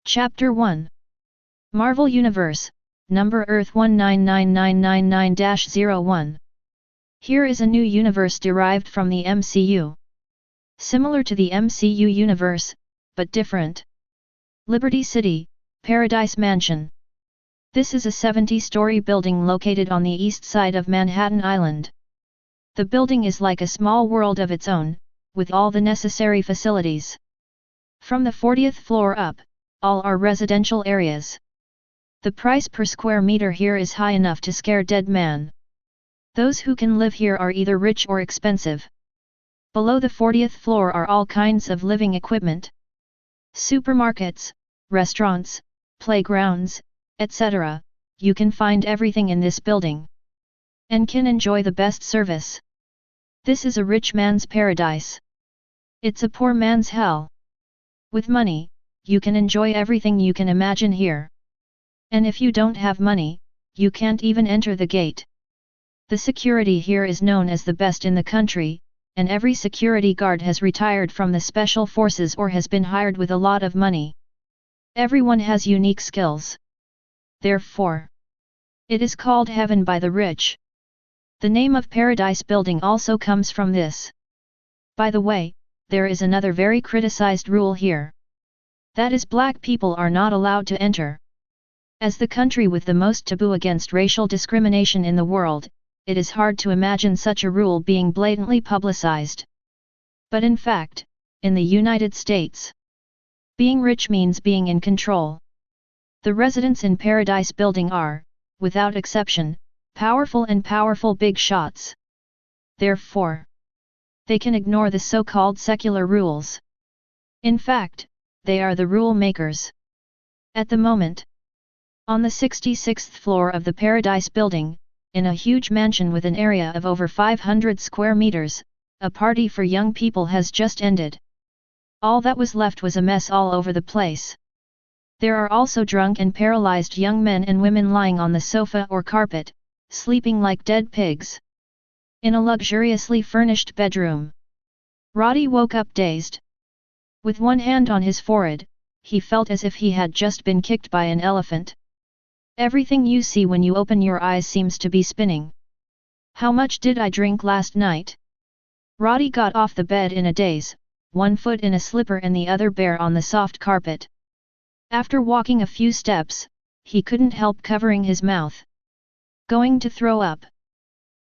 Chapter 1 Marvel Universe, Number Earth 199999-01. Here is a new universe derived from the MCU. Similar to the MCU universe, but different. Liberty City, Paradise Mansion. This is a 70-story building located on the east side of Manhattan Island. The building is like a small world of its own, with all the necessary facilities. From the 40th floor up, all are residential areas. The price per square meter here is high enough to scare dead man. Those who can live here are either rich or expensive. Below the 40th floor are all kinds of living equipment. Supermarkets, restaurants, playgrounds, etc. You can find everything in this building. And can enjoy the best service. This is a rich man's paradise. It's a poor man's hell. With money, you can enjoy everything you can imagine here. And if you don't have money, you can't even enter the gate. The security here is known as the best in the country, and every security guard has retired from the special forces or has been hired with a lot of money. Everyone has unique skills. Therefore, it is called heaven by the rich. The name of Paradise Building also comes from this. By the way, there is another very criticized rule here. That is, black people are not allowed to enter. As the country with the most taboo against racial discrimination in the world, it is hard to imagine such a rule being blatantly publicized. But in fact, in the United States, being rich means being in control. The residents in Paradise Building are, without exception, powerful big shots. Therefore, they can ignore the so-called secular rules. In fact, they are the rule makers. At the moment, on the 66th floor of the Paradise Building, in a huge mansion with an area of over 500 square meters, a party for young people has just ended. All that was left was a mess all over the place. There are also drunk and paralyzed young men and women lying on the sofa or carpet, sleeping like dead pigs. In a luxuriously furnished bedroom, Roddy woke up dazed. With one hand on his forehead, he felt as if he had just been kicked by an elephant. Everything you see when you open your eyes seems to be spinning. How much did I drink last night? Roddy got off the bed in a daze, one foot in a slipper and the other bare on the soft carpet. After walking a few steps, he couldn't help covering his mouth. Going to throw up.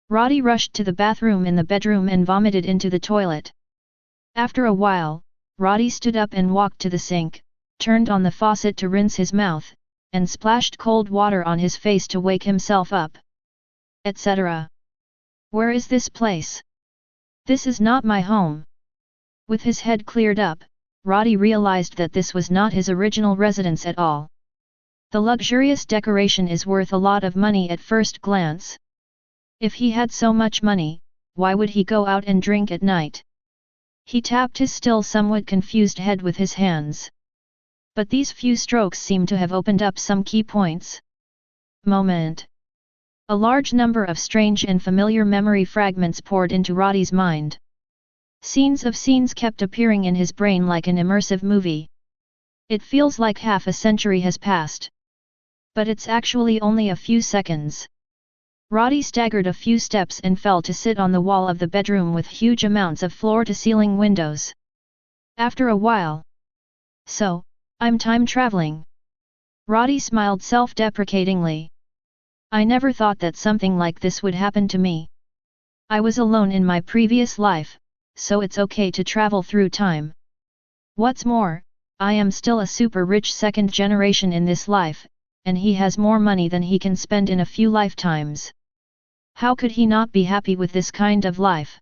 Roddy rushed to the bathroom in the bedroom and vomited into the toilet. After a while, Roddy stood up and walked to the sink, turned on the faucet to rinse his mouth, and splashed cold water on his face to wake himself up. Etc. Where is this place? This is not my home. With his head cleared up, Roddy realized that this was not his original residence at all. The luxurious decoration is worth a lot of money at first glance. If he had so much money, why would he go out and drink at night? He tapped his still somewhat confused head with his hands. But these few strokes seem to have opened up some key points. Moment. A large number of strange and familiar memory fragments poured into Roddy's mind. Scenes kept appearing in his brain like an immersive movie. It feels like half a century has passed. But it's actually only a few seconds. Roddy staggered a few steps and fell to sit on the wall of the bedroom with huge amounts of floor-to-ceiling windows. After a while. So, I'm time traveling. Roddy smiled self-deprecatingly. I never thought that something like this would happen to me. I was alone in my previous life, so it's okay to travel through time. What's more, I am still a super rich second generation in this life, and he has more money than he can spend in a few lifetimes. How could he not be happy with this kind of life?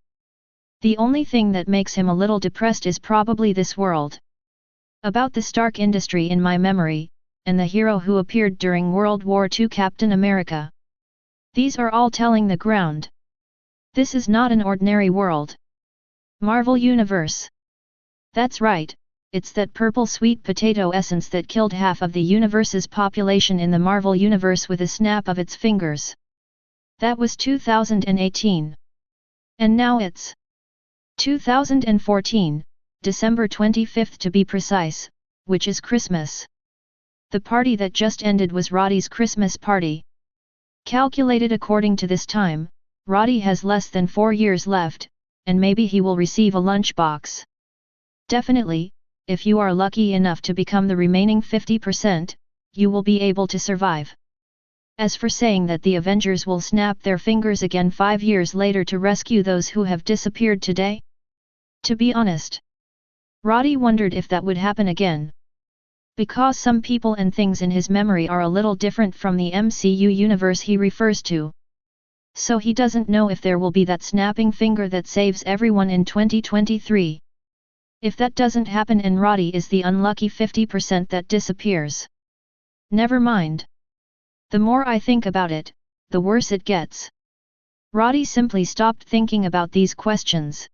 The only thing that makes him a little depressed is probably this world. About the Stark industry in my memory, and the hero who appeared during World War II, Captain America. These are all telling the ground. This is not an ordinary world. Marvel Universe. That's right, it's that purple sweet potato essence that killed half of the universe's population in the Marvel Universe with a snap of its fingers. That was 2018. And now it's 2014, December 25th to be precise, which is Christmas. The party that just ended was Roddy's Christmas party. Calculated according to this time, Roddy has less than 4 years left, and maybe he will receive a lunchbox. Definitely, if you are lucky enough to become the remaining 50%, you will be able to survive. As for saying that the Avengers will snap their fingers again 5 years later to rescue those who have disappeared today? To be honest, Roddy wondered if that would happen again. Because some people and things in his memory are a little different from the MCU universe he refers to. So he doesn't know if there will be that snapping finger that saves everyone in 2023. If that doesn't happen and Roddy is the unlucky 50% that disappears. Never mind. The more I think about it, the worse it gets. Roddy simply stopped thinking about these questions.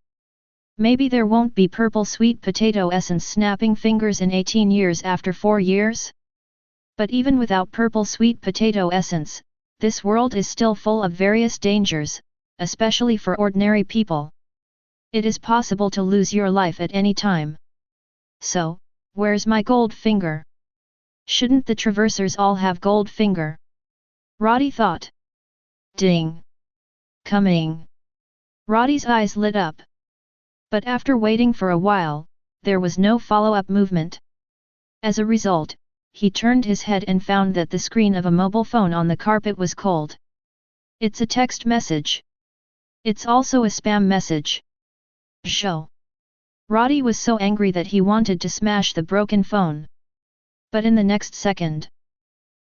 Maybe there won't be purple sweet potato essence snapping fingers in 18 years after 4 years? But even without purple sweet potato essence, this world is still full of various dangers, especially for ordinary people. It is possible to lose your life at any time. So, where's my gold finger? Shouldn't the traversers all have gold finger? Roddy thought. Ding! Coming! Roddy's eyes lit up. But after waiting for a while, there was no follow-up movement. As a result, he turned his head and found that the screen of a mobile phone on the carpet was cold. It's a text message. It's also a spam message. Show. Roddy was so angry that he wanted to smash the broken phone. But in the next second.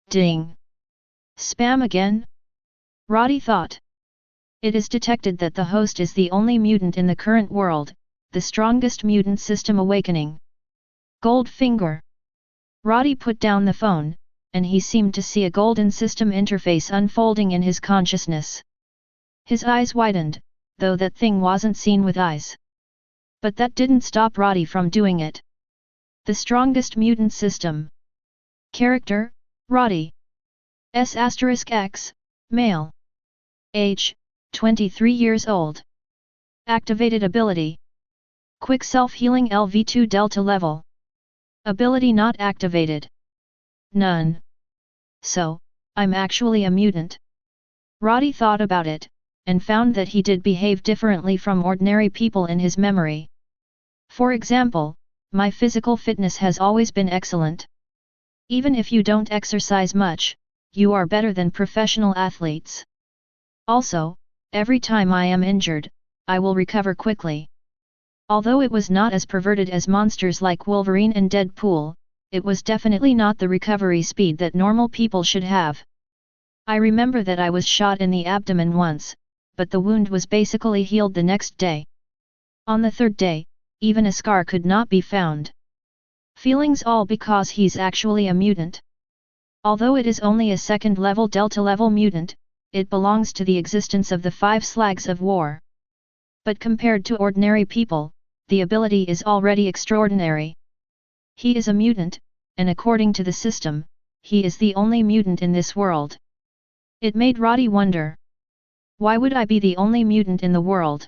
Ding! Spam again? Roddy thought. It is detected that the host is the only mutant in the current world, the strongest mutant system awakening. Gold finger. Roddy put down the phone, and he seemed to see a golden system interface unfolding in his consciousness. His eyes widened, though that thing wasn't seen with eyes. But that didn't stop Roddy from doing it. The strongest mutant system. Character, Roddy. S*X, male. Age, 23 years old. Activated ability. Quick self-healing LV2 Delta level. Ability not activated. None. So, I'm actually a mutant. Roddy thought about it, and found that he did behave differently from ordinary people in his memory. For example, my physical fitness has always been excellent. Even if you don't exercise much, you are better than professional athletes. Also, every time I am injured, I will recover quickly. Although it was not as perverted as monsters like Wolverine and Deadpool, it was definitely not the recovery speed that normal people should have. I remember that I was shot in the abdomen once, but the wound was basically healed the next day. On the third day, even a scar could not be found. Feelings all because he's actually a mutant. Although it is only a second-level Delta-level mutant, it belongs to the existence of the 5 slags of war. But compared to ordinary people, the ability is already extraordinary. He is a mutant, and according to the system, he is the only mutant in this world. It made Roddy wonder. Why would I be the only mutant in the world?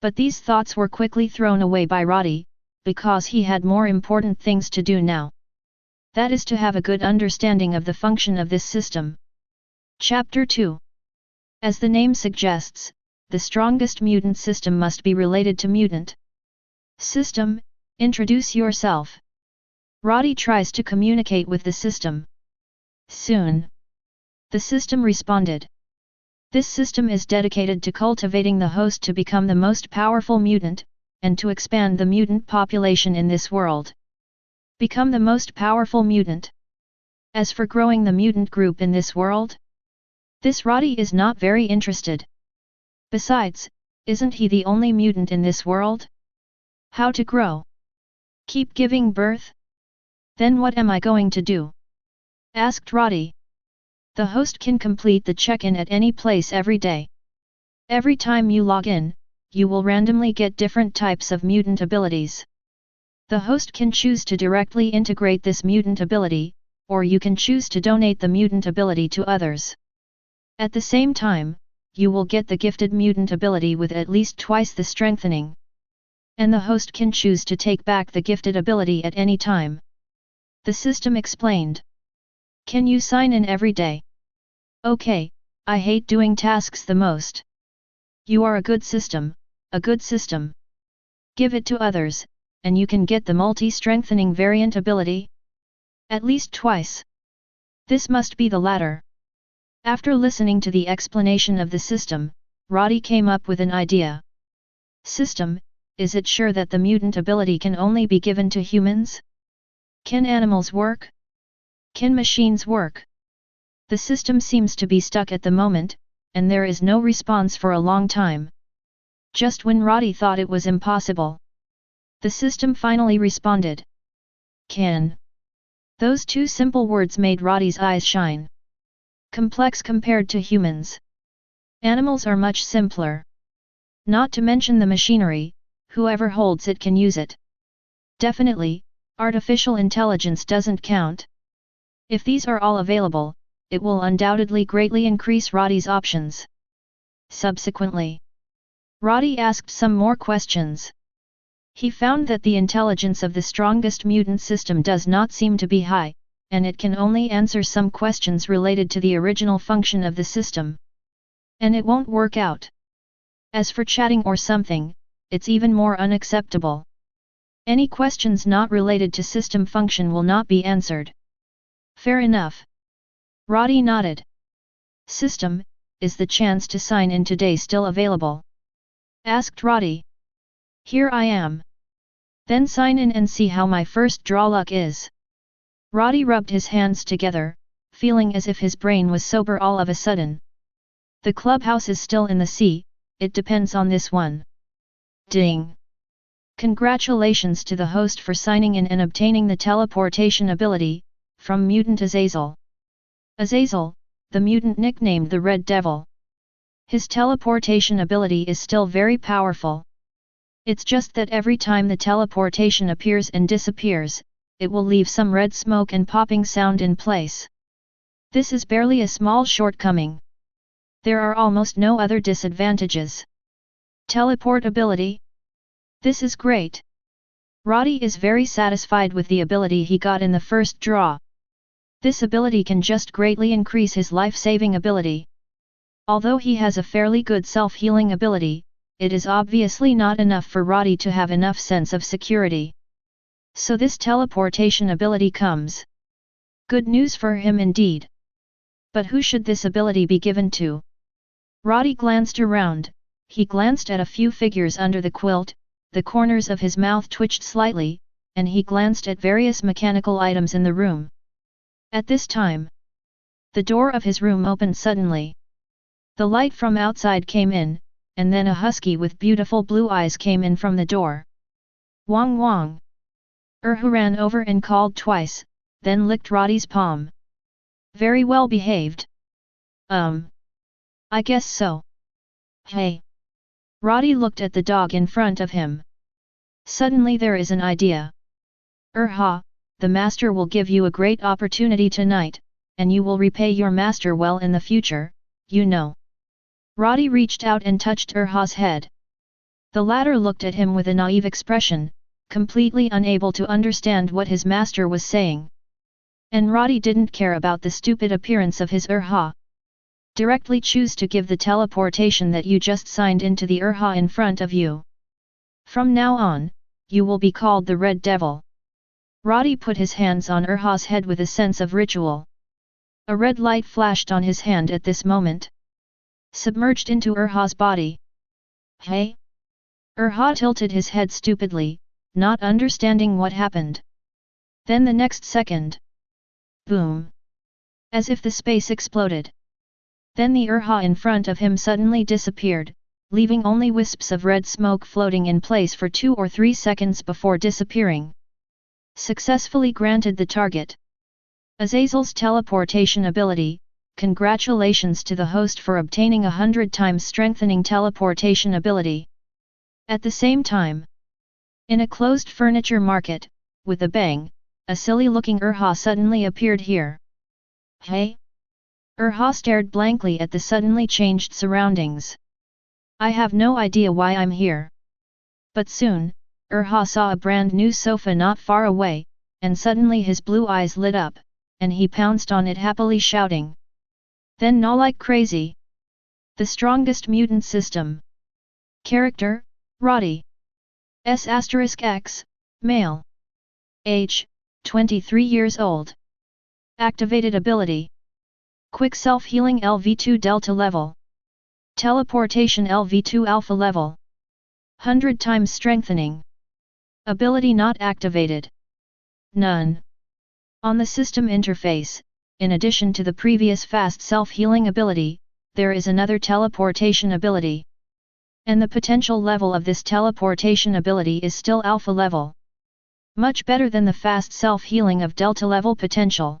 But these thoughts were quickly thrown away by Roddy, because he had more important things to do now. That is to have a good understanding of the function of this system. Chapter 2. As the name suggests, the strongest mutant system must be related to mutant. System, introduce yourself. Roddy tries to communicate with the system. Soon. The system responded. This system is dedicated to cultivating the host to become the most powerful mutant, and to expand the mutant population in this world. Become the most powerful mutant. As for growing the mutant group in this world? This Roddy is not very interested. Besides, isn't he the only mutant in this world? How to grow? Keep giving birth? Then what am I going to do? Asked Roddy. The host can complete the check-in at any place every day. Every time you log in, you will randomly get different types of mutant abilities. The host can choose to directly integrate this mutant ability, or you can choose to donate the mutant ability to others. At the same time, you will get the gifted mutant ability with at least twice the strengthening. And the host can choose to take back the gifted ability at any time. The system explained. Can you sign in every day? Okay, I hate doing tasks the most. You are a good system, a good system. Give it to others, and you can get the multi-strengthening variant ability. At least twice. This must be the latter. After listening to the explanation of the system, Roddy came up with an idea. System, is it sure that the mutant ability can only be given to humans? Can animals work? Can machines work? The system seems to be stuck at the moment, and there is no response for a long time. Just when Roddy thought it was impossible, the system finally responded. Can. Those two simple words made Roddy's eyes shine. Complex compared to humans. Animals are much simpler. Not to mention the machinery, whoever holds it can use it. Definitely, artificial intelligence doesn't count. If these are all available, it will undoubtedly greatly increase Roddy's options. Subsequently, Roddy asked some more questions. He found that the intelligence of the strongest mutant system does not seem to be high, and it can only answer some questions related to the original function of the system. And it won't work out. As for chatting or something, it's even more unacceptable. Any questions not related to system function will not be answered. Fair enough. Roddy nodded. System, is the chance to sign in today still available? Asked Roddy. Here I am. Then sign in and see how my first draw luck is. Roddy rubbed his hands together, feeling as if his brain was sober all of a sudden. The clubhouse is still in the sea, it depends on this one. Ding! Congratulations to the host for signing in and obtaining the teleportation ability, from Mutant Azazel. Azazel, the mutant nicknamed the Red Devil. His teleportation ability is still very powerful. It's just that every time the teleportation appears and disappears, it will leave some red smoke and popping sound in place. This is barely a small shortcoming. There are almost no other disadvantages. Teleport ability? This is great. Roddy is very satisfied with the ability he got in the first draw. This ability can just greatly increase his life-saving ability. Although he has a fairly good self-healing ability, it is obviously not enough for Roddy to have enough sense of security. So this teleportation ability comes. Good news for him indeed. But who should this ability be given to? Roddy glanced around, he glanced at a few figures under the quilt, the corners of his mouth twitched slightly, and he glanced at various mechanical items in the room. At this time, the door of his room opened suddenly. The light from outside came in, and then a husky with beautiful blue eyes came in from the door. Wong Wong! Erhu ran over and called twice, then licked Roddy's palm. Very well behaved. I guess so. Hey! Roddy looked at the dog in front of him. Suddenly there is an idea. Erha, the master will give you a great opportunity tonight, and you will repay your master well in the future, you know. Roddy reached out and touched Erha's head. The latter looked at him with a naive expression, completely unable to understand what his master was saying. And Roddy didn't care about the stupid appearance of his Erha. Directly choose to give the teleportation that you just signed into the Erha in front of you. From now on, you will be called the Red Devil. Roddy put his hands on Erha's head with a sense of ritual. A red light flashed on his hand at this moment. Submerged into Erha's body. Hey? Erha tilted his head stupidly, not understanding what happened. Then the next second. Boom! As if the space exploded. Then the Erha in front of him suddenly disappeared, leaving only wisps of red smoke floating in place for 2 or 3 seconds before disappearing. Successfully granted the target. Azazel's teleportation ability. Congratulations to the host for obtaining 100 times strengthening teleportation ability. At the same time, in a closed furniture market, with a bang, a silly-looking Erha suddenly appeared here. Hey? Erha stared blankly at the suddenly changed surroundings. I have no idea why I'm here. But soon, Erha saw a brand new sofa not far away, and suddenly his blue eyes lit up, and he pounced on it happily shouting. Then gnaw like crazy. The strongest mutant system. Character, Roddy. S*X, male. Age, 23 years old. Activated ability. Quick self-healing LV2 Delta level. Teleportation LV2 Alpha level. 100 times strengthening. Ability not activated. None. On the system interface, in addition to the previous fast self-healing ability, there is another teleportation ability. And the potential level of this teleportation ability is still Alpha level. Much better than the fast self-healing of Delta level potential.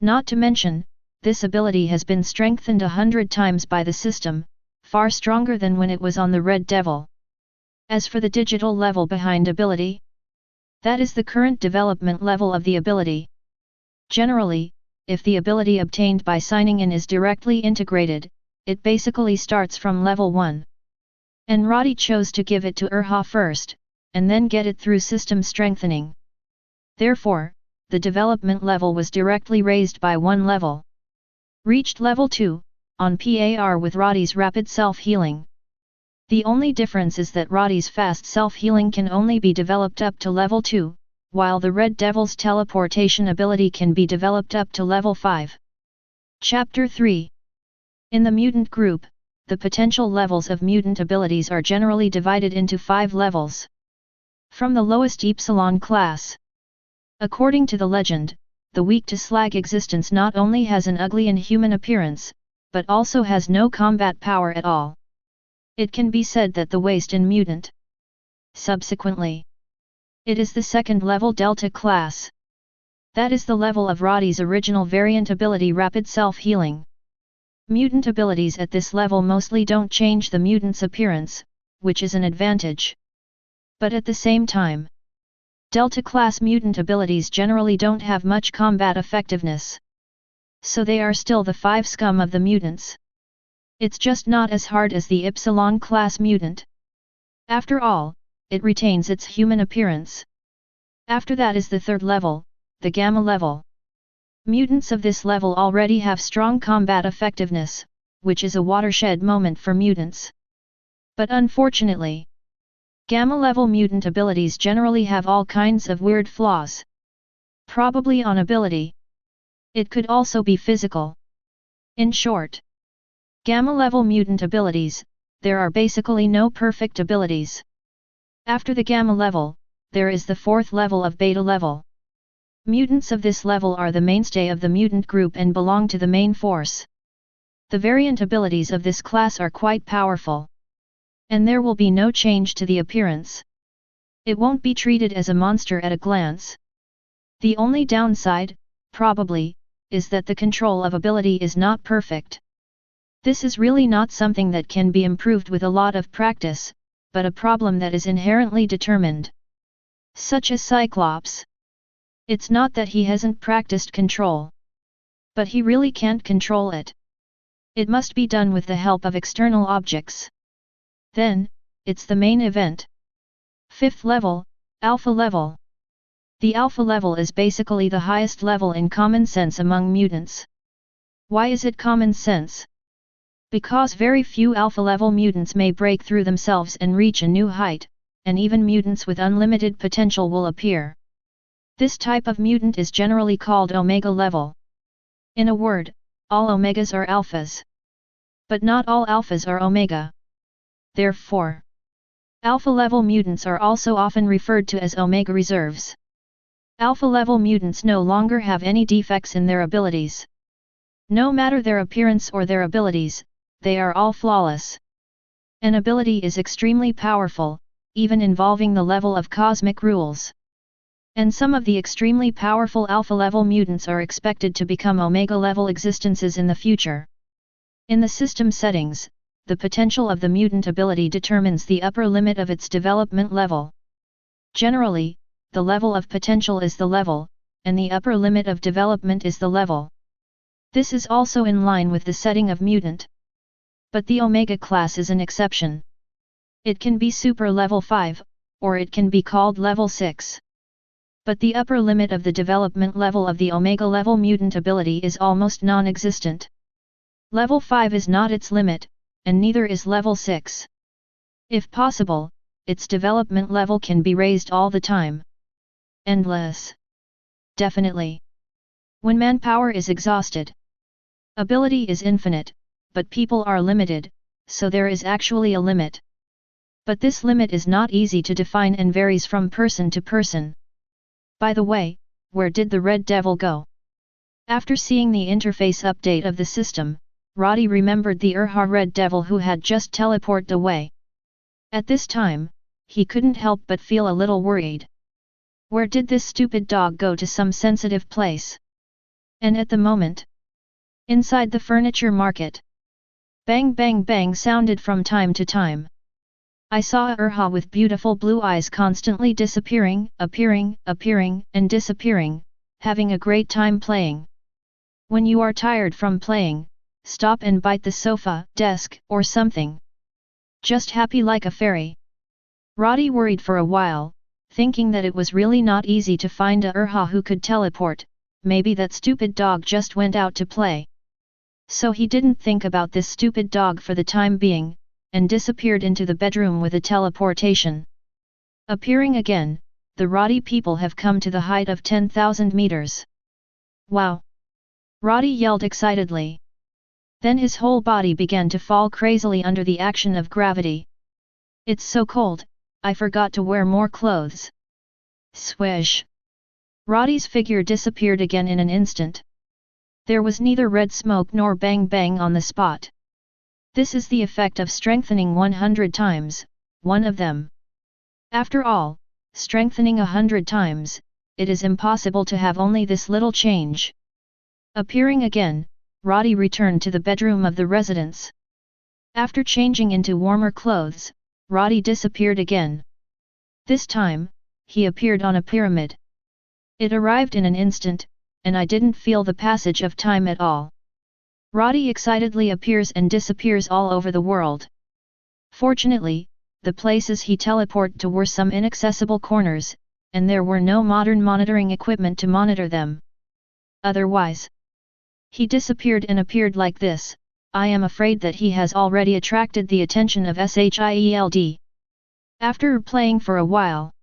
Not to mention, this ability has been strengthened 100 times by the system, far stronger than when it was on the Red Devil. As for the digital level behind ability, that is the current development level of the ability. Generally, if the ability obtained by signing in is directly integrated, it basically starts from level 1. And Roddy chose to give it to Urha first, and then get it through system strengthening. Therefore, the development level was directly raised by 1 level. Reached level 2, on par with Roddy's rapid self-healing. The only difference is that Roddy's fast self-healing can only be developed up to level 2, while the Red Devil's teleportation ability can be developed up to level 5. Chapter 3. In the mutant group, the potential levels of mutant abilities are generally divided into 5 levels. From the lowest Epsilon class. According to the legend, the weak to slag existence not only has an ugly inhuman appearance, but also has no combat power at all. It can be said that the waste in mutant. Subsequently, it is the second level Delta class. That is the level of Roddy's original variant ability rapid self-healing. Mutant abilities at this level mostly don't change the mutant's appearance, which is an advantage. But at the same time, Delta class mutant abilities generally don't have much combat effectiveness. So they are still the 5 scum of the mutants. It's just not as hard as the Epsilon class mutant. After all, it retains its human appearance. After that is the 3rd level, the Gamma level. Mutants of this level already have strong combat effectiveness, which is a watershed moment for mutants. But unfortunately, Gamma level mutant abilities generally have all kinds of weird flaws. Probably on ability. It could also be physical. In short, Gamma level mutant abilities, there are basically no perfect abilities. After the Gamma level, there is the 4th level of Beta level. Mutants of this level are the mainstay of the mutant group and belong to the main force. The variant abilities of this class are quite powerful. And there will be no change to the appearance. It won't be treated as a monster at a glance. The only downside, probably, is that the control of ability is not perfect. This is really not something that can be improved with a lot of practice, but a problem that is inherently determined. Such as Cyclops. It's not that he hasn't practiced control. But he really can't control it. It must be done with the help of external objects. Then, it's the main event. 5th level, Alpha level. The Alpha level is basically the highest level in common sense among mutants. Why is it common sense? Because very few Alpha level mutants may break through themselves and reach a new height, and even mutants with unlimited potential will appear. This type of mutant is generally called Omega level. In a word, all Omegas are Alphas. But not all Alphas are Omega. Therefore, Alpha level mutants are also often referred to as Omega reserves. Alpha level mutants no longer have any defects in their abilities. No matter their appearance or their abilities, they are all flawless. An ability is extremely powerful, even involving the level of cosmic rules. And some of the extremely powerful Alpha level mutants are expected to become Omega level existences in the future. In the system settings, the potential of the mutant ability determines the upper limit of its development level. Generally, the level of potential is the level, and the upper limit of development is the level. This is also in line with the setting of mutant. But the Omega class is an exception. It can be super level 5, or it can be called level 6. But the upper limit of the development level of the Omega level mutant ability is almost non-existent. Level 5 is not its limit, and neither is level 6. If possible, its development level can be raised all the time. Endless. Definitely. When manpower is exhausted. Ability is infinite, but people are limited, so there is actually a limit. But this limit is not easy to define and varies from person to person. By the way, where did the Red Devil go? After seeing the interface update of the system, Roddy remembered the Red Devil who had just teleported away. At this time, he couldn't help but feel a little worried. Where did this stupid dog go to some sensitive place? And at the moment, inside the furniture market, bang bang bang sounded from time to time. I saw a with beautiful blue eyes constantly disappearing, appearing, and disappearing, having a great time playing. When you are tired from playing, stop and bite the sofa, desk, or something. Just happy like a fairy. Roddy worried for a while, thinking that it was really not easy to find a who could teleport, maybe that stupid dog just went out to play. So he didn't think about this stupid dog for the time being, and disappeared into the bedroom with a teleportation. Appearing again, the Roddy people have come to the height of 10,000 meters. Wow! Roddy yelled excitedly. Then his whole body began to fall crazily under the action of gravity. It's so cold, I forgot to wear more clothes. Swish! Roddy's figure disappeared again in an instant. There was neither red smoke nor bang bang on the spot. This is the effect of strengthening 100 times, one of them. After all, strengthening 100 times, it is impossible to have only this little change. Appearing again, Roddy returned to the bedroom of the residence. After changing into warmer clothes, Roddy disappeared again. This time, he appeared on a pyramid. It arrived in an instant, and I didn't feel the passage of time at all. Roddy excitedly appears and disappears all over the world. Fortunately, the places he teleported to were some inaccessible corners, and there were no modern monitoring equipment to monitor them. Otherwise, he disappeared and appeared like this. I am afraid that he has already attracted the attention of SHIELD. After playing for a while,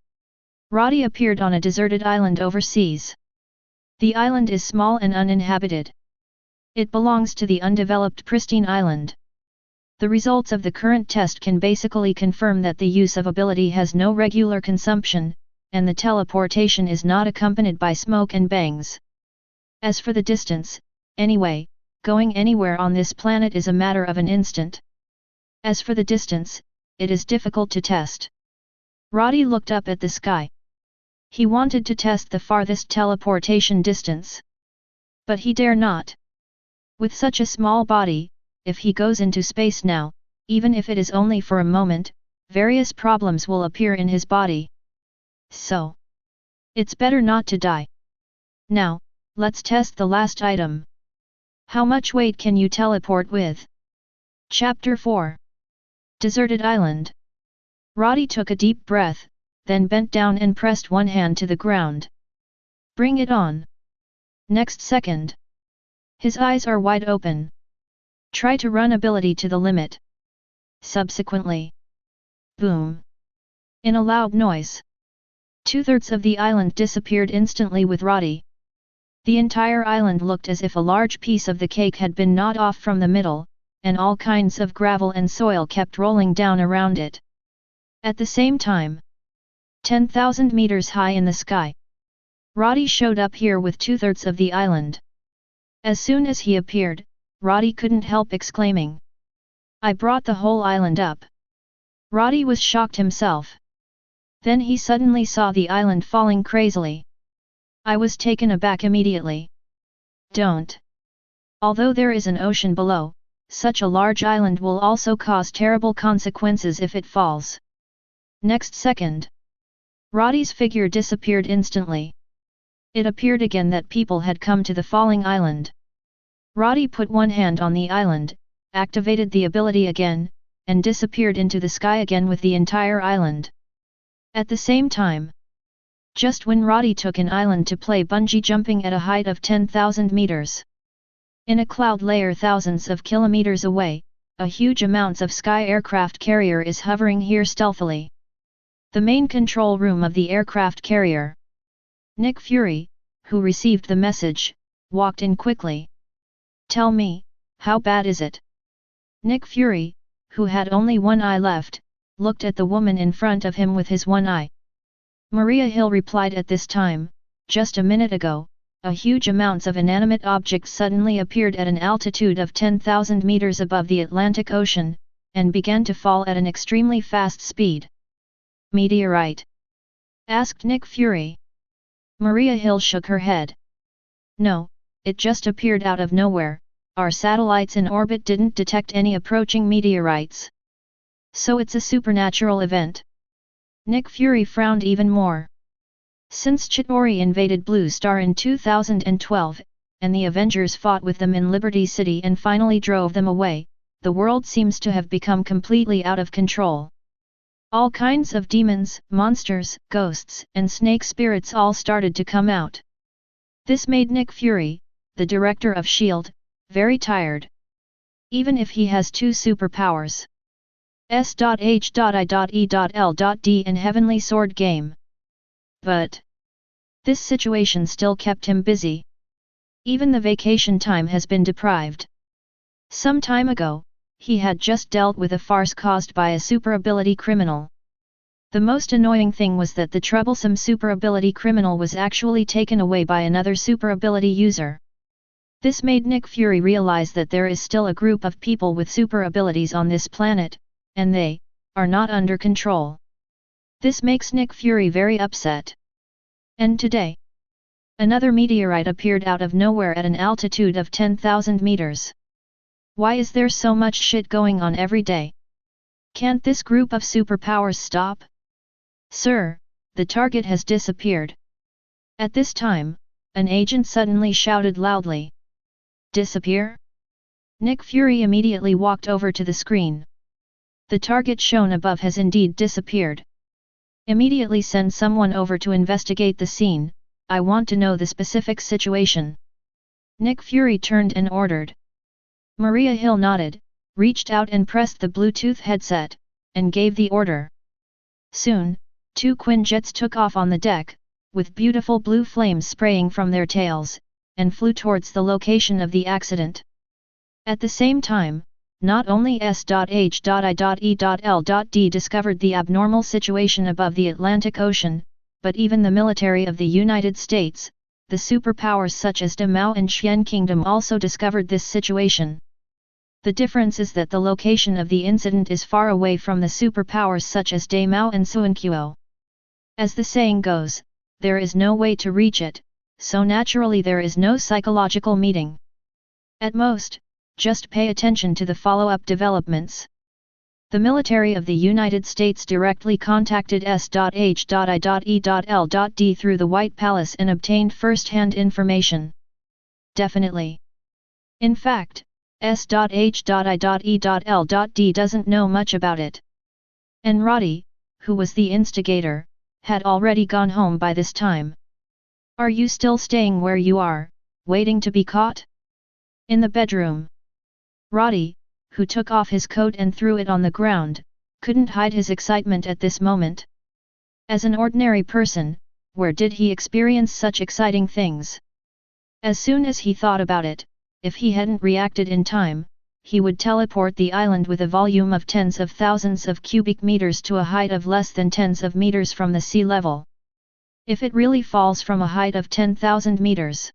Roddy appeared on a deserted island overseas. The island is small and uninhabited. It belongs to the undeveloped pristine island. The results of the current test can basically confirm that the use of ability has no regular consumption, and the teleportation is not accompanied by smoke and bangs. As for the distance, anyway, going anywhere on this planet is a matter of an instant. As for the distance, it is difficult to test. Roddy looked up at the sky. He wanted to test the farthest teleportation distance. But he dare not. With such a small body, if he goes into space now, even if it is only for a moment, various problems will appear in his body. So, it's better not to die. Now, let's test the last item. How much weight can you teleport with? Chapter 4. Deserted Island. Roddy took a deep breath, then bent down and pressed one hand to the ground. Bring it on. Next second. His eyes are wide open. Try to run ability to the limit. Subsequently. Boom. In a loud noise. 2/3 of the island disappeared instantly with Roddy. The entire island looked as if a large piece of the cake had been gnawed off from the middle, and all kinds of gravel and soil kept rolling down around it. At the same time, 10,000 meters high in the sky, Roddy showed up here with 2/3 of the island. As soon as he appeared, Roddy couldn't help exclaiming. I brought the whole island up. Roddy was shocked himself. Then he suddenly saw the island falling crazily. I was taken aback immediately. Don't. Although there is an ocean below, such a large island will also cause terrible consequences if it falls. Next second, Roddy's figure disappeared instantly. It appeared again that people had come to the falling island. Roddy put one hand on the island, activated the ability again, and disappeared into the sky again with the entire island. At the same time, just when Roddy took an island to play bungee jumping at a height of 10,000 meters. In a cloud layer thousands of kilometers away, a huge amounts of sky aircraft carrier is hovering here stealthily. The main control room of the aircraft carrier. Nick Fury, who received the message, walked in quickly. "Tell me, how bad is it?" Nick Fury, who had only one eye left, looked at the woman in front of him with his one eye. Maria Hill replied at this time, "Just a minute ago, a huge amounts of inanimate objects suddenly appeared at an altitude of 10,000 meters above the Atlantic Ocean, and began to fall at an extremely fast speed." "Meteorite?" asked Nick Fury. Maria Hill shook her head. "No, it just appeared out of nowhere, our satellites in orbit didn't detect any approaching meteorites. So it's a supernatural event." Nick Fury frowned even more. Since Chitauri invaded Blue Star in 2012, and the Avengers fought with them in Liberty City and finally drove them away, the world seems to have become completely out of control. All kinds of demons, monsters, ghosts, and snake spirits all started to come out. This made Nick Fury, the director of S.H.I.E.L.D., very tired. Even if he has two superpowers. S.H.I.E.L.D. and Heavenly Sword game. But this situation still kept him busy. Even the vacation time has been deprived. Some time ago, he had just dealt with a farce caused by a super ability criminal. The most annoying thing was that the troublesome super ability criminal was actually taken away by another super ability user. This made Nick Fury realize that there is still a group of people with super abilities on this planet, and they are not under control. This makes Nick Fury very upset. And today, another meteorite appeared out of nowhere at an altitude of 10,000 meters. Why is there so much shit going on every day? Can't this group of superpowers stop? "Sir, the target has disappeared." At this time, an agent suddenly shouted loudly. "Disappear?" Nick Fury immediately walked over to the screen. The target shown above has indeed disappeared. "Immediately send someone over to investigate the scene, I want to know the specific situation." Nick Fury turned and ordered. Maria Hill nodded, reached out and pressed the Bluetooth headset, and gave the order. Soon, two Quinjets took off on the deck, with beautiful blue flames spraying from their tails, and flew towards the location of the accident. At the same time, not only S.H.I.E.L.D. discovered the abnormal situation above the Atlantic Ocean, but even the military of the United States, the superpowers such as Damao and Xian Kingdom also discovered this situation. The difference is that the location of the incident is far away from the superpowers such as Damao and Suanquo. As the saying goes, there is no way to reach it, so naturally there is no psychological meeting. At most, just pay attention to the follow-up developments. The military of the United States directly contacted S.H.I.E.L.D. through the White Palace and obtained first-hand information. Definitely. In fact, S.H.I.E.L.D. doesn't know much about it. And Roddy, who was the instigator, had already gone home by this time. "Are you still staying where you are, waiting to be caught?" In the bedroom. Roddy, who took off his coat and threw it on the ground, couldn't hide his excitement at this moment. As an ordinary person, where did he experience such exciting things? As soon as he thought about it, if he hadn't reacted in time, he would teleport the island with a volume of tens of thousands of cubic meters to a height of less than tens of meters from the sea level. If it really falls from a height of 10,000 meters,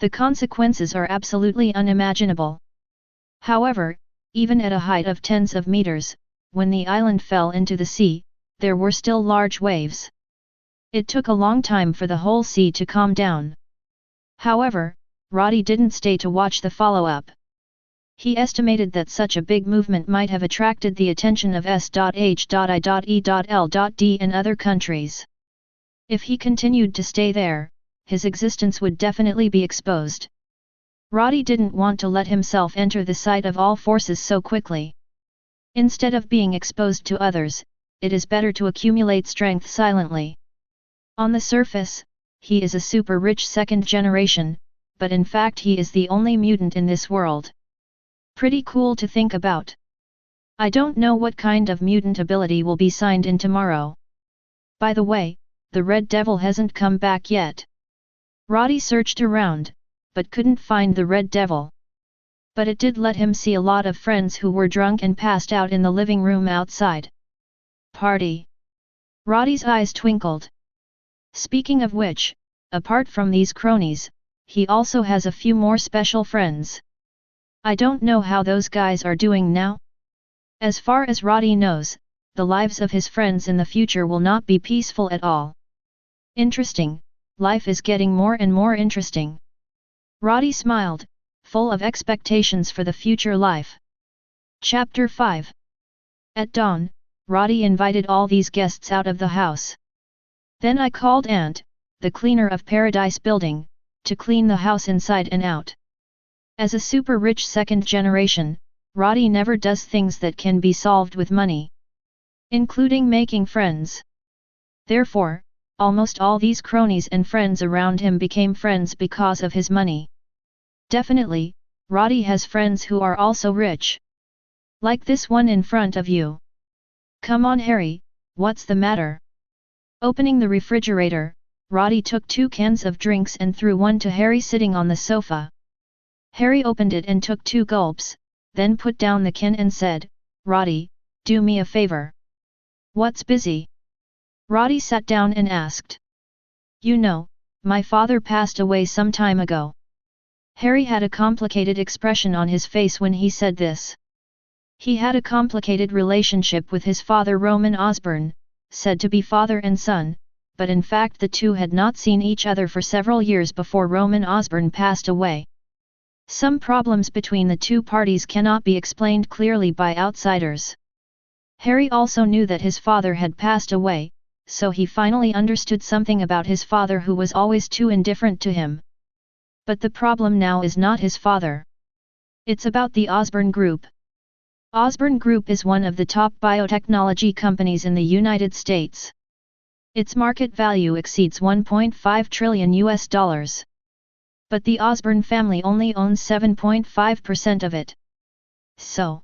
the consequences are absolutely unimaginable. However, even at a height of tens of meters, when the island fell into the sea, there were still large waves. It took a long time for the whole sea to calm down. However, Roddy didn't stay to watch the follow-up. He estimated that such a big movement might have attracted the attention of S.H.I.E.L.D. and other countries. If he continued to stay there, his existence would definitely be exposed. Roddy didn't want to let himself enter the sight of all forces so quickly. Instead of being exposed to others, it is better to accumulate strength silently. On the surface, he is a super rich second generation, but in fact he is the only mutant in this world. Pretty cool to think about. I don't know what kind of mutant ability will be signed in tomorrow. By the way, the Red Devil hasn't come back yet. Roddy searched around, but couldn't find the Red Devil. But it did let him see a lot of friends who were drunk and passed out in the living room outside. Party. Roddy's eyes twinkled. Speaking of which, apart from these cronies, he also has a few more special friends. I don't know how those guys are doing now. As far as Roddy knows, the lives of his friends in the future will not be peaceful at all. Interesting, life is getting more and more interesting. Roddy smiled, full of expectations for the future life. Chapter 5. At dawn, Roddy invited all these guests out of the house. Then I called Ant, the cleaner of Paradise Building, to clean the house inside and out. As a super rich second generation, Roddy never does things that can be solved with money, including making friends. Therefore, almost all these cronies and friends around him became friends because of his money. Definitely, Roddy has friends who are also rich. Like this one in front of you. Come on Harry, what's the matter? Opening the refrigerator, Roddy took 2 cans of drinks and threw one to Harry sitting on the sofa. Harry opened it and took 2 gulps, then put down the can and said, "Roddy, do me a favor." "What's busy?" Roddy sat down and asked. "You know, my father passed away some time ago." Harry had a complicated expression on his face when he said this. He had a complicated relationship with his father Roman Osborne, said to be father and son, but in fact the two had not seen each other for several years before Roman Osborne passed away. Some problems between the two parties cannot be explained clearly by outsiders. Harry also knew that his father had passed away, so he finally understood something about his father who was always too indifferent to him. But the problem now is not his father. It's about the Osborne Group. Osborne Group is one of the top biotechnology companies in the United States. Its market value exceeds $1.5 trillion. But the Osborne family only owns 7.5% of it. So,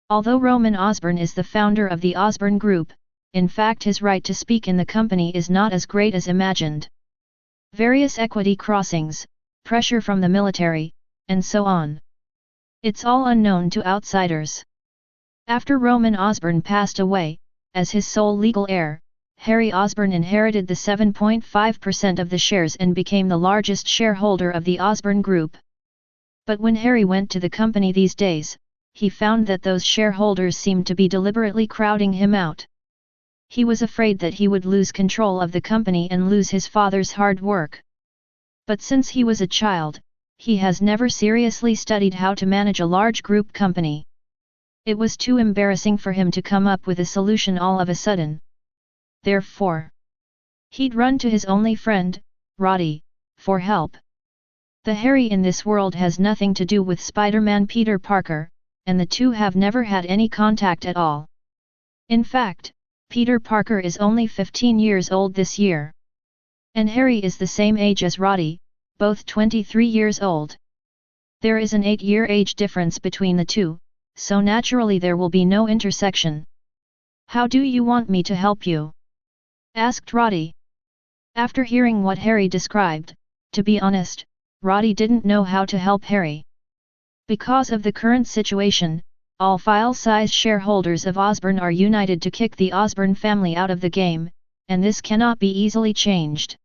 although Roman Osborne is the founder of the Osborne Group, in fact his right to speak in the company is not as great as imagined. Various equity crossings, pressure from the military, and so on. It's all unknown to outsiders. After Roman Osborne passed away, as his sole legal heir, Harry Osborne inherited the 7.5% of the shares and became the largest shareholder of the Osborne Group. But when Harry went to the company these days, he found that those shareholders seemed to be deliberately crowding him out. He was afraid that he would lose control of the company and lose his father's hard work. But since he was a child, he has never seriously studied how to manage a large group company. It was too embarrassing for him to come up with a solution all of a sudden. Therefore, he'd run to his only friend, Roddy, for help. The Harry in this world has nothing to do with Spider-Man Peter Parker, and the two have never had any contact at all. In fact, Peter Parker is only 15 years old this year. And Harry is the same age as Roddy, both 23 years old. There is an 8-year age difference between the two, so naturally there will be no intersection. "How do you want me to help you?" asked Roddy. After hearing what Harry described, to be honest, Roddy didn't know how to help Harry. Because of the current situation, all file-size shareholders of Osborne are united to kick the Osborne family out of the game, and this cannot be easily changed.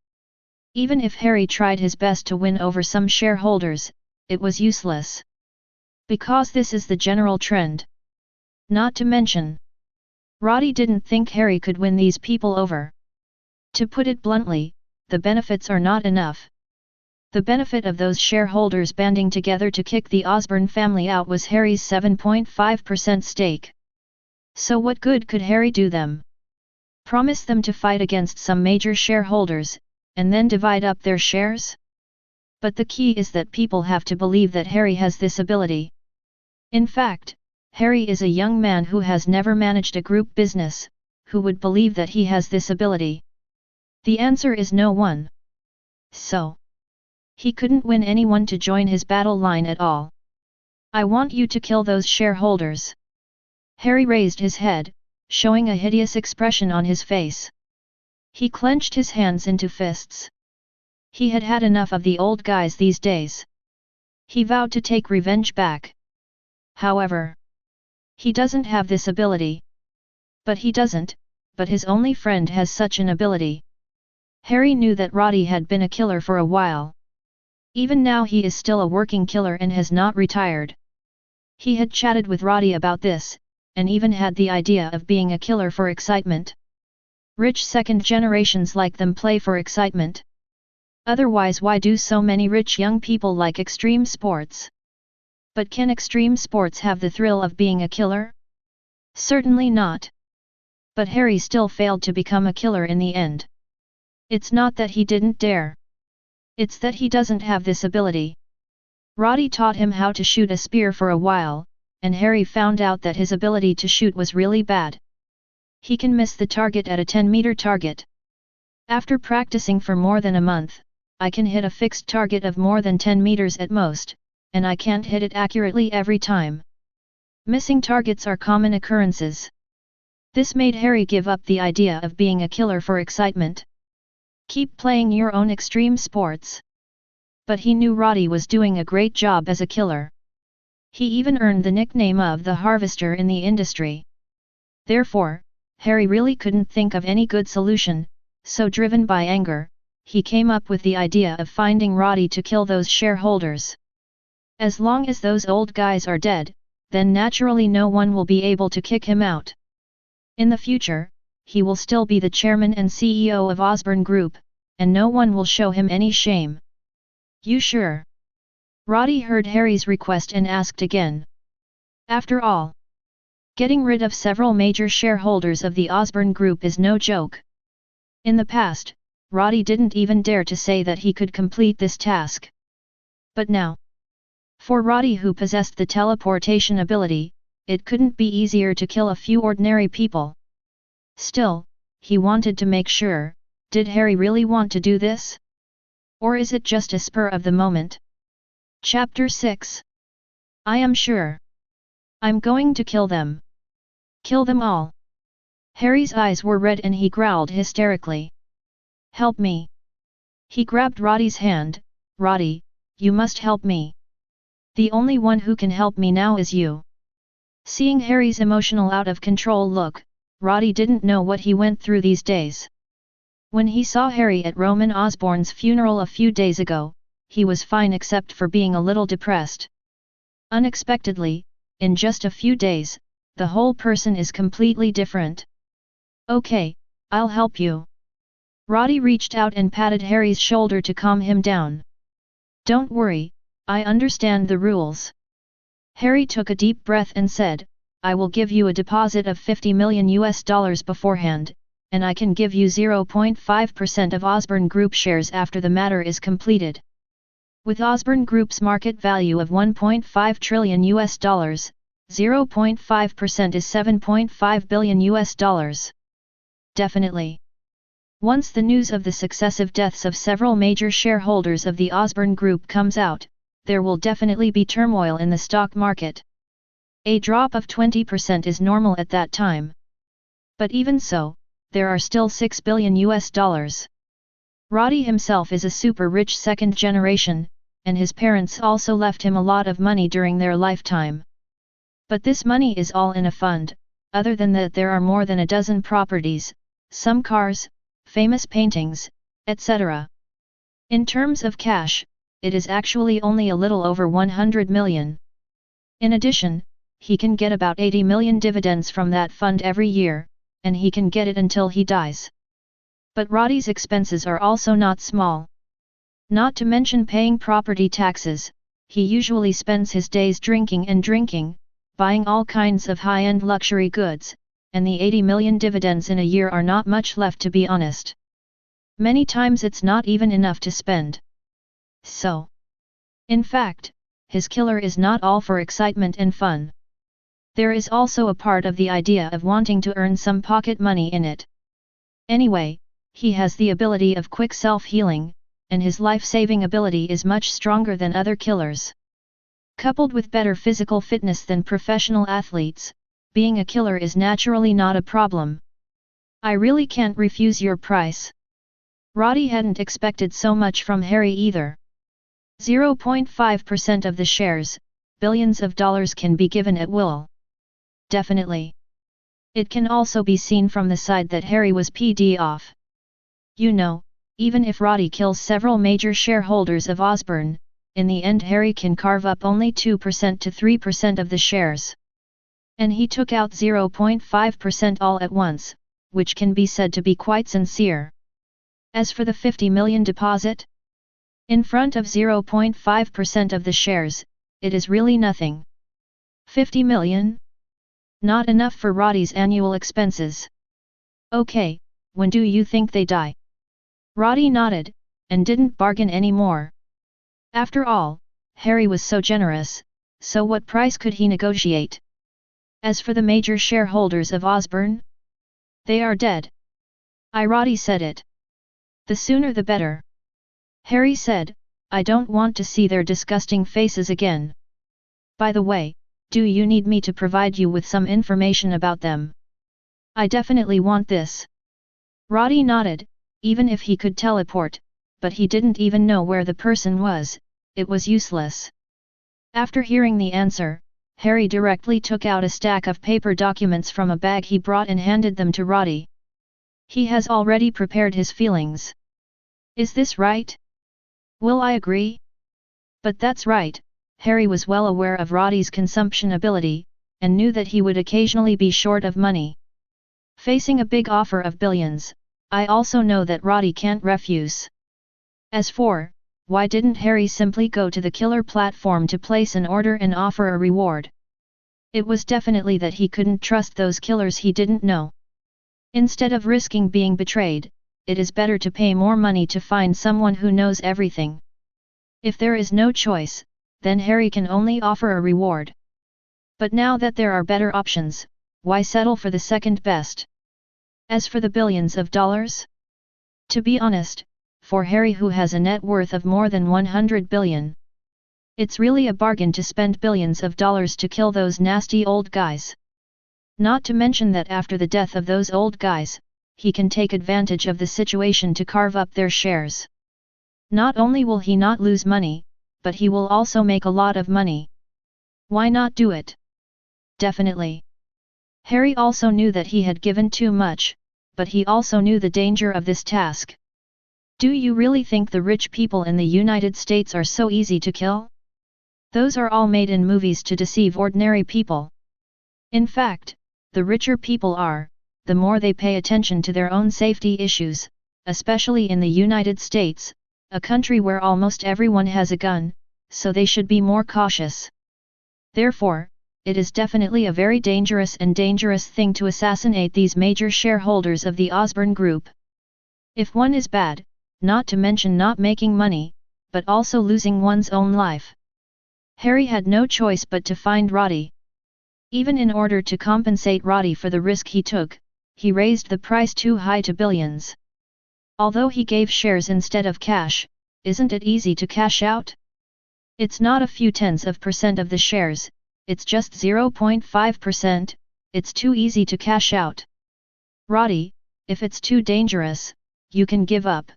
Even if Harry tried his best to win over some shareholders, it was useless. Because this is the general trend. Not to mention, Roddy didn't think Harry could win these people over. To put it bluntly, the benefits are not enough. The benefit of those shareholders banding together to kick the Osborne family out was Harry's 7.5% stake. So what good could Harry do them? Promise them to fight against some major shareholders, and then divide up their shares? But the key is that people have to believe that Harry has this ability. In fact, Harry is a young man who has never managed a group business, who would believe that he has this ability. The answer is no one. So, he couldn't win anyone to join his battle line at all. I want you to kill those shareholders. Harry raised his head, showing a hideous expression on his face. He clenched his hands into fists. He had had enough of the old guys these days. He vowed to take revenge back. However, he doesn't have this ability. But he doesn't, but his only friend has such an ability. Harry knew that Roddy had been a killer for a while. Even now he is still a working killer and has not retired. He had chatted with Roddy about this, and even had the idea of being a killer for excitement. Rich second generations like them play for excitement. Otherwise, why do so many rich young people like extreme sports? But can extreme sports have the thrill of being a killer? Certainly not. But Harry still failed to become a killer in the end. It's not that he didn't dare. It's that he doesn't have this ability. Roddy taught him how to shoot a spear for a while, and Harry found out that his ability to shoot was really bad. He can miss the target at a 10-meter target. After practicing for more than a month, I can hit a fixed target of more than 10 meters at most, and I can't hit it accurately every time. Missing targets are common occurrences. This made Harry give up the idea of being a killer for excitement. Keep playing your own extreme sports. But he knew Roddy was doing a great job as a killer. He even earned the nickname of the Harvester in the industry. Therefore, Harry really couldn't think of any good solution, so driven by anger, he came up with the idea of finding Roddy to kill those shareholders. As long as those old guys are dead, then naturally no one will be able to kick him out. In the future, he will still be the chairman and CEO of Osborne Group, and no one will show him any shame. You sure? Roddy heard Harry's request and asked again. After all, getting rid of several major shareholders of the Osborne Group is no joke. In the past, Roddy didn't even dare to say that he could complete this task. But now, for Roddy, who possessed the teleportation ability, it couldn't be easier to kill a few ordinary people. Still, he wanted to make sure, did Harry really want to do this? Or is it just a spur of the moment? Chapter 6. I am sure. I'm going to kill them. Kill them all. Harry's eyes were red and he growled hysterically. Help me. He grabbed Roddy's hand. Roddy, you must help me. The only one who can help me now is you. Seeing Harry's emotional out of control look, Roddy didn't know what he went through these days. When he saw Harry at Roman Osborne's funeral a few days ago, he was fine except for being a little depressed. Unexpectedly, in just a few days, the whole person is completely different. Okay, I'll help you. Roddy reached out and patted Harry's shoulder to calm him down. Don't worry, I understand the rules. Harry took a deep breath and said, I will give you a deposit of $50 million beforehand, and I can give you 0.5% of Osborne Group shares after the matter is completed. With Osborne Group's market value of $1.5 trillion, 0.5% is $7.5 billion. Definitely. Once the news of the successive deaths of several major shareholders of the Osborne Group comes out, there will definitely be turmoil in the stock market. A drop of 20% is normal at that time. But even so, there are still $6 billion. Roddy himself is a super rich second generation, and his parents also left him a lot of money during their lifetime. But this money is all in a fund. Other than that, there are more than a dozen properties, some cars, famous paintings, etc. In terms of cash, it is actually only a little over 100 million. In addition, he can get about 80 million dividends from that fund every year, and he can get it until he dies. But Roddy's expenses are also not small. Not to mention paying property taxes, he usually spends his days drinking, buying all kinds of high-end luxury goods, and the 80 million dividends in a year are not much left, to be honest. Many times it's not even enough to spend. So, in fact, his killer is not all for excitement and fun. There is also a part of the idea of wanting to earn some pocket money in it. Anyway, he has the ability of quick self-healing, and his life-saving ability is much stronger than other killers. Coupled with better physical fitness than professional athletes, being a killer is naturally not a problem. I really can't refuse your price. Roddy hadn't expected so much from Harry either. 0.5% of the shares, billions of dollars can be given at will. Definitely. It can also be seen from the side that Harry was PD off. You know, even if Roddy kills several major shareholders of Osborne, in the end Harry can carve up only 2% to 3% of the shares. And he took out 0.5% all at once, which can be said to be quite sincere. As for the 50 million deposit? In front of 0.5% of the shares, it is really nothing. 50 million? Not enough for Roddy's annual expenses. Okay, when do you think they die? Roddy nodded, and didn't bargain any more. After all, Harry was so generous, so what price could he negotiate? As for the major shareholders of Osborne? They are dead. Roddy said it. The sooner the better. Harry said, I don't want to see their disgusting faces again. By the way, do you need me to provide you with some information about them? I definitely want this. Roddy nodded, even if he could teleport, but he didn't even know where the person was, it was useless. After hearing the answer, Harry directly took out a stack of paper documents from a bag he brought and handed them to Roddy. He has already prepared his feelings. Is this right? Will I agree? But that's right, Harry was well aware of Roddy's consumption ability, and knew that he would occasionally be short of money. Facing a big offer of billions, I also know that Roddy can't refuse. As for, why didn't Harry simply go to the killer platform to place an order and offer a reward? It was definitely that he couldn't trust those killers he didn't know. Instead of risking being betrayed, it is better to pay more money to find someone who knows everything. If there is no choice, then Harry can only offer a reward. But now that there are better options, why settle for the second best? As for the billions of dollars? To be honest, for Harry who has a net worth of more than 100 billion. It's really a bargain to spend billions of dollars to kill those nasty old guys. Not to mention that after the death of those old guys, he can take advantage of the situation to carve up their shares. Not only will he not lose money, but he will also make a lot of money. Why not do it? Definitely. Harry also knew that he had given too much, but he also knew the danger of this task. Do you really think the rich people in the United States are so easy to kill? Those are all made in movies to deceive ordinary people. In fact, the richer people are, the more they pay attention to their own safety issues, especially in the United States, a country where almost everyone has a gun, so they should be more cautious. Therefore, it is definitely a very dangerous thing to assassinate these major shareholders of the Osborne Group. If one is bad, not to mention not making money, but also losing one's own life. Harry had no choice but to find Roddy. Even in order to compensate Roddy for the risk he took, he raised the price too high to billions. Although he gave shares instead of cash, isn't it easy to cash out? It's not a few tenths of % of the shares, it's just 0.5%, it's too easy to cash out. Roddy, if it's too dangerous, you can give up.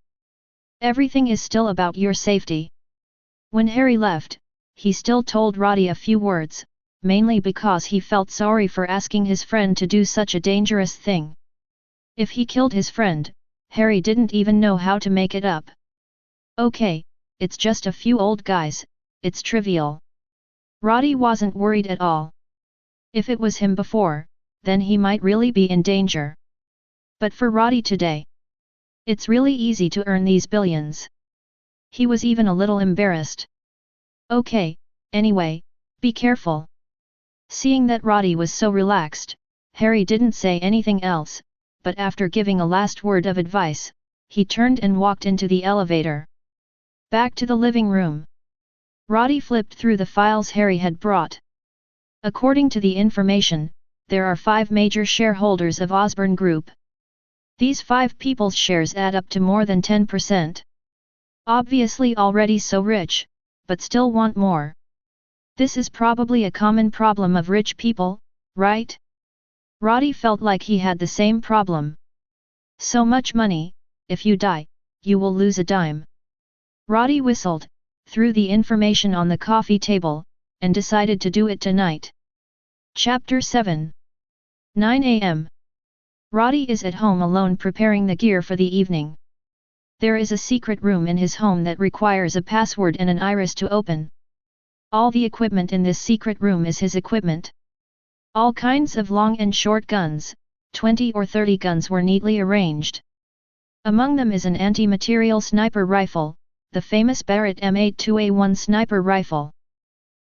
Everything is still about your safety. When Harry left, he still told Roddy a few words, mainly because he felt sorry for asking his friend to do such a dangerous thing. If he killed his friend, Harry didn't even know how to make it up. Okay, it's just a few old guys, it's trivial. Roddy wasn't worried at all. If it was him before, then he might really be in danger. But for Roddy today, it's really easy to earn these billions. He was even a little embarrassed. Okay, anyway, be careful. Seeing that Roddy was so relaxed, Harry didn't say anything else, but after giving a last word of advice, he turned and walked into the elevator. Back to the living room. Roddy flipped through the files Harry had brought. According to the information, there are 5 major shareholders of Osborne Group. These 5 people's shares add up to more than 10%. Obviously already so rich, but still want more. This is probably a common problem of rich people, right? Roddy felt like he had the same problem. So much money, if you die, you will lose a dime. Roddy whistled, threw the information on the coffee table, and decided to do it tonight. Chapter 7. 9 a.m. Roddy is at home alone preparing the gear for the evening. There is a secret room in his home that requires a password and an iris to open. All the equipment in this secret room is his equipment. All kinds of long and short guns, 20 or 30 guns were neatly arranged. Among them is an anti-material sniper rifle, the famous Barrett M82A1 sniper rifle.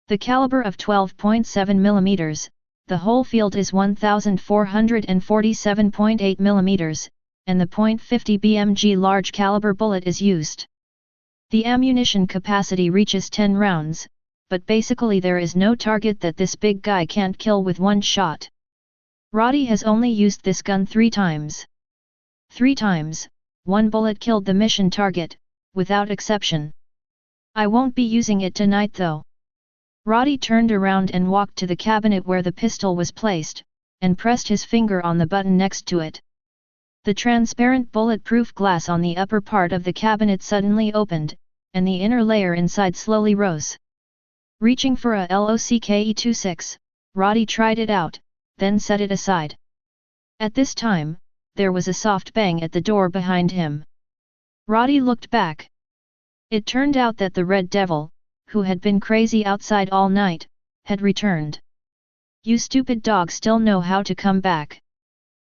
The caliber of 12.7 mm, the whole field is 1447.8 mm, and the .50 BMG large caliber bullet is used. The ammunition capacity reaches 10 rounds, but basically there is no target that this big guy can't kill with one shot. Roddy has only used this gun 3 times. 3 times, one bullet killed the mission target, without exception. I won't be using it tonight though. Roddy turned around and walked to the cabinet where the pistol was placed, and pressed his finger on the button next to it. The transparent bulletproof glass on the upper part of the cabinet suddenly opened, and the inner layer inside slowly rose. Reaching for a LOCKE-26, Roddy tried it out, then set it aside. At this time, there was a soft bang at the door behind him. Roddy looked back. It turned out that the Red Devil, who had been crazy outside all night, had returned. "You stupid dog still know how to come back."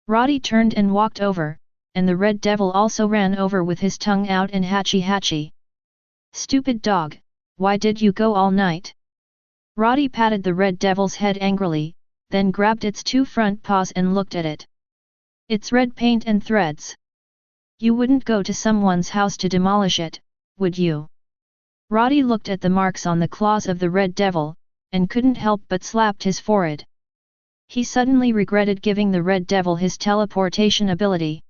Roddy turned and walked over, and the Red Devil also ran over with his tongue out and hatchy. "Stupid dog, why did you go all night?" Roddy patted the Red Devil's head angrily, then grabbed its 2 front paws and looked at it. "It's red paint and threads. You wouldn't go to someone's house to demolish it, would you?" Roddy looked at the marks on the claws of the Red Devil, and couldn't help but slapped his forehead. He suddenly regretted giving the Red Devil his teleportation ability.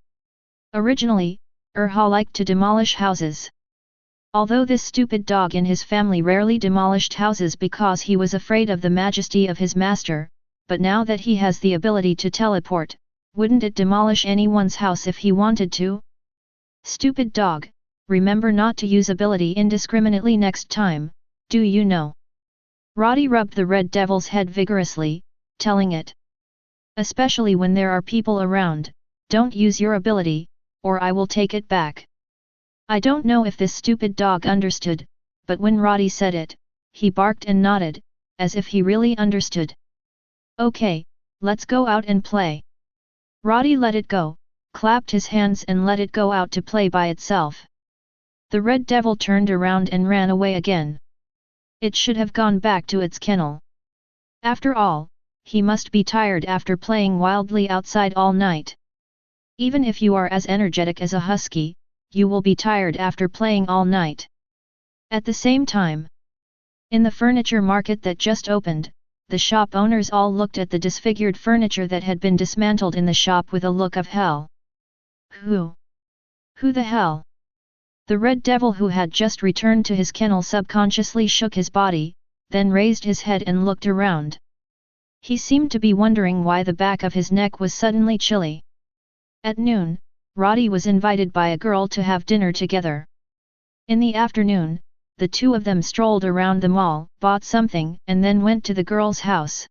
Originally, Urha liked to demolish houses. Although this stupid dog in his family rarely demolished houses because he was afraid of the majesty of his master, but now that he has the ability to teleport, wouldn't it demolish anyone's house if he wanted to? "Stupid dog, remember not to use ability indiscriminately next time, do you know?" Roddy rubbed the Red Devil's head vigorously, telling it. "Especially when there are people around, don't use your ability, or I will take it back." I don't know if this stupid dog understood, but when Roddy said it, he barked and nodded, as if he really understood. "Okay, let's go out and play." Roddy let it go, clapped his hands and let it go out to play by itself. The Red Devil turned around and ran away again. It should have gone back to its kennel. After all, he must be tired after playing wildly outside all night. Even if you are as energetic as a husky, you will be tired after playing all night. At the same time, in the furniture market that just opened, the shop owners all looked at the disfigured furniture that had been dismantled in the shop with a look of hell. Who the hell? The Red Devil, who had just returned to his kennel, subconsciously shook his body, then raised his head and looked around. He seemed to be wondering why the back of his neck was suddenly chilly. At noon, Roddy was invited by a girl to have dinner together. In the afternoon, the two of them strolled around the mall, bought something, and then went to the girl's house.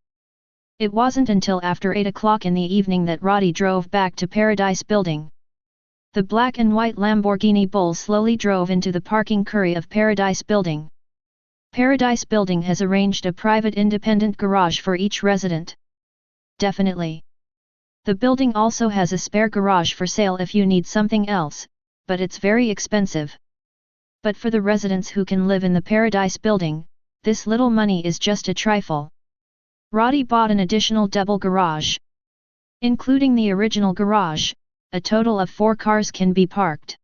It wasn't until after 8 o'clock in the evening that Roddy drove back to Paradise Building. The black and white Lamborghini Bull slowly drove into the parking curry of Paradise Building. Paradise Building has arranged a private independent garage for each resident. Definitely. The building also has a spare garage for sale if you need something else, but it's very expensive. But for the residents who can live in the Paradise Building, this little money is just a trifle. Roddy bought an additional double garage. Including the original garage, a total of 4 cars can be parked.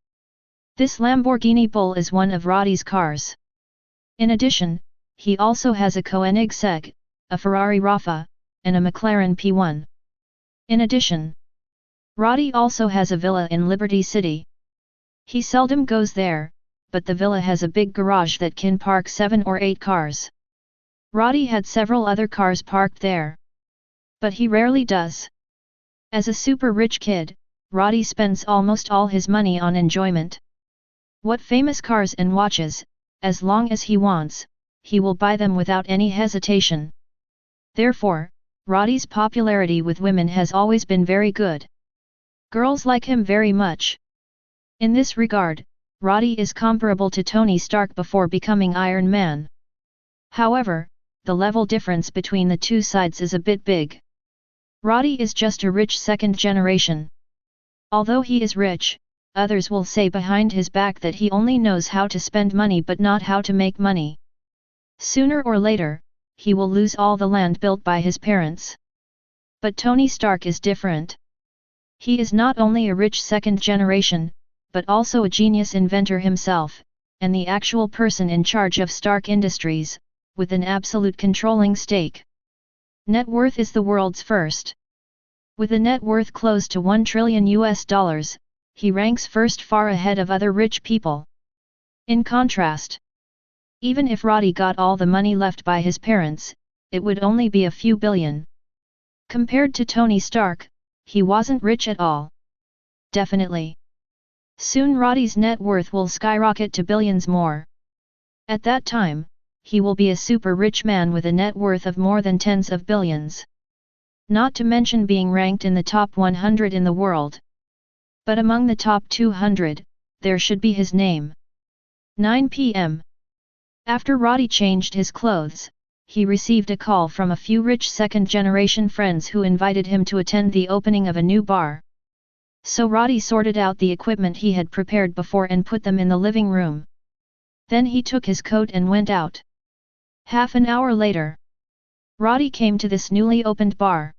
This Lamborghini Bull is one of Roddy's cars. In addition, he also has a Koenigsegg, a Ferrari Rafa, and a McLaren P1. In addition, Roddy also has a villa in Liberty City. He seldom goes there, but the villa has a big garage that can park 7 or 8 cars. Roddy had several other cars parked there. But he rarely does. As a super rich kid, Roddy spends almost all his money on enjoyment. What famous cars and watches, as long as he wants, he will buy them without any hesitation. Therefore, Roddy's popularity with women has always been very good. Girls like him very much. In this regard, Roddy is comparable to Tony Stark before becoming Iron Man. However, the level difference between the two sides is a bit big. Roddy is just a rich second generation. Although he is rich, others will say behind his back that he only knows how to spend money but not how to make money. Sooner or later, he will lose all the land built by his parents. But Tony Stark is different. He is not only a rich second generation, but also a genius inventor himself, and the actual person in charge of Stark Industries, with an absolute controlling stake. Net worth is the world's first. With a net worth close to $1 trillion, he ranks first far ahead of other rich people. In contrast, even if Roddy got all the money left by his parents, it would only be a few billion. Compared to Tony Stark, he wasn't rich at all. Definitely. Soon Roddy's net worth will skyrocket to billions more. At that time, he will be a super rich man with a net worth of more than tens of billions. Not to mention being ranked in the top 100 in the world. But among the top 200, there should be his name. 9 p.m. After Roddy changed his clothes, he received a call from a few rich second-generation friends who invited him to attend the opening of a new bar. So Roddy sorted out the equipment he had prepared before and put them in the living room. Then he took his coat and went out. Half an hour later, Roddy came to this newly opened bar.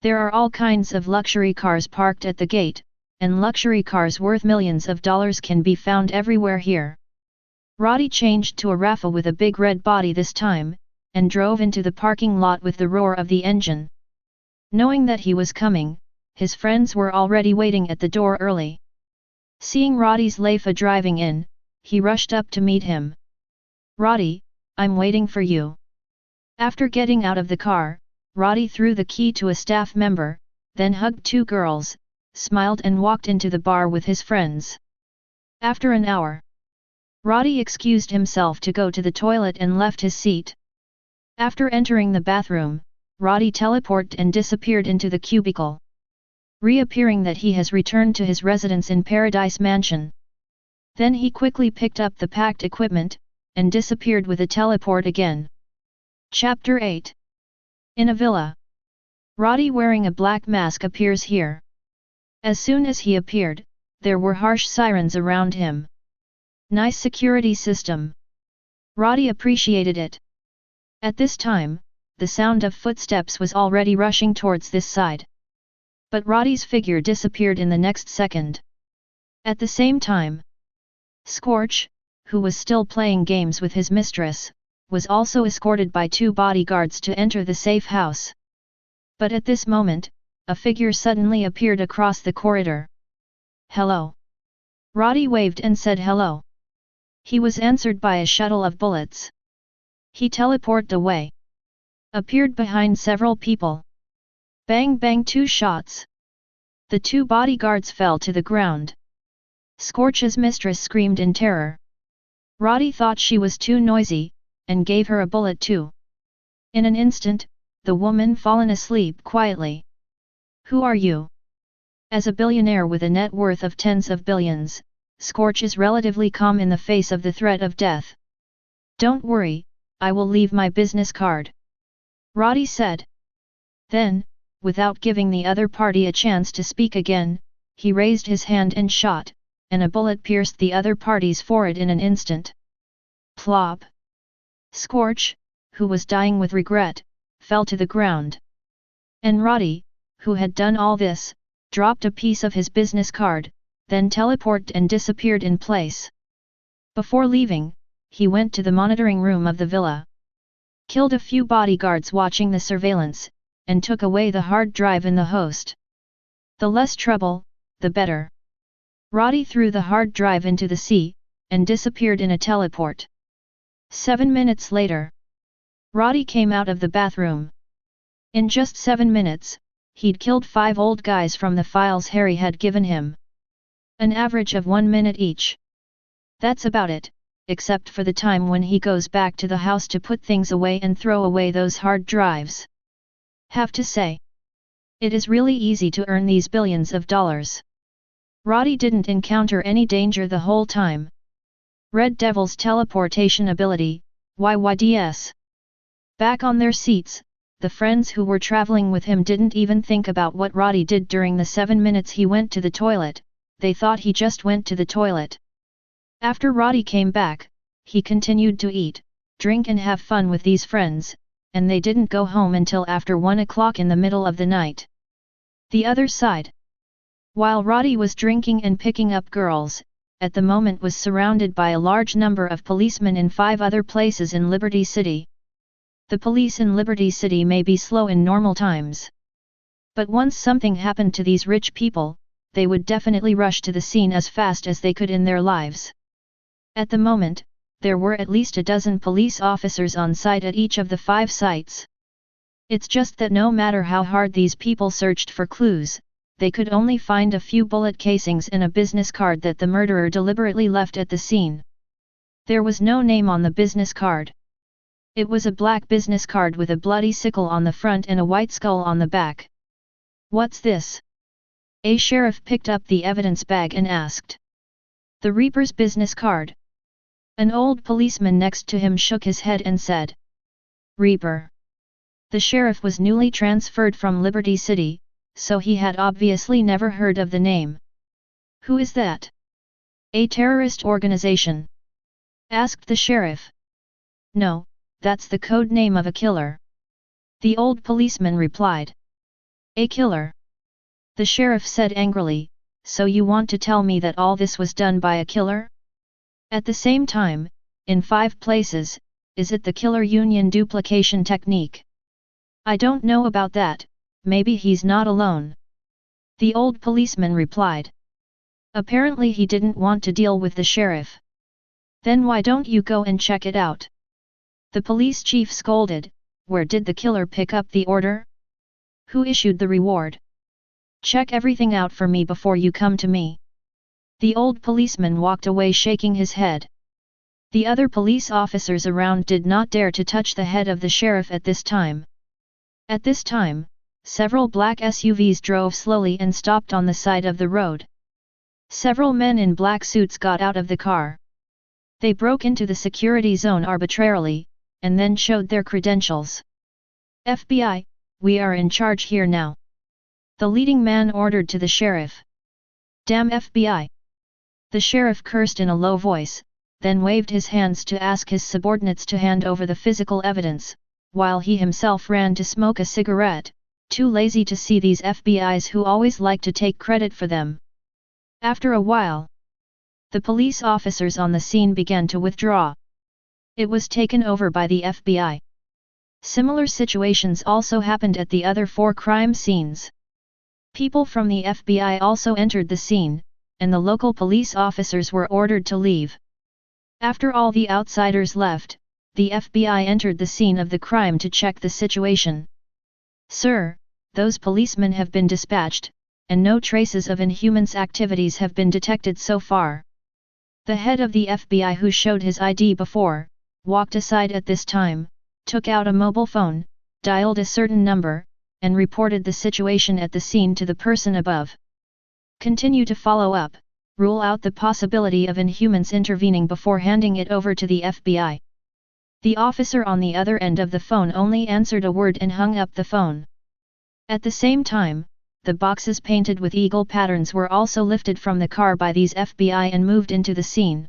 There are all kinds of luxury cars parked at the gate, and luxury cars worth millions of dollars can be found everywhere here. Roddy changed to a Rafa with a big red body this time, and drove into the parking lot with the roar of the engine. Knowing that he was coming, his friends were already waiting at the door early. Seeing Roddy's Leifa driving in, he rushed up to meet him. "Roddy, I'm waiting for you." After getting out of the car, Roddy threw the key to a staff member, then hugged 2 girls, smiled and walked into the bar with his friends. After an hour, Roddy excused himself to go to the toilet and left his seat. After entering the bathroom, Roddy teleported and disappeared into the cubicle. Reappearing that he has returned to his residence in Paradise Mansion. Then he quickly picked up the packed equipment, and disappeared with a teleport again. Chapter 8. In a villa. Roddy wearing a black mask appears here. As soon as he appeared, there were harsh sirens around him. Nice security system. Roddy appreciated it. At this time, the sound of footsteps was already rushing towards this side. But Roddy's figure disappeared in the next second. At the same time, Scorch, who was still playing games with his mistress, was also escorted by 2 bodyguards to enter the safe house. But at this moment, a figure suddenly appeared across the corridor. "Hello." Roddy waved and said hello. He was answered by a shuttle of bullets. He teleported away. Appeared behind several people. Bang bang 2 shots. The 2 bodyguards fell to the ground. Scorch's mistress screamed in terror. Roddy thought she was too noisy, and gave her a bullet too. In an instant, the woman fallen asleep quietly. "Who are you?" As a billionaire with a net worth of tens of billions, Scorch is relatively calm in the face of the threat of death. "Don't worry, I will leave my business card," Roddy said. Then, without giving the other party a chance to speak again, he raised his hand and shot, and a bullet pierced the other party's forehead in an instant. Plop! Scorch, who was dying with regret, fell to the ground. And Roddy, who had done all this, dropped a piece of his business card, then teleported and disappeared in place. Before leaving, he went to the monitoring room of the villa. Killed a few bodyguards watching the surveillance, and took away the hard drive in the host. The less trouble, the better. Roddy threw the hard drive into the sea, and disappeared in a teleport. 7 minutes later, Roddy came out of the bathroom. In just 7 minutes, he'd killed 5 old guys from the files Harry had given him. An average of 1 minute each. That's about it, except for the time when he goes back to the house to put things away and throw away those hard drives. Have to say, it is really easy to earn these billions of dollars. Roddy didn't encounter any danger the whole time. Red Devil's teleportation ability, YYDS. Back on their seats, the friends who were traveling with him didn't even think about what Roddy did during the 7 minutes he went to the toilet. They thought he just went to the toilet. After Roddy came back, he continued to eat, drink and have fun with these friends, and they didn't go home until after 1 o'clock in the middle of the night. The other side. While Roddy was drinking and picking up girls, at the moment was surrounded by a large number of policemen in 5 other places in Liberty City. The police in Liberty City may be slow in normal times. But once something happened to these rich people, they would definitely rush to the scene as fast as they could in their lives. At the moment, there were at least a dozen police officers on site at each of the 5 sites. It's just that no matter how hard these people searched for clues, they could only find a few bullet casings and a business card that the murderer deliberately left at the scene. There was no name on the business card. It was a black business card with a bloody sickle on the front and a white skull on the back. "What's this?" A sheriff picked up the evidence bag and asked. "The Reaper's business card." An old policeman next to him shook his head and said, "Reaper." The sheriff was newly transferred from Liberty City, so he had obviously never heard of the name. "Who is that?" "A terrorist organization?" asked the sheriff. "No, that's the code name of a killer," the old policeman replied. "A killer?" the sheriff said angrily, "so you want to tell me that all this was done by a killer? At the same time, in 5 places, is it the killer union duplication technique?" "I don't know about that, maybe he's not alone," the old policeman replied. Apparently he didn't want to deal with the sheriff. "Then why don't you go and check it out?" the police chief scolded. "Where did the killer pick up the order? Who issued the reward? Check everything out for me before you come to me." The old policeman walked away shaking his head. The other police officers around did not dare to touch the head of the sheriff at this time. At this time, several black SUVs drove slowly and stopped on the side of the road. Several men in black suits got out of the car. They broke into the security zone arbitrarily, and then showed their credentials. "FBI, we are in charge here now," the leading man ordered to the sheriff. "Damn FBI!" the sheriff cursed in a low voice, then waved his hands to ask his subordinates to hand over the physical evidence, while he himself ran to smoke a cigarette, too lazy to see these FBIs who always like to take credit for them. After a while, the police officers on the scene began to withdraw. It was taken over by the FBI. Similar situations also happened at the other 4 crime scenes. People from the FBI also entered the scene, and the local police officers were ordered to leave. After all the outsiders left, the FBI entered the scene of the crime to check the situation. "Sir, those policemen have been dispatched, and no traces of Inhumans' activities have been detected so far." The head of the FBI, who showed his ID before, walked aside at this time, took out a mobile phone, dialed a certain number, and reported the situation at the scene to the person above. "Continue to follow up, rule out the possibility of Inhumans intervening before handing it over to the FBI." The officer on the other end of the phone only answered a word and hung up the phone. At the same time, the boxes painted with eagle patterns were also lifted from the car by these FBI and moved into the scene.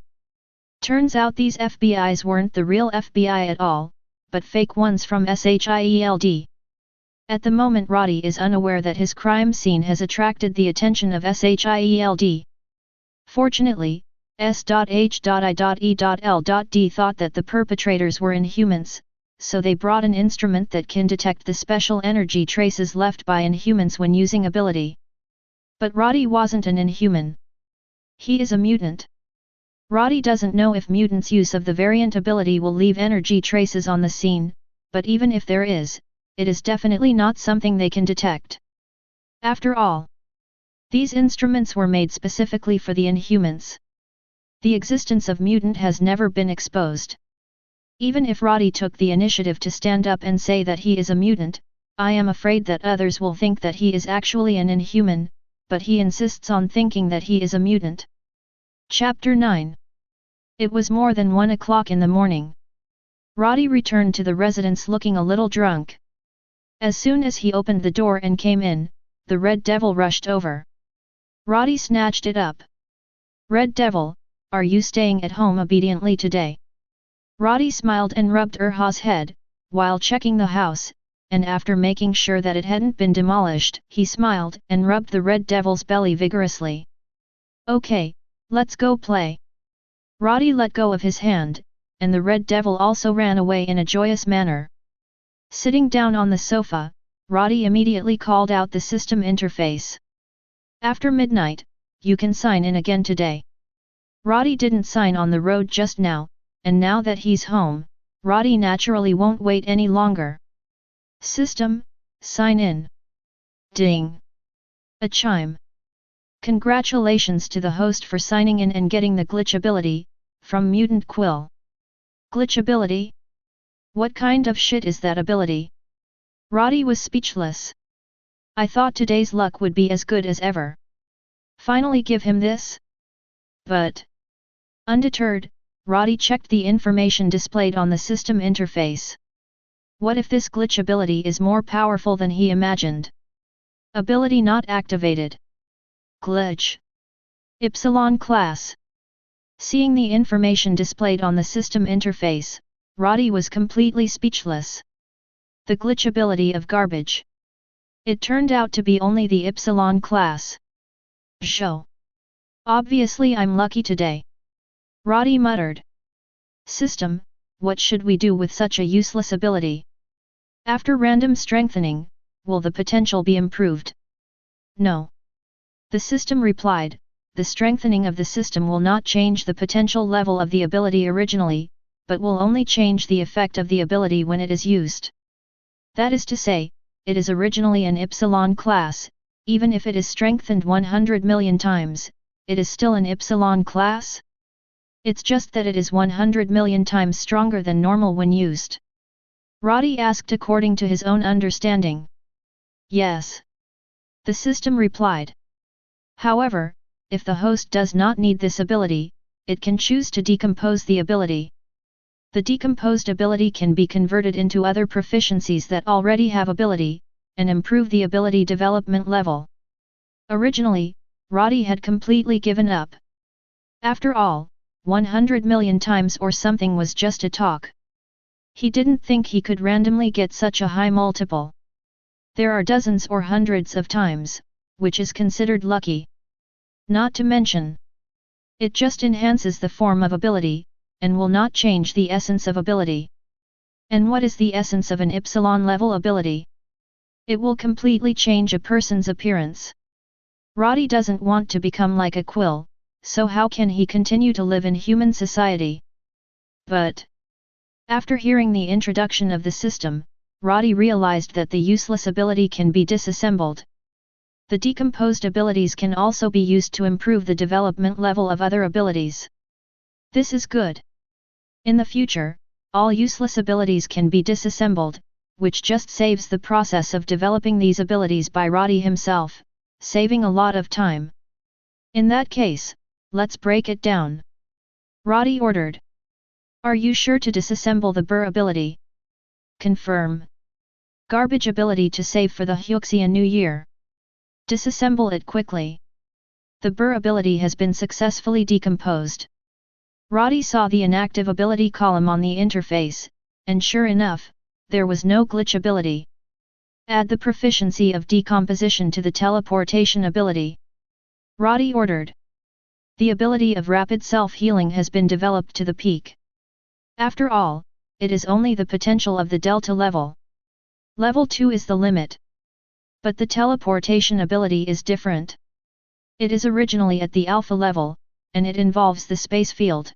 Turns out these FBIs weren't the real FBI at all, but fake ones from SHIELD. At the moment Roddy is unaware that his crime scene has attracted the attention of SHIELD. Fortunately, S.H.I.E.L.D. thought that the perpetrators were Inhumans, so they brought an instrument that can detect the special energy traces left by Inhumans when using ability. But Roddy wasn't an inhuman. He is a mutant. Roddy doesn't know if mutants' use of the variant ability will leave energy traces on the scene, but even if there is, it is definitely not something they can detect. After all, these instruments were made specifically for the Inhumans. The existence of mutant has never been exposed. Even if Roddy took the initiative to stand up and say that he is a mutant, I am afraid that others will think that he is actually an Inhuman, but he insists on thinking that he is a mutant. Chapter 9. It was more than 1 o'clock in the morning. Roddy returned to the residence looking a little drunk. As soon as he opened the door and came in, the Red Devil rushed over. Roddy snatched it up. Red Devil, are you staying at home obediently today? Roddy smiled and rubbed Urha's head, while checking the house, and after making sure that it hadn't been demolished, he smiled and rubbed the Red Devil's belly vigorously. Okay, let's go play. Roddy let go of his hand, and the Red Devil also ran away in a joyous manner. Sitting down on the sofa, Roddy immediately called out the system interface. After midnight, you can sign in again today. Roddy didn't sign on the road just now, and now that he's home, Roddy naturally won't wait any longer. System, sign in. Ding. A chime. Congratulations to the host for signing in and getting the glitch ability, from Mutant Quill. Glitch ability? What kind of shit is that ability? Roddy was speechless. I thought today's luck would be as good as ever. Finally give him this? But... Undeterred, Roddy checked the information displayed on the system interface. What if this glitch ability is more powerful than he imagined? Ability not activated. Glitch. Epsilon class. Seeing the information displayed on the system interface, Roddy was completely speechless. The glitch ability of garbage. It turned out to be only the Epsilon class. Show. Obviously I'm lucky today. Roddy muttered. System, what should we do with such a useless ability? After random strengthening, will the potential be improved? No. The system replied, the strengthening of the system will not change the potential level of the ability originally, but will only change the effect of the ability when it is used. That is to say, it is originally an Epsilon class, even if it is strengthened 100 million times, it is still an Epsilon class? It's just that it is 100 million times stronger than normal when used. Roddy asked according to his own understanding. Yes. The system replied. However, if the host does not need this ability, it can choose to decompose the ability. The decomposed ability can be converted into other proficiencies that already have ability, and improve the ability development level. Originally, Roddy had completely given up. After all, 100 million times or something was just a talk. He didn't think he could randomly get such a high multiple. There are dozens or hundreds of times, which is considered lucky. Not to mention, it just enhances the form of ability, and will not change the essence of ability. And what is the essence of an Epsilon level ability? It will completely change a person's appearance. Roddy doesn't want to become like a quill, so how can he continue to live in human society? But, after hearing the introduction of the system, Roddy realized that the useless ability can be disassembled. The decomposed abilities can also be used to improve the development level of other abilities. This is good. In the future, all useless abilities can be disassembled, which just saves the process of developing these abilities by Roddy himself, saving a lot of time. In that case, let's break it down. Roddy ordered. Are you sure to disassemble the Burr ability? Confirm. Garbage ability to save for the Hyuxian New Year. Disassemble it quickly. The Burr ability has been successfully decomposed. Roddy saw the inactive ability column on the interface, and sure enough, there was no glitch ability. Add the proficiency of decomposition to the teleportation ability. Roddy ordered. The ability of rapid self-healing has been developed to the peak. After all, it is only the potential of the Delta level. Level 2 is the limit. But the teleportation ability is different. It is originally at the Alpha level, and it involves the space field.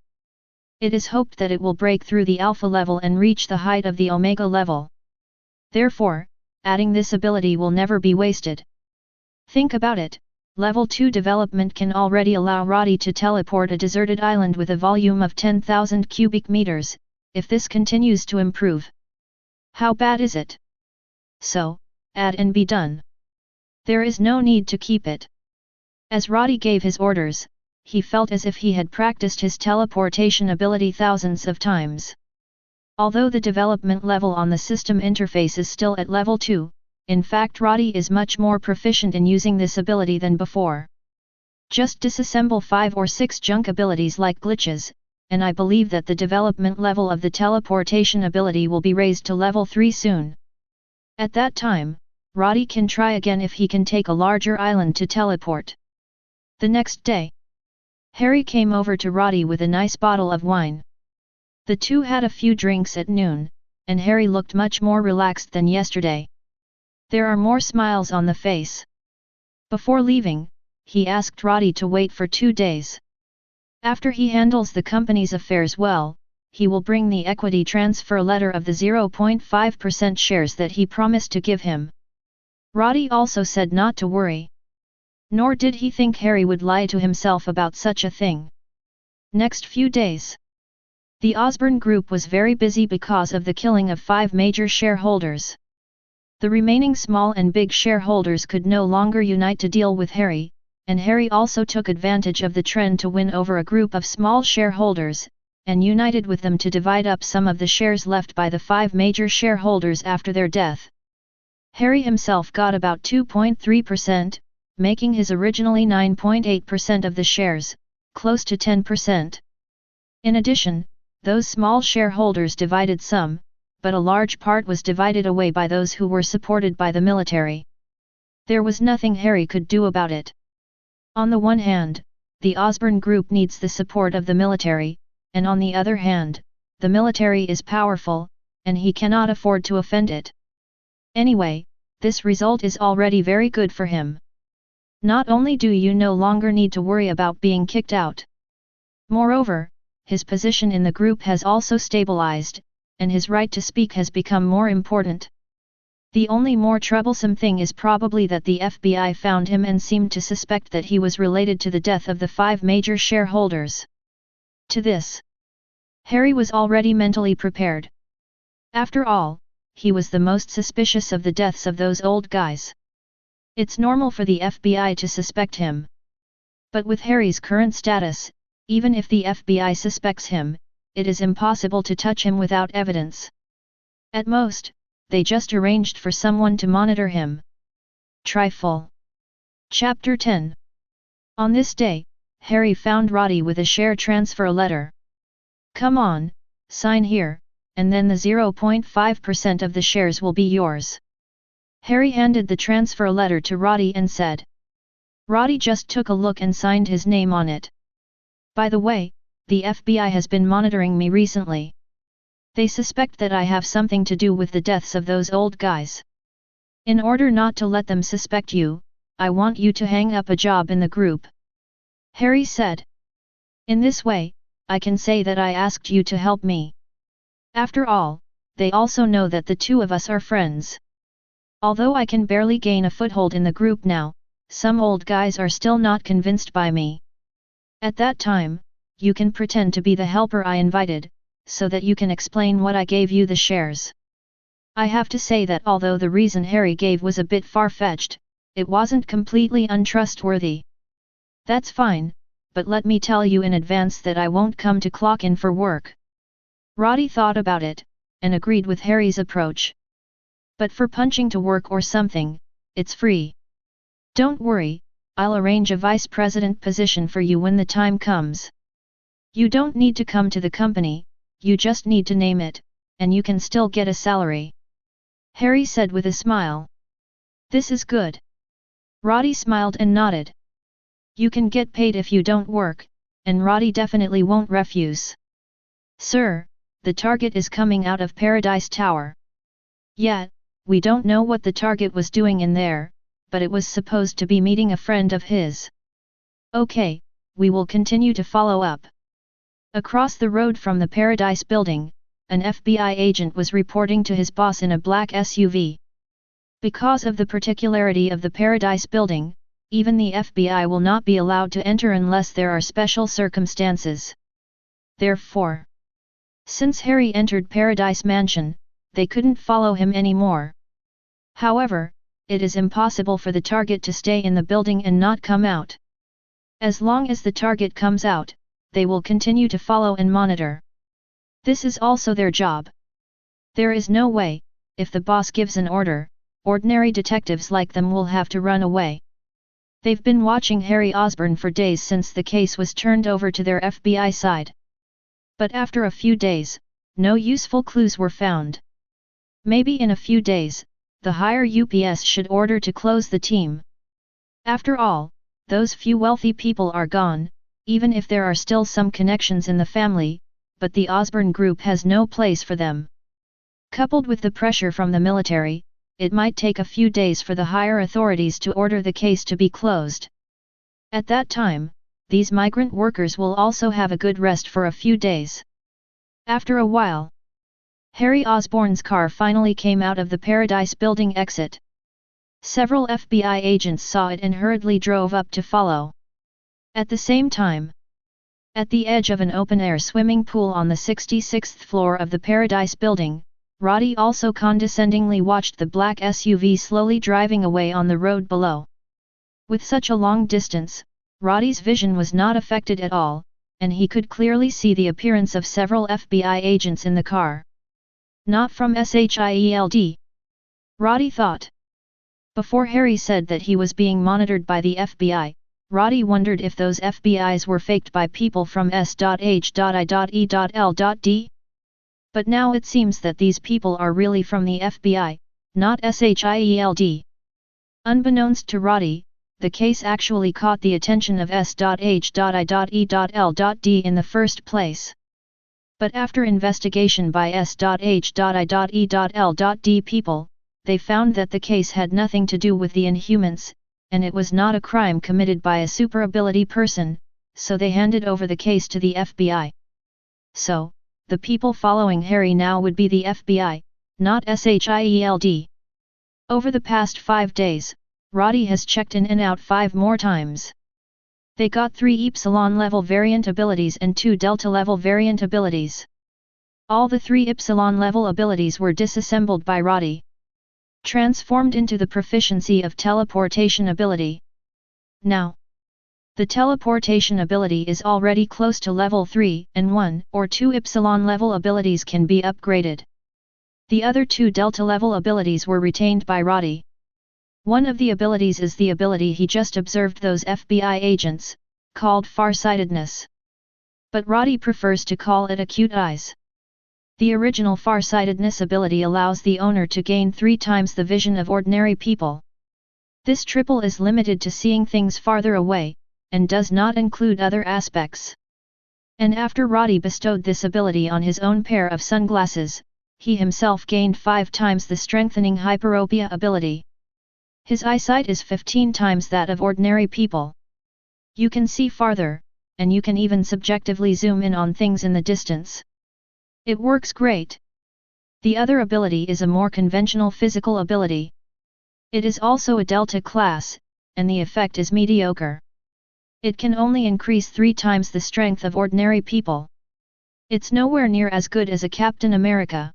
It is hoped that it will break through the Alpha level and reach the height of the Omega level. Therefore, adding this ability will never be wasted. Think about it, Level 2 development can already allow Roddy to teleport a deserted island with a volume of 10,000 cubic meters, if this continues to improve. How bad is it? So, add and be done. There is no need to keep it. As Roddy gave his orders, he felt as if he had practiced his teleportation ability thousands of times. Although the development level on the system interface is still at level 2, in fact Roddy is much more proficient in using this ability than before. Just disassemble 5 or 6 junk abilities like glitches, and I believe that the development level of the teleportation ability will be raised to level 3 soon. At that time, Roddy can try again if he can take a larger island to teleport. The next day, Harry came over to Roddy with a nice bottle of wine. The two had a few drinks at noon, and Harry looked much more relaxed than yesterday. There are more smiles on the face. Before leaving, he asked Roddy to wait for 2 days. After he handles the company's affairs well, he will bring the equity transfer letter of the 0.5% shares that he promised to give him. Roddy also said not to worry. Nor did he think Harry would lie to himself about such a thing. Next few days, the Osborne group was very busy because of the killing of 5 major shareholders. The remaining small and big shareholders could no longer unite to deal with Harry, and Harry also took advantage of the trend to win over a group of small shareholders, and united with them to divide up some of the shares left by the 5 major shareholders after their death. Harry himself got about 2.3%, making his originally 9.8% of the shares, close to 10%. In addition, those small shareholders divided some, but a large part was divided away by those who were supported by the military. There was nothing Harry could do about it. On the one hand, the Osborne group needs the support of the military, and on the other hand, the military is powerful, and he cannot afford to offend it. Anyway, this result is already very good for him. Not only do you no longer need to worry about being kicked out. Moreover, his position in the group has also stabilized, and his right to speak has become more important. The only more troublesome thing is probably that the FBI found him and seemed to suspect that he was related to the death of the 5 major shareholders. To this, Harry was already mentally prepared. After all, he was the most suspicious of the deaths of those old guys. It's normal for the FBI to suspect him. But with Harry's current status, even if the FBI suspects him, it is impossible to touch him without evidence. At most, they just arranged for someone to monitor him. Trifle. Chapter 10. On this day, Harry found Roddy with a share transfer letter. Come on, sign here, and then the 0.5% of the shares will be yours. Harry handed the transfer letter to Roddy and said. Roddy just took a look and signed his name on it. By the way, the FBI has been monitoring me recently. They suspect that I have something to do with the deaths of those old guys. In order not to let them suspect you, I want you to hang up a job in the group. Harry said. In this way, I can say that I asked you to help me. After all, they also know that the two of us are friends. Although I can barely gain a foothold in the group now, some old guys are still not convinced by me. At that time, you can pretend to be the helper I invited, so that you can explain what I gave you the shares. I have to say that although the reason Harry gave was a bit far-fetched, it wasn't completely untrustworthy. That's fine, but let me tell you in advance that I won't come to clock in for work. Roddy thought about it, and agreed with Harry's approach. But for punching to work or something, it's free. Don't worry, I'll arrange a vice president position for you when the time comes. You don't need to come to the company, you just need to name it, and you can still get a salary. Harry said with a smile. This is good. Roddy smiled and nodded. You can get paid if you don't work, and Roddy definitely won't refuse. Sir, the target is coming out of Paradise Tower. Yeah, we don't know what the target was doing in there, but it was supposed to be meeting a friend of his. Okay, we will continue to follow up. Across the road from the Paradise building, an FBI agent was reporting to his boss in a black SUV. Because of the particularity of the Paradise building, even the FBI will not be allowed to enter unless there are special circumstances. Therefore, since Harry entered Paradise Mansion, they couldn't follow him anymore. However, it is impossible for the target to stay in the building and not come out. As long as the target comes out, they will continue to follow and monitor. This is also their job. There is no way, if the boss gives an order, ordinary detectives like them will have to run away. They've been watching Harry Osborne for days since the case was turned over to their FBI side. But after a few days, no useful clues were found. Maybe in a few days, the higher UPS should order to close the team. After all, those few wealthy people are gone, even if there are still some connections in the family, but the Osborne group has no place for them. Coupled with the pressure from the military, it might take a few days for the higher authorities to order the case to be closed. At that time, these migrant workers will also have a good rest for a few days. After a while, Harry Osborne's car finally came out of the Paradise building exit. Several FBI agents saw it and hurriedly drove up to follow. At the same time, at the edge of an open-air swimming pool on the 66th floor of the Paradise building, Roddy also condescendingly watched the black SUV slowly driving away on the road below. With such a long distance, Roddy's vision was not affected at all, and he could clearly see the appearance of several FBI agents in the car. Not from SHIELD. Roddy thought. Before Harry said that he was being monitored by the FBI, Roddy wondered if those FBIs were faked by people from S.H.I.E.L.D. But now it seems that these people are really from the FBI, not SHIELD. Unbeknownst to Roddy, the case actually caught the attention of S.H.I.E.L.D. in the first place. But after investigation by S.H.I.E.L.D. people, they found that the case had nothing to do with the Inhumans, and it was not a crime committed by a super ability person, so they handed over the case to the FBI. So, the people following Harry now would be the FBI, not SHIELD. Over the past 5 days, Roddy has checked in and out 5 more times. They got 3 Epsilon level variant abilities and 2 Delta level variant abilities. All the 3 Epsilon level abilities were disassembled by Roddy. Transformed into the proficiency of teleportation ability. Now, the teleportation ability is already close to level 3 and 1 or 2 Epsilon level abilities can be upgraded. The other 2 Delta level abilities were retained by Roddy. One of the abilities is the ability he just observed those FBI agents, called farsightedness. But Roddy prefers to call it acute eyes. The original farsightedness ability allows the owner to gain 3 times the vision of ordinary people. This triple is limited to seeing things farther away, and does not include other aspects. And after Roddy bestowed this ability on his own pair of sunglasses, he himself gained 5 times the strengthening hyperopia ability. His eyesight is 15 times that of ordinary people. You can see farther, and you can even subjectively zoom in on things in the distance. It works great. The other ability is a more conventional physical ability. It is also a Delta class, and the effect is mediocre. It can only increase 3 times the strength of ordinary people. It's nowhere near as good as a Captain America.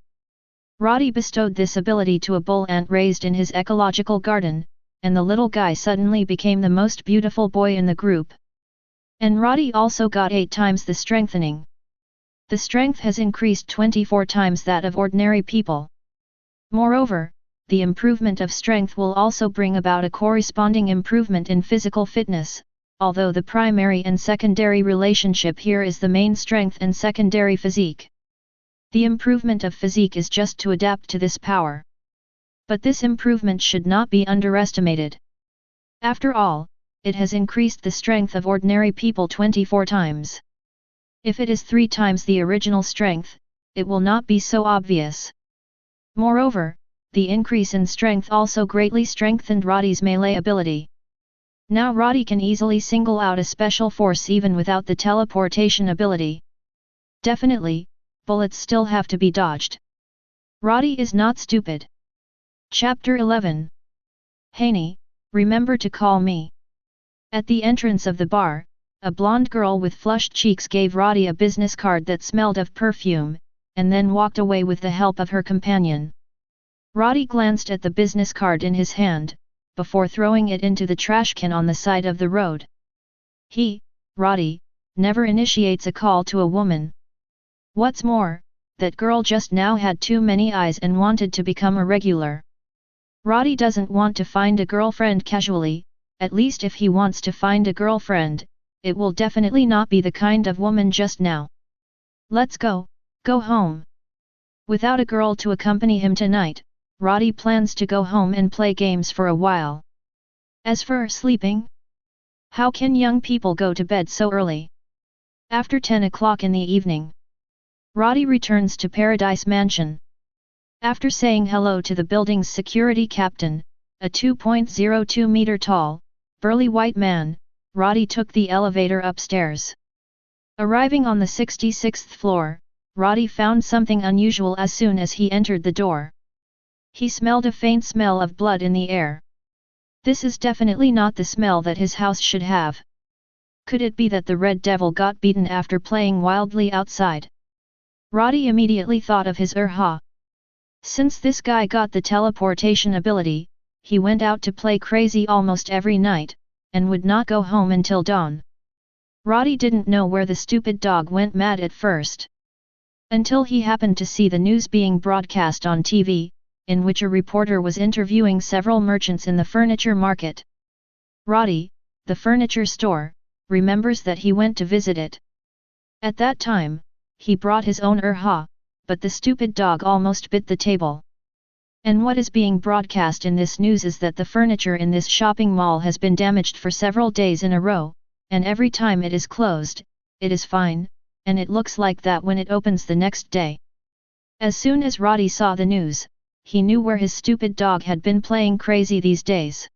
Roddy bestowed this ability to a bull ant raised in his ecological garden, and the little guy suddenly became the most beautiful boy in the group. And Roddy also got 8 times the strengthening. The strength has increased 24 times that of ordinary people. Moreover, the improvement of strength will also bring about a corresponding improvement in physical fitness, although the primary and secondary relationship here is the main strength and secondary physique. The improvement of physique is just to adapt to this power. But this improvement should not be underestimated. After all, it has increased the strength of ordinary people 24 times. If it is 3 times the original strength, it will not be so obvious. Moreover, the increase in strength also greatly strengthened Roddy's melee ability. Now Roddy can easily single out a special force even without the teleportation ability. Definitely, bullets still have to be dodged. Roddy is not stupid. Chapter 11. Haney, remember to call me. At the entrance of the bar, a blonde girl with flushed cheeks gave Roddy a business card that smelled of perfume, and then walked away with the help of her companion. Roddy glanced at the business card in his hand, before throwing it into the trash can on the side of the road. He, Roddy, never initiates a call to a woman. What's more, that girl just now had too many eyes and wanted to become a regular. Roddy doesn't want to find a girlfriend casually, at least if he wants to find a girlfriend, it will definitely not be the kind of woman just now. Let's go home. Without a girl to accompany him tonight, Roddy plans to go home and play games for a while. As for sleeping, how can young people go to bed so early? After 10 o'clock in the evening, Roddy returns to Paradise Mansion. After saying hello to the building's security captain, a 2.02 meter tall, burly white man, Roddy took the elevator upstairs. Arriving on the 66th floor, Roddy found something unusual as soon as he entered the door. He smelled a faint smell of blood in the air. This is definitely not the smell that his house should have. Could it be that the Red Devil got beaten after playing wildly outside? Roddy immediately thought of his Since this guy got the teleportation ability, he went out to play crazy almost every night, and would not go home until dawn. Roddy didn't know where the stupid dog went mad at first. Until he happened to see the news being broadcast on TV, in which a reporter was interviewing several merchants in the furniture market. Roddy, the furniture store, remembers that he went to visit it. At that time, he brought his own but the stupid dog almost bit the table. And what is being broadcast in this news is that the furniture in this shopping mall has been damaged for several days in a row, and every time it is closed, it is fine, and it looks like that when it opens the next day. As soon as Roddy saw the news, he knew where his stupid dog had been playing crazy these days.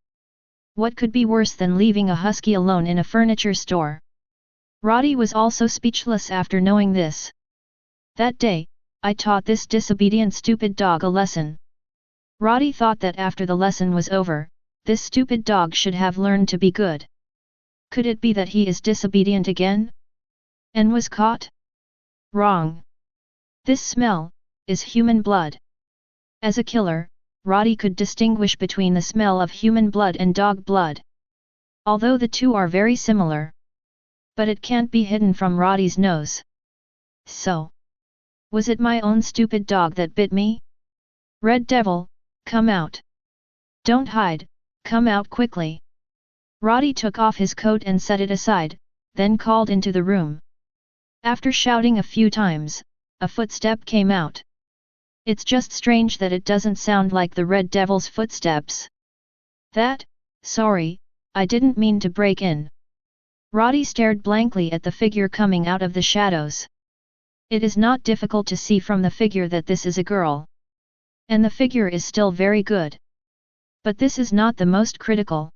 What could be worse than leaving a husky alone in a furniture store? Roddy was also speechless after knowing this. That day, I taught this disobedient stupid dog a lesson. Roddy thought that after the lesson was over, this stupid dog should have learned to be good. Could it be that he is disobedient again? And was caught? Wrong. This smell is human blood. As a killer, Roddy could distinguish between the smell of human blood and dog blood. Although the two are very similar. But it can't be hidden from Roddy's nose. So, was it my own stupid dog that bit me? Red Devil, come out. Don't hide, come out quickly. Roddy took off his coat and set it aside, then called into the room. After shouting a few times, a footstep came out. It's just strange that it doesn't sound like the Red Devil's footsteps. Sorry, I didn't mean to break in. Roddy stared blankly at the figure coming out of the shadows. It is not difficult to see from the figure that this is a girl. And the figure is still very good. But this is not the most critical.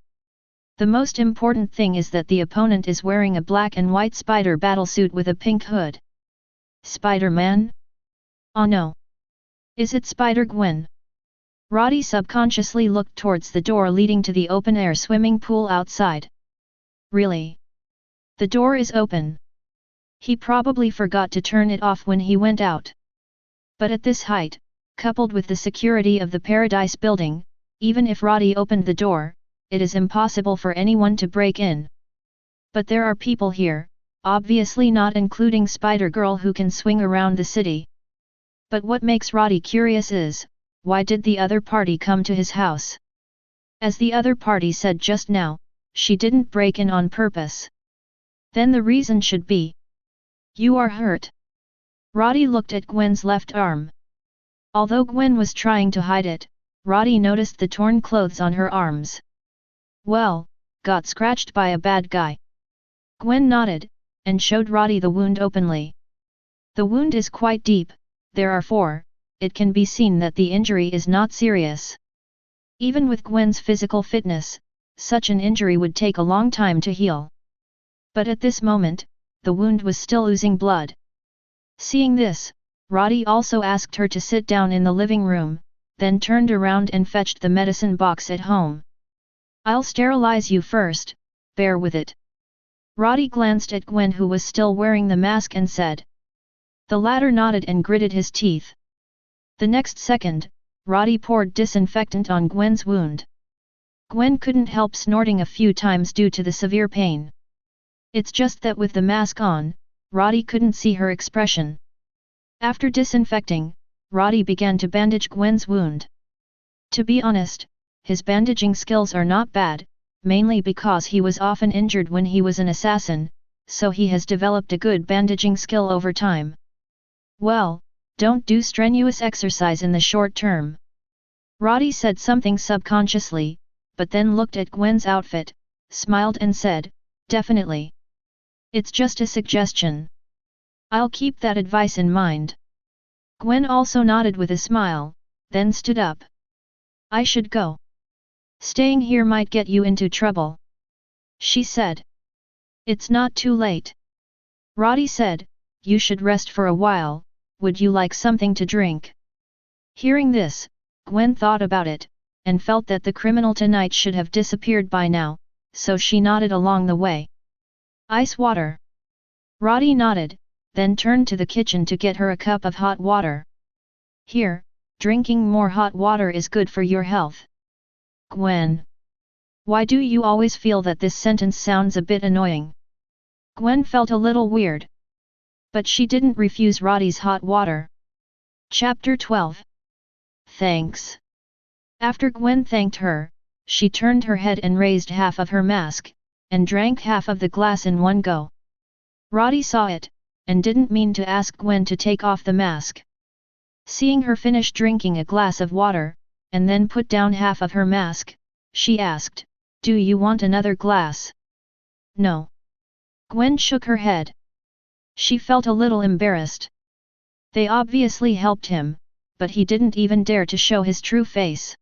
The most important thing is that the opponent is wearing a black and white spider battlesuit with a pink hood. Spider-Man? Oh no. Is it Spider-Gwen? Roddy subconsciously looked towards the door leading to the open-air swimming pool outside. Really? The door is open. He probably forgot to turn it off when he went out. But at this height, coupled with the security of the Paradise building, even if Roddy opened the door, it is impossible for anyone to break in. But there are people here, obviously not including Spider-Girl who can swing around the city. But what makes Roddy curious is, why did the other party come to his house? As the other party said just now, she didn't break in on purpose. Then the reason should be. You are hurt. Roddy looked at Gwen's left arm. Although Gwen was trying to hide it, Roddy noticed the torn clothes on her arms. Well, got scratched by a bad guy. Gwen nodded, and showed Roddy the wound openly. The wound is quite deep, there are 4, it can be seen that the injury is not serious. Even with Gwen's physical fitness, such an injury would take a long time to heal. But at this moment, the wound was still oozing blood. Seeing this, Roddy also asked her to sit down in the living room, then turned around and fetched the medicine box at home. "I'll sterilize you first, bear with it." Roddy glanced at Gwen, who was still wearing the mask, and said. The latter nodded and gritted his teeth. The next second, Roddy poured disinfectant on Gwen's wound. Gwen couldn't help snorting a few times due to the severe pain. It's just that with the mask on, Roddy couldn't see her expression. After disinfecting, Roddy began to bandage Gwen's wound. To be honest, his bandaging skills are not bad, mainly because he was often injured when he was an assassin, so he has developed a good bandaging skill over time. Well, don't do strenuous exercise in the short term. Roddy said something subconsciously, but then looked at Gwen's outfit, smiled and said, "Definitely. It's just a suggestion. I'll keep that advice in mind." Gwen also nodded with a smile, then stood up. "I should go. Staying here might get you into trouble," she said. "It's not too late." Roddy said, "You should rest for a while, would you like something to drink?" Hearing this, Gwen thought about it, and felt that the criminal tonight should have disappeared by now, so she nodded along the way. "Ice water." Roddy nodded, then turned to the kitchen to get her a cup of hot water. "Here, drinking more hot water is good for your health." "Gwen. Why do you always feel that this sentence sounds a bit annoying?" Gwen felt a little weird. But she didn't refuse Roddy's hot water. Chapter 12. Thanks. After Gwen thanked her, she turned her head and raised half of her mask, and drank half of the glass in one go. Roddy saw it, and didn't mean to ask Gwen to take off the mask. Seeing her finish drinking a glass of water, and then put down half of her mask, she asked, "Do you want another glass?" "No." Gwen shook her head. She felt a little embarrassed. They obviously helped him, but he didn't even dare to show his true face.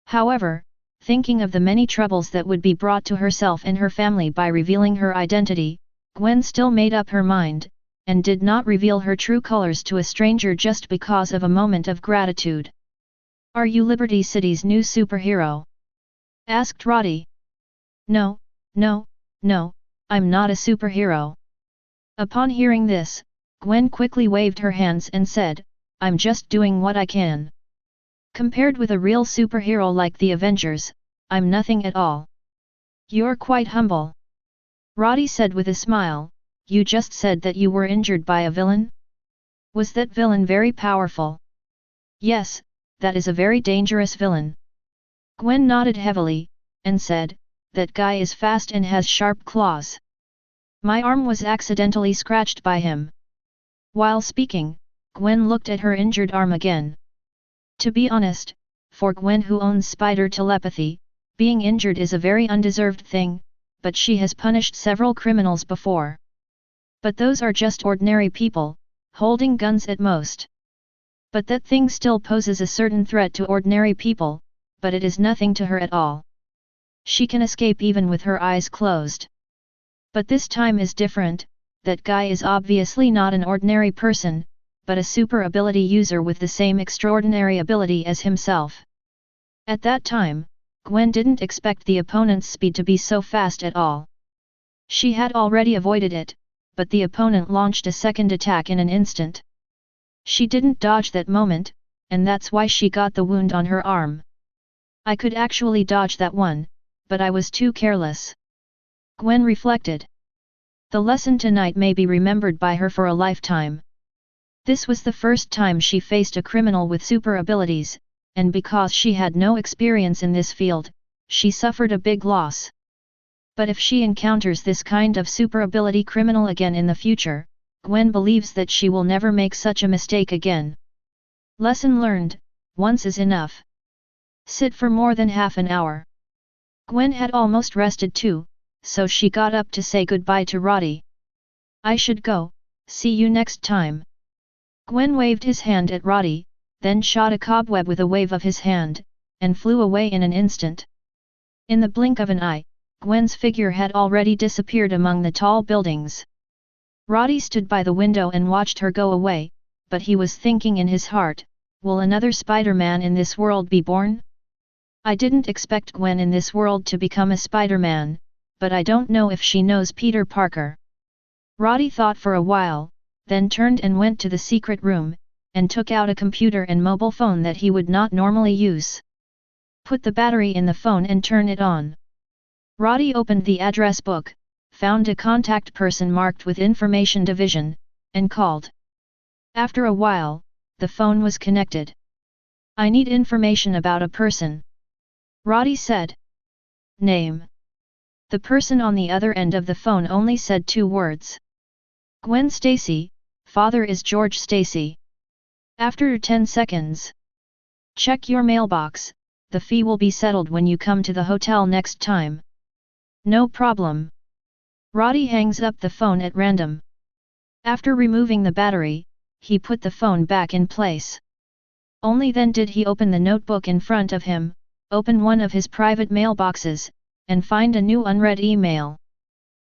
However, thinking of the many troubles that would be brought to herself and her family by revealing her identity, Gwen still made up her mind, and did not reveal her true colors to a stranger just because of a moment of gratitude. "Are you Liberty City's new superhero?" asked Roddy. No, I'm not a superhero." Upon hearing this, Gwen quickly waved her hands and said, "I'm just doing what I can. Compared with a real superhero like the Avengers, I'm nothing at all." "You're quite humble." Roddy said with a smile, "You just said that you were injured by a villain? Was that villain very powerful?" "Yes, that is a very dangerous villain." Gwen nodded heavily, and said, "That guy is fast and has sharp claws. My arm was accidentally scratched by him." While speaking, Gwen looked at her injured arm again. To be honest, for Gwen, who owns spider telepathy, being injured is a very undeserved thing, but she has punished several criminals before. But those are just ordinary people, holding guns at most. But that thing still poses a certain threat to ordinary people, but it is nothing to her at all. She can escape even with her eyes closed. But this time is different. That guy is obviously not an ordinary person, but a super ability user with the same extraordinary ability as himself. At that time, Gwen didn't expect the opponent's speed to be so fast at all. She had already avoided it, but the opponent launched a second attack in an instant. She didn't dodge that moment, and that's why she got the wound on her arm. "I could actually dodge that one, but I was too careless." Gwen reflected. The lesson tonight may be remembered by her for a lifetime. This was the first time she faced a criminal with super abilities, and because she had no experience in this field, she suffered a big loss. But if she encounters this kind of super ability criminal again in the future, Gwen believes that she will never make such a mistake again. Lesson learned, once is enough. Sit for more than half an hour. Gwen had almost rested too, so she got up to say goodbye to Roddy. "I should go, see you next time." Gwen waved his hand at Roddy, then shot a cobweb with a wave of his hand, and flew away in an instant. In the blink of an eye, Gwen's figure had already disappeared among the tall buildings. Roddy stood by the window and watched her go away, but he was thinking in his heart, will another Spider-Man in this world be born? I didn't expect Gwen in this world to become a Spider-Man, but I don't know if she knows Peter Parker. Roddy thought for a while, then turned and went to the secret room, and took out a computer and mobile phone that he would not normally use. Put the battery in the phone and turn it on. Roddy opened the address book, found a contact person marked with Information Division, and called. After a while, the phone was connected. I need information about a person. Roddy said. Name. The person on the other end of the phone only said 2 words. Gwen Stacy, father is George Stacy. After 10 seconds. Check your mailbox, the fee will be settled when you come to the hotel next time. No problem. Roddy hangs up the phone at random. After removing the battery, he put the phone back in place. Only then did he open the notebook in front of him, open one of his private mailboxes, and find a new unread email.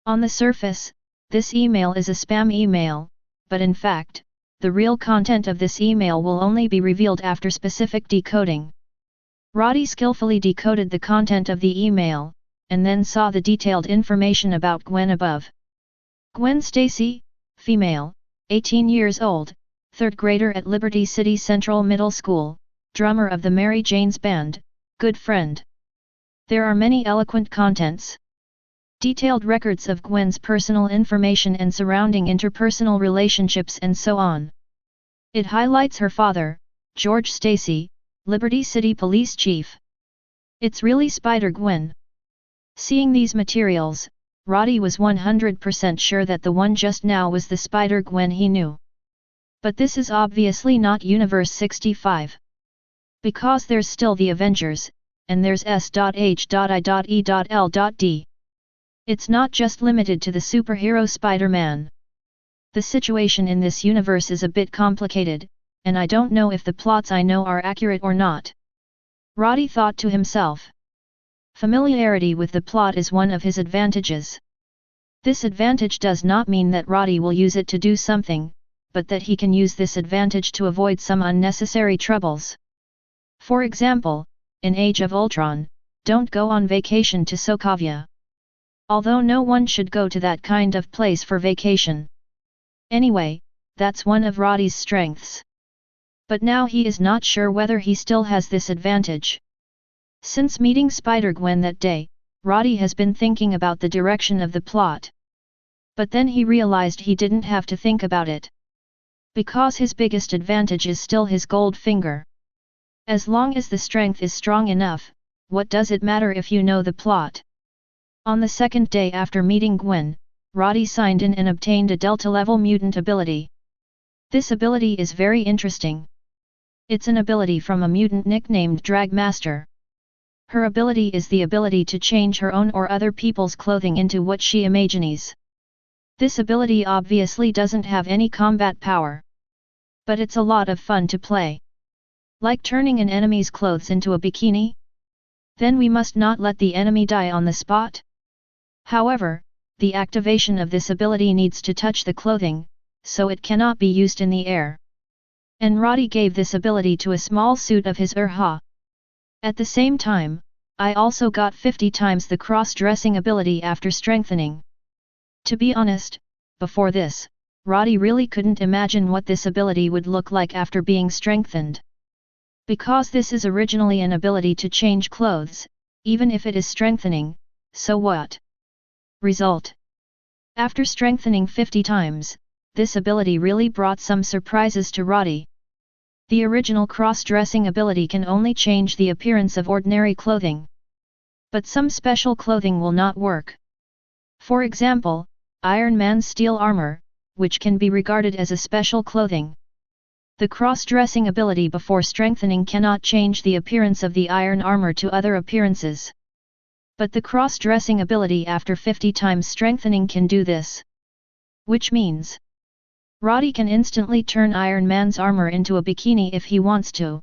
On the surface, this email is a spam email, but in fact, the real content of this email will only be revealed after specific decoding. Roddy skillfully decoded the content of the email, and then saw the detailed information about Gwen above. Gwen Stacy, female, 18 years old, 3rd grader at Liberty City Central Middle School, drummer of the Mary Jane's Band, good friend. There are many eloquent contents. Detailed records of Gwen's personal information and surrounding interpersonal relationships and so on. It highlights her father, George Stacy, Liberty City Police Chief. It's really Spider-Gwen. Seeing these materials, Roddy was 100% sure that the one just now was the Spider-Gwen he knew. But this is obviously not Universe 65. Because there's still the Avengers, and there's S.H.I.E.L.D. It's not just limited to the superhero Spider-Man. The situation in this universe is a bit complicated, and I don't know if the plots I know are accurate or not. Roddy thought to himself. Familiarity with the plot is one of his advantages. This advantage does not mean that Roddy will use it to do something, but that he can use this advantage to avoid some unnecessary troubles. For example, in Age of Ultron, don't go on vacation to Sokovia. Although no one should go to that kind of place for vacation. Anyway, that's one of Roddy's strengths. But now he is not sure whether he still has this advantage. Since meeting Spider-Gwen that day, Roddy has been thinking about the direction of the plot. But then he realized he didn't have to think about it. Because his biggest advantage is still his gold finger. As long as the strength is strong enough, what does it matter if you know the plot? On the second day after meeting Gwen, Roddy signed in and obtained a Delta-level mutant ability. This ability is very interesting. It's an ability from a mutant nicknamed Dragmaster. Her ability is the ability to change her own or other people's clothing into what she imagines. This ability obviously doesn't have any combat power. But it's a lot of fun to play. Like turning an enemy's clothes into a bikini? Then we must not let the enemy die on the spot. However, the activation of this ability needs to touch the clothing, so it cannot be used in the air. And Roddy gave this ability to a small suit of his Urha. At the same time, I also got 50 times the cross-dressing ability after strengthening. To be honest, before this, Roddy really couldn't imagine what this ability would look like after being strengthened. Because this is originally an ability to change clothes, even if it is strengthening, so what? Result. After strengthening 50 times, this ability really brought some surprises to Roddy. The original cross-dressing ability can only change the appearance of ordinary clothing. But some special clothing will not work. For example, Iron Man's steel armor, which can be regarded as a special clothing. The cross-dressing ability before strengthening cannot change the appearance of the iron armor to other appearances. But the cross-dressing ability after 50 times strengthening can do this. Which means Roddy can instantly turn Iron Man's armor into a bikini if he wants to.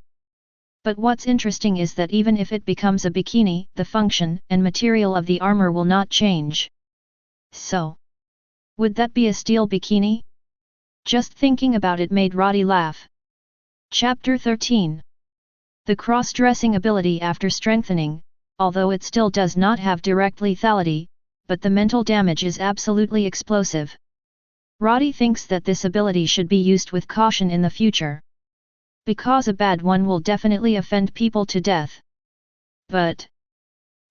But what's interesting is that even if it becomes a bikini, the function and material of the armor will not change. So, would that be a steel bikini? Just thinking about it made Roddy laugh. Chapter 13. The cross-dressing ability after strengthening, although it still does not have direct lethality, but the mental damage is absolutely explosive. Roddy thinks that this ability should be used with caution in the future. Because a bad one will definitely offend people to death. But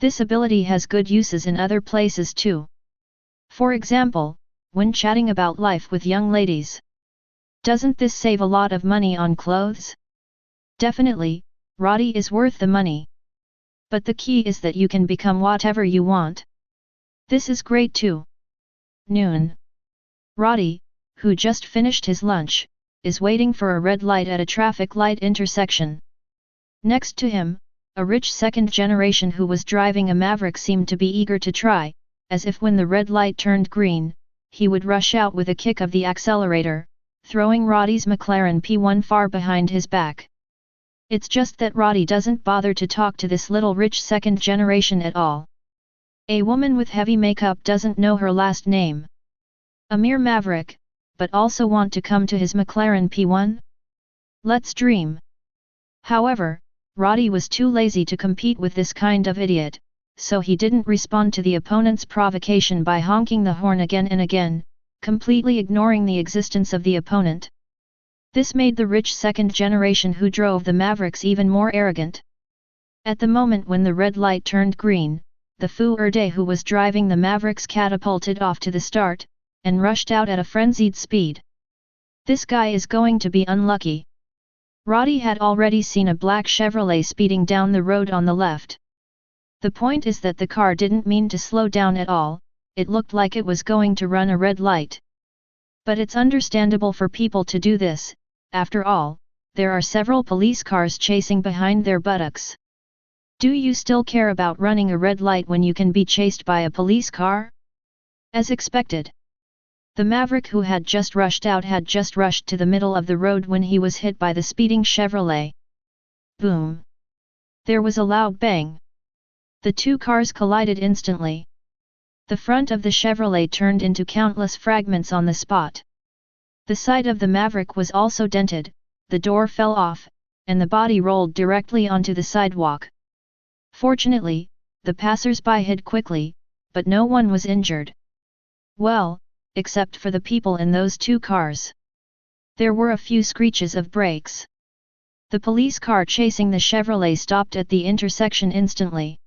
this ability has good uses in other places too. For example, when chatting about life with young ladies. Doesn't this save a lot of money on clothes? Definitely, Roddy is worth the money. But the key is that you can become whatever you want. This is great too. Noon. Roddy, who just finished his lunch, is waiting for a red light at a traffic light intersection. Next to him, a rich second generation who was driving a Maverick seemed to be eager to try, as if when the red light turned green, he would rush out with a kick of the accelerator, throwing Roddy's McLaren P1 far behind his back. It's just that Roddy doesn't bother to talk to this little rich second generation at all. A woman with heavy makeup doesn't know her last name. A mere maverick, but also want to come to his McLaren P1? Let's dream. However, Roddy was too lazy to compete with this kind of idiot, so he didn't respond to the opponent's provocation by honking the horn again and again, completely ignoring the existence of the opponent. This made the rich second generation who drove the Mavericks even more arrogant. At the moment when the red light turned green, the Fou-er-day who was driving the Mavericks catapulted off to the start, and rushed out at a frenzied speed. This guy is going to be unlucky. Roddy had already seen a black Chevrolet speeding down the road on the left. The point is that the car didn't mean to slow down at all, it looked like it was going to run a red light. But it's understandable for people to do this, after all, there are several police cars chasing behind their buttocks. Do you still care about running a red light when you can be chased by a police car? As expected. The Maverick who had just rushed out had just rushed to the middle of the road when he was hit by the speeding Chevrolet. Boom! There was a loud bang. The two cars collided instantly. The front of the Chevrolet turned into countless fragments on the spot. The side of the Maverick was also dented, the door fell off, and the body rolled directly onto the sidewalk. Fortunately, the passers-by hid quickly, but no one was injured. Well, except for the people in those two cars. There were a few screeches of brakes. The police car chasing the Chevrolet stopped at the intersection instantly.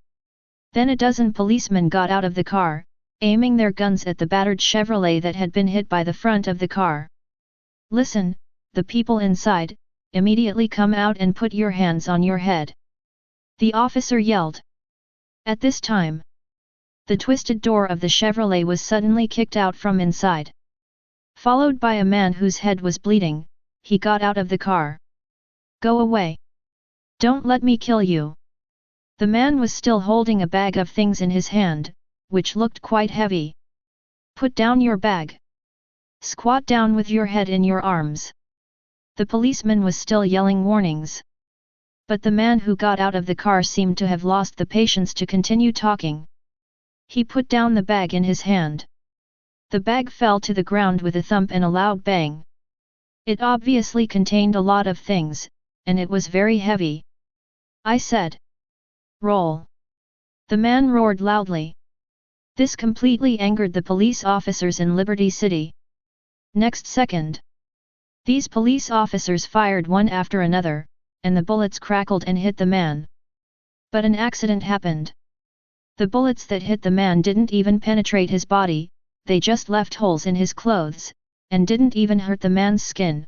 Then a dozen policemen got out of the car, aiming their guns at the battered Chevrolet that had been hit by the front of the car. Listen, the people inside, immediately come out and put your hands on your head. The officer yelled. At this time, the twisted door of the Chevrolet was suddenly kicked out from inside. Followed by a man whose head was bleeding, he got out of the car. Go away. Don't let me kill you. The man was still holding a bag of things in his hand, which looked quite heavy. Put down your bag. Squat down with your head in your arms. The policeman was still yelling warnings. But the man who got out of the car seemed to have lost the patience to continue talking. He put down the bag in his hand. The bag fell to the ground with a thump and a loud bang. It obviously contained a lot of things, and it was very heavy. I said. Roll. The man roared loudly. This completely angered the police officers in Liberty City. Next second, these police officers fired one after another, and the bullets crackled and hit the man. But an accident happened. The bullets that hit the man didn't even penetrate his body, they just left holes in his clothes, and didn't even hurt the man's skin.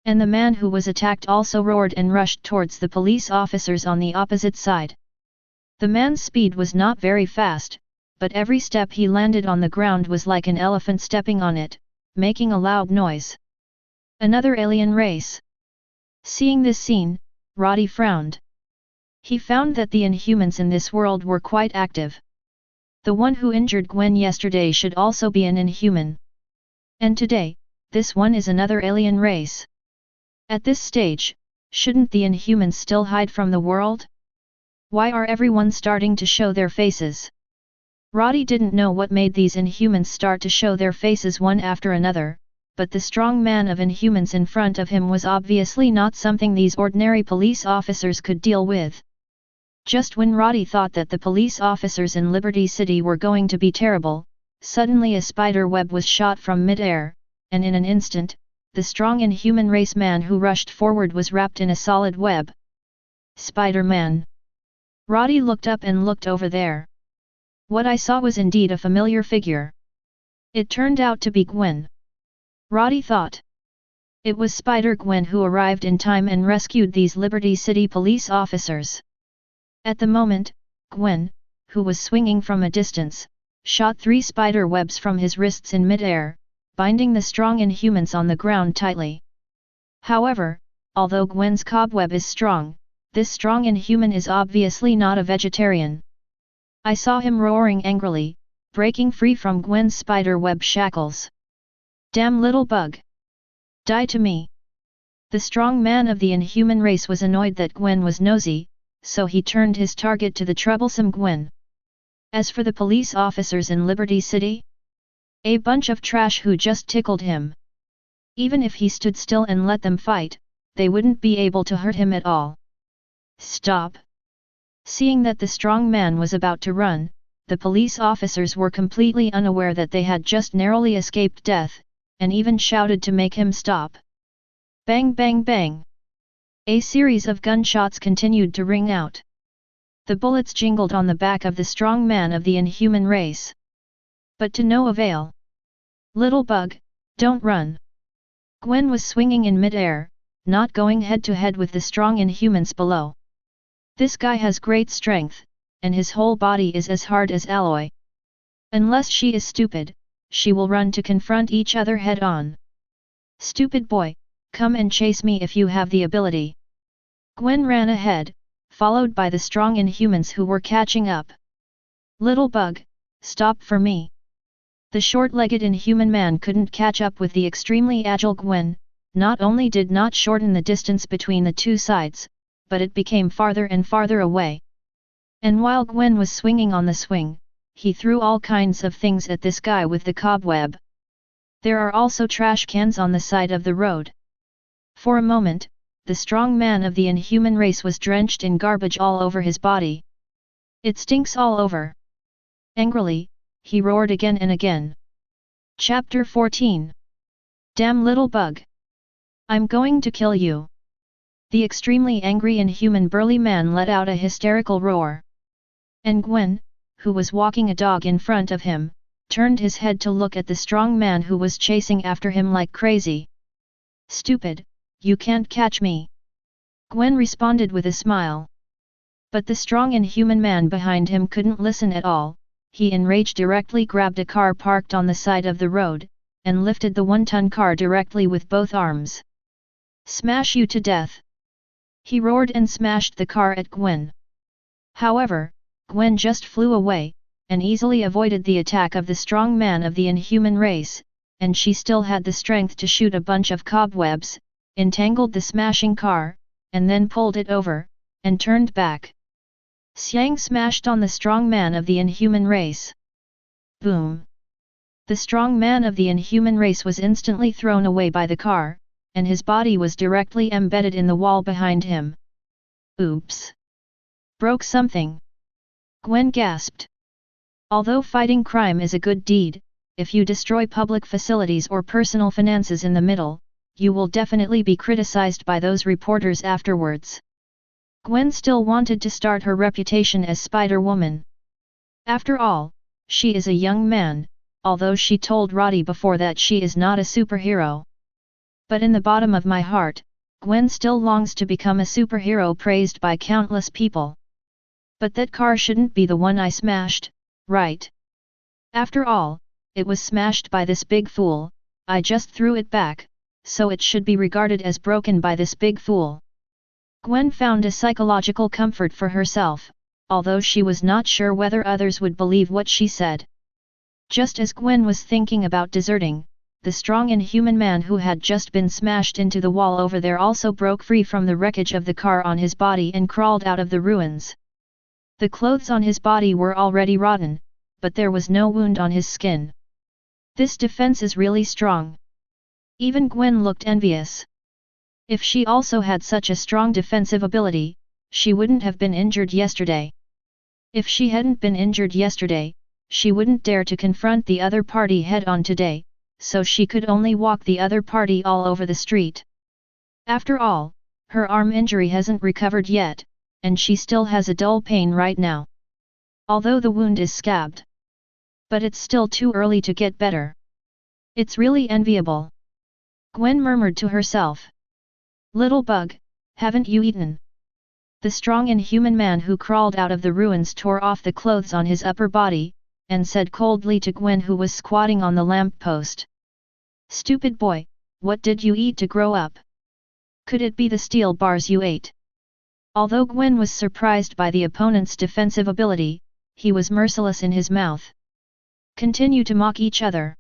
And the man who was attacked also roared and rushed towards the police officers on the opposite side. The man's speed was not very fast, but every step he landed on the ground was like an elephant stepping on it, making a loud noise. Another alien race. Seeing this scene, Roddy frowned. He found that the Inhumans in this world were quite active. The one who injured Gwen yesterday should also be an Inhuman. And today, this one is another alien race. At this stage, shouldn't the Inhumans still hide from the world? Why are everyone starting to show their faces? Roddy didn't know what made these Inhumans start to show their faces one after another, but the strong man of Inhumans in front of him was obviously not something these ordinary police officers could deal with. Just when Roddy thought that the police officers in Liberty City were going to be terrible, suddenly a spider web was shot from mid-air, and in an instant, the strong Inhuman race man who rushed forward was wrapped in a solid web. Spider-Man! Roddy looked up and looked over there. What I saw was indeed a familiar figure. It turned out to be Gwen. Roddy thought. It was Spider-Gwen who arrived in time and rescued these Liberty City police officers. At the moment, Gwen, who was swinging from a distance, shot 3 spider webs from his wrists in mid-air, binding the strong Inhumans on the ground tightly. However, although Gwen's cobweb is strong, this strong Inhuman is obviously not a vegetarian. I saw him roaring angrily, breaking free from Gwen's spider web shackles. Damn little bug! Die to me! The strong man of the Inhuman race was annoyed that Gwen was nosy, so he turned his target to the troublesome Gwen. As for the police officers in Liberty City? A bunch of trash who just tickled him. Even if he stood still and let them fight, they wouldn't be able to hurt him at all. Stop! Seeing that the strong man was about to run, the police officers were completely unaware that they had just narrowly escaped death, and even shouted to make him stop. Bang bang bang! A series of gunshots continued to ring out. The bullets jingled on the back of the strong man of the Inhuman race. But to no avail. Little bug, don't run! Gwen was swinging in mid-air, not going head-to-head with the strong Inhumans below. This guy has great strength, and his whole body is as hard as alloy. Unless she is stupid, she will run to confront each other head-on. Stupid boy, come and chase me if you have the ability. Gwen ran ahead, followed by the strong Inhumans who were catching up. Little bug, stop for me. The short-legged Inhuman man couldn't catch up with the extremely agile Gwen, not only did not shorten the distance between the two sides, but it became farther and farther away. And while Gwen was swinging on the swing, he threw all kinds of things at this guy with the cobweb. There are also trash cans on the side of the road. For a moment, the strong man of the Inhuman race was drenched in garbage all over his body. It stinks all over. Angrily, he roared again and again. Chapter 14. Damn little bug! I'm going to kill you! The extremely angry Inhuman burly man let out a hysterical roar. And Gwen, who was walking a dog in front of him, turned his head to look at the strong man who was chasing after him like crazy. Stupid, you can't catch me! Gwen responded with a smile. But the strong Inhuman man behind him couldn't listen at all. He enraged directly grabbed a car parked on the side of the road, and lifted the 1-ton car directly with both arms. Smash you to death! He roared and smashed the car at Gwen. However, Gwen just flew away, and easily avoided the attack of the strong man of the Inhuman race, and she still had the strength to shoot a bunch of cobwebs, entangled the smashing car, and then pulled it over, and turned back. Xiang smashed on the strong man of the Inhuman race. Boom! The strong man of the Inhuman race was instantly thrown away by the car, and his body was directly embedded in the wall behind him. Oops! Broke something! Gwen gasped. Although fighting crime is a good deed, if you destroy public facilities or personal finances in the middle, you will definitely be criticized by those reporters afterwards. Gwen still wanted to start her reputation as Spider-Woman. After all, she is a young man, although she told Roddy before that she is not a superhero. But in the bottom of my heart, Gwen still longs to become a superhero praised by countless people. But that car shouldn't be the one I smashed, right? After all, it was smashed by this big fool, I just threw it back, so it should be regarded as broken by this big fool. Gwen found a psychological comfort for herself, although she was not sure whether others would believe what she said. Just as Gwen was thinking about deserting, the strong inhuman man who had just been smashed into the wall over there also broke free from the wreckage of the car on his body and crawled out of the ruins. The clothes on his body were already rotten, but there was no wound on his skin. This defense is really strong. Even Gwen looked envious. If she also had such a strong defensive ability, she wouldn't have been injured yesterday. If she hadn't been injured yesterday, she wouldn't dare to confront the other party head-on today, so she could only walk the other party all over the street. After all, her arm injury hasn't recovered yet, and she still has a dull pain right now. Although the wound is scabbed. But it's still too early to get better. It's really enviable. Gwen murmured to herself. Little bug, haven't you eaten? The strong inhuman man who crawled out of the ruins tore off the clothes on his upper body, and said coldly to Gwen who was squatting on the lamppost. Stupid boy, what did you eat to grow up? Could it be the steel bars you ate? Although Gwen was surprised by the opponent's defensive ability, he was merciless in his mouth. Continue to mock each other.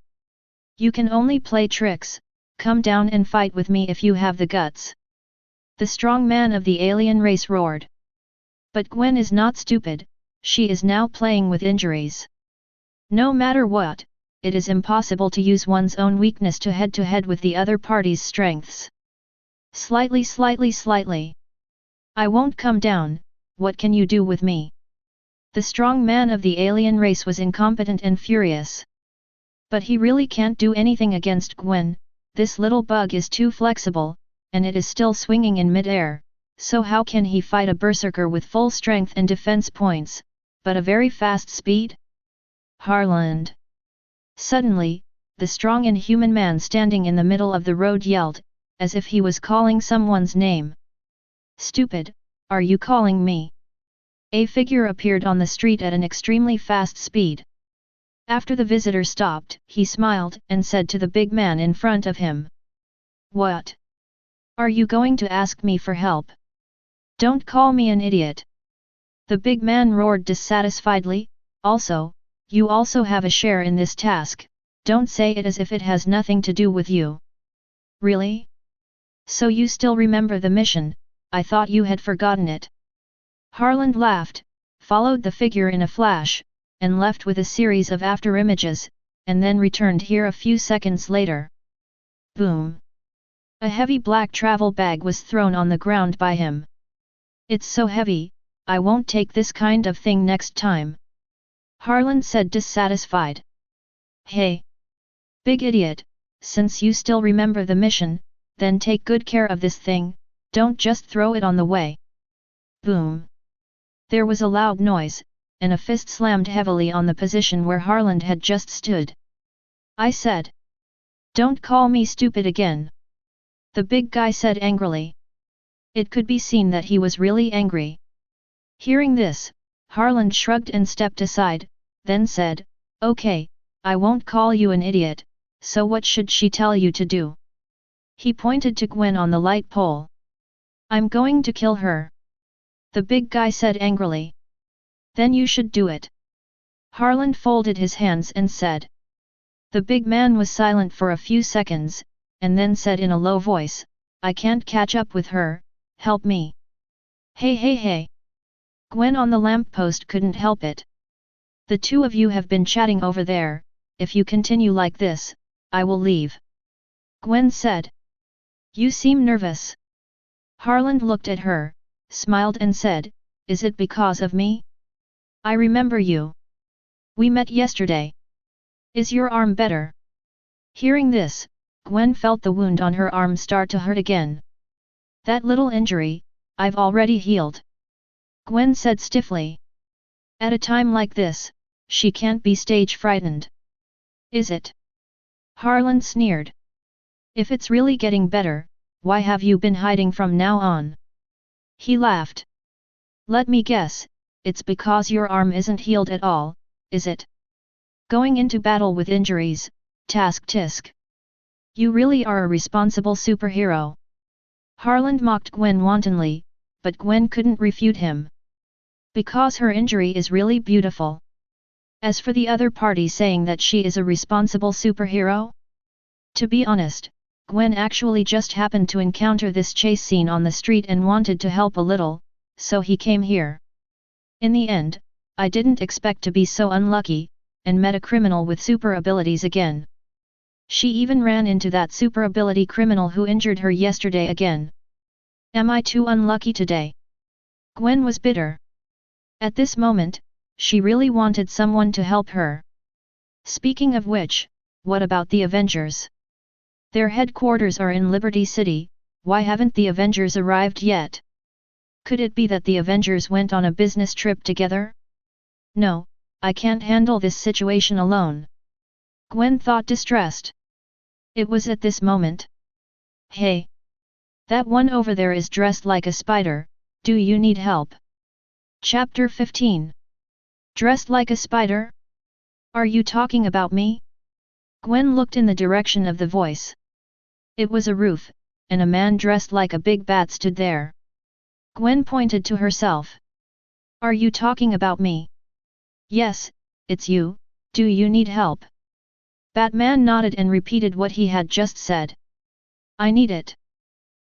You can only play tricks, come down and fight with me if you have the guts. The strong man of the alien race roared. But Gwen is not stupid, she is now playing with injuries. No matter what, it is impossible to use one's own weakness to head with the other party's strengths. Slightly. I won't come down, what can you do with me? The strong man of the alien race was incompetent and furious. But he really can't do anything against Gwen, this little bug is too flexible, and it is still swinging in mid-air, so how can he fight a berserker with full strength and defense points, but a very fast speed? Harland. Suddenly, the strong inhuman man standing in the middle of the road yelled, as if he was calling someone's name. Stupid, are you calling me? A figure appeared on the street at an extremely fast speed. After the visitor stopped, he smiled and said to the big man in front of him. What? Are you going to ask me for help? Don't call me an idiot. The big man roared dissatisfiedly, also, you also have a share in this task, don't say it as if it has nothing to do with you. Really? So you still remember the mission, I thought you had forgotten it. Harland laughed, followed the figure in a flash, and left with a series of afterimages, and then returned here a few seconds later. Boom! A heavy black travel bag was thrown on the ground by him. It's so heavy, I won't take this kind of thing next time. Harland said dissatisfied. Hey! Big idiot, since you still remember the mission, then take good care of this thing, don't just throw it on the way. Boom! There was a loud noise, and a fist slammed heavily on the position where Harland had just stood. I said. Don't call me stupid again. The big guy said angrily. It could be seen that he was really angry. Hearing this, Harland shrugged and stepped aside, then said, Okay, I won't call you an idiot, so what should she tell you to do? He pointed to Gwen on the light pole. I'm going to kill her. The big guy said angrily. Then you should do it. Harland folded his hands and said. The big man was silent for a few seconds, and then said in a low voice, I can't catch up with her, help me. Hey. Gwen on the lamppost couldn't help it. The two of you have been chatting over there, if you continue like this, I will leave. Gwen said. You seem nervous. Harland looked at her, smiled and said, Is it because of me? I remember you. We met yesterday. Is your arm better? Hearing this, Gwen felt the wound on her arm start to hurt again. That little injury, I've already healed. Gwen said stiffly. At a time like this, she can't be stage frightened. Is it? Harland sneered. If it's really getting better, why have you been hiding from now on? He laughed. Let me guess, it's because your arm isn't healed at all, is it? Going into battle with injuries, tisk. You really are a responsible superhero. Harland mocked Gwen wantonly, but Gwen couldn't refute him. Because her injury is really beautiful. As for the other party saying that she is a responsible superhero? To be honest, Gwen actually just happened to encounter this chase scene on the street and wanted to help a little, so he came here. In the end, I didn't expect to be so unlucky, and met a criminal with super abilities again. She even ran into that super ability criminal who injured her yesterday again. Am I too unlucky today? Gwen was bitter. At this moment, she really wanted someone to help her. Speaking of which, what about the Avengers? Their headquarters are in Liberty City, why haven't the Avengers arrived yet? Could it be that the Avengers went on a business trip together? No, I can't handle this situation alone. Gwen thought distressed. It was at this moment. Hey! That one over there is dressed like a spider, do you need help? Chapter 15. Dressed like a spider? Are you talking about me? Gwen looked in the direction of the voice. It was a roof, and a man dressed like a big bat stood there. Gwen pointed to herself. Are you talking about me? Yes, it's you, do you need help? Batman nodded and repeated what he had just said. I need it.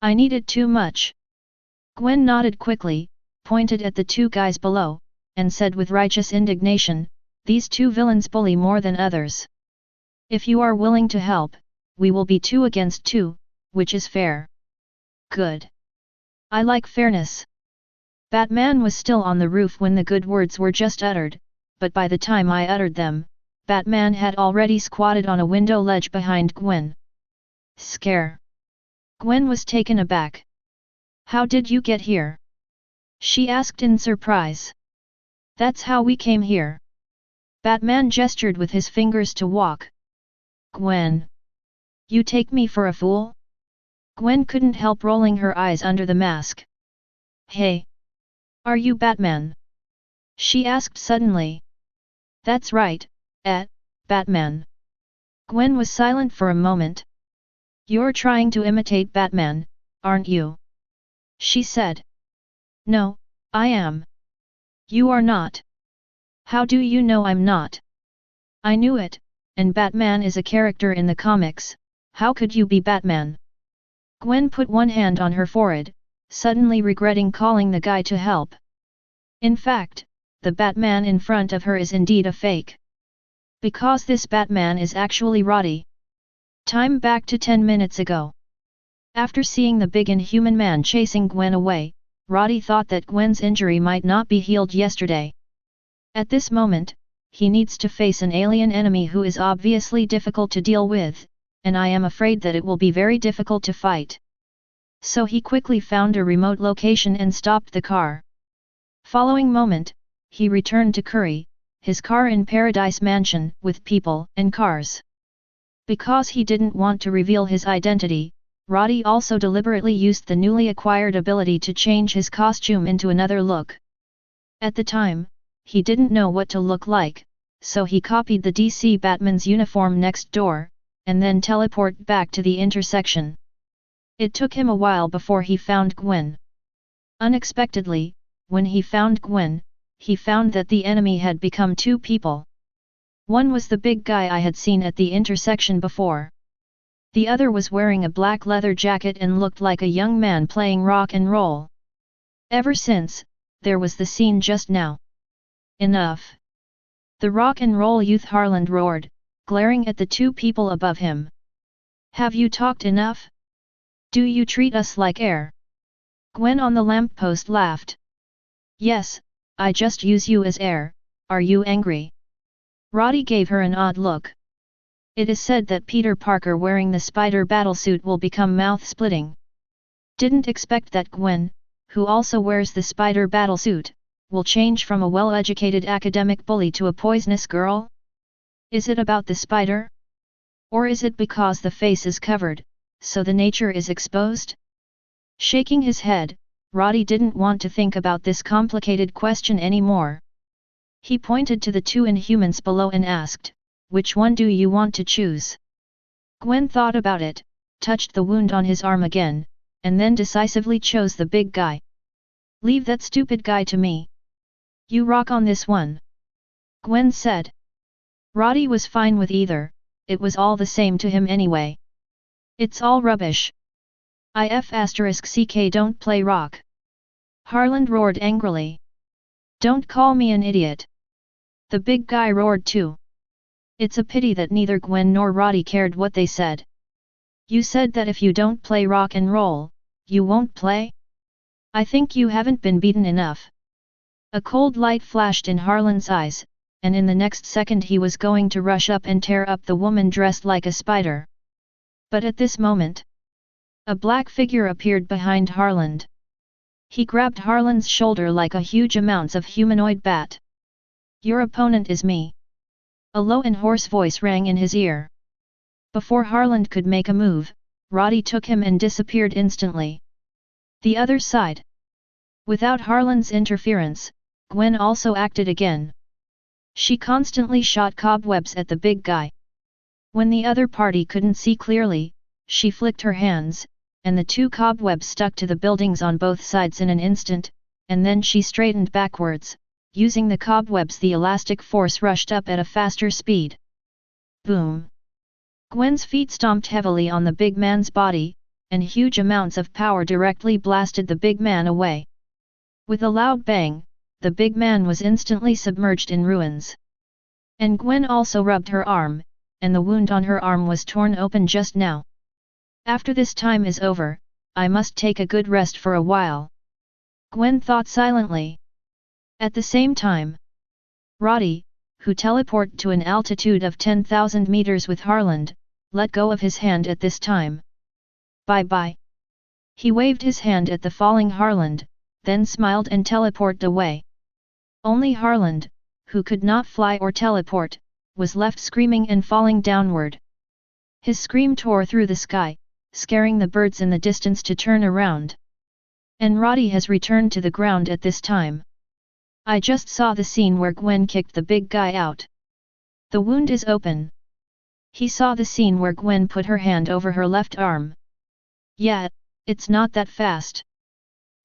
I need it too much. Gwen nodded quickly, pointed at the two guys below, and said with righteous indignation, these two villains bully more than others. If you are willing to help, we will be 2 against 2, which is fair. Good. I like fairness. Batman was still on the roof when the good words were just uttered, but by the time I uttered them, Batman had already squatted on a window ledge behind Gwen. Scare. Gwen was taken aback. How did you get here? She asked in surprise. That's how we came here. Batman gestured with his fingers to walk. Gwen. You take me for a fool? Gwen couldn't help rolling her eyes under the mask. Hey! Are you Batman? She asked suddenly. That's right, Batman. Gwen was silent for a moment. You're trying to imitate Batman, aren't you? She said. No, I am. You are not. How do you know I'm not? I knew it, and Batman is a character in the comics, how could you be Batman? Gwen put one hand on her forehead, suddenly regretting calling the guy to help. In fact, the Batman in front of her is indeed a fake. Because this Batman is actually Roddy. Time back to 10 minutes ago. After seeing the big inhuman man chasing Gwen away, Roddy thought that Gwen's injury might not be healed yesterday. At this moment, he needs to face an alien enemy who is obviously difficult to deal with, and I am afraid that it will be very difficult to fight. So he quickly found a remote location and stopped the car. Following moment, he returned to Curry, his car in Paradise Mansion, with people and cars. Because he didn't want to reveal his identity, Roddy also deliberately used the newly acquired ability to change his costume into another look. At the time, he didn't know what to look like, so he copied the DC Batman's uniform next door, and then teleport back to the intersection. It took him a while before he found Gwen. Unexpectedly, when he found Gwen, he found that the enemy had become 2 people. One was the big guy I had seen at the intersection before. The other was wearing a black leather jacket and looked like a young man playing rock and roll. Ever since, there was the scene just now. Enough! The rock and roll youth Harland roared, glaring at the 2 people above him. Have you talked enough? Do you treat us like air? Gwen on the lamppost laughed. Yes, I just use you as air, are you angry? Roddy gave her an odd look. It is said that Peter Parker wearing the spider battlesuit will become mouth-splitting. Didn't expect that Gwen, who also wears the spider battlesuit, will change from a well-educated academic bully to a poisonous girl? Is it about the spider? Or is it because the face is covered, so the nature is exposed? Shaking his head, Roddy didn't want to think about this complicated question anymore. He pointed to the 2 Inhumans below and asked, which one do you want to choose? Gwen thought about it, touched the wound on his arm again, and then decisively chose the big guy. Leave that stupid guy to me. You rock on this one. Gwen said. Roddy was fine with either, it was all the same to him anyway. It's all rubbish. If*CK don't play rock. Harland roared angrily. Don't call me an idiot. The big guy roared too. It's a pity that neither Gwen nor Roddy cared what they said. You said that if you don't play rock and roll, you won't play? I think you haven't been beaten enough. A cold light flashed in Harland's eyes, and in the next second he was going to rush up and tear up the woman dressed like a spider. But at this moment, a black figure appeared behind Harland. He grabbed Harland's shoulder like a huge amounts of humanoid bat. Your opponent is me. A low and hoarse voice rang in his ear. Before Harland could make a move, Roddy took him and disappeared instantly. The other side. Without Harland's interference, Gwen also acted again. She constantly shot cobwebs at the big guy. When the other party couldn't see clearly, she flicked her hands, and the two cobwebs stuck to the buildings on both sides in an instant, and then she straightened backwards. Using the cobwebs, the elastic force rushed up at a faster speed. Boom! Gwen's feet stomped heavily on the big man's body, and huge amounts of power directly blasted the big man away. With a loud bang, the big man was instantly submerged in ruins. And Gwen also rubbed her arm, and the wound on her arm was torn open just now. After this time is over, I must take a good rest for a while. Gwen thought silently. At the same time, Roddy, who teleported to an altitude of 10,000 meters with Harland, let go of his hand at this time. Bye-bye. He waved his hand at the falling Harland, then smiled and teleported away. Only Harland, who could not fly or teleport, was left screaming and falling downward. His scream tore through the sky, scaring the birds in the distance to turn around. And Roddy has returned to the ground at this time. I just saw the scene where Gwen kicked the big guy out. The wound is open. He saw the scene where Gwen put her hand over her left arm. Yeah, it's not that fast.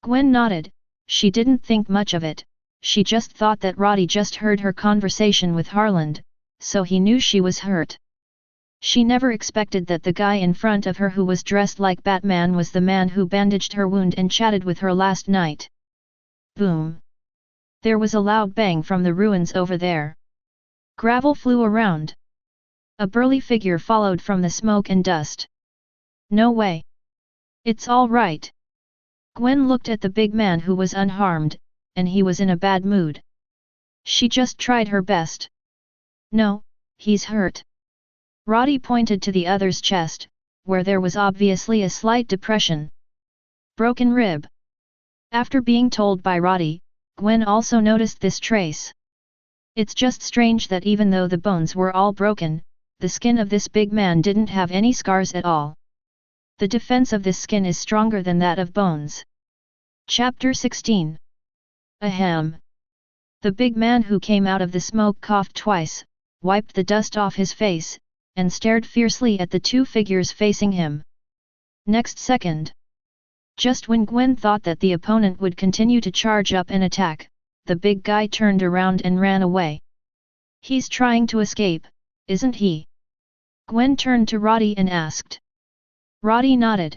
Gwen nodded. She didn't think much of it, she just thought that Roddy just heard her conversation with Harland, so he knew she was hurt. She never expected that the guy in front of her who was dressed like Batman was the man who bandaged her wound and chatted with her last night. Boom! There was a loud bang from the ruins over there. Gravel flew around. A burly figure followed from the smoke and dust. No way! It's all right. Gwen looked at the big man who was unharmed, and he was in a bad mood. She just tried her best. No, he's hurt. Roddy pointed to the other's chest, where there was obviously a slight depression. Broken rib. After being told by Roddy, Gwen also noticed this trace. It's just strange that even though the bones were all broken, the skin of this big man didn't have any scars at all. The defense of this skin is stronger than that of bones. Chapter 16. Ahem. The big man who came out of the smoke coughed twice, wiped the dust off his face, and stared fiercely at the two figures facing him. Next second, just when Gwen thought that the opponent would continue to charge up and attack, the big guy turned around and ran away. He's trying to escape, isn't he? Gwen turned to Roddy and asked. Roddy nodded.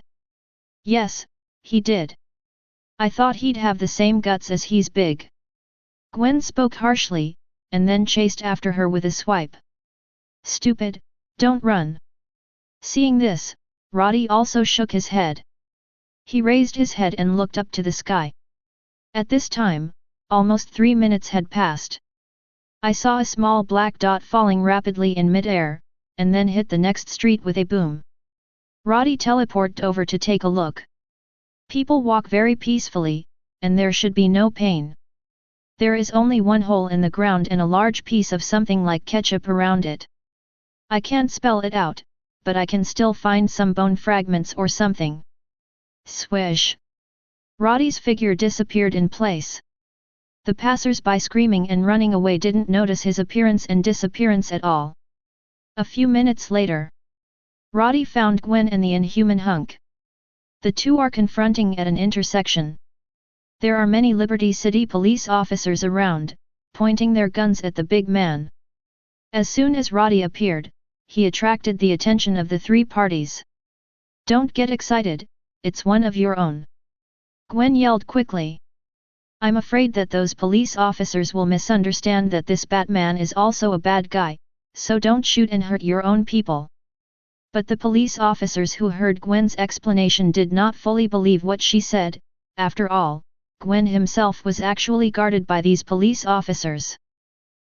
Yes, he did. I thought he'd have the same guts as he's big. Gwen spoke harshly, and then chased after her with a swipe. Stupid, don't run. Seeing this, Roddy also shook his head. He raised his head and looked up to the sky. At this time, almost 3 minutes had passed. I saw a small black dot falling rapidly in mid-air, and then hit the next street with a boom. Roddy teleported over to take a look. People walk very peacefully, and there should be no pain. There is only one hole in the ground and a large piece of something like ketchup around it. I can't spell it out, but I can still find some bone fragments or something. Swish! Roddy's figure disappeared in place. The passers-by screaming and running away didn't notice his appearance and disappearance at all. A few minutes later, Roddy found Gwen and the inhuman hunk. The two are confronting at an intersection. There are many Liberty City police officers around, pointing their guns at the big man. As soon as Roddy appeared, he attracted the attention of the three parties. Don't get excited, it's one of your own. Gwen yelled quickly. I'm afraid that those police officers will misunderstand that this Batman is also a bad guy, so don't shoot and hurt your own people. But the police officers who heard Gwen's explanation did not fully believe what she said. After all, Gwen himself was actually guarded by these police officers.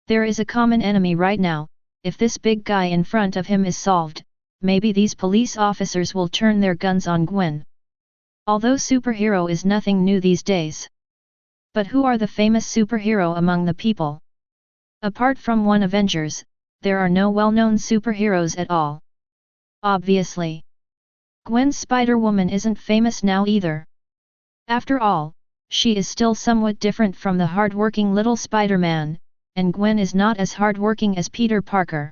There is a common enemy right now. If this big guy in front of him is solved, maybe these police officers will turn their guns on Gwen. Although superhero is nothing new these days. But who are the famous superhero among the people? Apart from one Avengers, there are no well-known superheroes at all. Obviously. Gwen's Spider-Woman isn't famous now either. After all, she is still somewhat different from the hard-working little Spider-Man, and Gwen is not as hard-working as Peter Parker.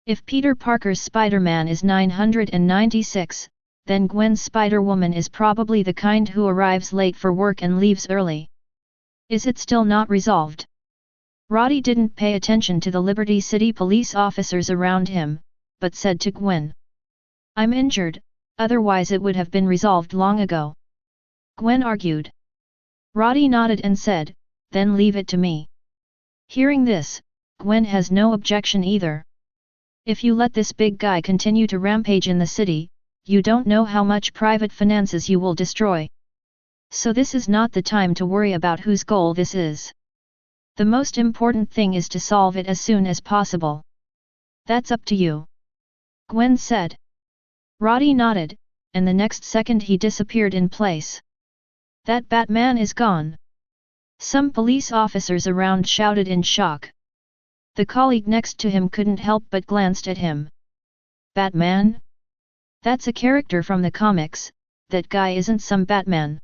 If Peter Parker's Spider-Man is 996, then Gwen's Spider-Woman is probably the kind who arrives late for work and leaves early. Is it still not resolved? Roddy didn't pay attention to the Liberty City police officers around him, but said to Gwen. I'm injured, otherwise it would have been resolved long ago. Gwen argued. Roddy nodded and said, then leave it to me. Hearing this, Gwen has no objection either. If you let this big guy continue to rampage in the city, you don't know how much private finances you will destroy. So this is not the time to worry about whose goal this is. The most important thing is to solve it as soon as possible. That's up to you. Gwen said. Roddy nodded, and the next second he disappeared in place. That Batman is gone. Some police officers around shouted in shock. The colleague next to him couldn't help but glanced at him. Batman? That's a character from the comics, that guy isn't some Batman.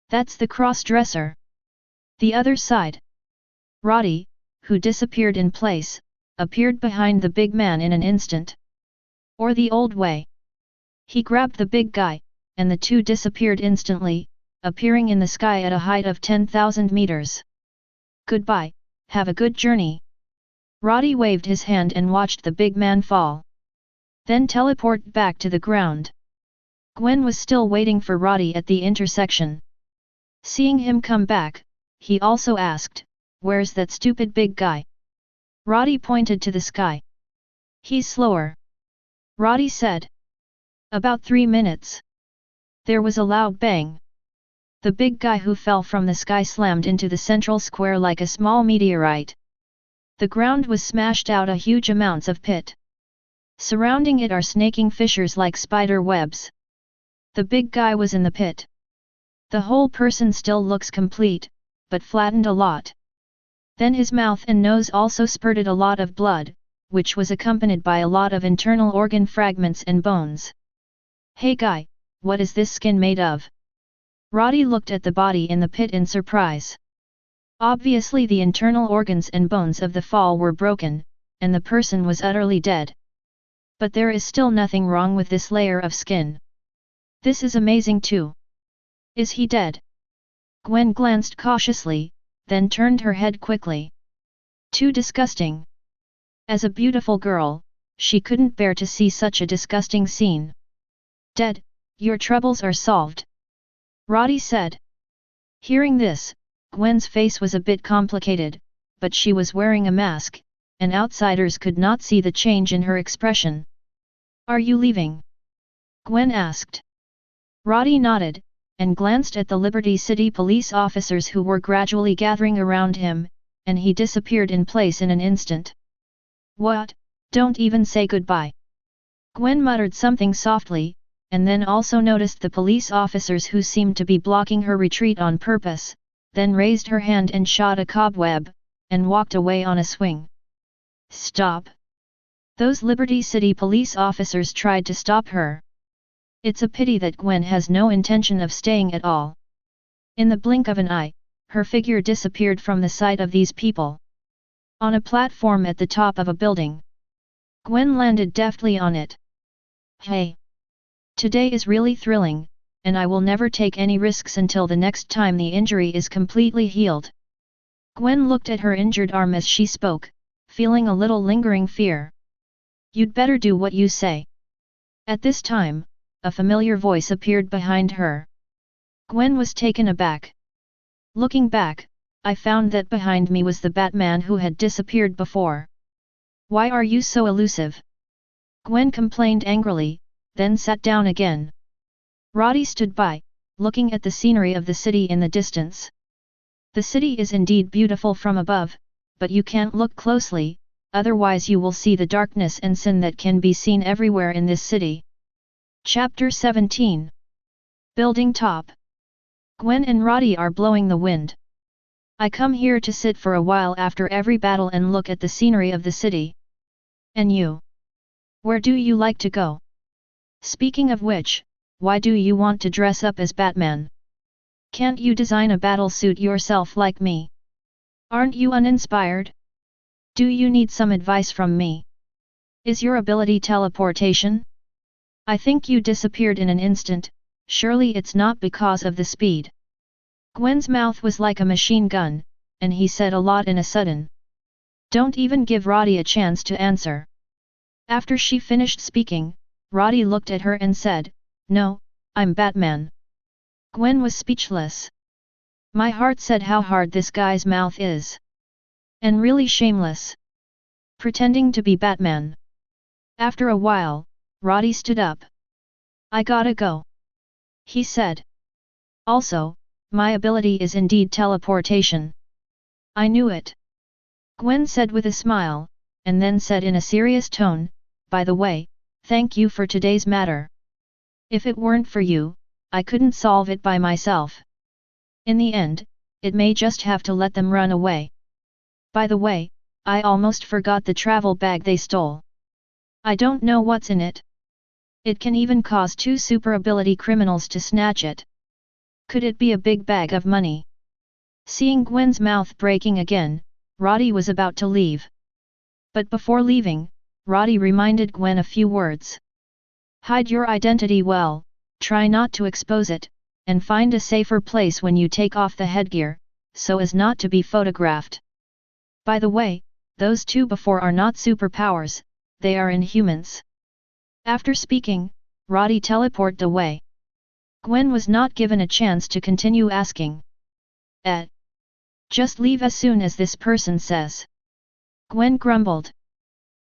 That's the cross-dresser. The other side. Roddy, who disappeared in place, appeared behind the big man in an instant. Or the old way. He grabbed the big guy, and the two disappeared instantly, appearing in the sky at a height of 10,000 meters. Goodbye, have a good journey. Roddy waved his hand and watched the big man fall. Then teleport back to the ground. Gwen was still waiting for Roddy at the intersection. Seeing him come back, he also asked, where's that stupid big guy? Roddy pointed to the sky. He's slower. Roddy said. About 3 minutes. There was a loud bang. The big guy who fell from the sky slammed into the central square like a small meteorite. The ground was smashed out a huge amounts of pit. Surrounding it are snaking fissures like spider webs. The big guy was in the pit. The whole person still looks complete, but flattened a lot. Then his mouth and nose also spurted a lot of blood, which was accompanied by a lot of internal organ fragments and bones. Hey guy, what is this skin made of? Roddy looked at the body in the pit in surprise. Obviously the internal organs and bones of the fall were broken, and the person was utterly dead. But there is still nothing wrong with this layer of skin. This is amazing too. Is he dead? Gwen glanced cautiously, then turned her head quickly. Too disgusting. As a beautiful girl, she couldn't bear to see such a disgusting scene. Dead, your troubles are solved. Roddy said. Hearing this, Gwen's face was a bit complicated, but she was wearing a mask, and outsiders could not see the change in her expression. Are you leaving? Gwen asked. Roddy nodded, and glanced at the Liberty City police officers who were gradually gathering around him, and he disappeared in place in an instant. What? Don't even say goodbye. Gwen muttered something softly, and then also noticed the police officers who seemed to be blocking her retreat on purpose, then raised her hand and shot a cobweb, and walked away on a swing. Stop! Those Liberty City police officers tried to stop her. It's a pity that Gwen has no intention of staying at all. In the blink of an eye, her figure disappeared from the sight of these people. On a platform at the top of a building. Gwen landed deftly on it. Hey! Today is really thrilling, and I will never take any risks until the next time the injury is completely healed. Gwen looked at her injured arm as she spoke, feeling a little lingering fear. You'd better do what you say. At this time, a familiar voice appeared behind her. Gwen was taken aback. Looking back, I found that behind me was the Batman who had disappeared before. Why are you so elusive? Gwen complained angrily, then sat down again. Roddy stood by, looking at the scenery of the city in the distance. The city is indeed beautiful from above, but you can't look closely, otherwise you will see the darkness and sin that can be seen everywhere in this city. Chapter 17. Building Top. Gwen and Roddy are blowing the wind. I come here to sit for a while after every battle and look at the scenery of the city. And you? Where do you like to go? Speaking of which, why do you want to dress up as Batman? Can't you design a battlesuit yourself like me? Aren't you uninspired? Do you need some advice from me? Is your ability teleportation? I think you disappeared in an instant, surely it's not because of the speed. Gwen's mouth was like a machine gun, and he said a lot in a sudden. Don't even give Roddy a chance to answer. After she finished speaking, Roddy looked at her and said, "No, I'm Batman." Gwen was speechless. My heart said how hard this guy's mouth is. And really shameless. Pretending to be Batman. After a while, Roddy stood up. I gotta go, he said. Also, my ability is indeed teleportation. I knew it. Gwen said with a smile, and then said in a serious tone, by the way, thank you for today's matter. If it weren't for you, I couldn't solve it by myself. In the end, it may just have to let them run away. By the way, I almost forgot the travel bag they stole. I don't know what's in it. It can even cause 2 super ability criminals to snatch it. Could it be a big bag of money? Seeing Gwen's mouth breaking again, Roddy was about to leave. But before leaving, Roddy reminded Gwen a few words. Hide your identity well, try not to expose it, and find a safer place when you take off the headgear, so as not to be photographed. By the way, those 2 before are not superpowers, they are inhumans. After speaking, Roddy teleported away. Gwen was not given a chance to continue asking. Just leave as soon as this person says. Gwen grumbled.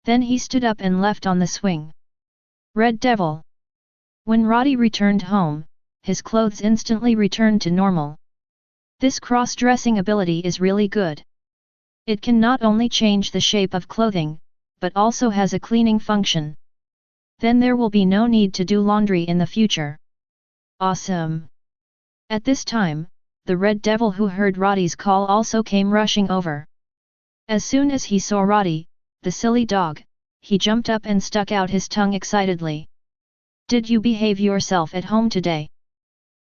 Then he stood up and left on the swing. Red Devil. When Roddy returned home, his clothes instantly returned to normal. This cross-dressing ability is really good. It can not only change the shape of clothing, but also has a cleaning function. Then there will be no need to do laundry in the future. Awesome! At this time, the Red Devil who heard Roddy's call also came rushing over. As soon as he saw Roddy, the silly dog, he jumped up and stuck out his tongue excitedly. Did you behave yourself at home today?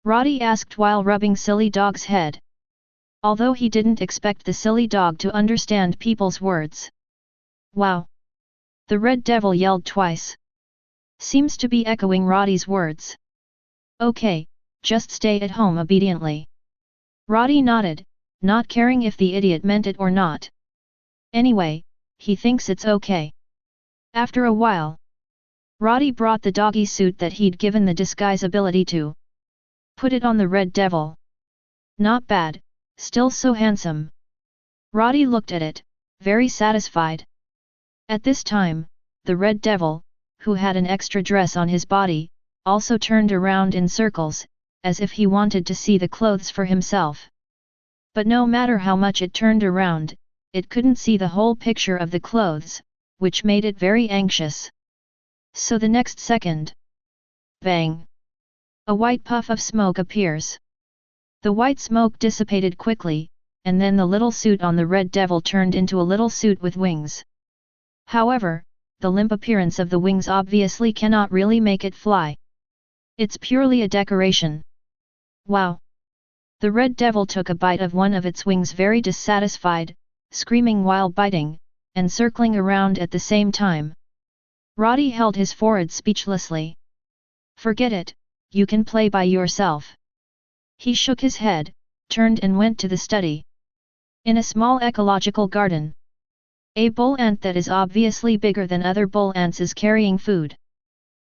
Roddy asked while rubbing silly dog's head. Although he didn't expect the silly dog to understand people's words. Wow! The Red Devil yelled twice. Seems to be echoing Roddy's words. Okay, just stay at home obediently. Roddy nodded, not caring if the idiot meant it or not. Anyway, he thinks it's okay. After a while, Roddy brought the doggy suit that he'd given the disguise ability to. Put it on the Red Devil. Not bad, still so handsome. Roddy looked at it, very satisfied. At this time, the Red Devil, who had an extra dress on his body, also turned around in circles, as if he wanted to see the clothes for himself. But no matter how much it turned around, it couldn't see the whole picture of the clothes, which made it very anxious. So the next second, bang! A white puff of smoke appears. The white smoke dissipated quickly, and then the little suit on the Red Devil turned into a little suit with wings. However, the limp appearance of the wings obviously cannot really make it fly. It's purely a decoration. Wow! The Red Devil took a bite of one of its wings very dissatisfied, screaming while biting, and circling around at the same time. Roddy held his forehead speechlessly. Forget it, you can play by yourself. He shook his head, turned and went to the study. In a small ecological garden, a bull ant that is obviously bigger than other bull ants is carrying food.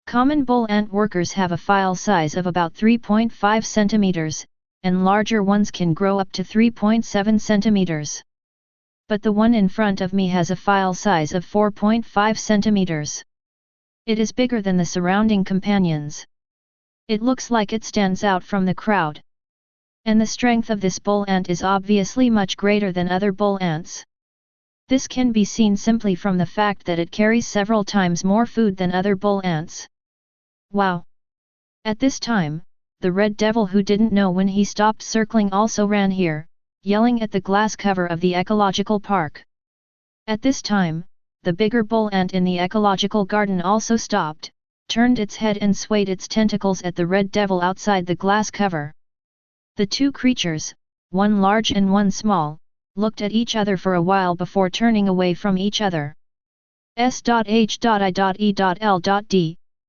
Common bull ant workers have a file size of about 3.5 centimeters, and larger ones can grow up to 3.7 centimeters. But the one in front of me has a file size of 4.5 centimeters. It is bigger than the surrounding companions. It looks like it stands out from the crowd. And the strength of this bull ant is obviously much greater than other bull ants. This can be seen simply from the fact that it carries several times more food than other bull ants. Wow! At this time, the Red Devil, who didn't know when he stopped circling, also ran here, yelling at the glass cover of the ecological park. At this time, the bigger bull ant in the ecological garden also stopped, turned its head and swayed its tentacles at the Red Devil outside the glass cover. The two creatures, one large and one small, looked at each other for a while before turning away from each other. S.H.I.E.L.D.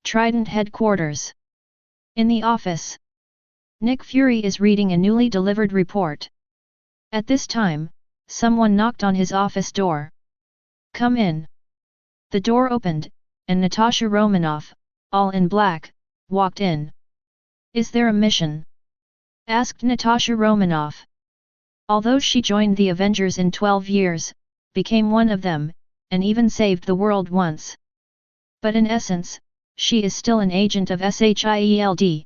Trident Headquarters. In the office, Nick Fury is reading a newly delivered report. At this time, someone knocked on his office door. "Come in." The door opened, and Natasha Romanoff, all in black, walked in. "Is there a mission?" asked Natasha Romanoff. Although she joined the Avengers in 12 years, became one of them, and even saved the world once. But in essence, she is still an agent of SHIELD.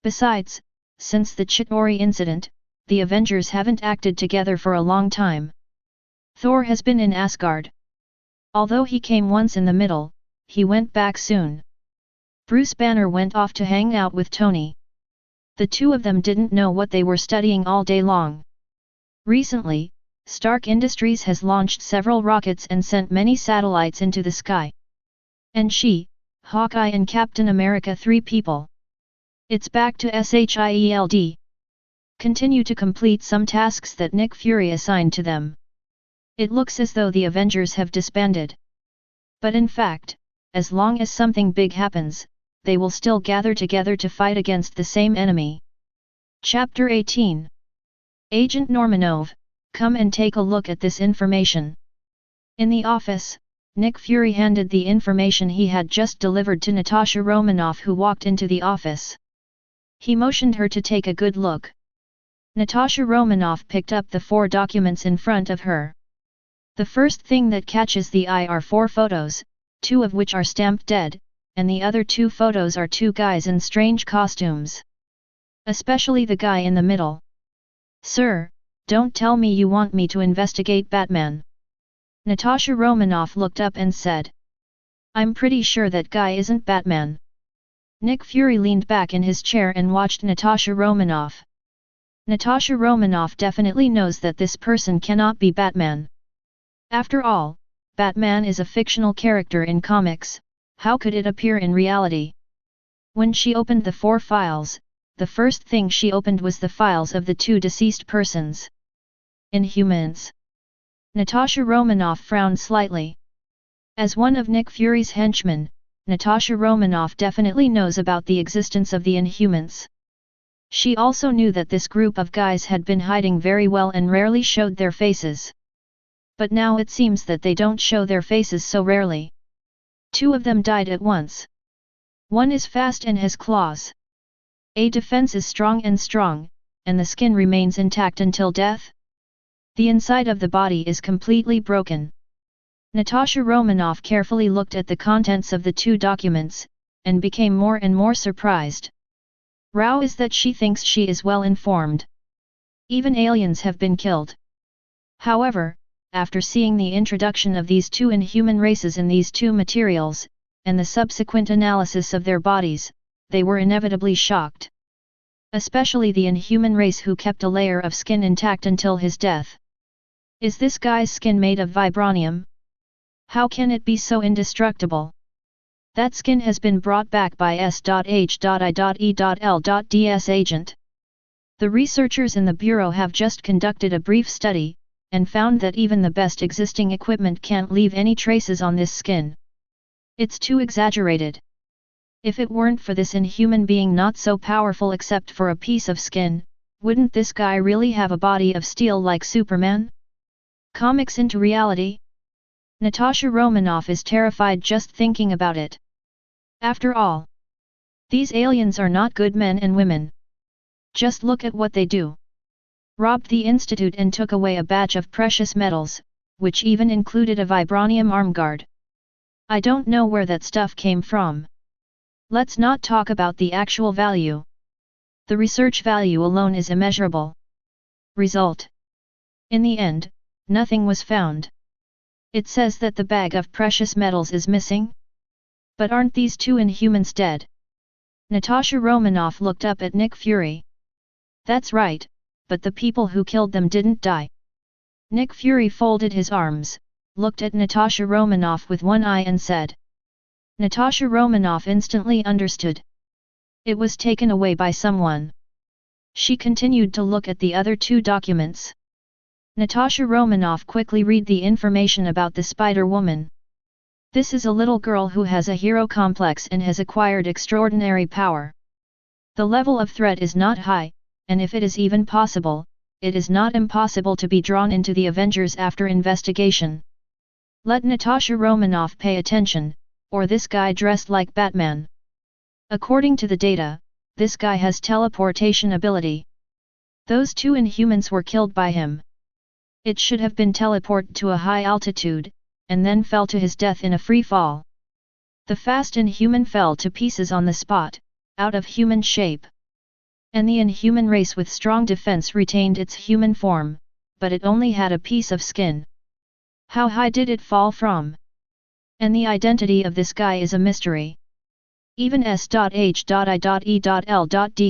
Besides, since the Chitauri incident, the Avengers haven't acted together for a long time. Thor has been in Asgard. Although he came once in the middle, he went back soon. Bruce Banner went off to hang out with Tony. The two of them didn't know what they were studying all day long. Recently, Stark Industries has launched several rockets and sent many satellites into the sky. And she, Hawkeye and Captain America, 3 people. It's back to SHIELD. Continue to complete some tasks that Nick Fury assigned to them. It looks as though the Avengers have disbanded. But in fact, as long as something big happens, they will still gather together to fight against the same enemy. Chapter 18. Agent Normanov, come and take a look at this information. In the office, Nick Fury handed the information he had just delivered to Natasha Romanoff, who walked into the office. He motioned her to take a good look. Natasha Romanoff picked up the 4 documents in front of her. The first thing that catches the eye are 4 photos, 2 of which are stamped dead, and the other 2 photos are 2 guys in strange costumes. Especially the guy in the middle. "Sir, don't tell me you want me to investigate Batman." Natasha Romanoff looked up and said. "I'm pretty sure that guy isn't Batman." Nick Fury leaned back in his chair and watched Natasha Romanoff. Natasha Romanoff definitely knows that this person cannot be Batman. After all, Batman is a fictional character in comics, how could it appear in reality? When she opened the 4 files, the first thing she opened was the files of the 2 deceased persons. Inhumans. Natasha Romanoff frowned slightly. As one of Nick Fury's henchmen, Natasha Romanoff definitely knows about the existence of the Inhumans. She also knew that this group of guys had been hiding very well and rarely showed their faces. But now it seems that they don't show their faces so rarely. 2 of them died at once. One is fast and has claws. A defense is strong, and the skin remains intact until death. The inside of the body is completely broken. Natasha Romanoff carefully looked at the contents of the 2 documents, and became more and more surprised. Row is that she thinks she is well informed. Even aliens have been killed. However, after seeing the introduction of these 2 inhuman races in these 2 materials, and the subsequent analysis of their bodies, they were inevitably shocked. Especially the inhuman race who kept a layer of skin intact until his death. Is this guy's skin made of vibranium? How can it be so indestructible? That skin has been brought back by S.H.I.E.L.D.'s agent. The researchers in the Bureau have just conducted a brief study, and found that even the best existing equipment can't leave any traces on this skin. It's too exaggerated. If it weren't for this inhuman being not so powerful except for a piece of skin, wouldn't this guy really have a body of steel like Superman? Comics into reality? Natasha Romanoff is terrified just thinking about it. After all, these aliens are not good men and women. Just look at what they do. Robbed the institute and took away a batch of precious metals, which even included a Vibranium arm guard. I don't know where that stuff came from. Let's not talk about the actual value. The research value alone is immeasurable. Result. In the end, nothing was found. It says that the bag of precious metals is missing? But aren't these two Inhumans dead? Natasha Romanoff looked up at Nick Fury. That's right, but the people who killed them didn't die. Nick Fury folded his arms, looked at Natasha Romanoff with one eye and said. Natasha Romanoff instantly understood. It was taken away by someone. She continued to look at the other two documents. Natasha Romanoff quickly read the information about the Spider-Woman. This is a little girl who has a hero complex and has acquired extraordinary power. The level of threat is not high, and if it is even possible, it is not impossible to be drawn into the Avengers after investigation. Let Natasha Romanoff pay attention, or this guy dressed like Batman. According to the data, this guy has teleportation ability. Those two Inhumans were killed by him. It should have been teleported to a high altitude, and then fell to his death in a free fall. The fast Inhuman fell to pieces on the spot, out of human shape. And the Inhuman race with strong defense retained its human form, but it only had a piece of skin. How high did it fall from? And the identity of this guy is a mystery. Even S.H.I.E.L.D.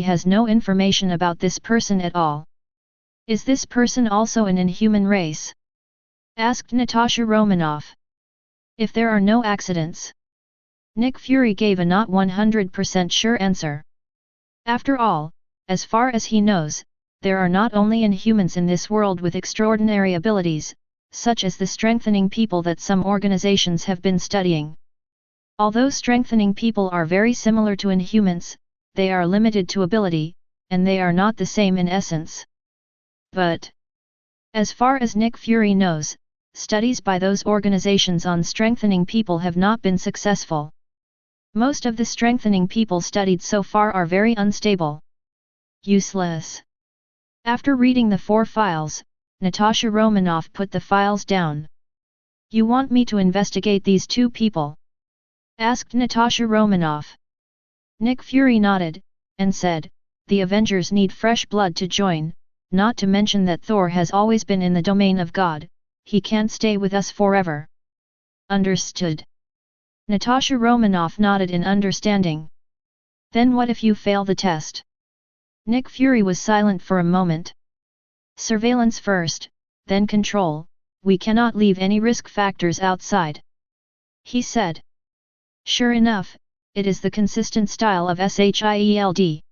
has no information about this person at all. Is this person also an Inhuman race? Asked Natasha Romanoff. If there are no accidents. Nick Fury gave a not 100% sure answer. After all, as far as he knows, there are not only Inhumans in this world with extraordinary abilities, such as the strengthening people that some organizations have been studying. Although strengthening people are very similar to Inhumans, they are limited to ability, and they are not the same in essence. But, as far as Nick Fury knows, studies by those organizations on strengthening people have not been successful. Most of the strengthening people studied so far are very unstable. Useless. After reading the 4 files, Natasha Romanoff put the files down. You want me to investigate these 2 people? Asked Natasha Romanoff. Nick Fury nodded, and said, the Avengers need fresh blood to join, not to mention that Thor has always been in the domain of God, he can't stay with us forever. Understood. Natasha Romanoff nodded in understanding. Then what if you fail the test? Nick Fury was silent for a moment. Surveillance first, then control, we cannot leave any risk factors outside. He said. Sure enough, it is the consistent style of SHIELD.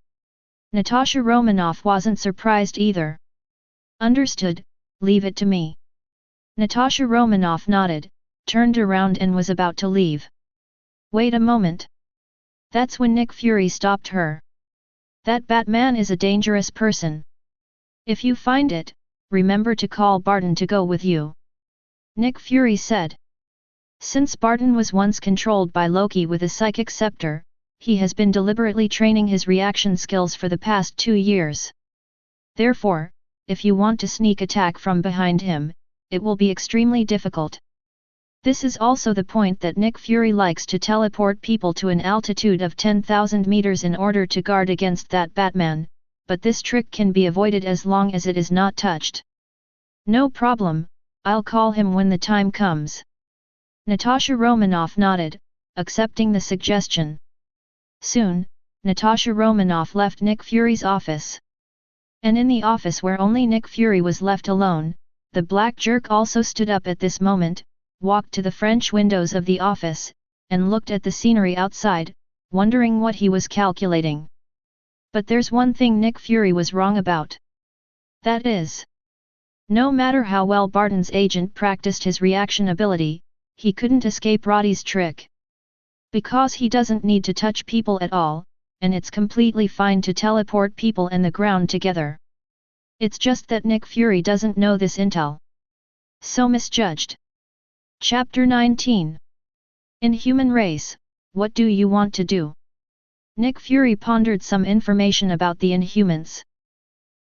Natasha Romanoff wasn't surprised either. Understood, leave it to me. Natasha Romanoff nodded, turned around and was about to leave. Wait a moment. That's when Nick Fury stopped her. That Batman is a dangerous person. If you find it, remember to call Barton to go with you. Nick Fury said. Since Barton was once controlled by Loki with a psychic scepter, he has been deliberately training his reaction skills for the past 2 years. Therefore, if you want to sneak attack from behind him, it will be extremely difficult. This is also the point that Nick Fury likes to teleport people to an altitude of 10,000 meters in order to guard against that Batman, but this trick can be avoided as long as it is not touched. No problem, I'll call him when the time comes. Natasha Romanoff nodded, accepting the suggestion. Soon, Natasha Romanoff left Nick Fury's office. And in the office where only Nick Fury was left alone, the black jerk also stood up at this moment, walked to the French windows of the office, and looked at the scenery outside, wondering what he was calculating. But there's one thing Nick Fury was wrong about. That is, no matter how well Barton's agent practiced his reaction ability, he couldn't escape Roddy's trick. Because he doesn't need to touch people at all, and it's completely fine to teleport people and the ground together. It's just that Nick Fury doesn't know this intel. So misjudged. Chapter 19. Inhuman Race, what do you want to do? Nick Fury pondered some information about the Inhumans.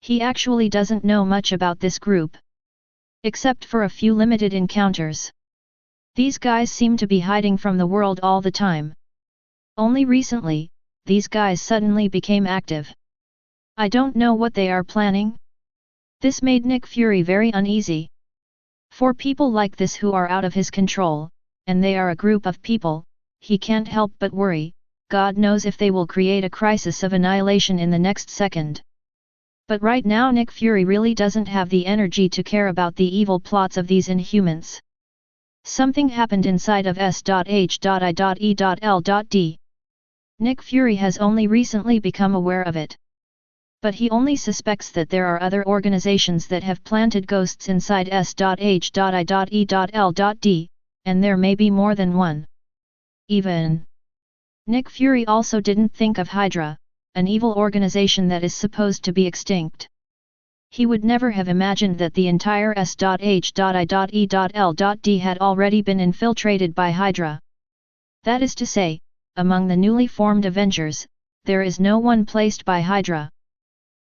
He actually doesn't know much about this group, except for a few limited encounters. These guys seem to be hiding from the world all the time. Only recently, these guys suddenly became active. I don't know what they are planning. This made Nick Fury very uneasy. For people like this who are out of his control, and they are a group of people, he can't help but worry, God knows if they will create a crisis of annihilation in the next second. But right now Nick Fury really doesn't have the energy to care about the evil plots of these Inhumans. Something happened inside of S.H.I.E.L.D. Nick Fury has only recently become aware of it. But he only suspects that there are other organizations that have planted ghosts inside S.H.I.E.L.D, and there may be more than one. Even Nick Fury also didn't think of Hydra, an evil organization that is supposed to be extinct. He would never have imagined that the entire S.H.I.E.L.D had already been infiltrated by Hydra. That is to say, among the newly formed Avengers, there is no one placed by Hydra.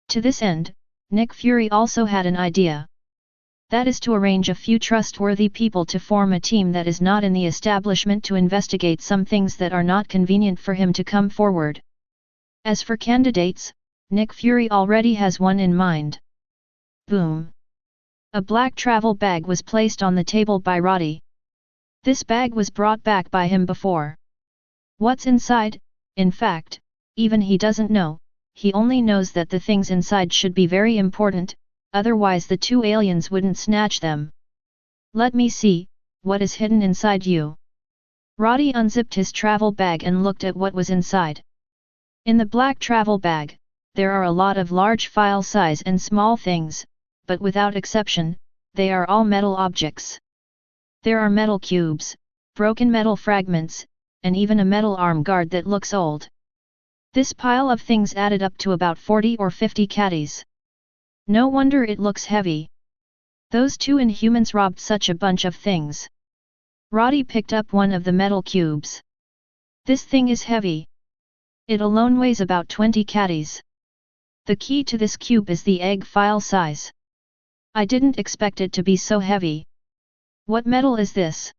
To this end, Nick Fury also had an idea. That is to arrange a few trustworthy people to form a team that is not in the establishment to investigate some things that are not convenient for him to come forward. As for candidates, Nick Fury already has one in mind. Boom! A black travel bag was placed on the table by Roddy. This bag was brought back by him before. What's inside, in fact, even he doesn't know. He only knows that the things inside should be very important, otherwise the two aliens wouldn't snatch them. Let me see, what is hidden inside you? Roddy unzipped his travel bag and looked at what was inside. In the black travel bag, there are a lot of large file size and small things, but without exception, they are all metal objects. There are metal cubes, broken metal fragments, and even a metal arm guard that looks old. This pile of things added up to about 40 or 50 caddies. No wonder it looks heavy. Those two Inhumans robbed such a bunch of things. Roddy picked up one of the metal cubes. This thing is heavy. It alone weighs about 20 caddies. The key to this cube is the egg file size. I didn't expect it to be so heavy. What metal is this?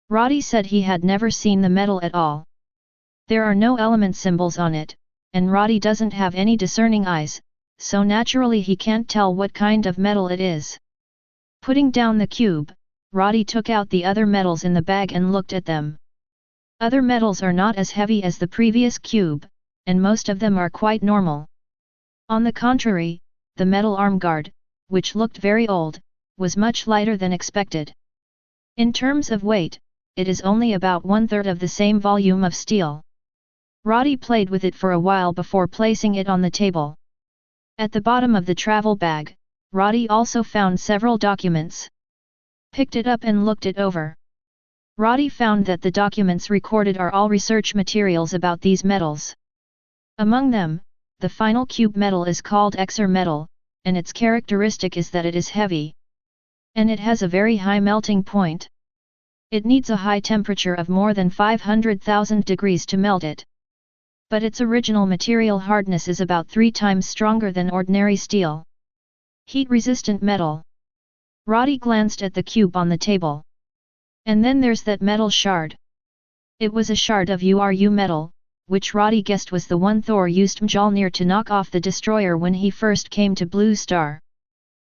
Roddy said he had never seen the metal at all. There are no element symbols on it, and Roddy doesn't have any discerning eyes, so naturally he can't tell what kind of metal it is. Putting down the cube, Roddy took out the other metals in the bag and looked at them. Other metals are not as heavy as the previous cube, and most of them are quite normal. On the contrary, the metal arm guard, which looked very old, was much lighter than expected. In terms of weight, it is only about 1/3 of the same volume of steel. Roddy played with it for a while before placing it on the table. At the bottom of the travel bag, Roddy also found several documents. Picked it up and looked it over. Roddy found that the documents recorded are all research materials about these metals. Among them, the final cube metal is called Xer metal, and its characteristic is that it is heavy. And it has a very high melting point. It needs a high temperature of more than 500,000 degrees to melt it. But its original material hardness is about 3 times stronger than ordinary steel. Heat-resistant metal. Roddy glanced at the cube on the table. And then there's that metal shard. It was a shard of URU metal, which Roddy guessed was the one Thor used Mjolnir to knock off the destroyer when he first came to Blue Star.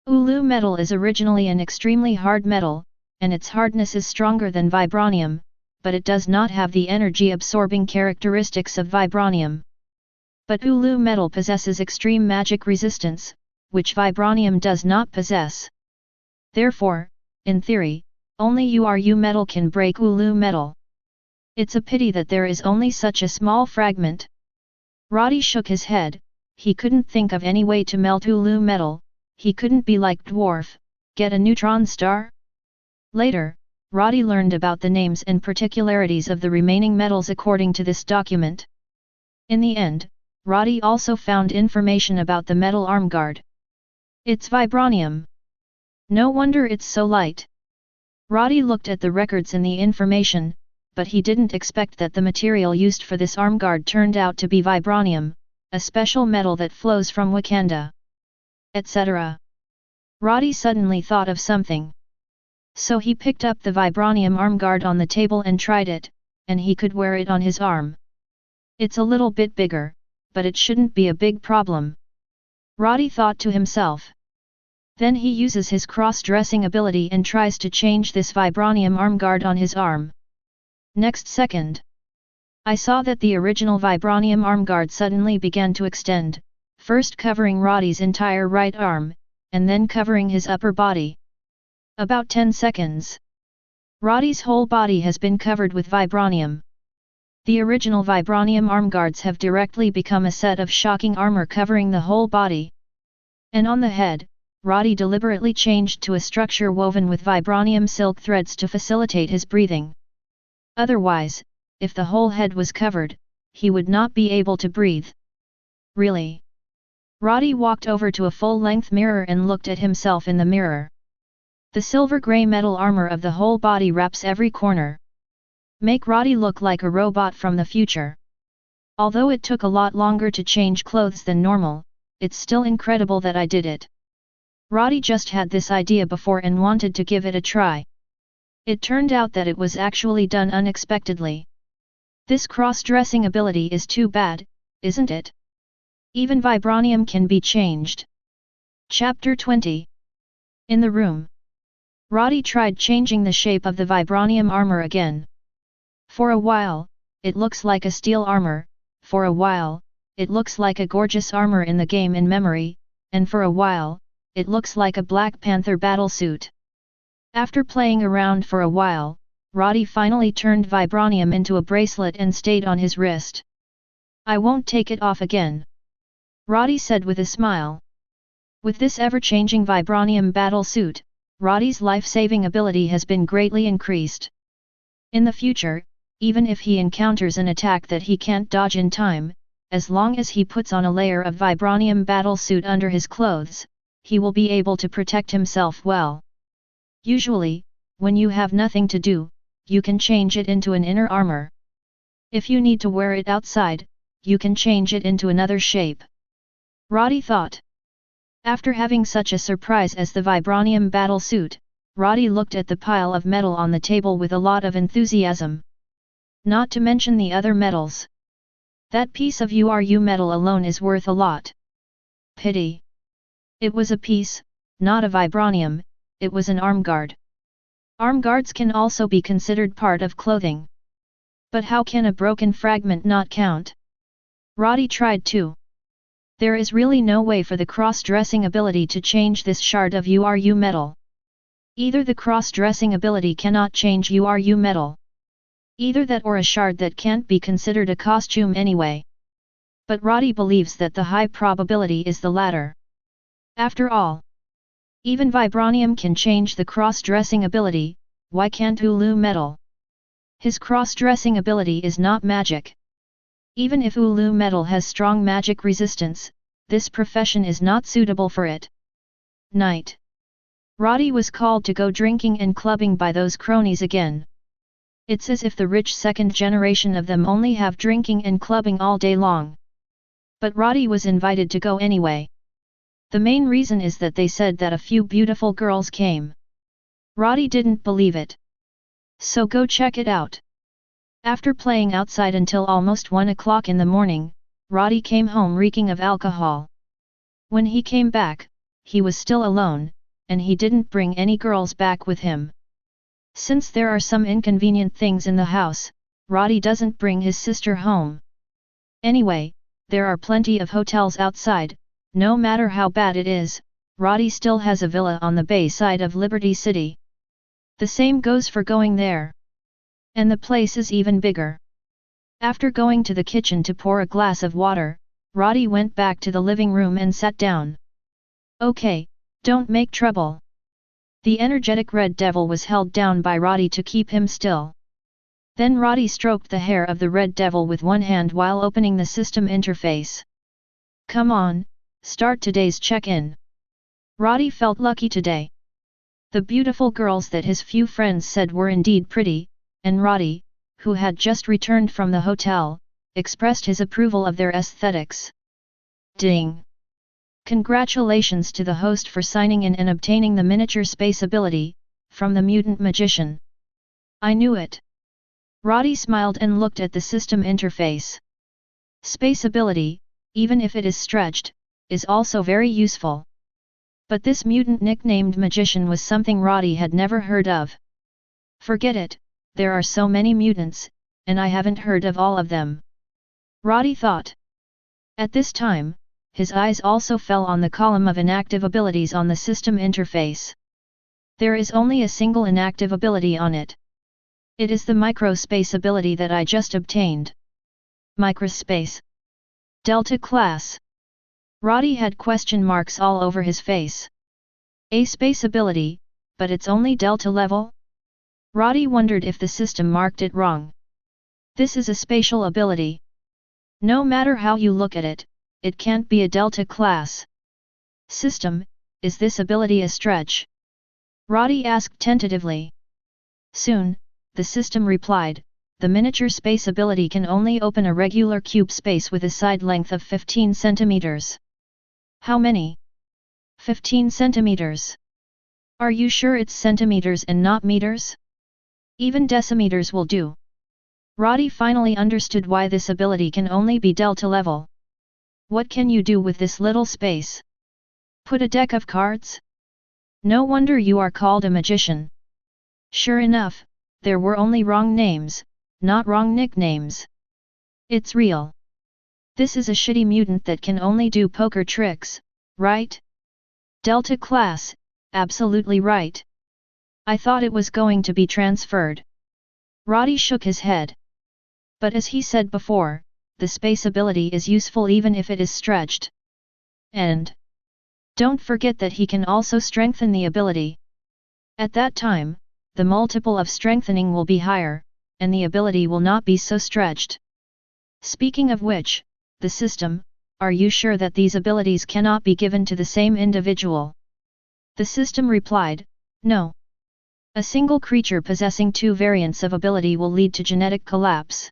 Ulu metal is originally an extremely hard metal, and its hardness is stronger than Vibranium, but it does not have the energy-absorbing characteristics of Vibranium. But Ulu metal possesses extreme magic resistance, which Vibranium does not possess. Therefore, in theory, only URU metal can break Ulu metal. It's a pity that there is only such a small fragment. Roddy shook his head. He couldn't think of any way to melt Ulu metal. He couldn't be like Dwarf, get a neutron star? Later, Roddy learned about the names and particularities of the remaining metals according to this document. In the end, Roddy also found information about the metal arm guard. It's Vibranium. No wonder it's so light. Roddy looked at the records in the information, but he didn't expect that the material used for this armguard turned out to be Vibranium, a special metal that flows from Wakanda, etc. Roddy suddenly thought of something. So he picked up the Vibranium armguard on the table and tried it, and he could wear it on his arm. It's a little bit bigger, but it shouldn't be a big problem, Roddy thought to himself. Then he uses his cross-dressing ability and tries to change this Vibranium armguard on his arm. Next second, I saw that the original Vibranium armguard suddenly began to extend, first covering Roddy's entire right arm, and then covering his upper body. About 10 seconds. Roddy's whole body has been covered with Vibranium. The original Vibranium armguards have directly become a set of shocking armor covering the whole body. And on the head, Roddy deliberately changed to a structure woven with Vibranium silk threads to facilitate his breathing. Otherwise, if the whole head was covered, he would not be able to breathe. Really? Roddy walked over to a full-length mirror and looked at himself in the mirror. The silver-grey metal armor of the whole body wraps every corner. Make Roddy look like a robot from the future. Although it took a lot longer to change clothes than normal, it's still incredible that I did it. Roddy just had this idea before and wanted to give it a try. It turned out that it was actually done unexpectedly. This cross-dressing ability is too bad, isn't it? Even Vibranium can be changed. Chapter 20. In the room, Roddy tried changing the shape of the Vibranium armor again. For a while, it looks like a steel armor, for a while, it looks like a gorgeous armor in the game in memory, and for a while, it looks like a Black Panther battlesuit. After playing around for a while, Roddy finally turned Vibranium into a bracelet and stayed on his wrist. I won't take it off again, Roddy said with a smile. With this ever-changing Vibranium battlesuit, Roddy's life-saving ability has been greatly increased. In the future, even if he encounters an attack that he can't dodge in time, as long as he puts on a layer of Vibranium battlesuit under his clothes, he will be able to protect himself well. Usually, when you have nothing to do, you can change it into an inner armor. If you need to wear it outside, you can change it into another shape, Roddy thought. After having such a surprise as the Vibranium battlesuit, Roddy looked at the pile of metal on the table with a lot of enthusiasm. Not to mention the other metals. That piece of URU metal alone is worth a lot. Pity. It was a piece, not a Vibranium, it was an armguard. Armguards can also be considered part of clothing. But how can a broken fragment not count? Roddy tried to. There is really no way for the cross-dressing ability to change this shard of URU metal. Either the cross-dressing ability cannot change URU metal. Either that or a shard that can't be considered a costume anyway. But Roddy believes that the high probability is the latter. After all, even Vibranium can change the cross-dressing ability, why can't ULU metal? His cross-dressing ability is not magic. Even if ULU metal has strong magic resistance, this profession is not suitable for it. Night. Roddy was called to go drinking and clubbing by those cronies again. It's as if the rich second generation of them only have drinking and clubbing all day long. But Roddy was invited to go anyway. The main reason is that they said that a few beautiful girls came. Roddy didn't believe it. So go check it out. After playing outside until almost 1 o'clock in the morning, Roddy came home reeking of alcohol. When he came back, he was still alone, and he didn't bring any girls back with him. Since there are some inconvenient things in the house, Roddy doesn't bring his sister home. Anyway, there are plenty of hotels outside. No matter how bad it is, Roddy still has a villa on the bay side of Liberty City. The same goes for going there. And the place is even bigger. After going to the kitchen to pour a glass of water, Roddy went back to the living room and sat down. Okay, don't make trouble. The energetic Red Devil was held down by Roddy to keep him still. Then Roddy stroked the hair of the Red Devil with one hand while opening the system interface. Come on. Start today's check-in. Roddy felt lucky today. The beautiful girls that his few friends said were indeed pretty, and Roddy, who had just returned from the hotel, expressed his approval of their aesthetics. Ding! Congratulations to the host for signing in and obtaining the miniature space ability, from the mutant magician. I knew it. Roddy smiled and looked at the system interface. Space ability, even if it is stretched, is also very useful. But this mutant nicknamed magician was something Roddy had never heard of. Forget it, there are so many mutants, and I haven't heard of all of them. Roddy thought. At this time, his eyes also fell on the column of inactive abilities on the system interface. There is only a single inactive ability on it. It is the microspace ability that I just obtained. Microspace. Delta class. Roddy had question marks all over his face. A space ability, but it's only Delta level? Roddy wondered if the system marked it wrong. This is a spatial ability. No matter how you look at it, it can't be a Delta class. System, is this ability a stretch? Roddy asked tentatively. Soon, the system replied, the miniature space ability can only open a regular cube space with a side length of 15 centimeters. How many? 15 centimeters. Are you sure it's centimeters and not meters? Even decimeters will do. Roddy finally understood why this ability can only be Delta level. What can you do with this little space? Put a deck of cards? No wonder you are called a magician. Sure enough, there were only wrong names, not wrong nicknames. It's real. This is a shitty mutant that can only do poker tricks, right? Delta class, absolutely right. I thought it was going to be transferred. Roddy shook his head. But as he said before, the space ability is useful even if it is stretched. And don't forget that he can also strengthen the ability. At that time, the multiple of strengthening will be higher, and the ability will not be so stretched. Speaking of which, the system, are you sure that these abilities cannot be given to the same individual? The system replied, no. A single creature possessing two variants of ability will lead to genetic collapse.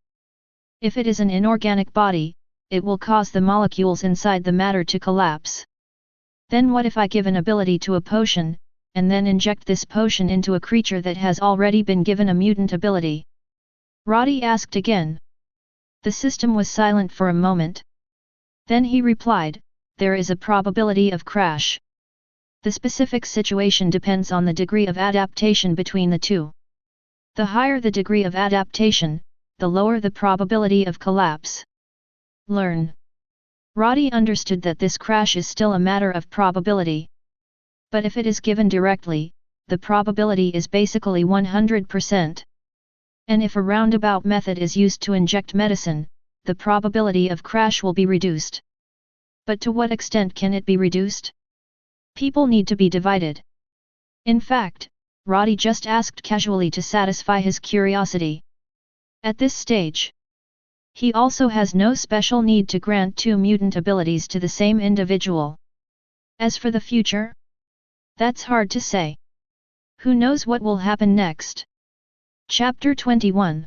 If it is an inorganic body, it will cause the molecules inside the matter to collapse. Then what if I give an ability to a potion, and then inject this potion into a creature that has already been given a mutant ability? Roddy asked again. The system was silent for a moment. Then he replied, there is a probability of crash. The specific situation depends on the degree of adaptation between the two. The higher the degree of adaptation, the lower the probability of collapse. Learn. Roddy understood that this crash is still a matter of probability. But if it is given directly, the probability is basically 100%. And if a roundabout method is used to inject medicine, the probability of crash will be reduced. But to what extent can it be reduced? People need to be divided. In fact, Roddy just asked casually to satisfy his curiosity. At this stage, he also has no special need to grant two mutant abilities to the same individual. As for the future? That's hard to say. Who knows what will happen next? Chapter 21.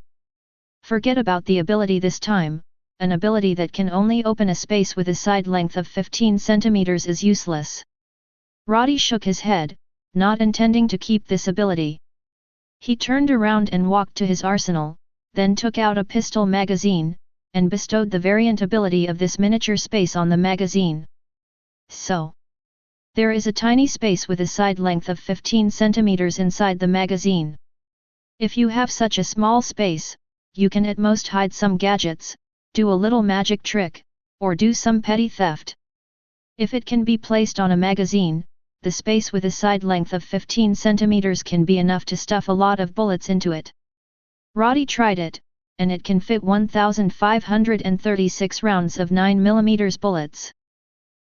Forget about the ability this time, an ability that can only open a space with a side length of 15 centimeters is useless. Roddy shook his head, not intending to keep this ability. He turned around and walked to his arsenal, then took out a pistol magazine, and bestowed the variant ability of this miniature space on the magazine. So, there is a tiny space with a side length of 15 centimeters inside the magazine. If you have such a small space, you can at most hide some gadgets, do a little magic trick, or do some petty theft. If it can be placed on a magazine, the space with a side length of 15 centimeters can be enough to stuff a lot of bullets into it. Roddy tried it, and it can fit 1,536 rounds of 9mm bullets.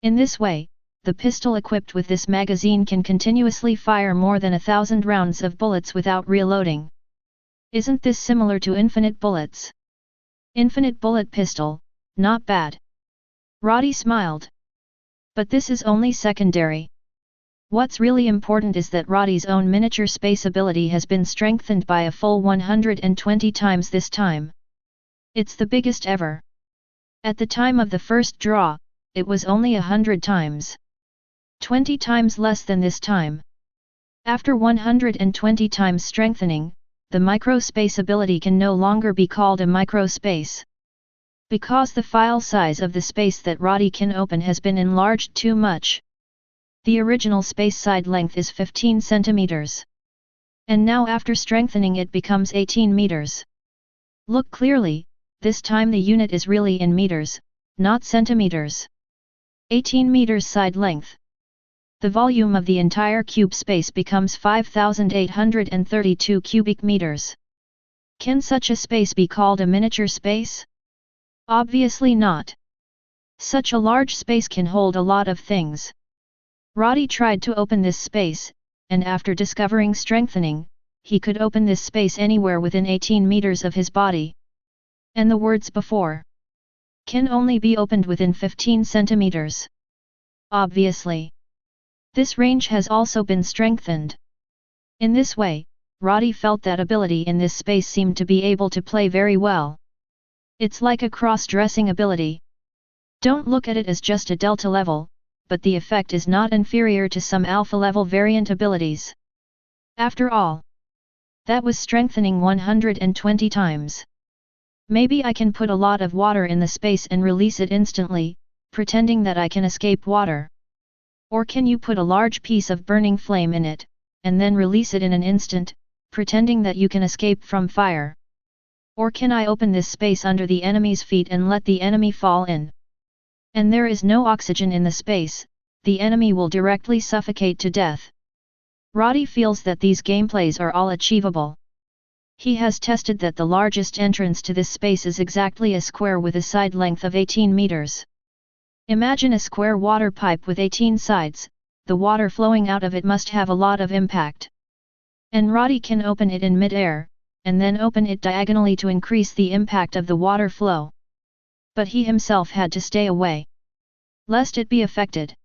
In this way, the pistol equipped with this magazine can continuously fire more than 1,000 rounds of bullets without reloading. Isn't this similar to infinite bullets? Infinite bullet pistol, not bad. Roddy smiled. But this is only secondary. What's really important is that Roddy's own miniature space ability has been strengthened by a full 120 times this time. It's the biggest ever. At the time of the first draw, it was only 100 times. 20 times less than this time. After 120 times strengthening, the microspace ability can no longer be called a microspace. Because the file size of the space that Roddy can open has been enlarged too much. The original space side length is 15 centimeters. And now after strengthening it becomes 18 meters. Look clearly, this time the unit is really in meters, not centimeters. 18 meters side length. The volume of the entire cube space becomes 5,832 cubic meters. Can such a space be called a miniature space? Obviously not. Such a large space can hold a lot of things. Roddy tried to open this space, and after discovering strengthening, he could open this space anywhere within 18 meters of his body. And the words before can only be opened within 15 centimeters. Obviously. This range has also been strengthened. In this way, Roddy felt that ability in this space seemed to be able to play very well. It's like a cross-dressing ability. Don't look at it as just a delta level, but the effect is not inferior to some alpha level variant abilities. After all, that was strengthening 120 times. Maybe I can put a lot of water in the space and release it instantly, pretending that I can escape water. Or can you put a large piece of burning flame in it, and then release it in an instant, pretending that you can escape from fire? Or can I open this space under the enemy's feet and let the enemy fall in? And there is no oxygen in the space, the enemy will directly suffocate to death. Roddy feels that these gameplays are all achievable. He has tested that the largest entrance to this space is exactly a square with a side length of 18 meters. Imagine a square water pipe with 18 sides, the water flowing out of it must have a lot of impact. And Roddy can open it in mid-air, and then open it diagonally to increase the impact of the water flow. But he himself had to stay away, lest it be affected.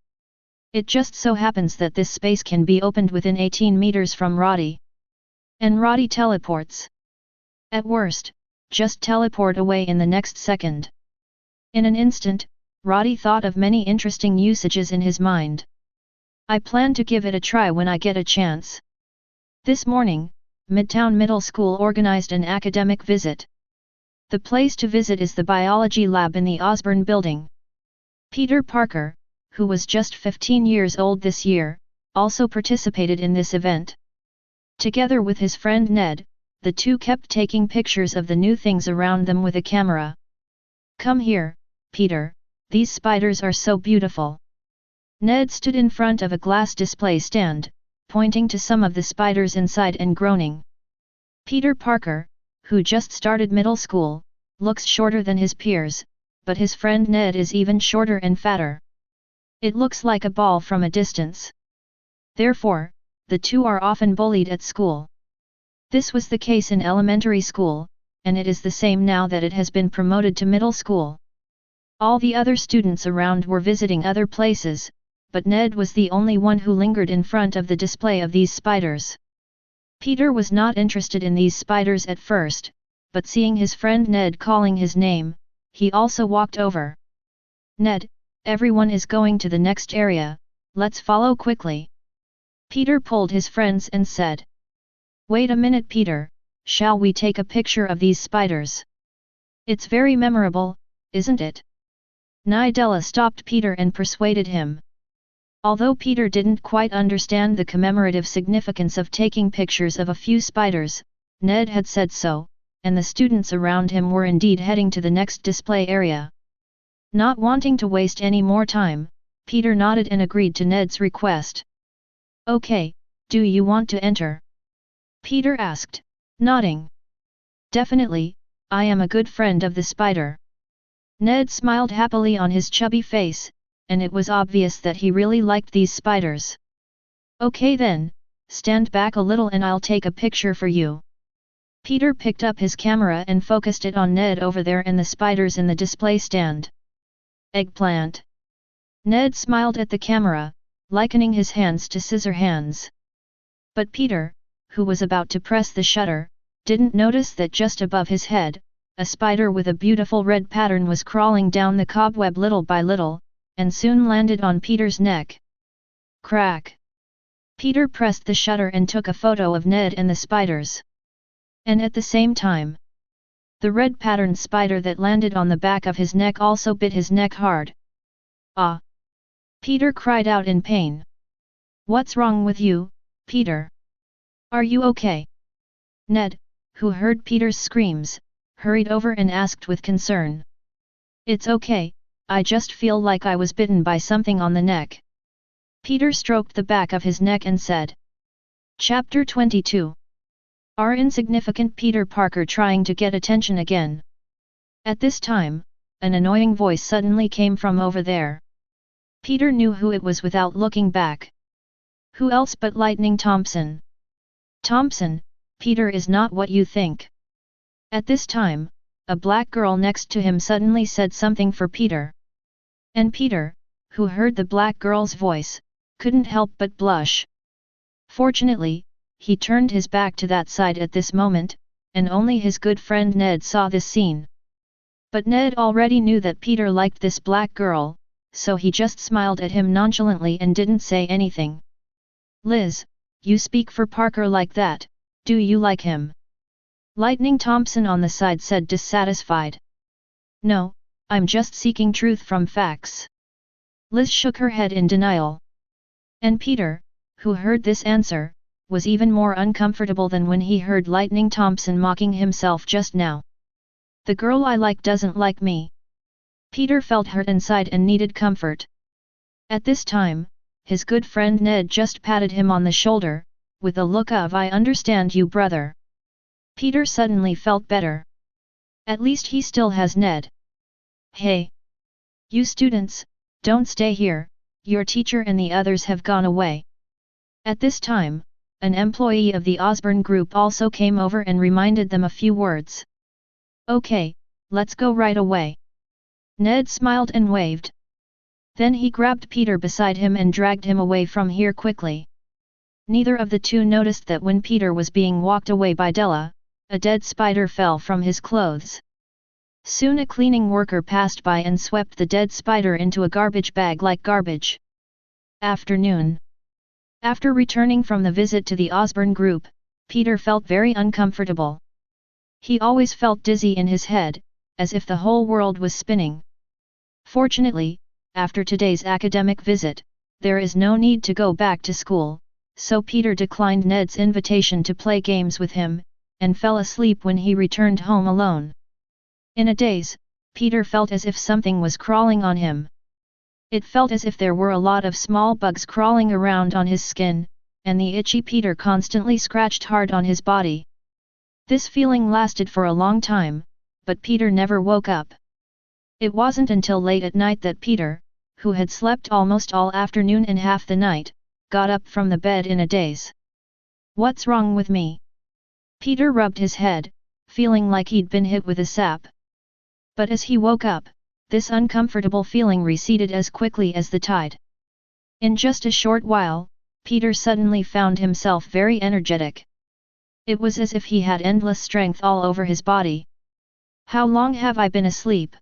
It just so happens that this space can be opened within 18 meters from Roddy. And Roddy teleports. At worst, just teleport away in the next second. In an instant, Roddy thought of many interesting usages in his mind. I plan to give it a try when I get a chance. This morning, Midtown Middle School organized an academic visit. The place to visit is the biology lab in the Osborne building. Peter Parker, who was just 15 years old this year, also participated in this event. Together with his friend Ned, the two kept taking pictures of the new things around them with a camera. Come here, Peter, these spiders are so beautiful. Ned stood in front of a glass display stand, pointing to some of the spiders inside and groaning. Peter Parker, who just started middle school, looks shorter than his peers, but his friend Ned is even shorter and fatter. It looks like a ball from a distance. Therefore, the two are often bullied at school. This was the case in elementary school, and it is the same now that it has been promoted to middle school. All the other students around were visiting other places, but Ned was the only one who lingered in front of the display of these spiders. Peter was not interested in these spiders at first, but seeing his friend Ned calling his name, he also walked over. Ned, everyone is going to the next area, let's follow quickly. Peter pulled his friends and said. Wait a minute, Peter, shall we take a picture of these spiders? It's very memorable, isn't it? Nidella stopped Peter and persuaded him. Although Peter didn't quite understand the commemorative significance of taking pictures of a few spiders, Ned had said so, and the students around him were indeed heading to the next display area. Not wanting to waste any more time, Peter nodded and agreed to Ned's request. Okay, do you want to enter? Peter asked, nodding. Definitely, I am a good friend of the spider. Ned smiled happily on his chubby face, and it was obvious that he really liked these spiders. Okay then, stand back a little and I'll take a picture for you. Peter picked up his camera and focused it on Ned over there and the spiders in the display stand. Eggplant. Ned smiled at the camera, likening his hands to scissor hands. But Peter, who was about to press the shutter, didn't notice that just above his head, a spider with a beautiful red pattern was crawling down the cobweb little by little, and soon landed on Peter's neck. Crack! Peter pressed the shutter and took a photo of Ned and the spiders. And at the same time, the red patterned spider that landed on the back of his neck also bit his neck hard. Ah! Peter cried out in pain. What's wrong with you, Peter? Are you okay? Ned, who heard Peter's screams, hurried over and asked with concern. It's okay, I just feel like I was bitten by something on the neck. Peter stroked the back of his neck and said. Chapter 22. Our insignificant Peter Parker trying to get attention again. At this time, an annoying voice suddenly came from over there. Peter knew who it was without looking back. Who else but Lightning Thompson? Thompson, Peter is not what you think. At this time, a black girl next to him suddenly said something for Peter. And Peter, who heard the black girl's voice, couldn't help but blush. Fortunately, he turned his back to that side at this moment, and only his good friend Ned saw this scene. But Ned already knew that Peter liked this black girl, so he just smiled at him nonchalantly and didn't say anything. Liz, you speak for Parker like that, do you like him? Lightning Thompson on the side said dissatisfied. No, I'm just seeking truth from facts. Liz shook her head in denial. And Peter, who heard this answer, was even more uncomfortable than when he heard Lightning Thompson mocking himself just now. The girl I like doesn't like me. Peter felt hurt inside and needed comfort. At this time, his good friend Ned just patted him on the shoulder, with a look of I understand you brother. Peter suddenly felt better. At least he still has Ned. Hey! You students, don't stay here, your teacher and the others have gone away. At this time, an employee of the Osborne group also came over and reminded them a few words. Okay, let's go right away. Ned smiled and waved. Then he grabbed Peter beside him and dragged him away from here quickly. Neither of the two noticed that when Peter was being walked away by Della, a dead spider fell from his clothes. Soon a cleaning worker passed by and swept the dead spider into a garbage bag like garbage. Afternoon. After returning from the visit to the Osborne group, Peter felt very uncomfortable. He always felt dizzy in his head, as if the whole world was spinning. Fortunately, after today's academic visit, there is no need to go back to school, so Peter declined Ned's invitation to play games with him, and fell asleep when he returned home alone. In a daze, Peter felt as if something was crawling on him. It felt as if there were a lot of small bugs crawling around on his skin, and the itchy Peter constantly scratched hard on his body. This feeling lasted for a long time, but Peter never woke up. It wasn't until late at night that Peter, who had slept almost all afternoon and half the night, got up from the bed in a daze. What's wrong with me? Peter rubbed his head, feeling like he'd been hit with a sap. But as he woke up, this uncomfortable feeling receded as quickly as the tide. In just a short while, Peter suddenly found himself very energetic. It was as if he had endless strength all over his body. How long have I been asleep?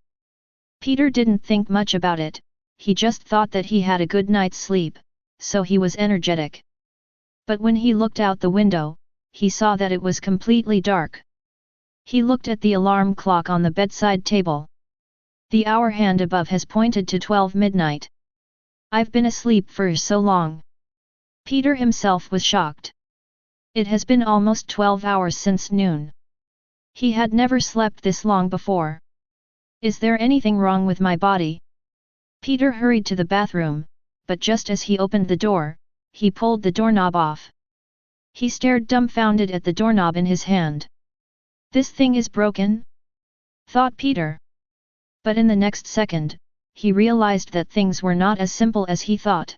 Peter didn't think much about it, he just thought that he had a good night's sleep, so he was energetic. But when he looked out the window, he saw that it was completely dark. He looked at the alarm clock on the bedside table. The hour hand above has pointed to 12 midnight. I've been asleep for so long. Peter himself was shocked. It has been almost 12 hours since noon. He had never slept this long before. Is there anything wrong with my body? Peter hurried to the bathroom, but just as he opened the door, he pulled the doorknob off. He stared dumbfounded at the doorknob in his hand. This thing is broken? Thought Peter. But in the next second, he realized that things were not as simple as he thought.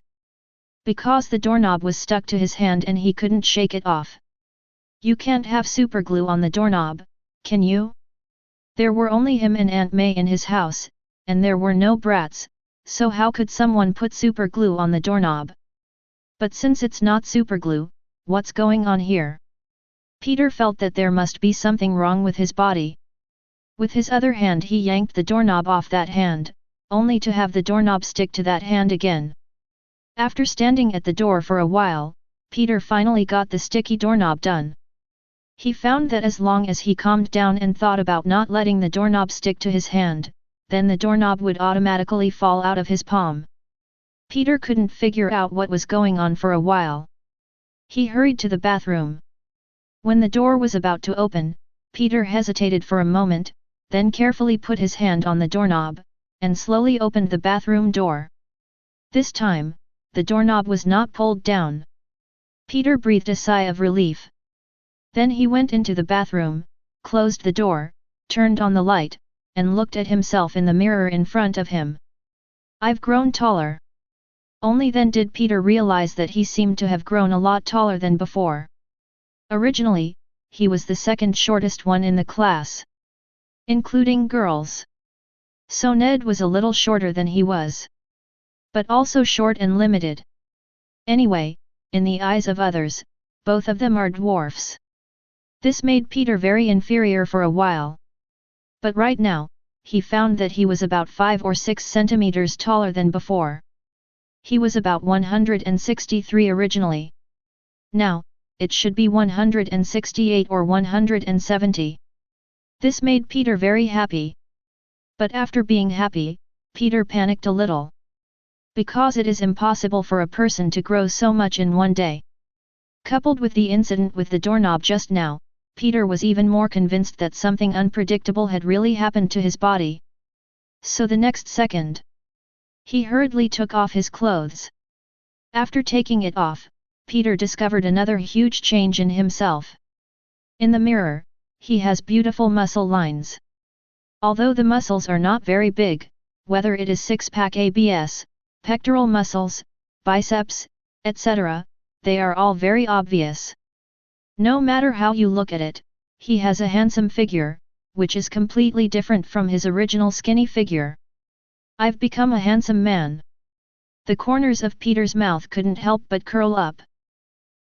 Because the doorknob was stuck to his hand and he couldn't shake it off. You can't have superglue on the doorknob, can you? There were only him and Aunt May in his house, and there were no brats, so how could someone put superglue on the doorknob? But since it's not superglue, what's going on here? Peter felt that there must be something wrong with his body. With his other hand he yanked the doorknob off that hand, only to have the doorknob stick to that hand again. After standing at the door for a while, Peter finally got the sticky doorknob done. He found that as long as he calmed down and thought about not letting the doorknob stick to his hand, then the doorknob would automatically fall out of his palm. Peter couldn't figure out what was going on for a while. He hurried to the bathroom. When the door was about to open, Peter hesitated for a moment, then carefully put his hand on the doorknob, and slowly opened the bathroom door. This time, the doorknob was not pulled down. Peter breathed a sigh of relief. Then he went into the bathroom, closed the door, turned on the light, and looked at himself in the mirror in front of him. I've grown taller. Only then did Peter realize that he seemed to have grown a lot taller than before. Originally, he was the second shortest one in the class, including girls. So Ned was a little shorter than he was, but also short and limited. Anyway, in the eyes of others, both of them are dwarfs. This made Peter very inferior for a while. But right now, he found that he was about 5 or 6 centimeters taller than before. He was about 163 originally. Now, it should be 168 or 170. This made Peter very happy. But after being happy, Peter panicked a little. Because it is impossible for a person to grow so much in one day. Coupled with the incident with the doorknob just now, Peter was even more convinced that something unpredictable had really happened to his body. So the next second, he hurriedly took off his clothes. After taking it off, Peter discovered another huge change in himself. In the mirror, he has beautiful muscle lines. Although the muscles are not very big, whether it is six-pack abs, pectoral muscles, biceps, etc., they are all very obvious. No matter how you look at it, he has a handsome figure, which is completely different from his original skinny figure. I've become a handsome man. The corners of Peter's mouth couldn't help but curl up.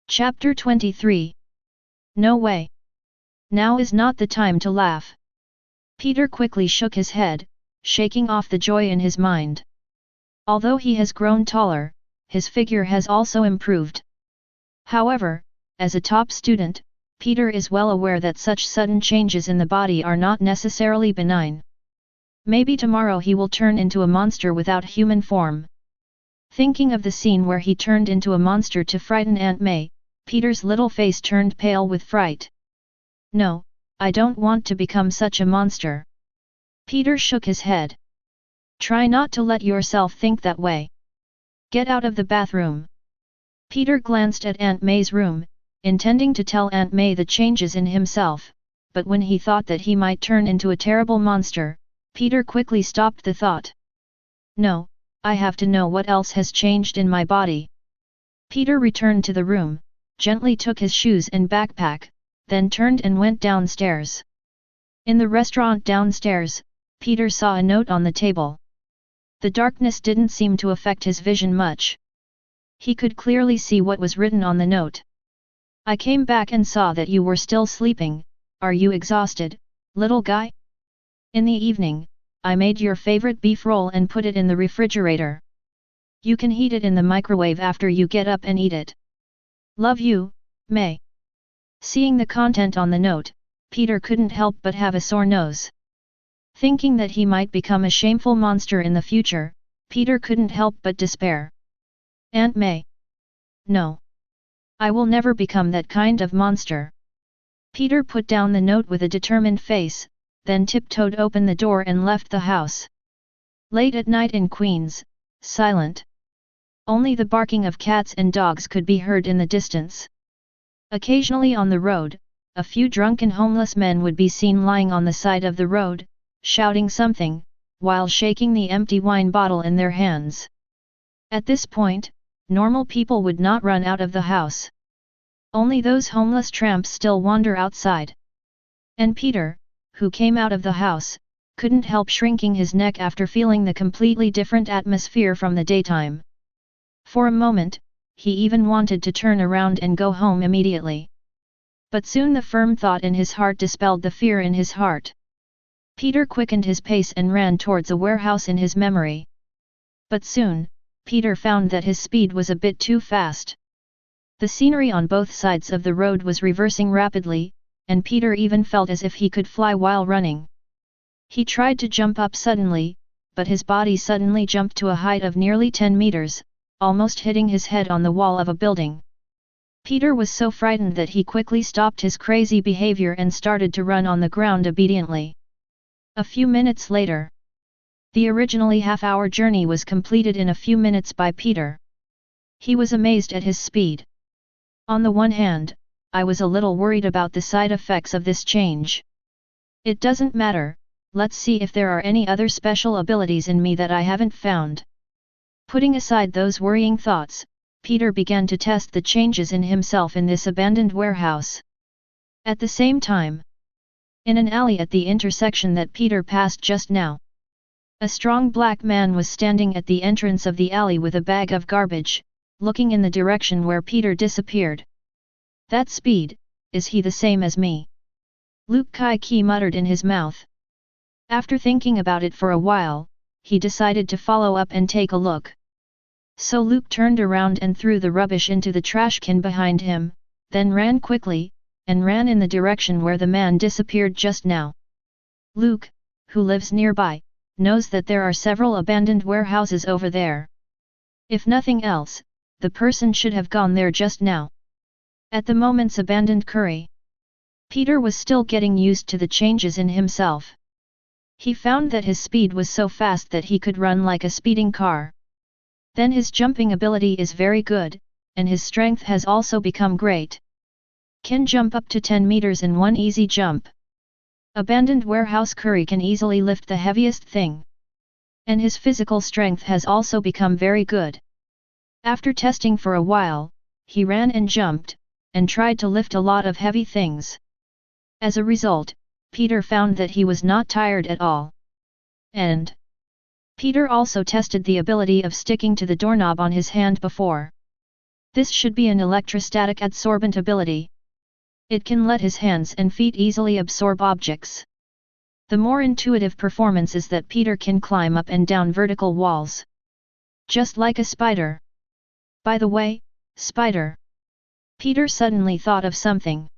Chapter 23. No way. Now is not the time to laugh. Peter quickly shook his head, shaking off the joy in his mind. Although he has grown taller, his figure has also improved. However, as a top student, Peter is well aware that such sudden changes in the body are not necessarily benign. Maybe tomorrow he will turn into a monster without human form. Thinking of the scene where he turned into a monster to frighten Aunt May, Peter's little face turned pale with fright. No, I don't want to become such a monster. Peter shook his head. Try not to let yourself think that way. Get out of the bathroom. Peter glanced at Aunt May's room, intending to tell Aunt May the changes in himself, but when he thought that he might turn into a terrible monster, Peter quickly stopped the thought. No, I have to know what else has changed in my body. Peter returned to the room, gently took his shoes and backpack, then turned and went downstairs. In the restaurant downstairs, Peter saw a note on the table. The darkness didn't seem to affect his vision much. He could clearly see what was written on the note. I came back and saw that you were still sleeping. Are you exhausted, little guy? In the evening, I made your favorite beef roll and put it in the refrigerator. You can heat it in the microwave after you get up and eat it. Love you, May. Seeing the content on the note, Peter couldn't help but have a sore nose. Thinking that he might become a shameful monster in the future, Peter couldn't help but despair. Aunt May. No. I will never become that kind of monster. Peter put down the note with a determined face, then tiptoed open the door and left the house. Late at night in Queens, silent. Only the barking of cats and dogs could be heard in the distance. Occasionally on the road, a few drunken homeless men would be seen lying on the side of the road, shouting something, while shaking the empty wine bottle in their hands. At this point, normal people would not run out of the house. Only those homeless tramps still wander outside. And Peter, who came out of the house, couldn't help shrinking his neck after feeling the completely different atmosphere from the daytime. For a moment, he even wanted to turn around and go home immediately. But soon the firm thought in his heart dispelled the fear in his heart. Peter quickened his pace and ran towards a warehouse in his memory. But soon, Peter found that his speed was a bit too fast. The scenery on both sides of the road was reversing rapidly, and Peter even felt as if he could fly while running. He tried to jump up suddenly, but his body suddenly jumped to a height of nearly 10 meters, almost hitting his head on the wall of a building. Peter was so frightened that he quickly stopped his crazy behavior and started to run on the ground obediently. A few minutes later, the originally half-hour journey was completed in a few minutes by Peter. He was amazed at his speed. On the one hand, I was a little worried about the side effects of this change. It doesn't matter, let's see if there are any other special abilities in me that I haven't found. Putting aside those worrying thoughts, Peter began to test the changes in himself in this abandoned warehouse. At the same time, in an alley at the intersection that Peter passed just now, a strong black man was standing at the entrance of the alley with a bag of garbage, looking in the direction where Peter disappeared. That speed, is he the same as me? Luke Kai-Ki muttered in his mouth. After thinking about it for a while, he decided to follow up and take a look. So Luke turned around and threw the rubbish into the trash can behind him, then ran quickly, and ran in the direction where the man disappeared just now. Luke, who lives nearby, knows that there are several abandoned warehouses over there. If nothing else, the person should have gone there just now. At the moment's abandoned curry, Peter was still getting used to the changes in himself. He found that his speed was so fast that he could run like a speeding car. Then his jumping ability is very good, and his strength has also become great. Can jump up to 10 meters in one easy jump. Abandoned warehouse curry can easily lift the heaviest thing. And his physical strength has also become very good. After testing for a while, he ran and jumped, and tried to lift a lot of heavy things. As a result, Peter found that he was not tired at all. And Peter also tested the ability of sticking to the doorknob on his hand before. This should be an electrostatic adsorbent ability. It can let his hands and feet easily absorb objects. The more intuitive performance is that Peter can climb up and down vertical walls. Just like a spider. By the way, spider. Peter suddenly thought of something.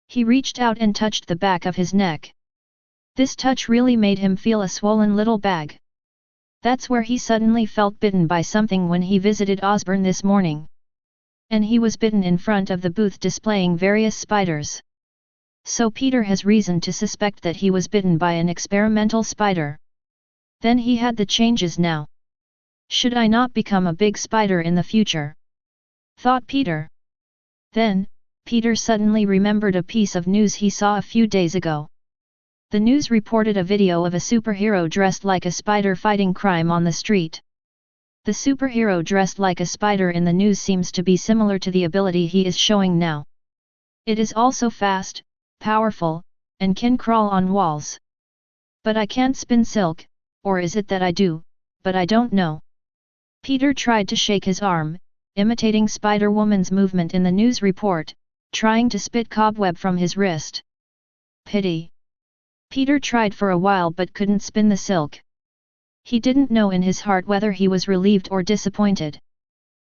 He reached out and touched the back of his neck. This touch really made him feel a swollen little bag. That's where he suddenly felt bitten by something when he visited Osborne this morning. And he was bitten in front of the booth displaying various spiders. So Peter has reason to suspect that he was bitten by an experimental spider. Then he had the changes now. Should I not become a big spider in the future? Thought Peter. Then, Peter suddenly remembered a piece of news he saw a few days ago. The news reported a video of a superhero dressed like a spider fighting crime on the street. The superhero dressed like a spider in the news seems to be similar to the ability he is showing now. It is also fast, powerful, and can crawl on walls. But I can't spin silk, or is it that I do, but I don't know. Peter tried to shake his arm, imitating Spider-Woman's movement in the news report, trying to spit cobweb from his wrist. Pity. Peter tried for a while but couldn't spin the silk. He didn't know in his heart whether he was relieved or disappointed.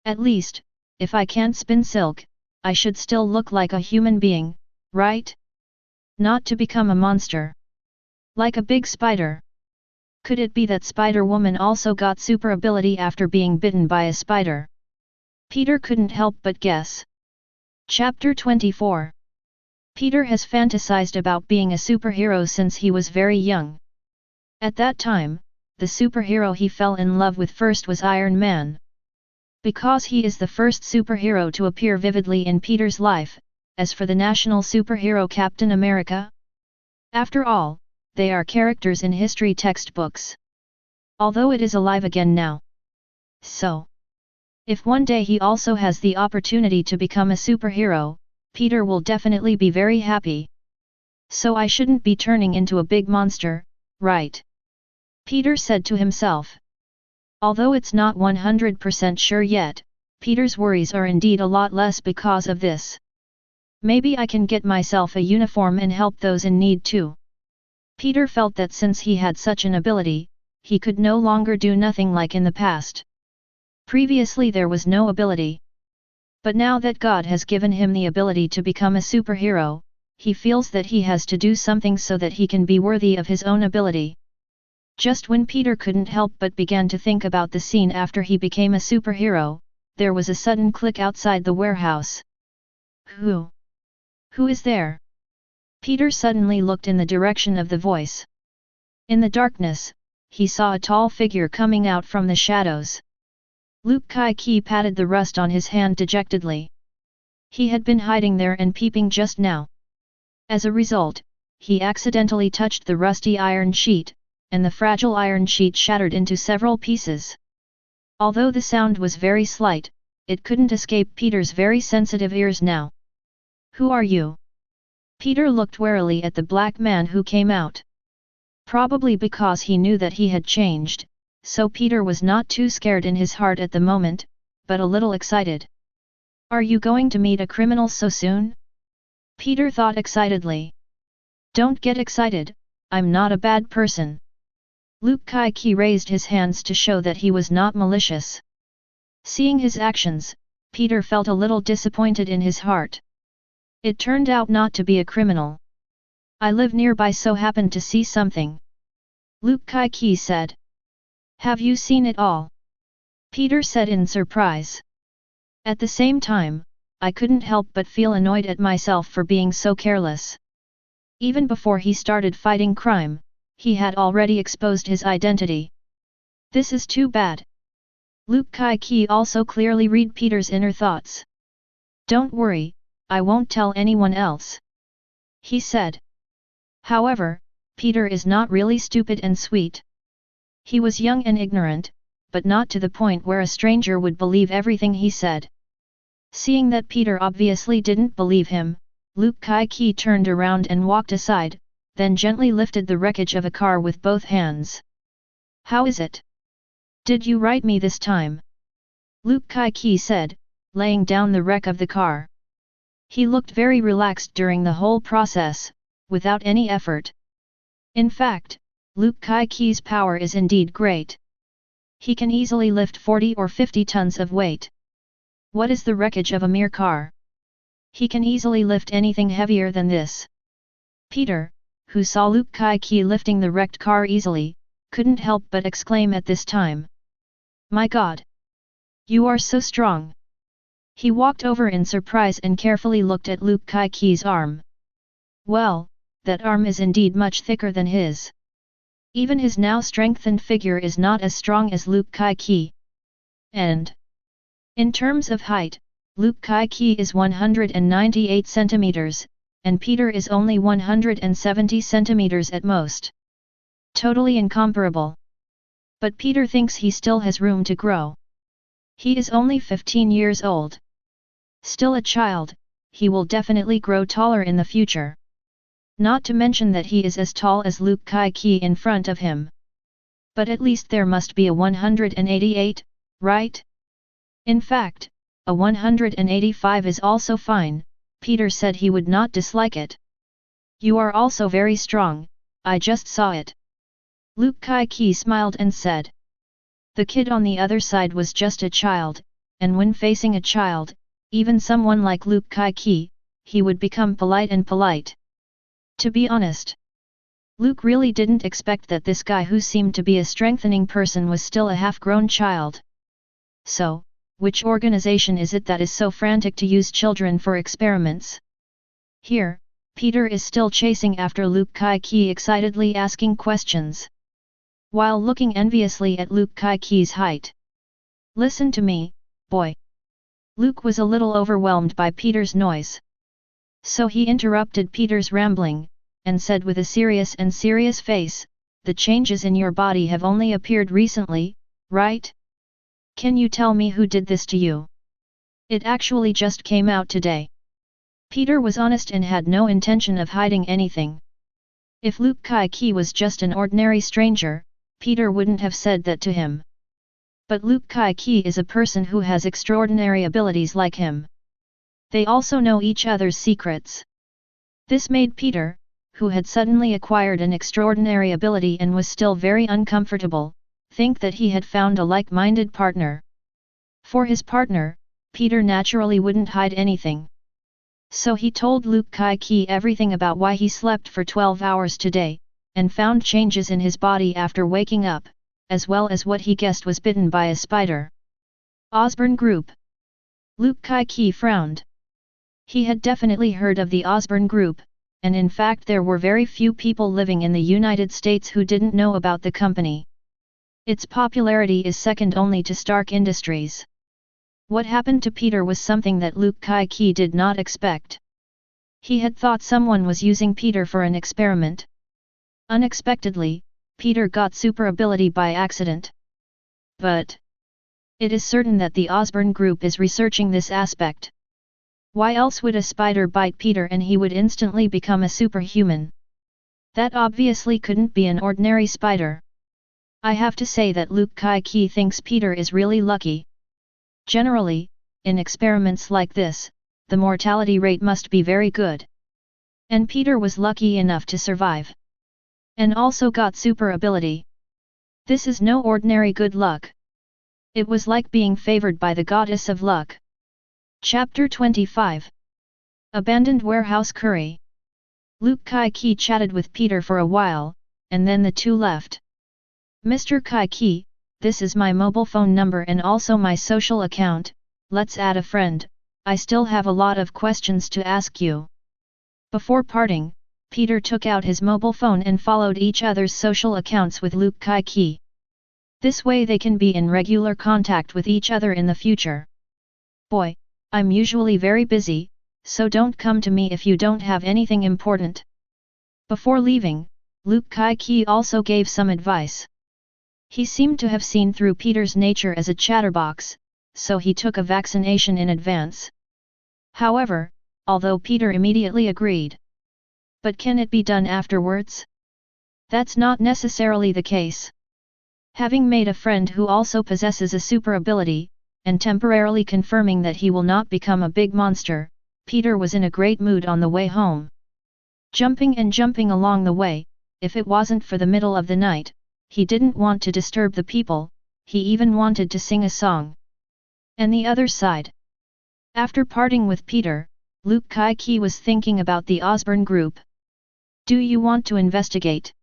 At least, if I can't spin silk, I should still look like a human being, right? Not to become a monster. Like a big spider. Could it be that Spider-Woman also got super ability after being bitten by a spider? Peter couldn't help but guess. Chapter 24. Peter has fantasized about being a superhero since he was very young. At that time, the superhero he fell in love with first was Iron Man. Because he is the first superhero to appear vividly in Peter's life, as for the national superhero Captain America? After all, they are characters in history textbooks. Although it is alive again now. So, if one day he also has the opportunity to become a superhero, Peter will definitely be very happy. So I shouldn't be turning into a big monster, right? Peter said to himself. Although it's not 100% sure yet, Peter's worries are indeed a lot less because of this. Maybe I can get myself a uniform and help those in need too. Peter felt that since he had such an ability, he could no longer do nothing like in the past. Previously there was no ability. But now that God has given him the ability to become a superhero, he feels that he has to do something so that he can be worthy of his own ability. Just when Peter couldn't help but began to think about the scene after he became a superhero, there was a sudden click outside the warehouse. Who is there? Peter suddenly looked in the direction of the voice. In the darkness, he saw a tall figure coming out from the shadows. Luke Kai-Ki patted the rust on his hand dejectedly. He had been hiding there and peeping just now. As a result, he accidentally touched the rusty iron sheet, and the fragile iron sheet shattered into several pieces. Although the sound was very slight, it couldn't escape Peter's very sensitive ears now. Who are you? Peter looked warily at the black man who came out. Probably because he knew that he had changed, so Peter was not too scared in his heart at the moment, but a little excited. Are you going to meet a criminal so soon? Peter thought excitedly. Don't get excited, I'm not a bad person. Luke Kai-Ki raised his hands to show that he was not malicious. Seeing his actions, Peter felt a little disappointed in his heart. It turned out not to be a criminal. I live nearby, so happened to see something. Luke Kai-Ki said. Have you seen it all? Peter said in surprise. At the same time, I couldn't help but feel annoyed at myself for being so careless. Even before he started fighting crime, he had already exposed his identity. This is too bad. Luke Kai-Ki also clearly read Peter's inner thoughts. Don't worry, I won't tell anyone else. He said. However, Peter is not really stupid and sweet. He was young and ignorant, but not to the point where a stranger would believe everything he said. Seeing that Peter obviously didn't believe him, Luke Kai-Ki turned around and walked aside, then gently lifted the wreckage of a car with both hands. How is it? Did you write me this time? Luke Kai-Ki said, laying down the wreck of the car. He looked very relaxed during the whole process, without any effort. In fact, Luke Kai-Ki's power is indeed great. He can easily lift 40 or 50 tons of weight. What is the wreckage of a mere car? He can easily lift anything heavier than this. Peter, who saw Luke Kai-Ki lifting the wrecked car easily, couldn't help but exclaim at this time. My God! You are so strong! He walked over in surprise and carefully looked at Luke Kai-Ki's arm. Well, that arm is indeed much thicker than his. Even his now strengthened figure is not as strong as Luke Kai-Ki. And in terms of height, Luke Kai-Ki is 198 centimeters, and Peter is only 170 centimeters at most. Totally incomparable. But Peter thinks he still has room to grow. He is only 15 years old. Still a child, he will definitely grow taller in the future. Not to mention that he is as tall as Luke Kai-Ki in front of him. But at least there must be a 188, right? In fact, a 185 is also fine, Peter said he would not dislike it. You are also very strong, I just saw it. Luke Kai-Ki smiled and said. The kid on the other side was just a child, and when facing a child, even someone like Luke Kai-Ki, he would become polite and polite. To be honest, Luke really didn't expect that this guy who seemed to be a strengthening person was still a half-grown child. So, which organization is it that is so frantic to use children for experiments? Here, Peter is still chasing after Luke Kai-Ki, excitedly asking questions, while looking enviously at Luke Kai-Ki's height. Listen to me, boy. Luke was a little overwhelmed by Peter's noise. So he interrupted Peter's rambling, and said with a serious face, the changes in your body have only appeared recently, right? Can you tell me who did this to you? It actually just came out today. Peter was honest and had no intention of hiding anything. If Luke Kai-Ki was just an ordinary stranger, Peter wouldn't have said that to him. But Luke Kai-ki is a person who has extraordinary abilities like him. They also know each other's secrets. This made Peter, who had suddenly acquired an extraordinary ability and was still very uncomfortable, think that he had found a like-minded partner. For his partner, Peter naturally wouldn't hide anything. So he told Luke Kai-ki everything about why he slept for 12 hours today, and found changes in his body after waking up, as well as what he guessed was bitten by a spider. Osborne Group. Luke Kai-ki frowned. He had definitely heard of the Osborne Group, and in fact there were very few people living in the United States who didn't know about the company. Its popularity is second only to Stark Industries. What happened to Peter was something that Luke Kai-ki did not expect. He had thought someone was using Peter for an experiment. Unexpectedly, Peter got super ability by accident. But it is certain that the Osborne Group is researching this aspect. Why else would a spider bite Peter and he would instantly become a superhuman? That obviously couldn't be an ordinary spider. I have to say that Luke Kai-ki thinks Peter is really lucky. Generally, in experiments like this, the mortality rate must be very good. And Peter was lucky enough to survive. And also got super ability. This is no ordinary good luck. It was like being favored by the goddess of luck. Chapter 25. Abandoned Warehouse Curry. Luke Kai-ki chatted with Peter for a while, and then the two left. Mr. Kai-ki, this is my mobile phone number and also my social account, let's add a friend, I still have a lot of questions to ask you. Before parting, Peter took out his mobile phone and followed each other's social accounts with Luke Kai-ki. This way they can be in regular contact with each other in the future. Boy, I'm usually very busy, so don't come to me if you don't have anything important. Before leaving, Luke Kai-ki also gave some advice. He seemed to have seen through Peter's nature as a chatterbox, so he took a vaccination in advance. However, although Peter immediately agreed. But can it be done afterwards? That's not necessarily the case. Having made a friend who also possesses a super ability, and temporarily confirming that he will not become a big monster, Peter was in a great mood on the way home. Jumping along the way, if it wasn't for the middle of the night, he didn't want to disturb the people, he even wanted to sing a song. And the other side. After parting with Peter, Luke Kai-ki was thinking about the Osborne Group. Do you want to investigate?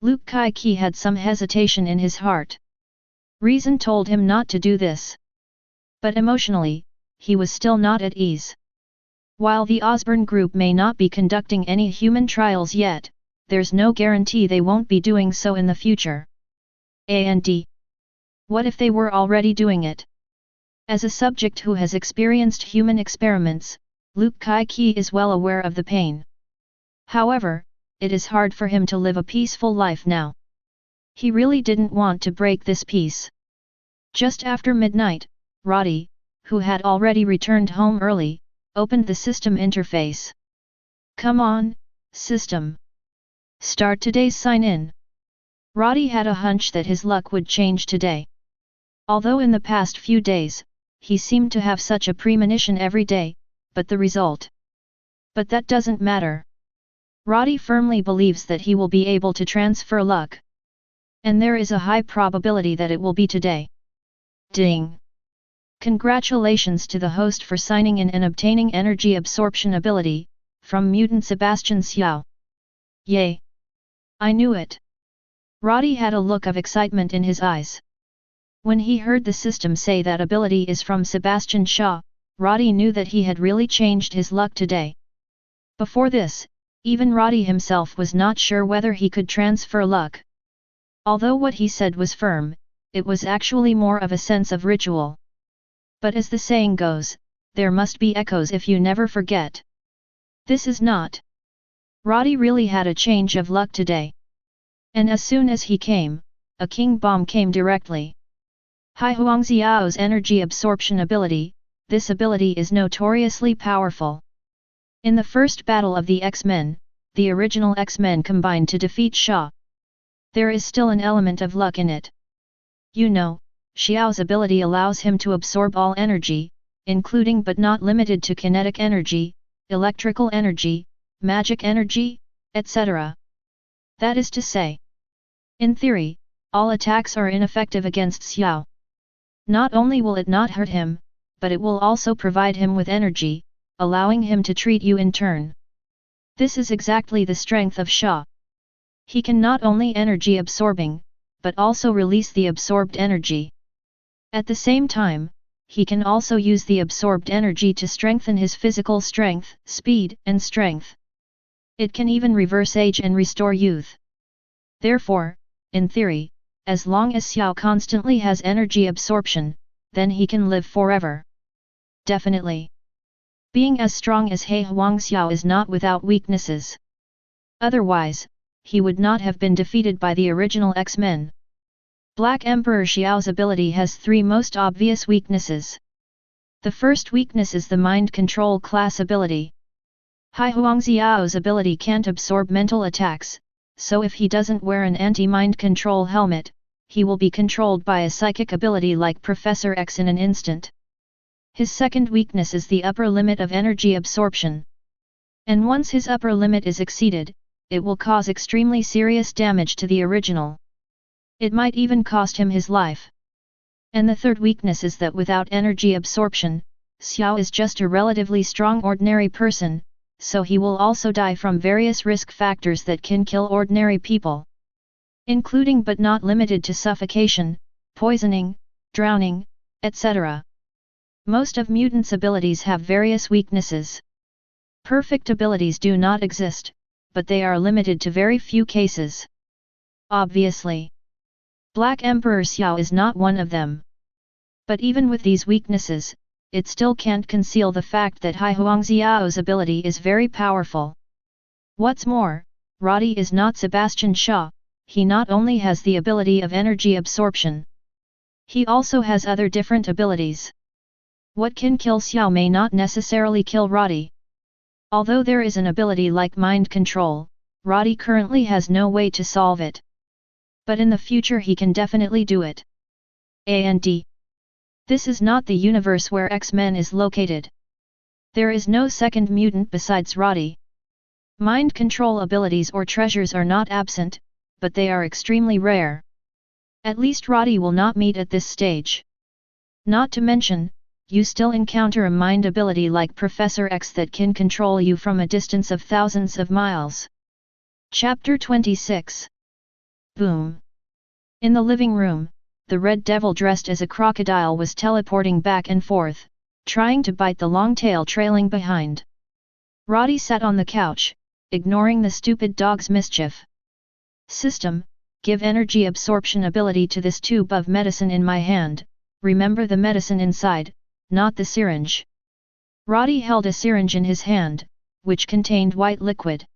Luke Kai-ki had some hesitation in his heart. Reason told him not to do this. But emotionally, he was still not at ease. While the Osborne Group may not be conducting any human trials yet, there's no guarantee they won't be doing so in the future. And what if they were already doing it? As a subject who has experienced human experiments, Luke Kai-ki is well aware of the pain. However, it is hard for him to live a peaceful life now. He really didn't want to break this peace. Just after midnight, Roddy, who had already returned home early, opened the system interface. Come on, system. Start today's sign-in. Roddy had a hunch that his luck would change today. Although in the past few days, he seemed to have such a premonition every day, but the result. But that doesn't matter. Roddy firmly believes that he will be able to transfer luck. And there is a high probability that it will be today. Ding! Congratulations to the host for signing in and obtaining energy absorption ability, from Mutant Sebastian Xiao. Yay! I knew it! Roddy had a look of excitement in his eyes. When he heard the system say that ability is from Sebastian Shaw, Roddy knew that he had really changed his luck today. Before this, even Roddy himself was not sure whether he could transfer luck. Although what he said was firm, it was actually more of a sense of ritual. But as the saying goes, there must be echoes if you never forget. This is not. Roddy really had a change of luck today. And as soon as he came, a king bomb came directly. Hai Huangziao's energy absorption ability, this ability is notoriously powerful. In the first battle of the X-Men, the original X-Men combined to defeat Shaw. There is still an element of luck in it. You know, Xiao's ability allows him to absorb all energy, including but not limited to kinetic energy, electrical energy, magic energy, etc. That is to say, in theory, all attacks are ineffective against Xiao. Not only will it not hurt him, but it will also provide him with energy, allowing him to treat you in turn. This is exactly the strength of Xia. He can not only energy absorbing, but also release the absorbed energy. At the same time, he can also use the absorbed energy to strengthen his physical strength, speed, and strength. It can even reverse age and restore youth. Therefore, in theory, as long as Xiao constantly has energy absorption, then he can live forever. Definitely. Being as strong as He Huang Xiao is not without weaknesses. Otherwise, he would not have been defeated by the original X-Men. Black Emperor Xiao's ability has three most obvious weaknesses. The first weakness is the mind control class ability. He Huang Xiao's ability can't absorb mental attacks, so if he doesn't wear an anti-mind control helmet, he will be controlled by a psychic ability like Professor X in an instant. His second weakness is the upper limit of energy absorption. And once his upper limit is exceeded, it will cause extremely serious damage to the original. It might even cost him his life. And the third weakness is that without energy absorption, Xiao is just a relatively strong ordinary person, so he will also die from various risk factors that can kill ordinary people. Including but not limited to suffocation, poisoning, drowning, etc. Most of mutants' abilities have various weaknesses. Perfect abilities do not exist, but they are limited to very few cases. Obviously, Black Emperor Xiao is not one of them. But even with these weaknesses, it still can't conceal the fact that He Huang Xiao's ability is very powerful. What's more, Roddy is not Sebastian Shaw. He not only has the ability of energy absorption, he also has other different abilities. What can kill Xiao may not necessarily kill Roddy. Although there is an ability like mind control, Roddy currently has no way to solve it. But in the future he can definitely do it. And this is not the universe where X-Men is located. There is no second mutant besides Roddy. Mind control abilities or treasures are not absent, but they are extremely rare. At least Roddy will not meet at this stage. Not to mention, you still encounter a mind ability like Professor X that can control you from a distance of thousands of miles. Chapter 26. Boom. In the living room, the Red Devil dressed as a crocodile was teleporting back and forth, trying to bite the long tail trailing behind. Roddy sat on the couch, ignoring the stupid dog's mischief. System, give energy absorption ability to this tube of medicine in my hand, remember the medicine inside, not the syringe. Roddy held a syringe in his hand, which contained white liquid.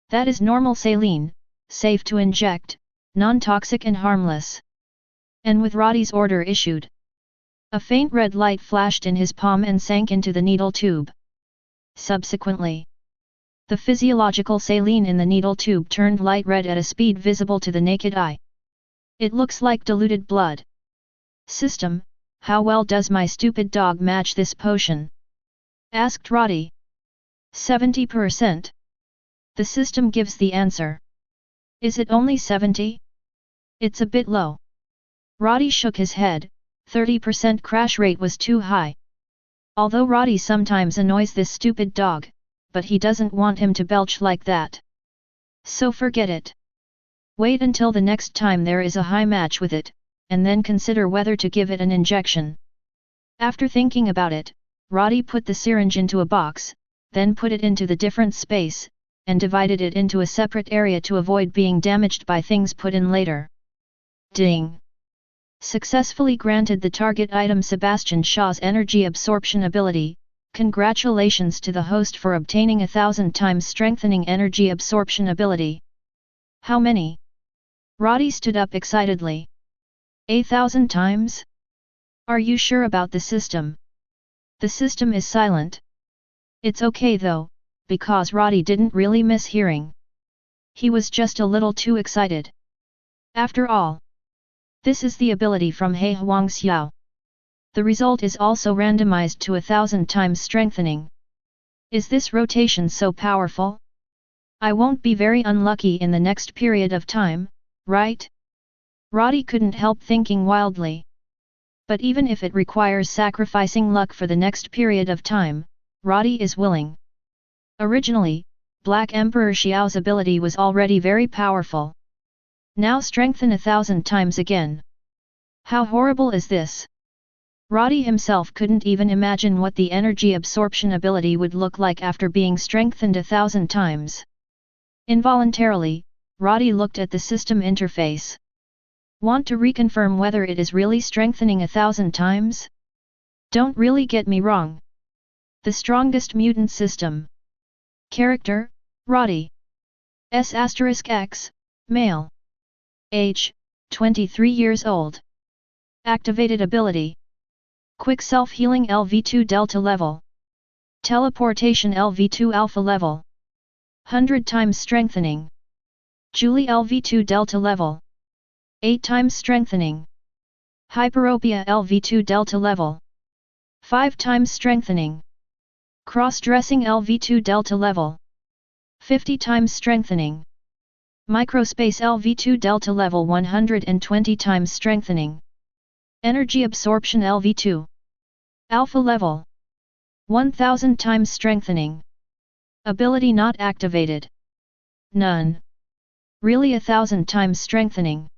That is normal saline, safe to inject, non-toxic and harmless. And with Roddy's order issued, a faint red light flashed in his palm and sank into the needle tube. Subsequently, the physiological saline in the needle tube turned light red at a speed visible to the naked eye. It looks like diluted blood. System, how well does my stupid dog match this potion? Asked Roddy. 70%. The system gives the answer. Is it only 70? It's a bit low. Roddy shook his head, 30% crash rate was too high. Although Roddy sometimes annoys this stupid dog, but he doesn't want him to belch like that. So forget it. Wait until the next time there is a high match with it, and then consider whether to give it an injection. After thinking about it, Roddy put the syringe into a box, then put it into the different space, and divided it into a separate area to avoid being damaged by things put in later. Ding! Successfully granted the target item Sebastian Shaw's energy absorption ability. Congratulations to the host for obtaining 1,000 times strengthening energy absorption ability. How many? Roddy stood up excitedly. 1,000 times? Are you sure about the system? The system is silent. It's okay though, because Roddy didn't really miss hearing. He was just a little too excited. After all, This is the ability from He Huang Xiao. The result is also randomized to 1,000 times strengthening. Is this rotation so powerful? I won't be very unlucky in the next period of time, right? Roddy couldn't help thinking wildly. But even if it requires sacrificing luck for the next period of time, Roddy is willing. Originally, Black Emperor Xiao's ability was already very powerful. Now strengthen 1,000 times again. How horrible is this? Roddy himself couldn't even imagine what the energy absorption ability would look like after being strengthened 1,000 times. Involuntarily, Roddy looked at the system interface. Want to reconfirm whether it is really strengthening 1,000 times? Don't really get me wrong. The strongest mutant system. Character, Roddy. S*X, male. Age, 23 years old. Activated ability. Quick self-healing LV2 Delta level. Teleportation LV2 Alpha level. 100 times strengthening. Julie LV2 Delta level. 8 times strengthening. Hyperopia LV2 Delta level. 5 times strengthening. Cross-dressing LV2 Delta level. 50 times strengthening. Microspace LV2 Delta level 120 times strengthening. Energy absorption LV2. Alpha level. 1000 times strengthening. Ability not activated. None. Really 1,000 times strengthening.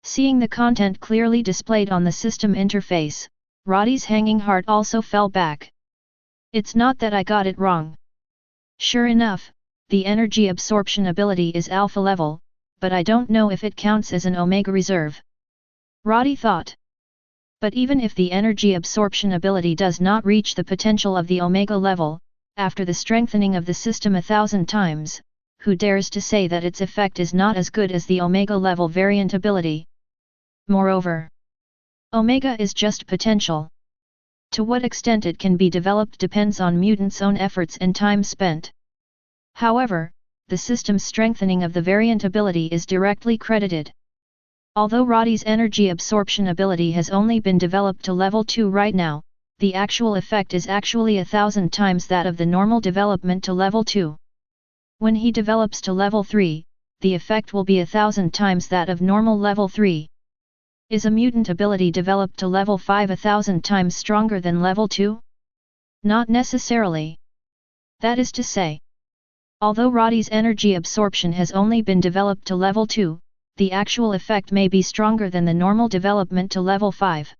Seeing the content clearly displayed on the system interface, Roddy's hanging heart also fell back. It's not that I got it wrong. Sure enough, the energy absorption ability is alpha level, but I don't know if it counts as an omega reserve. Roddy thought. But even if the energy absorption ability does not reach the potential of the omega level, after the strengthening of the system 1,000 times, who dares to say that its effect is not as good as the omega level variant ability? Moreover, omega is just potential. To what extent it can be developed depends on mutants' own efforts and time spent. However, the system's strengthening of the variant ability is directly credited. Although Roddy's energy absorption ability has only been developed to level 2 right now, the actual effect is actually 1,000 times that of the normal development to level 2. When he develops to level 3, the effect will be 1,000 times that of normal level 3. Is a mutant ability developed to level 5 1,000 times stronger than level 2? Not necessarily. That is to say, although Roddy's energy absorption has only been developed to level 2, the actual effect may be stronger than the normal development to level 5.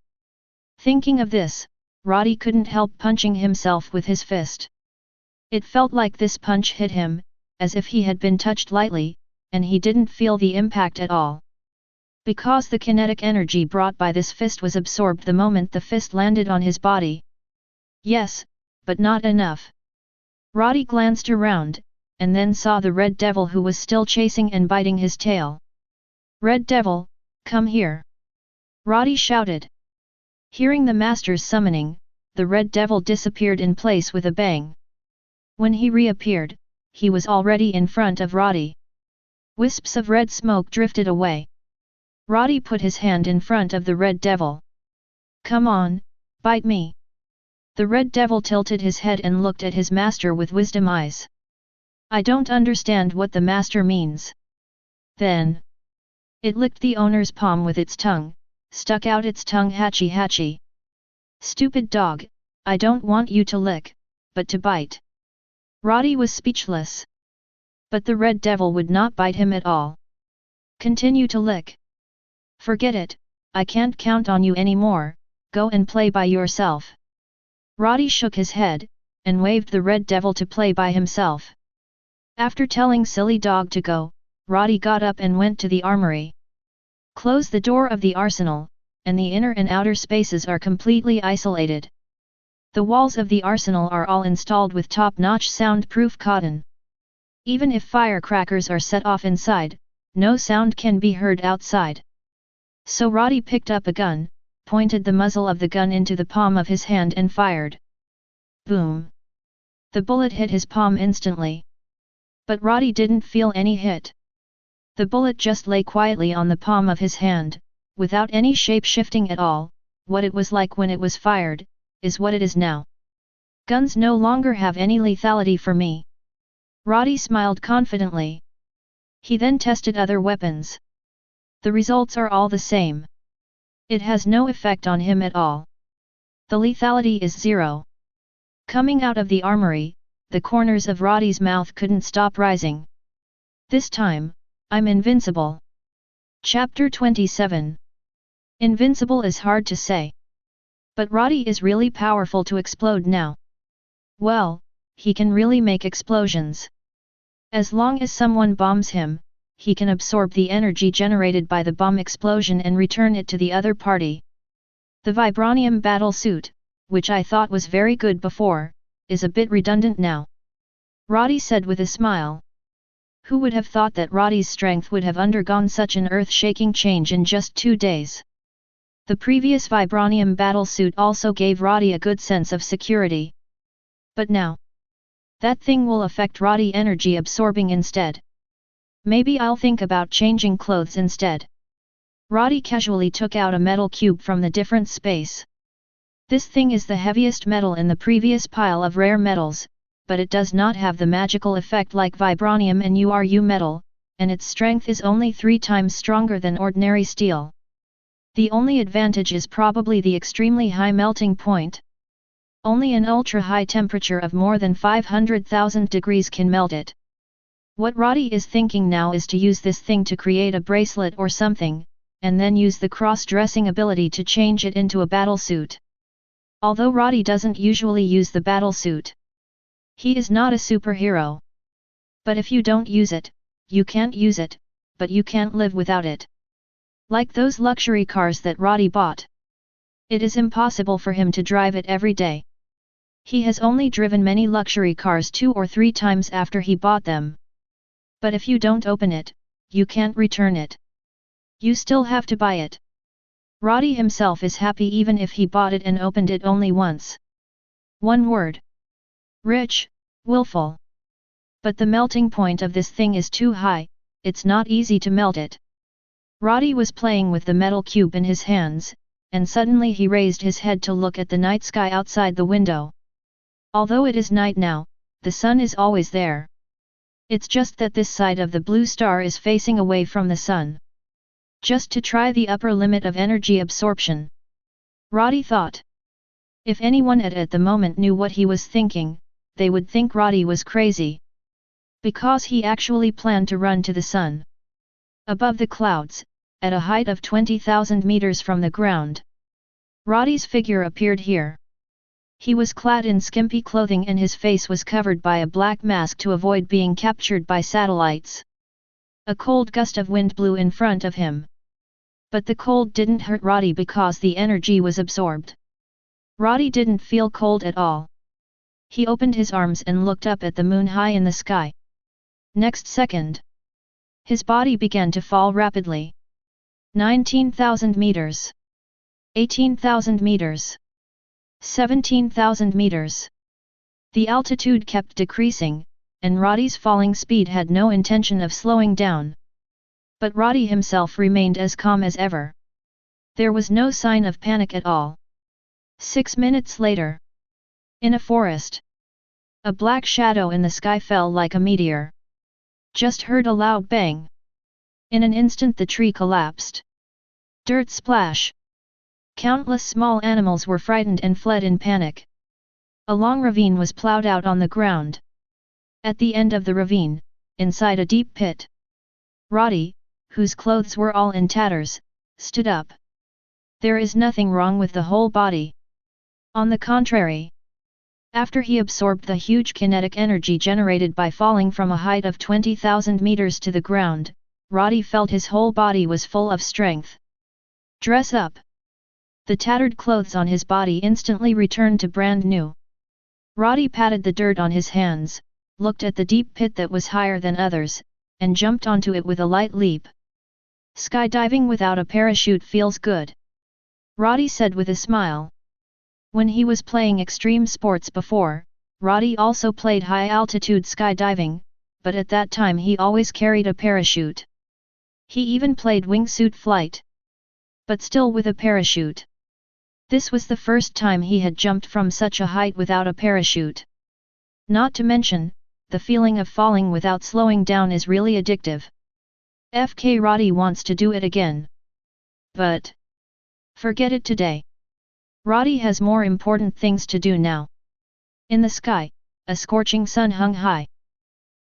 Thinking of this, Roddy couldn't help punching himself with his fist. It felt like this punch hit him, as if he had been touched lightly, and he didn't feel the impact at all. Because the kinetic energy brought by this fist was absorbed the moment the fist landed on his body. Yes, but not enough. Roddy glanced around, and then saw the Red Devil who was still chasing and biting his tail. Red Devil, come here! Roddy shouted. Hearing the master's summoning, the Red Devil disappeared in place with a bang. When he reappeared, he was already in front of Roddy. Wisps of red smoke drifted away. Roddy put his hand in front of the Red Devil. Come on, bite me! The Red Devil tilted his head and looked at his master with wisdom eyes. I don't understand what the master means. Then, it licked the owner's palm with its tongue, stuck out its tongue hatchy hatchy. Stupid dog, I don't want you to lick, but to bite. Roddy was speechless. But the Red Devil would not bite him at all. Continue to lick. Forget it, I can't count on you anymore, go and play by yourself. Roddy shook his head, and waved the Red Devil to play by himself. After telling Silly Dog to go, Roddy got up and went to the armory. Close the door of the arsenal, and the inner and outer spaces are completely isolated. The walls of the arsenal are all installed with top-notch soundproof cotton. Even if firecrackers are set off inside, no sound can be heard outside. So Roddy picked up a gun, pointed the muzzle of the gun into the palm of his hand and fired. Boom! The bullet hit his palm instantly. But Roddy didn't feel any hit. The bullet just lay quietly on the palm of his hand, without any shape-shifting at all. What it was like when it was fired, is what it is now. Guns no longer have any lethality for me. Roddy smiled confidently. He then tested other weapons. The results are all the same. It has no effect on him at all. The lethality is 0. Coming out of the armory, the corners of Roddy's mouth couldn't stop rising. This time, I'm invincible. Chapter 27. Invincible is hard to say. But Roddy is really powerful to explode now. Well, he can really make explosions. As long as someone bombs him, he can absorb the energy generated by the bomb explosion and return it to the other party. The Vibranium battlesuit, which I thought was very good before, is a bit redundant now. Roddy said with a smile. Who would have thought that Roddy's strength would have undergone such an earth-shaking change in just 2 days? The previous Vibranium battlesuit also gave Roddy a good sense of security. But now, that thing will affect Roddy energy absorbing instead. Maybe I'll think about changing clothes instead. Roddy casually took out a metal cube from the different space. This thing is the heaviest metal in the previous pile of rare metals, but it does not have the magical effect like Vibranium and URU metal, and its strength is only 3 times stronger than ordinary steel. The only advantage is probably the extremely high melting point. Only an ultra-high temperature of more than 500,000 degrees can melt it. What Roddy is thinking now is to use this thing to create a bracelet or something, and then use the cross-dressing ability to change it into a battlesuit. Although Roddy doesn't usually use the battlesuit. He is not a superhero. But if you don't use it, you can't use it, but you can't live without it. Like those luxury cars that Roddy bought. It is impossible for him to drive it every day. He has only driven many luxury cars 2 or 3 times after he bought them. But if you don't open it, you can't return it. You still have to buy it. Roddy himself is happy even if he bought it and opened it only once. One word. Rich, willful. But the melting point of this thing is too high, it's not easy to melt it. Roddy was playing with the metal cube in his hands, and suddenly he raised his head to look at the night sky outside the window. Although it is night now, the sun is always there. It's just that this side of the blue star is facing away from the sun. Just to try the upper limit of energy absorption. Roddy thought. If anyone at the moment knew what he was thinking, they would think Roddy was crazy. Because he actually planned to run to the sun. Above the clouds, at a height of 20,000 meters from the ground. Roddy's figure appeared here. He was clad in skimpy clothing and his face was covered by a black mask to avoid being captured by satellites. A cold gust of wind blew in front of him. But the cold didn't hurt Roddy because the energy was absorbed. Roddy didn't feel cold at all. He opened his arms and looked up at the moon high in the sky. Next second, his body began to fall rapidly. 19,000 meters. 18,000 meters. 17,000 meters. The altitude kept decreasing, and Roddy's falling speed had no intention of slowing down. But Roddy himself remained as calm as ever. There was no sign of panic at all. 6 minutes later. In a forest. A black shadow in the sky fell like a meteor. Just heard a loud bang. In an instant the tree collapsed. Dirt splash. Countless small animals were frightened and fled in panic. A long ravine was plowed out on the ground. At the end of the ravine, inside a deep pit, Roddy, whose clothes were all in tatters, stood up. There is nothing wrong with the whole body. On the contrary. After he absorbed the huge kinetic energy generated by falling from a height of 20,000 meters to the ground, Roddy felt his whole body was full of strength. Dress up. The tattered clothes on his body instantly returned to brand new. Roddy patted the dirt on his hands, looked at the deep pit that was higher than others, and jumped onto it with a light leap. Skydiving without a parachute feels good. Roddy said with a smile. When he was playing extreme sports before, Roddy also played high-altitude skydiving, but at that time he always carried a parachute. He even played wingsuit flight. but still with a parachute. This was the first time he had jumped from such a height without a parachute. Not to mention, the feeling of falling without slowing down is really addictive. FK Roddy wants to do it again. But forget it today. Roddy has more important things to do now. In the sky, a scorching sun hung high.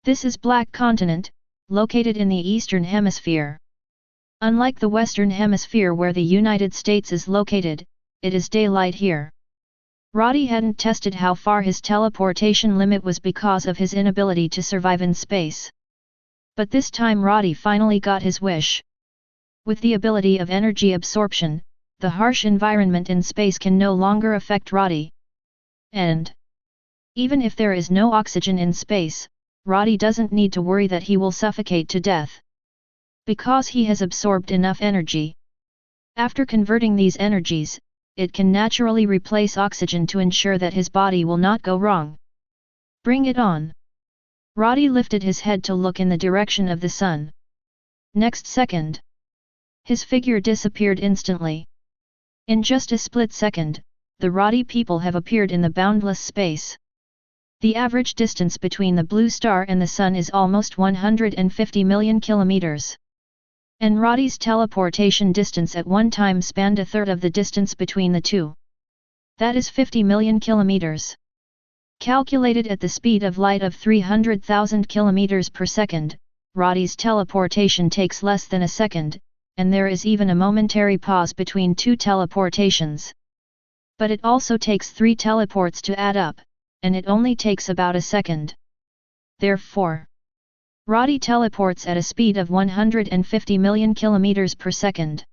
This is Black Continent, located in the Eastern Hemisphere. Unlike the Western Hemisphere where the United States is located, it is daylight here. Roddy hadn't tested how far his teleportation limit was because of his inability to survive in space. But this time Roddy finally got his wish. With the ability of energy absorption, the harsh environment in space can no longer affect Roddy. And even if there is no oxygen in space, Roddy doesn't need to worry that he will suffocate to death. Because he has absorbed enough energy. After converting these energies, it can naturally replace oxygen to ensure that his body will not go wrong. Bring it on. Roddy lifted his head to look in the direction of the sun. Next second, his figure disappeared instantly. In just a split second, the Roddy people have appeared in the boundless space. The average distance between the blue star and the sun is almost 150 million kilometers. And Roddy's teleportation distance at one time spanned a third of the distance between the two. That is 50 million kilometers. Calculated at the speed of light of 300,000 kilometers per second, Roddy's teleportation takes less than a second, and there is even a momentary pause between two teleportations. But it also takes 3 teleports to add up, and it only takes about a second. Therefore, Roddy teleports at a speed of 150 million kilometers per second.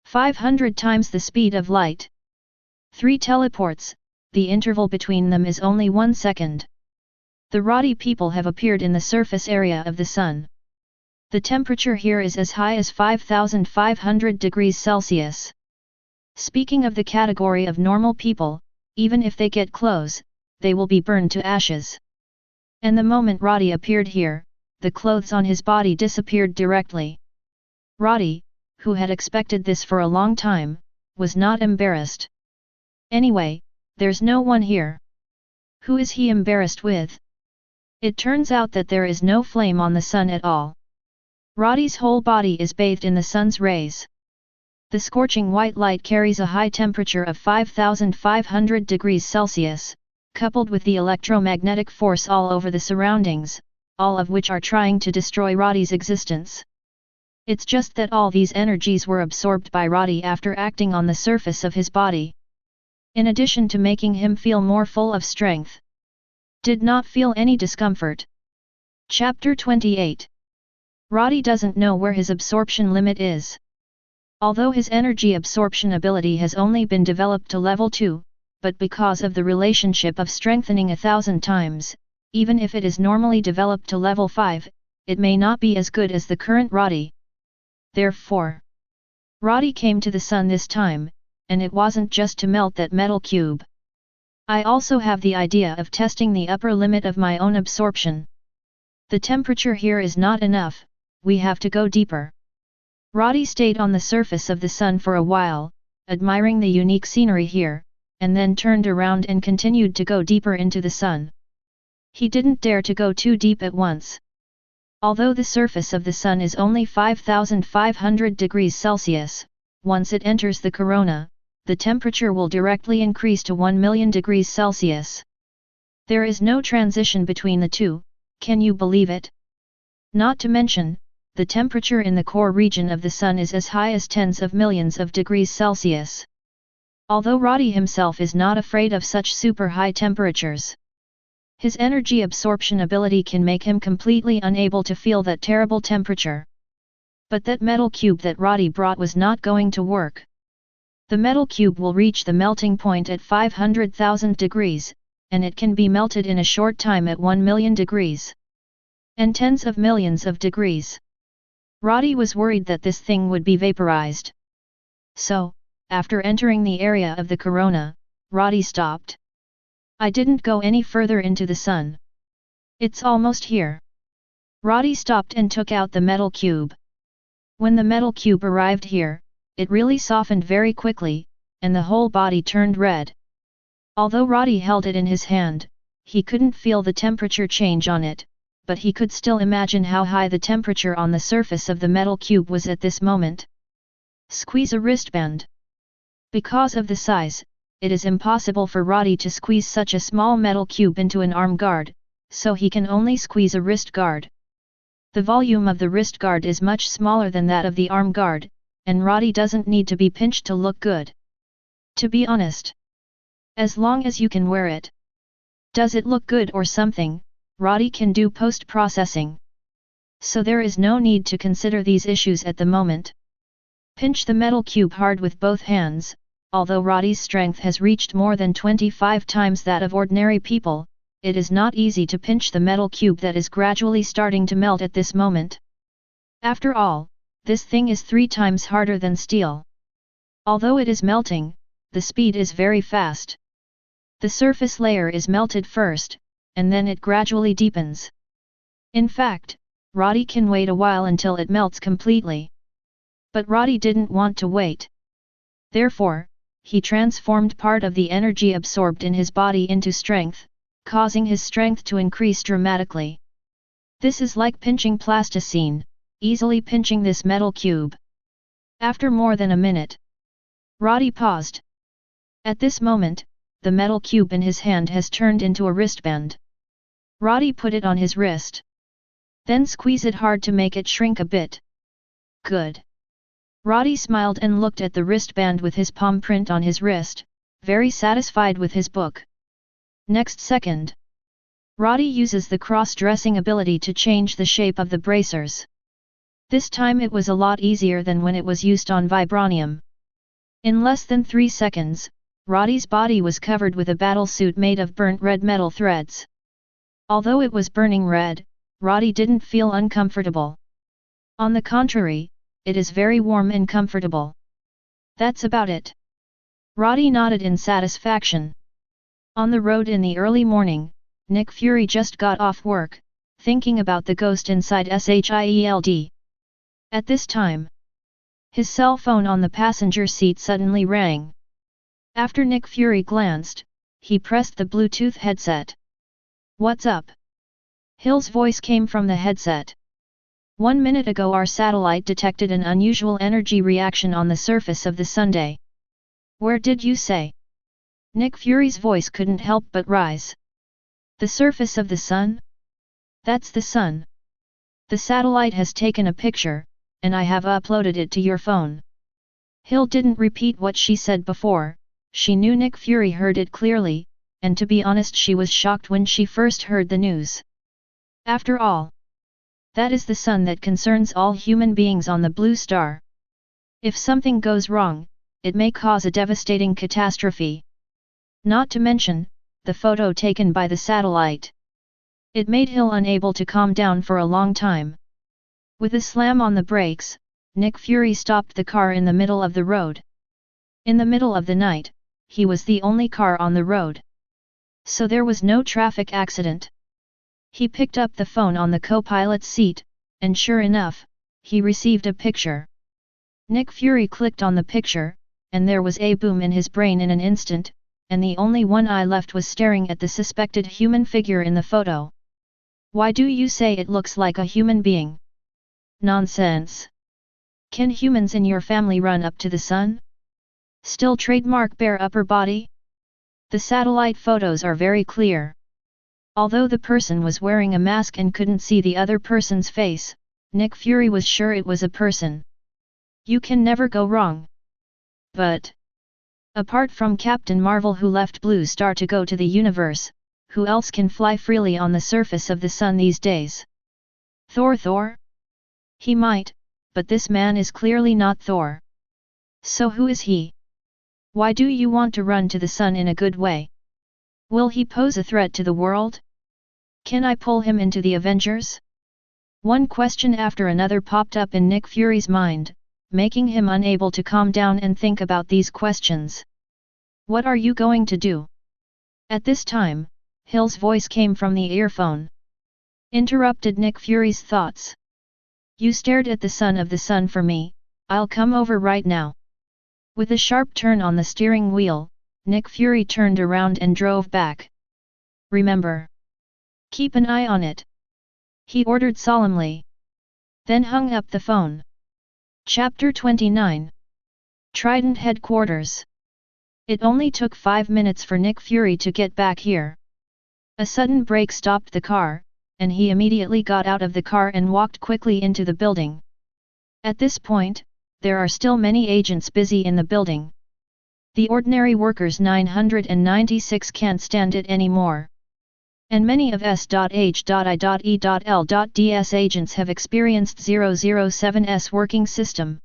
500 times the speed of light. 3 teleports, the interval between them is only 1 second. The Roddy people have appeared in the surface area of the sun. The temperature here is as high as 5,500 degrees Celsius. Speaking of the category of normal people, even if they get close, they will be burned to ashes. And the moment Roddy appeared here, the clothes on his body disappeared directly. Roddy, who had expected this for a long time, was not embarrassed. Anyway, there's no one here. Who is he embarrassed with? It turns out that there is no flame on the sun at all. Roddy's whole body is bathed in the sun's rays. The scorching white light carries a high temperature of 5,500 degrees Celsius, coupled with the electromagnetic force all over the surroundings, all of which are trying to destroy Roddy's existence. It's just that all these energies were absorbed by Roddy after acting on the surface of his body. In addition to making him feel more full of strength. Did not feel any discomfort. Chapter 28. Roddy doesn't know where his absorption limit is. Although his energy absorption ability has only been developed to level 2, but because of the relationship of strengthening 1,000 times, even if it is normally developed to level 5, it may not be as good as the current Roddy. Therefore, Roddy came to the sun this time, and it wasn't just to melt that metal cube. I also have the idea of testing the upper limit of my own absorption. The temperature here is not enough, we have to go deeper. Roddy stayed on the surface of the sun for a while, admiring the unique scenery here, and then turned around and continued to go deeper into the sun. He didn't dare to go too deep at once. Although the surface of the sun is only 5,500 degrees Celsius, once it enters the corona, the temperature will directly increase to 1 million degrees Celsius. There is no transition between the two, can you believe it? Not to mention, the temperature in the core region of the sun is as high as tens of millions of degrees Celsius. Although Roddy himself is not afraid of such super high temperatures. His energy absorption ability can make him completely unable to feel that terrible temperature. But that metal cube that Roddy brought was not going to work. The metal cube will reach the melting point at 500,000 degrees, and it can be melted in a short time at 1 million degrees. And tens of millions of degrees. Roddy was worried that this thing would be vaporized. So, after entering the area of the corona, Roddy stopped. I didn't go any further into the sun. It's almost here. Roddy stopped and took out the metal cube. When the metal cube arrived here, it really softened very quickly, and the whole body turned red. Although Roddy held it in his hand, he couldn't feel the temperature change on it, but he could still imagine how high the temperature on the surface of the metal cube was at this moment. Squeeze a wristband. Because of the size, it is impossible for Roddy to squeeze such a small metal cube into an arm guard, so he can only squeeze a wrist guard. The volume of the wrist guard is much smaller than that of the arm guard, and Roddy doesn't need to be pinched to look good. To be honest. As long as you can wear it. Does it look good or something, Roddy can do post-processing. So there is no need to consider these issues at the moment. Pinch the metal cube hard with both hands. Although Roddy's strength has reached more than 25 times that of ordinary people, it is not easy to pinch the metal cube that is gradually starting to melt at this moment. After all, this thing is 3 times harder than steel. Although it is melting, the speed is very fast. The surface layer is melted first, and then it gradually deepens. In fact, Roddy can wait a while until it melts completely. But Roddy didn't want to wait. Therefore, he transformed part of the energy absorbed in his body into strength, causing his strength to increase dramatically. This is like pinching plasticine, easily pinching this metal cube. After more than a minute, Roddy paused. At this moment, the metal cube in his hand has turned into a wristband. Roddy put it on his wrist. Then squeeze it hard to make it shrink a bit. Good. Roddy smiled and looked at the wristband with his palm print on his wrist, very satisfied with his book. Next second, Roddy uses the cross-dressing ability to change the shape of the bracers. This time it was a lot easier than when it was used on Vibranium. In less than 3 seconds, Roddy's body was covered with a battlesuit made of burnt red metal threads. Although it was burning red, Roddy didn't feel uncomfortable. On the contrary, it is very warm and comfortable. That's about it. Roddy nodded in satisfaction. On the road in the early morning, Nick Fury just got off work, thinking about the ghost inside SHIELD. At this time, his cell phone on the passenger seat suddenly rang. After Nick Fury glanced, he pressed the Bluetooth headset. "What's up?" Hill's voice came from the headset. "1 minute ago our satellite detected an unusual energy reaction on the surface of the Sunday." "Where did you say?" Nick Fury's voice couldn't help but rise. "The surface of the sun? That's the sun. The satellite has taken a picture, and I have uploaded it to your phone." Hill didn't repeat what she said before. She knew Nick Fury heard it clearly, and to be honest she was shocked when she first heard the news. After all, that is the sun that concerns all human beings on the blue star. If something goes wrong, it may cause a devastating catastrophe. Not to mention, the photo taken by the satellite. It made Hill unable to calm down for a long time. With a slam on the brakes, Nick Fury stopped the car in the middle of the road. In the middle of the night, he was the only car on the road. So there was no traffic accident. He picked up the phone on the co-pilot's seat, and sure enough, he received a picture. Nick Fury clicked on the picture, and there was a boom in his brain in an instant, and the only one eye left was staring at the suspected human figure in the photo. "Why do you say it looks like a human being?" "Nonsense! Can humans in your family run up to the sun? Still trademark bare upper body? The satellite photos are very clear." Although the person was wearing a mask and couldn't see the other person's face, Nick Fury was sure it was a person. You can never go wrong. But apart from Captain Marvel, who left Blue Star to go to the universe, who else can fly freely on the surface of the sun these days? Thor? He might, but this man is clearly not Thor. So who is he? Why do you want to run to the sun in a good way? Will he pose a threat to the world? Can I pull him into the Avengers? One question after another popped up in Nick Fury's mind, making him unable to calm down and think about these questions. "What are you going to do?" At this time, Hill's voice came from the earphone. Interrupted Nick Fury's thoughts. "You stared at the sun for me, I'll come over right now." With a sharp turn on the steering wheel, Nick Fury turned around and drove back. "Remember. Keep an eye on it," he ordered solemnly. Then hung up the phone. Chapter 29. Trident Headquarters. It only took 5 minutes for Nick Fury to get back here. A sudden brake stopped the car, and he immediately got out of the car and walked quickly into the building. At this point, there are still many agents busy in the building. The ordinary workers 996 can't stand it anymore. And many of S.H.I.E.L.D's agents have experienced 007's working system.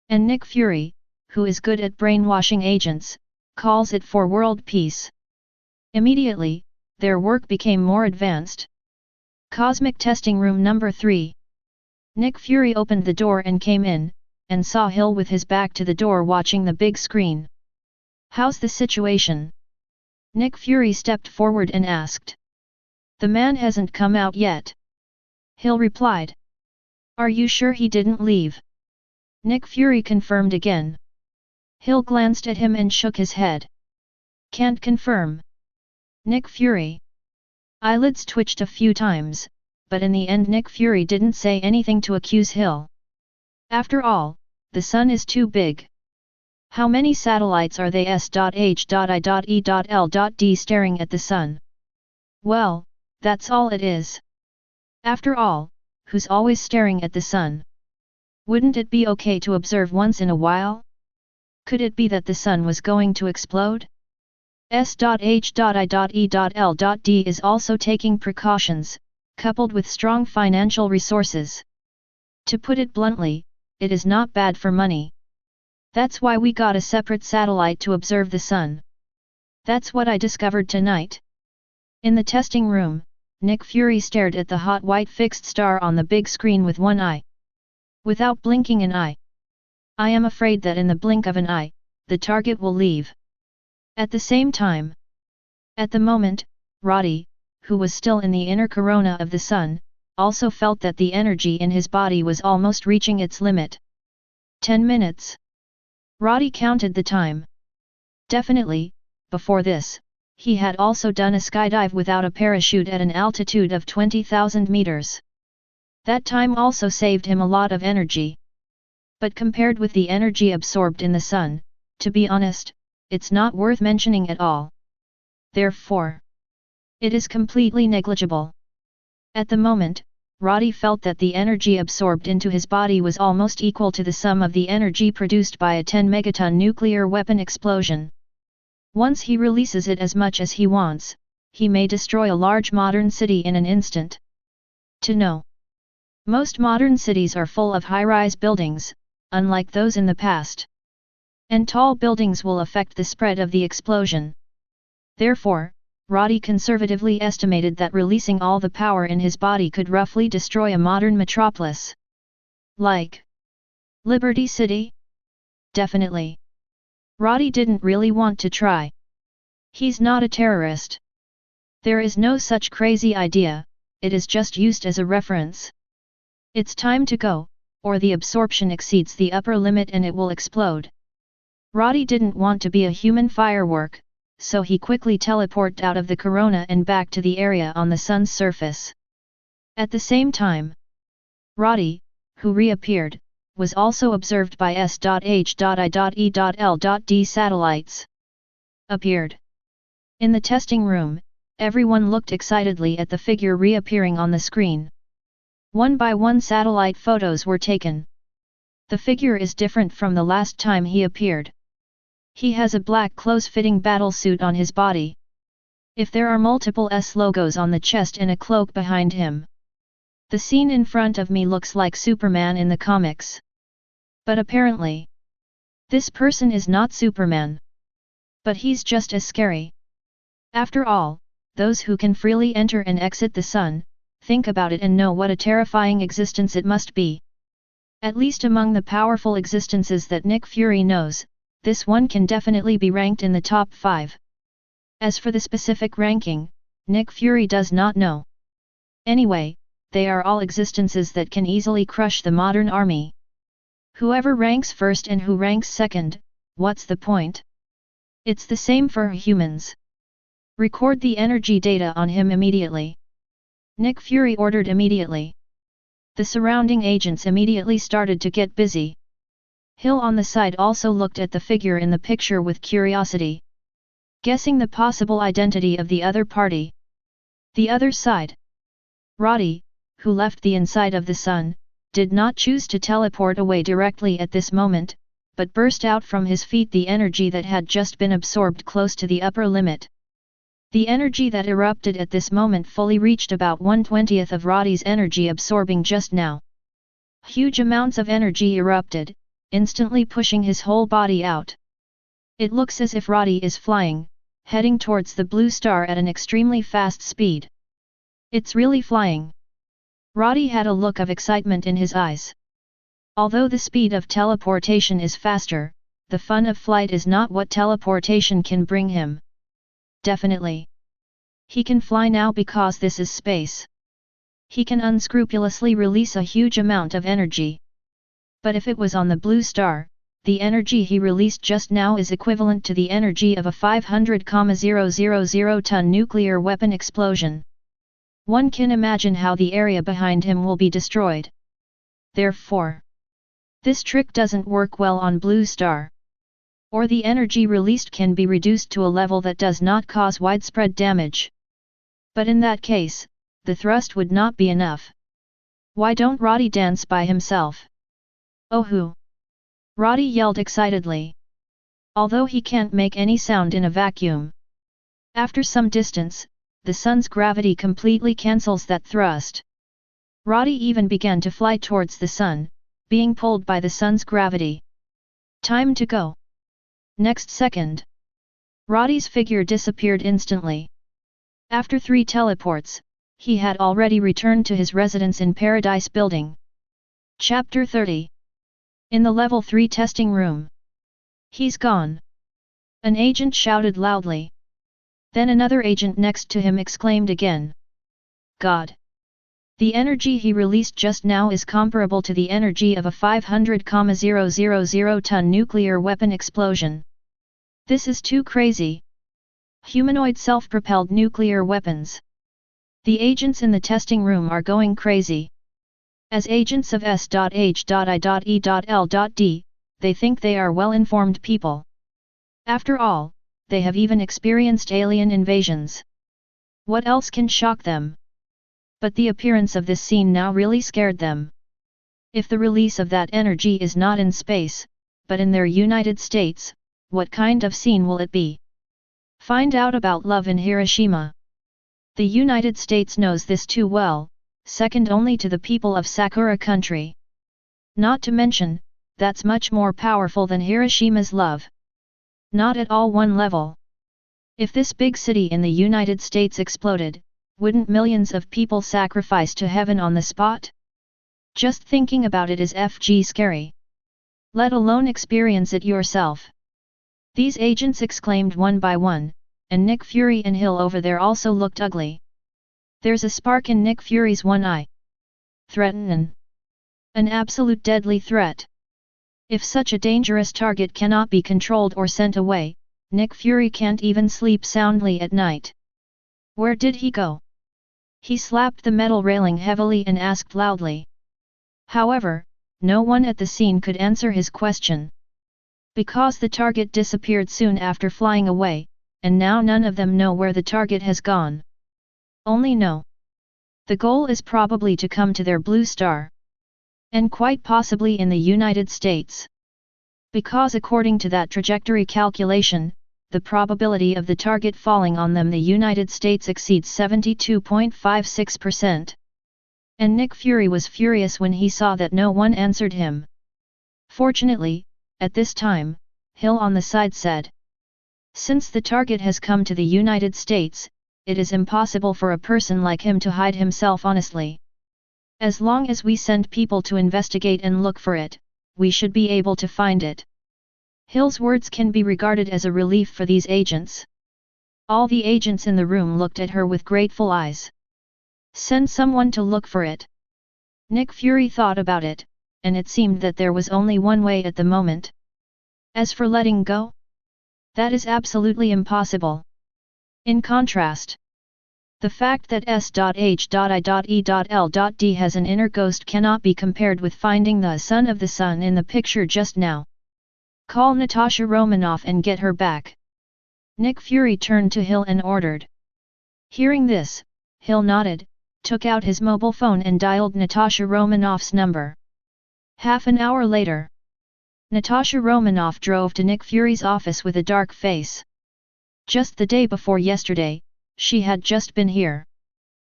And Nick Fury, who is good at brainwashing agents, calls it for world peace. Immediately, their work became more advanced. Cosmic Testing Room Number 3. Nick Fury opened the door and came in, and saw Hill with his back to the door watching the big screen. "How's the situation?" Nick Fury stepped forward and asked. "The man hasn't come out yet," Hill replied. "Are you sure he didn't leave?" Nick Fury confirmed again. Hill glanced at him and shook his head. "Can't confirm." Nick Fury. Eyelids twitched a few times, but in the end Nick Fury didn't say anything to accuse Hill. After all, the sun is too big. How many satellites are they S.H.I.E.L.D staring at the sun? Well, that's all it is. After all, who's always staring at the sun? Wouldn't it be okay to observe once in a while? Could it be that the sun was going to explode? S.H.I.E.L.D is also taking precautions, coupled with strong financial resources. To put it bluntly, it is not bad for money. That's why we got a separate satellite to observe the sun. That's what I discovered tonight. In the testing room, Nick Fury stared at the hot white fixed star on the big screen with one eye. Without blinking an eye. I am afraid that in the blink of an eye, the target will leave. At the same time. At the moment, Roddy, who was still in the inner corona of the sun, also felt that the energy in his body was almost reaching its limit. 10 minutes. Roddy counted the time. Definitely, before this, he had also done a skydive without a parachute at an altitude of 20,000 meters. That time also saved him a lot of energy. But compared with the energy absorbed in the sun, to be honest, it's not worth mentioning at all. Therefore, it is completely negligible. At the moment, Roddy felt that the energy absorbed into his body was almost equal to the sum of the energy produced by a 10 megaton nuclear weapon explosion. Once he releases it as much as he wants, he may destroy a large modern city in an instant. To know. Most modern cities are full of high-rise buildings, unlike those in the past. And tall buildings will affect the spread of the explosion. Therefore, Roddy conservatively estimated that releasing all the power in his body could roughly destroy a modern metropolis. Like Liberty City? Definitely. Roddy didn't really want to try. He's not a terrorist. There is no such crazy idea, it is just used as a reference. It's time to go, or the absorption exceeds the upper limit and it will explode. Roddy didn't want to be a human firework, so he quickly teleported out of the corona and back to the area on the sun's surface. At the same time, Roddy, who reappeared, was also observed by S.H.I.E.L.D satellites. Appeared. In the testing room, everyone looked excitedly at the figure reappearing on the screen. One by one satellite photos were taken. The figure is different from the last time he appeared. He has a black close-fitting battlesuit on his body. If there are multiple S logos on the chest and a cloak behind him. The scene in front of me looks like Superman in the comics. But apparently, this person is not Superman. But he's just as scary. After all, those who can freely enter and exit the sun, think about it and know what a terrifying existence it must be. At least among the powerful existences that Nick Fury knows, this one can definitely be ranked in the top 5. As for the specific ranking, Nick Fury does not know. Anyway, they are all existences that can easily crush the modern army. Whoever ranks first and who ranks second, what's the point? It's the same for humans. Record the energy data on him immediately. Nick Fury ordered immediately. The surrounding agents immediately started to get busy. Hill on the side also looked at the figure in the picture with curiosity, guessing the possible identity of the other party. The other side. Roddy, who left the inside of the sun, did not choose to teleport away directly at this moment, but burst out from his feet the energy that had just been absorbed close to the upper limit. The energy that erupted at this moment fully reached about 1/20th of Roddy's energy absorbing just now. Huge amounts of energy erupted, instantly pushing his whole body out. It looks as if Roddy is flying, heading towards the blue star at an extremely fast speed. It's really flying. Roddy had a look of excitement in his eyes. Although the speed of teleportation is faster, the fun of flight is not what teleportation can bring him. Definitely. He can fly now because this is space. He can unscrupulously release a huge amount of energy. But if it was on the blue star, the energy he released just now is equivalent to the energy of a 500,000 ton nuclear weapon explosion. One can imagine how the area behind him will be destroyed. Therefore, this trick doesn't work well on blue star. Or the energy released can be reduced to a level that does not cause widespread damage. But in that case, the thrust would not be enough. Why don't Roddy dance by himself? Oh hoo! Roddy yelled excitedly. Although he can't make any sound in a vacuum. After some distance, the sun's gravity completely cancels that thrust. Roddy even began to fly towards the sun, being pulled by the sun's gravity. Time to go. Next second, Roddy's figure disappeared instantly. After 3 teleports, he had already returned to his residence in Paradise Building. Chapter 30. In the Level 3 testing room. He's gone. An agent shouted loudly. Then another agent next to him exclaimed again. God! The energy he released just now is comparable to the energy of a 500,000 ton nuclear weapon explosion. This is too crazy. Humanoid self-propelled nuclear weapons. The agents in the testing room are going crazy. As agents of S.H.I.E.L.D., they think they are well-informed people. After all, they have even experienced alien invasions. What else can shock them? But the appearance of this scene now really scared them. If the release of that energy is not in space, but in their United States, what kind of scene will it be? Find out about love in Hiroshima. The United States knows this too well, second only to the people of Sakura country. Not to mention, that's much more powerful than Hiroshima's love. Not at all one level. If this big city in the United States exploded, wouldn't millions of people sacrifice to heaven on the spot? Just thinking about it is FG scary. Let alone experience it yourself. These agents exclaimed one by one, and Nick Fury and Hill over there also looked ugly. There's a spark in Nick Fury's one eye. Threatenin'. An absolute deadly threat. If such a dangerous target cannot be controlled or sent away, Nick Fury can't even sleep soundly at night. Where did he go? He slapped the metal railing heavily and asked loudly. However, no one at the scene could answer his question. Because the target disappeared soon after flying away, and now none of them know where the target has gone. Only know. The goal is probably to come to their blue star. And quite possibly in the United States. Because according to that trajectory calculation, the probability of the target falling on them the United States exceeds 72.56%. And Nick Fury was furious when he saw that no one answered him. Fortunately, at this time, Hill on the side said. Since the target has come to the United States, it is impossible for a person like him to hide himself honestly. As long as we send people to investigate and look for it, we should be able to find it. Hill's words can be regarded as a relief for these agents. All the agents in the room looked at her with grateful eyes. Send someone to look for it. Nick Fury thought about it, and it seemed that there was only one way at the moment. As for letting go, that is absolutely impossible. In contrast, the fact that S.H.I.E.L.D. has an inner ghost cannot be compared with finding the son of the sun in the picture just now. Call Natasha Romanoff and get her back. Nick Fury turned to Hill and ordered. Hearing this, Hill nodded, took out his mobile phone and dialed Natasha Romanoff's number. Half an hour later, Natasha Romanoff drove to Nick Fury's office with a dark face. Just the day before yesterday, she had just been here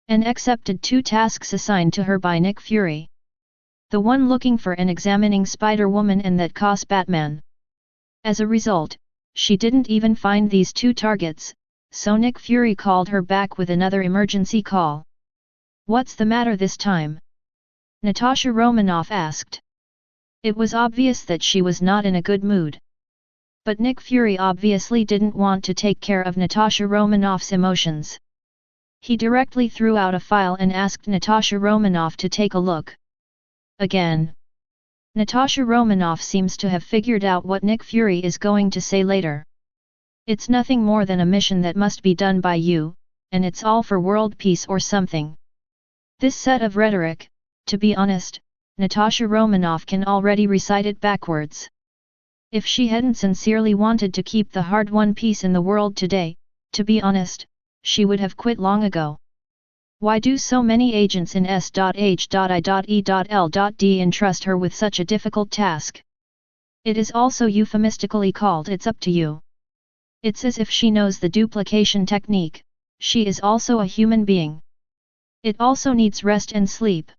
and accepted 2 tasks assigned to her by Nick Fury. The one looking for and examining Spider-Woman and that cost Batman. As a result, she didn't even find these 2 targets, so Nick Fury called her back with another emergency call. What's the matter this time? Natasha Romanoff asked. It was obvious that she was not in a good mood. But Nick Fury obviously didn't want to take care of Natasha Romanoff's emotions. He directly threw out a file and asked Natasha Romanoff to take a look. Again. Natasha Romanoff seems to have figured out what Nick Fury is going to say later. It's nothing more than a mission that must be done by you, and it's all for world peace or something. This set of rhetoric, to be honest, Natasha Romanoff can already recite it backwards. If she hadn't sincerely wanted to keep the hard-won peace in the world today, to be honest, she would have quit long ago. Why do so many agents in S.H.I.E.L.D. entrust her with such a difficult task? It is also euphemistically called "it's up to you." It's as if she knows the duplication technique. She is also a human being. It also needs rest and sleep.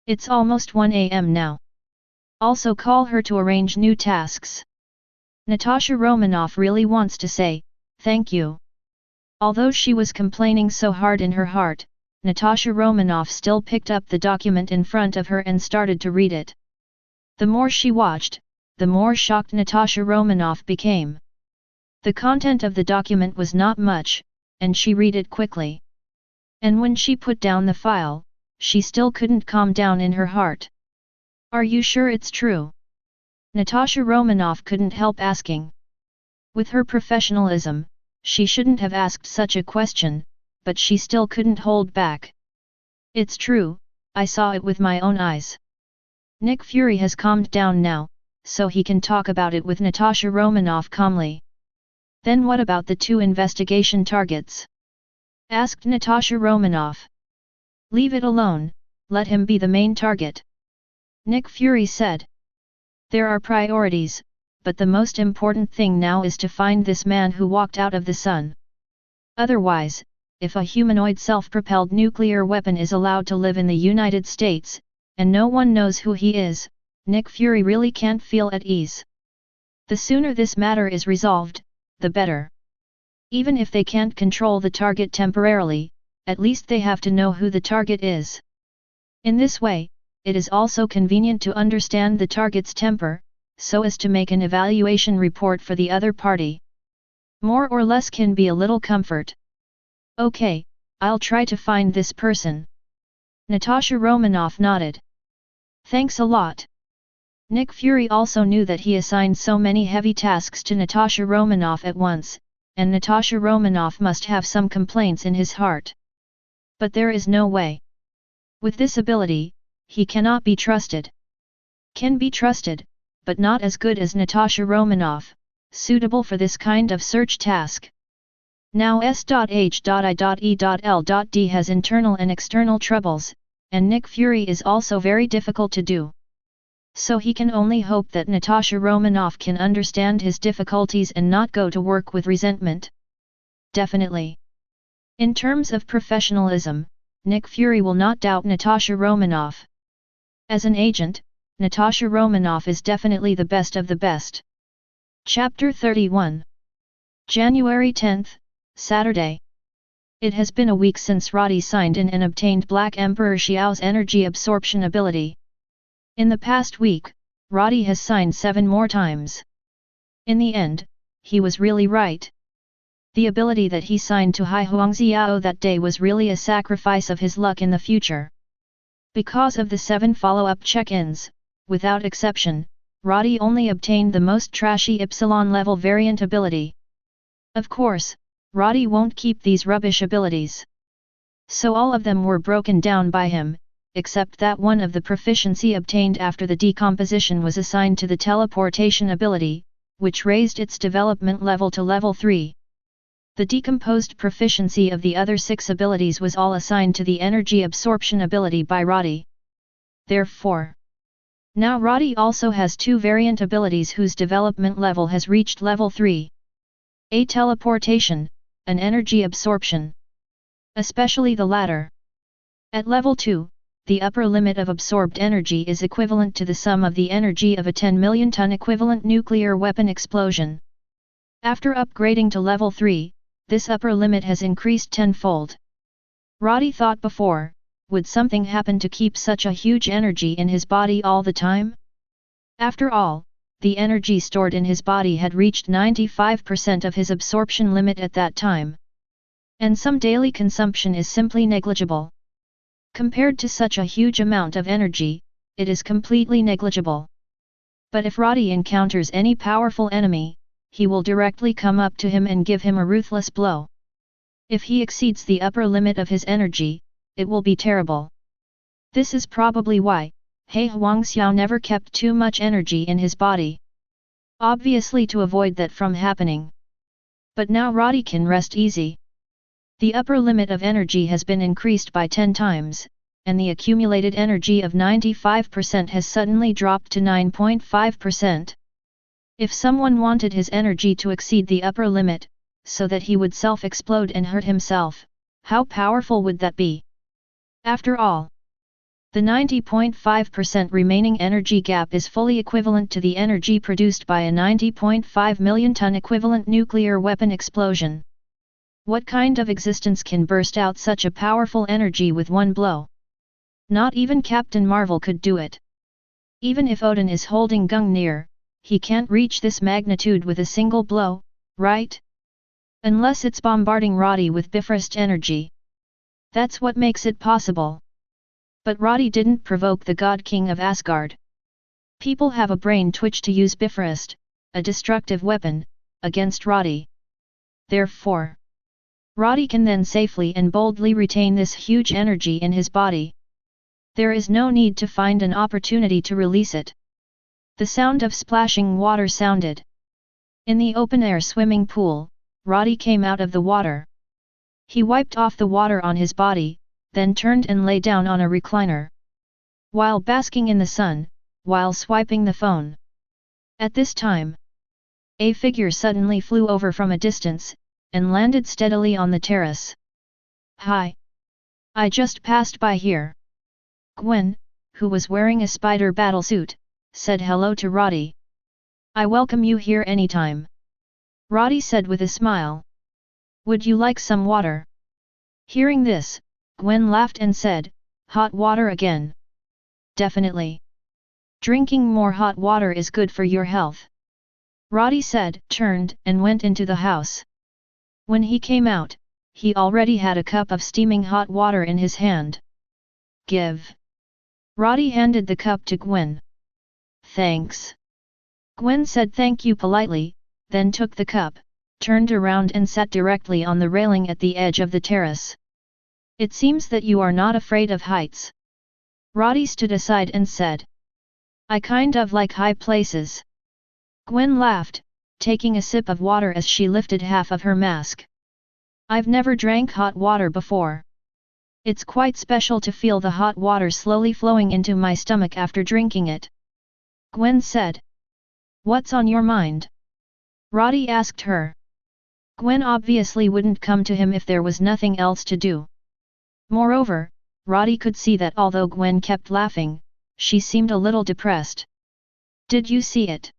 It's almost 1 a.m. now. Also call her to arrange new tasks. Natasha Romanoff really wants to say, thank you. Although she was complaining so hard in her heart, Natasha Romanoff still picked up the document in front of her and started to read it. The more she watched, the more shocked Natasha Romanoff became. The content of the document was not much, and she read it quickly. And when she put down the file, she still couldn't calm down in her heart. Are you sure it's true? Natasha Romanoff couldn't help asking. With her professionalism, she shouldn't have asked such a question, but she still couldn't hold back. It's true, I saw it with my own eyes. Nick Fury has calmed down now, so he can talk about it with Natasha Romanoff calmly. Then what about the 2 investigation targets? Asked Natasha Romanoff. Leave it alone, let him be the main target. Nick Fury said. There are priorities, but the most important thing now is to find this man who walked out of the sun. Otherwise, if a humanoid self-propelled nuclear weapon is allowed to live in the United States, and no one knows who he is, Nick Fury really can't feel at ease. The sooner this matter is resolved, the better. Even if they can't control the target temporarily, at least they have to know who the target is. In this way, it is also convenient to understand the target's temper, so as to make an evaluation report for the other party. More or less can be a little comfort. Okay, I'll try to find this person. Natasha Romanoff nodded. Thanks a lot. Nick Fury also knew that he assigned so many heavy tasks to Natasha Romanoff at once, and Natasha Romanoff must have some complaints in his heart. But there is no way. With this ability, he cannot be trusted. Can be trusted, but not as good as Natasha Romanoff, suitable for this kind of search task. Now S.H.I.E.L.D. has internal and external troubles, and Nick Fury is also very difficult to do. So he can only hope that Natasha Romanoff can understand his difficulties and not go to work with resentment. Definitely. In terms of professionalism, Nick Fury will not doubt Natasha Romanoff. As an agent, Natasha Romanoff is definitely the best of the best. Chapter 31. January 10th, Saturday. It has been a week since Roddy signed in and obtained Black Emperor Xiao's energy absorption ability. In the past week, Roddy has signed 7 more times. In the end, he was really right. The ability that he signed to Hai Huangxiao that day was really a sacrifice of his luck in the future. Because of the 7 follow-up check-ins, without exception, Roddy only obtained the most trashy Epsilon level variant ability. Of course, Roddy won't keep these rubbish abilities. So all of them were broken down by him, except that one of the proficiency obtained after the decomposition was assigned to the teleportation ability, which raised its development level to level 3. The decomposed proficiency of the other 6 abilities was all assigned to the energy absorption ability by Roddy. Therefore, now Roddy also has 2 variant abilities whose development level has reached level 3. A teleportation, an energy absorption. Especially the latter. At level 2, the upper limit of absorbed energy is equivalent to the sum of the energy of a 10 million ton equivalent nuclear weapon explosion. After upgrading to level 3, this upper limit has increased tenfold. Roddy thought before, would something happen to keep such a huge energy in his body all the time? After all, the energy stored in his body had reached 95% of his absorption limit at that time. And some daily consumption is simply negligible. Compared to such a huge amount of energy, it is completely negligible. But if Roddy encounters any powerful enemy, he will directly come up to him and give him a ruthless blow. If he exceeds the upper limit of his energy, it will be terrible. This is probably why He Huangxiao never kept too much energy in his body. Obviously to avoid that from happening. But now Roddy can rest easy. The upper limit of energy has been increased by 10 times, and the accumulated energy of 95% has suddenly dropped to 9.5%. If someone wanted his energy to exceed the upper limit, so that he would self-explode and hurt himself, how powerful would that be? After all, the 90.5% remaining energy gap is fully equivalent to the energy produced by a 90.5 million ton equivalent nuclear weapon explosion. What kind of existence can burst out such a powerful energy with one blow? Not even Captain Marvel could do it. Even if Odin is holding Gungnir, he can't reach this magnitude with a single blow, right? Unless it's bombarding Roddy with Bifrost energy. That's what makes it possible. But Roddy didn't provoke the God King of Asgard. People have a brain twitch to use Bifrost, a destructive weapon, against Roddy. Therefore, Roddy can then safely and boldly retain this huge energy in his body. There is no need to find an opportunity to release it. The sound of splashing water sounded. In the open-air swimming pool, Roddy came out of the water. He wiped off the water on his body, then turned and lay down on a recliner. While basking in the sun, while swiping the phone. At this time, a figure suddenly flew over from a distance, and landed steadily on the terrace. "Hi! I just passed by here." Gwen, who was wearing a spider battlesuit, said hello to Roddy. "I welcome you here anytime." Roddy said with a smile. "Would you like some water?" Hearing this, Gwen laughed and said, "Hot water again?" "Definitely. Drinking more hot water is good for your health." Roddy said, turned and went into the house. When he came out, he already had a cup of steaming hot water in his hand. "Give." Roddy handed the cup to Gwen. "Thanks." Gwen said thank you politely, then took the cup, turned around and sat directly on the railing at the edge of the terrace. "It seems that you are not afraid of heights." Roddy stood aside and said, "I kind of like high places." Gwen laughed, taking a sip of water as she lifted half of her mask. "I've never drank hot water before. It's quite special to feel the hot water slowly flowing into my stomach after drinking it." Gwen said. "What's on your mind?" Roddy asked her. Gwen obviously wouldn't come to him if there was nothing else to do. Moreover, Roddy could see that although Gwen kept laughing, she seemed a little depressed. "Did you see it?"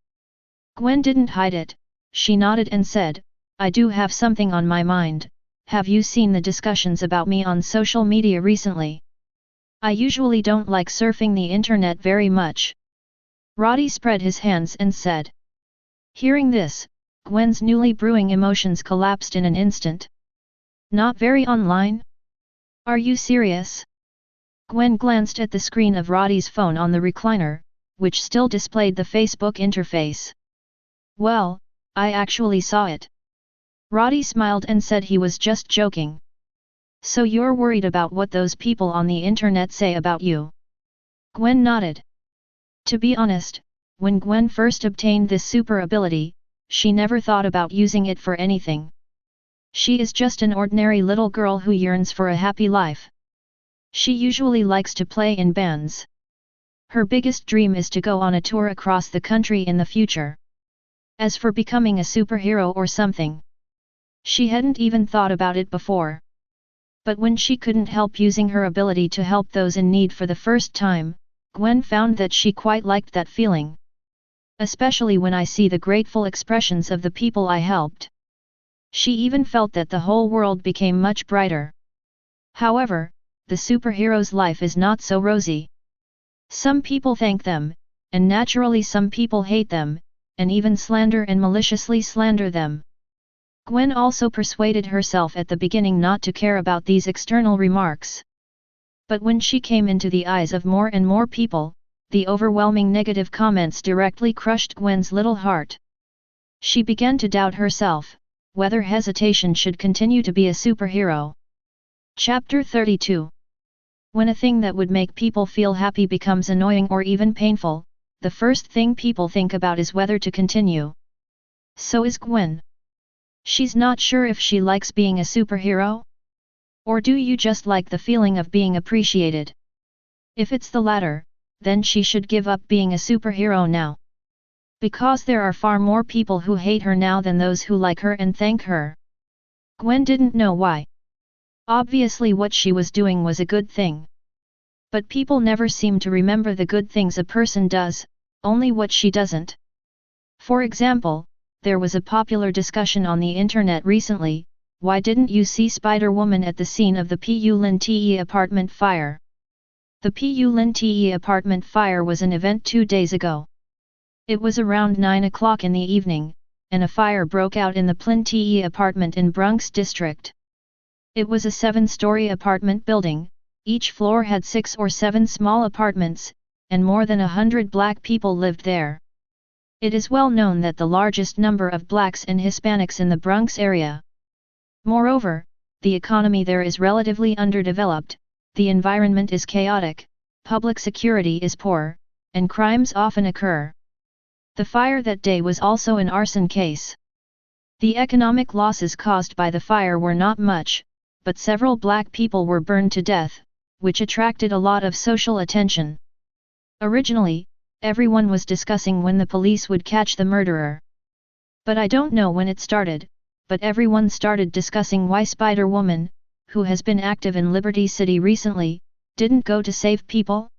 Gwen didn't hide it, she nodded and said, "I do have something on my mind. Have you seen the discussions about me on social media recently? I usually don't like surfing the internet very much." Roddy spread his hands and said. Hearing this, Gwen's newly brewing emotions collapsed in an instant. "Not very online? Are you serious?" Gwen glanced at the screen of Roddy's phone on the recliner, which still displayed the Facebook interface. "Well, I actually saw it." Roddy smiled and said he was just joking. "So you're worried about what those people on the internet say about you?" Gwen nodded. To be honest, when Gwen first obtained this super ability, she never thought about using it for anything. She is just an ordinary little girl who yearns for a happy life. She usually likes to play in bands. Her biggest dream is to go on a tour across the country in the future. As for becoming a superhero or something, she hadn't even thought about it before. But when she couldn't help using her ability to help those in need for the first time, Gwen found that she quite liked that feeling. "Especially when I see the grateful expressions of the people I helped." She even felt that the whole world became much brighter. However, the superhero's life is not so rosy. Some people thank them, and naturally some people hate them, and even slander and maliciously slander them. Gwen also persuaded herself at the beginning not to care about these external remarks. But when she came into the eyes of more and more people, the overwhelming negative comments directly crushed Gwen's little heart. She began to doubt herself, whether hesitation should continue to be a superhero. Chapter 32. When a thing that would make people feel happy becomes annoying or even painful, the first thing people think about is whether to continue. So is Gwen. She's not sure if she likes being a superhero? Or do you just like the feeling of being appreciated? If it's the latter, then she should give up being a superhero now. Because there are far more people who hate her now than those who like her and thank her. Gwen didn't know why. Obviously what she was doing was a good thing. But people never seem to remember the good things a person does, only what she doesn't. For example, there was a popular discussion on the internet recently: why didn't you see Spider-Woman at the scene of the Pulte apartment fire? The Pulte apartment fire was an event 2 days ago. It was around 9 o'clock in the evening, and a fire broke out in the Pulte apartment in Bronx district. It was a 7-story apartment building, each floor had 6 or 7 small apartments, and more than 100 black people lived there. It is well known that the largest number of blacks and Hispanics in the Bronx area. Moreover, the economy there is relatively underdeveloped, the environment is chaotic, public security is poor, and crimes often occur. The fire that day was also an arson case. The economic losses caused by the fire were not much, but several black people were burned to death, which attracted a lot of social attention. Originally, everyone was discussing when the police would catch the murderer. But I don't know when it started, but everyone started discussing why Spider-Woman, who has been active in Liberty City recently, didn't go to save people.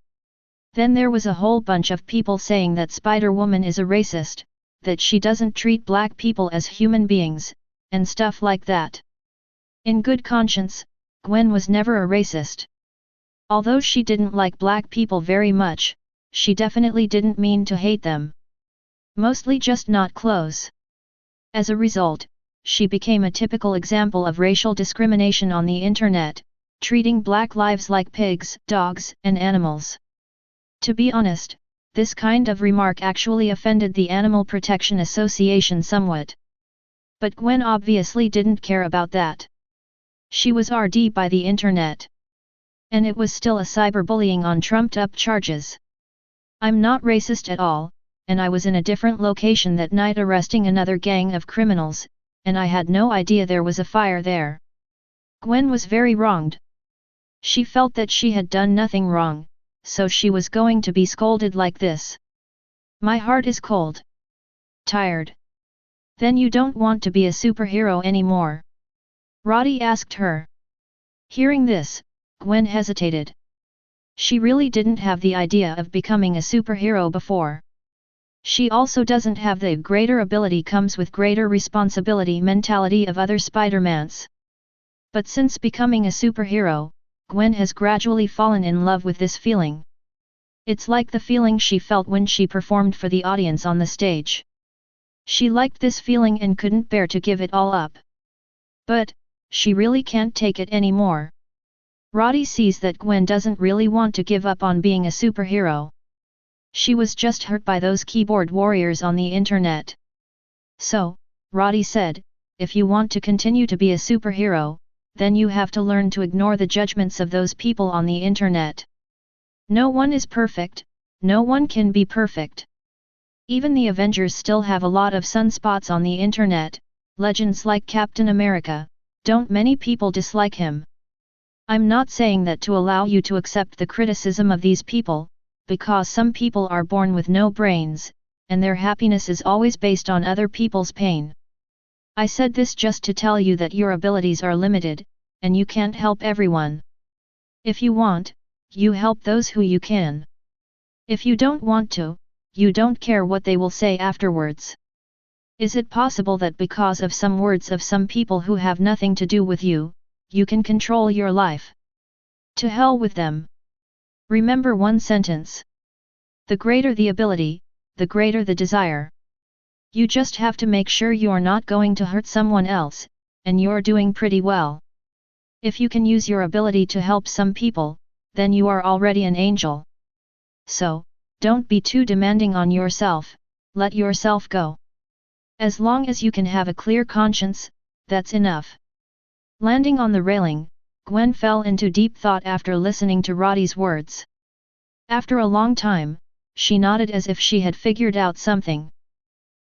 Then there was a whole bunch of people saying that Spider-Woman is a racist, that she doesn't treat black people as human beings, and stuff like that. In good conscience, Gwen was never a racist. Although she didn't like black people very much, she definitely didn't mean to hate them. Mostly just not close. As a result, she became a typical example of racial discrimination on the internet, treating black lives like pigs, dogs, and animals. To be honest, this kind of remark actually offended the Animal Protection Association somewhat. But Gwen obviously didn't care about that. She was RD by the internet. And it was still a cyberbullying on trumped-up charges. "I'm not racist at all, and I was in a different location that night arresting another gang of criminals, and I had no idea there was a fire there." Gwen was very wronged. She felt that she had done nothing wrong, so she was going to be scolded like this. "My heart is cold. Tired. Then you don't want to be a superhero anymore?" Roddy asked her. Hearing this, Gwen hesitated. She really didn't have the idea of becoming a superhero before. She also doesn't have the greater ability comes with greater responsibility mentality of other Spider-Mans. But since becoming a superhero, Gwen has gradually fallen in love with this feeling. It's like the feeling she felt when she performed for the audience on the stage. She liked this feeling and couldn't bear to give it all up. But, she really can't take it anymore. Roddy sees that Gwen doesn't really want to give up on being a superhero. She was just hurt by those keyboard warriors on the internet. So, Roddy said, if you want to continue to be a superhero, then you have to learn to ignore the judgments of those people on the internet. No one is perfect, no one can be perfect. Even the Avengers still have a lot of sunspots on the internet. Legends like Captain America, don't many people dislike him? I'm not saying that to allow you to accept the criticism of these people, because some people are born with no brains, and their happiness is always based on other people's pain. I said this just to tell you that your abilities are limited, and you can't help everyone. If you want, you help those who you can. If you don't want to, you don't care what they will say afterwards. Is it possible that because of some words of some people who have nothing to do with you, you can control your life? To hell with them. Remember one sentence. The greater the ability, the greater the desire. You just have to make sure you're not going to hurt someone else, and you're doing pretty well. If you can use your ability to help some people, then you are already an angel. So, don't be too demanding on yourself, let yourself go. As long as you can have a clear conscience, that's enough. Landing on the railing, Gwen fell into deep thought after listening to Roddy's words. After a long time, she nodded as if she had figured out something.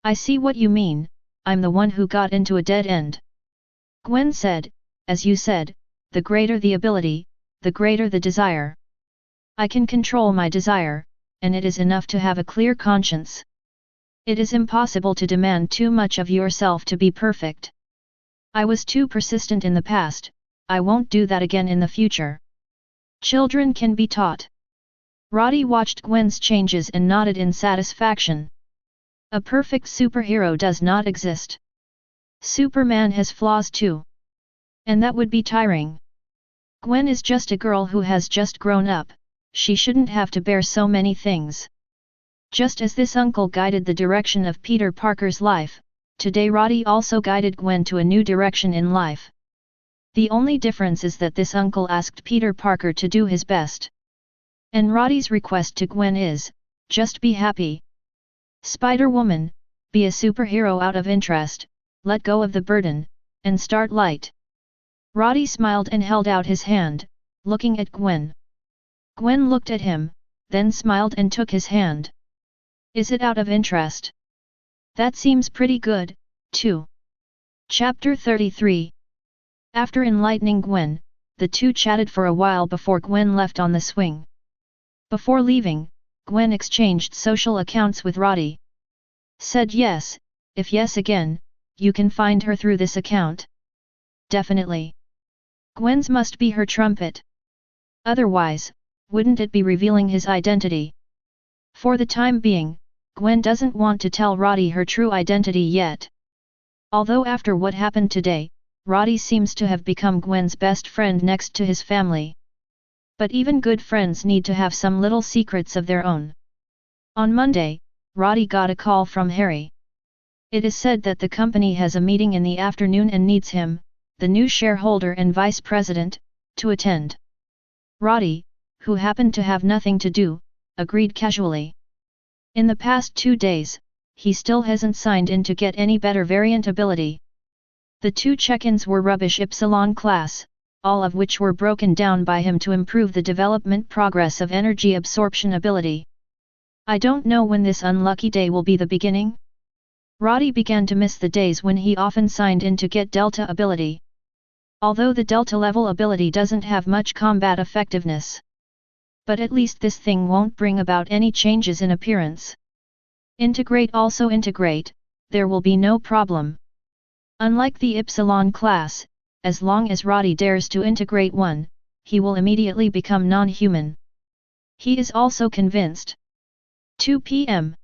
I see what you mean, I'm the one who got into a dead end. Gwen said, as you said, the greater the ability, the greater the desire. I can control my desire, and it is enough to have a clear conscience. It is impossible to demand too much of yourself to be perfect. I was too persistent in the past, I won't do that again in the future. Children can be taught. Roddy watched Gwen's changes and nodded in satisfaction. A perfect superhero does not exist. Superman has flaws too. And that would be tiring. Gwen is just a girl who has just grown up, she shouldn't have to bear so many things. Just as this uncle guided the direction of Peter Parker's life, today Roddy also guided Gwen to a new direction in life. The only difference is that this uncle asked Peter Parker to do his best. And Roddy's request to Gwen is, just be happy. Spider-Woman, be a superhero out of interest, let go of the burden, and start light. Roddy smiled and held out his hand, looking at Gwen. Gwen looked at him, then smiled and took his hand. Is it out of interest? That seems pretty good, too. Chapter 33. After enlightening Gwen, the two chatted for a while before Gwen left on the swing. Before leaving, Gwen exchanged social accounts with Roddy. Said yes, if yes again, you can find her through this account. Definitely. Gwen's must be her trumpet. Otherwise, wouldn't it be revealing his identity? For the time being, Gwen doesn't want to tell Roddy her true identity yet. Although after what happened today, Roddy seems to have become Gwen's best friend next to his family. But even good friends need to have some little secrets of their own. On Monday, Roddy got a call from Harry. It is said that the company has a meeting in the afternoon and needs him, the new shareholder and vice president, to attend. Roddy, who happened to have nothing to do, agreed casually. In the past 2 days, he still hasn't signed in to get any better variant ability. The 2 check-ins were rubbish Epsilon class, all of which were broken down by him to improve the development progress of energy absorption ability. I don't know when this unlucky day will be the beginning. Roddy began to miss the days when he often signed in to get Delta ability. Although the Delta level ability doesn't have much combat effectiveness. But at least this thing won't bring about any changes in appearance. Integrate, there will be no problem. Unlike the Epsilon class, as long as Roddy dares to integrate one, he will immediately become non-human. He is also convinced. 2 p.m.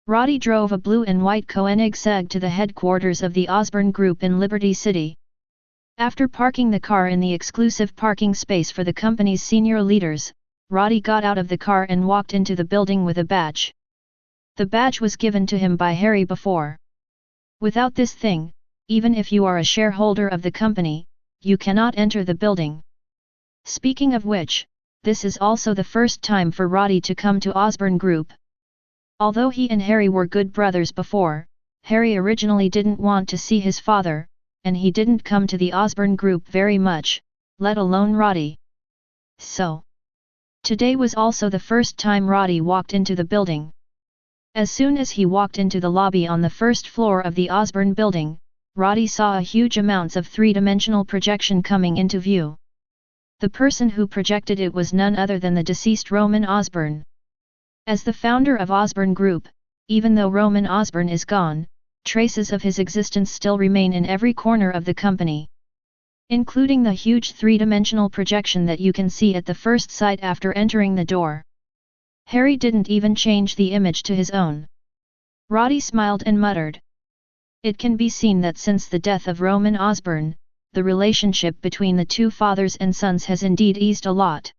Roddy drove a blue and white Koenigsegg to the headquarters of the Osborne Group in Liberty City. After parking the car in the exclusive parking space for the company's senior leaders, Roddy got out of the car and walked into the building with a badge. The badge was given to him by Harry before. Without this thing, even if you are a shareholder of the company, you cannot enter the building. Speaking of which, this is also the first time for Roddy to come to Osborne Group, Although he and Harry were good brothers before, Harry originally didn't want to see his father, and he didn't come to the Osborne group very much, let alone Roddy. So, today was also the first time Roddy walked into the building. As soon as he walked into the lobby on the first floor of the Osborne building, Roddy saw a huge amounts of three-dimensional projection coming into view. The person who projected it was none other than the deceased Roman Osborne. As the founder of Osborne Group, even though Roman Osborne is gone, traces of his existence still remain in every corner of the company, including the huge three-dimensional projection that you can see at the first sight after entering the door. Harry didn't even change the image to his own. Roddy smiled and muttered. It can be seen that since the death of Roman Osborne, the relationship between the two fathers and sons has indeed eased a lot.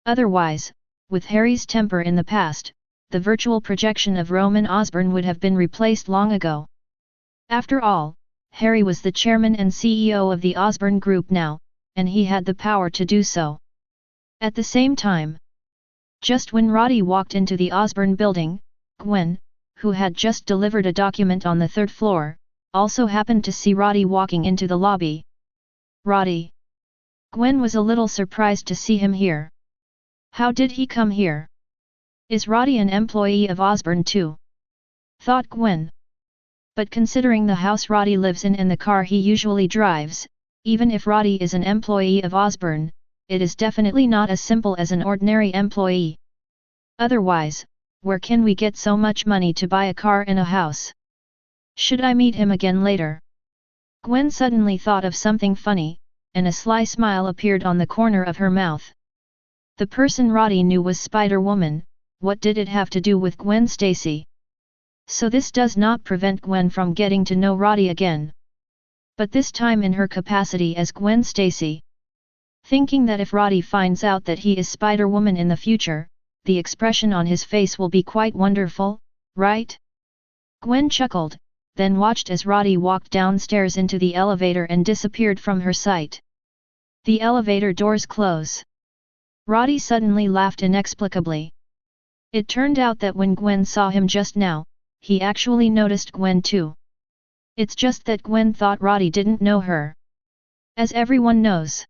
Otherwise, with Harry's temper in the past, the virtual projection of Roman Osborne would have been replaced long ago. After all, Harry was the chairman and CEO of the Osborne Group now, and he had the power to do so. At the same time, just when Roddy walked into the Osborne building, Gwen, who had just delivered a document on the third floor, also happened to see Roddy walking into the lobby. Roddy. Gwen was a little surprised to see him here. How did he come here? Is Roddy an employee of Osborne too? Thought Gwen. But considering the house Roddy lives in and the car he usually drives, even if Roddy is an employee of Osborne, it is definitely not as simple as an ordinary employee. Otherwise, where can we get so much money to buy a car and a house? Should I meet him again later? Gwen suddenly thought of something funny, and a sly smile appeared on the corner of her mouth. The person Roddy knew was Spider-Woman. What did it have to do with Gwen Stacy? So this does not prevent Gwen from getting to know Roddy again. But this time in her capacity as Gwen Stacy. Thinking that if Roddy finds out that he is Spider-Woman in the future, the expression on his face will be quite wonderful, right? Gwen chuckled, then watched as Roddy walked downstairs into the elevator and disappeared from her sight. The elevator doors close. Roddy suddenly laughed inexplicably. It turned out that when Gwen saw him just now, he actually noticed Gwen too. It's just that Gwen thought Roddy didn't know her. As everyone knows.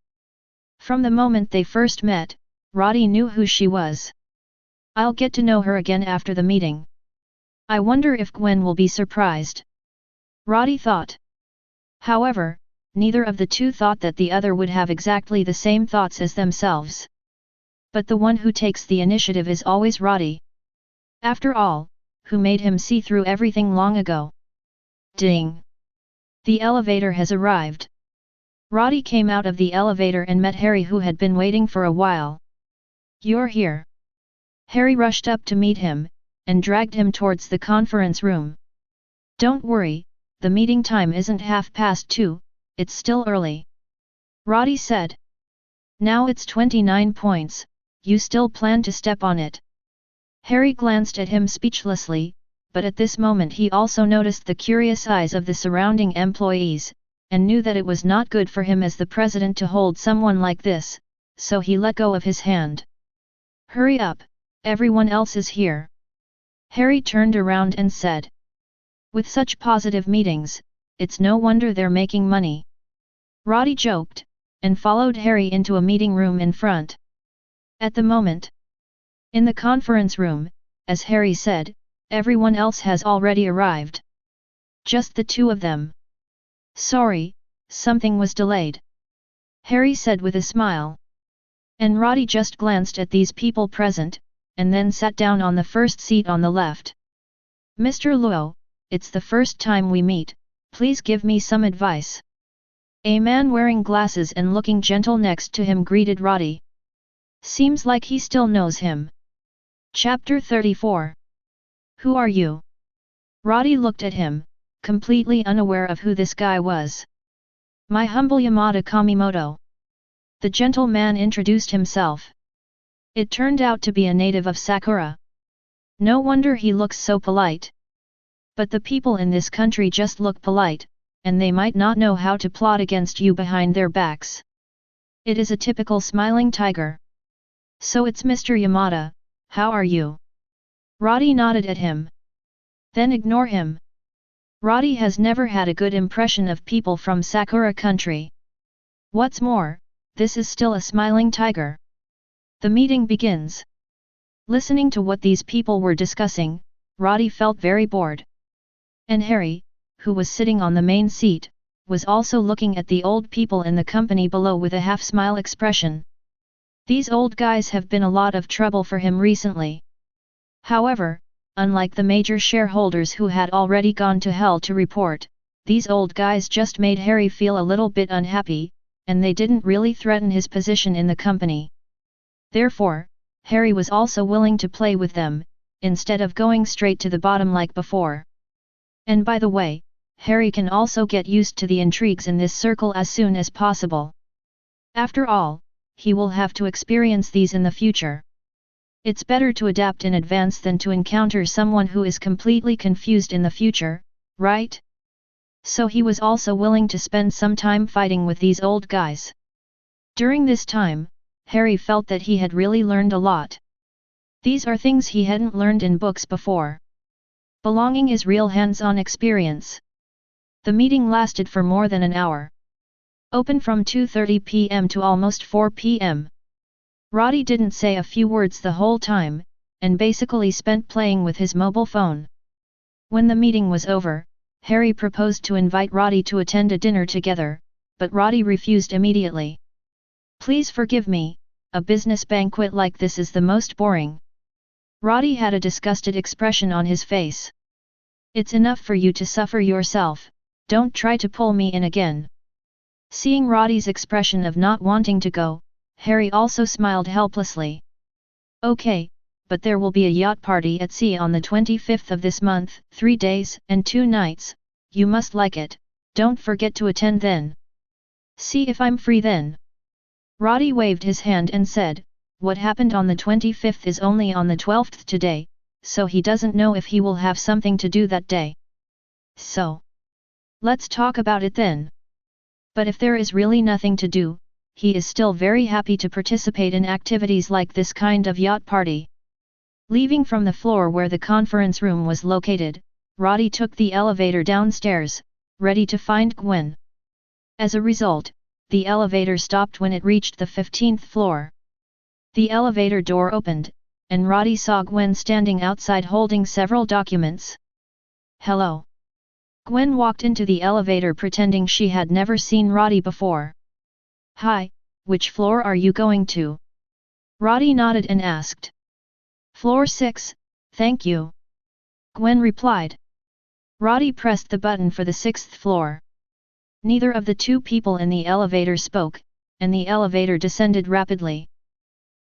From the moment they first met, Roddy knew who she was. I'll get to know her again after the meeting. I wonder if Gwen will be surprised. Roddy thought. However, neither of the two thought that the other would have exactly the same thoughts as themselves. But the one who takes the initiative is always Roddy. After all, who made him see through everything long ago? Ding! The elevator has arrived. Roddy came out of the elevator and met Harry, who had been waiting for a while. You're here. Harry rushed up to meet him, and dragged him towards the conference room. Don't worry, the meeting time isn't 2:30, it's still early. Roddy said. Now it's 29 points, you still plan to step on it? Harry glanced at him speechlessly, but at this moment he also noticed the curious eyes of the surrounding employees, and knew that it was not good for him as the president to hold someone like this, so he let go of his hand. Hurry up, everyone else is here. Harry turned around and said. With such positive meetings, it's no wonder they're making money. Roddy joked, and followed Harry into a meeting room in front. At the moment, in the conference room, as Harry said, everyone else has already arrived. Just the two of them. Sorry, something was delayed. Harry said with a smile. And Roddy just glanced at these people present, and then sat down on the first seat on the left. Mr. Luo, it's the first time we meet, please give me some advice. A man wearing glasses and looking gentle next to him greeted Roddy. Seems like he still knows him. Chapter 34. Who are you? Roddy looked at him, completely unaware of who this guy was. My humble Yamada Kamimoto. The gentleman introduced himself. It turned out to be a native of Sakura. No wonder he looks so polite. But the people in this country just look polite, and they might not know how to plot against you behind their backs. It is a typical smiling tiger. So it's Mr. Yamada, how are you? Roddy nodded at him. Then ignore him. Roddy has never had a good impression of people from Sakura country. What's more, this is still a smiling tiger. The meeting begins. Listening to what these people were discussing, Roddy felt very bored. And Harry, who was sitting on the main seat, was also looking at the old people in the company below with a half-smile expression. These old guys have been a lot of trouble for him recently. However, unlike the major shareholders who had already gone to hell to report, these old guys just made Harry feel a little bit unhappy, and they didn't really threaten his position in the company. Therefore, Harry was also willing to play with them, instead of going straight to the bottom like before. And by the way, Harry can also get used to the intrigues in this circle as soon as possible. After all, he will have to experience these in the future. It's better to adapt in advance than to encounter someone who is completely confused in the future, right? So he was also willing to spend some time fighting with these old guys. During this time, Harry felt that he had really learned a lot. These are things he hadn't learned in books before. Belonging is real hands-on experience. The meeting lasted for more than an hour. Open from 2:30 p.m. to almost 4 p.m. Roddy didn't say a few words the whole time, and basically spent playing with his mobile phone. When the meeting was over, Harry proposed to invite Roddy to attend a dinner together, but Roddy refused immediately. Please forgive me, a business banquet like this is the most boring. Roddy had a disgusted expression on his face. It's enough for you to suffer yourself, don't try to pull me in again. Seeing Roddy's expression of not wanting to go, Harry also smiled helplessly. Okay, but there will be a yacht party at sea on the 25th of this month, 3 days and 2 nights, you must like it, don't forget to attend then. See if I'm free then. Roddy waved his hand and said, what happened on the 25th is only on the 12th today, so he doesn't know if he will have something to do that day. So, let's talk about it then. But if there is really nothing to do, he is still very happy to participate in activities like this kind of yacht party. Leaving from the floor where the conference room was located, Roddy took the elevator downstairs, ready to find Gwen. As a result, the elevator stopped when it reached the 15th floor. The elevator door opened, and Roddy saw Gwen standing outside holding several documents. Hello. Gwen walked into the elevator pretending she had never seen Roddy before. Hi, which floor are you going to? Roddy nodded and asked. Floor 6, thank you. Gwen replied. Roddy pressed the button for the 6th floor. Neither of the two people in the elevator spoke, and the elevator descended rapidly.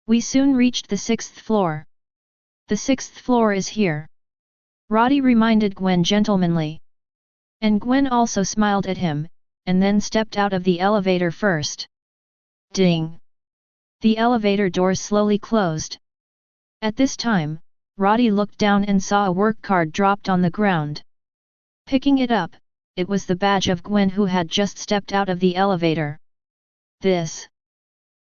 We soon reached the 6th floor. The 6th floor is here. Roddy reminded Gwen gentlemanly. And Gwen also smiled at him, and then stepped out of the elevator first. Ding! The elevator doors slowly closed. At this time, Roddy looked down and saw a work card dropped on the ground. Picking it up, it was the badge of Gwen who had just stepped out of the elevator. This.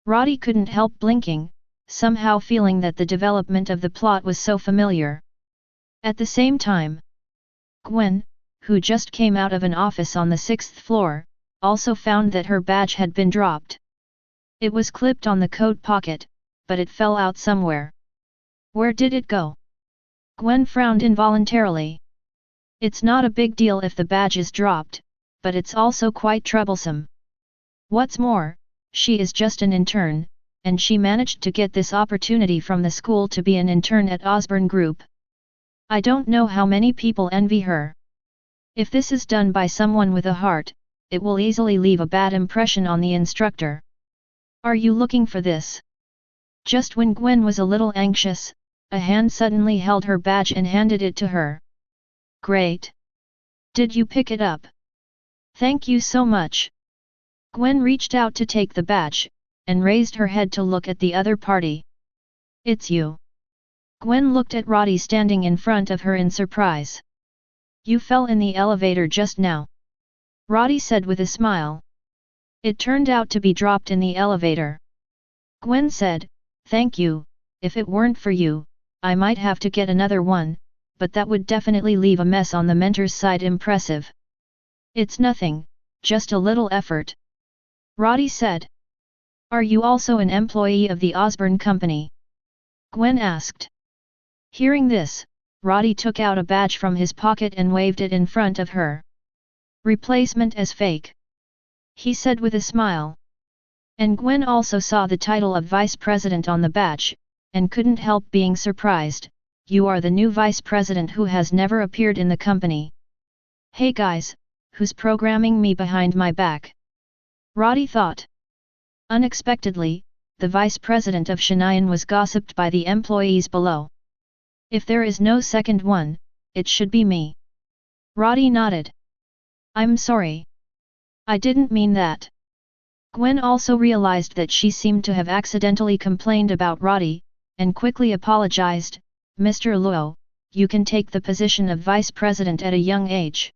Roddy couldn't help blinking, somehow feeling that the development of the plot was so familiar. At the same time, Gwen, who just came out of an office on the 6th floor, also found that her badge had been dropped. It was clipped on the coat pocket, but it fell out somewhere. Where did it go? Gwen frowned involuntarily. It's not a big deal if the badge is dropped, but it's also quite troublesome. What's more, she is just an intern, and she managed to get this opportunity from the school to be an intern at Osborne Group. I don't know how many people envy her. If this is done by someone with a heart, it will easily leave a bad impression on the instructor. Are you looking for this? Just when Gwen was a little anxious, a hand suddenly held her badge and handed it to her. Great! Did you pick it up? Thank you so much. Gwen reached out to take the badge, and raised her head to look at the other party. It's you. Gwen looked at Roddy standing in front of her in surprise. You fell in the elevator just now. Roddy said with a smile. It turned out to be dropped in the elevator. Gwen said, thank you, if it weren't for you, I might have to get another one, but that would definitely leave a mess on the mentor's side. Impressive. It's nothing, just a little effort. Roddy said. Are you also an employee of the Osborne company? Gwen asked. Hearing this, Roddy took out a badge from his pocket and waved it in front of her. Replacement as fake. He said with a smile. And Gwen also saw the title of Vice President on the badge, and couldn't help being surprised. You are the new Vice President who has never appeared in the company. Hey guys, who's programming me behind my back? Roddy thought. Unexpectedly, the Vice President of Shanian was gossiped by the employees below. If there is no second one, it should be me. Roddy nodded. I'm sorry. I didn't mean that. Gwen also realized that she seemed to have accidentally complained about Roddy, and quickly apologized. Mr. Luo, you can take the position of Vice President at a young age.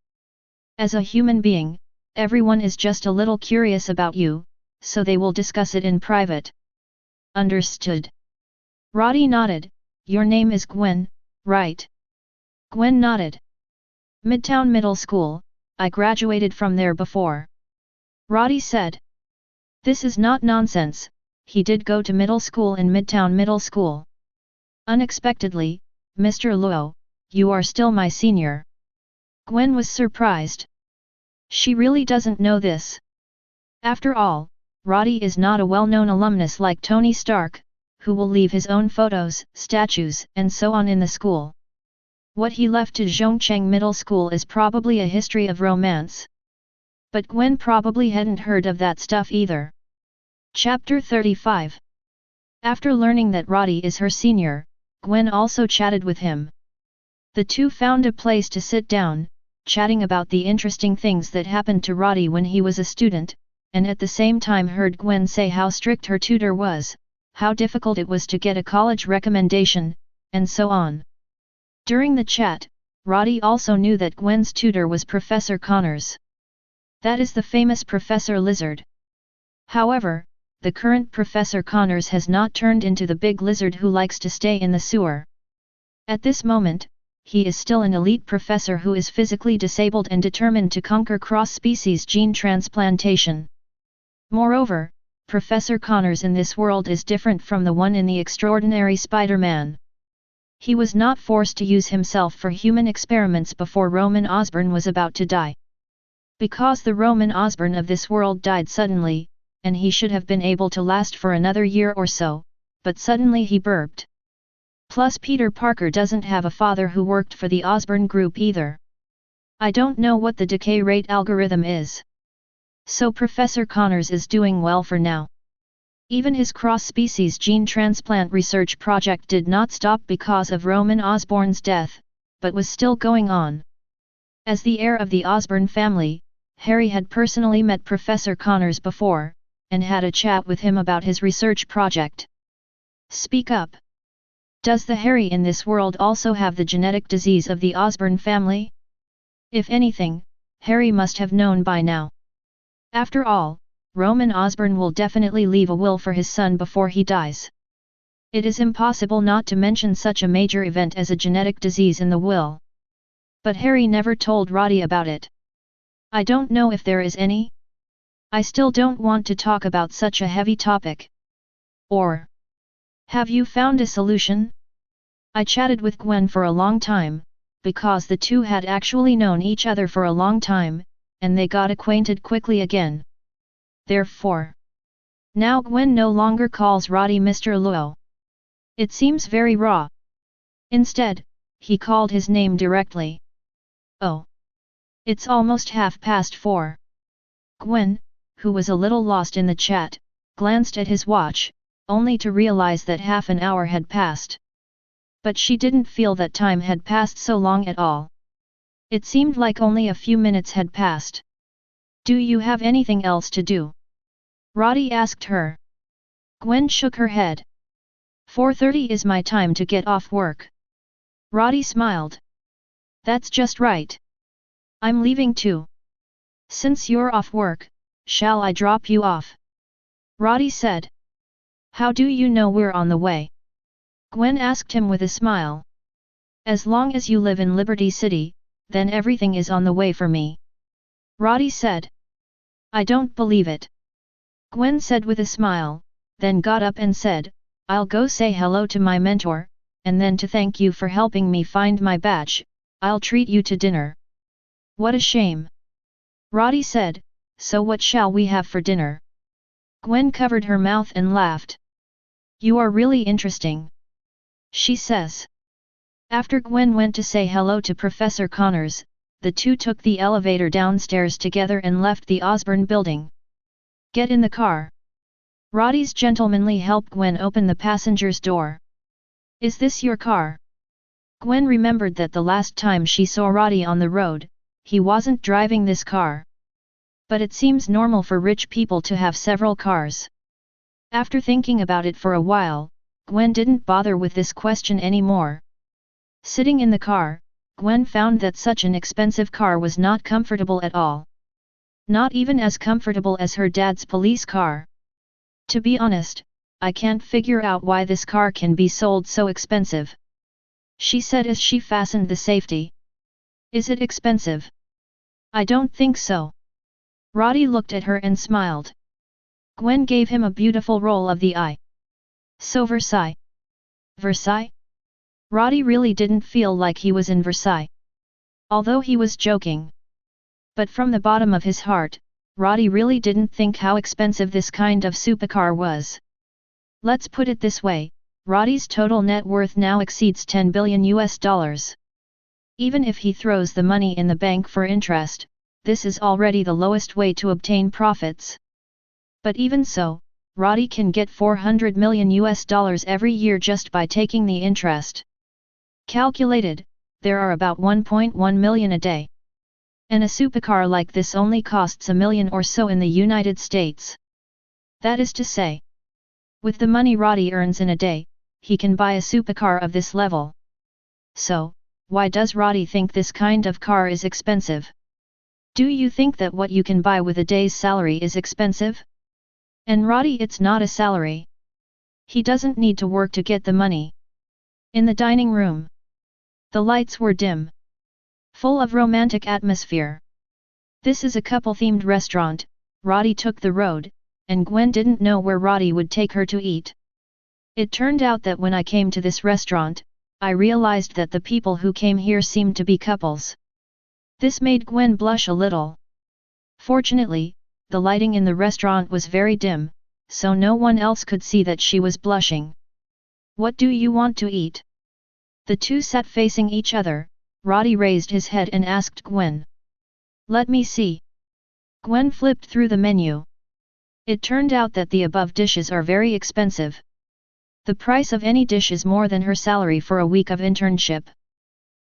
As a human being, everyone is just a little curious about you, so they will discuss it in private. Understood. Roddy nodded. Your name is Gwen, right? Gwen nodded. Midtown Middle School, I graduated from there before. Roddy said. This is not nonsense, he did go to middle school in Midtown Middle School. Unexpectedly, Mr. Luo, you are still my senior. Gwen was surprised. She really doesn't know this. After all, Roddy is not a well-known alumnus like Tony Stark, who will leave his own photos, statues, and so on in the school. What he left to Zhongcheng Middle School is probably a history of romance. But Gwen probably hadn't heard of that stuff either. Chapter 35. After learning that Roddy is her senior, Gwen also chatted with him. The two found a place to sit down, chatting about the interesting things that happened to Roddy when he was a student, and at the same time heard Gwen say how strict her tutor was, how difficult it was to get a college recommendation, and so on. During the chat, Roddy also knew that Gwen's tutor was Professor Connors. That is the famous Professor Lizard. However, the current Professor Connors has not turned into the big lizard who likes to stay in the sewer. At this moment, he is still an elite professor who is physically disabled and determined to conquer cross-species gene transplantation. Moreover, Professor Connors in this world is different from the one in the extraordinary Spider-Man. He was not forced to use himself for human experiments before Roman Osborne was about to die. Because the Roman Osborne of this world died suddenly, and he should have been able to last for another year or so, but suddenly he burped. Plus Peter Parker doesn't have a father who worked for the Osborne group either. I don't know what the decay rate algorithm is. So Professor Connors is doing well for now. Even his cross-species gene transplant research project did not stop because of Roman Osborne's death, but was still going on. As the heir of the Osborne family, Harry had personally met Professor Connors before, and had a chat with him about his research project. Speak up. Does the Harry in this world also have the genetic disease of the Osborne family? If anything, Harry must have known by now. After all, Roman Osborne will definitely leave a will for his son before he dies. It is impossible not to mention such a major event as a genetic disease in the will. But Harry never told Roddy about it. I don't know if there is any. I still don't want to talk about such a heavy topic. Or, have you found a solution? I chatted with Gwen for a long time, because the two had actually known each other for a long time, and they got acquainted quickly again. Therefore, now Gwen no longer calls Roddy Mr. Luo. It seems very raw. Instead, he called his name directly. Oh. It's almost 4:30. Gwen, who was a little lost in the chat, glanced at his watch, only to realize that half an hour had passed. But she didn't feel that time had passed so long at all. It seemed like only a few minutes had passed. Do you have anything else to do? Roddy asked her. Gwen shook her head. 4:30 is my time to get off work. Roddy smiled. That's just right. I'm leaving too. Since you're off work, shall I drop you off? Roddy said. How do you know we're on the way? Gwen asked him with a smile. As long as you live in Liberty City, then everything is on the way for me. Roddy said. I don't believe it. Gwen said with a smile, then got up and said, I'll go say hello to my mentor, and then to thank you for helping me find my batch, I'll treat you to dinner. What a shame. Roddy said, so what shall we have for dinner? Gwen covered her mouth and laughed. You are really interesting. She says. After Gwen went to say hello to Professor Connors, the two took the elevator downstairs together and left the Osborne building. Get in the car. Roddy's gentlemanly helped Gwen open the passenger's door. Is this your car? Gwen remembered that the last time she saw Roddy on the road, he wasn't driving this car. But it seems normal for rich people to have several cars. After thinking about it for a while, Gwen didn't bother with this question anymore. Sitting in the car, Gwen found that such an expensive car was not comfortable at all. Not even as comfortable as her dad's police car. To be honest, I can't figure out why this car can be sold so expensive. She said as she fastened the safety. Is it expensive? I don't think so. Roddy looked at her and smiled. Gwen gave him a beautiful roll of the eye. So Versailles? Versailles? Roddy really didn't feel like he was in Versailles. Although he was joking. But from the bottom of his heart, Roddy really didn't think how expensive this kind of supercar was. Let's put it this way, Roddy's total net worth now exceeds $10 billion. Even if he throws the money in the bank for interest, this is already the lowest way to obtain profits. But even so, Roddy can get $400 million every year just by taking the interest. Calculated, there are about 1.1 million a day. And a supercar like this only costs $1 million or so in the United States. That is to say, with the money Roddy earns in a day, he can buy a supercar of this level. So, why does Roddy think this kind of car is expensive? Do you think that what you can buy with a day's salary is expensive? And Roddy, it's not a salary. He doesn't need to work to get the money. In the dining room, the lights were dim, full of romantic atmosphere. This is a couple-themed restaurant. Roddy took the road, and Gwen didn't know where Roddy would take her to eat. It turned out that when I came to this restaurant, I realized that the people who came here seemed to be couples. This made Gwen blush a little. Fortunately, the lighting in the restaurant was very dim, so no one else could see that she was blushing. What do you want to eat? The two sat facing each other. Roddy raised his head and asked Gwen. Let me see. Gwen flipped through the menu. It turned out that the above dishes are very expensive. The price of any dish is more than her salary for a week of internship.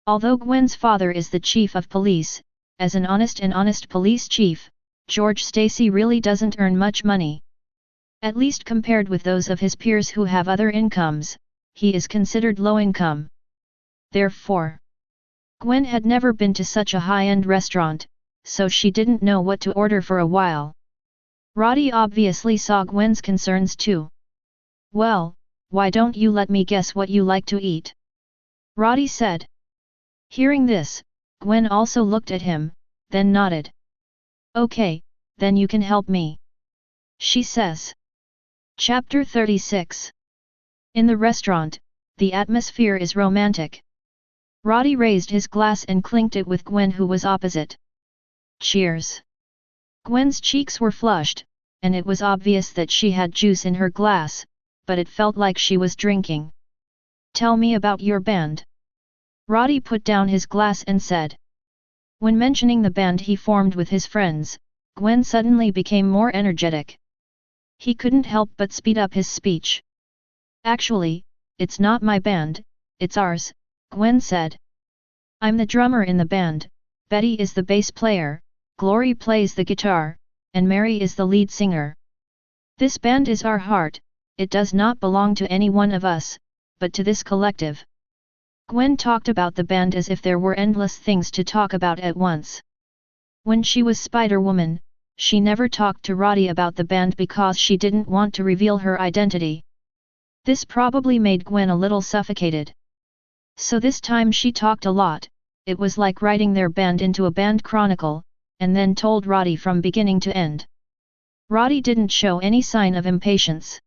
Although Gwen's father is the chief of police, as an honest police chief, George Stacy really doesn't earn much money. At least compared with those of his peers who have other incomes, he is considered low income. Therefore, Gwen had never been to such a high-end restaurant, so she didn't know what to order for a while. Roddy obviously saw Gwen's concerns too. Well, why don't you let me guess what you like to eat? Roddy said. Hearing this, Gwen also looked at him, then nodded. Okay, then you can help me. She says. Chapter 36. In the restaurant, the atmosphere is romantic. Roddy raised his glass and clinked it with Gwen, who was opposite. Cheers. Gwen's cheeks were flushed, and it was obvious that she had juice in her glass, but it felt like she was drinking. Tell me about your band. Roddy put down his glass and said. When mentioning the band he formed with his friends, Gwen suddenly became more energetic. He couldn't help but speed up his speech. Actually, it's not my band, it's ours, Gwen said. I'm the drummer in the band, Betty is the bass player, Glory plays the guitar, and Mary is the lead singer. This band is our heart, it does not belong to any one of us, but to this collective. Gwen talked about the band as if there were endless things to talk about at once. When she was Spider-Woman, she never talked to Roddy about the band because she didn't want to reveal her identity. This probably made Gwen a little suffocated. So this time she talked a lot, it was like writing their band into a band chronicle, and then told Roddy from beginning to end. Roddy didn't show any sign of impatience.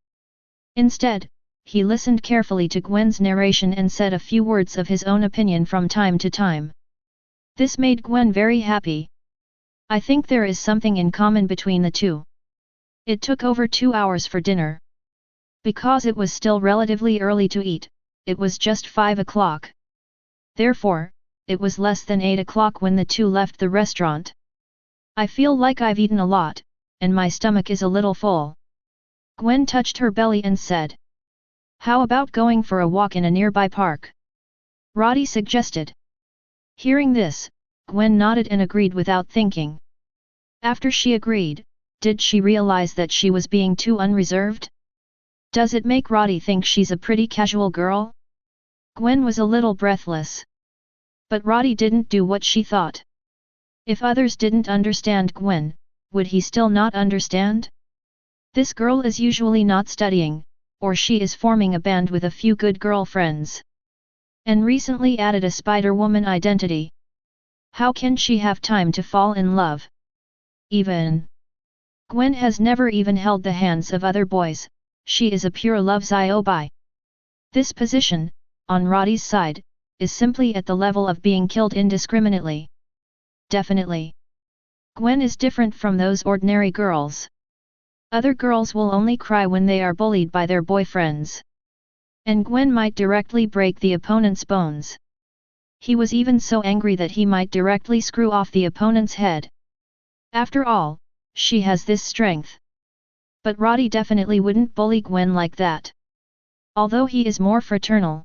Instead, he listened carefully to Gwen's narration and said a few words of his own opinion from time to time. This made Gwen very happy. I think there is something in common between the two. It took over 2 hours for dinner. Because it was still relatively early to eat, it was just 5 o'clock. Therefore, it was less than 8 o'clock when the two left the restaurant. I feel like I've eaten a lot, and my stomach is a little full. Gwen touched her belly and said. How about going for a walk in a nearby park? Roddy suggested. Hearing this, Gwen nodded and agreed without thinking. After she agreed, did she realize that she was being too unreserved? Does it make Roddy think she's a pretty casual girl? Gwen was a little breathless. But Roddy didn't do what she thought. If others didn't understand Gwen, would he still not understand? This girl is usually not studying, or she is forming a band with a few good girlfriends. And recently added a Spider-Woman identity. How can she have time to fall in love? Even Gwen has never even held the hands of other boys, she is a pure love zombie. This position, on Roddy's side, is simply at the level of being killed indiscriminately. Definitely. Gwen is different from those ordinary girls. Other girls will only cry when they are bullied by their boyfriends. And Gwen might directly break the opponent's bones. He was even so angry that he might directly screw off the opponent's head. After all, she has this strength. But Roddy definitely wouldn't bully Gwen like that. Although he is more fraternal.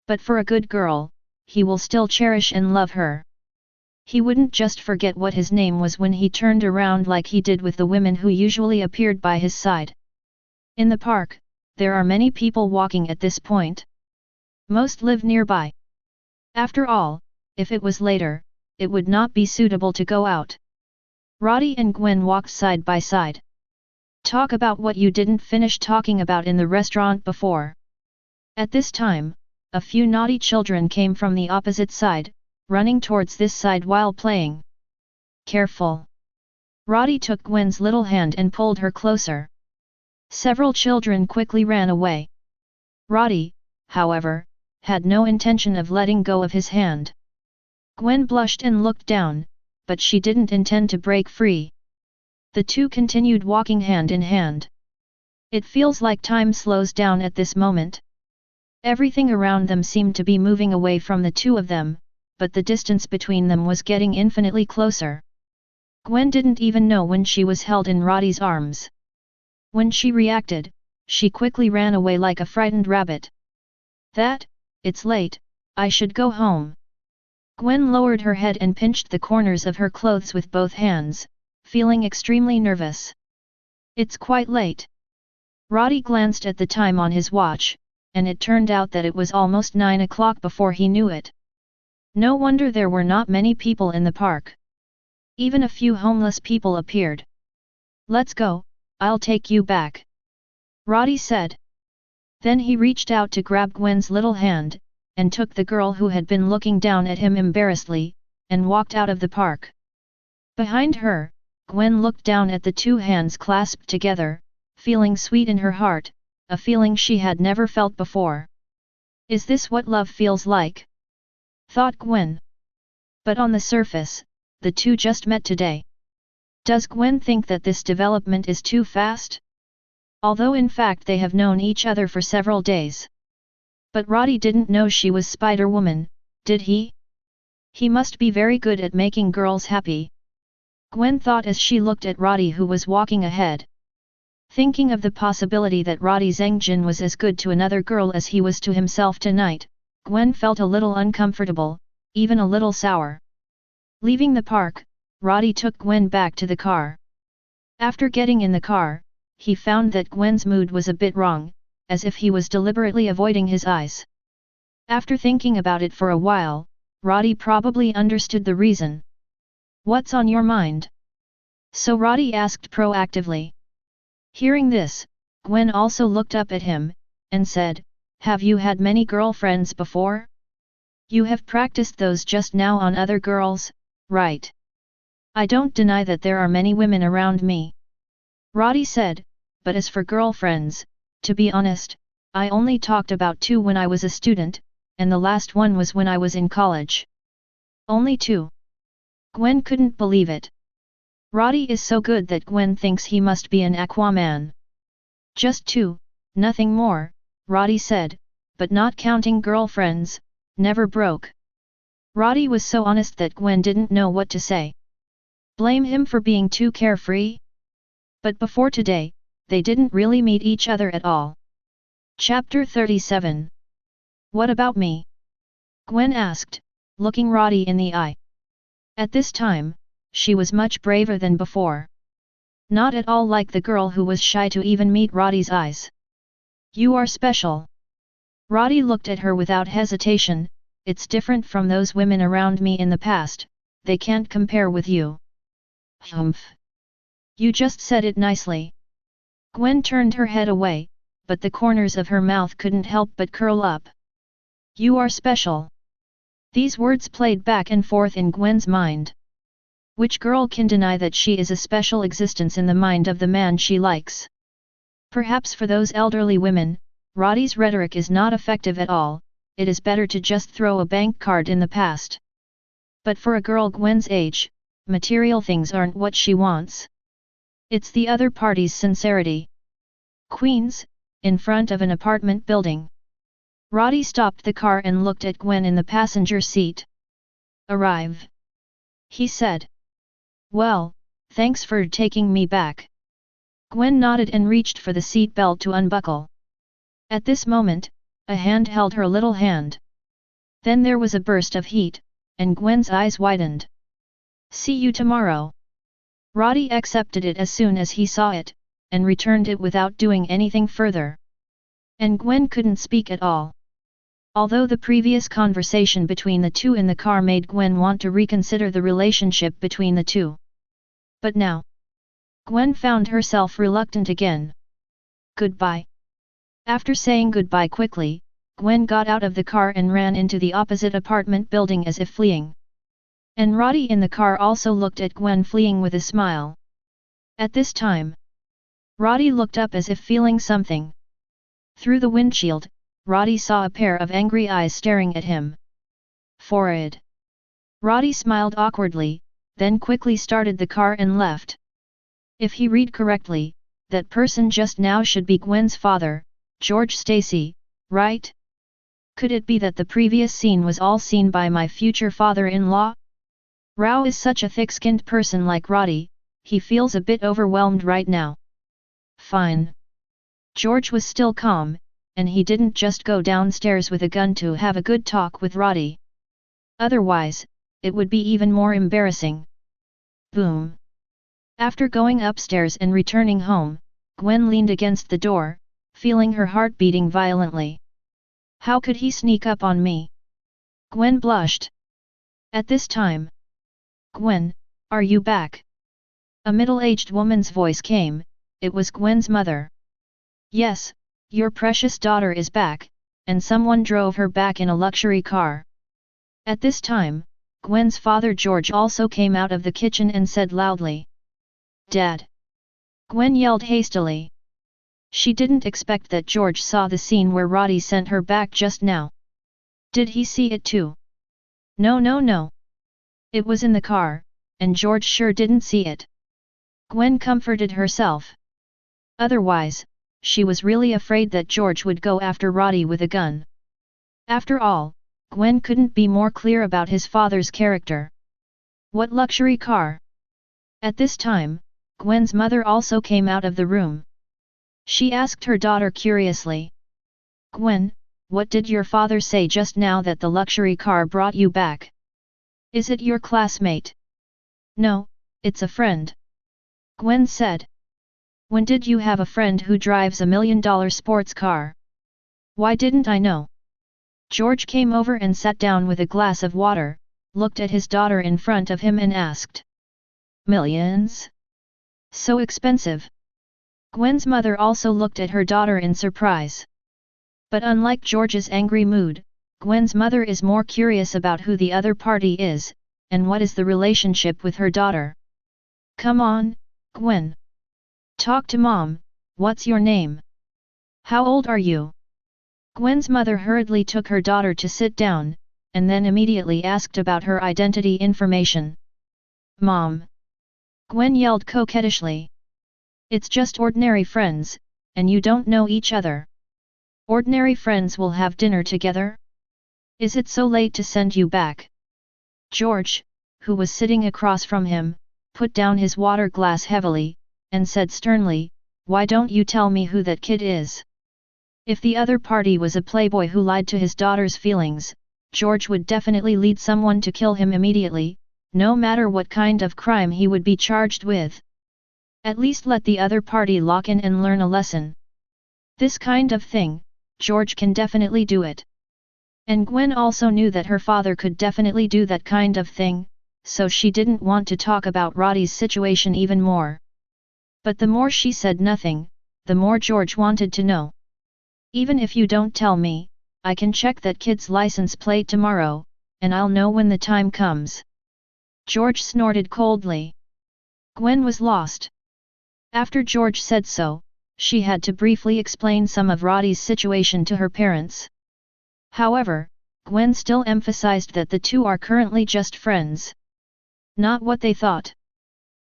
But for a good girl, he will still cherish and love her. He wouldn't just forget what his name was when he turned around like he did with the women who usually appeared by his side. In the park, there are many people walking at this point. Most live nearby. After all, if it was later, it would not be suitable to go out. Roddy and Gwen walked side by side. Talk about what you didn't finish talking about in the restaurant before. At this time, a few naughty children came from the opposite side, running towards this side while playing. Careful! Roddy took Gwen's little hand and pulled her closer. Several children quickly ran away. Roddy, however, had no intention of letting go of his hand. Gwen blushed and looked down, but she didn't intend to break free. The two continued walking hand in hand. It feels like time slows down at this moment. Everything around them seemed to be moving away from the two of them, but the distance between them was getting infinitely closer. Gwen didn't even know when she was held in Roddy's arms. When she reacted, she quickly ran away like a frightened rabbit. It's late, I should go home. Gwen lowered her head and pinched the corners of her clothes with both hands, feeling extremely nervous. It's quite late. Roddy glanced at the time on his watch, and it turned out that it was almost 9 o'clock before he knew it. No wonder there were not many people in the park. Even a few homeless people appeared. Let's go, I'll take you back. Roddy said. Then he reached out to grab Gwen's little hand, and took the girl who had been looking down at him embarrassedly, and walked out of the park. Behind her, Gwen looked down at the two hands clasped together, feeling sweet in her heart, a feeling she had never felt before. Is this what love feels like? Thought Gwen. But on the surface, the two just met today. Does Gwen think that this development is too fast? Although in fact they have known each other for several days. But Roddy didn't know she was Spider-Woman, did he? He must be very good at making girls happy. Gwen thought as she looked at Roddy who was walking ahead. Thinking of the possibility that Roddy Zengjin was as good to another girl as he was to himself tonight, Gwen felt a little uncomfortable, even a little sour. Leaving the park, Roddy took Gwen back to the car. After getting in the car, he found that Gwen's mood was a bit wrong, as if he was deliberately avoiding his eyes. After thinking about it for a while, Roddy probably understood the reason. What's on your mind? So Roddy asked proactively. Hearing this, Gwen also looked up at him, and said, "Have you had many girlfriends before? You have practiced those just now on other girls, right?" "I don't deny that there are many women around me," Roddy said, "but as for girlfriends, to be honest, I only talked about 2 when I was a student, and the last one was when I was in college." "Only 2? Gwen couldn't believe it. Roddy is so good that Gwen thinks he must be an Aquaman. "Just 2, nothing more," Roddy said, "but not counting girlfriends, never broke." Roddy was so honest that Gwen didn't know what to say. Blame him for being too carefree? But before today, they didn't really meet each other at all. Chapter 37. "What about me?" Gwen asked, looking Roddy in the eye. At this time, she was much braver than before. Not at all like the girl who was shy to even meet Roddy's eyes. "You are special." Roddy looked at her without hesitation. "It's different from those women around me in the past, they can't compare with you." "Humph. You just said it nicely." Gwen turned her head away, but the corners of her mouth couldn't help but curl up. "You are special." These words played back and forth in Gwen's mind. Which girl can deny that she is a special existence in the mind of the man she likes? Perhaps for those elderly women, Roddy's rhetoric is not effective at all. It is better to just throw a bank card in the past. But for a girl Gwen's age, material things aren't what she wants. It's the other party's sincerity. Queens, in front of an apartment building. Roddy stopped the car and looked at Gwen in the passenger seat. "Arrive," he said. "Well, thanks for taking me back." Gwen nodded and reached for the seat belt to unbuckle. At this moment, a hand held her little hand. Then there was a burst of heat, and Gwen's eyes widened. "See you tomorrow." Roddy accepted it as soon as he saw it, and returned it without doing anything further. And Gwen couldn't speak at all. Although the previous conversation between the two in the car made Gwen want to reconsider the relationship between the two. But now, Gwen found herself reluctant again. "Goodbye." After saying goodbye quickly, Gwen got out of the car and ran into the opposite apartment building as if fleeing. And Roddy in the car also looked at Gwen fleeing with a smile. At this time, Roddy looked up as if feeling something. Through the windshield, Roddy saw a pair of angry eyes staring at him. "Forward." Roddy smiled awkwardly, then quickly started the car and left. If he read correctly, that person just now should be Gwen's father, George Stacy, right? Could it be that the previous scene was all seen by my future father-in-law? Rao is such a thick-skinned person like Roddy, he feels a bit overwhelmed right now. Fine. George was still calm, and he didn't just go downstairs with a gun to have a good talk with Roddy. Otherwise, it would be even more embarrassing. Boom. After going upstairs and returning home, Gwen leaned against the door, feeling her heart beating violently. How could he sneak up on me? Gwen blushed. At this time, "Gwen, are you back?" A middle-aged woman's voice came. It was Gwen's mother. "Yes, your precious daughter is back," and someone drove her back in a luxury car. At this time, Gwen's father George also came out of the kitchen and said loudly, "Dad!" Gwen yelled hastily. She didn't expect that George saw the scene where Roddy sent her back just now. Did he see it too? No. It was in the car, and George sure didn't see it. Gwen comforted herself. Otherwise, she was really afraid that George would go after Roddy with a gun. After all, Gwen couldn't be more clear about his father's character. What luxury car? At this time, Gwen's mother also came out of the room. She asked her daughter curiously. "Gwen, what did your father say just now that the luxury car brought you back? Is it your classmate?" "No, it's a friend," Gwen said. "When did you have a friend who drives $1 million sports car? Why didn't I know?" George came over and sat down with a glass of water, looked at his daughter in front of him and asked. "Millions? So expensive?" Gwen's mother also looked at her daughter in surprise. But unlike George's angry mood, Gwen's mother is more curious about who the other party is, and what is the relationship with her daughter. Come on, Gwen. Talk to Mom, what's your name? How old are you? Gwen's mother hurriedly took her daughter to sit down, and then immediately asked about her identity information. Mom! Gwen yelled coquettishly. It's just ordinary friends, and you don't know each other. Ordinary friends will have dinner together? Is it so late to send you back? George, who was sitting across from him, put down his water glass heavily, and said sternly, "Why don't you tell me who that kid is?" If the other party was a playboy who lied to his daughter's feelings, George would definitely lead someone to kill him immediately, no matter what kind of crime he would be charged with. At least let the other party lock in and learn a lesson. This kind of thing, George can definitely do it. And Gwen also knew that her father could definitely do that kind of thing, so she didn't want to talk about Roddy's situation even more. But the more she said nothing, the more George wanted to know. Even if you don't tell me, I can check that kid's license plate tomorrow, and I'll know when the time comes. George snorted coldly. Gwen was lost. After George said so, she had to briefly explain some of Roddy's situation to her parents. However, Gwen still emphasized that the two are currently just friends. Not what they thought.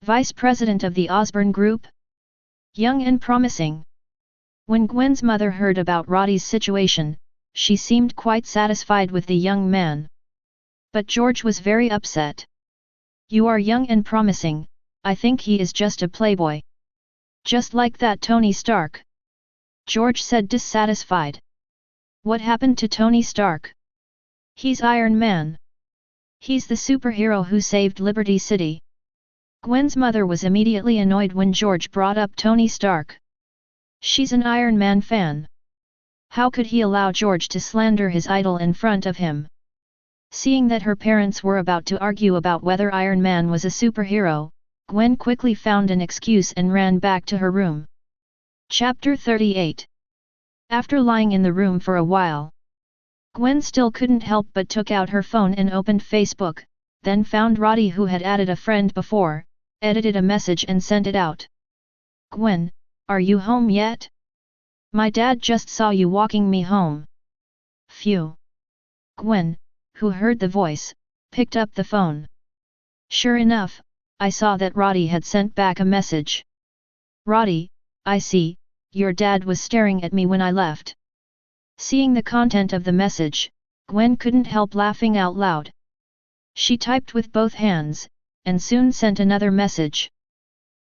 Vice President of the Osborne Group? Young and promising. When Gwen's mother heard about Roddy's situation, she seemed quite satisfied with the young man. But George was very upset. You are young and promising, I think he is just a playboy. Just like that Tony Stark. George said dissatisfied. What happened to Tony Stark? He's Iron Man. He's the superhero who saved Liberty City. Gwen's mother was immediately annoyed when George brought up Tony Stark. She's an Iron Man fan. How could he allow George to slander his idol in front of him? Seeing that her parents were about to argue about whether Iron Man was a superhero, Gwen quickly found an excuse and ran back to her room. Chapter 38. After lying in the room for a while, Gwen still couldn't help but took out her phone and opened Facebook, then found Roddy, who had added a friend before, edited a message and sent it out. Gwen, are you home yet? My dad just saw you walking me home. Phew. Gwen, who heard the voice, picked up the phone. Sure enough, I saw that Roddy had sent back a message. Roddy, I see, your dad was staring at me when I left. Seeing the content of the message, Gwen couldn't help laughing out loud. She typed with both hands, and soon sent another message.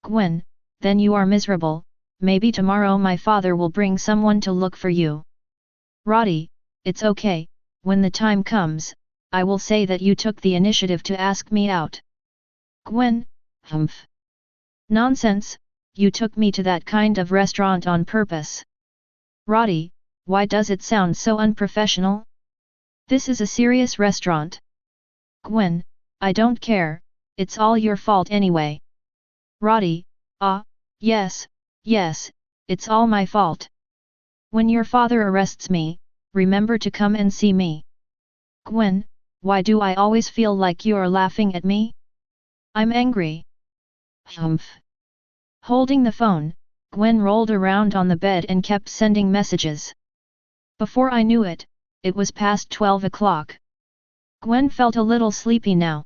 Gwen, then you are miserable, maybe tomorrow my father will bring someone to look for you. Roddy, it's okay, when the time comes, I will say that you took the initiative to ask me out. Gwen, humph. Nonsense, you took me to that kind of restaurant on purpose. Roddy, why does it sound so unprofessional? This is a serious restaurant. Gwen, I don't care, it's all your fault anyway. Roddy, yes, it's all my fault. When your father arrests me, remember to come and see me. Gwen, why do I always feel like you are laughing at me? I'm angry. Humph. Holding the phone, Gwen rolled around on the bed and kept sending messages. Before I knew it, it was past 12 o'clock. Gwen felt a little sleepy now.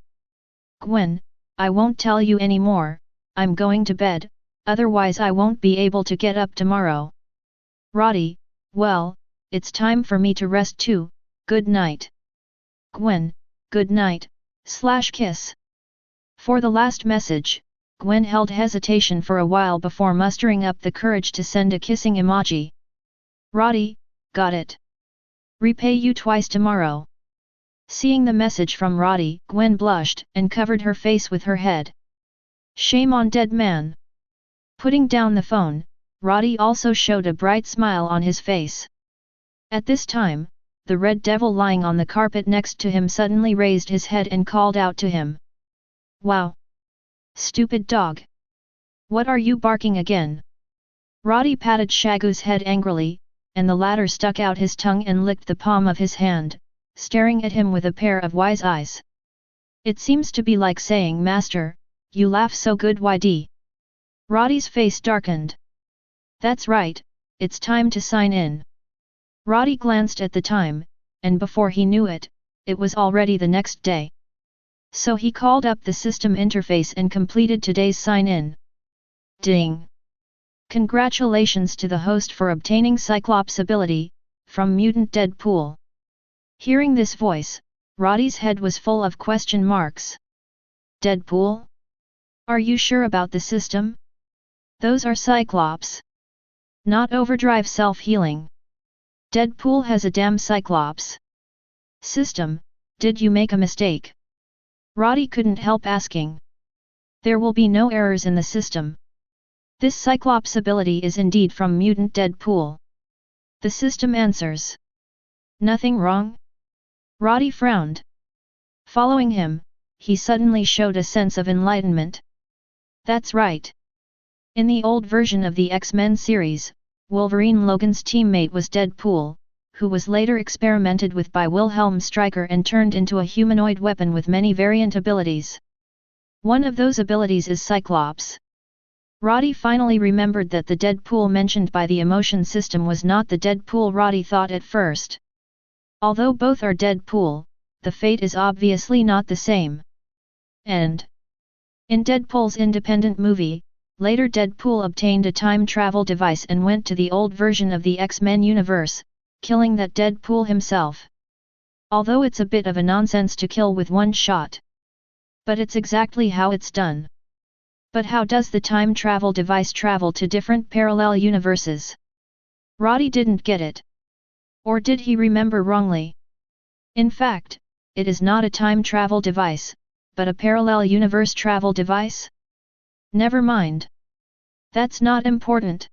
Gwen, I won't tell you anymore, I'm going to bed, otherwise I won't be able to get up tomorrow. Roddy, well, it's time for me to rest too, good night. Gwen, good night, /kiss. For the last message, Gwen held hesitation for a while before mustering up the courage to send a kissing emoji. Roddy, got it. Repay you twice tomorrow. Seeing the message from Roddy, Gwen blushed and covered her face with her head. Shame on dead man. Putting down the phone, Roddy also showed a bright smile on his face. At this time, the red devil lying on the carpet next to him suddenly raised his head and called out to him. Wow! Stupid dog! What are you barking again? Roddy patted Shagu's head angrily, and the latter stuck out his tongue and licked the palm of his hand, staring at him with a pair of wise eyes. It seems to be like saying, "Master, you laugh so good, YD." Roddy's face darkened. "That's right, it's time to sign in." Roddy glanced at the time, and before he knew it, it was already the next day. So he called up the system interface and completed today's sign-in. Ding! Congratulations to the host for obtaining Cyclops ability, from Mutant Deadpool. Hearing this voice, Roddy's head was full of question marks. Deadpool? Are you sure about the system? Those are Cyclops. Not overdrive self-healing. Deadpool has a damn Cyclops. System, did you make a mistake? Roddy couldn't help asking. There will be no errors in the system. This Cyclops ability is indeed from Mutant Deadpool. The system answers. Nothing wrong? Roddy frowned. Following him, he suddenly showed a sense of enlightenment. That's right. In the old version of the X-Men series, Wolverine Logan's teammate was Deadpool, who was later experimented with by Wilhelm Stryker and turned into a humanoid weapon with many variant abilities. One of those abilities is Cyclops. Roddy finally remembered that the Deadpool mentioned by the emotion system was not the Deadpool Roddy thought at first. Although both are Deadpool, the fate is obviously not the same. And in Deadpool's independent movie, later Deadpool obtained a time travel device and went to the old version of the X-Men universe, killing that Deadpool himself. Although it's a bit of a nonsense to kill with one shot. But it's exactly how it's done. But how does the time travel device travel to different parallel universes? Roddy didn't get it. Or did he remember wrongly? In fact, it is not a time travel device, but a parallel universe travel device? Never mind. That's not important.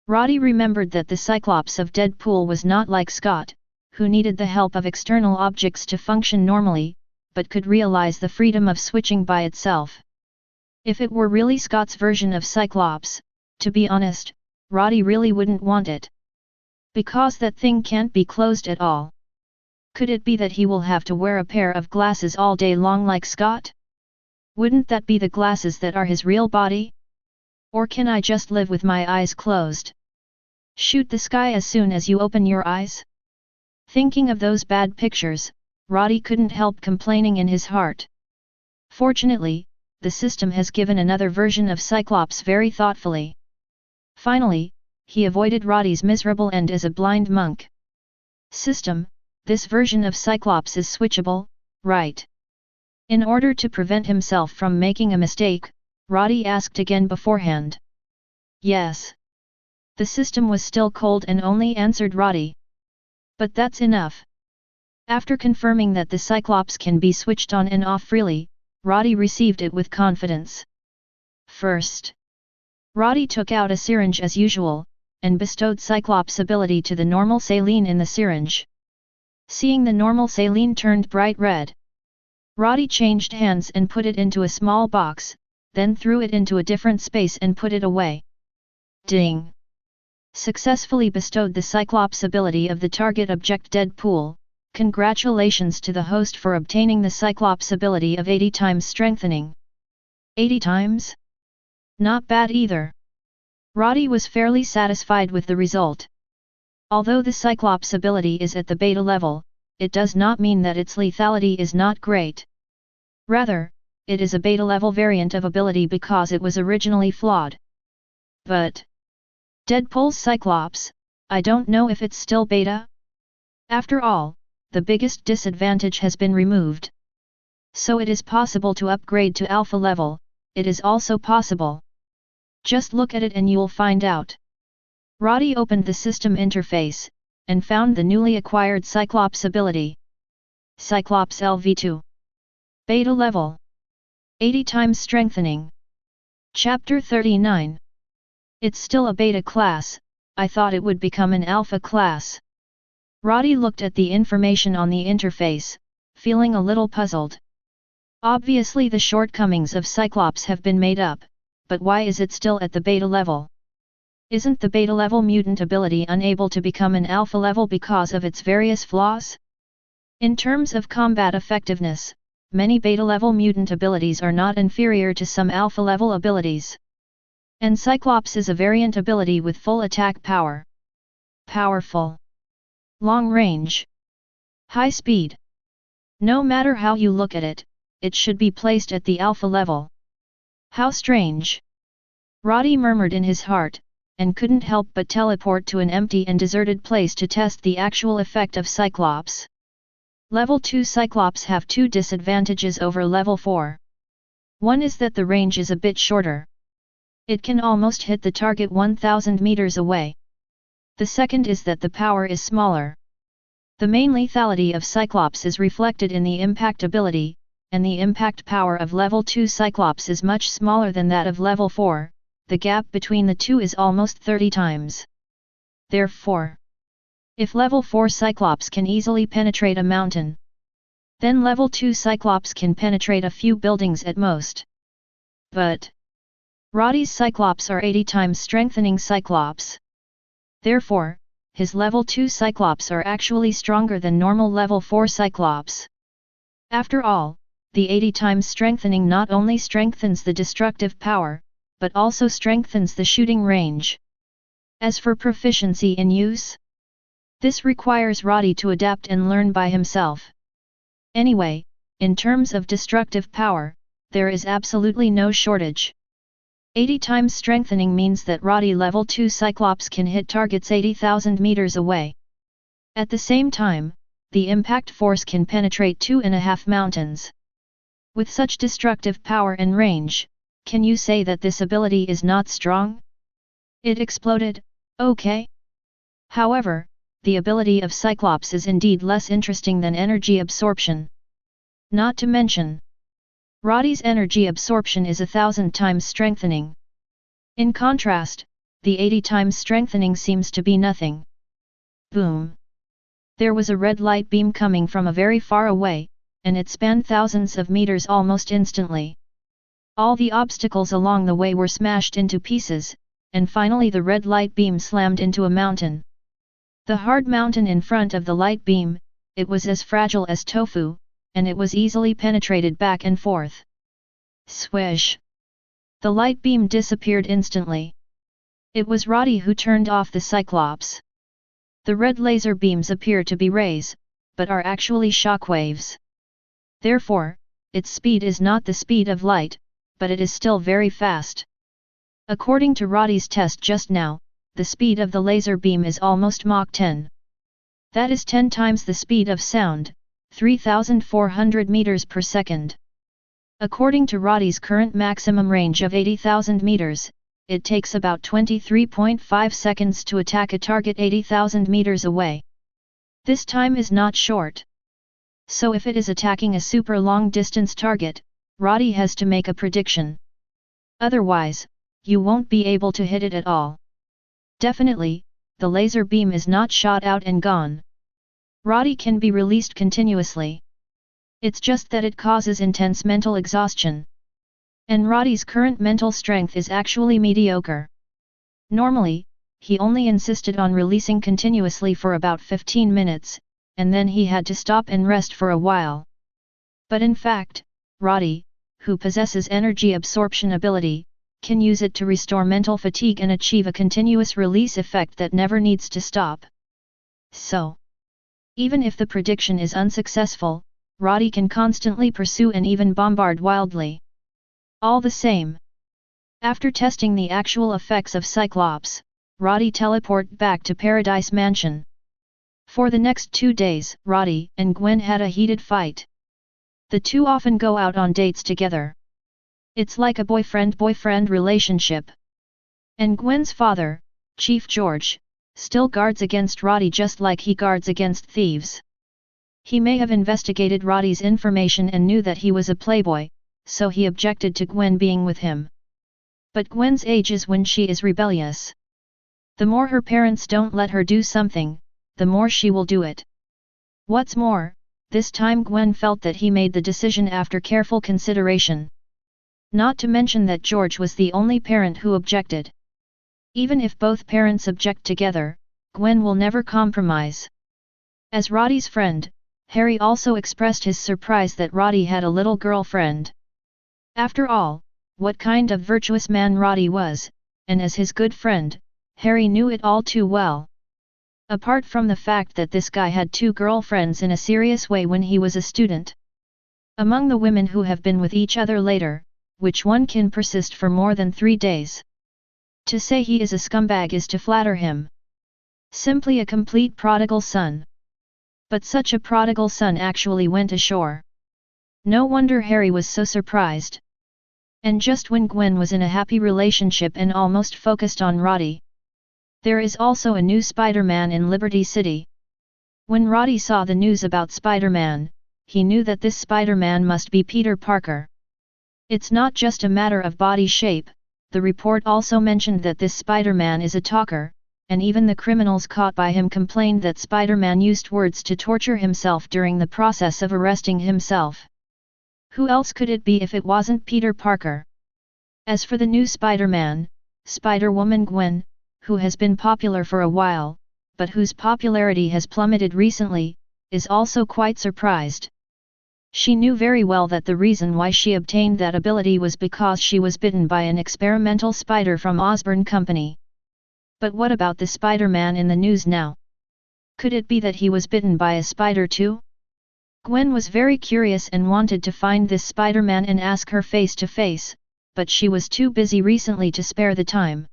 Roddy remembered that the Cyclops of Deadpool was not like Scott, who needed the help of external objects to function normally, but could realize the freedom of switching by itself. If it were really Scott's version of Cyclops, to be honest, Roddy really wouldn't want it. Because that thing can't be closed at all. Could it be that he will have to wear a pair of glasses all day long like Scott? Wouldn't that be the glasses that are his real body? Or can I just live with my eyes closed? Shoot the sky as soon as you open your eyes? Thinking of those bad pictures, Roddy couldn't help complaining in his heart. Fortunately, the system has given another version of Cyclops very thoughtfully. Finally, he avoided Roddy's miserable end as a blind monk. System, this version of Cyclops is switchable, right? In order to prevent himself from making a mistake, Roddy asked again beforehand. Yes. The system was still cold and only answered Roddy. But that's enough. After confirming that the Cyclops can be switched on and off freely, Roddy received it with confidence. First, Roddy took out a syringe as usual, and bestowed Cyclops' ability to the normal saline in the syringe. Seeing the normal saline turned bright red, Roddy changed hands and put it into a small box, then threw it into a different space and put it away. Ding! Successfully bestowed the Cyclops ability of the target object Deadpool. Congratulations to the host for obtaining the Cyclops ability of 80 times strengthening. 80 times? Not bad either. Roddy was fairly satisfied with the result. Although the Cyclops ability is at the beta level, it does not mean that its lethality is not great. Rather, it is a beta level variant of ability because it was originally flawed. But Deadpool's Cyclops, I don't know if it's still beta? After all, the biggest disadvantage has been removed. So it is possible to upgrade to alpha level, it is also possible. Just look at it and you'll find out. Roddy opened the system interface, and found the newly acquired Cyclops ability. Cyclops LV2. Beta level. 80 times strengthening. Chapter 39. It's still a beta class, I thought it would become an alpha class. Roddy looked at the information on the interface, feeling a little puzzled. Obviously the shortcomings of Cyclops have been made up, but why is it still at the beta level? Isn't the beta-level mutant ability unable to become an alpha level because of its various flaws? In terms of combat effectiveness, many beta-level mutant abilities are not inferior to some alpha-level abilities. And Cyclops is a variant ability with full attack power. Powerful. Long range. High speed. No matter how you look at it, it should be placed at the alpha level. How strange. Roddy murmured in his heart, and couldn't help but teleport to an empty and deserted place to test the actual effect of Cyclops. Level 2 Cyclops have two disadvantages over level 4. One is that the range is a bit shorter. It can almost hit the target 1000 meters away. The second is that the power is smaller. The main lethality of Cyclops is reflected in the impact ability, and the impact power of level 2 Cyclops is much smaller than that of level 4. The gap between the two is almost 30 times. Therefore, if level 4 Cyclops can easily penetrate a mountain, then level 2 Cyclops can penetrate a few buildings at most. But Roddy's Cyclops are 80 times strengthening Cyclops. Therefore, his level 2 Cyclops are actually stronger than normal level 4 Cyclops. After all, the 80 times strengthening not only strengthens the destructive power, but also strengthens the shooting range. As for proficiency in use, this requires Roddy to adapt and learn by himself. Anyway, in terms of destructive power, there is absolutely no shortage. 80 times strengthening means that Roddy level 2 Cyclops can hit targets 80,000 meters away. At the same time, the impact force can penetrate 2.5 mountains. With such destructive power and range, can you say that this ability is not strong? It exploded, okay. However, the ability of Cyclops is indeed less interesting than energy absorption. Not to mention, Roddy's energy absorption is 1,000 times strengthening. In contrast, the 80 times strengthening seems to be nothing. Boom! There was a red light beam coming from a very far away, and it spanned thousands of meters almost instantly. All the obstacles along the way were smashed into pieces, and finally the red light beam slammed into a mountain. The hard mountain in front of the light beam, it was as fragile as tofu, and it was easily penetrated back and forth. Swish! The light beam disappeared instantly. It was Roddy who turned off the Cyclops. The red laser beams appear to be rays, but are actually shockwaves. Therefore, its speed is not the speed of light, but it is still very fast. According to Roddy's test just now, the speed of the laser beam is almost Mach 10. That is 10 times the speed of sound, 3,400 meters per second. According to Roddy's current maximum range of 80,000 meters, it takes about 23.5 seconds to attack a target 80,000 meters away. This time is not short. So if it is attacking a super long distance target, Roddy has to make a prediction. Otherwise, you won't be able to hit it at all. Definitely, the laser beam is not shot out and gone. Roddy can be released continuously. It's just that it causes intense mental exhaustion. And Roddy's current mental strength is actually mediocre. Normally, he only insisted on releasing continuously for about 15 minutes, and then he had to stop and rest for a while. But in fact, Roddy, who possesses energy absorption ability, can use it to restore mental fatigue and achieve a continuous release effect that never needs to stop. So, even if the prediction is unsuccessful, Roddy can constantly pursue and even bombard wildly. All the same, after testing the actual effects of Cyclops, Roddy teleported back to Paradise Mansion. For the next 2 days, Roddy and Gwen had a heated fight. The two often go out on dates together. It's like a boyfriend-boyfriend relationship. And Gwen's father, Chief George, still guards against Roddy just like he guards against thieves. He may have investigated Roddy's information and knew that he was a playboy, so he objected to Gwen being with him. But Gwen's age is when she is rebellious. The more her parents don't let her do something, the more she will do it. What's more, this time Gwen felt that he made the decision after careful consideration. Not to mention that George was the only parent who objected. Even if both parents object together, Gwen will never compromise. As Roddy's friend, Harry also expressed his surprise that Roddy had a little girlfriend. After all, what kind of virtuous man Roddy was, and as his good friend, Harry knew it all too well. Apart from the fact that this guy had 2 girlfriends in a serious way when he was a student. Among the women who have been with each other later, which one can persist for more than 3 days? To say he is a scumbag is to flatter him. Simply a complete prodigal son. But such a prodigal son actually went ashore. No wonder Harry was so surprised. And just when Gwen was in a happy relationship and almost focused on Roddy. There is also a new Spider-Man in Liberty City. When Roddy saw the news about Spider-Man, he knew that this Spider-Man must be Peter Parker. It's not just a matter of body shape, the report also mentioned that this Spider-Man is a talker, and even the criminals caught by him complained that Spider-Man used words to torture himself during the process of arresting himself. Who else could it be if it wasn't Peter Parker? As for the new Spider-Man, Spider-Woman Gwen, who has been popular for a while, but whose popularity has plummeted recently, is also quite surprised. She knew very well that the reason why she obtained that ability was because she was bitten by an experimental spider from Osborne Company. But what about the Spider-Man in the news now? Could it be that he was bitten by a spider too? Gwen was very curious and wanted to find this Spider-Man and ask her face to face, but she was too busy recently to spare the time.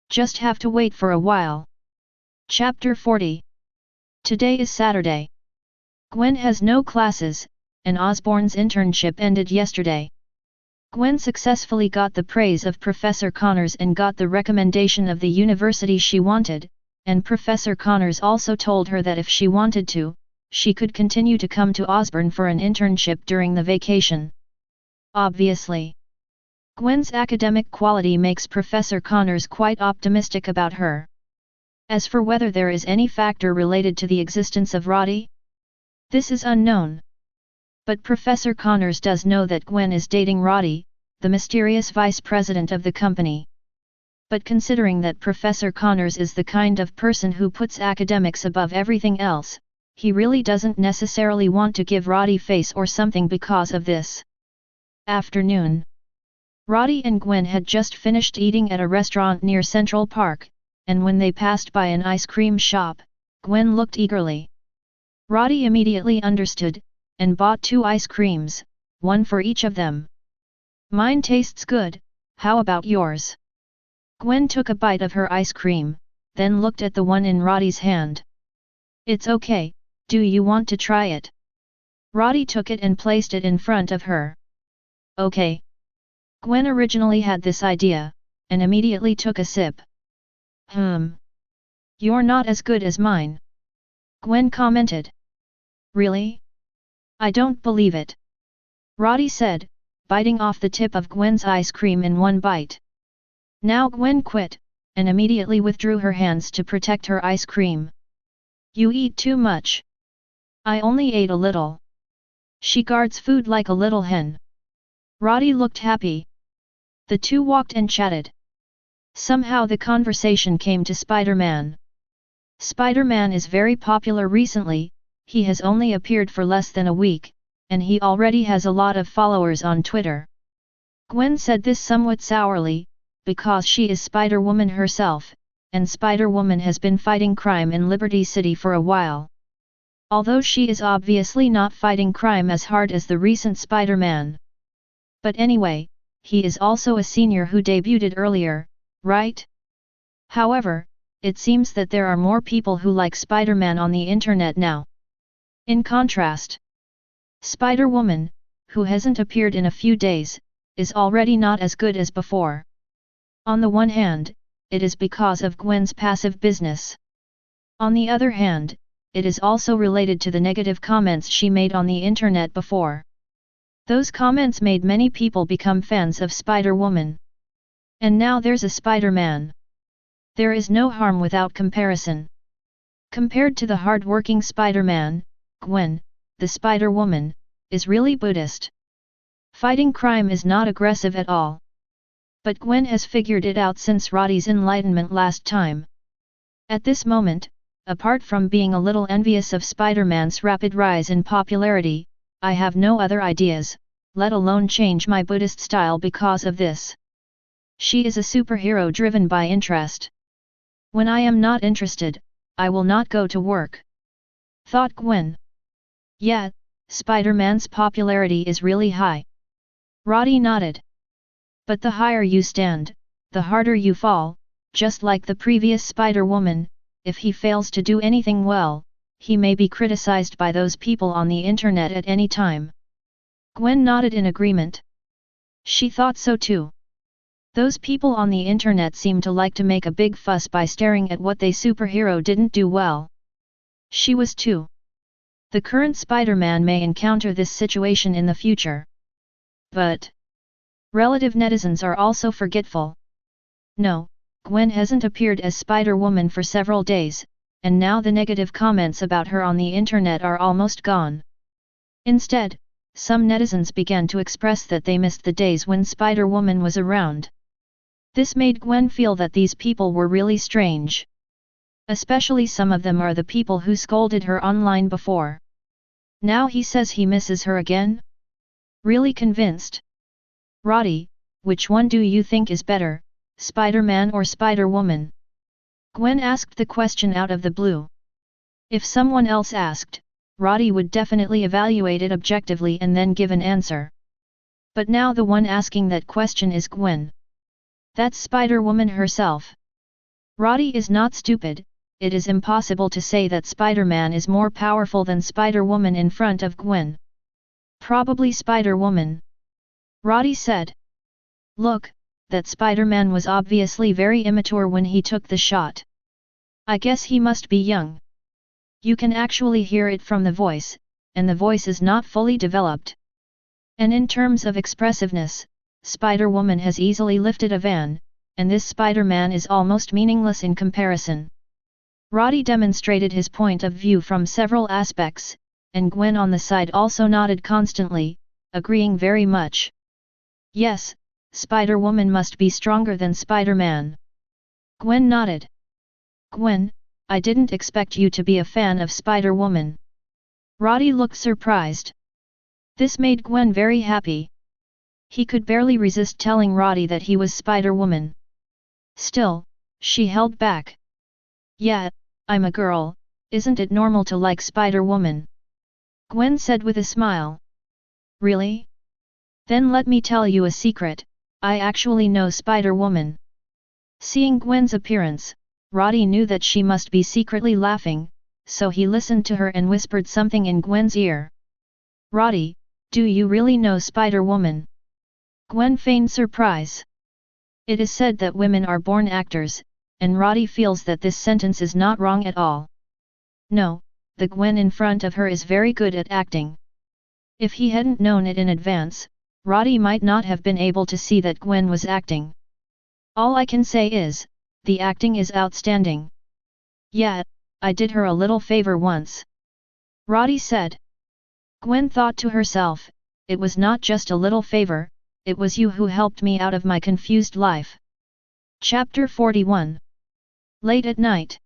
Just have to wait for a while. Chapter 40. Today is Saturday. Gwen has no classes, and Osborne's internship ended yesterday. Gwen successfully got the praise of Professor Connors and got the recommendation of the university she wanted, and Professor Connors also told her that if she wanted to, she could continue to come to Osborne for an internship during the vacation. Obviously, Gwen's academic quality makes Professor Connors quite optimistic about her. As for whether there is any factor related to the existence of Roddy, this is unknown. But Professor Connors does know that Gwen is dating Roddy, the mysterious vice president of the company. But considering that Professor Connors is the kind of person who puts academics above everything else, he really doesn't necessarily want to give Roddy face or something because of this. Afternoon. Roddy and Gwen had just finished eating at a restaurant near Central Park, and when they passed by an ice cream shop, Gwen looked eagerly. Roddy immediately understood, and bought 2 ice creams, 1 for each of them. Mine tastes good, how about yours? Gwen took a bite of her ice cream, then looked at the one in Roddy's hand. It's okay, do you want to try it? Roddy took it and placed it in front of her. Okay. Gwen originally had this idea, and immediately took a sip. You're not as good as mine. Gwen commented. Really? I don't believe it. Roddy said, biting off the tip of Gwen's ice cream in one bite. Now Gwen quit, and immediately withdrew her hands to protect her ice cream. You eat too much. I only ate a little. She guards food like a little hen. Roddy looked happy. The 2 walked and chatted. Somehow the conversation came to Spider-Man. Spider-Man is very popular recently, he has only appeared for less than a week, and he already has a lot of followers on Twitter. Gwen said this somewhat sourly, because she is Spider-Woman herself, and Spider-Woman has been fighting crime in Liberty City for a while. Although she is obviously not fighting crime as hard as the recent Spider-Man. But anyway, he is also a senior who debuted earlier, right? However, it seems that there are more people who like Spider-Man on the internet now. In contrast, Spider-Woman, who hasn't appeared in a few days, is already not as good as before. On the one hand, it is because of Gwen's passive business. On the other hand, it is also related to the negative comments she made on the internet before. Those comments made many people become fans of Spider-Woman. And now there's a Spider-Man. There is no harm without comparison. Compared to the hard-working Spider-Man, Gwen, the Spider-Woman, is really Buddhist. Fighting crime is not aggressive at all. But Gwen has figured it out since Roddy's enlightenment last time. At this moment, apart from being a little envious of Spider-Man's rapid rise in popularity, I have no other ideas, let alone change my Buddhist style because of this. She is a superhero driven by interest. When I am not interested, I will not go to work. Thought Gwen. Yeah, Spider-Man's popularity is really high. Roddy nodded. But the higher you stand, the harder you fall, just like the previous Spider-Woman. If he fails to do anything well, he may be criticized by those people on the internet at any time. Gwen nodded in agreement. She thought so too. Those people on the internet seem to like to make a big fuss by staring at what they superhero didn't do well. She was too. The current Spider-Man may encounter this situation in the future. But relative netizens are also forgetful. No, Gwen hasn't appeared as Spider-Woman for several days, and now the negative comments about her on the internet are almost gone. Instead, some netizens began to express that they missed the days when Spider-Woman was around. This made Gwen feel that these people were really strange. Especially some of them are the people who scolded her online before. Now he says he misses her again? Really convinced? Roddy, which one do you think is better, Spider-Man or Spider-Woman? Gwen asked the question out of the blue. If someone else asked, Roddy would definitely evaluate it objectively and then give an answer. But now the one asking that question is Gwen. That's Spider-Woman herself. Roddy is not stupid. It is impossible to say that Spider-Man is more powerful than Spider-Woman in front of Gwen. Probably Spider-Woman. Roddy said. Look, that Spider-Man was obviously very immature when he took the shot. I guess he must be young. You can actually hear it from the voice, and the voice is not fully developed. And in terms of expressiveness, Spider-Woman has easily lifted a van, and this Spider-Man is almost meaningless in comparison. Roddy demonstrated his point of view from several aspects, and Gwen on the side also nodded constantly, agreeing very much. Yes, Spider-Woman must be stronger than Spider-Man. Gwen nodded. Gwen, I didn't expect you to be a fan of Spider-Woman. Roddy looked surprised. This made Gwen very happy. He could barely resist telling Roddy that he was Spider-Woman. Still, she held back. Yeah, I'm a girl, isn't it normal to like Spider-Woman? Gwen said with a smile. Really? Then let me tell you a secret, I actually know Spider-Woman. Seeing Gwen's appearance, Roddy knew that she must be secretly laughing, so he listened to her and whispered something in Gwen's ear. Roddy, do you really know Spider-Woman? Gwen feigned surprise. It is said that women are born actors, and Roddy feels that this sentence is not wrong at all. No, the Gwen in front of her is very good at acting. If he hadn't known it in advance, Roddy might not have been able to see that Gwen was acting. All I can say is, the acting is outstanding. Yeah, I did her a little favor once. Roddy said. Gwen thought to herself, it was not just a little favor, it was you who helped me out of my confused life. Chapter 41. Late at night.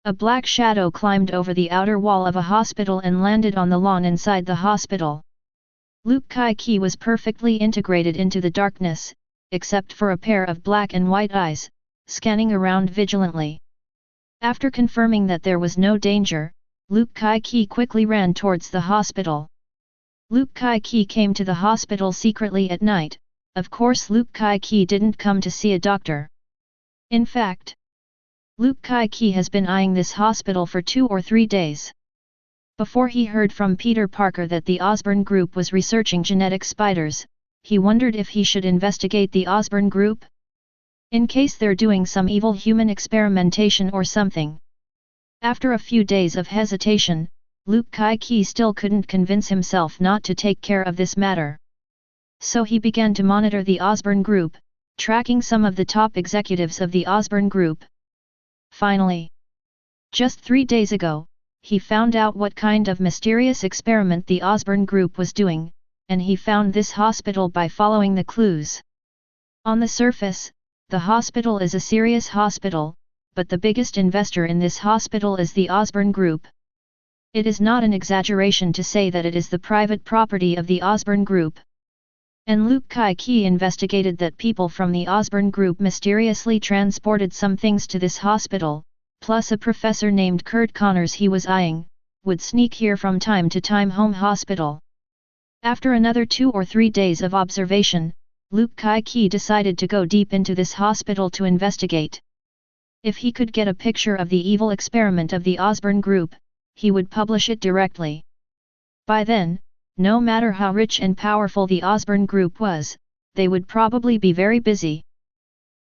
A black shadow climbed over the outer wall of a hospital and landed on the lawn inside the hospital. Luke Kai-Ki was perfectly integrated into the darkness, except for a pair of black and white eyes, scanning around vigilantly. After confirming that there was no danger, Luke Kai-Ki quickly ran towards the hospital. Luke Kai-Ki came to the hospital secretly at night. Of course Luke Kai-Ki didn't come to see a doctor. In fact, Luke Kai-Ki has been eyeing this hospital for 2 or 3 days. Before he heard from Peter Parker that the Osborne group was researching genetic spiders, he wondered if he should investigate the Osborne group? In case they're doing some evil human experimentation or something. After a few days of hesitation, Luke Kai-Ki still couldn't convince himself not to take care of this matter. So he began to monitor the Osborne group, tracking some of the top executives of the Osborne group. Finally, just 3 days ago, he found out what kind of mysterious experiment the Osborne group was doing, and he found this hospital by following the clues. On the surface, the hospital is a serious hospital, but the biggest investor in this hospital is the Osborne Group. It is not an exaggeration to say that it is the private property of the Osborne Group. And Luke Kai-Ki investigated that people from the Osborne Group mysteriously transported some things to this hospital, plus a professor named Kurt Connors he was eyeing, would sneak here from time to time home hospital. After another 2 or 3 days of observation, Luke Kai-Ki decided to go deep into this hospital to investigate. If he could get a picture of the evil experiment of the Osborne Group, he would publish it directly. By then, no matter how rich and powerful the Osborne Group was, they would probably be very busy.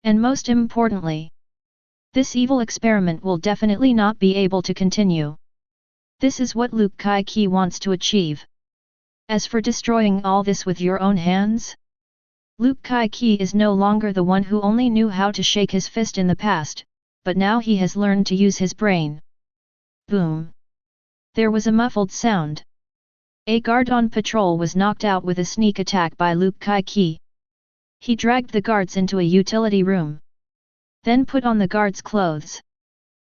And most importantly, this evil experiment will definitely not be able to continue. This is what Luke Kai-Ki wants to achieve. As for destroying all this with your own hands? Luke Kai-Ki is no longer the one who only knew how to shake his fist in the past, but now he has learned to use his brain. Boom! There was a muffled sound. A guard on patrol was knocked out with a sneak attack by Luke Kai-Ki. He dragged the guards into a utility room. Then put on the guard's clothes.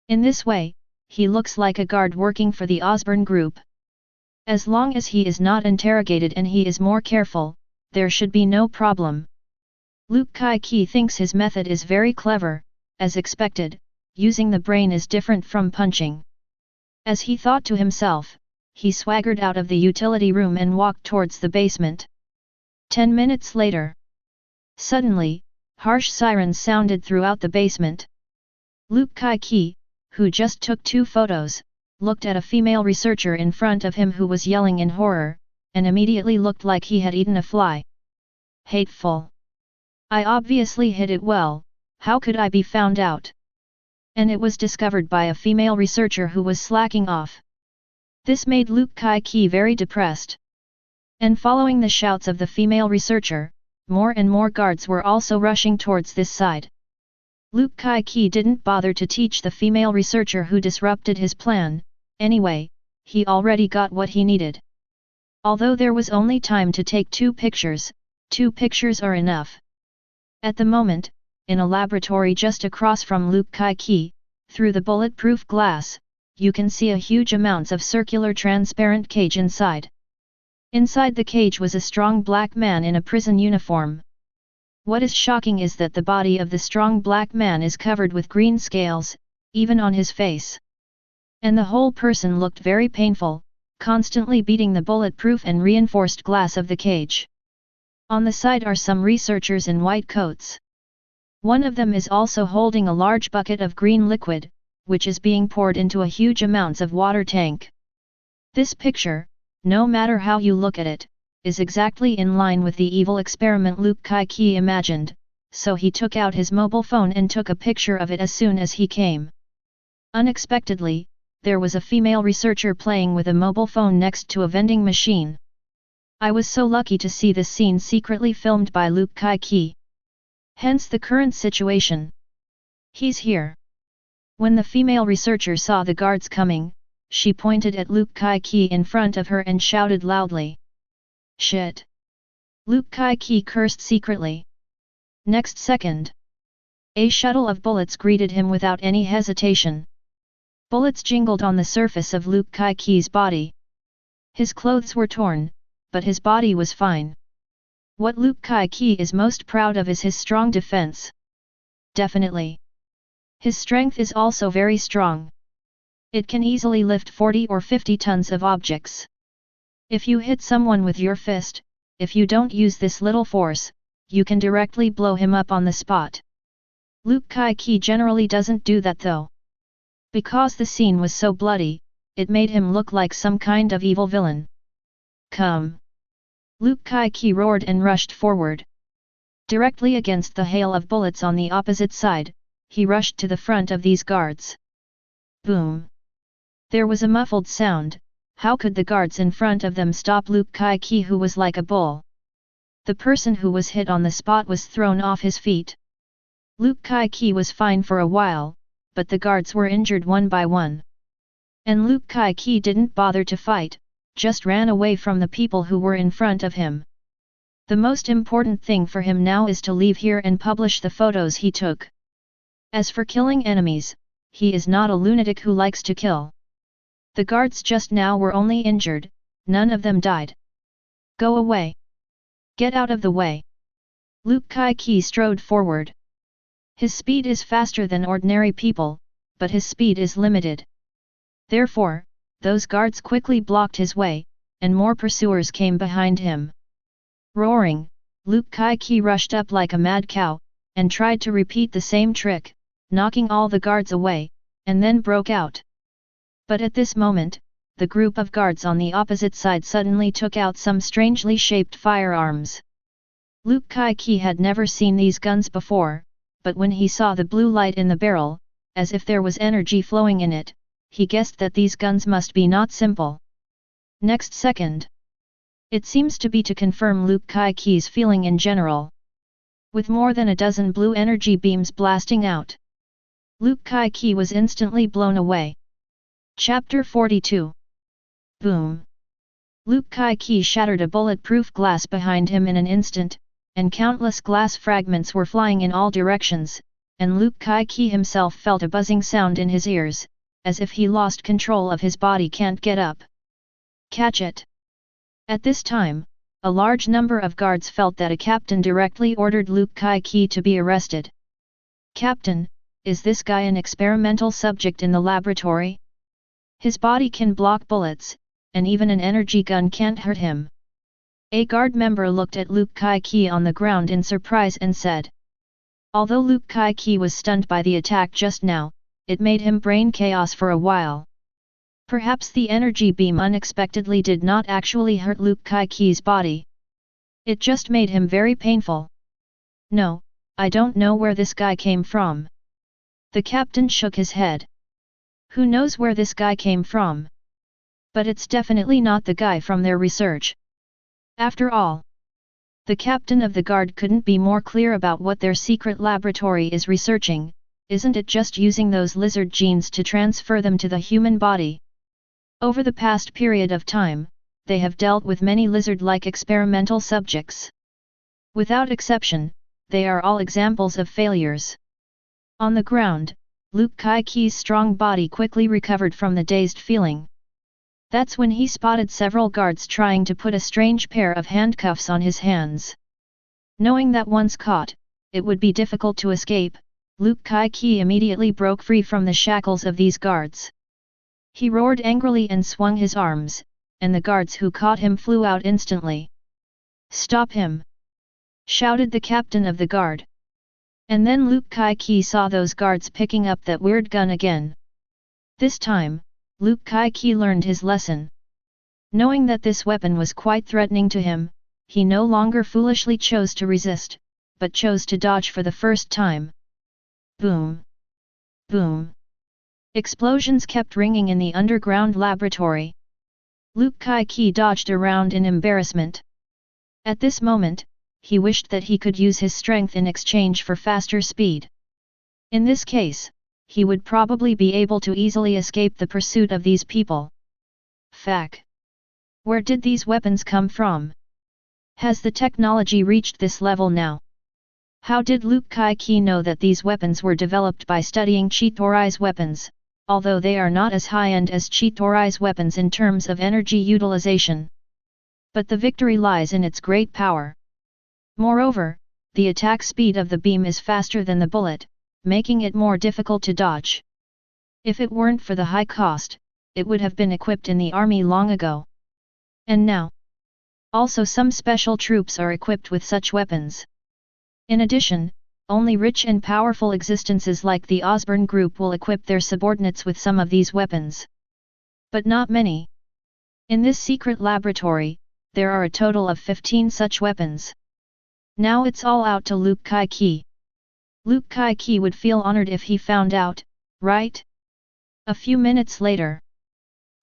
In this way, he looks like a guard working for the Osborne Group. As long as he is not interrogated and he is more careful, there should be no problem. Luke Kai-Ki thinks his method is very clever. As expected, using the brain is different from punching. As he thought to himself, he swaggered out of the utility room and walked towards the basement. 10 minutes later. Suddenly, harsh sirens sounded throughout the basement. Luke Kai-Ki, who just took 2 photos, looked at a female researcher in front of him who was yelling in horror, and immediately looked like he had eaten a fly. Hateful! I obviously hid it well, how could I be found out? And it was discovered by a female researcher who was slacking off. This made Luke Kai-Ki very depressed. And following the shouts of the female researcher, more and more guards were also rushing towards this side. Luke Kai-Ki didn't bother to teach the female researcher who disrupted his plan, anyway, he already got what he needed. Although there was only time to take 2 pictures, 2 pictures are enough. At the moment, in a laboratory just across from Luke Kai-Ki, through the bulletproof glass, you can see a huge amounts of circular transparent cage inside. Inside the cage was a strong black man in a prison uniform. What is shocking is that the body of the strong black man is covered with green scales, even on his face. And the whole person looked very painful, constantly beating the bulletproof and reinforced glass of the cage. On the side are some researchers in white coats. One of them is also holding a large bucket of green liquid, which is being poured into a huge amounts of water tank. This picture, no matter how you look at it, is exactly in line with the evil experiment Luke Kai-Ki imagined, so he took out his mobile phone and took a picture of it as soon as he came. Unexpectedly, there was a female researcher playing with a mobile phone next to a vending machine. I was so lucky to see this scene secretly filmed by Luke Kai-Ki. Hence the current situation. He's here. When the female researcher saw the guards coming, she pointed at Luke Kai-Ki in front of her and shouted loudly. Shit! Luke Kai-Ki cursed secretly. Next second, a shuttle of bullets greeted him without any hesitation. Bullets jingled on the surface of Luke Kai-Ki's body. His clothes were torn, but his body was fine. What Luke Kai-Ki is most proud of is his strong defense. Definitely. His strength is also very strong. It can easily lift 40 or 50 tons of objects. If you hit someone with your fist, if you don't use this little force, you can directly blow him up on the spot. Luke Kai-Ki generally doesn't do that though. Because the scene was so bloody, it made him look like some kind of evil villain. Come! Luke Kai-Ki roared and rushed forward. Directly against the hail of bullets on the opposite side, he rushed to the front of these guards. Boom! There was a muffled sound. How could the guards in front of them stop Luke Kai-Ki, who was like a bull? The person who was hit on the spot was thrown off his feet. Luke Kai-Ki was fine for a while, but the guards were injured one by one. And Luke Kai-Ki didn't bother to fight, just ran away from the people who were in front of him. The most important thing for him now is to leave here and publish the photos he took. As for killing enemies, he is not a lunatic who likes to kill. The guards just now were only injured, none of them died. Go away. Get out of the way. Luke Kai-ki strode forward. His speed is faster than ordinary people, but his speed is limited. Therefore, those guards quickly blocked his way, and more pursuers came behind him. Roaring, Luke Kai-ki rushed up like a mad cow, and tried to repeat the same trick, knocking all the guards away, and then broke out. But at this moment, the group of guards on the opposite side suddenly took out some strangely shaped firearms. Luke Kai-ki had never seen these guns before, but when he saw the blue light in the barrel, as if there was energy flowing in it, he guessed that these guns must be not simple. Next second, it seems to be to confirm Luke Kai-ki's feeling in general. With more than a dozen blue energy beams blasting out, Luke Kai-ki was instantly blown away. Chapter 42. Boom! Luke Kai-ki shattered a bulletproof glass behind him in an instant, and countless glass fragments were flying in all directions, and Luke Kai-ki himself felt a buzzing sound in his ears, as if he lost control of his body can't get up. Catch it! At this time, a large number of guards felt that a captain directly ordered Luke Kai-ki to be arrested. Captain, is this guy an experimental subject in the laboratory? His body can block bullets, and even an energy gun can't hurt him. A guard member looked at Luke Kai-ki on the ground in surprise and said. Although Luke Kai-ki was stunned by the attack just now, it made him brain chaos for a while. Perhaps the energy beam unexpectedly did not actually hurt Luke Kai-ki's body. It just made him very painful. No, I don't know where this guy came from. The captain shook his head. Who knows where this guy came from? But it's definitely not the guy from their research. After all, the captain of the guard couldn't be more clear about what their secret laboratory is researching. Isn't it just using those lizard genes to transfer them to the human body? Over the past period of time, they have dealt with many lizard-like experimental subjects. Without exception, they are all examples of failures. On the ground, Luke Kai-ki's strong body quickly recovered from the dazed feeling. That's when he spotted several guards trying to put a strange pair of handcuffs on his hands. Knowing that once caught, it would be difficult to escape, Luke Kai-ki immediately broke free from the shackles of these guards. He roared angrily and swung his arms, and the guards who caught him flew out instantly. "Stop him!" shouted the captain of the guard. And then Luke Kai-ki saw those guards picking up that weird gun again. This time, Luke Kai-ki learned his lesson. Knowing that this weapon was quite threatening to him, he no longer foolishly chose to resist, but chose to dodge for the first time. Boom! Boom! Explosions kept ringing in the underground laboratory. Luke Kai-ki dodged around in embarrassment. At this moment, he wished that he could use his strength in exchange for faster speed. In this case, he would probably be able to easily escape the pursuit of these people. Fack! Where did these weapons come from? Has the technology reached this level now? How did Luke Kai-ki know that these weapons were developed by studying Chitori's weapons, although they are not as high-end as Chitori's weapons in terms of energy utilization? But the victory lies in its great power. Moreover, the attack speed of the beam is faster than the bullet, making it more difficult to dodge. If it weren't for the high cost, it would have been equipped in the army long ago. And now, also some special troops are equipped with such weapons. In addition, only rich and powerful existences like the Osborne group will equip their subordinates with some of these weapons. But not many. In this secret laboratory, there are a total of 15 such weapons. Now it's all out to Luke Kai-ki. Luke Kai-ki would feel honored if he found out, right? A few minutes later,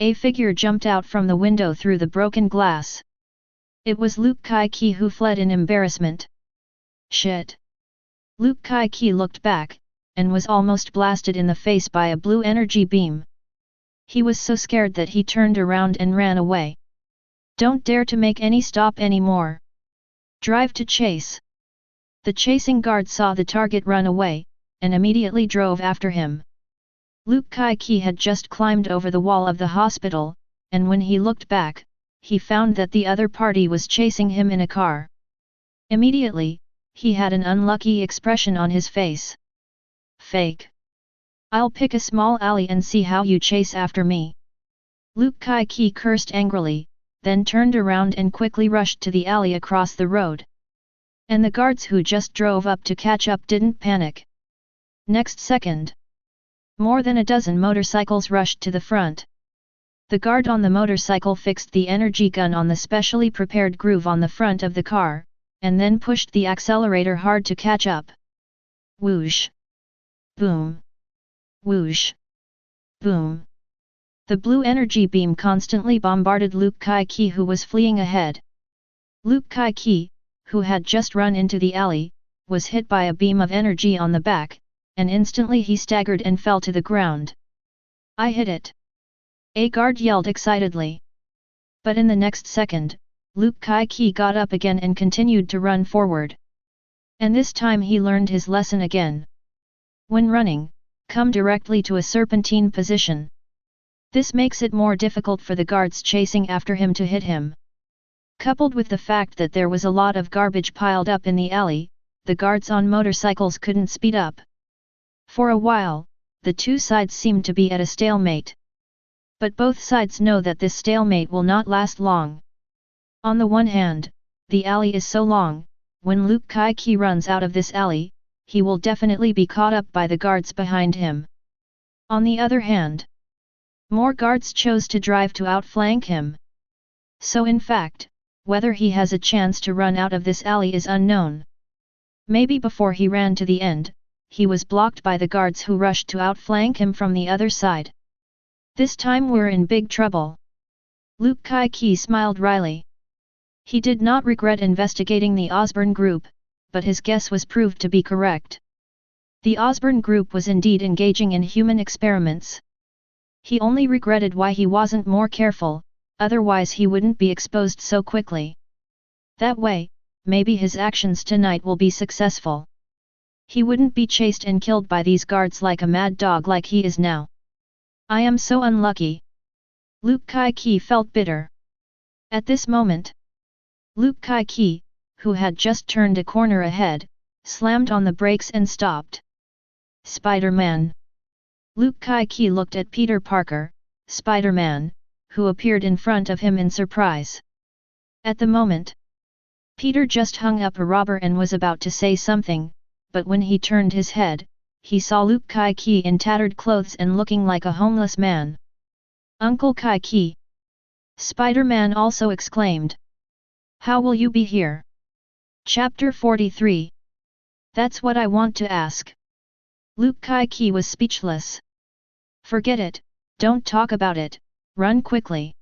a figure jumped out from the window through the broken glass. It was Luke Kai-ki who fled in embarrassment. Shit! Luke Kai-ki looked back, and was almost blasted in the face by a blue energy beam. He was so scared that he turned around and ran away. Don't dare to make any stop anymore. Drive to chase. The chasing guard saw the target run away, and immediately drove after him. Luke Kai-ki had just climbed over the wall of the hospital, and when he looked back, he found that the other party was chasing him in a car. Immediately, he had an unlucky expression on his face. Fake. I'll pick a small alley and see how you chase after me. Luke Kai-ki cursed angrily, then turned around and quickly rushed to the alley across the road. And the guards who just drove up to catch up didn't panic. Next second, more than a dozen motorcycles rushed to the front. The guard on the motorcycle fixed the energy gun on the specially prepared groove on the front of the car, and then pushed the accelerator hard to catch up. Whoosh! Boom! Whoosh! Boom! The blue energy beam constantly bombarded Luke Kai-ki, who was fleeing ahead. Luke Kai-ki, who had just run into the alley, was hit by a beam of energy on the back, and instantly he staggered and fell to the ground. I hit it! A guard yelled excitedly. But in the next second, Luke Kai-ki got up again and continued to run forward. And this time he learned his lesson again. When running, come directly to a serpentine position. This makes it more difficult for the guards chasing after him to hit him. Coupled with the fact that there was a lot of garbage piled up in the alley, the guards on motorcycles couldn't speed up. For a while, the two sides seemed to be at a stalemate. But both sides know that this stalemate will not last long. On the one hand, the alley is so long, when Luke Kai-ki runs out of this alley, he will definitely be caught up by the guards behind him. On the other hand, more guards chose to drive to outflank him. So in fact, whether he has a chance to run out of this alley is unknown. Maybe before he ran to the end, he was blocked by the guards who rushed to outflank him from the other side. This time we're in big trouble. Luke Kai-ki smiled wryly. He did not regret investigating the Osborne group, but his guess was proved to be correct. The Osborne group was indeed engaging in human experiments. He only regretted why he wasn't more careful, otherwise he wouldn't be exposed so quickly. That way, maybe his actions tonight will be successful. He wouldn't be chased and killed by these guards like a mad dog like he is now. I am so unlucky. Luke Kai-ki felt bitter. At this moment, Luke Kai-ki, who had just turned a corner ahead, slammed on the brakes and stopped. Spider-Man. Luke Kai-ki looked at Peter Parker, Spider-Man, who appeared in front of him in surprise. At the moment, Peter just hung up a robber and was about to say something, but when he turned his head, he saw Luke Kai-ki in tattered clothes and looking like a homeless man. Uncle Kai-ki! Spider-Man also exclaimed. How will you be here? Chapter 43. That's what I want to ask. Luke Kai-ki was speechless. Forget it, don't talk about it, run quickly.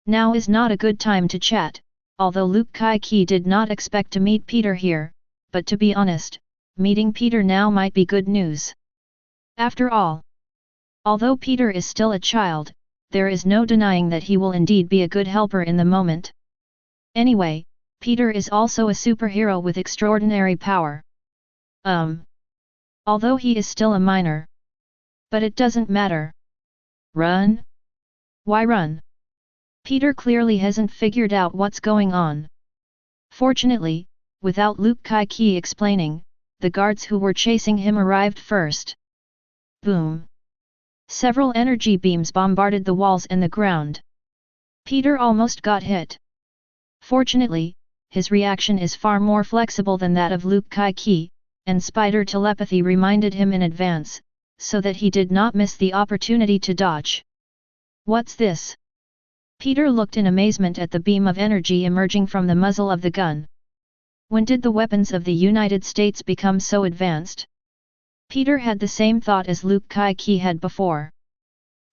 Now is not a good time to chat, although Luke Kai-ki did not expect to meet Peter here, but to be honest, meeting Peter now might be good news. After all, although Peter is still a child, there is no denying that he will indeed be a good helper in the moment. Anyway, Peter is also a superhero with extraordinary power. Although he is still a minor. But it doesn't matter. Run? Why run? Peter clearly hasn't figured out what's going on. Fortunately, without Luke Kai-ki explaining, the guards who were chasing him arrived first. Boom! Several energy beams bombarded the walls and the ground. Peter almost got hit. Fortunately, his reaction is far more flexible than that of Luke Kai-ki, and spider telepathy reminded him in advance, so that he did not miss the opportunity to dodge. What's this? Peter looked in amazement at the beam of energy emerging from the muzzle of the gun. When did the weapons of the United States become so advanced? Peter had the same thought as Luke Kai-ki had before.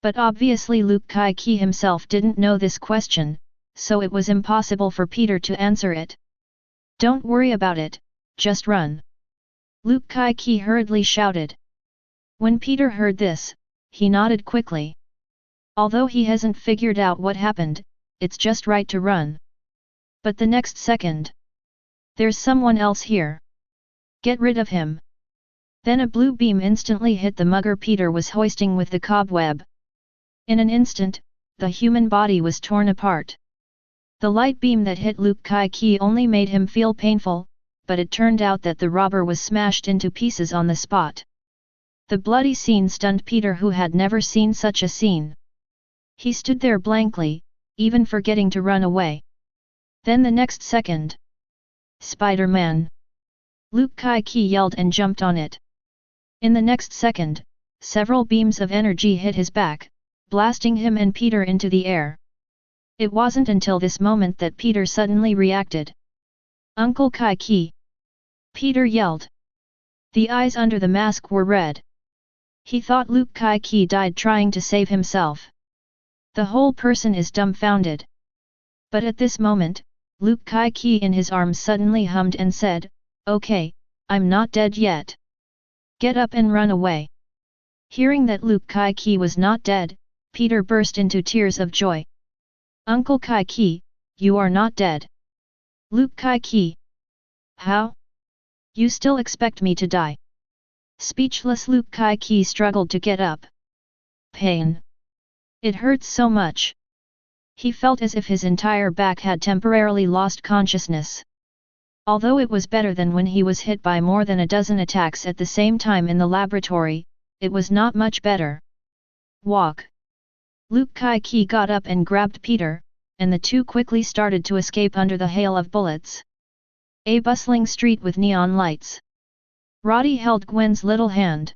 But obviously Luke Kai-ki himself didn't know this question, so it was impossible for Peter to answer it. Don't worry about it, just run. Luke Kai-ki hurriedly shouted. When Peter heard this, he nodded quickly. Although he hasn't figured out what happened, it's just right to run. But the next second, There's someone else here. Get rid of him. Then a blue beam instantly hit the mugger Peter was hoisting with the cobweb. In an instant, the human body was torn apart. The light beam that hit Luke Kai-ki only made him feel painful, but it turned out that the robber was smashed into pieces on the spot. The bloody scene stunned Peter, who had never seen such a scene. He stood there blankly, even forgetting to run away. Then the next second, Spider-Man! Luke Kai-ki yelled and jumped on it. In the next second, several beams of energy hit his back, blasting him and Peter into the air. It wasn't until this moment that Peter suddenly reacted. Uncle Kai-ki! Peter yelled. The eyes under the mask were red. He thought Luke Kai-ki died trying to save himself. The whole person is dumbfounded. But at this moment, Luke Kai-ki in his arms suddenly hummed and said, "Okay, I'm not dead yet. Get up and run away." Hearing that Luke Kai-ki was not dead, Peter burst into tears of joy. "Uncle Kai-ki, you are not dead." "Luke Kai-ki. How? You still expect me to die?" Speechless Luke Kai-ki struggled to get up. Pain. It hurts so much. He felt as if his entire back had temporarily lost consciousness. Although it was better than when he was hit by more than a dozen attacks at the same time in the laboratory, it was not much better. Walk. Luke Kai-ki got up and grabbed Peter, and the two quickly started to escape under the hail of bullets. A bustling street with neon lights. Roddy held Gwen's little hand.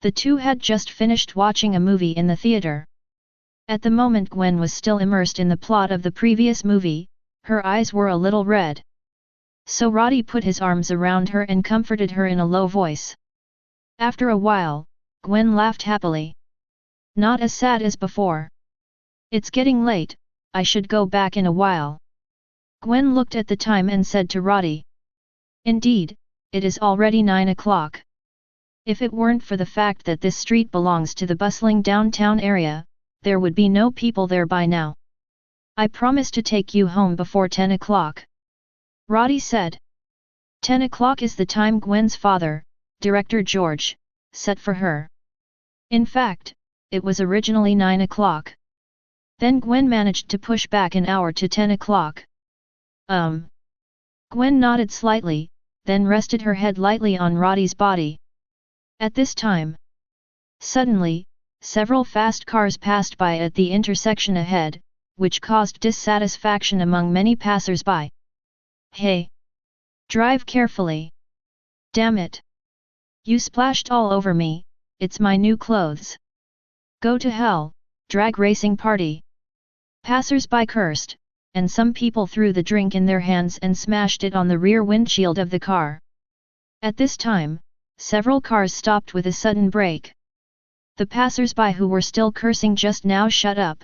The two had just finished watching a movie in the theater. At the moment Gwen was still immersed in the plot of the previous movie, her eyes were a little red. So Roddy put his arms around her and comforted her in a low voice. After a while, Gwen laughed happily. Not as sad as before. It's getting late, I should go back in a while. Gwen looked at the time and said to Roddy. Indeed, it is already 9 o'clock. If it weren't for the fact that this street belongs to the bustling downtown area, there would be no people there by now. I promise to take you home before 10 o'clock. Roddy said. 10 o'clock is the time Gwen's father, Director George, set for her. In fact, it was originally 9 o'clock. Then Gwen managed to push back an hour to 10 o'clock. Gwen nodded slightly, then rested her head lightly on Roddy's body. At this time, suddenly, several fast cars passed by at the intersection ahead, which caused dissatisfaction among many passers-by. Hey! Drive carefully! Damn it! You splashed all over me, it's my new clothes. Go to hell, drag racing party! Passers-by cursed, and some people threw the drink in their hands and smashed it on the rear windshield of the car. At this time, several cars stopped with a sudden brake. The passers-by who were still cursing just now shut up.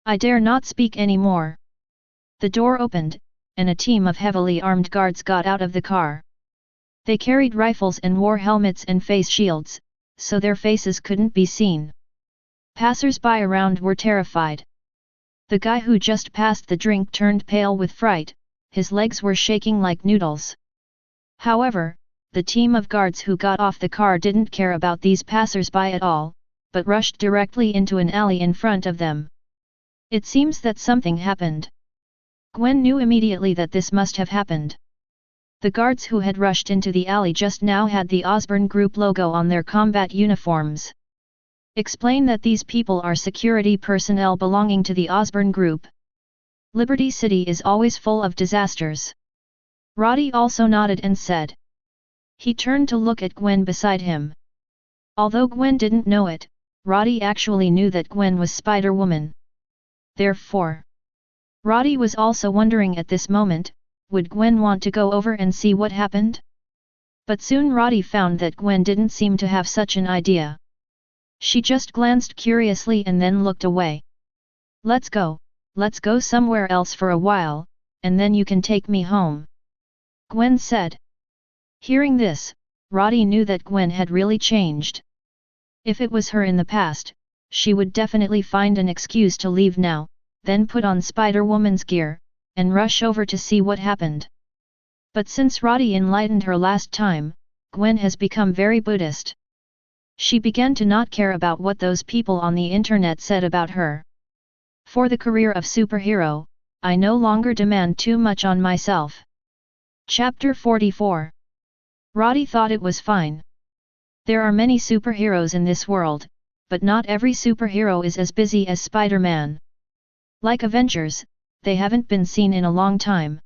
I dare not speak any more. The door opened, and a team of heavily armed guards got out of the car. They carried rifles and wore helmets and face shields, so their faces couldn't be seen. Passers-by around were terrified. The guy who just passed the drink turned pale with fright, his legs were shaking like noodles. However, the team of guards who got off the car didn't care about these passers-by at all, but rushed directly into an alley in front of them. It seems that something happened. Gwen knew immediately that this must have happened. The guards who had rushed into the alley just now had the Osborne Group logo on their combat uniforms. Explain that these people are security personnel belonging to the Osborne Group. Liberty City is always full of disasters. Roddy also nodded and said. He turned to look at Gwen beside him. Although Gwen didn't know it, Roddy actually knew that Gwen was Spider-Woman. Therefore, Roddy was also wondering at this moment, would Gwen want to go over and see what happened? But soon Roddy found that Gwen didn't seem to have such an idea. She just glanced curiously and then looked away. Let's go somewhere else for a while, and then you can take me home. Gwen said. Hearing this, Roddy knew that Gwen had really changed. If it was her in the past, she would definitely find an excuse to leave now, then put on Spider-Woman's gear, and rush over to see what happened. But since Roddy enlightened her last time, Gwen has become very Buddhist. She began to not care about what those people on the internet said about her. For the career of superhero, I no longer demand too much on myself. Chapter 44. Roddy thought it was fine. There are many superheroes in this world, but not every superhero is as busy as Spider-Man. Like Avengers, they haven't been seen in a long time.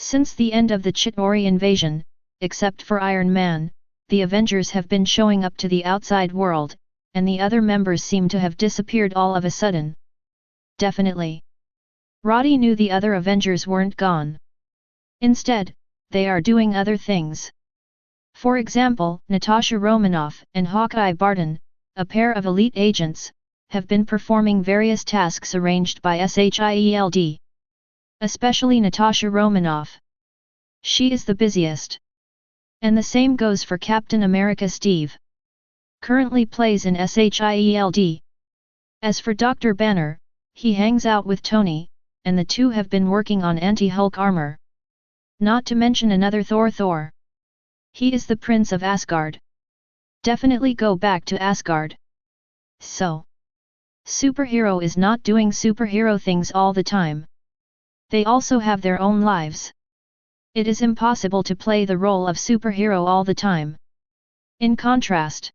Since the end of the Chitauri invasion, except for Iron Man, the Avengers have been showing up to the outside world, and the other members seem to have disappeared all of a sudden. Definitely. Roddy knew the other Avengers weren't gone. Instead, they are doing other things. For example, Natasha Romanoff and Hawkeye Barton, a pair of elite agents, have been performing various tasks arranged by SHIELD. Especially Natasha Romanoff. She is the busiest. And the same goes for Captain America Steve. Currently plays in SHIELD. As for Dr. Banner, he hangs out with Tony, and the two have been working on anti-Hulk armor. Not to mention another Thor. He is the Prince of Asgard. Definitely go back to Asgard. So, superhero is not doing superhero things all the time. They also have their own lives. It is impossible to play the role of superhero all the time. In contrast,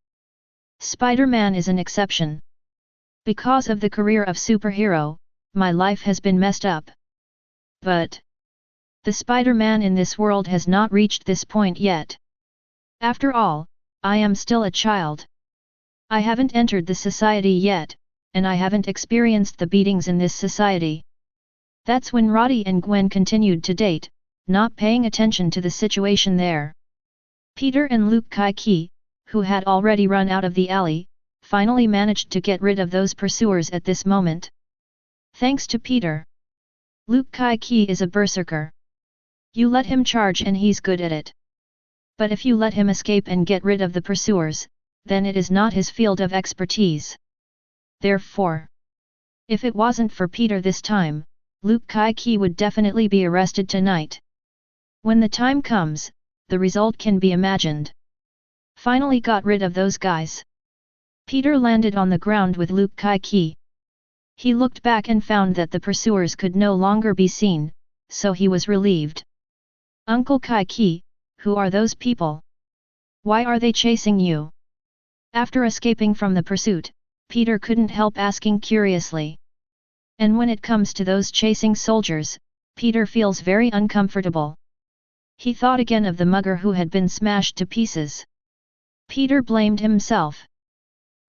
Spider-Man is an exception. Because of the career of superhero, my life has been messed up. But the Spider-Man in this world has not reached this point yet. After all, I am still a child. I haven't entered the society yet, and I haven't experienced the beatings in this society. That's when Roddy and Gwen continued to date, not paying attention to the situation there. Peter and Luke Kai-ki, who had already run out of the alley, finally managed to get rid of those pursuers at this moment. Thanks to Peter. Luke Kai-ki is a berserker. You let him charge and he's good at it. But if you let him escape and get rid of the pursuers, then it is not his field of expertise. Therefore, if it wasn't for Peter this time, Luke Kai-ki would definitely be arrested tonight. When the time comes, the result can be imagined. Finally got rid of those guys. Peter landed on the ground with Luke Kai-ki. He looked back and found that the pursuers could no longer be seen, so he was relieved. Uncle Kai-ki, who are those people? Why are they chasing you? After escaping from the pursuit, Peter couldn't help asking curiously. And when it comes to those chasing soldiers, Peter feels very uncomfortable. He thought again of the mugger who had been smashed to pieces. Peter blamed himself.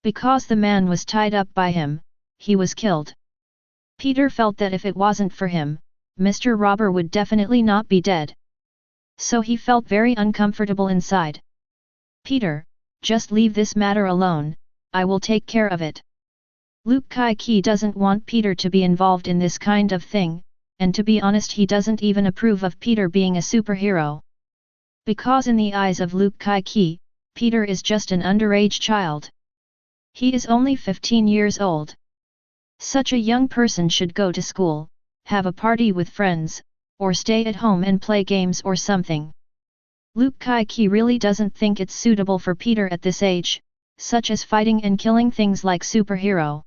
Because the man was tied up by him, he was killed. Peter felt that if it wasn't for him, Mr. Robber would definitely not be dead. So he felt very uncomfortable inside. Peter, just leave this matter alone, I will take care of it. Luke Kai-ki doesn't want Peter to be involved in this kind of thing, and to be honest he doesn't even approve of Peter being a superhero. Because in the eyes of Luke Kai-ki, Peter is just an underage child. He is only 15 years old. Such a young person should go to school, have a party with friends, or stay at home and play games or something. Luke Kai-ki really doesn't think it's suitable for Peter at this age, such as fighting and killing things like superhero.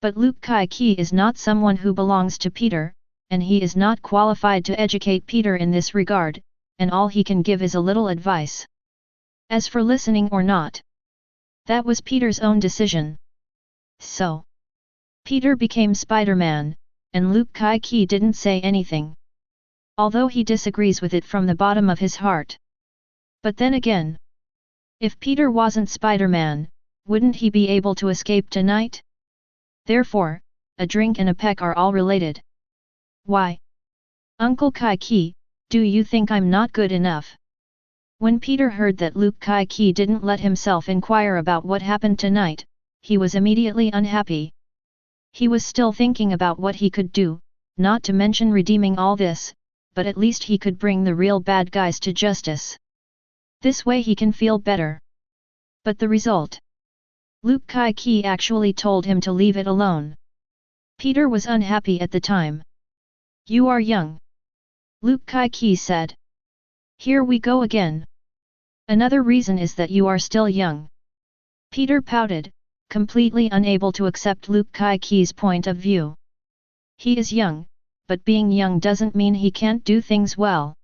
But Luke Kai-ki is not someone who belongs to Peter, and he is not qualified to educate Peter in this regard, and all he can give is a little advice. As for listening or not, that was Peter's own decision. So, Peter became Spider-Man, and Luke Kai-ki didn't say anything. Although he disagrees with it from the bottom of his heart. But then again, if Peter wasn't Spider-Man, wouldn't he be able to escape tonight? Therefore, a drink and a peck are all related. Why? Uncle Kai-ki, do you think I'm not good enough? When Peter heard that Luke Kai-ki didn't let himself inquire about what happened tonight, he was immediately unhappy. He was still thinking about what he could do, not to mention redeeming all this, but at least he could bring the real bad guys to justice. This way he can feel better. But the result? Luke Kai-ki actually told him to leave it alone. Peter was unhappy at the time. You are young. Luke Kai-ki said. Here we go again. Another reason is that you are still young. Peter pouted, completely unable to accept Luke Kai-Ki's point of view. He is young, but being young doesn't mean he can't do things well.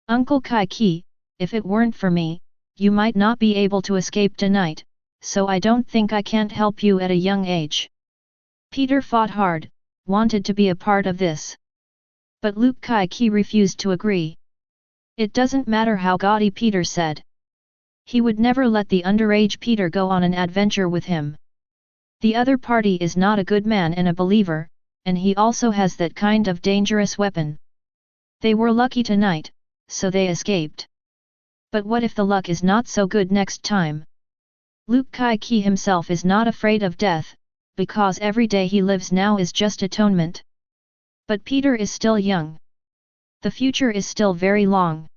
Uncle Kai-Ki, if it weren't for me, you might not be able to escape tonight, so I don't think I can't help you at a young age. Peter fought hard, wanted to be a part of this. But Luke Kai-Ki refused to agree. It doesn't matter how gaudy Peter said. He would never let the underage Peter go on an adventure with him. The other party is not a good man and a believer, and he also has that kind of dangerous weapon. They were lucky tonight, so they escaped. But what if the luck is not so good next time? Luke Kai-Ki himself is not afraid of death, because every day he lives now is just atonement. But Peter is still young. The future is still very long.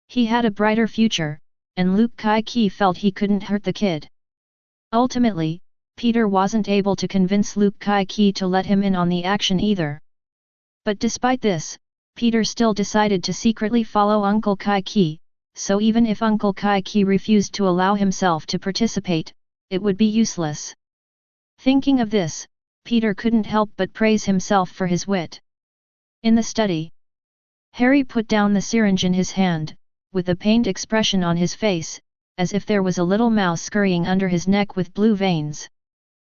He had a brighter future, and Luke Kai-Ki felt he couldn't hurt the kid. Ultimately, Peter wasn't able to convince Luke Kai-Ki to let him in on the action either. But despite this, Peter still decided to secretly follow Uncle Kai-Ki, so even if Uncle Kai-Ki refused to allow himself to participate, it would be useless. Thinking of this, Peter couldn't help but praise himself for his wit. In the study, Harry put down the syringe in his hand, with a pained expression on his face, as if there was a little mouse scurrying under his neck with blue veins.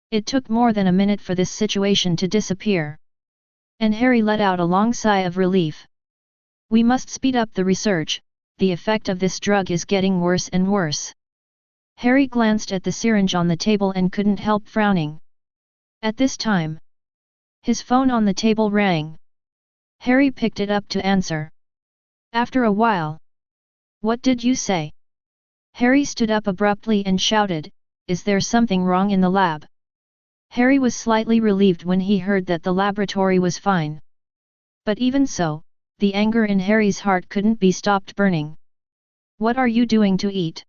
It took more than a minute for this situation to disappear. And Harry let out a long sigh of relief. We must speed up the research, the effect of this drug is getting worse and worse. Harry glanced at the syringe on the table and couldn't help frowning. At this time, his phone on the table rang. Harry picked it up to answer. After a while, "What did you say?" Harry stood up abruptly and shouted, "Is there something wrong in the lab?" Harry was slightly relieved when he heard that the laboratory was fine. But even so, the anger in Harry's heart couldn't be stopped burning. "What are you doing to eat?"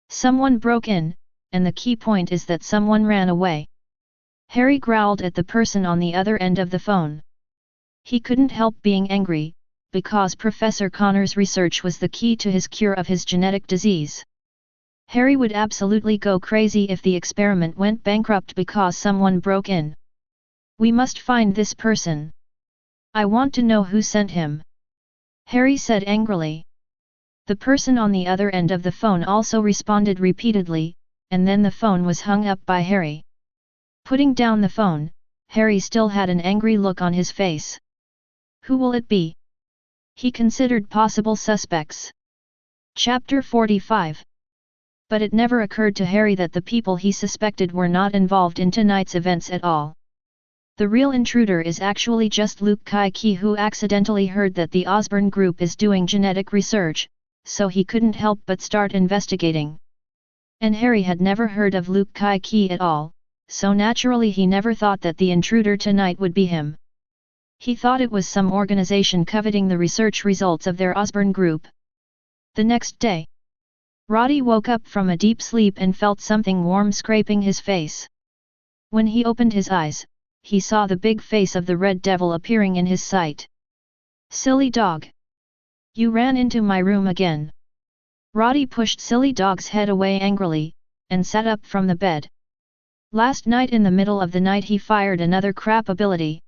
"Someone broke in, and the key point is that someone ran away." Harry growled at the person on the other end of the phone. He couldn't help being angry, because Professor Connor's research was the key to his cure of his genetic disease. Harry would absolutely go crazy if the experiment went bankrupt because someone broke in. "We must find this person. I want to know who sent him," Harry said angrily. The person on the other end of the phone also responded repeatedly, and then the phone was hung up by Harry. Putting down the phone, Harry still had an angry look on his face. Who will it be? He considered possible suspects. Chapter 45. But it never occurred to Harry that the people he suspected were not involved in tonight's events at all. The real intruder is actually just Luke Kai-Ki, who accidentally heard that the Osborne group is doing genetic research, so he couldn't help but start investigating. And Harry had never heard of Luke Kai-Ki at all, so naturally he never thought that the intruder tonight would be him. He thought it was some organization coveting the research results of their Osborne group. The next day, Roddy woke up from a deep sleep and felt something warm scraping his face. When he opened his eyes, he saw the big face of the Red Devil appearing in his sight. "Silly dog! You ran into my room again." Roddy pushed Silly Dog's head away angrily, and sat up from the bed. Last night in the middle of the night he fired another crap ability.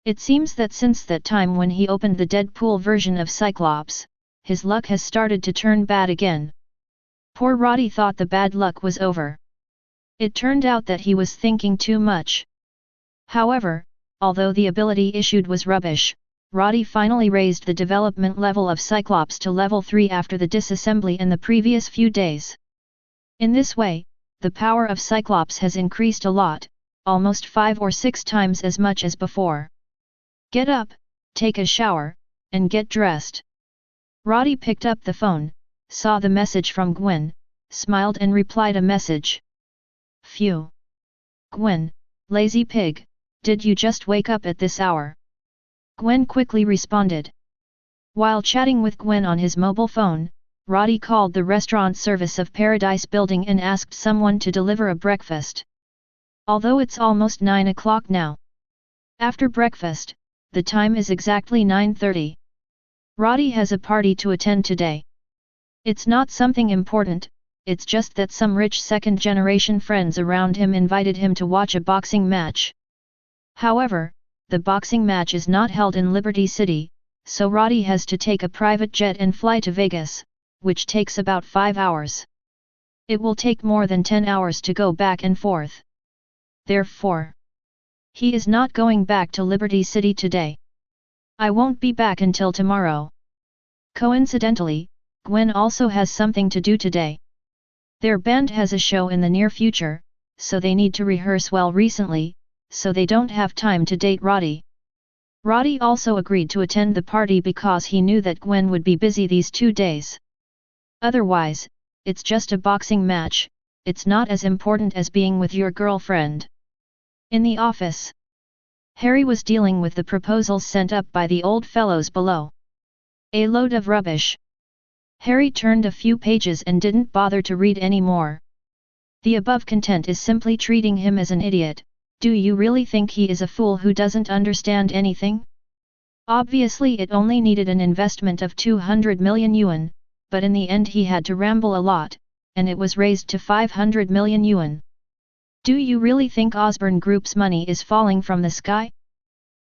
It seems that since that time when he opened the Deadpool version of Cyclops, his luck has started to turn bad again. Poor Roddy thought the bad luck was over. It turned out that he was thinking too much. However, although the ability issued was rubbish, Roddy finally raised the development level of Cyclops to level 3 after the disassembly in the previous few days. In this way, the power of Cyclops has increased a lot, almost 5 or 6 times as much as before. "Get up, take a shower, and get dressed." Roddy picked up the phone, saw the message from Gwen, smiled and replied a message. "Phew! Gwen, lazy pig, did you just wake up at this hour?" Gwen quickly responded. While chatting with Gwen on his mobile phone, Roddy called the restaurant service of Paradise Building and asked someone to deliver a breakfast. Although it's almost 9 o'clock now. After breakfast, the time is exactly 9:30. Roddy has a party to attend today. It's not something important, it's just that some rich second-generation friends around him invited him to watch a boxing match. However, the boxing match is not held in Liberty City, so Roddy has to take a private jet and fly to Vegas, which takes about 5 hours. It will take more than 10 hours to go back and forth. Therefore, he is not going back to Liberty City today. I won't be back until tomorrow. Coincidentally, Gwen also has something to do today. Their band has a show in the near future, so they need to rehearse well recently, so they don't have time to date Roddy. Roddy also agreed to attend the party because he knew that Gwen would be busy these 2 days. Otherwise, it's just a boxing match, it's not as important as being with your girlfriend. In the office, Harry was dealing with the proposals sent up by the old fellows below. A load of rubbish. Harry turned a few pages and didn't bother to read any more. The above content is simply treating him as an idiot. Do you really think he is a fool who doesn't understand anything? Obviously it only needed an investment of 200 million yuan, but in the end he had to ramble a lot, and it was raised to 500 million yuan. Do you really think Osborne Group's money is falling from the sky?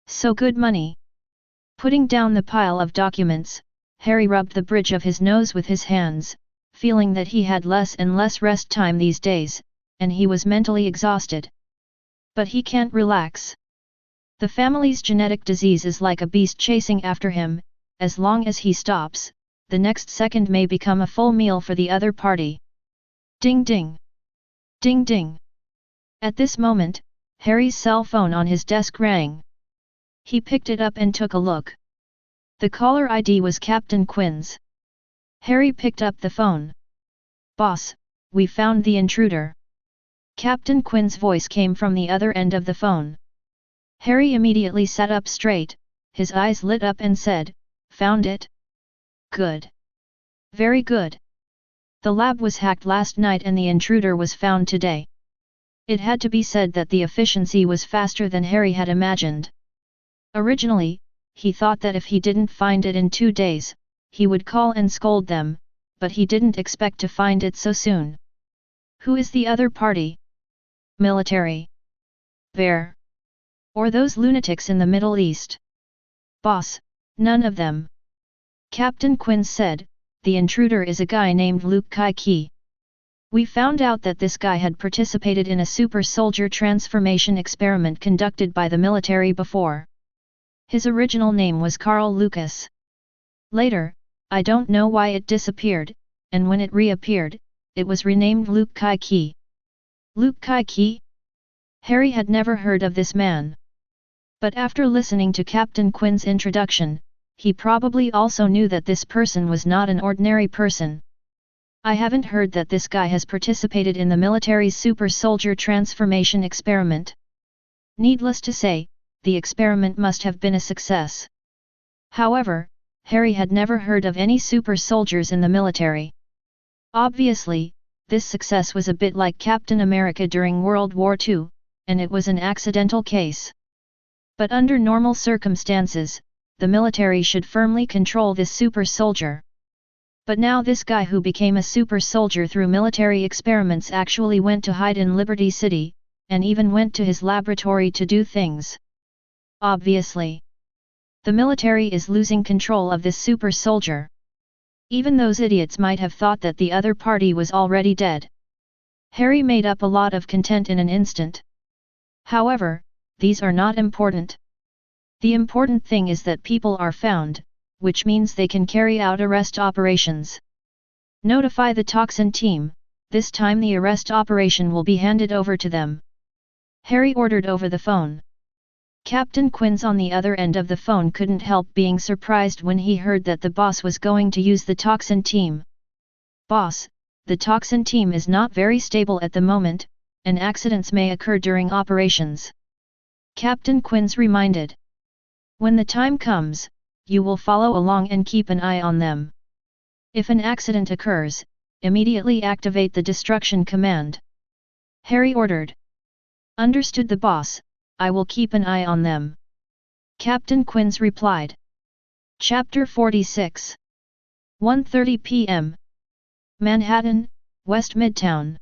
So good money. Putting down the pile of documents, Harry rubbed the bridge of his nose with his hands, feeling that he had less and less rest time these days, and he was mentally exhausted. But he can't relax. The family's genetic disease is like a beast chasing after him, as long as he stops, the next second may become a full meal for the other party. Ding ding! Ding ding! At this moment, Harry's cell phone on his desk rang. He picked it up and took a look. The caller ID was Captain Quinn's. Harry picked up the phone. "Boss, we found the intruder." Captain Quinn's voice came from the other end of the phone. Harry immediately sat up straight, his eyes lit up and said, "Found it? Good. Very good. The lab was hacked last night and the intruder was found today." It had to be said that the efficiency was faster than Harry had imagined. Originally, he thought that if he didn't find it in 2 days, he would call and scold them, but he didn't expect to find it so soon. Who is the other party? Military? Bear? Or those lunatics in the Middle East? Boss, none of them. Captain Quinn said, the intruder is a guy named Luke Kai-ki. We found out that this guy had participated in a super soldier transformation experiment conducted by the military before. His original name was Carl Lucas. Later, I don't know why it disappeared, and when it reappeared, it was renamed Luke Kai-ki. Luke Kai-ki? Harry had never heard of this man. But after listening to Captain Quinn's introduction, he probably also knew that this person was not an ordinary person. I haven't heard that this guy has participated in the military's super soldier transformation experiment. Needless to say, the experiment must have been a success. However, Harry had never heard of any super soldiers in the military. Obviously, this success was a bit like Captain America during World War II, and it was an accidental case. But under normal circumstances, the military should firmly control this super soldier. But now this guy who became a super soldier through military experiments actually went to hide in Liberty City, and even went to his laboratory to do things. Obviously, the military is losing control of this super soldier. Even those idiots might have thought that the other party was already dead. Harry made up a lot of content in an instant. However, these are not important. The important thing is that people are found, which means they can carry out arrest operations. Notify the toxin team, this time the arrest operation will be handed over to them. Harry ordered over the phone. Captain Quinn's on the other end of the phone couldn't help being surprised when he heard that the boss was going to use the toxin team. Boss, the toxin team is not very stable at the moment, and accidents may occur during operations. Captain Quinn's reminded. When the time comes, you will follow along and keep an eye on them. If an accident occurs, immediately activate the destruction command. Harry ordered. Understood the boss, I will keep an eye on them. Captain Quinn's replied. Chapter 46. 1:30 p.m. Manhattan, West Midtown.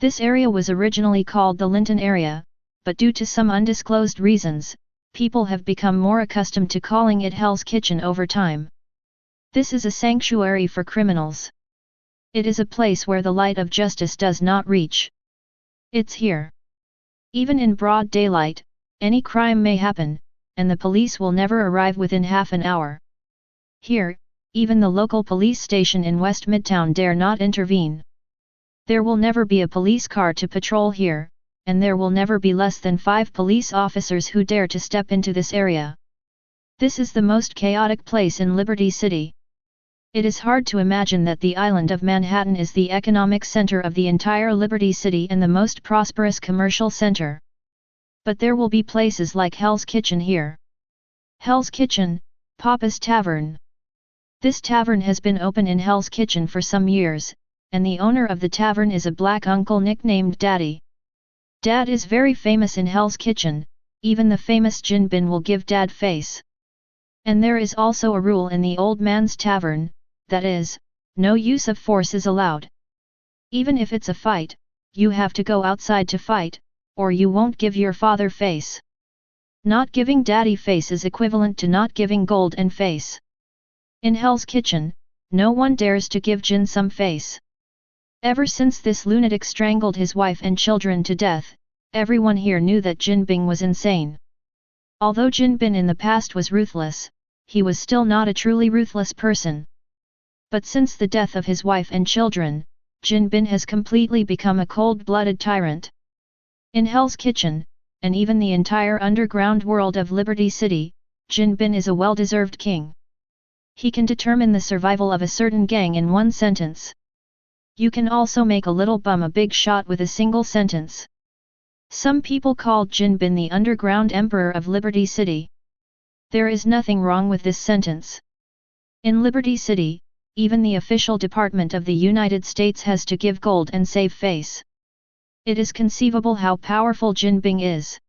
This area was originally called the Linton area, but due to some undisclosed reasons, people have become more accustomed to calling it Hell's Kitchen over time. This is a sanctuary for criminals. It is a place where the light of justice does not reach. It's here. Even in broad daylight, any crime may happen, and the police will never arrive within half an hour. Here, even the local police station in West Midtown dare not intervene. There will never be a police car to patrol here, and there will never be less than 5 police officers who dare to step into this area. This is the most chaotic place in Liberty City. It is hard to imagine that the island of Manhattan is the economic center of the entire Liberty City and the most prosperous commercial center. But there will be places like Hell's Kitchen here. Hell's Kitchen, Papa's Tavern. This tavern has been open in Hell's Kitchen for some years, and the owner of the tavern is a black uncle nicknamed Daddy. Dad is very famous in Hell's Kitchen, even the famous gin bin will give Dad face. And there is also a rule in the old man's tavern, that is, no use of force is allowed. Even if it's a fight, you have to go outside to fight, or you won't give your father face. Not giving Daddy face is equivalent to not giving gold and face. In Hell's Kitchen, no one dares to give Jin some face. Ever since this lunatic strangled his wife and children to death, everyone here knew that Jin Bing was insane. Although Jin Bin in the past was ruthless, he was still not a truly ruthless person. But since the death of his wife and children, Jin Bin has completely become a cold-blooded tyrant. In Hell's Kitchen, and even the entire underground world of Liberty City, Jin Bin is a well-deserved king. He can determine the survival of a certain gang in one sentence. You can also make a little bum a big shot with a single sentence. Some people called Jin Bin the underground emperor of Liberty City. There is nothing wrong with this sentence. In Liberty City, even the official department of the United States has to give gold and save face. It is conceivable how powerful Jin Bing is.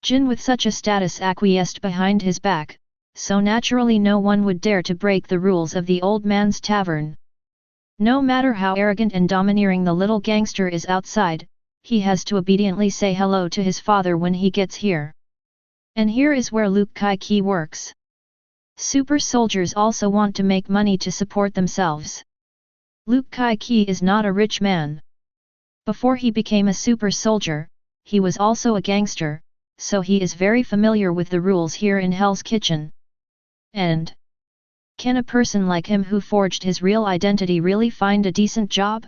Jin with such a status acquiesced behind his back, so naturally no one would dare to break the rules of the old man's tavern. No matter how arrogant and domineering the little gangster is outside, he has to obediently say hello to his father when he gets here. And here is where Luke Kai-ki works. Super soldiers also want to make money to support themselves. Luke Kai-ki is not a rich man. Before he became a super soldier, he was also a gangster, so he is very familiar with the rules here in Hell's Kitchen. And can a person like him who forged his real identity really find a decent job?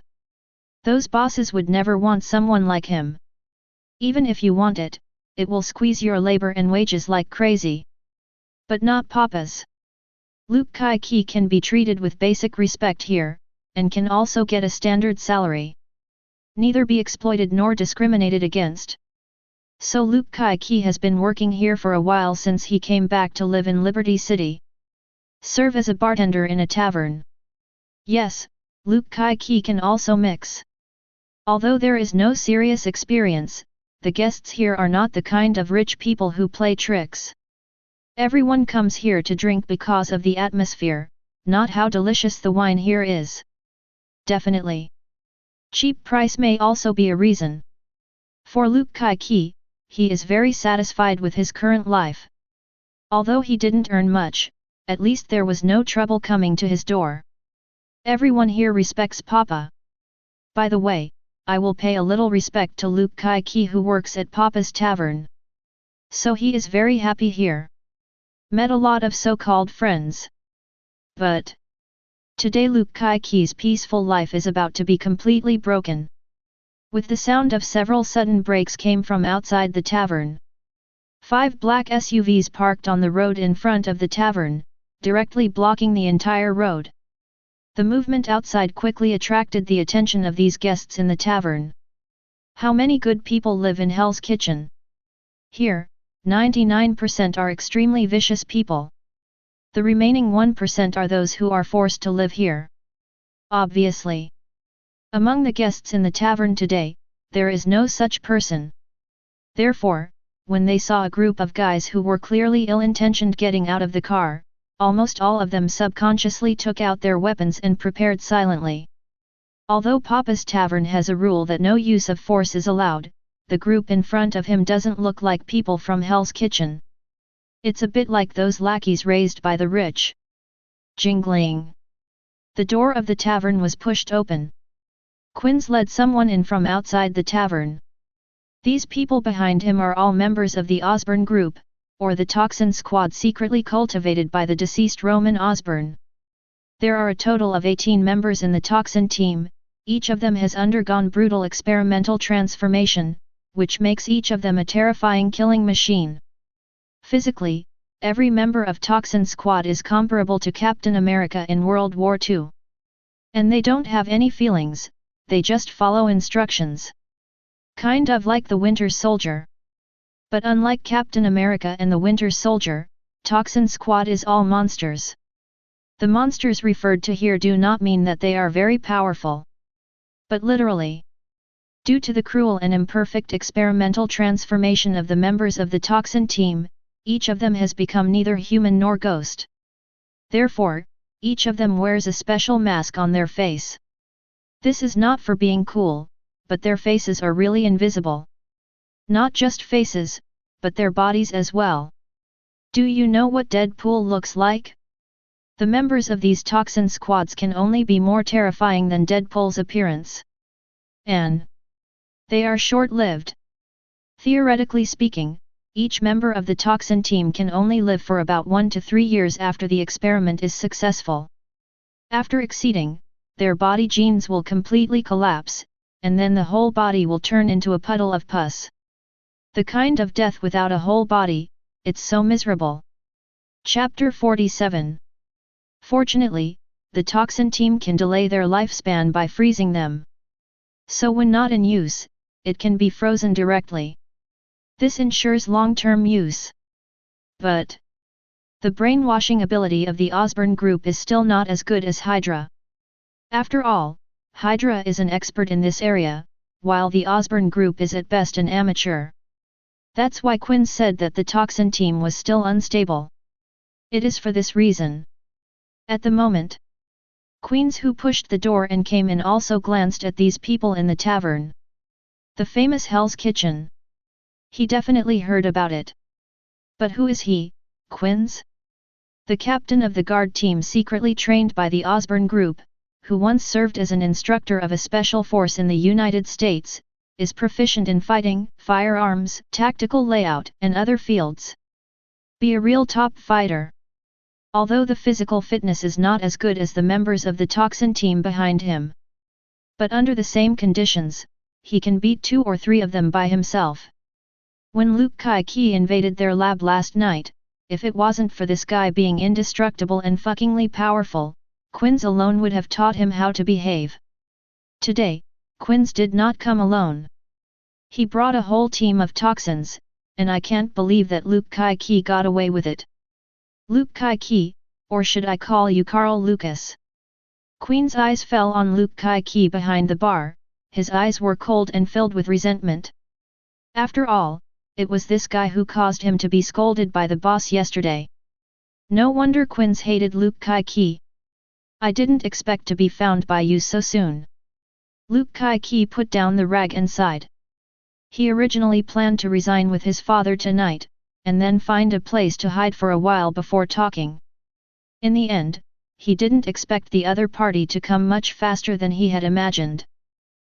Those bosses would never want someone like him. Even if you want it, it will squeeze your labor and wages like crazy. But not Papa's. Luke Kai-ki can be treated with basic respect here, and can also get a standard salary. Neither be exploited nor discriminated against. So Luke Kai-ki has been working here for a while since he came back to live in Liberty City. Serve as a bartender in a tavern. Yes, Luke Kai-ki can also mix. Although there is no serious experience, the guests here are not the kind of rich people who play tricks. Everyone comes here to drink because of the atmosphere, not how delicious the wine here is. Definitely. Cheap price may also be a reason. For Luke Kai-ki, he is very satisfied with his current life. Although he didn't earn much, at least there was no trouble coming to his door. Everyone here respects Papa. By the way, I will pay a little respect to Luke Kai-ki who works at Papa's Tavern. So he is very happy here. Met a lot of so-called friends. But today Luke Kai-ki's peaceful life is about to be completely broken. With the sound of several sudden brakes came from outside the tavern. 5 black SUVs parked on the road in front of the tavern, directly blocking the entire road. The movement outside quickly attracted the attention of these guests in the tavern. How many good people live in Hell's Kitchen? Here, 99% are extremely vicious people. The remaining 1% are those who are forced to live here. Obviously. Among the guests in the tavern today, there is no such person. Therefore, when they saw a group of guys who were clearly ill-intentioned getting out of the car, almost all of them subconsciously took out their weapons and prepared silently. Although Papa's Tavern has a rule that no use of force is allowed, the group in front of him doesn't look like people from Hell's Kitchen. It's a bit like those lackeys raised by the rich. Jingling. The door of the tavern was pushed open. Quinns led someone in from outside the tavern. These people behind him are all members of the Osborne group, or the Toxin Squad secretly cultivated by the deceased Roman Osborne. There are a total of 18 members in the Toxin team, each of them has undergone brutal experimental transformation, which makes each of them a terrifying killing machine. Physically, every member of Toxin Squad is comparable to Captain America in World War II. And they don't have any feelings, they just follow instructions. Kind of like the Winter Soldier. But unlike Captain America and the Winter Soldier, Toxin Squad is all monsters. The monsters referred to here do not mean that they are very powerful. But literally. Due to the cruel and imperfect experimental transformation of the members of the Toxin team, each of them has become neither human nor ghost. Therefore, each of them wears a special mask on their face. This is not for being cool, but their faces are really invisible. Not just faces, but their bodies as well. Do you know what Deadpool looks like? The members of these Toxin Squads can only be more terrifying than Deadpool's appearance. And they are short-lived. Theoretically speaking, each member of the Toxin team can only live for about 1 to 3 years after the experiment is successful. After exceeding, their body genes will completely collapse, and then the whole body will turn into a puddle of pus. The kind of death without a whole body, it's so miserable. Chapter 47. Fortunately, the Toxin team can delay their lifespan by freezing them. So when not in use, it can be frozen directly. This ensures long-term use. But the brainwashing ability of the Osborne group is still not as good as Hydra. After all, Hydra is an expert in this area, while the Osborne group is at best an amateur. That's why Quinn said that the Toxin team was still unstable. It is for this reason. At the moment, Queens who pushed the door and came in also glanced at these people in the tavern. The famous Hell's Kitchen. He definitely heard about it. But who is he, Quinns? The captain of the guard team secretly trained by the Osborne group, who once served as an instructor of a special force in the United States, is proficient in fighting, firearms, tactical layout, and other fields. Be a real top fighter. Although the physical fitness is not as good as the members of the Toxin team behind him. But under the same conditions, he can beat 2 or 3 of them by himself. When Luke Kai-Ki invaded their lab last night, if it wasn't for this guy being indestructible and fuckingly powerful, Quinns alone would have taught him how to behave. Today, Quinns did not come alone. He brought a whole team of toxins, and I can't believe that Luke Kai-Ki got away with it. Luke Kai-Ki, or should I call you Carl Lucas? Queen's eyes fell on Luke Kai-Ki behind the bar, his eyes were cold and filled with resentment. After all, it was this guy who caused him to be scolded by the boss yesterday. No wonder Quinns hated Luke Kai-Ki. I didn't expect to be found by you so soon. Luke Kai-Ki put down the rag and sighed. He originally planned to resign with his father tonight, and then find a place to hide for a while before talking. In the end, he didn't expect the other party to come much faster than he had imagined.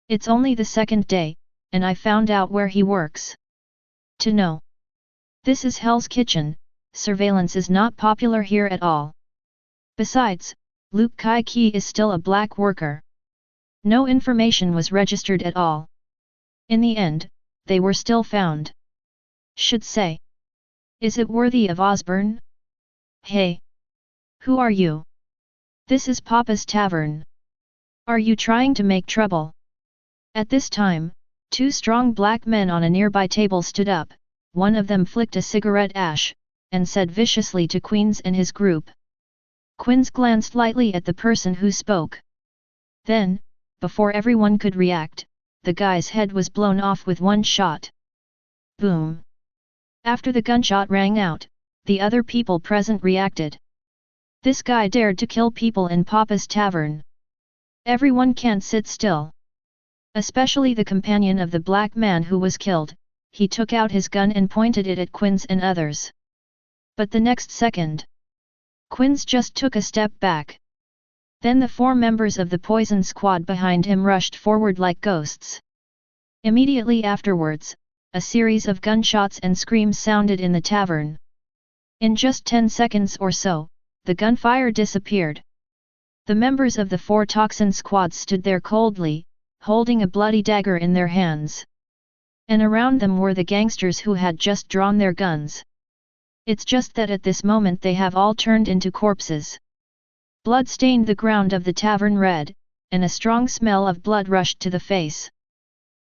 It's only the second day, and I found out where he works. To know. This is Hell's Kitchen, surveillance is not popular here at all. Besides, Luke Kai-Ki is still a black worker. No information was registered at all. In the end, they were still found. Should say. Is it worthy of Osborne? Hey! Who are you? This is Papa's Tavern. Are you trying to make trouble? At this time, 2 strong black men on a nearby table stood up, one of them flicked a cigarette ash, and said viciously to Quinns and his group. Quinns glanced lightly at the person who spoke. Then, before everyone could react, the guy's head was blown off with one shot. Boom! After the gunshot rang out, the other people present reacted. This guy dared to kill people in Papa's tavern. Everyone can't sit still. Especially the companion of the black man who was killed. He took out his gun and pointed it at Quinns and others. But the next second, Quinns just took a step back. Then the 4 members of the poison squad behind him rushed forward like ghosts. Immediately afterwards, a series of gunshots and screams sounded in the tavern. In just 10 seconds or so, the gunfire disappeared. The members of the 4 toxin squads stood there coldly, holding a bloody dagger in their hands. And around them were the gangsters who had just drawn their guns. It's just that at this moment they have all turned into corpses. Blood stained the ground of the tavern red, and a strong smell of blood rushed to the face.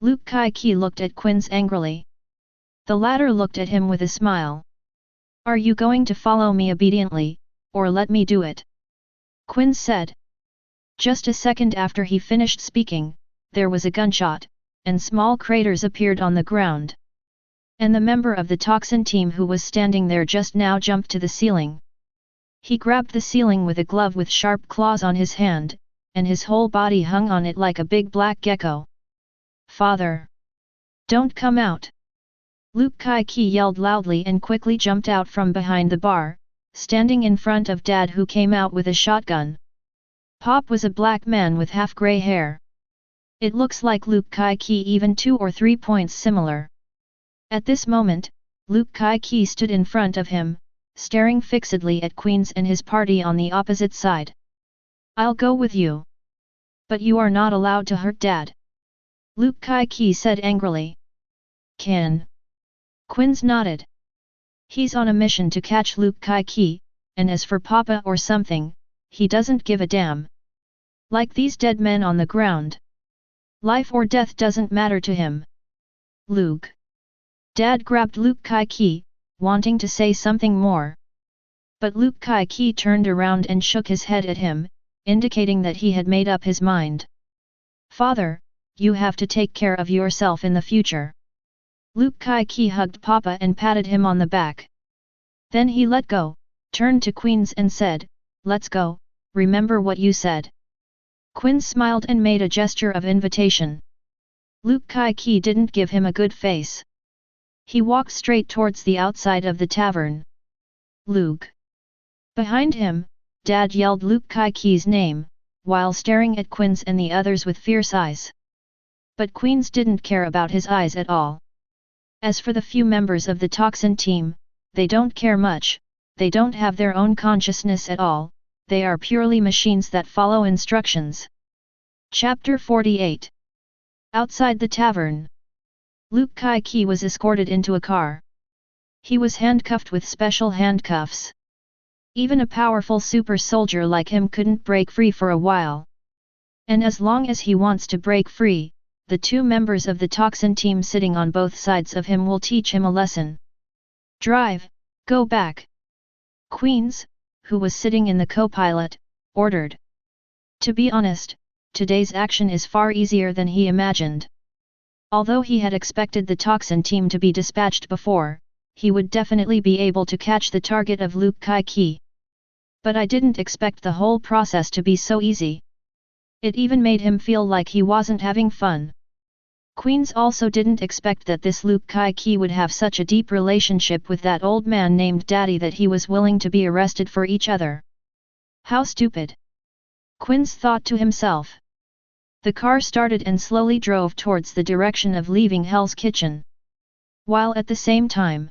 Luke Kai-Ki looked at Quinns angrily. The latter looked at him with a smile. Are you going to follow me obediently, or let me do it? Quinns said. Just a second after he finished speaking, there was a gunshot, and small craters appeared on the ground. And the member of the toxin team who was standing there just now jumped to the ceiling. He grabbed the ceiling with a glove with sharp claws on his hand, and his whole body hung on it like a big black gecko. Father! Don't come out! Luke Kai-Ki yelled loudly and quickly jumped out from behind the bar, standing in front of Dad who came out with a shotgun. Pop was a black man with half-grey hair. It looks like Luke Kai-Ki even 2 or 3 points similar. At this moment, Luke Kai-Ki stood in front of him, staring fixedly at Quinns and his party on the opposite side. I'll go with you. But you are not allowed to hurt Dad. Luke Kai-Ki said angrily. Can? Quinns nodded. He's on a mission to catch Luke Kai-Ki, and as for Papa or something, he doesn't give a damn. Like these dead men on the ground. Life or death doesn't matter to him. Luke. Dad grabbed Luke Kai-Ki, wanting to say something more. But Luke Kai-Ki turned around and shook his head at him, indicating that he had made up his mind. Father, you have to take care of yourself in the future. Luke Kai-Ki hugged Papa and patted him on the back. Then he let go, turned to Quinns and said, Let's go, remember what you said. Quinns smiled and made a gesture of invitation. Luke Kai-Ki didn't give him a good face. He walked straight towards the outside of the tavern. Luke. Behind him, Dad yelled Luke Kai-Ki's name, while staring at Quinns and the others with fierce eyes. But Quinns didn't care about his eyes at all. As for the few members of the toxin team, they don't care much, they don't have their own consciousness at all, they are purely machines that follow instructions. Chapter 48. Outside the tavern, Luke Kai-Ki was escorted into a car. He was handcuffed with special handcuffs. Even a powerful super soldier like him couldn't break free for a while. And as long as he wants to break free, the 2 members of the toxin team sitting on both sides of him will teach him a lesson. Drive, go back. Quinns, who was sitting in the co-pilot, ordered. To be honest, today's action is far easier than he imagined. Although he had expected the toxin team to be dispatched before, he would definitely be able to catch the target of Luke Kai-Ki. But I didn't expect the whole process to be so easy. It even made him feel like he wasn't having fun. Quinns also didn't expect that this Luke Kai-Ki would have such a deep relationship with that old man named Daddy that he was willing to be arrested for each other. How stupid! Quinns thought to himself. The car started and slowly drove towards the direction of leaving Hell's Kitchen. While at the same time,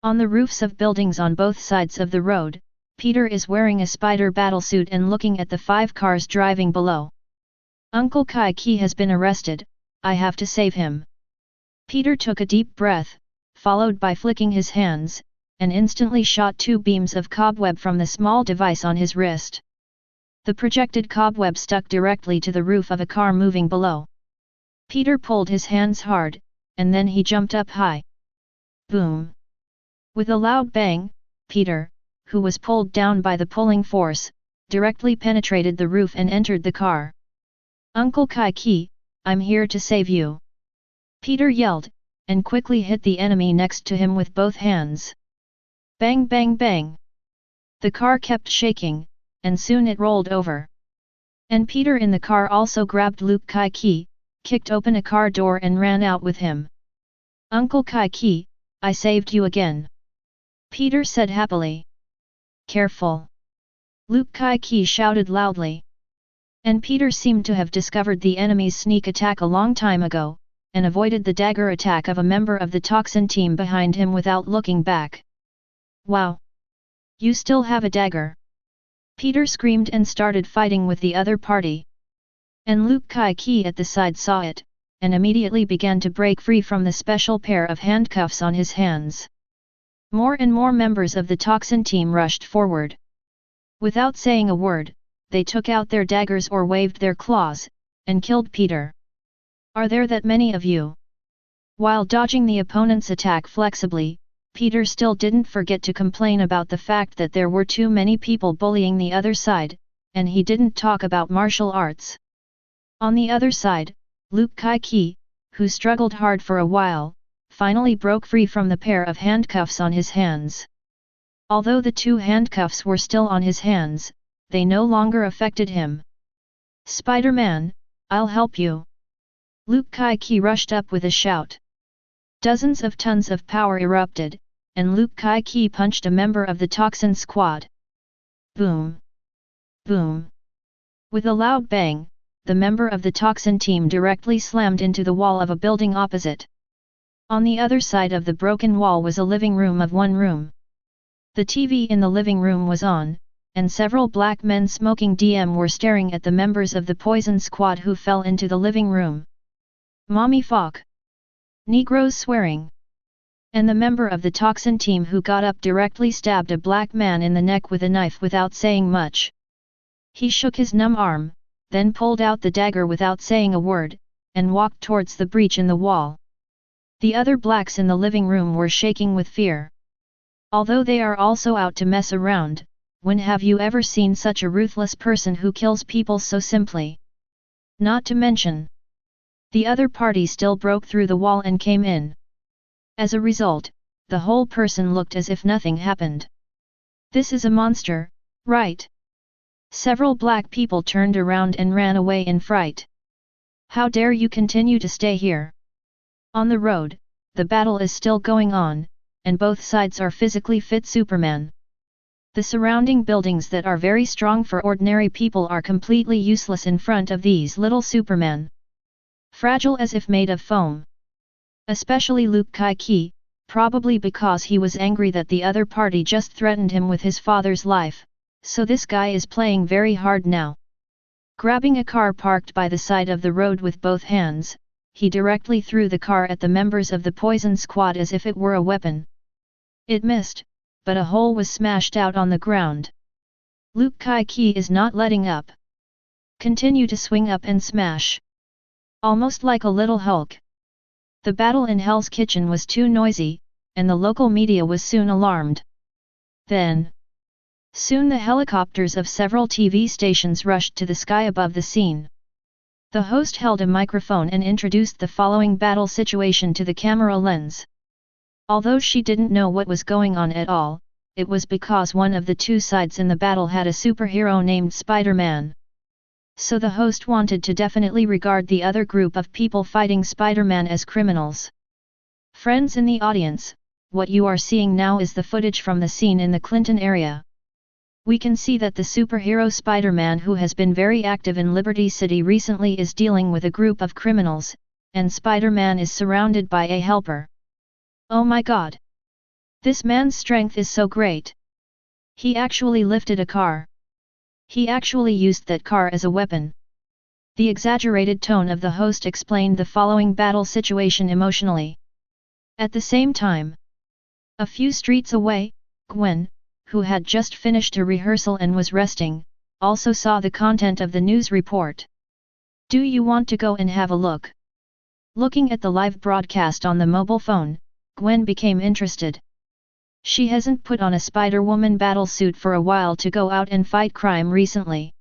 on the roofs of buildings on both sides of the road, Peter is wearing a spider battlesuit and looking at the 5 cars driving below. Uncle Kai-Ki has been arrested, I have to save him. Peter took a deep breath, followed by flicking his hands, and instantly shot 2 beams of cobweb from the small device on his wrist. The projected cobweb stuck directly to the roof of a car moving below. Peter pulled his hands hard, and then he jumped up high. Boom! With a loud bang, Peter, who was pulled down by the pulling force, directly penetrated the roof and entered the car. Uncle Kai-Ki, I'm here to save you. Peter yelled, and quickly hit the enemy next to him with both hands. Bang bang bang! The car kept shaking, and soon it rolled over. And Peter in the car also grabbed Luke Kai-ki, kicked open a car door and ran out with him. "Uncle Kai-ki, I saved you again," Peter said happily. "Careful!" Luke Kai-ki shouted loudly. And Peter seemed to have discovered the enemy's sneak attack a long time ago, and avoided the dagger attack of a member of the toxin team behind him without looking back. "Wow! You still have a dagger!" Peter screamed and started fighting with the other party. And Luke Kai-ki at the side saw it, and immediately began to break free from the special pair of handcuffs on his hands. More and more members of the toxin team rushed forward. Without saying a word, they took out their daggers or waved their claws, and killed Peter. "Are there that many of you?" While dodging the opponent's attack flexibly, Peter still didn't forget to complain about the fact that there were too many people bullying the other side, and he didn't talk about martial arts. On the other side, Luke Kai-ki, who struggled hard for a while, finally broke free from the pair of handcuffs on his hands. Although the two handcuffs were still on his hands, they no longer affected him. "Spider-Man, I'll help you!" Luke Kai-ki rushed up with a shout. Dozens of tons of power erupted, and Luke Kai-ki punched a member of the toxin squad. Boom! Boom! With a loud bang, the member of the toxin team directly slammed into the wall of a building opposite. On the other side of the broken wall was a living room of one room. The TV in the living room was on, and several black men smoking DM were staring at the members of the poison squad who fell into the living room. "Mommy fuck!" Negroes swearing. And the member of the toxin team who got up directly stabbed a black man in the neck with a knife without saying much. He shook his numb arm, then pulled out the dagger without saying a word, and walked towards the breach in the wall. The other blacks in the living room were shaking with fear. Although they are also out to mess around, when have you ever seen such a ruthless person who kills people so simply? Not to mention, the other party still broke through the wall and came in. As a result, the whole person looked as if nothing happened. "This is a monster, right?" Several black people turned around and ran away in fright. "How dare you continue to stay here?" On the road, the battle is still going on, and both sides are physically fit Superman. The surrounding buildings that are very strong for ordinary people are completely useless in front of these little Superman. Fragile as if made of foam. Especially Luke Kai-ki, probably because he was angry that the other party just threatened him with his father's life, so this guy is playing very hard now. Grabbing a car parked by the side of the road with both hands, he directly threw the car at the members of the poison squad as if it were a weapon. It missed, but a hole was smashed out on the ground. Luke Kai-ki is not letting up. Continue to swing up and smash. Almost like a little Hulk. The battle in Hell's Kitchen was too noisy, and the local media was soon alarmed. Then, soon the helicopters of several TV stations rushed to the sky above the scene. The host held a microphone and introduced the following battle situation to the camera lens. Although she didn't know what was going on at all, it was because one of the two sides in the battle had a superhero named Spider-Man. So the host wanted to definitely regard the other group of people fighting Spider-Man as criminals. Friends in the audience, what you are seeing now is the footage from the scene in the Clinton area. We can see that the superhero Spider-Man, who has been very active in Liberty City recently, is dealing with a group of criminals, and Spider-Man is surrounded by a helper. Oh my god! This man's strength is so great! He actually lifted a car. He actually used that car as a weapon. The exaggerated tone of the host explained the following battle situation emotionally. At the same time, a few streets away, Gwen, who had just finished a rehearsal and was resting, also saw the content of the news report. "Do you want to go and have a look?" Looking at the live broadcast on the mobile phone, Gwen became interested. She hasn't put on a Spider-Woman battlesuit for a while to go out and fight crime recently.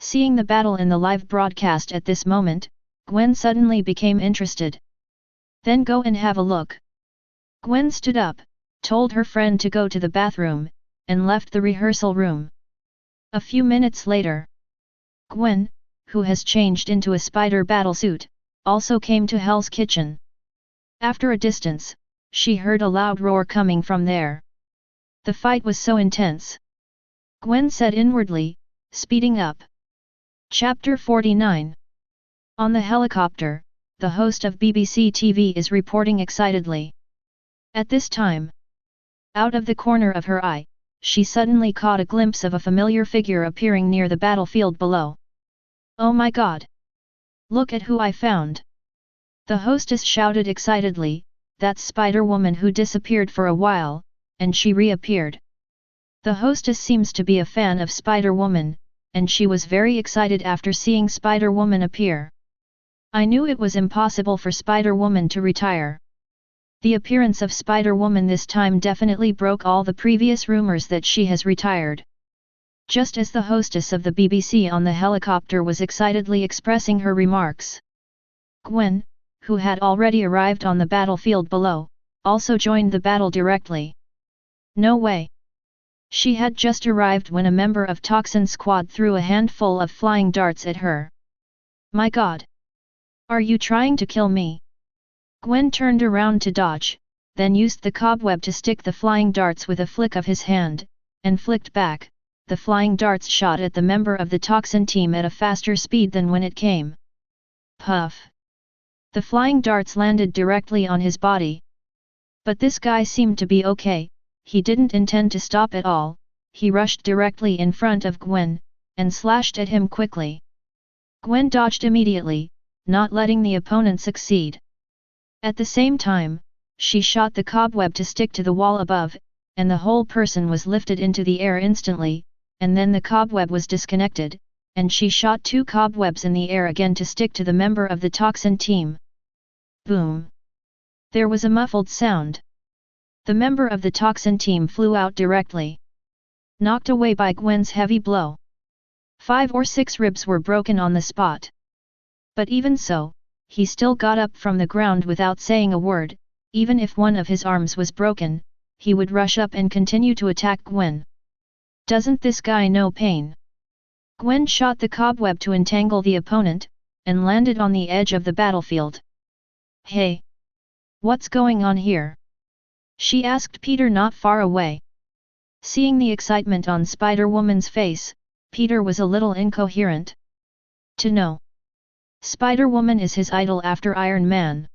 Seeing the battle in the live broadcast at this moment, Gwen suddenly became interested. "Then go and have a look." Gwen stood up, told her friend to go to the bathroom, and left the rehearsal room. A few minutes later, Gwen, who has changed into a spider battlesuit, also came to Hell's Kitchen. After a distance, she heard a loud roar coming from there. The fight was so intense. Gwen said inwardly, speeding up. Chapter 49. On the helicopter, the host of BBC TV is reporting excitedly. At this time, out of the corner of her eye, she suddenly caught a glimpse of a familiar figure appearing near the battlefield below. "Oh my God! Look at who I found!" The hostess shouted excitedly, "That's Spider-Woman who disappeared for a while, and she reappeared." The hostess seems to be a fan of Spider-Woman, and she was very excited after seeing Spider-Woman appear. "I knew it was impossible for Spider-Woman to retire." The appearance of Spider-Woman this time definitely broke all the previous rumors that she has retired. Just as the hostess of the BBC on the helicopter was excitedly expressing her remarks, Gwen, who had already arrived on the battlefield below, also joined the battle directly. No way! She had just arrived when a member of Toxin Squad threw a handful of flying darts at her. "My God! Are you trying to kill me?" Gwen turned around to dodge, then used the cobweb to stick the flying darts with a flick of his hand, and flicked back. The flying darts shot at the member of the Toxin team at a faster speed than when it came. Puff! The flying darts landed directly on his body. But this guy seemed to be okay. He didn't intend to stop at all. He rushed directly in front of Gwen, and slashed at him quickly. Gwen dodged immediately, not letting the opponent succeed. At the same time, she shot the cobweb to stick to the wall above, and the whole person was lifted into the air instantly, and then the cobweb was disconnected, and she shot 2 cobwebs in the air again to stick to the member of the Toxin team. Boom! There was a muffled sound. The member of the Toxin team flew out directly, knocked away by Gwen's heavy blow. 5 or 6 ribs were broken on the spot. But even so, he still got up from the ground without saying a word. Even if one of his arms was broken, he would rush up and continue to attack Gwen. Doesn't this guy know pain? Gwen shot the cobweb to entangle the opponent, and landed on the edge of the battlefield. "Hey! What's going on here?" she asked Peter not far away. Seeing the excitement on Spider-Woman's face, Peter was a little incoherent. To know. Spider-Woman is his idol after Iron Man.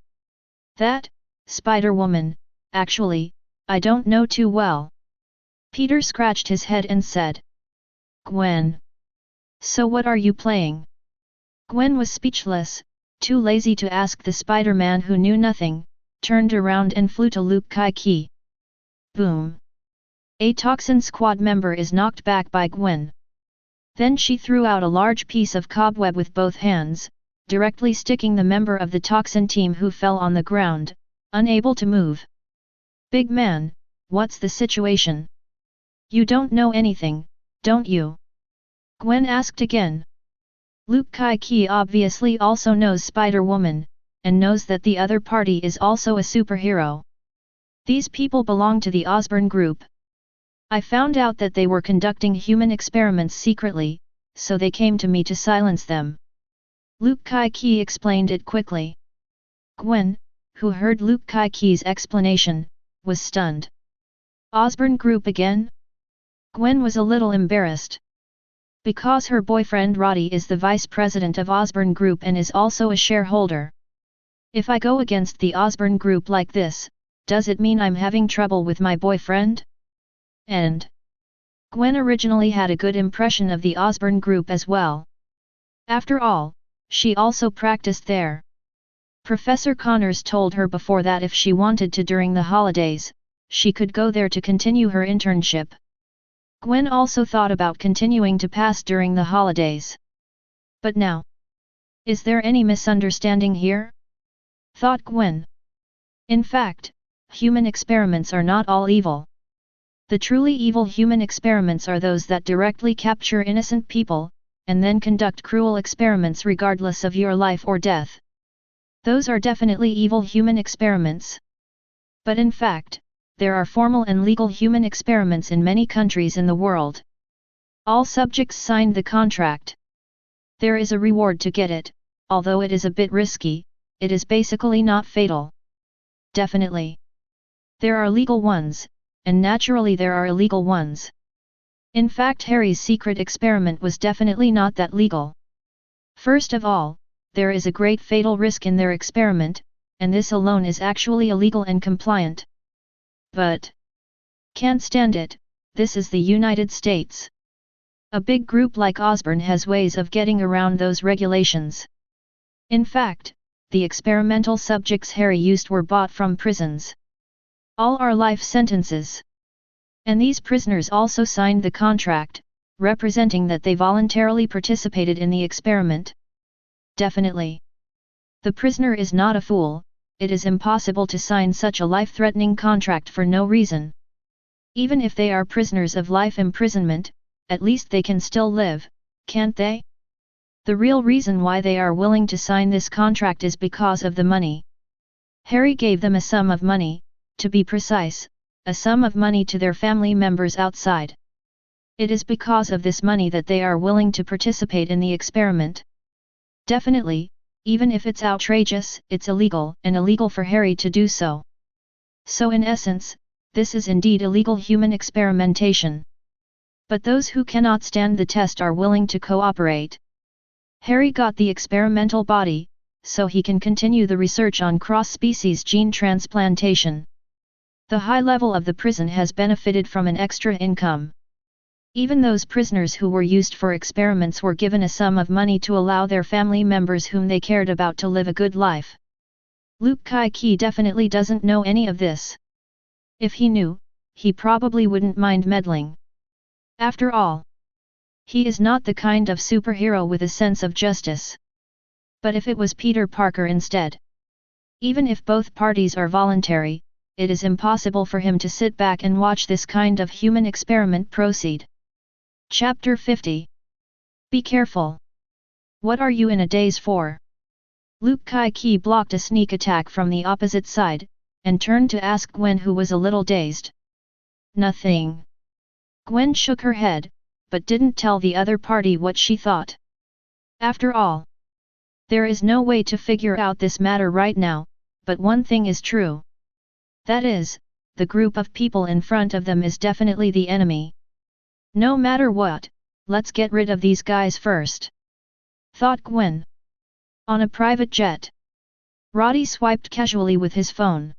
That, Spider-Woman, actually, I don't know too well. Peter scratched his head and said. "Gwen. So what are you playing?" Gwen was speechless, too lazy to ask the Spider-Man who knew nothing, turned around and flew to Luke Kai-Ki. Boom! A Toxin Squad member is knocked back by Gwen. Then she threw out a large piece of cobweb with both hands, directly sticking the member of the Toxin team who fell on the ground, unable to move. "Big man, what's the situation? You don't know anything, don't you?" Gwen asked again. Luke Kai-Ki obviously also knows Spider-Woman, and knows that the other party is also a superhero. These people belong to the Osborne group. I found out that they were conducting human experiments secretly, so they came to me to silence them. Luke Kai-Ki explained it quickly. Gwen, who heard Luke Kai-Ki's explanation, was stunned. Osborne group again? Gwen was a little embarrassed. Because her boyfriend Roddy is the vice president of Osborne group and is also a shareholder. If I go against the Osborne group like this, does it mean I'm having trouble with my boyfriend? And Gwen originally had a good impression of the Osborne group as well. After all, she also practiced there. Professor Connors told her before that if she wanted to during the holidays, she could go there to continue her internship. Gwen also thought about continuing to pass during the holidays. But now, is there any misunderstanding here? Thought Gwen. In fact, human experiments are not all evil. The truly evil human experiments are those that directly capture innocent people, and then conduct cruel experiments regardless of your life or death. Those are definitely evil human experiments. But in fact, there are formal and legal human experiments in many countries in the world. All subjects signed the contract. There is a reward to get it, although it is a bit risky, it is basically not fatal. Definitely. There are legal ones, and naturally there are illegal ones. In fact, Harry's secret experiment was definitely not that legal. First of all, there is a great fatal risk in their experiment, and this alone is actually illegal and compliant. But can't stand it, this is the United States. A big group like Osborne has ways of getting around those regulations. In fact, the experimental subjects Harry used were bought from prisons. All are life sentences. And these prisoners also signed the contract, representing that they voluntarily participated in the experiment. Definitely. The prisoner is not a fool, it is impossible to sign such a life-threatening contract for no reason. Even if they are prisoners of life imprisonment, at least they can still live, can't they? The real reason why they are willing to sign this contract is because of the money. Harry gave them a sum of money, to be precise, a sum of money to their family members outside. It is because of this money that they are willing to participate in the experiment. Definitely, even if it's outrageous, it's illegal, and illegal for Harry to do so. So in essence, this is indeed illegal human experimentation. But those who cannot stand the test are willing to cooperate. Harry got the experimental body, so he can continue the research on cross-species gene transplantation. The high level of the prison has benefited from an extra income. Even those prisoners who were used for experiments were given a sum of money to allow their family members whom they cared about to live a good life. Luke Kai-Ki definitely doesn't know any of this. If he knew, he probably wouldn't mind meddling. After all, he is not the kind of superhero with a sense of justice. But if it was Peter Parker instead? Even if both parties are voluntary, it is impossible for him to sit back and watch this kind of human experiment proceed. Chapter 50. Be careful. What are you in a daze for? Luke Kai-Ki blocked a sneak attack from the opposite side, and turned to ask Gwen, who was a little dazed. Nothing. Gwen shook her head, but didn't tell the other party what she thought. After all, there is no way to figure out this matter right now, but one thing is true. That is, the group of people in front of them is definitely the enemy. No matter what, let's get rid of these guys first, thought Gwen. On a private jet, Roddy swiped casually with his phone.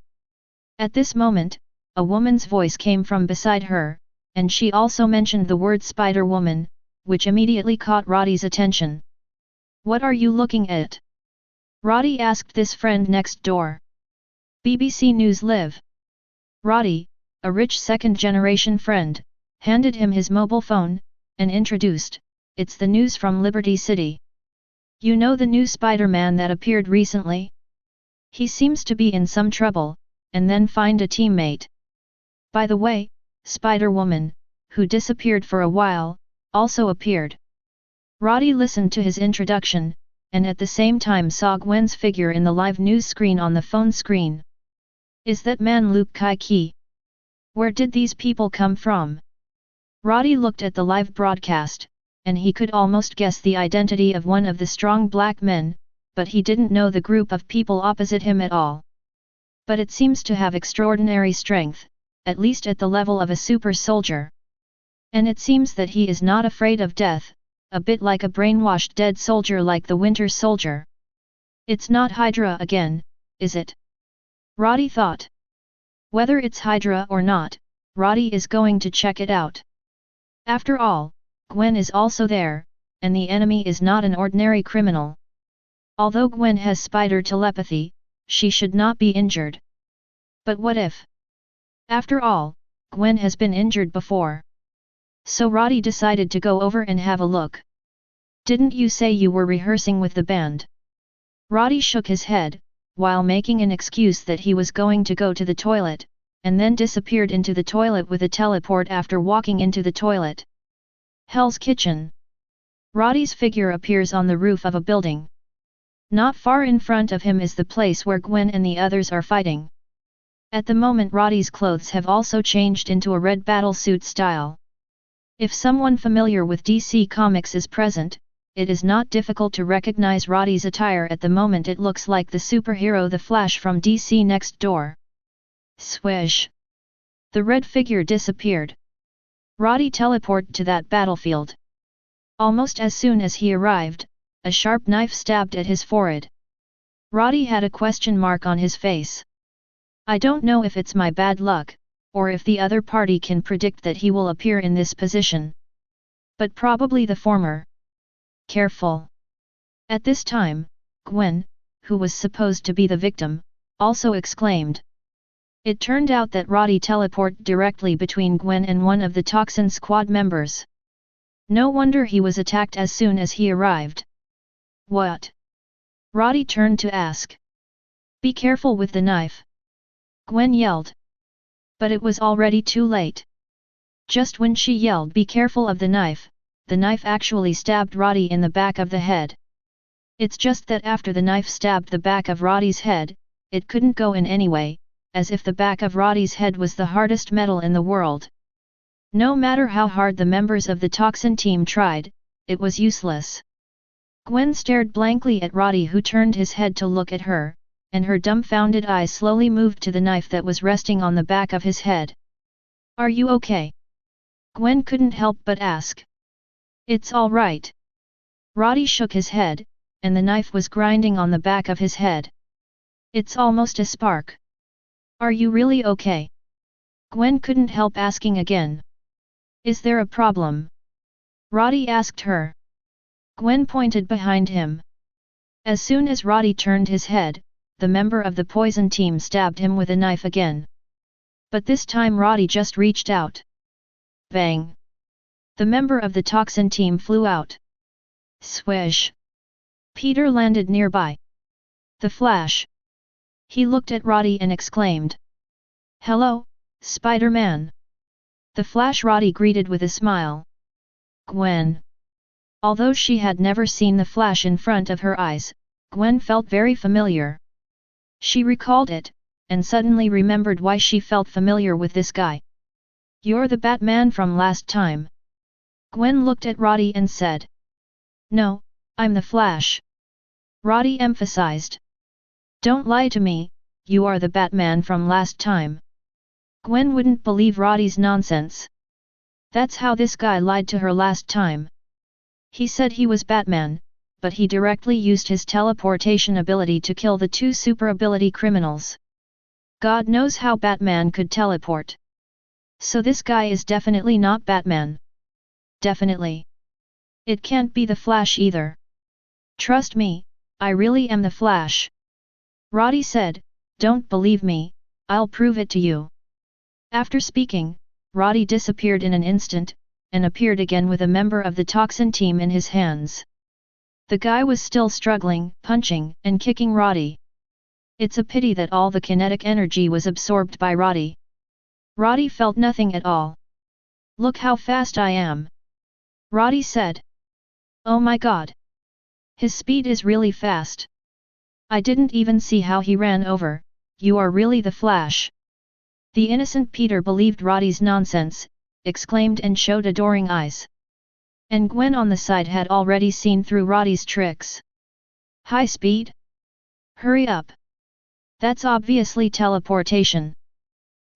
At this moment, a woman's voice came from beside her, and she also mentioned the word Spider-Woman, which immediately caught Roddy's attention. What are you looking at? Roddy asked this friend next door. BBC News Live. Roddy, a rich second-generation friend, handed him his mobile phone, and introduced, "It's the news from Liberty City. You know the new Spider-Man that appeared recently? He seems to be in some trouble, and then find a teammate. By the way, Spider-Woman, who disappeared for a while, also appeared." Roddy listened to his introduction, and at the same time saw Gwen's figure in the live news screen on the phone screen. Is that man Luke Kai-Ki? Where did these people come from? Roddy looked at the live broadcast, and he could almost guess the identity of one of the strong black men, but he didn't know the group of people opposite him at all. But it seems to have extraordinary strength, at least at the level of a super soldier. And it seems that he is not afraid of death, a bit like a brainwashed dead soldier like the Winter Soldier. It's not Hydra again, is it? Roddy thought. Whether it's Hydra or not, Roddy is going to check it out. After all, Gwen is also there, and the enemy is not an ordinary criminal. Although Gwen has spider telepathy, she should not be injured. But what if? After all, Gwen has been injured before. So Roddy decided to go over and have a look. Didn't you say you were rehearsing with the band? Roddy shook his head, while making an excuse that he was going to go to the toilet, and then disappeared into the toilet with a teleport after walking into the toilet. Hell's Kitchen. Roddy's figure appears on the roof of a building. Not far in front of him is the place where Gwen and the others are fighting. At the moment Roddy's clothes have also changed into a red battlesuit style. If someone familiar with DC Comics is present, it is not difficult to recognize Roddy's attire. At the moment it looks like the superhero The Flash from DC Next Door. Swish! The red figure disappeared. Roddy teleported to that battlefield. Almost as soon as he arrived, a sharp knife stabbed at his forehead. Roddy had a question mark on his face. I don't know if it's my bad luck, or if the other party can predict that he will appear in this position. But probably the former. Careful. At this time, Gwen, who was supposed to be the victim, also exclaimed. It turned out that Roddy teleported directly between Gwen and one of the Toxin Squad members. No wonder he was attacked as soon as he arrived. What? Roddy turned to ask. Be careful with the knife. Gwen yelled. But it was already too late. Just when she yelled be careful of the knife actually stabbed Roddy in the back of the head. It's just that after the knife stabbed the back of Roddy's head, it couldn't go in anyway, as if the back of Roddy's head was the hardest metal in the world. No matter how hard the members of the Toxin team tried, it was useless. Gwen stared blankly at Roddy, who turned his head to look at her, and her dumbfounded eyes slowly moved to the knife that was resting on the back of his head. Are you okay? Gwen couldn't help but ask. It's all right. Roddy shook his head, and the knife was grinding on the back of his head. It's almost a spark. Are you really okay? Gwen couldn't help asking again. Is there a problem? Roddy asked her. Gwen pointed behind him. As soon as Roddy turned his head, the member of the poison team stabbed him with a knife again. But this time Roddy just reached out. Bang! The member of the Toxin team flew out. Swish! Peter landed nearby. The Flash! He looked at Roddy and exclaimed. Hello, Spider-Man! The Flash Roddy greeted with a smile. Gwen! Although she had never seen the Flash in front of her eyes, Gwen felt very familiar. She recalled it, and suddenly remembered why she felt familiar with this guy. You're the Batman from last time. Gwen looked at Roddy and said. No, I'm the Flash. Roddy emphasized. Don't lie to me, you are the Batman from last time. Gwen wouldn't believe Roddy's nonsense. That's how this guy lied to her last time. He said he was Batman, but he directly used his teleportation ability to kill the two super ability criminals. God knows how Batman could teleport. So this guy is definitely not Batman. Definitely. It can't be the Flash either. Trust me, I really am the Flash. Roddy said, don't believe me, I'll prove it to you. After speaking, Roddy disappeared in an instant, and appeared again with a member of the Toxin team in his hands. The guy was still struggling, punching, and kicking Roddy. It's a pity that all the kinetic energy was absorbed by Roddy. Roddy felt nothing at all. Look how fast I am. Roddy said. Oh my god. His speed is really fast. I didn't even see how he ran over, you are really the Flash. The innocent Peter believed Roddy's nonsense, exclaimed and showed adoring eyes. And Gwen on the side had already seen through Roddy's tricks. High speed? Hurry up. That's obviously teleportation.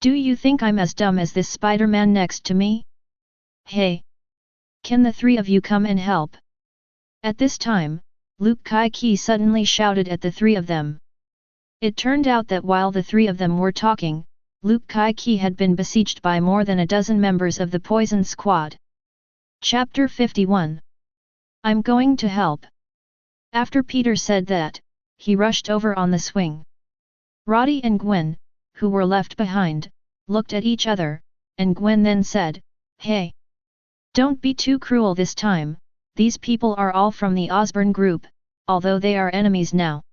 Do you think I'm as dumb as this Spider-Man next to me? Hey! Can the three of you come and help? At this time, Luke Kai-Ki suddenly shouted at the three of them. It turned out that while the three of them were talking, Luke Kai-Ki had been besieged by more than a dozen members of the Poison Squad. Chapter 51. I'm going to help. After Peter said that, he rushed over on the swing. Roddy and Gwen, who were left behind, looked at each other, and Gwen then said, Hey! Don't be too cruel this time, these people are all from the Osborne group, although they are enemies now.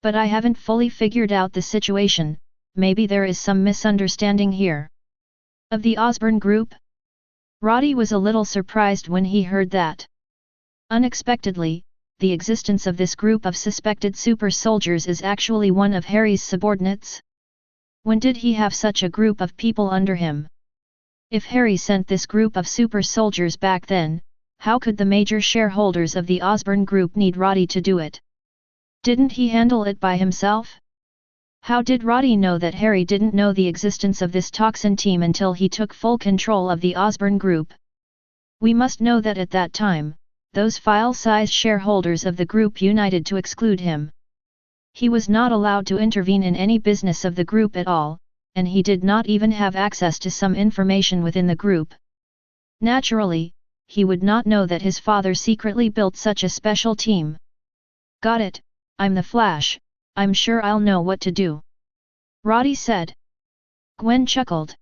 But I haven't fully figured out the situation, maybe there is some misunderstanding here. Of the Osborne group? Roddy was a little surprised when he heard that. Unexpectedly, the existence of this group of suspected super soldiers is actually one of Harry's subordinates. When did he have such a group of people under him? If Harry sent this group of super soldiers back then, how could the major shareholders of the Osborne group need Roddy to do it? Didn't he handle it by himself? How did Roddy know that Harry didn't know the existence of this toxin team until he took full control of the Osborne group? We must know that at that time, those file-sized shareholders of the group united to exclude him. He was not allowed to intervene in any business of the group at all, and he did not even have access to some information within the group. Naturally, he would not know that his father secretly built such a special team. Got it, I'm the Flash, I'm sure I'll know what to do. Roddy said. Gwen chuckled.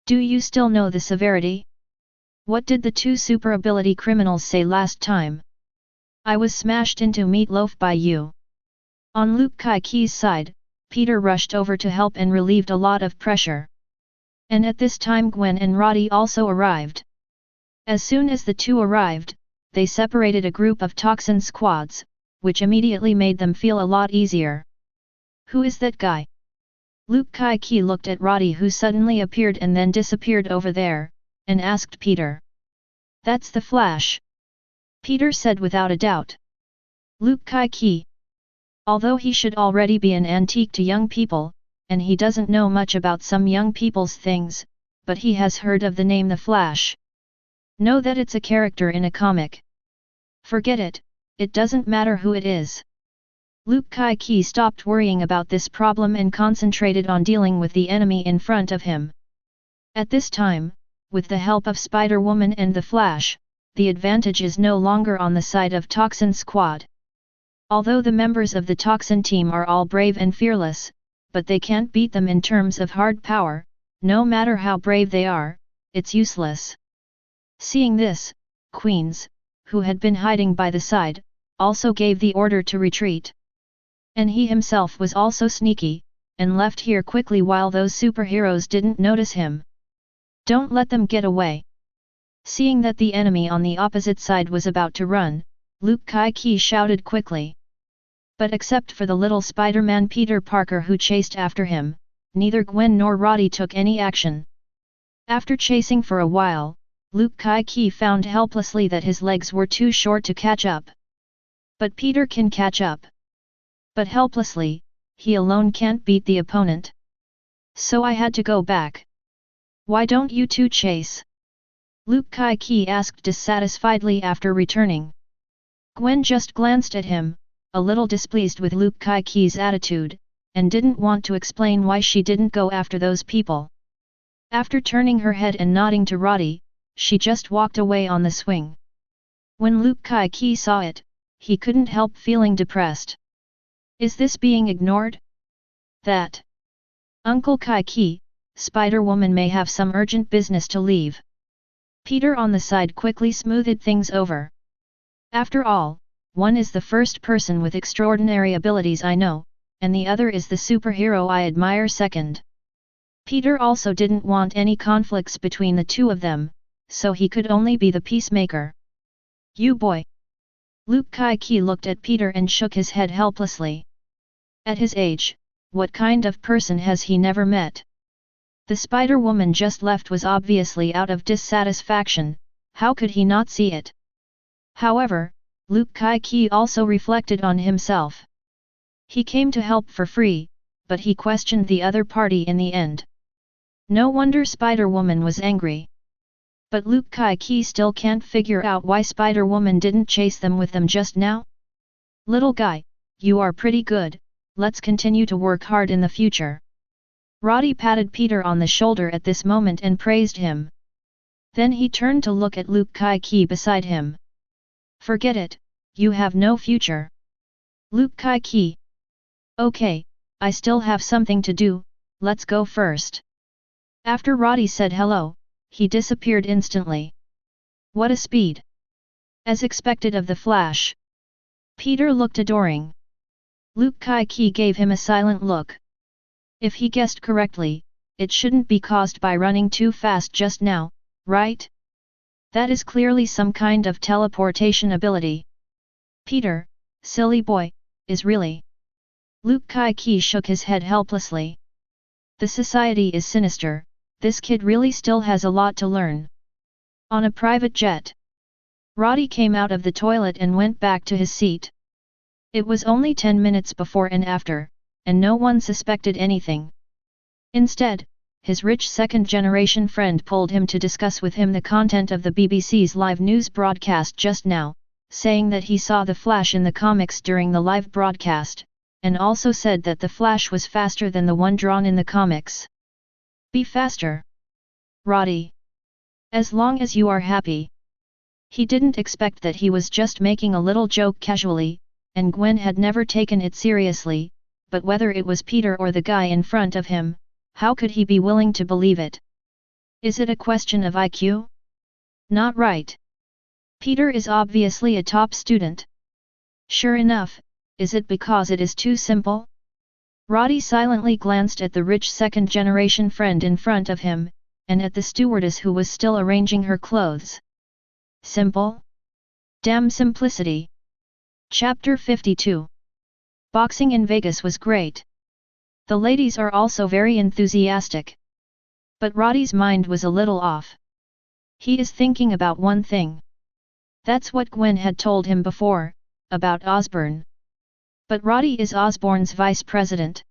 Do you still know the severity? What did the two super ability criminals say last time? I was smashed into meatloaf by you. On Luke Kai-Key's side, Peter rushed over to help and relieved a lot of pressure. And at this time Gwen and Roddy also arrived. As soon as the two arrived, they separated a group of toxin squads, which immediately made them feel a lot easier. Who is that guy? Luke Kai-Key looked at Roddy, who suddenly appeared and then disappeared over there, and asked Peter. That's the Flash. Peter said without a doubt. Luke Kai-Key. Although he should already be an antique to young people, and he doesn't know much about some young people's things, but he has heard of the name the Flash. Know that it's a character in a comic. Forget it, it doesn't matter who it is. Luke Kai-Key stopped worrying about this problem and concentrated on dealing with the enemy in front of him. At this time, with the help of Spider-Woman and the Flash, the advantage is no longer on the side of Toxin Squad. Although the members of the Toxin team are all brave and fearless, but they can't beat them in terms of hard power. No matter how brave they are, it's useless. Seeing this, Queens, who had been hiding by the side, also gave the order to retreat. And he himself was also sneaky, and left here quickly while those superheroes didn't notice him. Don't let them get away. Seeing that the enemy on the opposite side was about to run, Luke Kai-Key shouted quickly. But except for the little Spider-Man Peter Parker who chased after him, neither Gwen nor Roddy took any action. After chasing for a while, Luke Kai-Key found helplessly that his legs were too short to catch up. But Peter can catch up. But helplessly, he alone can't beat the opponent. So I had to go back. Why don't you two chase? Luke Kai-Key asked dissatisfiedly after returning. Gwen just glanced at him, a little displeased with Luke Kai-Key's attitude, and didn't want to explain why she didn't go after those people. After turning her head and nodding to Roddy, she just walked away on the swing. When Luke Kai-Key saw it, he couldn't help feeling depressed. Is this being ignored? That Uncle Kai-Key, Spider-Woman may have some urgent business to leave. Peter on the side quickly smoothed things over. After all, one is the first person with extraordinary abilities I know, and the other is the superhero I admire second. Peter also didn't want any conflicts between the two of them, so he could only be the peacemaker. You boy! Luke Kai-Key looked at Peter and shook his head helplessly. At his age, what kind of person has he never met? The Spider-Woman just left was obviously out of dissatisfaction, how could he not see it? However, Luke Kai-Key also reflected on himself. He came to help for free, but he questioned the other party in the end. No wonder Spider-Woman was angry. But Luke Kai-Key still can't figure out why Spider-Woman didn't chase them with them just now? Little guy, you are pretty good, let's continue to work hard in the future. Roddy patted Peter on the shoulder at this moment and praised him. Then he turned to look at Luke Kai-Key beside him. Forget it, you have no future. Luke Kai-Key. Okay, I still have something to do, let's go first. After Roddy said hello, he disappeared instantly. What a speed! As expected of the Flash. Peter looked adoring. Luke Kai-Key gave him a silent look. If he guessed correctly, it shouldn't be caused by running too fast just now, right? That is clearly some kind of teleportation ability. Peter, silly boy, is really. Luke Kai-Key shook his head helplessly. The society is sinister, this kid really still has a lot to learn. On a private jet. Roddy came out of the toilet and went back to his seat. It was only 10 minutes before and after, and no one suspected anything. Instead, his rich second-generation friend pulled him to discuss with him the content of the BBC's live news broadcast just now, saying that he saw the Flash in the comics during the live broadcast, and also said that the Flash was faster than the one drawn in the comics. Be faster, Roddy. As long as you are happy. He didn't expect that he was just making a little joke casually, and Gwen had never taken it seriously, but whether it was Peter or the guy in front of him, how could he be willing to believe it? Is it a question of IQ? Not right. Peter is obviously a top student. Sure enough, is it because it is too simple? Roddy silently glanced at the rich second-generation friend in front of him, and at the stewardess who was still arranging her clothes. Simple? Damn simplicity. Chapter 52. Boxing in Vegas was great. The ladies are also very enthusiastic. But Roddy's mind was a little off. He is thinking about one thing. That's what Gwen had told him before, about Osborne. But Roddy is Osborne's vice president.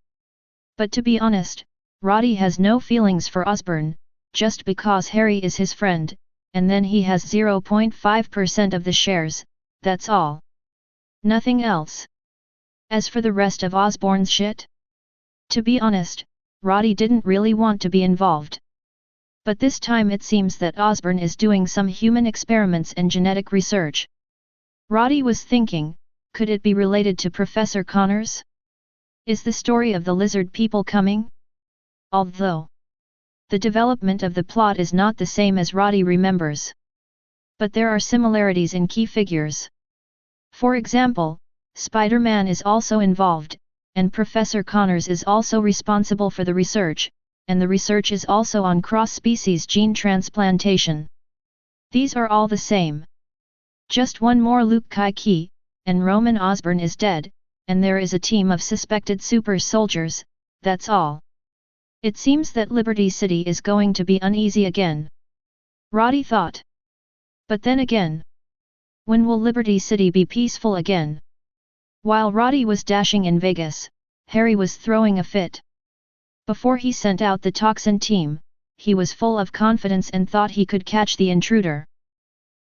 But to be honest, Roddy has no feelings for Osborne, just because Harry is his friend, and then he has 0.5% of the shares, that's all. Nothing else. As for the rest of Osborne's shit? To be honest, Roddy didn't really want to be involved. But this time it seems that Osborne is doing some human experiments and genetic research. Roddy was thinking, could it be related to Professor Connors? Is the story of the lizard people coming? Although the development of the plot is not the same as Roddy remembers. But there are similarities in key figures. For example, Spider-Man is also involved, and Professor Connors is also responsible for the research, and the research is also on cross-species gene transplantation. These are all the same. Just one more Luke Kai-Ki, and Roman Osborne is dead, and there is a team of suspected super soldiers, that's all. It seems that Liberty City is going to be uneasy again. Roddy thought. But then again, when will Liberty City be peaceful again? While Roddy was dashing in Vegas, Harry was throwing a fit. Before he sent out the toxin team, he was full of confidence and thought he could catch the intruder.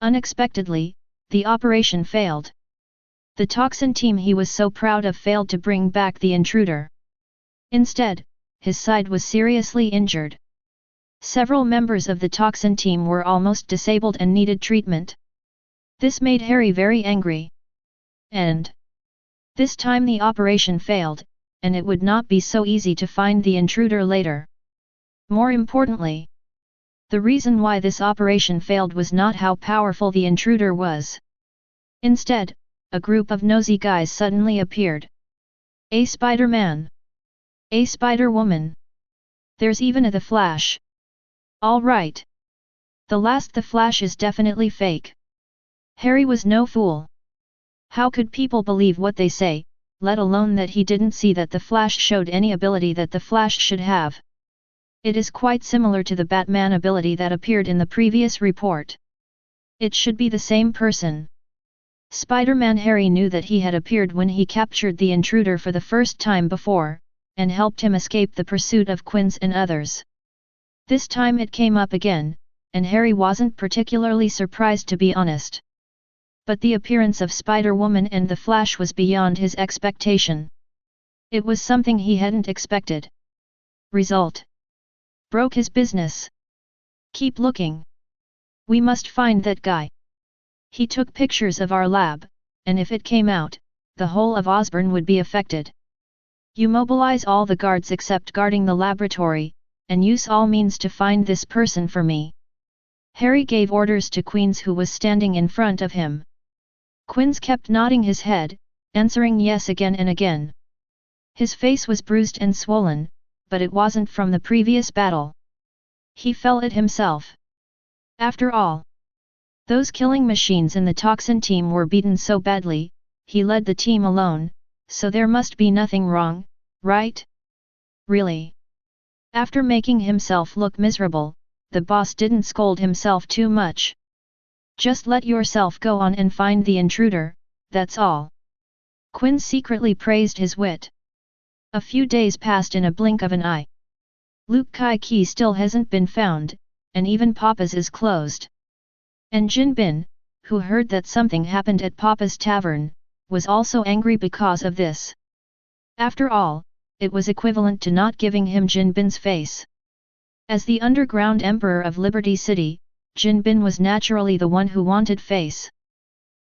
Unexpectedly, the operation failed. The toxin team he was so proud of failed to bring back the intruder. Instead, his side was seriously injured. Several members of the toxin team were almost disabled and needed treatment. This made Harry very angry. And this time the operation failed, and it would not be so easy to find the intruder later. More importantly, the reason why this operation failed was not how powerful the intruder was. Instead, a group of nosy guys suddenly appeared. A Spider-Man. A Spider-Woman. There's even a The Flash. All right. The Flash is definitely fake. Harry was no fool. How could people believe what they say, let alone that he didn't see that the Flash showed any ability that the Flash should have? It is quite similar to the Batman ability that appeared in the previous report. It should be the same person. Spider-Man Harry knew that he had appeared when he captured the intruder for the first time before, and helped him escape the pursuit of Quinns and others. This time it came up again, and Harry wasn't particularly surprised to be honest. But the appearance of Spider-Woman and the Flash was beyond his expectation. It was something he hadn't expected. Result: broke his business. Keep looking. We must find that guy. He took pictures of our lab, and if it came out, the whole of Osborne would be affected. You mobilize all the guards except guarding the laboratory, and use all means to find this person for me. Harry gave orders to Quinns, who was standing in front of him. Quinns kept nodding his head, answering yes again and again. His face was bruised and swollen, but it wasn't from the previous battle. He felt it himself. After all, those killing machines in the toxin team were beaten so badly, he led the team alone, so there must be nothing wrong, right? Really? After making himself look miserable, the boss didn't scold himself too much. Just let yourself go on and find the intruder, that's all. Quinn secretly praised his wit. A few days passed in a blink of an eye. Luke Kai-Ki still hasn't been found, and even Papa's is closed. And Jin Bin, who heard that something happened at Papa's tavern, was also angry because of this. After all, it was equivalent to not giving him Jin Bin's face. As the underground emperor of Liberty City, Jin Bin was naturally the one who wanted face.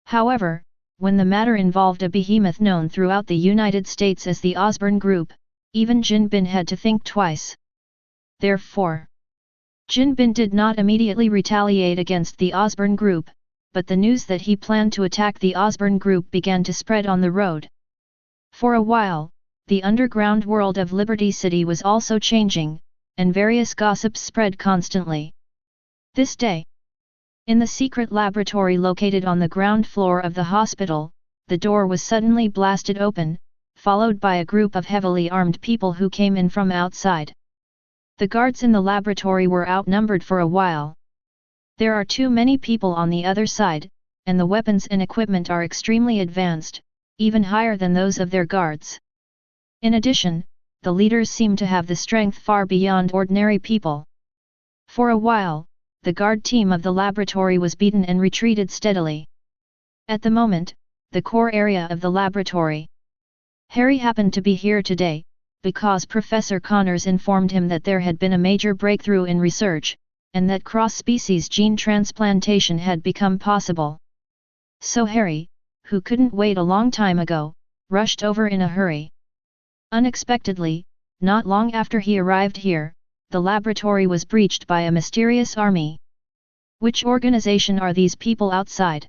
However, when the matter involved a behemoth known throughout the United States as the Osborne Group, even Jin Bin had to think twice. Therefore, Jin Bin did not immediately retaliate against the Osborne Group, but the news that he planned to attack the Osborne Group began to spread on the road. For a while, the underground world of Liberty City was also changing, and various gossips spread constantly. This day, in the secret laboratory located on the ground floor of the hospital, the door was suddenly blasted open, followed by a group of heavily armed people who came in from outside. The guards in the laboratory were outnumbered for a while. There are too many people on the other side, and the weapons and equipment are extremely advanced, even higher than those of their guards. In addition, the leaders seem to have the strength far beyond ordinary people. For a while, the guard team of the laboratory was beaten and retreated steadily. At the moment, the core area of the laboratory. Harry happened to be here today, because Professor Connors informed him that there had been a major breakthrough in research, and that cross-species gene transplantation had become possible. So Harry, who couldn't wait a long time ago, rushed over in a hurry. Unexpectedly, not long after he arrived here, the laboratory was breached by a mysterious army. Which organization are these people outside?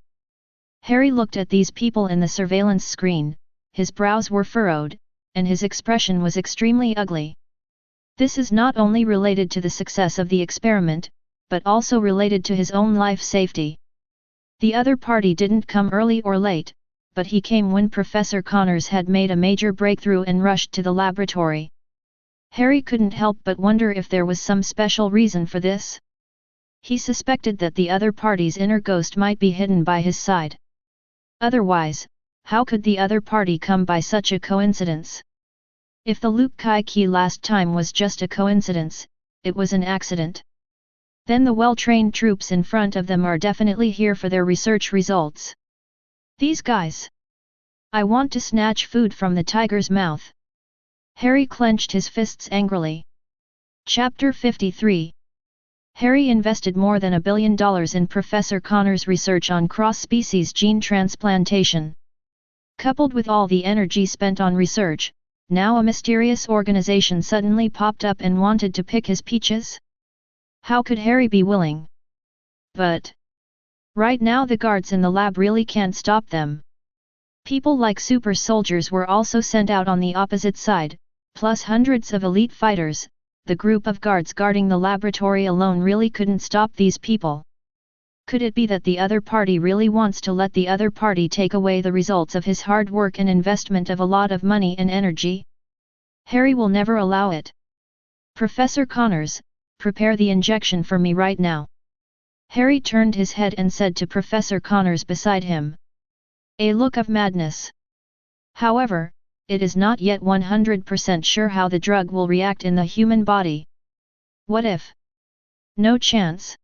Harry looked at these people in the surveillance screen, his brows were furrowed, and his expression was extremely ugly. This is not only related to the success of the experiment, but also related to his own life safety. The other party didn't come early or late, but he came when Professor Connors had made a major breakthrough and rushed to the laboratory. Harry couldn't help but wonder if there was some special reason for this. He suspected that the other party's inner ghost might be hidden by his side. Otherwise, how could the other party come by such a coincidence? If the Luke Kai-Ki last time was just a coincidence, it was an accident. Then the well-trained troops in front of them are definitely here for their research results. These guys! I want to snatch food from the tiger's mouth. Harry clenched his fists angrily. Chapter 53. Harry invested more than $1 billion in Professor Connors' research on cross-species gene transplantation. Coupled with all the energy spent on research, now a mysterious organization suddenly popped up and wanted to pick his peaches? How could Harry be willing? But right now the guards in the lab really can't stop them. People like super soldiers were also sent out on the opposite side, plus hundreds of elite fighters. The group of guards guarding the laboratory alone really couldn't stop these people. Could it be that the other party really wants to let the other party take away the results of his hard work and investment of a lot of money and energy? Harry will never allow it. Professor Connors, prepare the injection for me right now. Harry turned his head and said to Professor Connors beside him. A look of madness. However, it is not yet 100% sure how the drug will react in the human body. What if? No chance.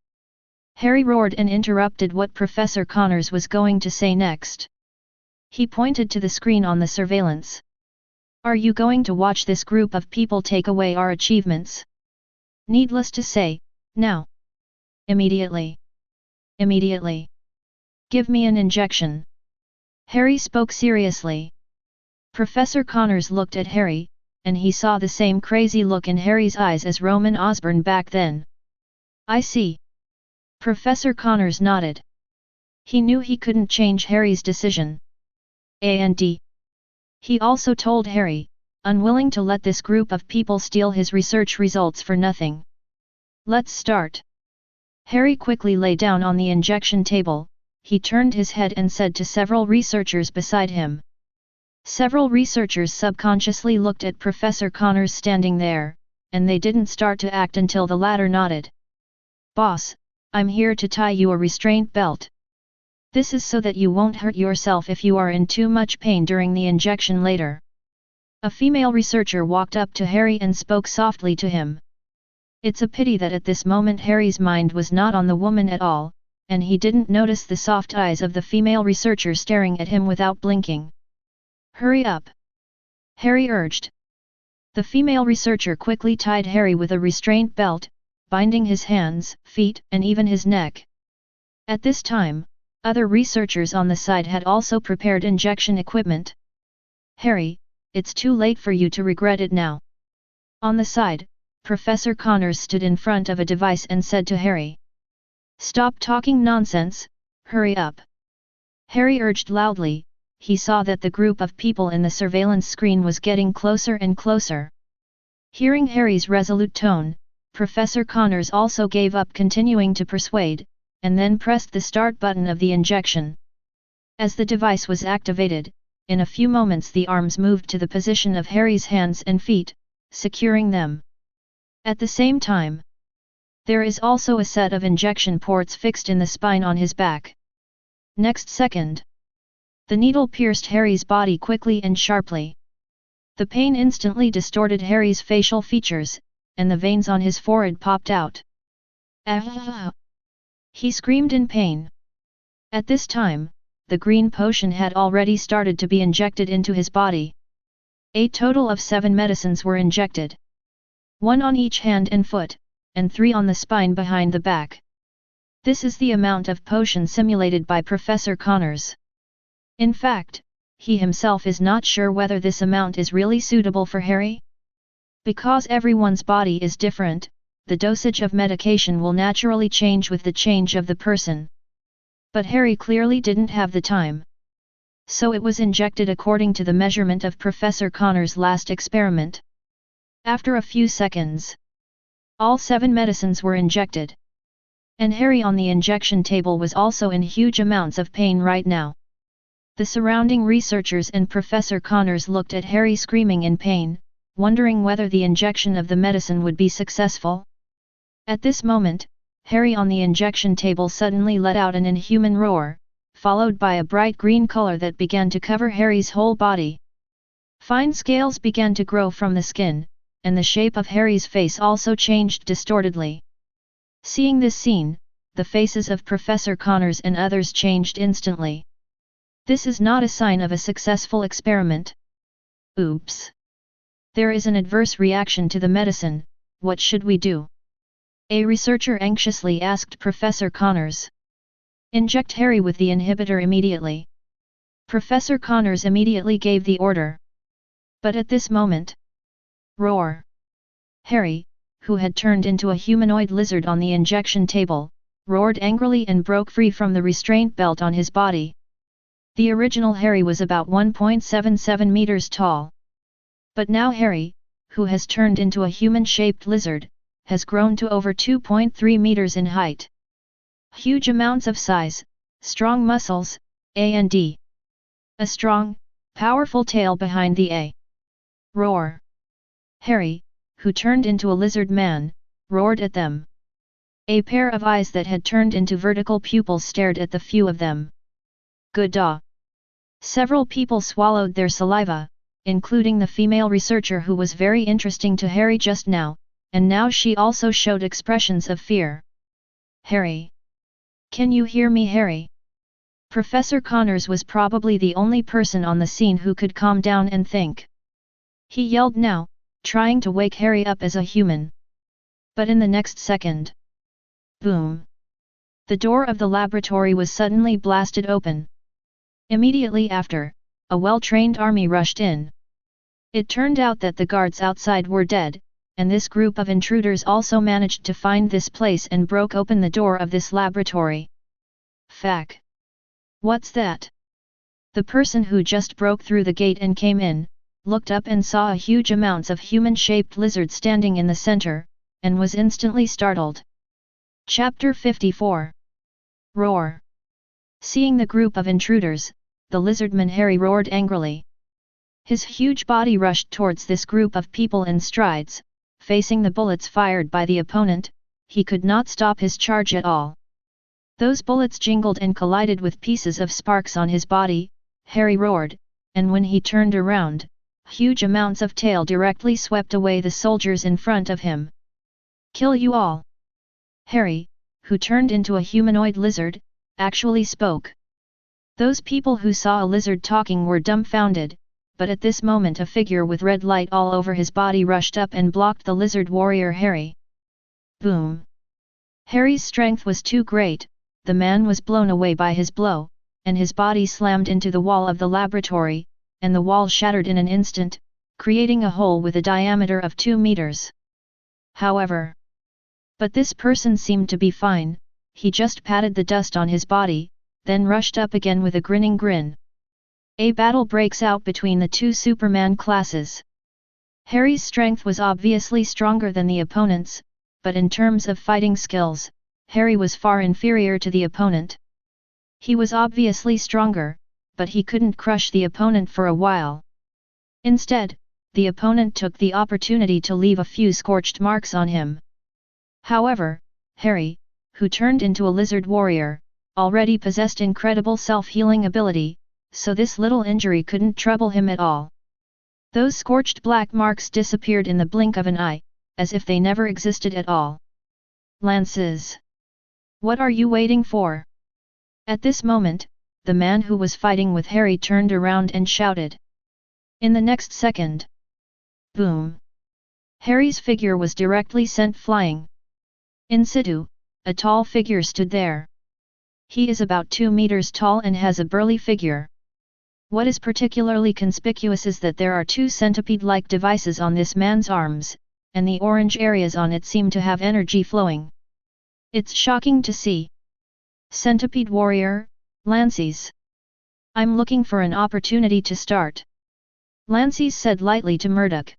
Harry roared and interrupted what Professor Connors was going to say next. He pointed to the screen on the surveillance. Are you going to watch this group of people take away our achievements? Needless to say, now. Immediately. Immediately. Give me an injection. Harry spoke seriously. Professor Connors looked at Harry, and he saw the same crazy look in Harry's eyes as Roman Osborne back then. I see. Professor Connors nodded. He knew he couldn't change Harry's decision. And he also told Harry, unwilling to let this group of people steal his research results for nothing. Let's start. Harry quickly lay down on the injection table, he turned his head and said to several researchers beside him. Several researchers subconsciously looked at Professor Connors standing there, and they didn't start to act until the latter nodded. "Boss, I'm here to tie you a restraint belt. This is so that you won't hurt yourself if you are in too much pain during the injection later." A female researcher walked up to Harry and spoke softly to him. It's a pity that at this moment Harry's mind was not on the woman at all, and he didn't notice the soft eyes of the female researcher staring at him without blinking. "Hurry up!" Harry urged. The female researcher quickly tied Harry with a restraint belt, binding his hands, feet, and even his neck. At this time, other researchers on the side had also prepared injection equipment. "Harry, it's too late for you to regret it now." On the side, Professor Connors stood in front of a device and said to Harry, "Stop talking nonsense, hurry up." Harry urged loudly. He saw that the group of people in the surveillance screen was getting closer and closer. Hearing Harry's resolute tone, Professor Connors also gave up continuing to persuade, and then pressed the start button of the injection. As the device was activated, in a few moments the arms moved to the position of Harry's hands and feet, securing them. At the same time, there is also a set of injection ports fixed in the spine on his back. Next second, the needle pierced Harry's body quickly and sharply. The pain instantly distorted Harry's facial features, and the veins on his forehead popped out. "Ah!" He screamed in pain. At this time, the green potion had already started to be injected into his body. A total of 7 medicines were injected. 1 on each hand and foot, and 3 on the spine behind the back. This is the amount of potion simulated by Professor Connors. In fact, he himself is not sure whether this amount is really suitable for Harry. Because everyone's body is different, the dosage of medication will naturally change with the change of the person. But Harry clearly didn't have the time. So it was injected according to the measurement of Professor Connors' last experiment. After a few seconds, all 7 medicines were injected. And Harry on the injection table was also in huge amounts of pain right now. The surrounding researchers and Professor Connors looked at Harry screaming in pain, wondering whether the injection of the medicine would be successful. At this moment, Harry on the injection table suddenly let out an inhuman roar, followed by a bright green color that began to cover Harry's whole body. Fine scales began to grow from the skin, and the shape of Harry's face also changed distortedly. Seeing this scene, the faces of Professor Connors and others changed instantly. This is not a sign of a successful experiment. Oops! There is an adverse reaction to the medicine, what should we do? A researcher anxiously asked Professor Connors. "Inject Harry with the inhibitor immediately." Professor Connors immediately gave the order. But at this moment, roar! Harry, who had turned into a humanoid lizard on the injection table, roared angrily and broke free from the restraint belt on his body. The original Harry was about 1.77 meters tall. But now Harry, who has turned into a human-shaped lizard, has grown to over 2.3 meters in height. Huge amounts of size, strong muscles, and a strong, powerful tail behind the A. Roar! Harry, who turned into a lizard man, roared at them. A pair of eyes that had turned into vertical pupils stared at the few of them. Good daw! Several people swallowed their saliva, including the female researcher who was very interesting to Harry just now, and now she also showed expressions of fear. "Harry! Can you hear me, Harry?" Professor Connors was probably the only person on the scene who could calm down and think. He yelled now, trying to wake Harry up as a human. But in the next second, boom! The door of the laboratory was suddenly blasted open. Immediately after, a well-trained army rushed in. It turned out that the guards outside were dead, and this group of intruders also managed to find this place and broke open the door of this laboratory. Fuck! What's that? The person who just broke through the gate and came in, looked up and saw a huge amounts of human-shaped lizard standing in the center, and was instantly startled. Chapter 54. Roar! Seeing the group of intruders, the lizardman Harry roared angrily. His huge body rushed towards this group of people in strides, facing the bullets fired by the opponent, he could not stop his charge at all. Those bullets jingled and collided with pieces of sparks on his body. Harry roared, and when he turned around, huge amounts of tail directly swept away the soldiers in front of him. "Kill you all!" Harry, who turned into a humanoid lizard, actually spoke. Those people who saw a lizard talking were dumbfounded, but at this moment a figure with red light all over his body rushed up and blocked the lizard warrior Harry. Boom! Harry's strength was too great, the man was blown away by his blow, and his body slammed into the wall of the laboratory, and the wall shattered in an instant, creating a hole with a diameter of 2 meters. But this person seemed to be fine, he just patted the dust on his body, then rushed up again with a grinning grin. A battle breaks out between the two Superman classes. Harry's strength was obviously stronger than the opponent's, but in terms of fighting skills, Harry was far inferior to the opponent. He was obviously stronger, but he couldn't crush the opponent for a while. Instead, the opponent took the opportunity to leave a few scorched marks on him. However, Harry, who turned into a lizard warrior, already possessed incredible self-healing ability, so this little injury couldn't trouble him at all. Those scorched black marks disappeared in the blink of an eye, as if they never existed at all. "Lances! What are you waiting for?" At this moment, the man who was fighting with Harry turned around and shouted. In the next second, boom! Harry's figure was directly sent flying. In situ, a tall figure stood there. He is about 2 meters tall and has a burly figure. What is particularly conspicuous is that there are 2 centipede-like devices on this man's arms, and the orange areas on it seem to have energy flowing. It's shocking to see. "Centipede warrior, Lances. I'm looking for an opportunity to start," Lances said lightly to Murdoch.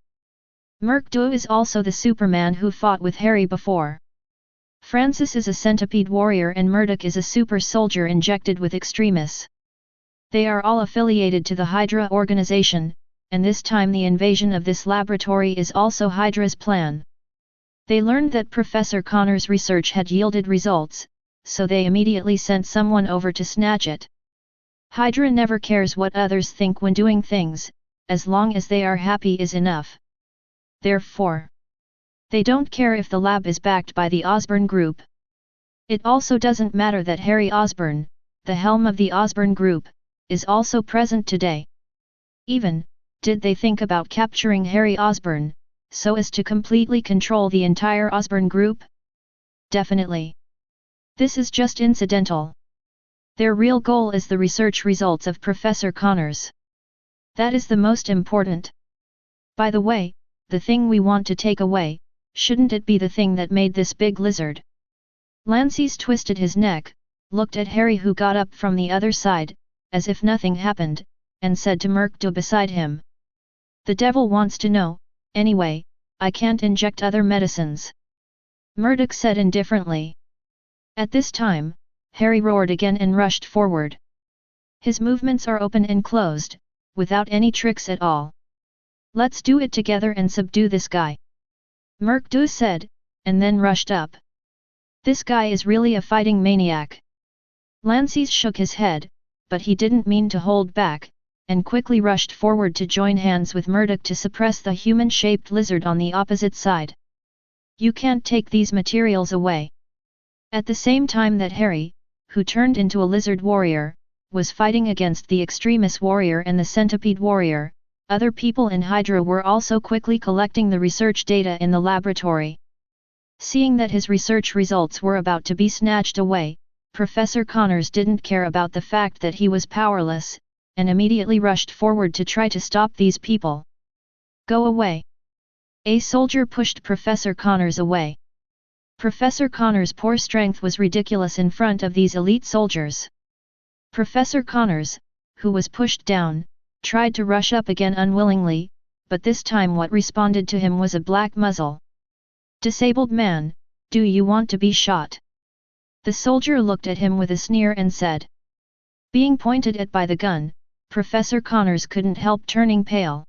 Murdoch is also the Superman who fought with Harry before. Francis is a centipede warrior and Murdoch is a super soldier injected with Extremis. They are all affiliated to the Hydra organization, and this time the invasion of this laboratory is also Hydra's plan. They learned that Professor Connor's research had yielded results, so they immediately sent someone over to snatch it. Hydra never cares what others think when doing things, as long as they are happy is enough. Therefore, they don't care if the lab is backed by the Osborne Group. It also doesn't matter that Harry Osborne, the helm of the Osborne Group, is also present today. Even, did they think about capturing Harry Osborne, so as to completely control the entire Osborne Group? Definitely. This is just incidental. Their real goal is the research results of Professor Connors. That is the most important. By the way, the thing we want to take away, shouldn't it be the thing that made this big lizard? Lances twisted his neck, looked at Harry who got up from the other side, as if nothing happened, and said to Murdoch beside him. "The devil wants to know, anyway, I can't inject other medicines," Murdoch said indifferently. At this time, Harry roared again and rushed forward. His movements are open and closed, without any tricks at all. "Let's do it together and subdue this guy," Murdoch said, and then rushed up. "This guy is really a fighting maniac." Lances shook his head, but he didn't mean to hold back, and quickly rushed forward to join hands with Murdoch to suppress the human-shaped lizard on the opposite side. "You can't take these materials away." At the same time that Harry, who turned into a lizard warrior, was fighting against the Extremis warrior and the centipede warrior, other people in Hydra were also quickly collecting the research data in the laboratory. Seeing that his research results were about to be snatched away, Professor Connors didn't care about the fact that he was powerless, and immediately rushed forward to try to stop these people. "Go away!" A soldier pushed Professor Connors away. Professor Connors' poor strength was ridiculous in front of these elite soldiers. Professor Connors, who was pushed down, tried to rush up again unwillingly, but this time what responded to him was a black muzzle. "Disabled man, do you want to be shot?" The soldier looked at him with a sneer and said. Being pointed at by the gun, Professor Connors couldn't help turning pale.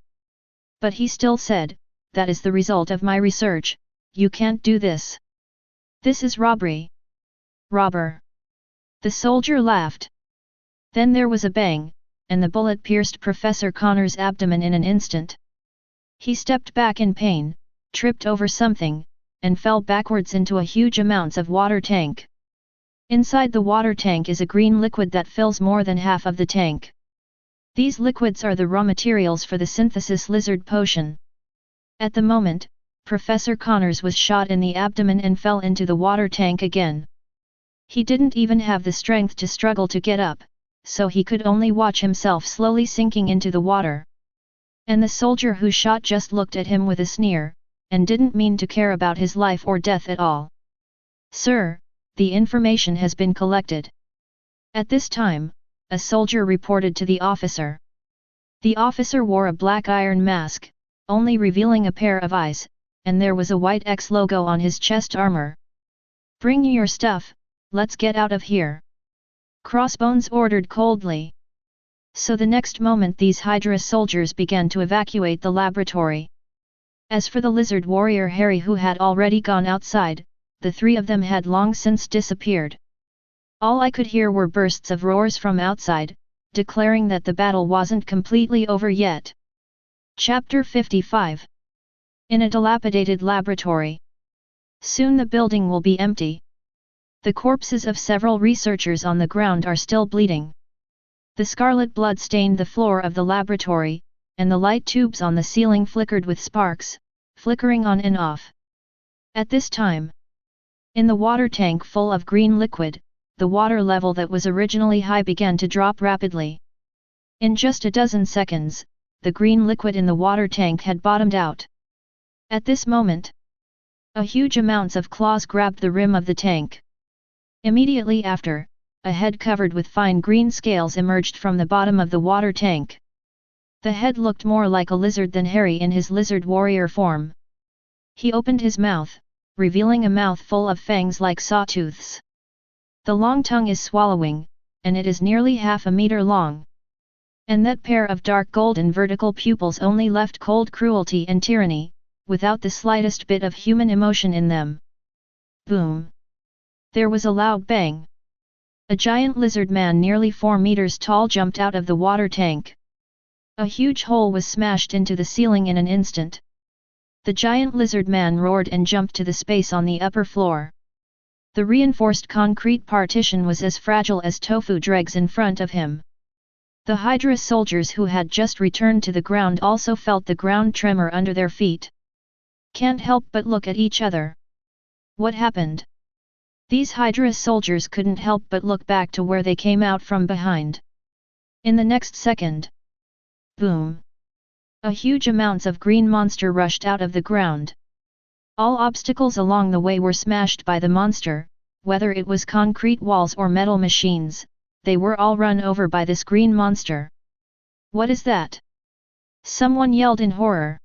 But he still said, that is the result of my research, you can't do this. This is robbery. Robber. The soldier laughed. Then there was a bang, and the bullet pierced Professor Connor's abdomen in an instant. He stepped back in pain, tripped over something, and fell backwards into a huge amounts of water tank. Inside the water tank is a green liquid that fills more than half of the tank. These liquids are the raw materials for the synthesis lizard potion. At the moment, Professor Connors was shot in the abdomen and fell into the water tank again. He didn't even have the strength to struggle to get up, so he could only watch himself slowly sinking into the water. And the soldier who shot just looked at him with a sneer, and didn't mean to care about his life or death at all. "Sir, the information has been collected." At this time, a soldier reported to the officer. The officer wore a black iron mask, only revealing a pair of eyes, and there was a white X logo on his chest armor. "Bring your stuff, let's get out of here," Crossbones ordered coldly. So the next moment these Hydra soldiers began to evacuate the laboratory. As for the lizard warrior Harry who had already gone outside, the three of them had long since disappeared. All I could hear were bursts of roars from outside, declaring that the battle wasn't completely over yet. Chapter 55. In a dilapidated laboratory. Soon the building will be empty. The corpses of several researchers on the ground are still bleeding. The scarlet blood stained the floor of the laboratory, and the light tubes on the ceiling flickered with sparks, flickering on and off. At this time, in the water tank full of green liquid, the water level that was originally high began to drop rapidly. In just a dozen seconds, the green liquid in the water tank had bottomed out. At this moment, a huge amounts of claws grabbed the rim of the tank. Immediately after, a head covered with fine green scales emerged from the bottom of the water tank. The head looked more like a lizard than Harry in his lizard warrior form. He opened his mouth, revealing a mouth full of fangs like sawtooths. The long tongue is swallowing, and it is nearly half a meter long. And that pair of dark golden vertical pupils only left cold cruelty and tyranny, without the slightest bit of human emotion in them. Boom! There was a loud bang. A giant lizard man nearly 4 meters tall jumped out of the water tank. A huge hole was smashed into the ceiling in an instant. The giant lizard man roared and jumped to the space on the upper floor. The reinforced concrete partition was as fragile as tofu dregs in front of him. The Hydra soldiers who had just returned to the ground also felt the ground tremor under their feet. Can't help but look at each other. What happened? These Hydra soldiers couldn't help but look back to where they came out from behind. In the next second, boom! A huge amounts of green monster rushed out of the ground. All obstacles along the way were smashed by the monster, whether it was concrete walls or metal machines, they were all run over by this green monster. "What is that?" someone yelled in horror.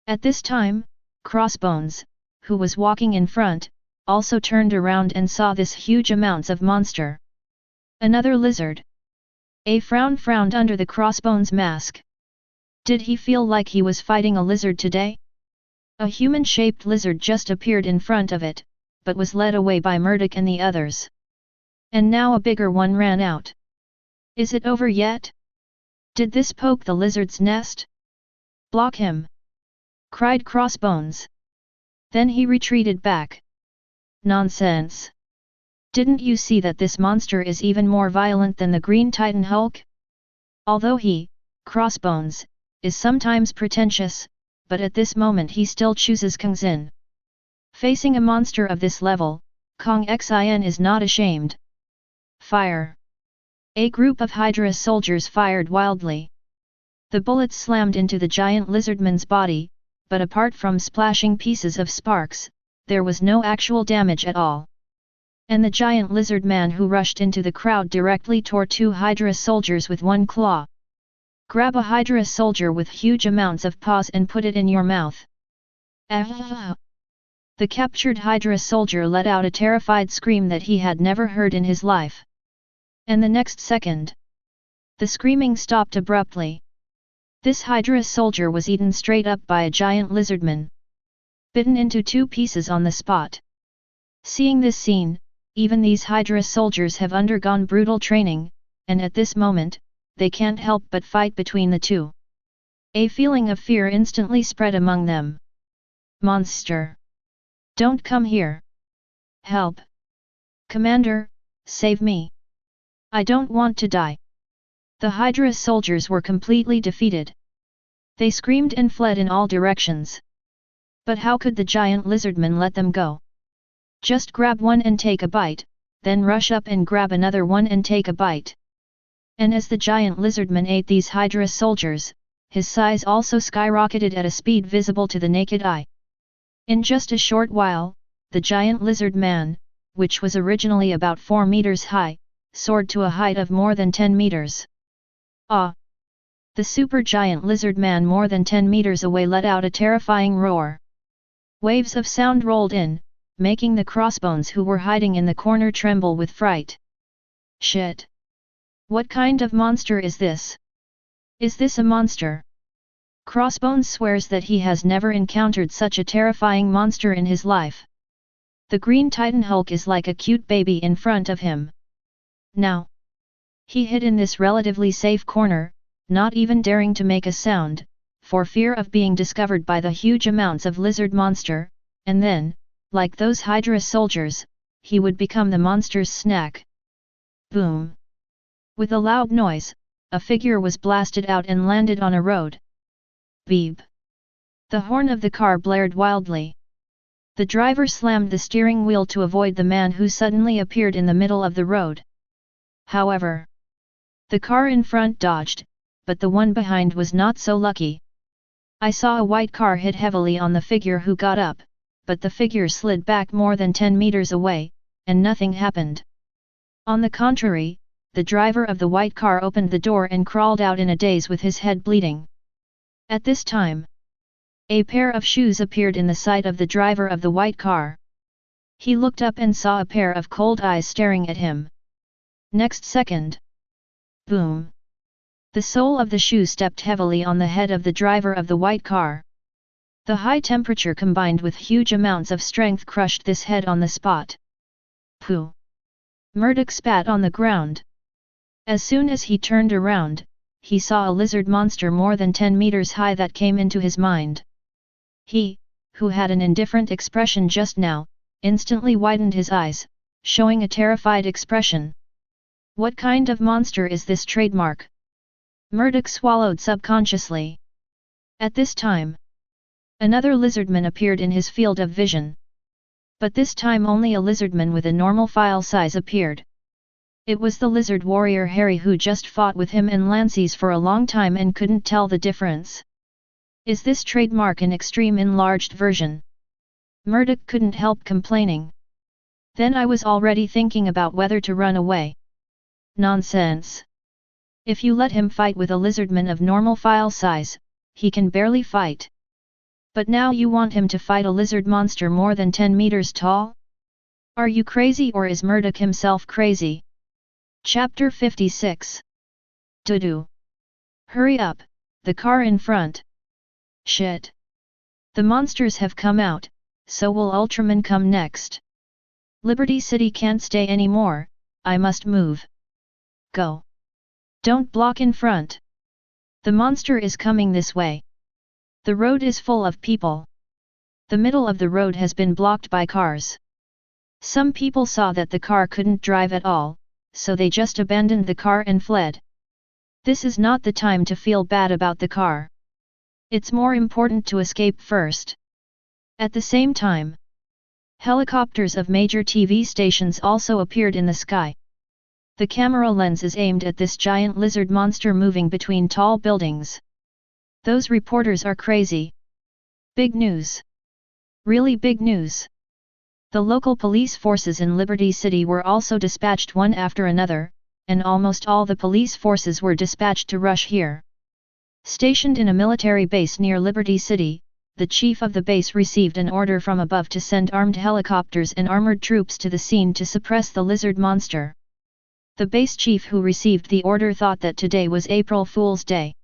At this time, Crossbones, who was walking in front, also turned around and saw this huge amounts of monster. Another lizard. A frown frowned under the Crossbones mask. Did he feel like he was fighting a lizard today? A human-shaped lizard just appeared in front of it, but was led away by Murdoch and the others. And now a bigger one ran out. "Is it over yet? Did this poke the lizard's nest? Block him!" cried Crossbones. Then he retreated back. "Nonsense! Didn't you see that this monster is even more violent than the Green Titan Hulk? Although he, Crossbones, is sometimes pretentious, but at this moment he still chooses Kongzin. Facing a monster of this level, Kong Xin is not ashamed." Fire! A group of Hydra soldiers fired wildly. The bullets slammed into the giant lizardman's body, but apart from splashing pieces of sparks, there was no actual damage at all. And the giant lizard man who rushed into the crowd directly tore 2 Hydra soldiers with one claw. "Grab a Hydra soldier with huge amounts of paws and put it in your mouth." Ah! The captured Hydra soldier let out a terrified scream that he had never heard in his life. And the next second, the screaming stopped abruptly. This Hydra soldier was eaten straight up by a giant lizardman, bitten into 2 pieces on the spot. Seeing this scene, even these Hydra soldiers have undergone brutal training, and at this moment, they can't help but fight between the two. A feeling of fear instantly spread among them. Monster! Don't come here! Help! Commander, save me! I don't want to die! The Hydra soldiers were completely defeated. They screamed and fled in all directions. But how could the giant lizardman let them go? Just grab one and take a bite, then rush up and grab another one and take a bite. And as the giant lizardman ate these Hydra soldiers, his size also skyrocketed at a speed visible to the naked eye. In just a short while, the giant lizard man, which was originally about 4 meters high, soared to a height of more than 10 meters. Ah! The supergiant lizard man more than 10 meters away let out a terrifying roar. Waves of sound rolled in, making the crossbones who were hiding in the corner tremble with fright. Shit! What kind of monster is this? Is this a monster? Crossbones swears that he has never encountered such a terrifying monster in his life. The Green Titan Hulk is like a cute baby in front of him. Now, he hid in this relatively safe corner, not even daring to make a sound, for fear of being discovered by the huge amounts of lizard monster, and then, like those Hydra soldiers, he would become the monster's snack. Boom! With a loud noise, a figure was blasted out and landed on a road. Beep! The horn of the car blared wildly. The driver slammed the steering wheel to avoid the man who suddenly appeared in the middle of the road. However, the car in front dodged, but the one behind was not so lucky. I saw a white car hit heavily on the figure who got up, but the figure slid back more than 10 meters away, and nothing happened. On the contrary, the driver of the white car opened the door and crawled out in a daze with his head bleeding. At this time, a pair of shoes appeared in the sight of the driver of the white car. He looked up and saw a pair of cold eyes staring at him. Next second, boom! The sole of the shoe stepped heavily on the head of the driver of the white car. The high temperature combined with huge amounts of strength crushed this head on the spot. Pooh! Murdoch spat on the ground. As soon as he turned around, he saw a lizard monster more than 10 meters high that came into his mind. He, who had an indifferent expression just now, instantly widened his eyes, showing a terrified expression. What kind of monster is this trademark? Murdoch swallowed subconsciously. At this time, another lizardman appeared in his field of vision. But this time only a lizardman with a normal file size appeared. It was the lizard warrior Harry who just fought with him and Lances for a long time and couldn't tell the difference. Is this trademark an extreme enlarged version? Murdoch couldn't help complaining. Then I was already thinking about whether to run away. Nonsense. If you let him fight with a lizardman of normal file size, he can barely fight. But now you want him to fight a lizard monster more than 10 meters tall? Are you crazy or is Murdoch himself crazy? Chapter 56. Doo-doo. Hurry up, the car in front. Shit. The monsters have come out, so will Ultraman come next. Liberty City can't stay anymore, I must move. Go. Don't block in front. The monster is coming this way. The road is full of people. The middle of the road has been blocked by cars. Some people saw that the car couldn't drive at all, so they just abandoned the car and fled. This is not the time to feel bad about the car. It's more important to escape first. At the same time, helicopters of major TV stations also appeared in the sky. The camera lens is aimed at this giant lizard monster moving between tall buildings. Those reporters are crazy. Big news. Really big news. The local police forces in Liberty City were also dispatched one after another, and almost all the police forces were dispatched to rush here. Stationed in a military base near Liberty City, the chief of the base received an order from above to send armed helicopters and armored troops to the scene to suppress the lizard monster. The base chief who received the order thought that today was April Fool's Day.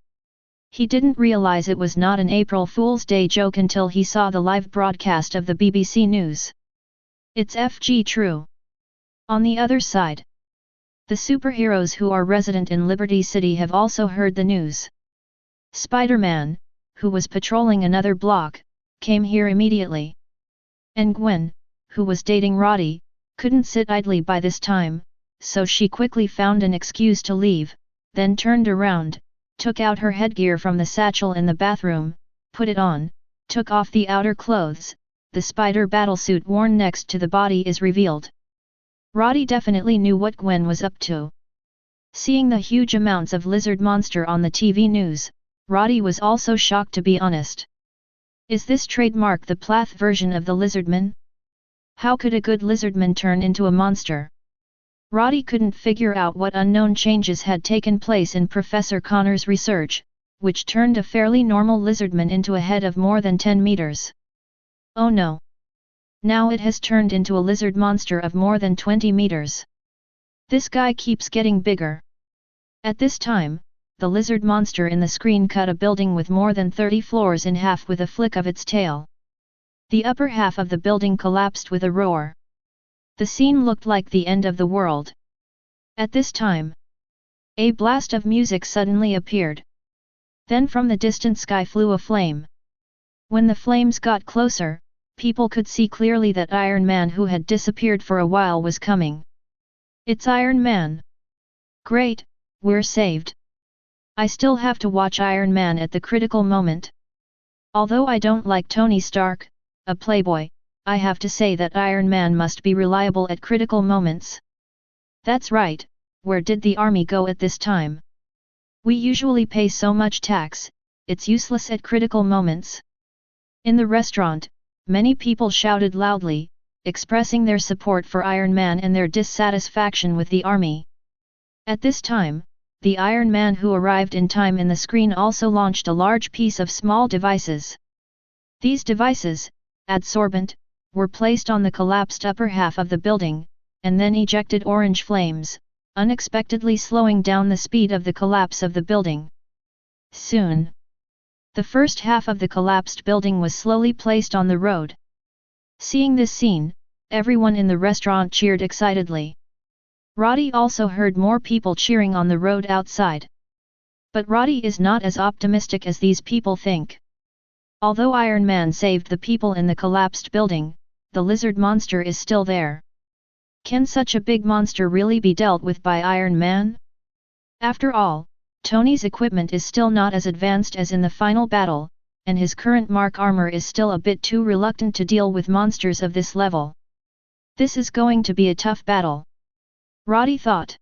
He didn't realize it was not an April Fool's Day joke until he saw the live broadcast of the BBC News. It's FG true. On the other side, the superheroes who are resident in Liberty City have also heard the news. Spider-Man, who was patrolling another block, came here immediately. And Gwen, who was dating Roddy, couldn't sit idly by this time, so she quickly found an excuse to leave, then turned around, took out her headgear from the satchel in the bathroom, put it on, took off the outer clothes, the spider battlesuit worn next to the body is revealed. Roddy definitely knew what Gwen was up to. Seeing the huge amounts of lizard monster on the TV news, Roddy was also shocked, to be honest. Is this trademark the Plath version of the lizardman? How could a good lizardman turn into a monster? Roddy couldn't figure out what unknown changes had taken place in Professor Connor's research, which turned a fairly normal lizardman into a head of more than 10 meters. Oh no! Now it has turned into a lizard monster of more than 20 meters. This guy keeps getting bigger. At this time, the lizard monster in the screen cut a building with more than 30 floors in half with a flick of its tail. The upper half of the building collapsed with a roar. The scene looked like the end of the world. At this time, a blast of music suddenly appeared. Then from the distant sky flew a flame. When the flames got closer, people could see clearly that Iron Man, who had disappeared for a while, was coming. It's Iron Man! Great, we're saved! I still have to watch Iron Man at the critical moment. Although I don't like Tony Stark, a playboy, I have to say that Iron Man must be reliable at critical moments. That's right, where did the army go at this time? We usually pay so much tax, it's useless at critical moments. In the restaurant, many people shouted loudly, expressing their support for Iron Man and their dissatisfaction with the army. At this time, the Iron Man who arrived in time in the screen also launched a large piece of small devices. These devices, adsorbent, were placed on the collapsed upper half of the building, and then ejected orange flames, unexpectedly slowing down the speed of the collapse of the building. Soon, the first half of the collapsed building was slowly placed on the road. Seeing this scene, everyone in the restaurant cheered excitedly. Roddy also heard more people cheering on the road outside. But Roddy is not as optimistic as these people think. Although Iron Man saved the people in the collapsed building, the lizard monster is still there. Can such a big monster really be dealt with by Iron Man? After all, Tony's equipment is still not as advanced as in the final battle, and his current Mark armor is still a bit too reluctant to deal with monsters of this level. This is going to be a tough battle, Roddy thought.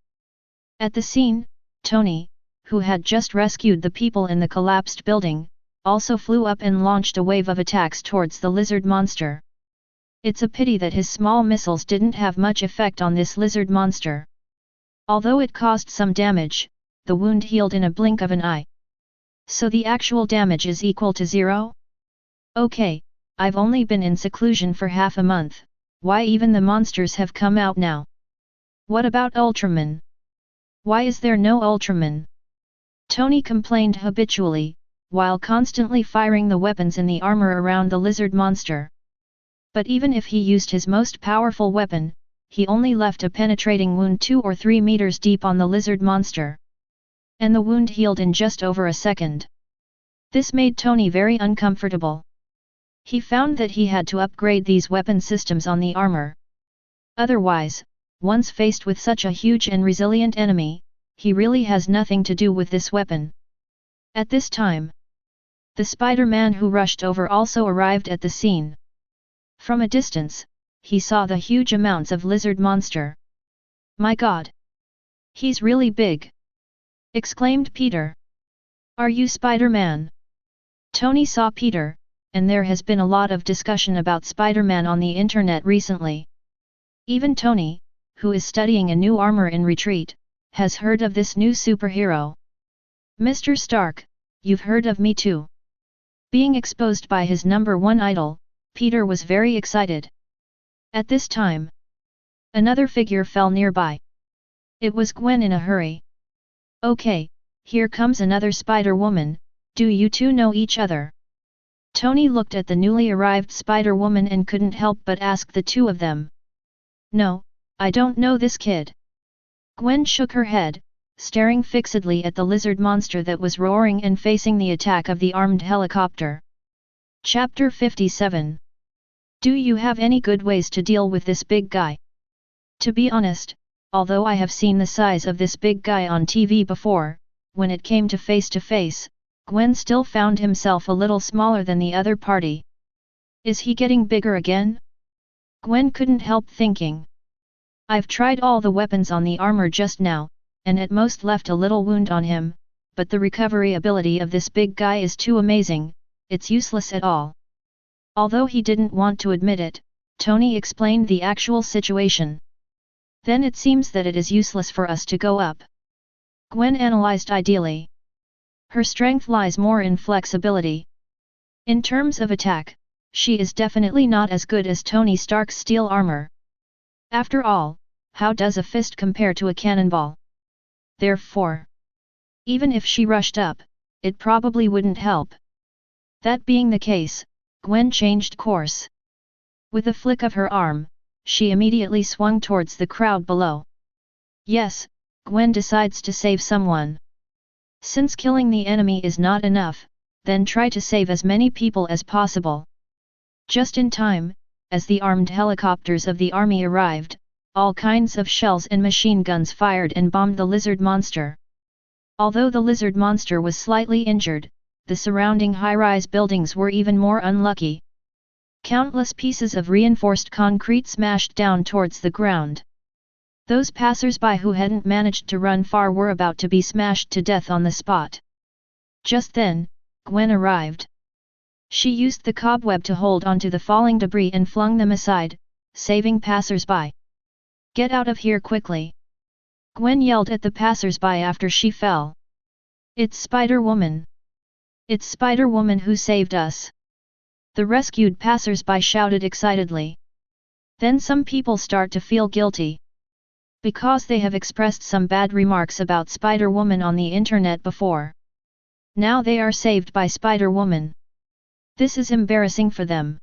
At the scene, Tony, who had just rescued the people in the collapsed building, also flew up and launched a wave of attacks towards the lizard monster. It's a pity that his small missiles didn't have much effect on this lizard monster. Although it caused some damage, the wound healed in a blink of an eye. So the actual damage is equal to 0? Okay, I've only been in seclusion for half a month, why even the monsters have come out now? What about Ultraman? Why is there no Ultraman? Tony complained habitually, while constantly firing the weapons in the armor around the lizard monster. But even if he used his most powerful weapon, he only left a penetrating wound 2 or 3 meters deep on the lizard monster. And the wound healed in just over a second. This made Tony very uncomfortable. He found that he had to upgrade these weapon systems on the armor. Otherwise, once faced with such a huge and resilient enemy, he really has nothing to do with this weapon. At this time, the Spider-Man who rushed over also arrived at the scene. From a distance, he saw the huge amounts of lizard monster. My God! He's really big! Exclaimed Peter. Are you Spider-Man? Tony saw Peter, and there has been a lot of discussion about Spider-Man on the internet recently. Even Tony, who is studying a new armor in retreat, has heard of this new superhero. Mr. Stark, you've heard of me too. Being exposed by his #1 idol, Peter was very excited. At this time, another figure fell nearby. It was Gwen in a hurry. Okay, here comes another Spider-Woman, Do you two know each other? Tony looked at the newly arrived Spider-Woman and couldn't help but ask the two of them. No, I don't know this kid. Gwen shook her head, staring fixedly at the lizard monster that was roaring and facing the attack of the armed helicopter. Chapter 57. Do you have any good ways to deal with this big guy? To be honest, although I have seen the size of this big guy on TV before, when it came to face, Gwen still found himself a little smaller than the other party. Is he getting bigger again? Gwen couldn't help thinking. I've tried all the weapons on the armor just now, and at most left a little wound on him, but the recovery ability of this big guy is too amazing, it's useless at all. Although he didn't want to admit it, Tony explained the actual situation. Then it seems that it is useless for us to go up. Gwen analyzed ideally. Her strength lies more in flexibility. In terms of attack, she is definitely not as good as Tony Stark's steel armor. After all, how does a fist compare to a cannonball? Therefore, even if she rushed up, it probably wouldn't help. That being the case, Gwen changed course. With a flick of her arm, she immediately swung towards the crowd below. Yes, Gwen decides to save someone. Since killing the enemy is not enough, then try to save as many people as possible. Just in time, as the armed helicopters of the army arrived, all kinds of shells and machine guns fired and bombed the lizard monster. Although the lizard monster was slightly injured, the surrounding high-rise buildings were even more unlucky. Countless pieces of reinforced concrete smashed down towards the ground. Those passers-by who hadn't managed to run far were about to be smashed to death on the spot. Just then, Gwen arrived. She used the cobweb to hold onto the falling debris and flung them aside, saving passers-by. Get out of here quickly! Gwen yelled at the passers-by after she fell. It's Spider-Woman! It's Spider-Woman who saved us! The rescued passers-by shouted excitedly. Then some people start to feel guilty. Because they have expressed some bad remarks about Spider-Woman on the internet before. Now they are saved by Spider-Woman. This is embarrassing for them.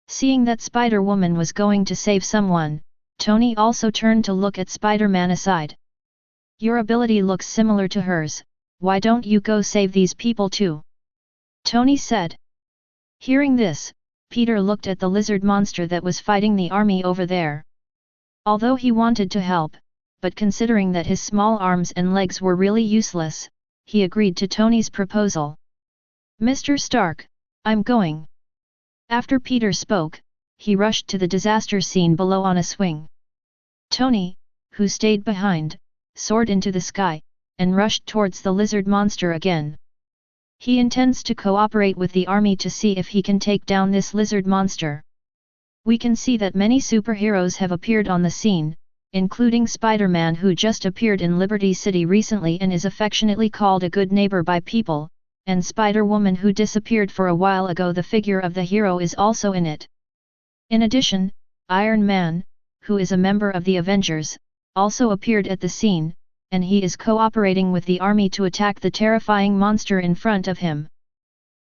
Seeing that Spider-Woman was going to save someone, Tony also turned to look at Spider-Man aside. Your ability looks similar to hers, why don't you go save these people too? Tony said. Hearing this, Peter looked at the lizard monster that was fighting the army over there. Although he wanted to help, but considering that his small arms and legs were really useless, he agreed to Tony's proposal. Mr. Stark, I'm going. After Peter spoke, he rushed to the disaster scene below on a swing. Tony, who stayed behind, soared into the sky, and rushed towards the lizard monster again. He intends to cooperate with the army to see if he can take down this lizard monster. We can see that many superheroes have appeared on the scene, including Spider-Man who just appeared in Liberty City recently and is affectionately called a good neighbor by people, and Spider-Woman who disappeared for a while ago. The figure of the hero is also in it. In addition, Iron Man, who is a member of the Avengers, also appeared at the scene, and he is cooperating with the army to attack the terrifying monster in front of him.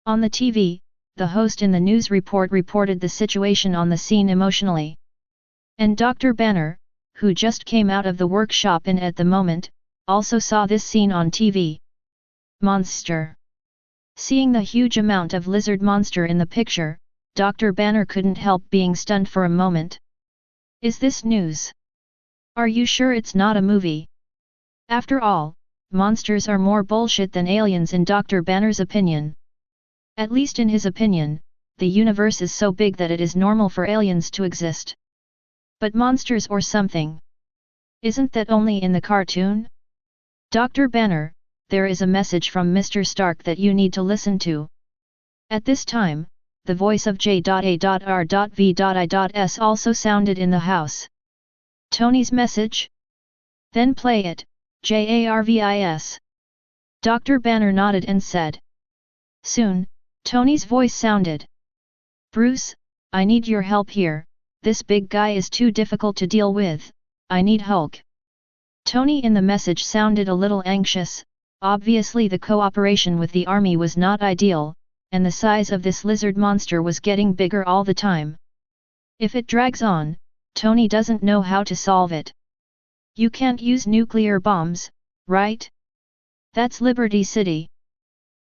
On the TV, the host in the news report reported the situation on the scene emotionally. And Dr. Banner, who just came out of the workshop and at the moment, also saw this scene on TV. Monster. Seeing the huge amount of lizard monster in the picture, Dr. Banner couldn't help being stunned for a moment. Is this news? Are you sure it's not a movie? After all, monsters are more bullshit than aliens in Dr. Banner's opinion. At least in his opinion, the universe is so big that it is normal for aliens to exist. But monsters or something? Isn't that only in the cartoon? Dr. Banner, there is a message from Mr. Stark that you need to listen to. At this time, the voice of J.A.R.V.I.S. also sounded in the house. Tony's message? Then play it, Jarvis. Dr. Banner nodded and said. Soon, Tony's voice sounded. Bruce, I need your help here, this big guy is too difficult to deal with, I need Hulk. Tony in the message sounded a little anxious, Obviously the cooperation with the army was not ideal, and the size of this lizard monster was getting bigger all the time. If it drags on, Tony doesn't know how to solve it. You can't use nuclear bombs, right? That's Liberty City.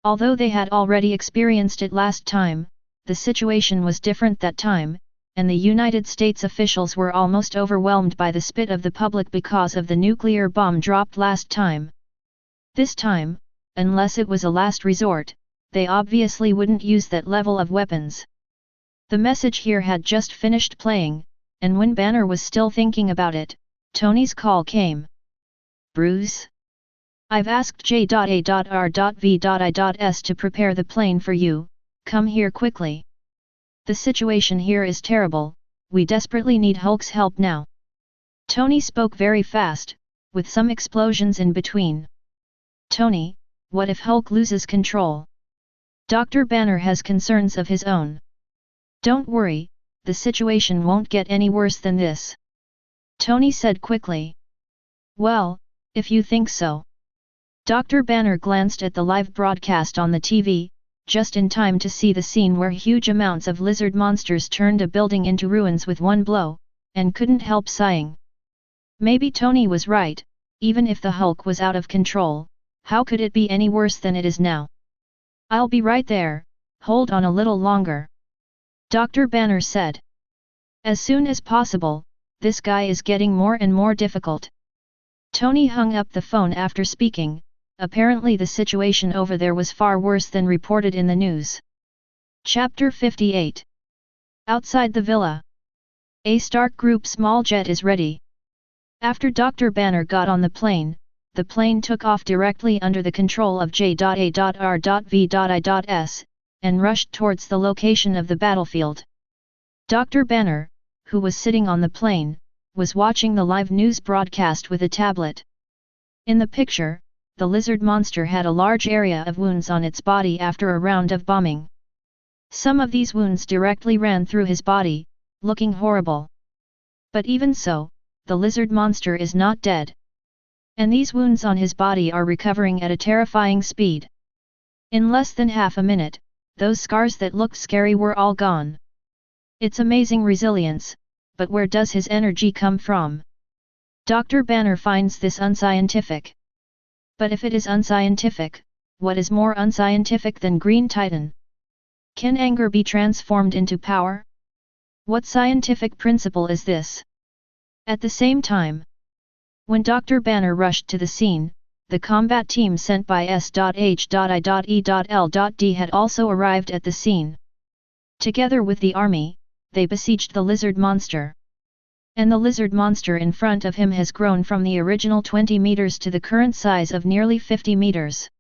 Although they had already experienced it last time, the situation was different that time, and the United States officials were almost overwhelmed by the spit of the public because of the nuclear bomb dropped last time. This time, unless it was a last resort, they obviously wouldn't use that level of weapons. The message here had just finished playing, and when Banner was still thinking about it, Tony's call came. Bruce? I've asked J.A.R.V.I.S to prepare the plane for you, come here quickly. The situation here is terrible, we desperately need Hulk's help now. Tony spoke very fast, with some explosions in between. Tony, what if Hulk loses control? Dr. Banner has concerns of his own. Don't worry, the situation won't get any worse than this. Tony said quickly. Well, if you think so. Dr. Banner glanced at the live broadcast on the TV, just in time to see the scene where huge amounts of lizard monsters turned a building into ruins with one blow, and couldn't help sighing. Maybe Tony was right, even if the Hulk was out of control, how could it be any worse than it is now? I'll be right there, hold on a little longer. Dr. Banner said. As soon as possible, this guy is getting more and more difficult. Tony hung up the phone after speaking, apparently the situation over there was far worse than reported in the news. Chapter 58. Outside the villa. A Stark Group small jet is ready. After Dr. Banner got on the plane took off directly under the control of J.A.R.V.I.S, and rushed towards the location of the battlefield. Dr. Banner, who was sitting on the plane, was watching the live news broadcast with a tablet. In the picture, the lizard monster had a large area of wounds on its body after a round of bombing. Some of these wounds directly ran through his body, looking horrible. But even so, the lizard monster is not dead. And these wounds on his body are recovering at a terrifying speed. In less than half a minute, those scars that looked scary were all gone. It's amazing resilience, but where does his energy come from? Dr. Banner finds this unscientific. But if it is unscientific, what is more unscientific than Green Titan? Can anger be transformed into power? What scientific principle is this? At the same time, when Dr. Banner rushed to the scene, the combat team sent by S.H.I.E.L.D. had also arrived at the scene. Together with the army, they besieged the lizard monster. And the lizard monster in front of him has grown from the original 20 meters to the current size of nearly 50 meters.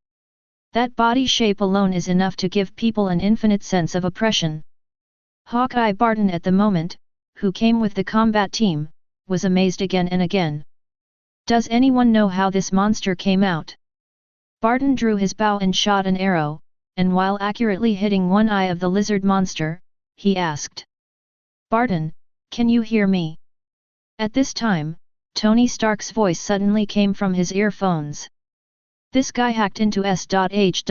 That body shape alone is enough to give people an infinite sense of oppression. Hawkeye Barton at the moment, who came with the combat team, was amazed again and again. Does anyone know how this monster came out? Barton drew his bow and shot an arrow, and while accurately hitting one eye of the lizard monster, he asked. Barton, can you hear me? At this time, Tony Stark's voice suddenly came from his earphones. This guy hacked into S.H.I.E.L.D's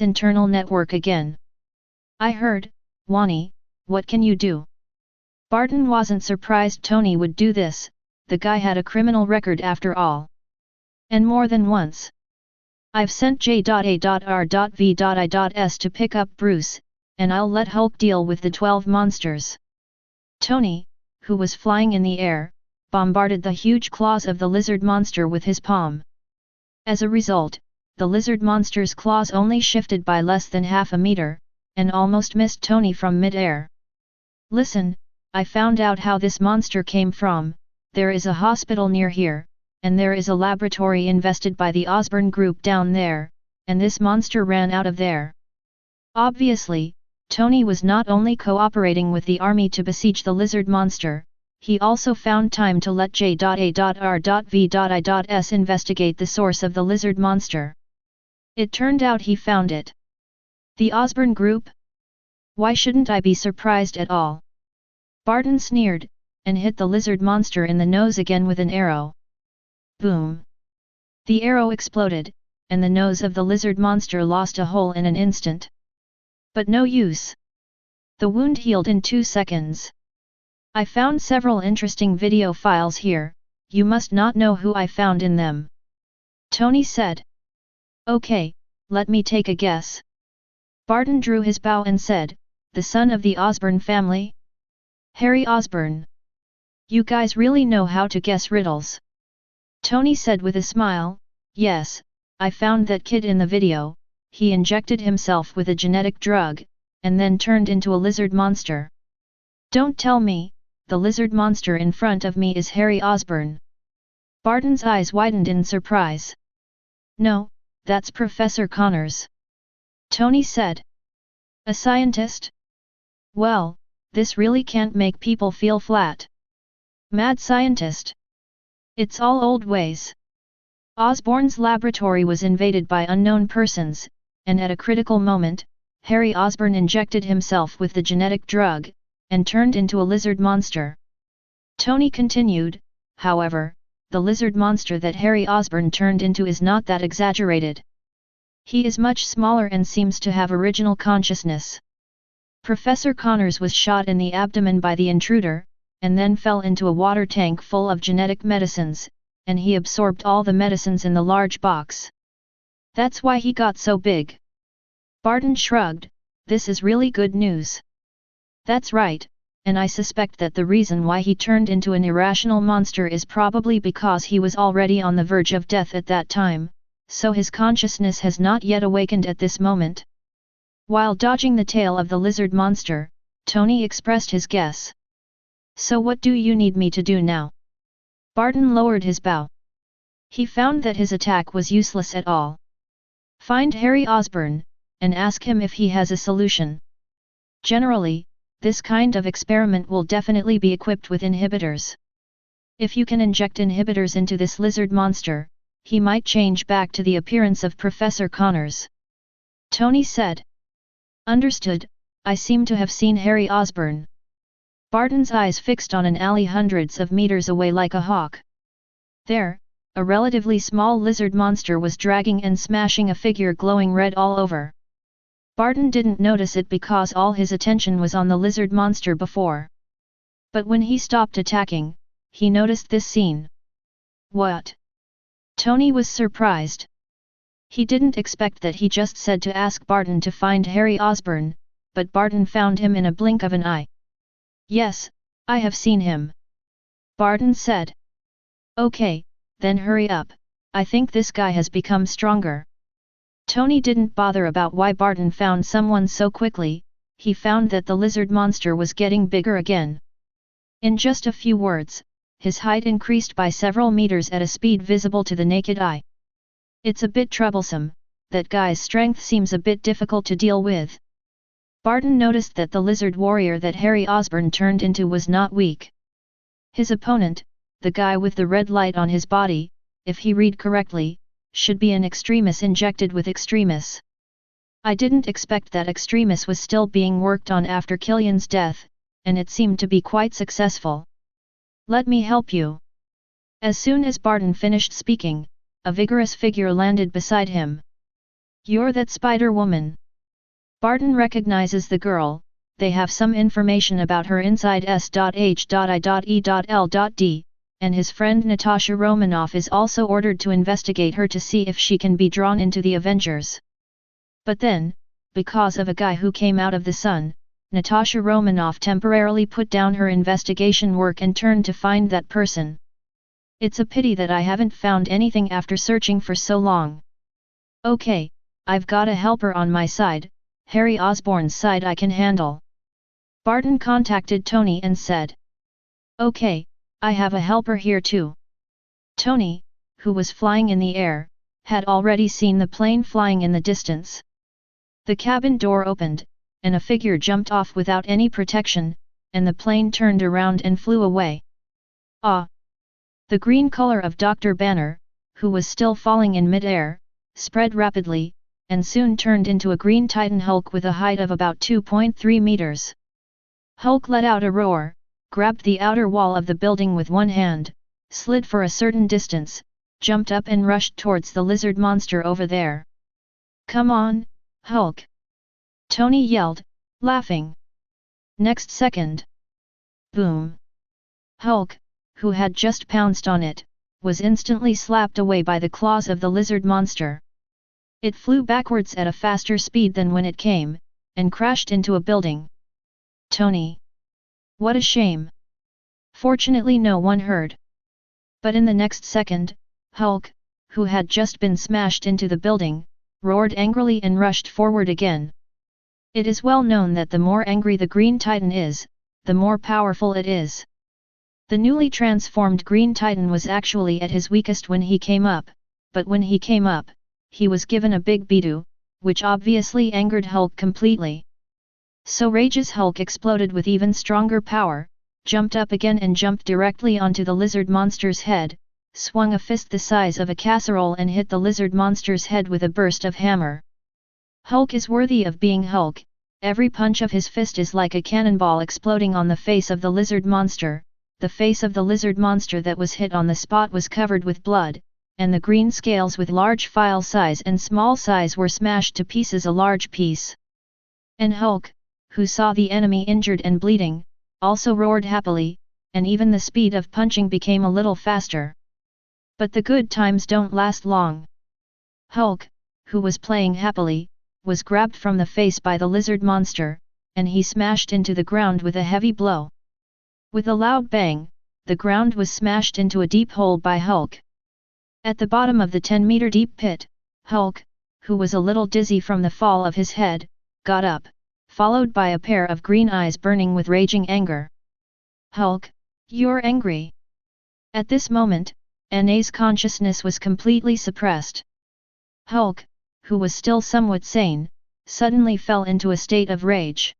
internal network again. I heard, Wani, what can you do? Barton wasn't surprised Tony would do this, the guy had a criminal record after all. And more than once. I've sent J.A.R.V.I.S to pick up Bruce, and I'll let Hulk deal with the 12 monsters. Tony, who was flying in the air, bombarded the huge claws of the lizard monster with his palm. As a result, the lizard monster's claws only shifted by less than half a meter, and almost missed Tony from mid-air. Listen, I found out how this monster came from. There is a hospital near here, and there is a laboratory invested by the Osborne group down there, and this monster ran out of there. Obviously, Tony was not only cooperating with the army to besiege the lizard monster, he also found time to let J.A.R.V.I.S investigate the source of the lizard monster. It turned out he found it. The Osborne group? Why shouldn't I be surprised at all? Barton sneered, and hit the lizard monster in the nose again with an arrow. Boom! The arrow exploded, and the nose of the lizard monster lost a hole in an instant. But no use. The wound healed in 2 seconds. I found several interesting video files here, you must not know who I found in them. Tony said. Okay, let me take a guess. Barton drew his bow and said, the son of the Osborne family? Harry Osborne. You guys really know how to guess riddles. Tony said with a smile, yes, I found that kid in the video, he injected himself with a genetic drug, and then turned into a lizard monster. Don't tell me, the lizard monster in front of me is Harry Osborne. Barton's eyes widened in surprise. No, that's Professor Connors. Tony said. A scientist? Well, this really can't make people feel flat. Mad scientist. It's all old ways. Osborne's laboratory was invaded by unknown persons, and at a critical moment, Harry Osborne injected himself with the genetic drug, and turned into a lizard monster. Tony continued, however, the lizard monster that Harry Osborne turned into is not that exaggerated. He is much smaller and seems to have original consciousness. Professor Connors was shot in the abdomen by the intruder, and then fell into a water tank full of genetic medicines, and he absorbed all the medicines in the large box. That's why he got so big. Barton shrugged, this is really good news. That's right, and I suspect that the reason why he turned into an irrational monster is probably because he was already on the verge of death at that time, so his consciousness has not yet awakened at this moment. While dodging the tail of the lizard monster, Tony expressed his guess. So what do you need me to do now? Barton lowered his bow. He found that his attack was useless at all. Find Harry Osborne, and ask him if he has a solution. Generally, this kind of experiment will definitely be equipped with inhibitors. If you can inject inhibitors into this lizard monster, he might change back to the appearance of Professor Connors. Tony said. Understood, I seem to have seen Harry Osborne. Barton's eyes fixed on an alley hundreds of meters away like a hawk. There, a relatively small lizard monster was dragging and smashing a figure glowing red all over. Barton didn't notice it because all his attention was on the lizard monster before. But when he stopped attacking, he noticed this scene. What? Tony was surprised. He didn't expect that. He just said to ask Barton to find Harry Osborne, but Barton found him in a blink of an eye. Yes, I have seen him. Barton said. Okay, then hurry up, I think this guy has become stronger. Tony didn't bother about why Barton found someone so quickly, he found that the lizard monster was getting bigger again. In just a few words, his height increased by several meters at a speed visible to the naked eye. It's a bit troublesome, that guy's strength seems a bit difficult to deal with. Barton noticed that the lizard warrior that Harry Osborne turned into was not weak. His opponent, the guy with the red light on his body, if he read correctly, should be an extremis injected with extremis. I didn't expect that extremis was still being worked on after Killian's death, and it seemed to be quite successful. Let me help you. As soon as Barton finished speaking, a vigorous figure landed beside him. You're that Spider-Woman. Barton recognizes the girl, they have some information about her inside S.H.I.E.L.D, and his friend Natasha Romanoff is also ordered to investigate her to see if she can be drawn into the Avengers. But then, because of a guy who came out of the sun, Natasha Romanoff temporarily put down her investigation work and turned to find that person. It's a pity that I haven't found anything after searching for so long. Okay, I've got a helper on my side, Harry Osborne's side I can handle. Barton contacted Tony and said. Okay, I have a helper here too. Tony, who was flying in the air, had already seen the plane flying in the distance. The cabin door opened, and a figure jumped off without any protection, and the plane turned around and flew away. Ah! The green color of Dr. Banner, who was still falling in mid-air, spread rapidly, and soon turned into a green Titan Hulk with a height of about 2.3 meters. Hulk let out a roar, grabbed the outer wall of the building with one hand, slid for a certain distance, jumped up and rushed towards the lizard monster over there. "Come on, Hulk!" Tony yelled, laughing. Next second. Boom! Hulk, who had just pounced on it, was instantly slapped away by the claws of the lizard monster. It flew backwards at a faster speed than when it came, and crashed into a building. Tony! What a shame! Fortunately no one heard. But in the next second, Hulk, who had just been smashed into the building, roared angrily and rushed forward again. It is well known that the more angry the Green Titan is, the more powerful it is. The newly transformed Green Titan was actually at his weakest when he came up, but when he came up, he was given a big beato, which obviously angered Hulk completely. So Rage's Hulk exploded with even stronger power, jumped up again and jumped directly onto the lizard monster's head, swung a fist the size of a casserole and hit the lizard monster's head with a burst of hammer. Hulk is worthy of being Hulk. Every punch of his fist is like a cannonball exploding on the face of the lizard monster. The face of the lizard monster that was hit on the spot was covered with blood, and the green scales with large file size and small size were smashed to pieces, a large piece. And Hulk, who saw the enemy injured and bleeding, also roared happily, and even the speed of punching became a little faster. But the good times don't last long. Hulk, who was playing happily, was grabbed from the face by the lizard monster, and he smashed into the ground with a heavy blow. With a loud bang, the ground was smashed into a deep hole by Hulk. At the bottom of the 10-meter deep pit, Hulk, who was a little dizzy from the fall of his head, got up, followed by a pair of green eyes burning with raging anger. "Hulk, you're angry." At this moment, Anna's consciousness was completely suppressed. Hulk, who was still somewhat sane, suddenly fell into a state of rage.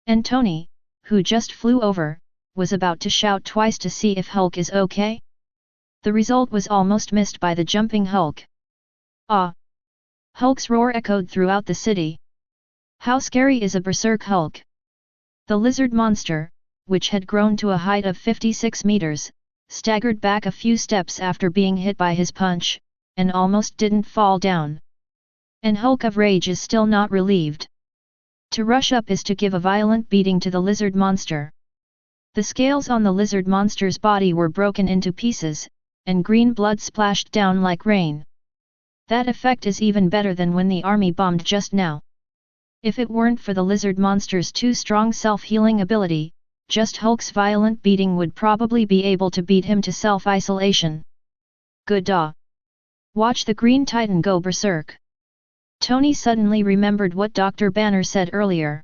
And Tony, who just flew over, was about to shout twice to see if Hulk is okay. The result was almost missed by the jumping Hulk. "Ah!" Hulk's roar echoed throughout the city. How scary is a berserk Hulk? The lizard monster, which had grown to a height of 56 meters, staggered back a few steps after being hit by his punch, and almost didn't fall down. And Hulk of Rage is still not relieved. To rush up is to give a violent beating to the lizard monster. The scales on the lizard monster's body were broken into pieces, and green blood splashed down like rain. That effect is even better than when the army bombed just now. If it weren't for the lizard monster's too strong self-healing ability, just Hulk's violent beating would probably be able to beat him to self-isolation. Good da! Watch the Green Titan go berserk. Tony suddenly remembered what Dr. Banner said earlier.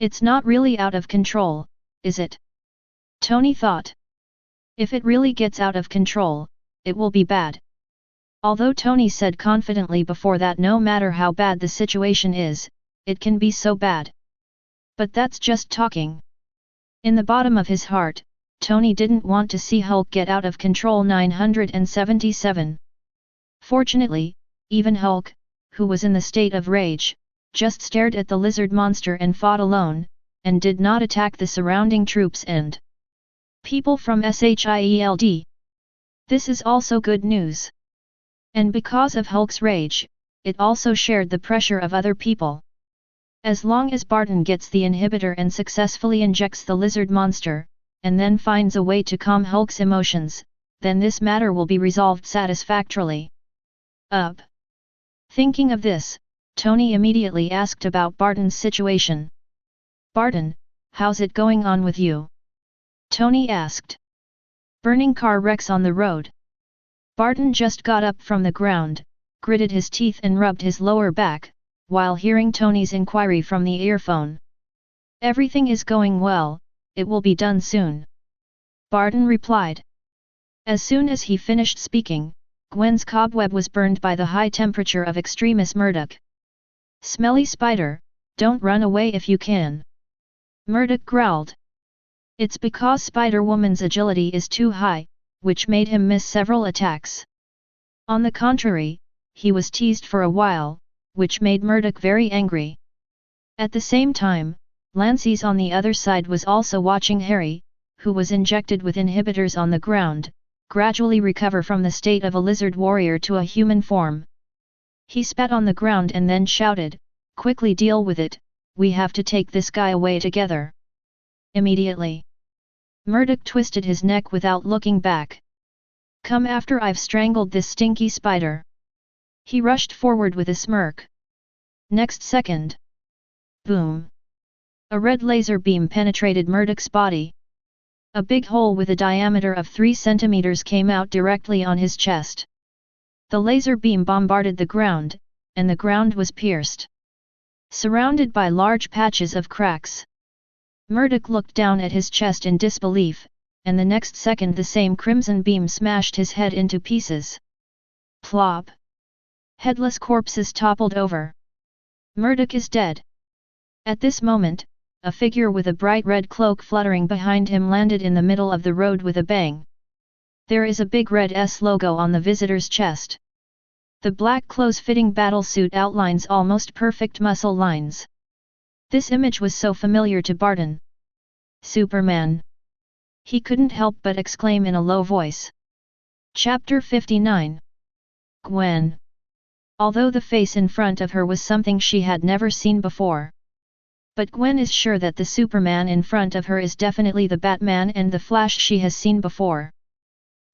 It's not really out of control, is it? Tony thought. If it really gets out of control, it will be bad. Although Tony said confidently before that no matter how bad the situation is, it can be so bad. But that's just talking. In the bottom of his heart, Tony didn't want to see Hulk get out of control. 977. Fortunately, even Hulk, who was in the state of rage, just stared at the lizard monster and fought alone, and did not attack the surrounding troops and people from SHIELD. This is also good news. And because of Hulk's rage, it also shared the pressure of other people. As long as Barton gets the inhibitor and successfully injects the lizard monster, and then finds a way to calm Hulk's emotions, then this matter will be resolved satisfactorily. Up. Thinking of this, Tony immediately asked about Barton's situation. "Barton, how's it going on with you?" Tony asked. "Burning car wrecks on the road." Barton just got up from the ground, gritted his teeth and rubbed his lower back, while hearing Tony's inquiry from the earphone. "Everything is going well, it will be done soon," Barton replied. As soon as he finished speaking, Gwen's cobweb was burned by the high temperature of Extremis Murdoch. "Smelly spider, don't run away if you can," Murdoch growled. It's because Spider-Woman's agility is too high, which made him miss several attacks. On the contrary, he was teased for a while, which made Murdoch very angry. At the same time, Lances on the other side was also watching Harry, who was injected with inhibitors on the ground, gradually recover from the state of a lizard warrior to a human form. He spat on the ground and then shouted, "Quickly deal with it, we have to take this guy away together." Immediately, Murdoch twisted his neck without looking back. "Come after I've strangled this stinky spider." He rushed forward with a smirk. Next second, boom! A red laser beam penetrated Murdoch's body. A big hole with a diameter of 3 centimeters came out directly on his chest. The laser beam bombarded the ground, and the ground was pierced, surrounded by large patches of cracks. Murdoch looked down at his chest in disbelief, and the next second the same crimson beam smashed his head into pieces. Plop! Headless corpses toppled over. Murdoch is dead. At this moment, a figure with a bright red cloak fluttering behind him landed in the middle of the road with a bang. There is a big red S logo on the visitor's chest. The black close-fitting battlesuit outlines almost perfect muscle lines. This image was so familiar to Barton. Superman! He couldn't help but exclaim in a low voice. Chapter 59. Gwen. Although the face in front of her was something she had never seen before. But Gwen is sure that the Superman in front of her is definitely the Batman and the Flash she has seen before.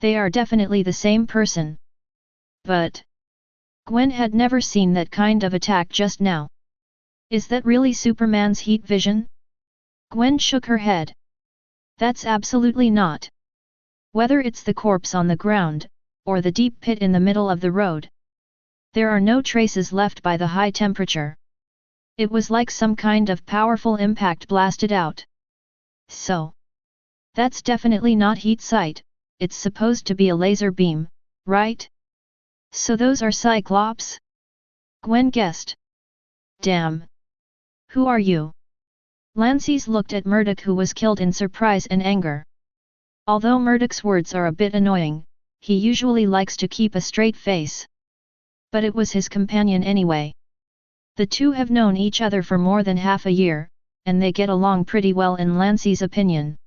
They are definitely the same person. But Gwen had never seen that kind of attack just now. Is that really Superman's heat vision? Gwen shook her head. That's absolutely not. Whether it's the corpse on the ground, or the deep pit in the middle of the road, there are no traces left by the high temperature. It was like some kind of powerful impact blasted out. So, that's definitely not heat sight, it's supposed to be a laser beam, right? So those are Cyclops? Gwen guessed. Damn! Who are you? Lances looked at Murdoch, who was killed, in surprise and anger. Although Murdoch's words are a bit annoying, he usually likes to keep a straight face. But it was his companion anyway. The two have known each other for more than half a year, and they get along pretty well in Lance's opinion.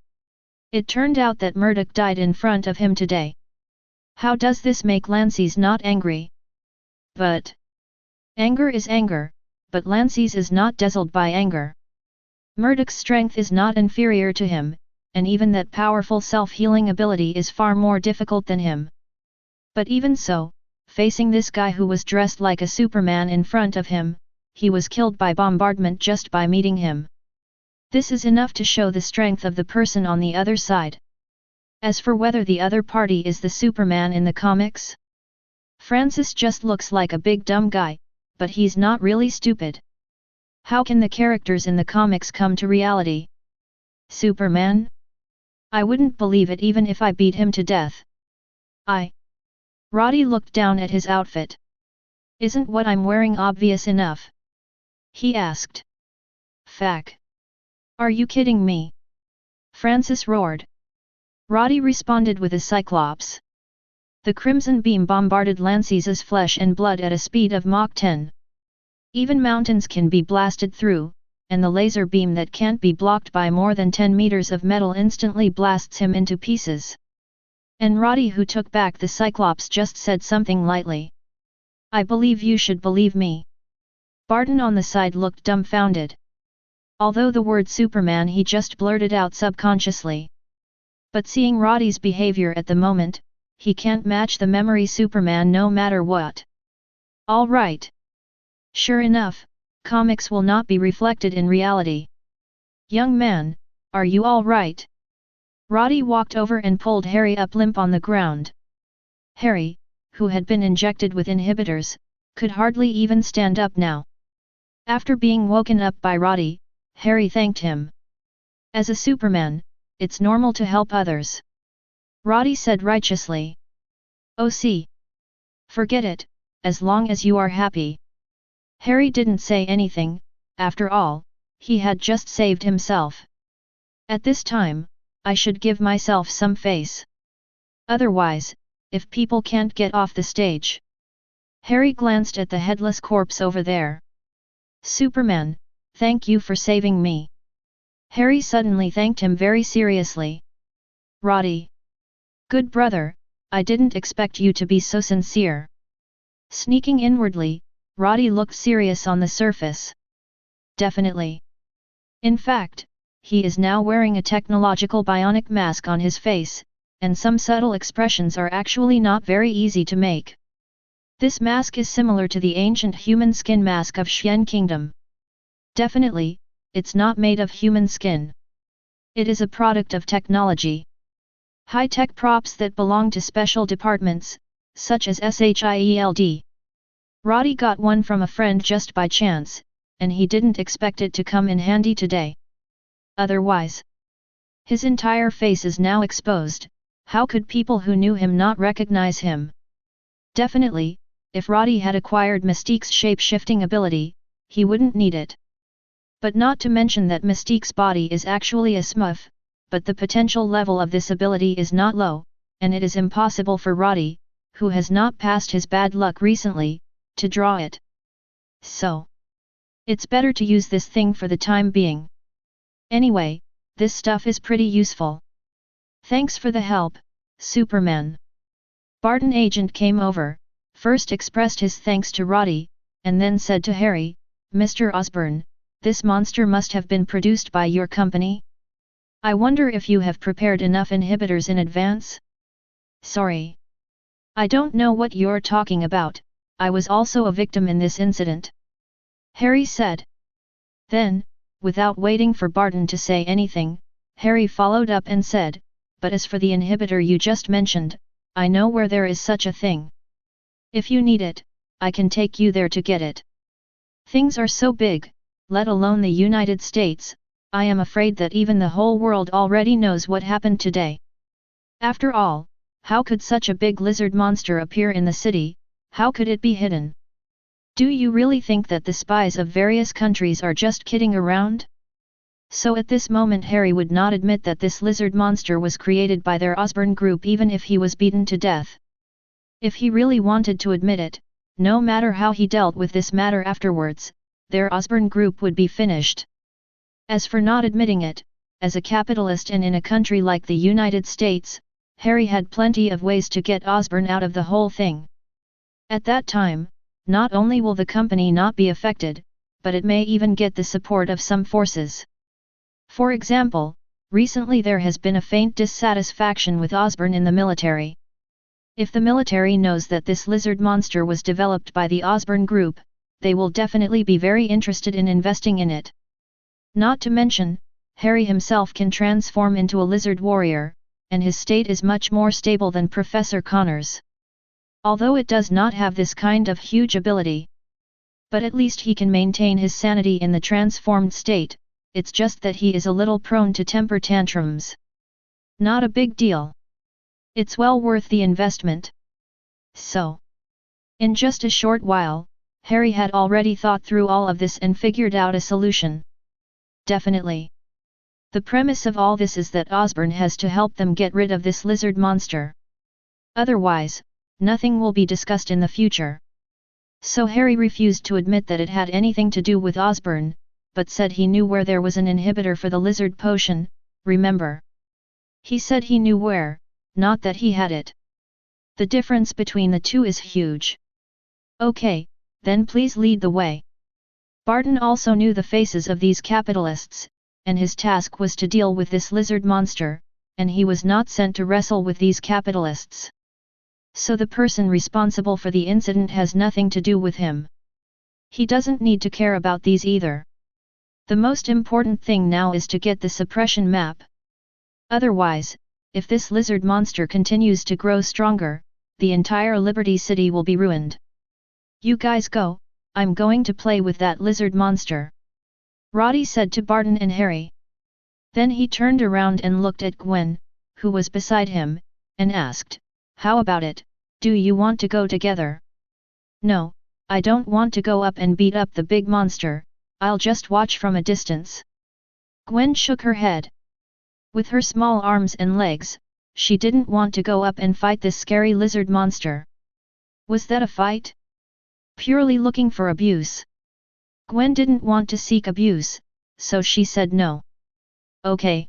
It turned out that Murdoch died in front of him today. How does this make Lances not angry? But anger is anger, but Lances is not dazzled by anger. Murdoch's strength is not inferior to him, and even that powerful self-healing ability is far more difficult than him. But even so, facing this guy who was dressed like a Superman in front of him, he was killed by bombardment just by meeting him. This is enough to show the strength of the person on the other side. As for whether the other party is the Superman in the comics, Francis just looks like a big dumb guy, but he's not really stupid. How can the characters in the comics come to reality? Superman? I wouldn't believe it even if I beat him to death. Roddy looked down at his outfit. Isn't what I'm wearing obvious enough? He asked. Fack. Are you kidding me? Francis roared. Roddy responded with a Cyclops. The crimson beam bombarded Lances' flesh and blood at a speed of Mach 10. Even mountains can be blasted through, and the laser beam that can't be blocked by more than 10 meters of metal instantly blasts him into pieces. And Roddy, who took back the Cyclops, just said something lightly. I believe you should believe me. Barton on the side looked dumbfounded. Although the word Superman he just blurted out subconsciously. But seeing Roddy's behavior at the moment, he can't match the memory Superman no matter what. All right. Sure enough, comics will not be reflected in reality. Young man, are you all right? Roddy walked over and pulled Harry up limp on the ground. Harry, who had been injected with inhibitors, could hardly even stand up now. After being woken up by Roddy, Harry thanked him. As a Superman, it's normal to help others. Roddy said righteously. Oh see. Forget it, as long as you are happy. Harry didn't say anything, after all, he had just saved himself. At this time, I should give myself some face. Otherwise, if people can't get off the stage. Harry glanced at the headless corpse over there. Superman, thank you for saving me. Harry suddenly thanked him very seriously. Roddy. Good brother, I didn't expect you to be so sincere. Sneaking inwardly, Roddy looked serious on the surface. Definitely. In fact, he is now wearing a technological bionic mask on his face, and some subtle expressions are actually not very easy to make. This mask is similar to the ancient human skin mask of Xian Kingdom. Definitely, it's not made of human skin. It is a product of technology. High-tech props that belong to special departments, such as SHIELD. Roddy got one from a friend just by chance, and he didn't expect it to come in handy today. Otherwise, his entire face is now exposed. How could people who knew him not recognize him? Definitely, if Roddy had acquired Mystique's shape-shifting ability, he wouldn't need it. But not to mention that Mystique's body is actually a smurf, but the potential level of this ability is not low, and it is impossible for Roddy, who has not passed his bad luck recently, to draw it. So, it's better to use this thing for the time being. Anyway, this stuff is pretty useful. Thanks for the help, Superman. Barton agent came over, first expressed his thanks to Roddy, and then said to Harry, Mr. Osborne, this monster must have been produced by your company? I wonder if you have prepared enough inhibitors in advance? Sorry. I don't know what you're talking about, I was also a victim in this incident. Harry said. Then, without waiting for Barton to say anything, Harry followed up and said, but as for the inhibitor you just mentioned, I know where there is such a thing. If you need it, I can take you there to get it. Things are so big, let alone the United States, I am afraid that even the whole world already knows what happened today. After all, how could such a big lizard monster appear in the city, how could it be hidden? Do you really think that the spies of various countries are just kidding around? So at this moment Harry would not admit that this lizard monster was created by their Osborne group even if he was beaten to death. If he really wanted to admit it, no matter how he dealt with this matter afterwards, their Osborne group would be finished. As for not admitting it, as a capitalist and in a country like the United States, Harry had plenty of ways to get Osborne out of the whole thing. At that time, not only will the company not be affected, but it may even get the support of some forces. For example, recently there has been a faint dissatisfaction with Osborne in the military. If the military knows that this lizard monster was developed by the Osborne group, they will definitely be very interested in investing in it. Not to mention, Harry himself can transform into a lizard warrior, and his state is much more stable than Professor Connor's. Although it does not have this kind of huge ability. But at least he can maintain his sanity in the transformed state, it's just that he is a little prone to temper tantrums. Not a big deal. It's well worth the investment. So, in just a short while, Harry had already thought through all of this and figured out a solution. Definitely. The premise of all this is that Osborne has to help them get rid of this lizard monster. Otherwise, nothing will be discussed in the future. So Harry refused to admit that it had anything to do with Osborne, but said he knew where there was an inhibitor for the lizard potion, remember? He said he knew where, not that he had it. The difference between the two is huge. Okay, then please lead the way. Barton also knew the faces of these capitalists, and his task was to deal with this lizard monster, and he was not sent to wrestle with these capitalists. So the person responsible for the incident has nothing to do with him. He doesn't need to care about these either. The most important thing now is to get the suppression map. Otherwise, if this lizard monster continues to grow stronger, the entire Liberty City will be ruined. You guys go, I'm going to play with that lizard monster. Roddy said to Barton and Harry. Then he turned around and looked at Gwen, who was beside him, and asked, how about it, do you want to go together? No, I don't want to go up and beat up the big monster, I'll just watch from a distance. Gwen shook her head. With her small arms and legs, she didn't want to go up and fight this scary lizard monster. Was that a fight? Purely looking for abuse. Gwen didn't want to seek abuse, so she said no. Okay.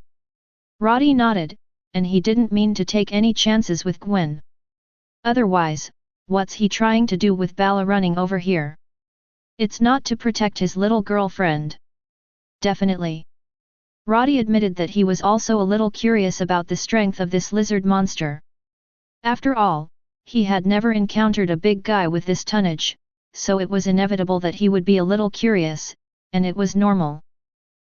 Roddy nodded, and he didn't mean to take any chances with Gwen. Otherwise, what's he trying to do with Bala running over here? It's not to protect his little girlfriend. Definitely. Roddy admitted that he was also a little curious about the strength of this lizard monster. After all, he had never encountered a big guy with this tonnage, so it was inevitable that he would be a little curious, and it was normal.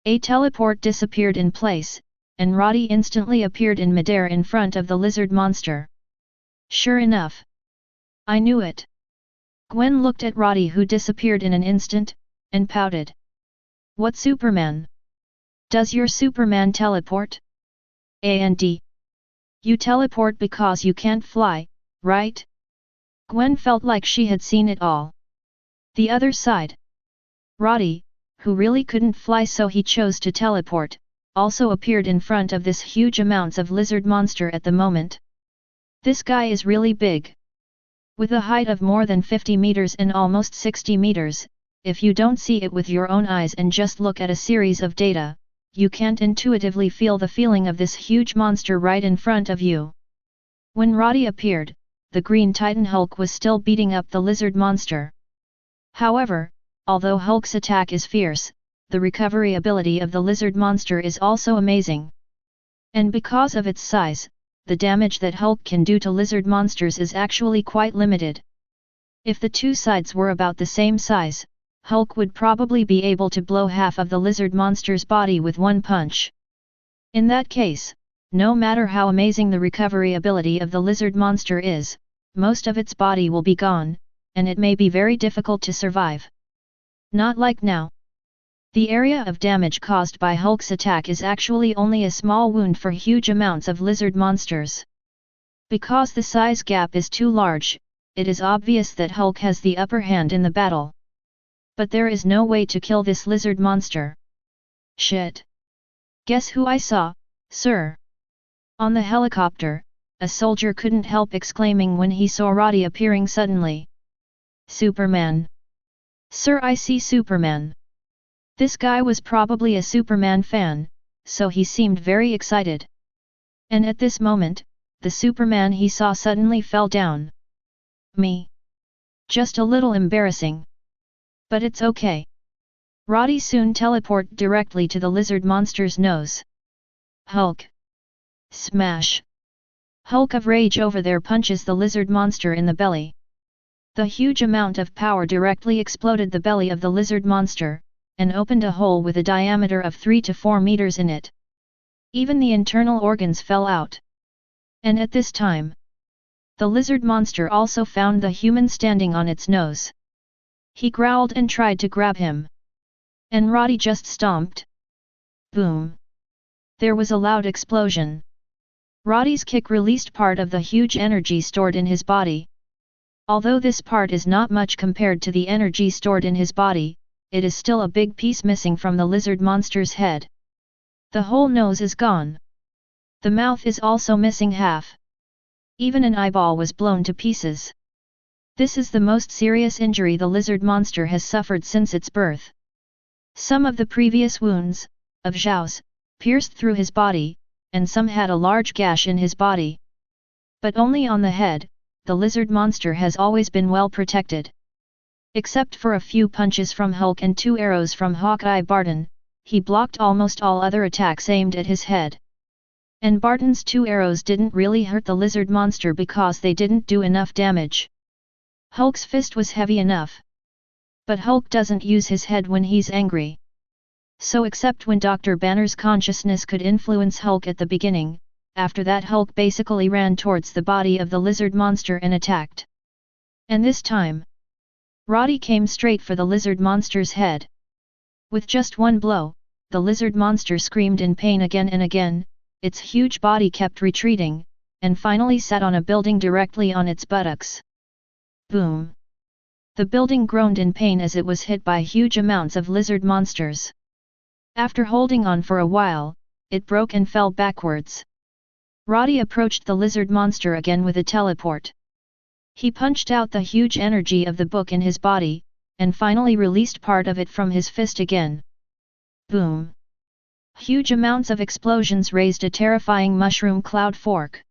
A teleport disappeared in place, and Roddy instantly appeared in midair in front of the lizard monster. Sure enough. I knew it. Gwen looked at Roddy, who disappeared in an instant, and pouted. What Superman? Does your Superman teleport? And you teleport because you can't fly, right? Gwen felt like she had seen it all. The other side. Roddy, who really couldn't fly, so he chose to teleport, also appeared in front of this huge amounts of lizard monster at the moment. This guy is really big. With a height of more than 50 meters and almost 60 meters, if you don't see it with your own eyes and just look at a series of data, you can't intuitively feel the feeling of this huge monster right in front of you. When Roddy appeared, the Green Titan Hulk was still beating up the lizard monster. However, although Hulk's attack is fierce, the recovery ability of the lizard monster is also amazing. And because of its size, the damage that Hulk can do to lizard monsters is actually quite limited. If the two sides were about the same size, Hulk would probably be able to blow half of the lizard monster's body with one punch. In that case, no matter how amazing the recovery ability of the lizard monster is, most of its body will be gone, and it may be very difficult to survive. Not like now. The area of damage caused by Hulk's attack is actually only a small wound for huge amounts of lizard monsters. Because the size gap is too large, it is obvious that Hulk has the upper hand in the battle. But there is no way to kill this lizard monster. Shit! Guess who I saw, sir? On the helicopter, a soldier couldn't help exclaiming when he saw Roddy appearing suddenly. Superman! Sir, I see Superman! This guy was probably a Superman fan, so he seemed very excited. And at this moment, the Superman he saw suddenly fell down. Me? Just a little embarrassing. But it's okay. Roddy soon teleported directly to the lizard monster's nose. Hulk! Smash! Hulk of rage over there punches the lizard monster in the belly. The huge amount of power directly exploded the belly of the lizard monster, and opened a hole with a diameter of 3 to 4 meters in it. Even the internal organs fell out. And at this time, the lizard monster also found the human standing on its nose. He growled and tried to grab him. And Roddy just stomped. Boom! There was a loud explosion. Roddy's kick released part of the huge energy stored in his body. Although this part is not much compared to the energy stored in his body, it is still a big piece missing from the lizard monster's head. The whole nose is gone. The mouth is also missing half. Even an eyeball was blown to pieces. This is the most serious injury the lizard monster has suffered since its birth. Some of the previous wounds, of Zhao's, pierced through his body, and some had a large gash in his body. But only on the head, the lizard monster has always been well protected. Except for a few punches from Hulk and 2 arrows from Hawkeye Barton, he blocked almost all other attacks aimed at his head. And Barton's 2 arrows didn't really hurt the lizard monster because they didn't do enough damage. Hulk's fist was heavy enough. But Hulk doesn't use his head when he's angry. So except when Dr. Banner's consciousness could influence Hulk at the beginning, after that Hulk basically ran towards the body of the lizard monster and attacked. And this time, Roddy came straight for the lizard monster's head. With just one blow, the lizard monster screamed in pain again and again, its huge body kept retreating, and finally sat on a building directly on its buttocks. Boom! The building groaned in pain as it was hit by huge amounts of lizard monsters. After holding on for a while, it broke and fell backwards. Roddy approached the lizard monster again with a teleport. He punched out the huge energy of the book in his body, and finally released part of it from his fist again. Boom! Huge amounts of explosions raised a terrifying mushroom cloud fork.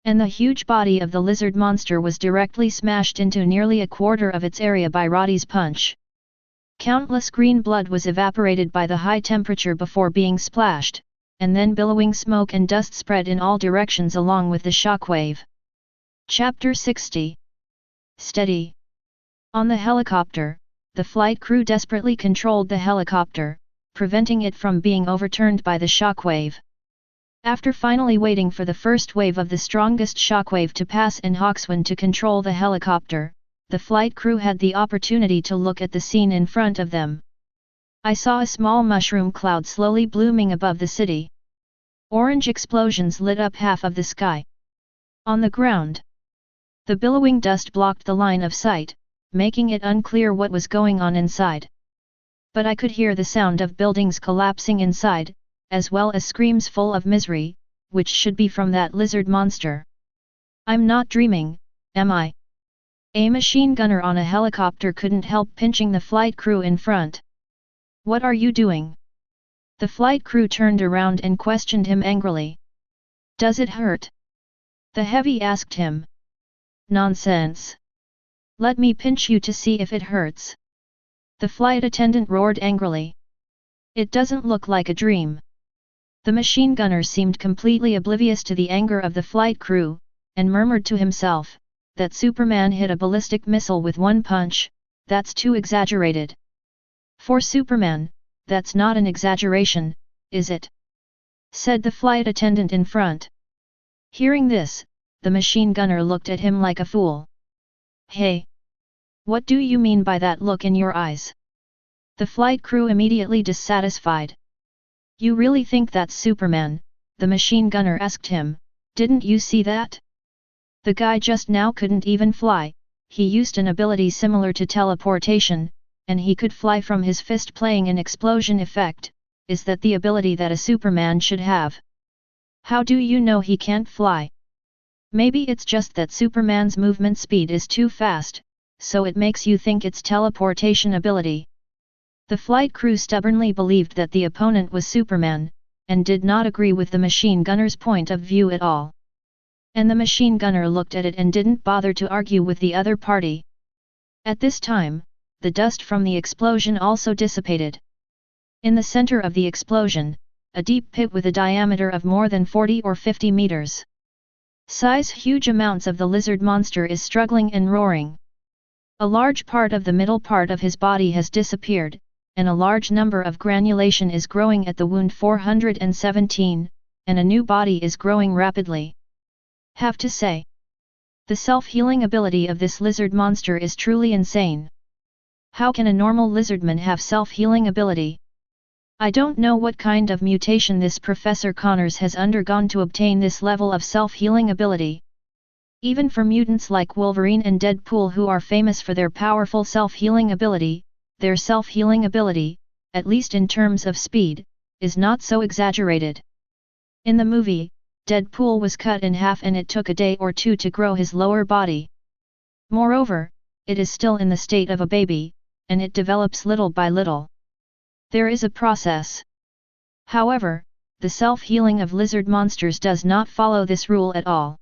And the huge body of the lizard monster was directly smashed into nearly a quarter of its area by Roddy's punch. Countless green blood was evaporated by the high temperature before being splashed, and then billowing smoke and dust spread in all directions along with the shockwave. Chapter 60. Steady. On the helicopter, the flight crew desperately controlled the helicopter, preventing it from being overturned by the shockwave. After finally waiting for the first wave of the strongest shockwave to pass and Hawkswind to control the helicopter, the flight crew had the opportunity to look at the scene in front of them. I saw a small mushroom cloud slowly blooming above the city. Orange explosions lit up half of the sky. On the ground, the billowing dust blocked the line of sight, making it unclear what was going on inside. But I could hear the sound of buildings collapsing inside, as well as screams full of misery, which should be from that lizard monster. I'm not dreaming, am I? A machine gunner on a helicopter couldn't help pinching the flight crew in front. What are you doing? The flight crew turned around and questioned him angrily. Does it hurt? The heavy asked him. Nonsense. Let me pinch you to see if it hurts. The flight attendant roared angrily. It doesn't look like a dream. The machine gunner seemed completely oblivious to the anger of the flight crew, and murmured to himself, that Superman hit a ballistic missile with one punch, that's too exaggerated. For Superman, that's not an exaggeration, is it? Said the flight attendant in front. Hearing this, the machine gunner looked at him like a fool. Hey! What do you mean by that look in your eyes? The flight crew immediately dissatisfied. You really think that's Superman? The machine gunner asked him. Didn't you see that? The guy just now couldn't even fly. He used an ability similar to teleportation, and he could fly from his fist playing an explosion effect. Is that the ability that a Superman should have? How do you know he can't fly? Maybe it's just that Superman's movement speed is too fast, so it makes you think it's teleportation ability. The flight crew stubbornly believed that the opponent was Superman, and did not agree with the machine gunner's point of view at all. And the machine gunner looked at it and didn't bother to argue with the other party. At this time, the dust from the explosion also dissipated. In the center of the explosion, a deep pit with a diameter of more than 40 or 50 meters. Size huge amounts of the lizard monster is struggling and roaring. A large part of the middle part of his body has disappeared, and a large number of granulation is growing at the wound 417, and a new body is growing rapidly. Have to say, the self-healing ability of this lizard monster is truly insane. How can a normal lizardman have self-healing ability? I don't know what kind of mutation this Professor Connors has undergone to obtain this level of self-healing ability. Even for mutants like Wolverine and Deadpool who are famous for their powerful self-healing ability, their self-healing ability, at least in terms of speed, is not so exaggerated. In the movie, Deadpool was cut in half and it took a day or two to grow his lower body. Moreover, it is still in the state of a baby, and it develops little by little. There is a process. However, the self-healing of lizard monsters does not follow this rule at all.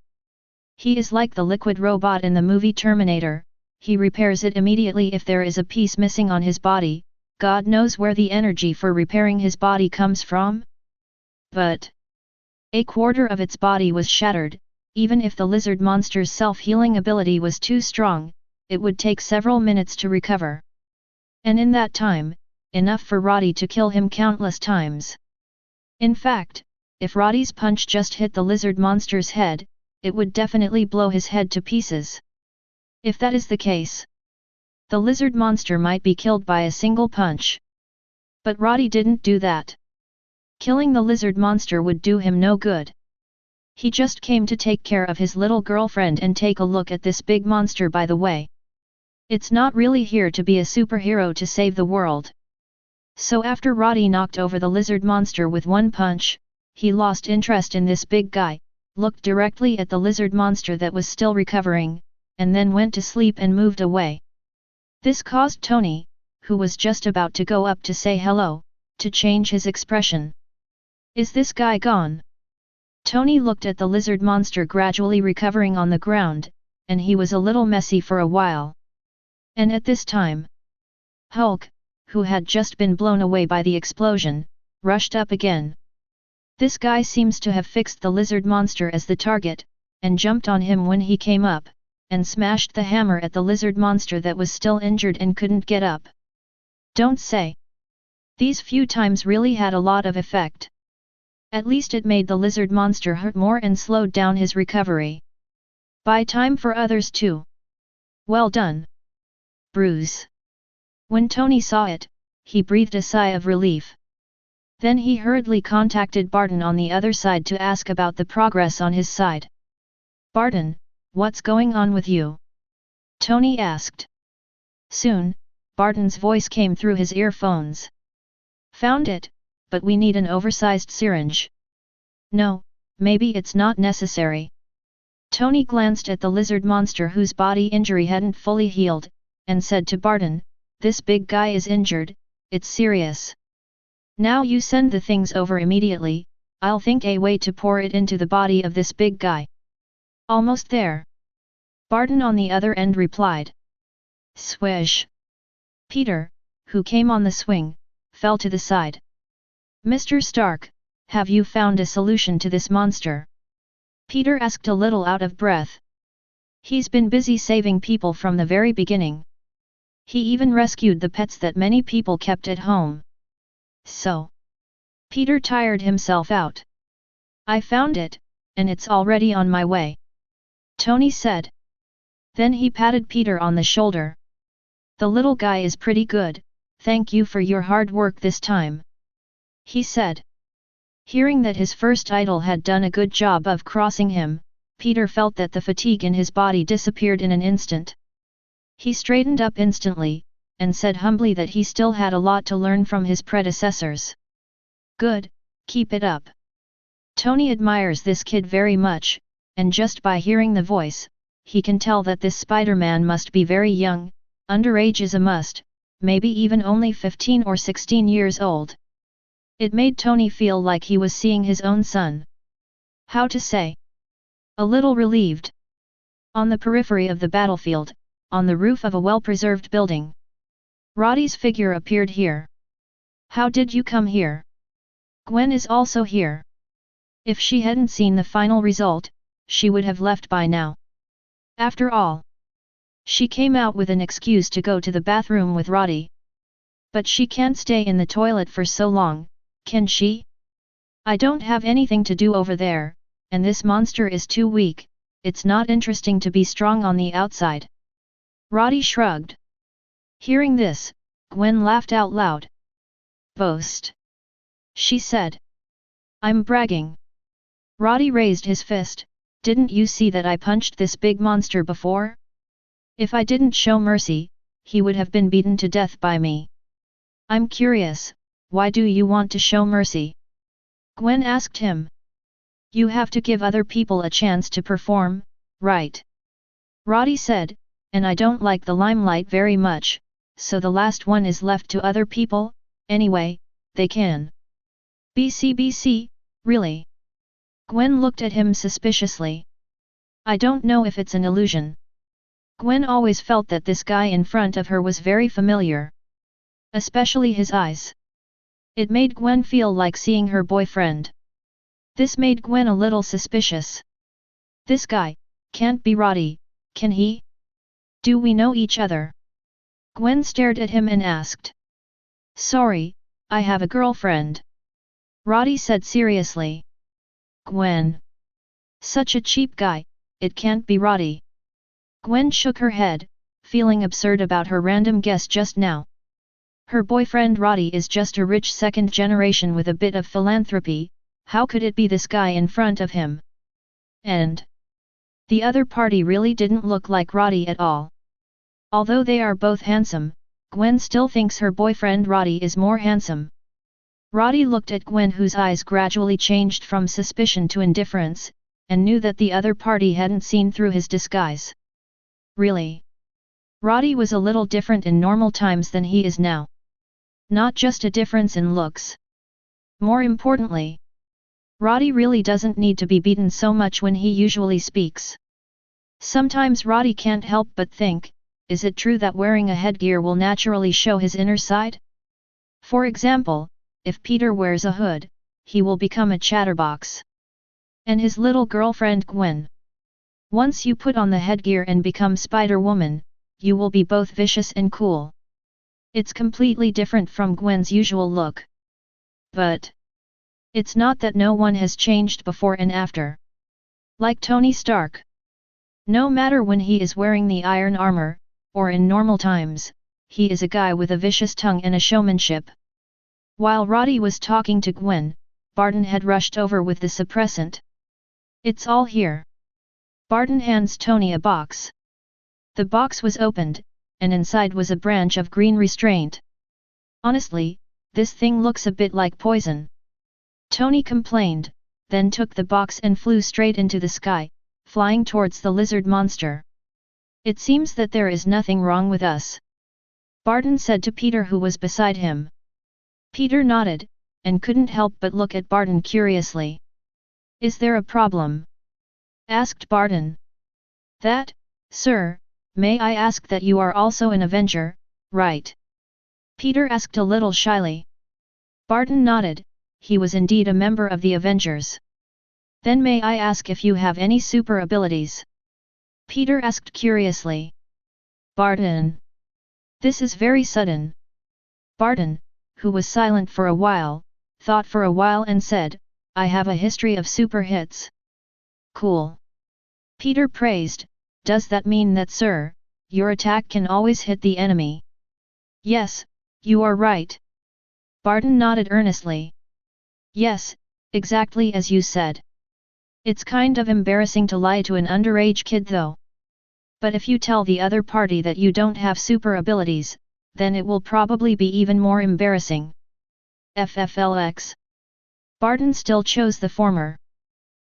He is like the liquid robot in the movie Terminator, he repairs it immediately if there is a piece missing on his body. God knows where the energy for repairing his body comes from. But a quarter of its body was shattered. Even if the lizard monster's self-healing ability was too strong, it would take several minutes to recover. And in that time, enough for Roddy to kill him countless times. In fact, if Roddy's punch just hit the lizard monster's head, it would definitely blow his head to pieces. If that is the case, the lizard monster might be killed by a single punch. But Roddy didn't do that. Killing the lizard monster would do him no good. He just came to take care of his little girlfriend and take a look at this big monster by the way. It's not really here to be a superhero to save the world. So after Roddy knocked over the lizard monster with one punch, he lost interest in this big guy, looked directly at the lizard monster that was still recovering, and then went to sleep and moved away. This caused Tony, who was just about to go up to say hello, to change his expression. Is this guy gone? Tony looked at the lizard monster gradually recovering on the ground, and he was a little messy for a while. And at this time, Hulk, who had just been blown away by the explosion, rushed up again. This guy seems to have fixed the lizard monster as the target, and jumped on him when he came up, and smashed the hammer at the lizard monster that was still injured and couldn't get up. Don't say. These few times really had a lot of effect. At least it made the lizard monster hurt more and slowed down his recovery. Buy time for others too. Well done. Bruise. When Tony saw it, he breathed a sigh of relief. Then he hurriedly contacted Barton on the other side to ask about the progress on his side. Barton, what's going on with you? Tony asked. Soon, Barton's voice came through his earphones. Found it, but we need an oversized syringe. No, maybe it's not necessary. Tony glanced at the lizard monster whose body injury hadn't fully healed, and said to Barton, this big guy is injured, it's serious. Now you send the things over immediately, I'll think a way to pour it into the body of this big guy. Almost there. Barton on the other end replied. Swish. Peter, who came on the swing, fell to the side. Mr. Stark, have you found a solution to this monster? Peter asked a little out of breath. He's been busy saving people from the very beginning. He even rescued the pets that many people kept at home. So. Peter tired himself out. I found it, and it's already on my way. Tony said. Then he patted Peter on the shoulder. The little guy is pretty good, thank you for your hard work this time. He said. Hearing that his first idol had done a good job of crossing him, Peter felt that the fatigue in his body disappeared in an instant. He straightened up instantly, and said humbly that he still had a lot to learn from his predecessors. Good, keep it up. Tony admires this kid very much, and just by hearing the voice, he can tell that this Spider-Man must be very young, underage is a must, maybe even only 15 or 16 years old. It made Tony feel like he was seeing his own son. How to say? A little relieved. On the periphery of the battlefield, on the roof of a well-preserved building, Roddy's figure appeared here. How did you come here? Gwen is also here. If she hadn't seen the final result, she would have left by now. After all, she came out with an excuse to go to the bathroom with Roddy. But she can't stay in the toilet for so long, can she? I don't have anything to do over there, and this monster is too weak, it's not interesting to be strong on the outside. Roddy shrugged. Hearing this, Gwen laughed out loud. Boast. She said. I'm bragging. Roddy raised his fist, didn't you see that I punched this big monster before? If I didn't show mercy, he would have been beaten to death by me. I'm curious, why do you want to show mercy? Gwen asked him. You have to give other people a chance to perform, right? Roddy said, and I don't like the limelight very much, so the last one is left to other people, anyway, they can. BC, really? Gwen looked at him suspiciously. I don't know if it's an illusion. Gwen always felt that this guy in front of her was very familiar. Especially his eyes. It made Gwen feel like seeing her boyfriend. This made Gwen a little suspicious. This guy can't be Roddy, can he? Do we know each other? Gwen stared at him and asked. Sorry, I have a girlfriend. Roddy said seriously. Gwen. Such a cheap guy, it can't be Roddy. Gwen shook her head, feeling absurd about her random guess just now. Her boyfriend Roddy is just a rich second generation with a bit of philanthropy, how could it be this guy in front of him? And the other party really didn't look like Roddy at all. Although they are both handsome, Gwen still thinks her boyfriend Roddy is more handsome. Roddy looked at Gwen, whose eyes gradually changed from suspicion to indifference, and knew that the other party hadn't seen through his disguise. Really? Roddy was a little different in normal times than he is now. Not just a difference in looks. More importantly, Roddy really doesn't need to be beaten so much when he usually speaks. Sometimes Roddy can't help but think, is it true that wearing a headgear will naturally show his inner side? For example, if Peter wears a hood, he will become a chatterbox. And his little girlfriend Gwen. Once you put on the headgear and become Spider-Woman, you will be both vicious and cool. It's completely different from Gwen's usual look. But it's not that no one has changed before and after. Like Tony Stark. No matter when he is wearing the iron armor, or in normal times, he is a guy with a vicious tongue and a showmanship. While Roddy was talking to Gwen, Barton had rushed over with the suppressant. It's all here. Barton hands Tony a box. The box was opened, and inside was a branch of green restraint. Honestly, this thing looks a bit like poison. Tony complained, then took the box and flew straight into the sky, flying towards the lizard monster. It seems that there is nothing wrong with us, Barton said to Peter, who was beside him. Peter nodded, and couldn't help but look at Barton curiously. Is there a problem? Asked Barton. That, sir, may I ask that you are also an Avenger, right? Peter asked a little shyly. Barton nodded, he was indeed a member of the Avengers. Then may I ask if you have any super abilities? Peter asked curiously. Barton. This is very sudden. Barton, who was silent for a while, thought for a while and said, I have a history of super hits. Cool. Peter praised, does that mean that, sir, your attack can always hit the enemy? Yes, you are right. Barton nodded earnestly. Yes, exactly as you said. It's kind of embarrassing to lie to an underage kid though. But if you tell the other party that you don't have super abilities, then it will probably be even more embarrassing. FFLX. Barton still chose the former.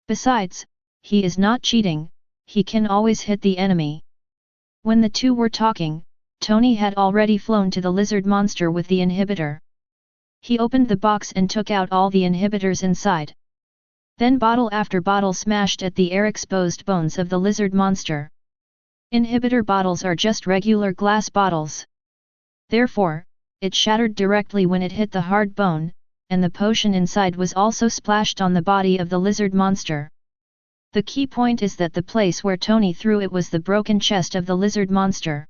Besides, he is not cheating, he can always hit the enemy. When the two were talking, Tony had already flown to the lizard monster with the inhibitor. He opened the box and took out all the inhibitors inside. Then bottle after bottle smashed at the air-exposed bones of the lizard monster. Inhibitor bottles are just regular glass bottles. Therefore, it shattered directly when it hit the hard bone, and the potion inside was also splashed on the body of the lizard monster. The key point is that the place where Tony threw it was the broken chest of the lizard monster.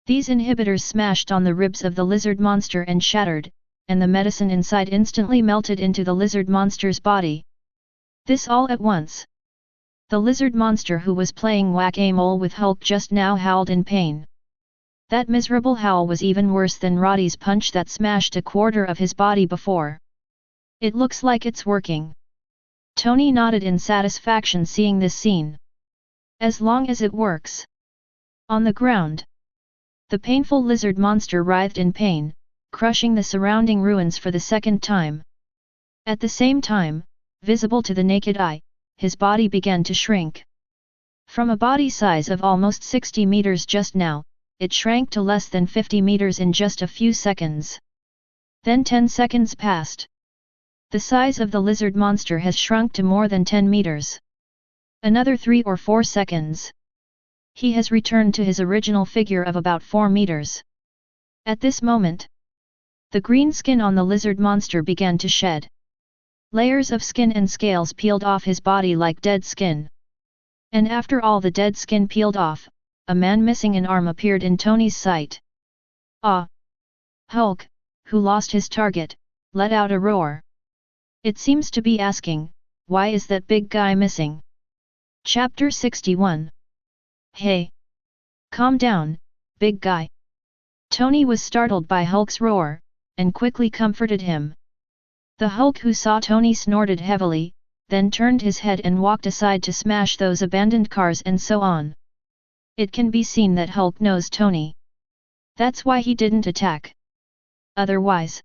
These inhibitors smashed on the ribs of the lizard monster and shattered, and the medicine inside instantly melted into the lizard monster's body. This all at once. The lizard monster, who was playing whack-a-mole with Hulk just now, howled in pain. That miserable howl was even worse than Roddy's punch that smashed a quarter of his body before. It looks like it's working. Tony nodded in satisfaction seeing this scene. As long as it works. On the ground, the painful lizard monster writhed in pain, crushing the surrounding ruins for the second time. At the same time, visible to the naked eye, his body began to shrink. From a body size of almost 60 meters just now, it shrank to less than 50 meters in just a few seconds. Then 10 seconds passed. The size of the lizard monster has shrunk to more than 10 meters. Another 3 or 4 seconds. He has returned to his original figure of about 4 meters. At this moment, the green skin on the lizard monster began to shed. Layers of skin and scales peeled off his body like dead skin. And after all the dead skin peeled off, a man missing an arm appeared in Tony's sight. Ah! Hulk, who lost his target, let out a roar. It seems to be asking, why is that big guy missing? Chapter 61. Hey! Calm down, big guy. Tony was startled by Hulk's roar, and quickly comforted him. The Hulk, who saw Tony, snorted heavily, then turned his head and walked aside to smash those abandoned cars and so on. It can be seen that Hulk knows Tony. That's why he didn't attack. Otherwise,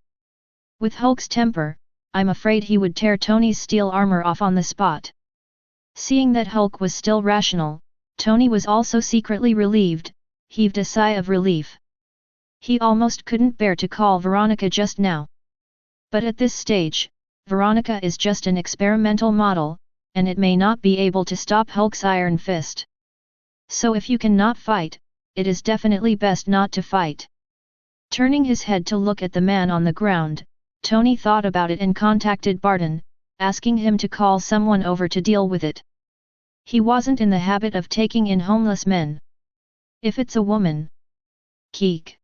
with Hulk's temper, I'm afraid he would tear Tony's steel armor off on the spot. Seeing that Hulk was still rational, Tony was also secretly relieved, heaved a sigh of relief. He almost couldn't bear to call Veronica just now. But at this stage, Veronica is just an experimental model, and it may not be able to stop Hulk's iron fist. So if you cannot fight, it is definitely best not to fight. Turning his head to look at the man on the ground, Tony thought about it and contacted Barton, asking him to call someone over to deal with it. He wasn't in the habit of taking in homeless men. If it's a woman. Keek.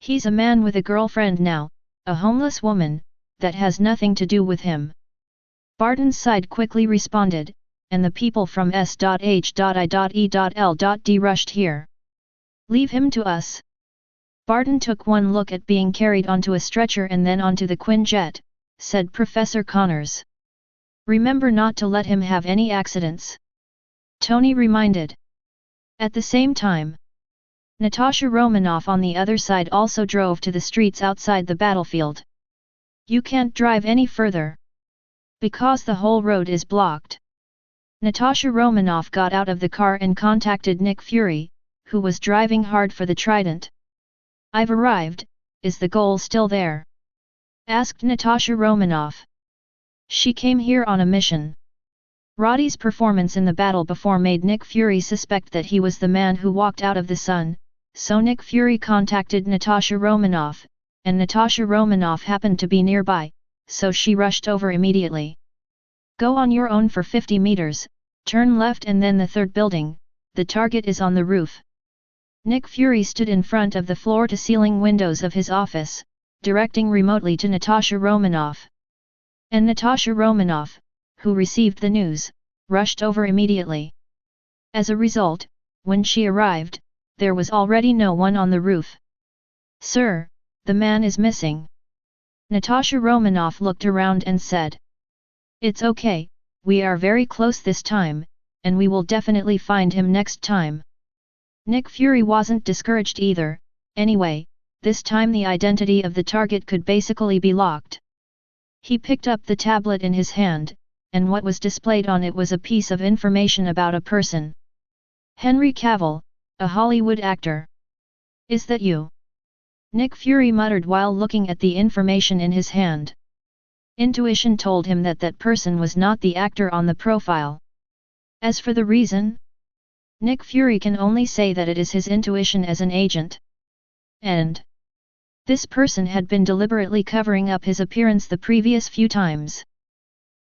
He's a man with a girlfriend now, a homeless woman, that has nothing to do with him. Barton's side quickly responded, and the people from S.H.I.E.L.D. rushed here. Leave him to us. Barton took one look at being carried onto a stretcher and then onto the Quinjet, said Professor Connors. Remember not to let him have any accidents. Tony reminded. At the same time, Natasha Romanoff on the other side also drove to the streets outside the battlefield. You can't drive any further. Because the whole road is blocked. Natasha Romanoff got out of the car and contacted Nick Fury, who was driving hard for the Trident. I've arrived, is the goal still there? Asked Natasha Romanoff. She came here on a mission. Roddy's performance in the battle before made Nick Fury suspect that he was the man who walked out of the sun, so Nick Fury contacted Natasha Romanoff, and Natasha Romanoff happened to be nearby, so she rushed over immediately. Go on your own for 50 meters, turn left and then the third building, the target is on the roof. Nick Fury stood in front of the floor-to-ceiling windows of his office, directing remotely to Natasha Romanoff. And Natasha Romanoff, who received the news, rushed over immediately. As a result, when she arrived, there was already no one on the roof. Sir, the man is missing. Natasha Romanoff looked around and said. It's okay, we are very close this time, and we will definitely find him next time. Nick Fury wasn't discouraged either, anyway, this time the identity of the target could basically be locked. He picked up the tablet in his hand, and what was displayed on it was a piece of information about a person. Henry Cavill, a Hollywood actor. Is that you? Nick Fury muttered while looking at the information in his hand. Intuition told him that that person was not the actor on the profile. As for the reason, Nick Fury can only say that it is his intuition as an agent. And this person had been deliberately covering up his appearance the previous few times.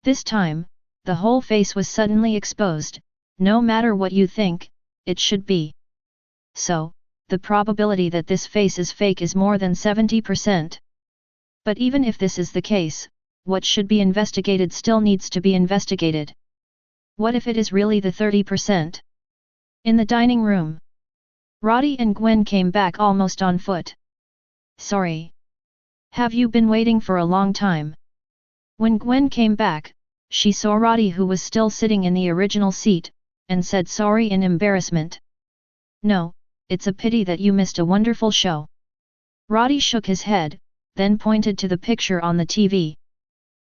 This time, the whole face was suddenly exposed, no matter what you think, it should be. So, the probability that this face is fake is more than 70%. But even if this is the case, what should be investigated still needs to be investigated. What if it is really the 30%? In the dining room, Roddy and Gwen came back almost on foot. Sorry. Have you been waiting for a long time? When Gwen came back, she saw Roddy who was still sitting in the original seat, and said sorry in embarrassment. No, it's a pity that you missed a wonderful show. Roddy shook his head, then pointed to the picture on the TV.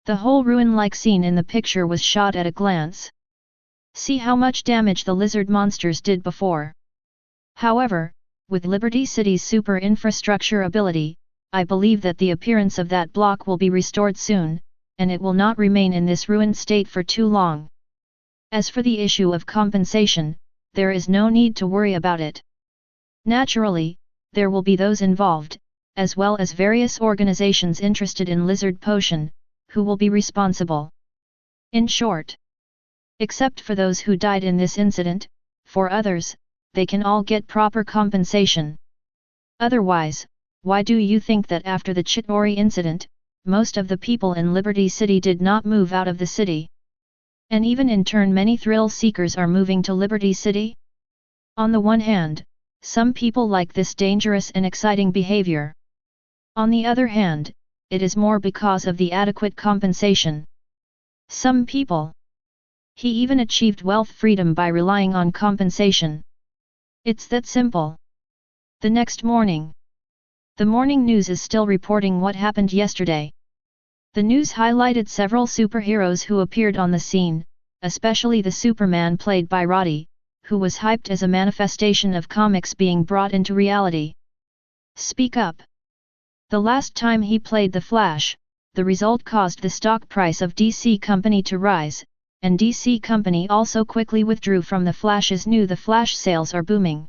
The whole ruin-like scene in the picture was shot at a glance. See how much damage the lizard monsters did before. However, with Liberty City's super infrastructure ability, I believe that the appearance of that block will be restored soon, and it will not remain in this ruined state for too long. As for the issue of compensation, there is no need to worry about it. Naturally, there will be those involved, as well as various organizations interested in Lizard Potion, who will be responsible. In short, except for those who died in this incident, for others, they can all get proper compensation. Otherwise, why do you think that after the Chitauri incident, most of the people in Liberty City did not move out of the city? And even in turn many thrill seekers are moving to Liberty City? On the one hand, some people like this dangerous and exciting behavior. On the other hand, it is more because of the adequate compensation. Some people. He even achieved wealth freedom by relying on compensation. It's that simple. The next morning. The morning news is still reporting what happened yesterday. The news highlighted several superheroes who appeared on the scene, especially the Superman played by Roddy, who was hyped as a manifestation of comics being brought into reality. Speak up. The last time he played the Flash, the result caused the stock price of DC Company to rise, and DC Company also quickly withdrew from the Flash as knew the Flash sales are booming.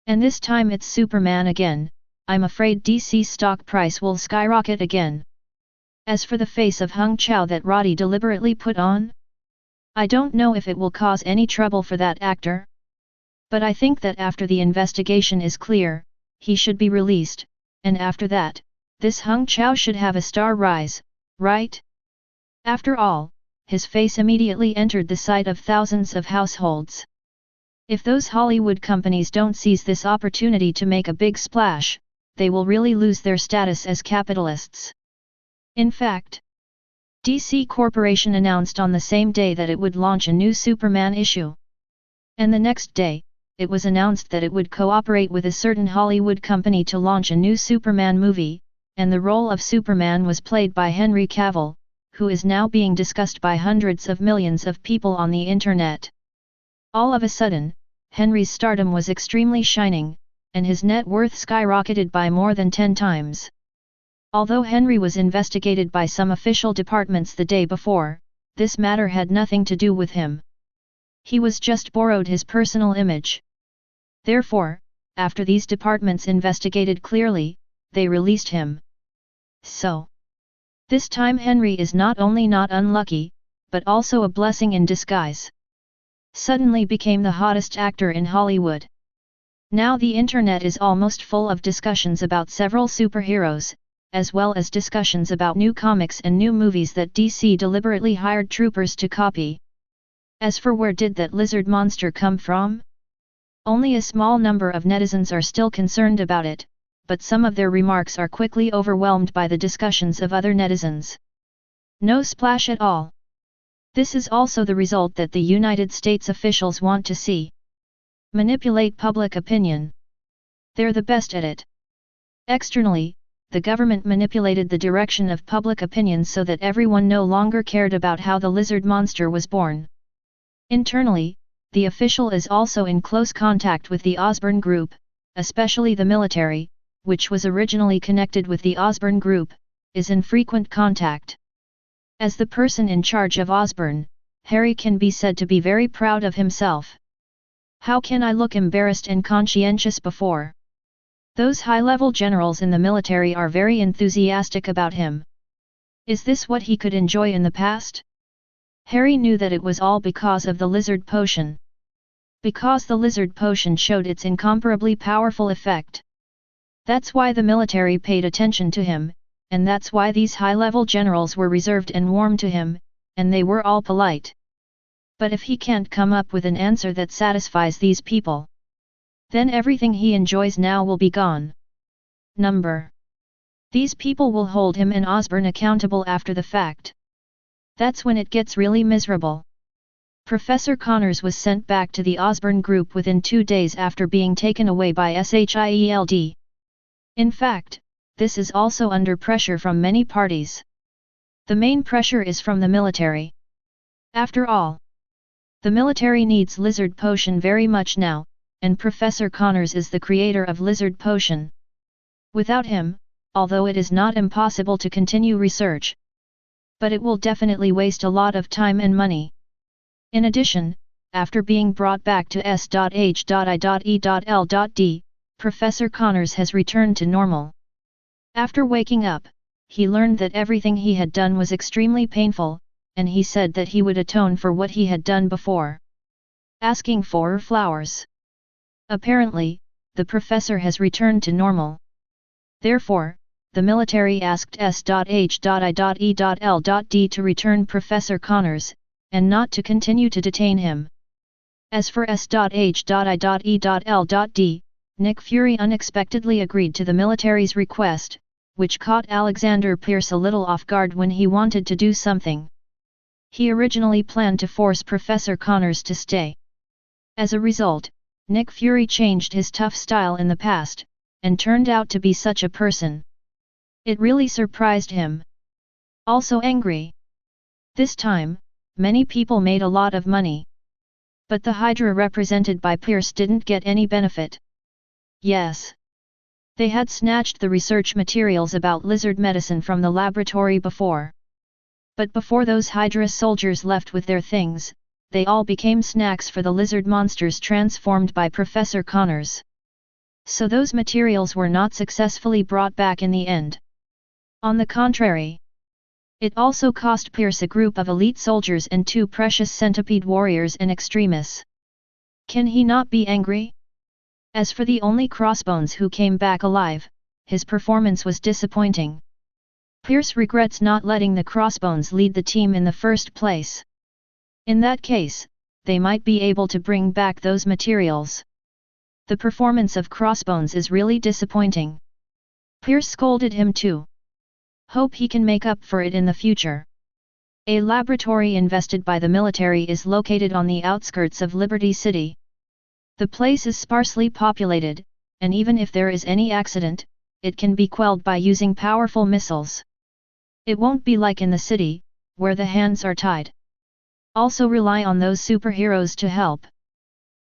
And this time it's Superman again, I'm afraid DC's stock price will skyrocket again. As for the face of Hung Chow that Roddy deliberately put on, I don't know if it will cause any trouble for that actor. But I think that after the investigation is clear, he should be released, and after that, this Hung Chow should have a star rise, right? After all, his face immediately entered the sight of thousands of households. If those Hollywood companies don't seize this opportunity to make a big splash, they will really lose their status as capitalists. In fact, DC Corporation announced on the same day that it would launch a new Superman issue. And the next day, it was announced that it would cooperate with a certain Hollywood company to launch a new Superman movie, and the role of Superman was played by Henry Cavill, who is now being discussed by hundreds of millions of people on the internet. All of a sudden, Henry's stardom was extremely shining, and his net worth skyrocketed by more than 10 times. Although Henry was investigated by some official departments the day before, this matter had nothing to do with him. He was just borrowed his personal image. Therefore, after these departments investigated clearly, they released him. So, this time Henry is not only not unlucky, but also a blessing in disguise. Suddenly became the hottest actor in Hollywood. Now the internet is almost full of discussions about several superheroes, as well as discussions about new comics and new movies that DC deliberately hired troopers to copy. As for where did that lizard monster come from? Only a small number of netizens are still concerned about it, but some of their remarks are quickly overwhelmed by the discussions of other netizens. No splash at all. This is also the result that the United States officials want to see. Manipulate public opinion. They're the best at it. Externally, the government manipulated the direction of public opinion so that everyone no longer cared about how the lizard monster was born. Internally, the official is also in close contact with the Osborne group, especially the military, which was originally connected with the Osborne group, is in frequent contact. As the person in charge of Osborne, Harry can be said to be very proud of himself. How can I look embarrassed and conscientious before? Those high-level generals in the military are very enthusiastic about him. Is this what he could enjoy in the past? Harry knew that it was all because of the lizard potion. Because the lizard potion showed its incomparably powerful effect. That's why the military paid attention to him, and that's why these high-level generals were reserved and warm to him, and they were all polite. But if he can't come up with an answer that satisfies these people, then everything he enjoys now will be gone. These people will hold him and Osborne accountable after the fact. That's when it gets really miserable. Professor Connors was sent back to the Osborne group within 2 days after being taken away by SHIELD. In fact, this is also under pressure from many parties. The main pressure is from the military. After all, the military needs lizard potion very much now, and Professor Connors is the creator of lizard potion. Without him, although it is not impossible to continue research, but it will definitely waste a lot of time and money. In addition, after being brought back to S.H.I.E.L.D, Professor Connors has returned to normal. After waking up, he learned that everything he had done was extremely painful, and he said that he would atone for what he had done before. Asking for flowers. Apparently, the professor has returned to normal. Therefore, the military asked S.H.I.E.L.D to return Professor Connors, and not to continue to detain him. As for S.H.I.E.L.D, Nick Fury unexpectedly agreed to the military's request, which caught Alexander Pierce a little off guard when he wanted to do something. He originally planned to force Professor Connors to stay. As a result, Nick Fury changed his tough style in the past, and turned out to be such a person. It really surprised him. Also angry. This time, many people made a lot of money. But the Hydra represented by Pierce didn't get any benefit. Yes. They had snatched the research materials about lizard medicine from the laboratory before. But before those Hydra soldiers left with their things, they all became snacks for the lizard monsters transformed by Professor Connors. So those materials were not successfully brought back in the end. On the contrary, it also cost Pierce a group of elite soldiers and 2 precious centipede warriors in extremis. Can he not be angry? As for the only Crossbones who came back alive, his performance was disappointing. Pierce regrets not letting the Crossbones lead the team in the first place. In that case, they might be able to bring back those materials. The performance of Crossbones is really disappointing. Pierce scolded him too. Hope he can make up for it in the future. A laboratory invested by the military is located on the outskirts of Liberty City. The place is sparsely populated, and even if there is any accident, it can be quelled by using powerful missiles. It won't be like in the city, where the hands are tied. Also rely on those superheroes to help.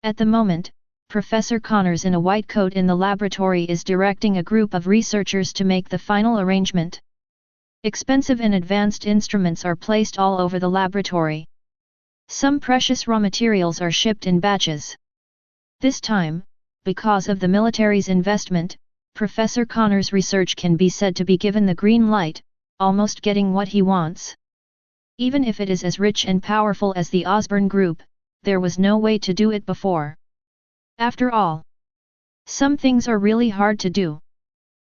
At the moment, Professor Connors in a white coat in the laboratory is directing a group of researchers to make the final arrangement. Expensive and advanced instruments are placed all over the laboratory. Some precious raw materials are shipped in batches. This time, because of the military's investment, Professor Connors' research can be said to be given the green light, almost getting what he wants. Even if it is as rich and powerful as the Osborne group, there was no way to do it before. After all, some things are really hard to do.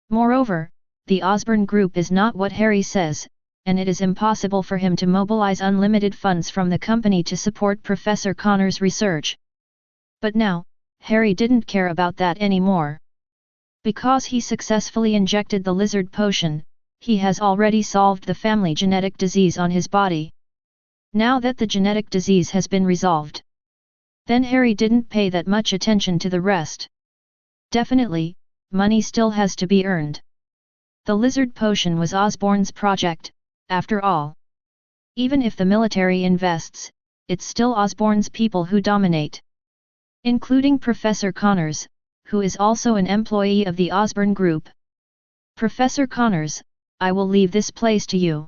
Moreover, the Osborne group is not what Harry says, and it is impossible for him to mobilize unlimited funds from the company to support Professor Connors' research. But now, Harry didn't care about that anymore. Because he successfully injected the lizard potion, he has already solved the family genetic disease on his body. Now that the genetic disease has been resolved, then Harry didn't pay that much attention to the rest. Definitely, money still has to be earned. The lizard potion was Osborne's project, after all. Even if the military invests, it's still Osborne's people who dominate. Including Professor Connors, who is also an employee of the Osborne Group. Professor Connors, I will leave this place to you.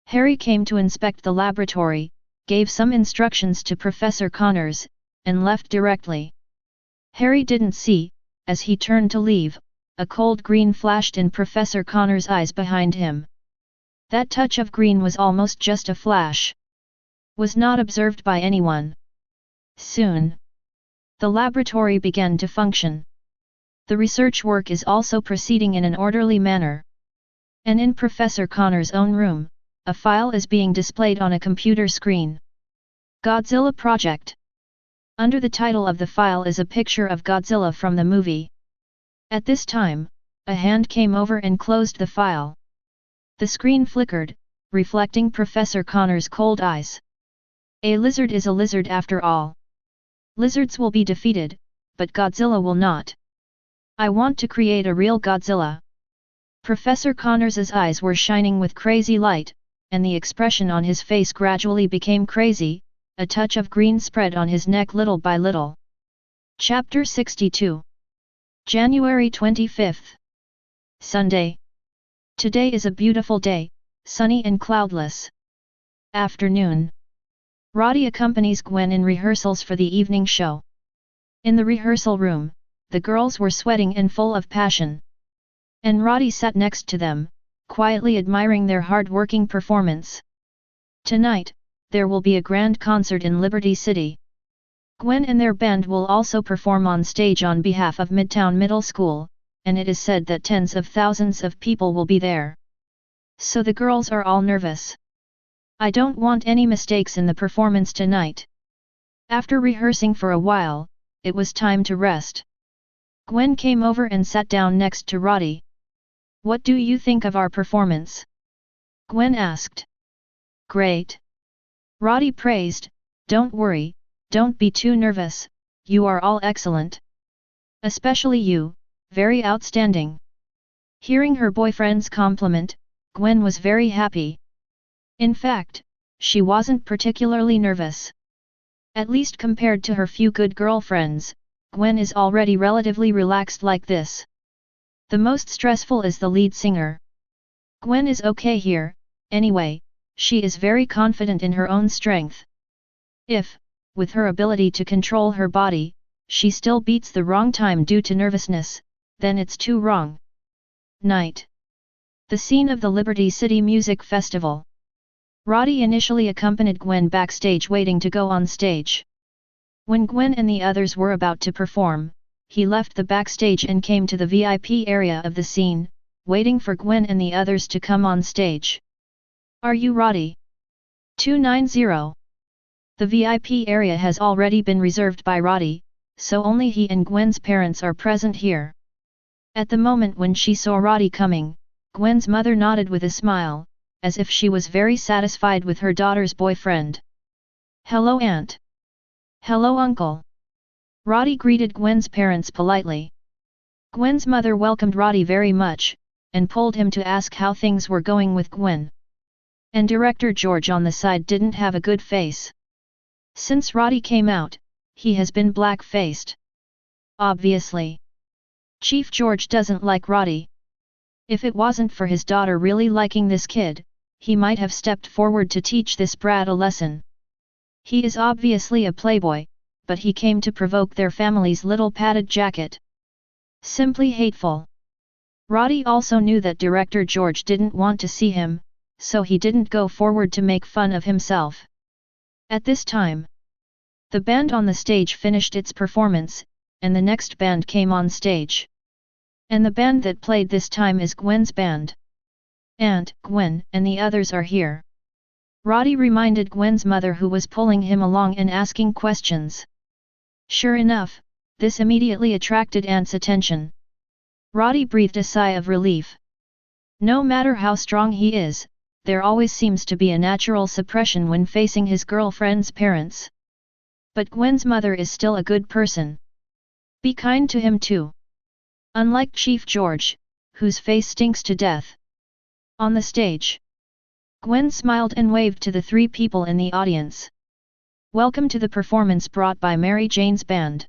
Harry came to inspect the laboratory, gave some instructions to Professor Connors, and left directly. Harry didn't see, as he turned to leave, a cold green flashed in Professor Connors' eyes behind him. That touch of green was almost just a flash. Was not observed by anyone. Soon, the laboratory began to function. The research work is also proceeding in an orderly manner. And in Professor Connors' own room, a file is being displayed on a computer screen. Godzilla Project. Under the title of the file is a picture of Godzilla from the movie. At this time, a hand came over and closed the file. The screen flickered, reflecting Professor Connors' cold eyes. A lizard is a lizard after all. Lizards will be defeated, but Godzilla will not. I want to create a real Godzilla. Professor Connors' eyes were shining with crazy light, and the expression on his face gradually became crazy, a touch of green spread on his neck little by little. Chapter 62. January 25th. Sunday. Today is a beautiful day, sunny and cloudless. Afternoon. Roddy accompanies Gwen in rehearsals for the evening show. In the rehearsal room, the girls were sweating and full of passion. And Roddy sat next to them, quietly admiring their hard-working performance. Tonight, there will be a grand concert in Liberty City. Gwen and their band will also perform on stage on behalf of Midtown Middle School, and it is said that tens of thousands of people will be there. So the girls are all nervous. I don't want any mistakes in the performance tonight. After rehearsing for a while, it was time to rest. Gwen came over and sat down next to Roddy. What do you think of our performance? Gwen asked. Great. Roddy praised, don't worry, don't be too nervous, you are all excellent. Especially you, very outstanding. Hearing her boyfriend's compliment, Gwen was very happy. In fact, she wasn't particularly nervous. At least compared to her few good girlfriends, Gwen is already relatively relaxed like this. The most stressful is the lead singer. Gwen is okay here, anyway, she is very confident in her own strength. If, with her ability to control her body, she still beats the wrong time due to nervousness, then it's too wrong. Night. The scene of the Liberty City Music Festival. Roddy initially accompanied Gwen backstage waiting to go on stage. When Gwen and the others were about to perform, he left the backstage and came to the VIP area of the scene, waiting for Gwen and the others to come on stage. Are you Roddy? 290. The VIP area has already been reserved by Roddy, so only he and Gwen's parents are present here. At the moment when she saw Roddy coming, Gwen's mother nodded with a smile, as if she was very satisfied with her daughter's boyfriend. Hello Aunt. Hello Uncle. Roddy greeted Gwen's parents politely. Gwen's mother welcomed Roddy very much, and pulled him to ask how things were going with Gwen. And Director George on the side didn't have a good face. Since Roddy came out, he has been black-faced. Obviously. Chief George doesn't like Roddy. If it wasn't for his daughter really liking this kid, he might have stepped forward to teach this brat a lesson. He is obviously a playboy, but he came to provoke their family's little padded jacket. Simply hateful. Roddy also knew that Director George didn't want to see him, so he didn't go forward to make fun of himself. At this time, the band on the stage finished its performance, and the next band came on stage. And the band that played this time is Gwen's band. Aunt, Gwen, and the others are here. Roddy reminded Gwen's mother, who was pulling him along and asking questions. Sure enough, this immediately attracted Aunt's attention. Roddy breathed a sigh of relief. No matter how strong he is, there always seems to be a natural suppression when facing his girlfriend's parents. But Gwen's mother is still a good person. Be kind to him too. Unlike Chief George, whose face stinks to death. On the stage, Gwen smiled and waved to the three people in the audience. Welcome to the performance brought by Mary Jane's band.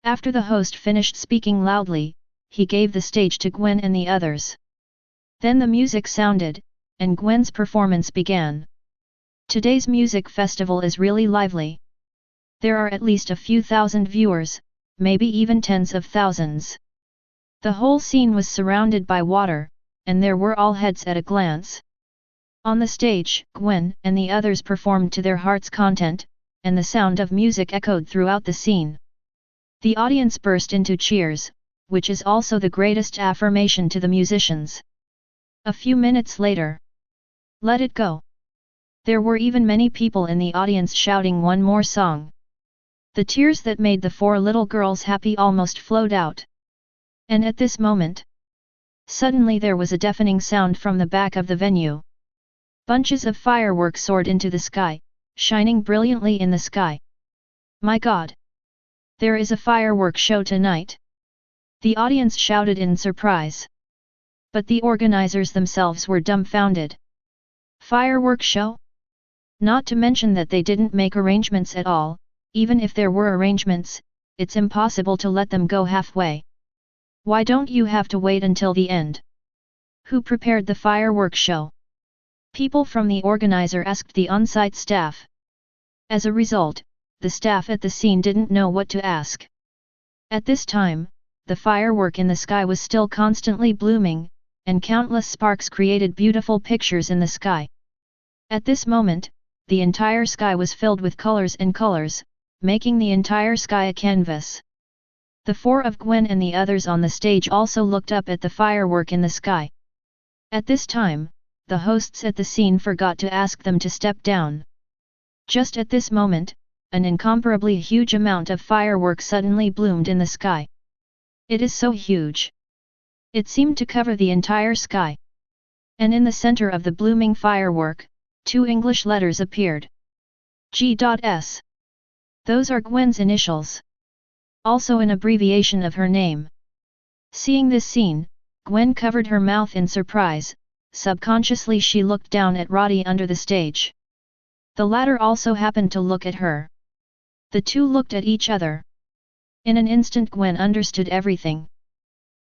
After the host finished speaking loudly, he gave the stage to Gwen and the others. Then the music sounded, and Gwen's performance began. Today's music festival is really lively. There are at least a few thousand viewers, maybe even tens of thousands. The whole scene was surrounded by water, and there were all heads at a glance. On the stage, Gwen and the others performed to their heart's content, and the sound of music echoed throughout the scene. The audience burst into cheers, which is also the greatest affirmation to the musicians. A few minutes later, let it go. There were even many people in the audience shouting one more song. The tears that made the four little girls happy almost flowed out. And at this moment, suddenly there was a deafening sound from the back of the venue. Bunches of fireworks soared into the sky, shining brilliantly in the sky. My God! There is a firework show tonight! The audience shouted in surprise. But the organizers themselves were dumbfounded. Firework show? Not to mention that they didn't make arrangements at all. Even if there were arrangements, it's impossible to let them go halfway. Why don't you have to wait until the end? Who prepared the firework show? People from the organizer asked the on-site staff. As a result, the staff at the scene didn't know what to ask. At this time, the firework in the sky was still constantly blooming, and countless sparks created beautiful pictures in the sky. At this moment, the entire sky was filled with colors and colors, making the entire sky a canvas. The four of Gwen and the others on the stage also looked up at the firework in the sky. At this time, the hosts at the scene forgot to ask them to step down. Just at this moment, an incomparably huge amount of fireworks suddenly bloomed in the sky. It is so huge. It seemed to cover the entire sky. And in the center of the blooming firework, two English letters appeared. G.S. Those are Gwen's initials. Also an abbreviation of her name. Seeing this scene, Gwen covered her mouth in surprise. Subconsciously she looked down at Roddy under the stage. The latter also happened to look at her. The two looked at each other. In an instant Gwen understood everything.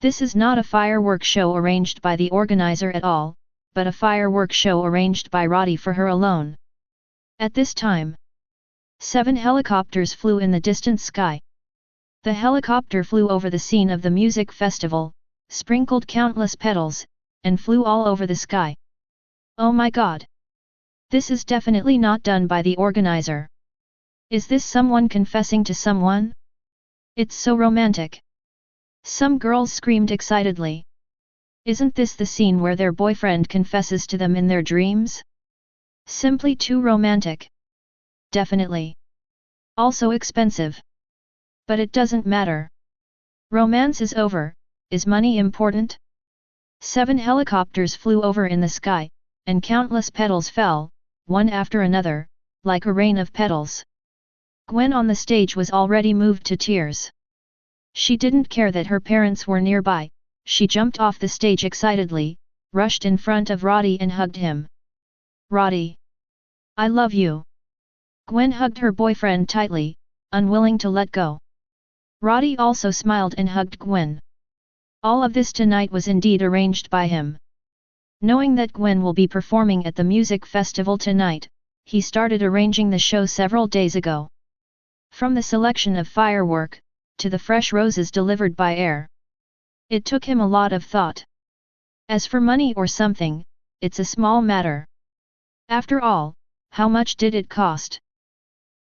This is not a firework show arranged by the organizer at all, but a firework show arranged by Roddy for her alone. At this time, 7 helicopters flew in the distant sky. The helicopter flew over the scene of the music festival, sprinkled countless petals, and flew all over the sky. Oh my god! This is definitely not done by the organizer. Is this someone confessing to someone? It's so romantic. Some girls screamed excitedly. Isn't this the scene where their boyfriend confesses to them in their dreams? Simply too romantic. Definitely. Also expensive. But it doesn't matter. Romance is over. Is money important? 7 helicopters flew over in the sky, and countless petals fell, one after another, like a rain of petals. Gwen on the stage was already moved to tears. She didn't care that her parents were nearby. She jumped off the stage excitedly, rushed in front of Roddy and hugged him. Roddy! I love you! Gwen hugged her boyfriend tightly, unwilling to let go. Roddy also smiled and hugged Gwen. All of this tonight was indeed arranged by him. Knowing that Gwen will be performing at the music festival tonight, he started arranging the show several days ago. From the selection of firework, to the fresh roses delivered by air. It took him a lot of thought. As for money or something, it's a small matter. After all, how much did it cost?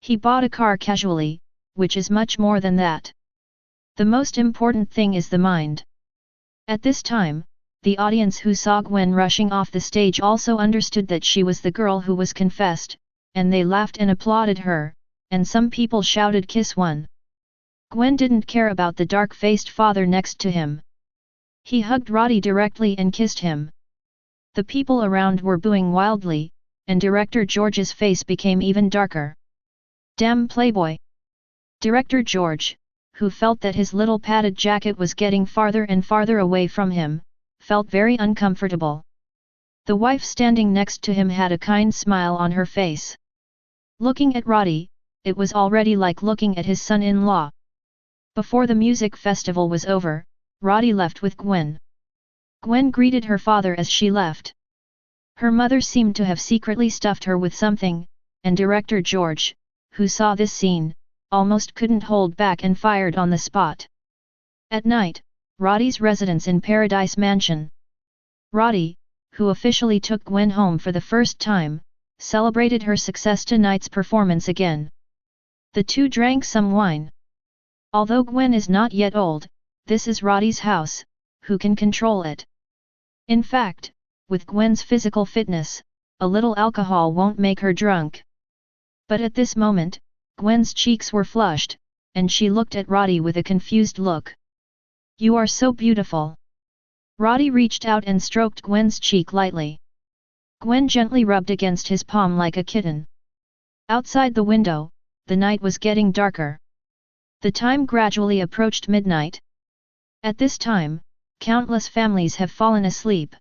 He bought a car casually, which is much more than that. The most important thing is the mind. At this time, the audience who saw Gwen rushing off the stage also understood that she was the girl who was confessed, and they laughed and applauded her, and some people shouted "Kiss one." Gwen didn't care about the dark-faced father next to him. He hugged Roddy directly and kissed him. The people around were booing wildly, and Director George's face became even darker. Damn playboy! Director George, who felt that his little padded jacket was getting farther and farther away from him, felt very uncomfortable. The wife standing next to him had a kind smile on her face. Looking at Roddy, it was already like looking at his son-in-law. Before the music festival was over, Roddy left with Gwen. Gwen greeted her father as she left. Her mother seemed to have secretly stuffed her with something, and Director George, who saw this scene, almost couldn't hold back and fired on the spot. At night, Roddy's residence in Paradise Mansion. Roddy, who officially took Gwen home for the first time, celebrated her success tonight's performance again. The two drank some wine. Although Gwen is not yet old, this is Roddy's house, who can control it? In fact, with Gwen's physical fitness, a little alcohol won't make her drunk. But at this moment, Gwen's cheeks were flushed, and she looked at Roddy with a confused look. You are so beautiful. Roddy reached out and stroked Gwen's cheek lightly. Gwen gently rubbed against his palm like a kitten. Outside the window, the night was getting darker. The time gradually approached midnight. At this time, countless families have fallen asleep.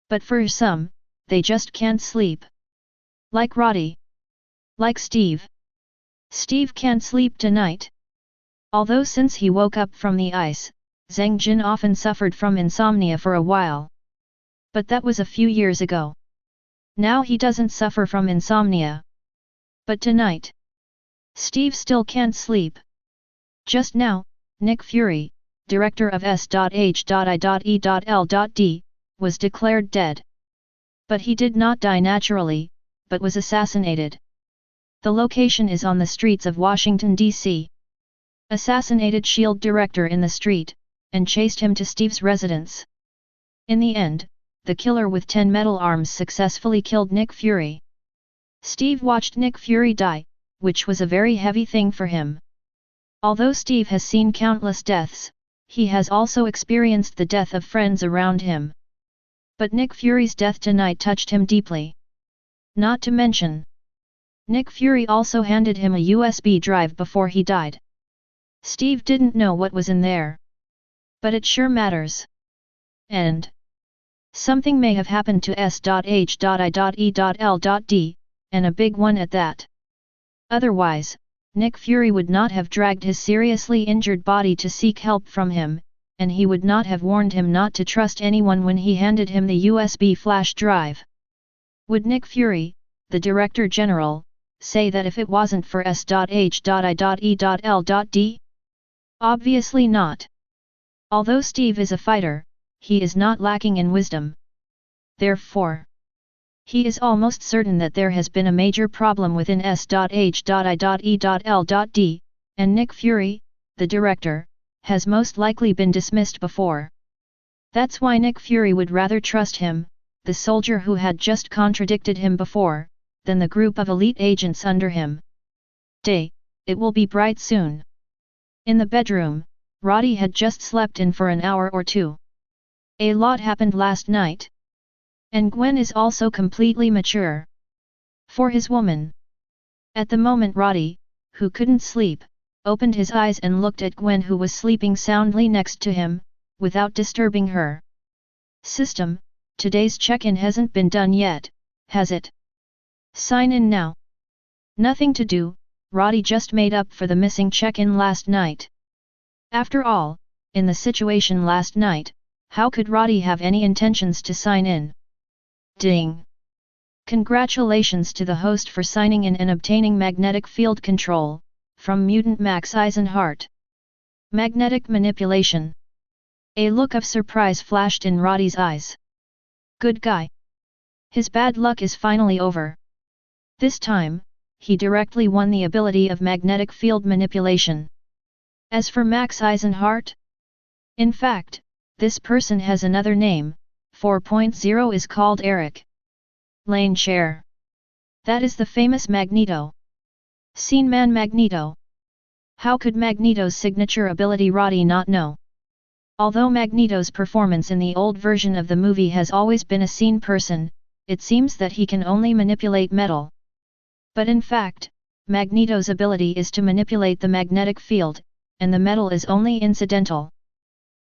But for some, they just can't sleep. Like Roddy. Like Steve. Steve can't sleep tonight. Although since he woke up from the ice, Zheng Jin often suffered from insomnia for a while. But that was a few years ago. Now he doesn't suffer from insomnia. But tonight, Steve still can't sleep. Just now, Nick Fury, director of S.H.I.E.L.D., was declared dead. But he did not die naturally, but was assassinated. The location is on the streets of Washington, D.C. Assassinated S.H.I.E.L.D. director in the street, and chased him to Steve's residence. In the end, the killer with 10 metal arms successfully killed Nick Fury. Steve watched Nick Fury die, which was a very heavy thing for him. Although Steve has seen countless deaths, he has also experienced the death of friends around him. But Nick Fury's death tonight touched him deeply. Not to mention, Nick Fury also handed him a USB drive before he died. Steve didn't know what was in there. But it sure matters. And something may have happened to S.H.I.E.L.D., and a big one at that. Otherwise, Nick Fury would not have dragged his seriously injured body to seek help from him, and he would not have warned him not to trust anyone when he handed him the USB flash drive. Would Nick Fury, the Director General, say that if it wasn't for S.H.I.E.L.D? Obviously not. Although Steve is a fighter, he is not lacking in wisdom. Therefore, he is almost certain that there has been a major problem within S.H.I.E.L.D, and Nick Fury, the director, has most likely been dismissed before. That's why Nick Fury would rather trust him, the soldier who had just contradicted him before, than the group of elite agents under him. Day, it will be bright soon. In the bedroom, Roddy had just slept in for an hour or two. A lot happened last night. And Gwen is also completely mature. For his woman. At the moment Roddy, who couldn't sleep, opened his eyes and looked at Gwen who was sleeping soundly next to him, without disturbing her. System, today's check-in hasn't been done yet, has it? Sign in now. Nothing to do, Roddy just made up for the missing check-in last night. After all, in the situation last night, how could Roddy have any intentions to sign in? Ding! Congratulations to the host for signing in and obtaining magnetic field control, from Mutant Max Eisenhart. Magnetic manipulation. A look of surprise flashed in Roddy's eyes. Good guy. His bad luck is finally over. This time, he directly won the ability of magnetic field manipulation. As for Max Eisenhart? In fact, this person has another name. 4.0 is called Eric Lane Share. That is the famous Magneto. Scene Man Magneto. How could Magneto's signature ability Roddy not know? Although Magneto's performance in the old version of the movie has always been a scene person, it seems that he can only manipulate metal. But in fact, Magneto's ability is to manipulate the magnetic field, and the metal is only incidental.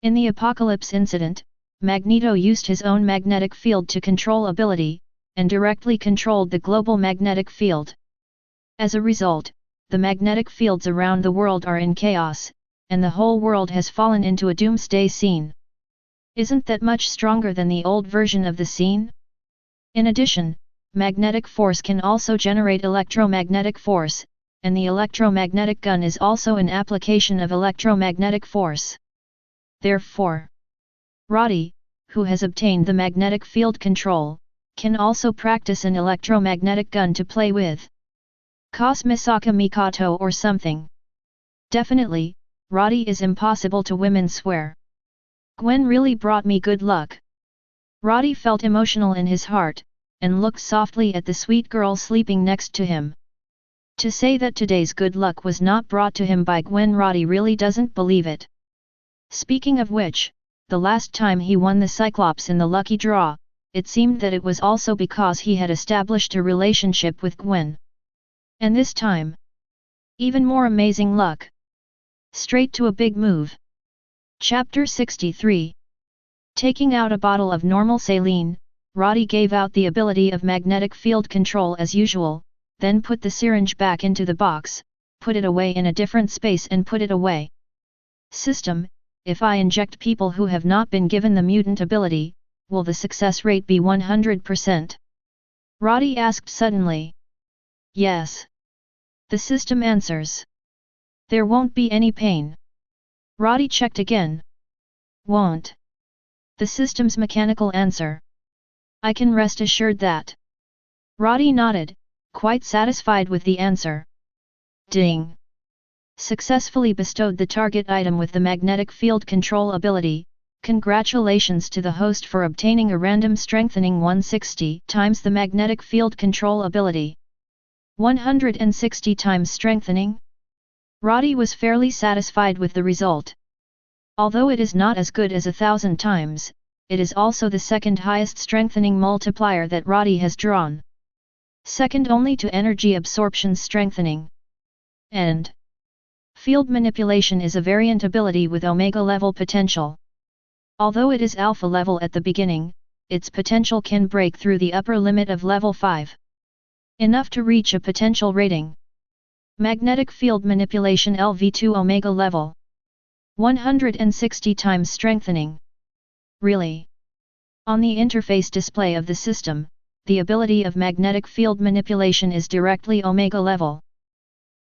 In the Apocalypse incident, Magneto used his own magnetic field to control ability, and directly controlled the global magnetic field. As a result, the magnetic fields around the world are in chaos, and the whole world has fallen into a doomsday scene. Isn't that much stronger than the old version of the scene? In addition, magnetic force can also generate electromagnetic force, and the electromagnetic gun is also an application of electromagnetic force. Therefore, Roddy, who has obtained the magnetic field control, can also practice an electromagnetic gun to play with. Misaka Mikato or something. Definitely, Roddy is impossible to women swear. Gwen really brought me good luck. Roddy felt emotional in his heart, and looked softly at the sweet girl sleeping next to him. To say that today's good luck was not brought to him by Gwen, Roddy really doesn't believe it. Speaking of which, the last time he won the Cyclops in the lucky draw, it seemed that it was also because he had established a relationship with Gwen. And this time, even more amazing luck. Straight to a big move. Chapter 63. Taking out a bottle of normal saline, Roddy gave out the ability of magnetic field control as usual, then put the syringe back into the box, put it away in a different space and put it away. System, if I inject people who have not been given the mutant ability, will the success rate be 100%? Roddy asked suddenly. Yes. The system answers. There won't be any pain. Roddy checked again. Won't. The system's mechanical answer. I can rest assured that. Roddy nodded, quite satisfied with the answer. Ding. Successfully bestowed the target item with the magnetic field control ability. Congratulations to the host for obtaining a random strengthening 160 times the magnetic field control ability. 160 times strengthening? Roddy was fairly satisfied with the result. Although it is not as good as 1,000 times, it is also the second highest strengthening multiplier that Roddy has drawn. Second only to energy absorption strengthening. And field manipulation is a variant ability with Omega level potential. Although it is Alpha level at the beginning, its potential can break through the upper limit of level 5. Enough to reach a potential rating. Magnetic field manipulation LV2 Omega level. 160 times strengthening. Really? On the interface display of the system, the ability of magnetic field manipulation is directly Omega level.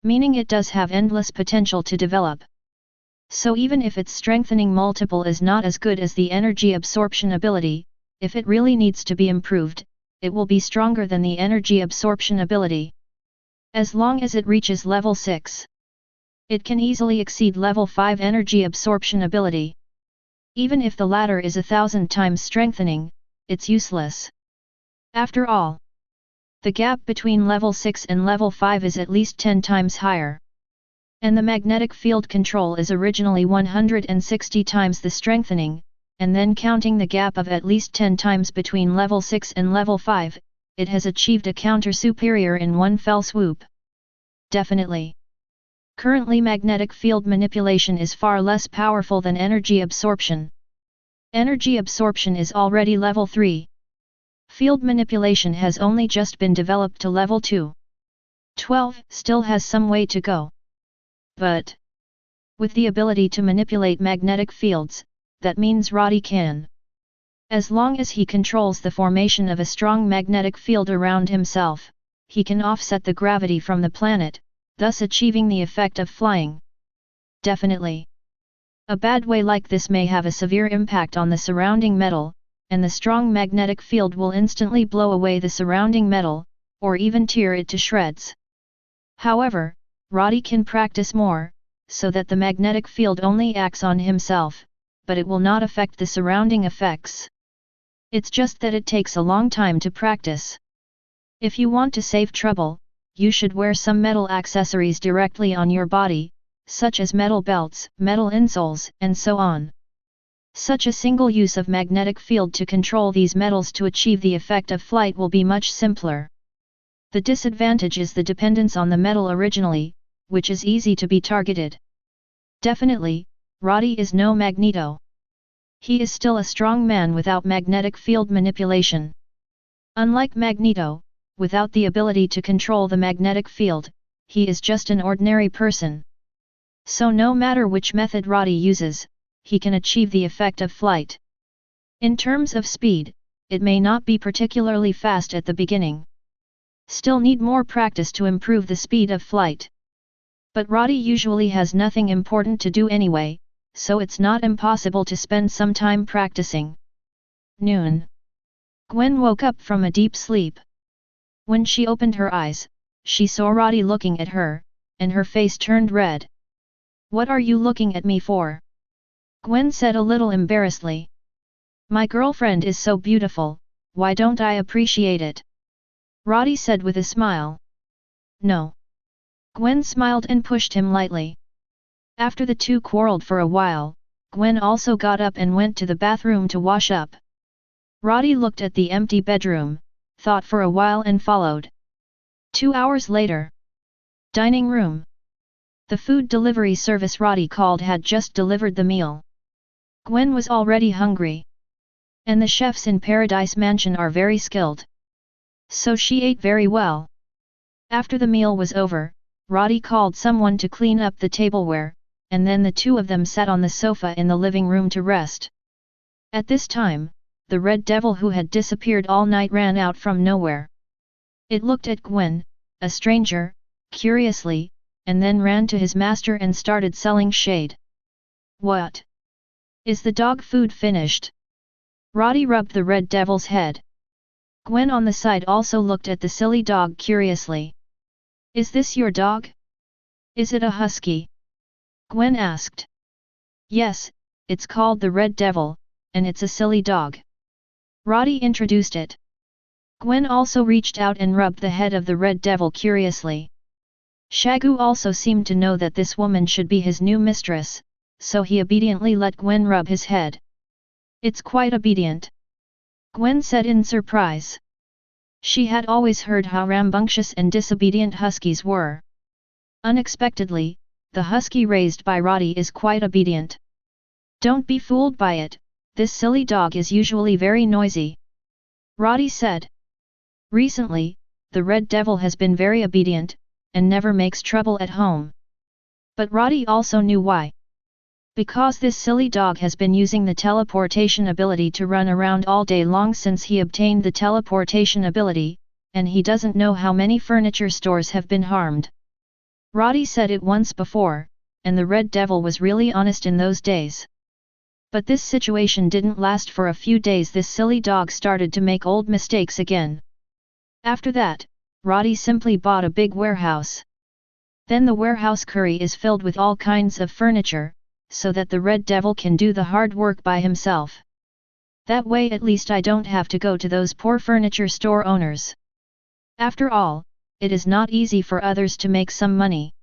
Meaning it does have endless potential to develop. So even if its strengthening multiple is not as good as the energy absorption ability, if it really needs to be improved, it will be stronger than the energy absorption ability. As long as it reaches level 6. It can easily exceed level 5 energy absorption ability. Even if the latter is 1,000 times strengthening, it's useless. After all, the gap between level 6 and level 5 is at least 10 times higher. And the magnetic field control is originally 160 times the strengthening, and then counting the gap of at least 10 times between level 6 and level 5, it has achieved a counter superior in one fell swoop. Definitely. Currently magnetic field manipulation is far less powerful than energy absorption. Energy absorption is already level 3. Field manipulation has only just been developed to level 2. 12 still has some way to go. But with the ability to manipulate magnetic fields, that means Roddy can. As long as he controls the formation of a strong magnetic field around himself, he can offset the gravity from the planet, thus achieving the effect of flying. Definitely. A bad way like this may have a severe impact on the surrounding metal, and the strong magnetic field will instantly blow away the surrounding metal, or even tear it to shreds. However, Roddy can practice more, so that the magnetic field only acts on himself, but it will not affect the surrounding effects. It's just that it takes a long time to practice. If you want to save trouble, you should wear some metal accessories directly on your body, such as metal belts, metal insoles, and so on. Such a single use of magnetic field to control these metals to achieve the effect of flight will be much simpler. The disadvantage is the dependence on the metal originally, which is easy to be targeted. Definitely, Roddy is no Magneto. He is still a strong man without magnetic field manipulation. Unlike Magneto, without the ability to control the magnetic field, he is just an ordinary person. So no matter which method Roddy uses, he can achieve the effect of flight. In terms of speed, it may not be particularly fast at the beginning. Still need more practice to improve the speed of flight. But Roddy usually has nothing important to do anyway, so it's not impossible to spend some time practicing. Noon. Gwen woke up from a deep sleep. When she opened her eyes, she saw Roddy looking at her, and her face turned red. "What are you looking at me for?" Gwen said a little embarrassedly. "My girlfriend is so beautiful, why don't I appreciate it?" Roddy said with a smile. "No." Gwen smiled and pushed him lightly. After the two quarreled for a while, Gwen also got up and went to the bathroom to wash up. Roddy looked at the empty bedroom, thought for a while and followed. 2 hours later. Dining room. The food delivery service Roddy called had just delivered the meal. Gwen was already hungry. And the chefs in Paradise Mansion are very skilled. So she ate very well. After the meal was over, Roddy called someone to clean up the tableware, and then the two of them sat on the sofa in the living room to rest. At this time, the Red Devil who had disappeared all night ran out from nowhere. It looked at Gwen, a stranger, curiously, and then ran to his master and started selling shade. "What? Is the dog food finished?" Roddy rubbed the Red Devil's head. Gwen on the side also looked at the silly dog curiously. "Is this your dog? Is it a husky?" Gwen asked. "Yes, it's called the Red Devil, and it's a silly dog." Roddy introduced it. Gwen also reached out and rubbed the head of the Red Devil curiously. Shagu also seemed to know that this woman should be his new mistress, so he obediently let Gwen rub his head. "It's quite obedient," Gwen said in surprise. She had always heard how rambunctious and disobedient huskies were. Unexpectedly, the husky raised by Roddy is quite obedient. "Don't be fooled by it, this silly dog is usually very noisy," Roddy said. Recently, the Red Devil has been very obedient, and never makes trouble at home. But Roddy also knew why. Because this silly dog has been using the teleportation ability to run around all day long since he obtained the teleportation ability, and he doesn't know how many furniture stores have been harmed. Roddy said it once before, and the Red Devil was really honest in those days. But this situation didn't last for a few days. This silly dog started to make old mistakes again. After that, Roddy simply bought a big warehouse. Then the warehouse curry is filled with all kinds of furniture, so that the Red Devil can do the hard work by himself. That way at least I don't have to go to those poor furniture store owners. After all, it is not easy for others to make some money.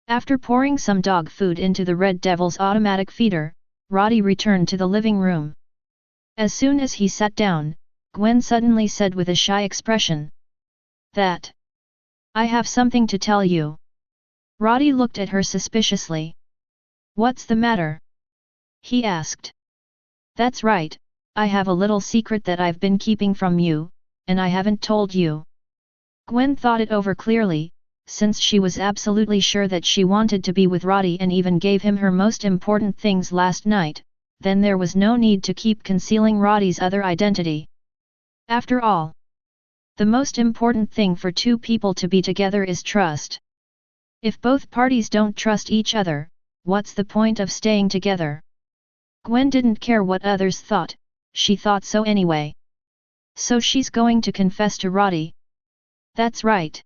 After pouring some dog food into the Red Devil's automatic feeder, Roddy returned to the living room. As soon as he sat down, Gwen suddenly said with a shy expression, "That. I have something to tell you." Roddy looked at her suspiciously. "What's the matter?" he asked. "That's right, I have a little secret that I've been keeping from you, and I haven't told you." Gwen thought it over clearly, since she was absolutely sure that she wanted to be with Roddy and even gave him her most important things last night, then there was no need to keep concealing Roddy's other identity. After all, the most important thing for two people to be together is trust. If both parties don't trust each other, what's the point of staying together? Gwen didn't care what others thought, she thought so anyway. So she's going to confess to Roddy. That's right.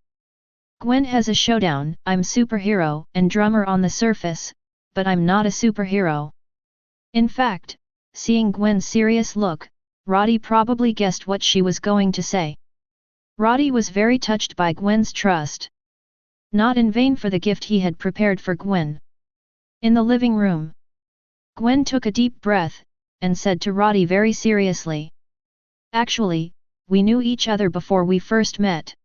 Gwen has a showdown. I'm superhero and drummer on the surface, but I'm not a superhero. In fact, seeing Gwen's serious look, Roddy probably guessed what she was going to say. Roddy was very touched by Gwen's trust. Not in vain for the gift he had prepared for Gwen. In the living room, Gwen took a deep breath, and said to Roddy very seriously, "Actually, we knew each other before we first met."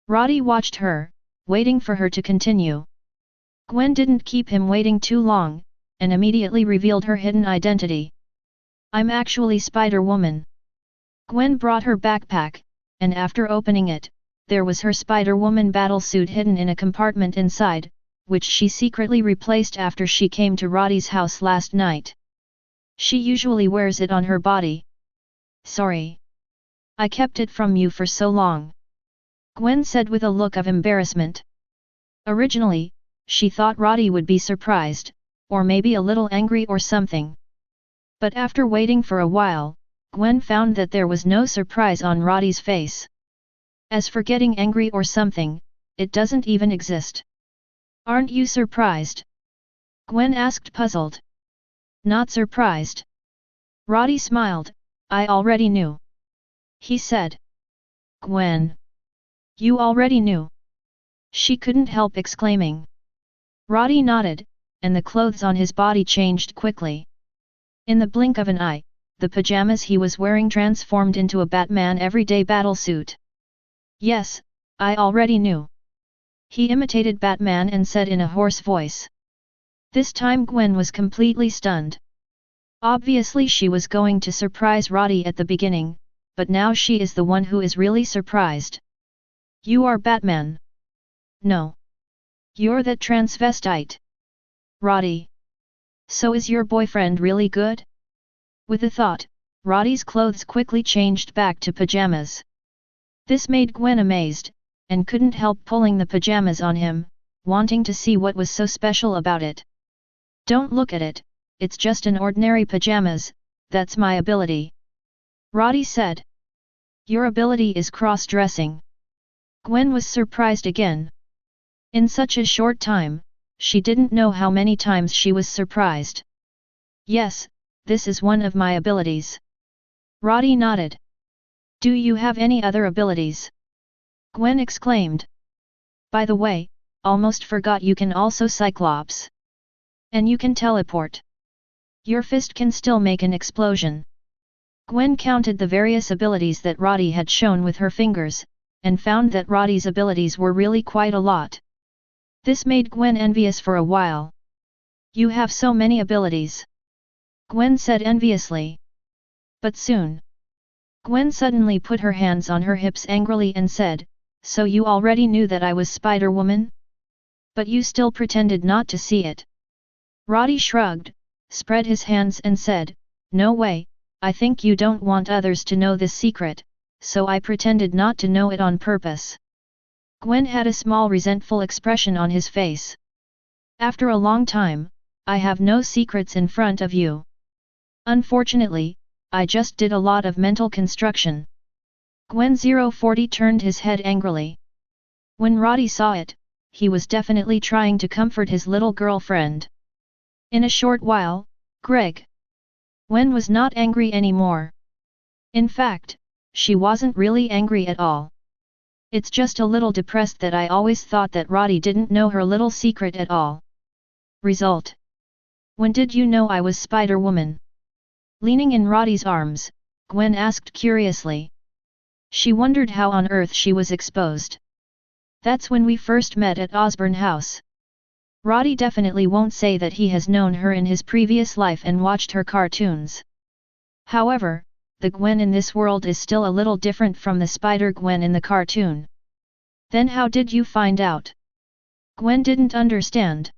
Roddy watched her, waiting for her to continue. Gwen didn't keep him waiting too long, and immediately revealed her hidden identity. "I'm actually Spider-Woman." Gwen brought her backpack, and after opening it, there was her Spider-Woman battlesuit hidden in a compartment inside, which she secretly replaced after she came to Roddy's house last night. She usually wears it on her body. "Sorry. I kept it from you for so long," Gwen said with a look of embarrassment. Originally, she thought Roddy would be surprised, or maybe a little angry or something. But after waiting for a while, Gwen found that there was no surprise on Roddy's face. As for getting angry or something, it doesn't even exist. "Aren't you surprised?" Gwen asked, puzzled. "Not surprised." Roddy smiled. "I already knew," he said. "Gwen. You already knew?" She couldn't help exclaiming. Roddy nodded, and the clothes on his body changed quickly. In the blink of an eye, the pajamas he was wearing transformed into a Batman everyday battlesuit. "Yes, I already knew," he imitated Batman and said in a hoarse voice. This time Gwen was completely stunned. Obviously she was going to surprise Roddy at the beginning, but now she is the one who is really surprised. "You are Batman." "No. You're that transvestite." "Roddy. So is your boyfriend really good?" With a thought, Roddy's clothes quickly changed back to pajamas. This made Gwen amazed, and couldn't help pulling the pajamas on him, wanting to see what was so special about it. "Don't look at it, it's just an ordinary pajamas, that's my ability," Roddy said. "Your ability is cross-dressing." Gwen was surprised again. In such a short time, she didn't know how many times she was surprised. "Yes, this is one of my abilities." Roddy nodded. "Do you have any other abilities?" Gwen exclaimed. "By the way, almost forgot you can also Cyclops. And you can teleport. Your fist can still make an explosion." Gwen counted the various abilities that Roddy had shown with her fingers, and found that Roddy's abilities were really quite a lot. This made Gwen envious for a while. "You have so many abilities," Gwen said enviously. But soon, Gwen suddenly put her hands on her hips angrily and said, "So you already knew that I was Spider-Woman? But you still pretended not to see it." Roddy shrugged, spread his hands and said, "No way, I think you don't want others to know this secret, so I pretended not to know it on purpose." Gwen had a small resentful expression on his face. "After a long time, I have no secrets in front of you. Unfortunately, I just did a lot of mental construction." Gwen 040 turned his head angrily. When Roddy saw it, he was definitely trying to comfort his little girlfriend. In a short while, Gwen was not angry anymore. In fact, she wasn't really angry at all. "It's just a little depressed that I always thought that Roddy didn't know her little secret at all." Result. "When did you know I was Spider-Woman?" Leaning in Roddy's arms, Gwen asked curiously. She wondered how on earth she was exposed. "That's when we first met at Osborne House." Roddy definitely won't say that he has known her in his previous life and watched her cartoons. However, the Gwen in this world is still a little different from the Spider-Gwen in the cartoon. "Then how did you find out?" Gwen didn't understand.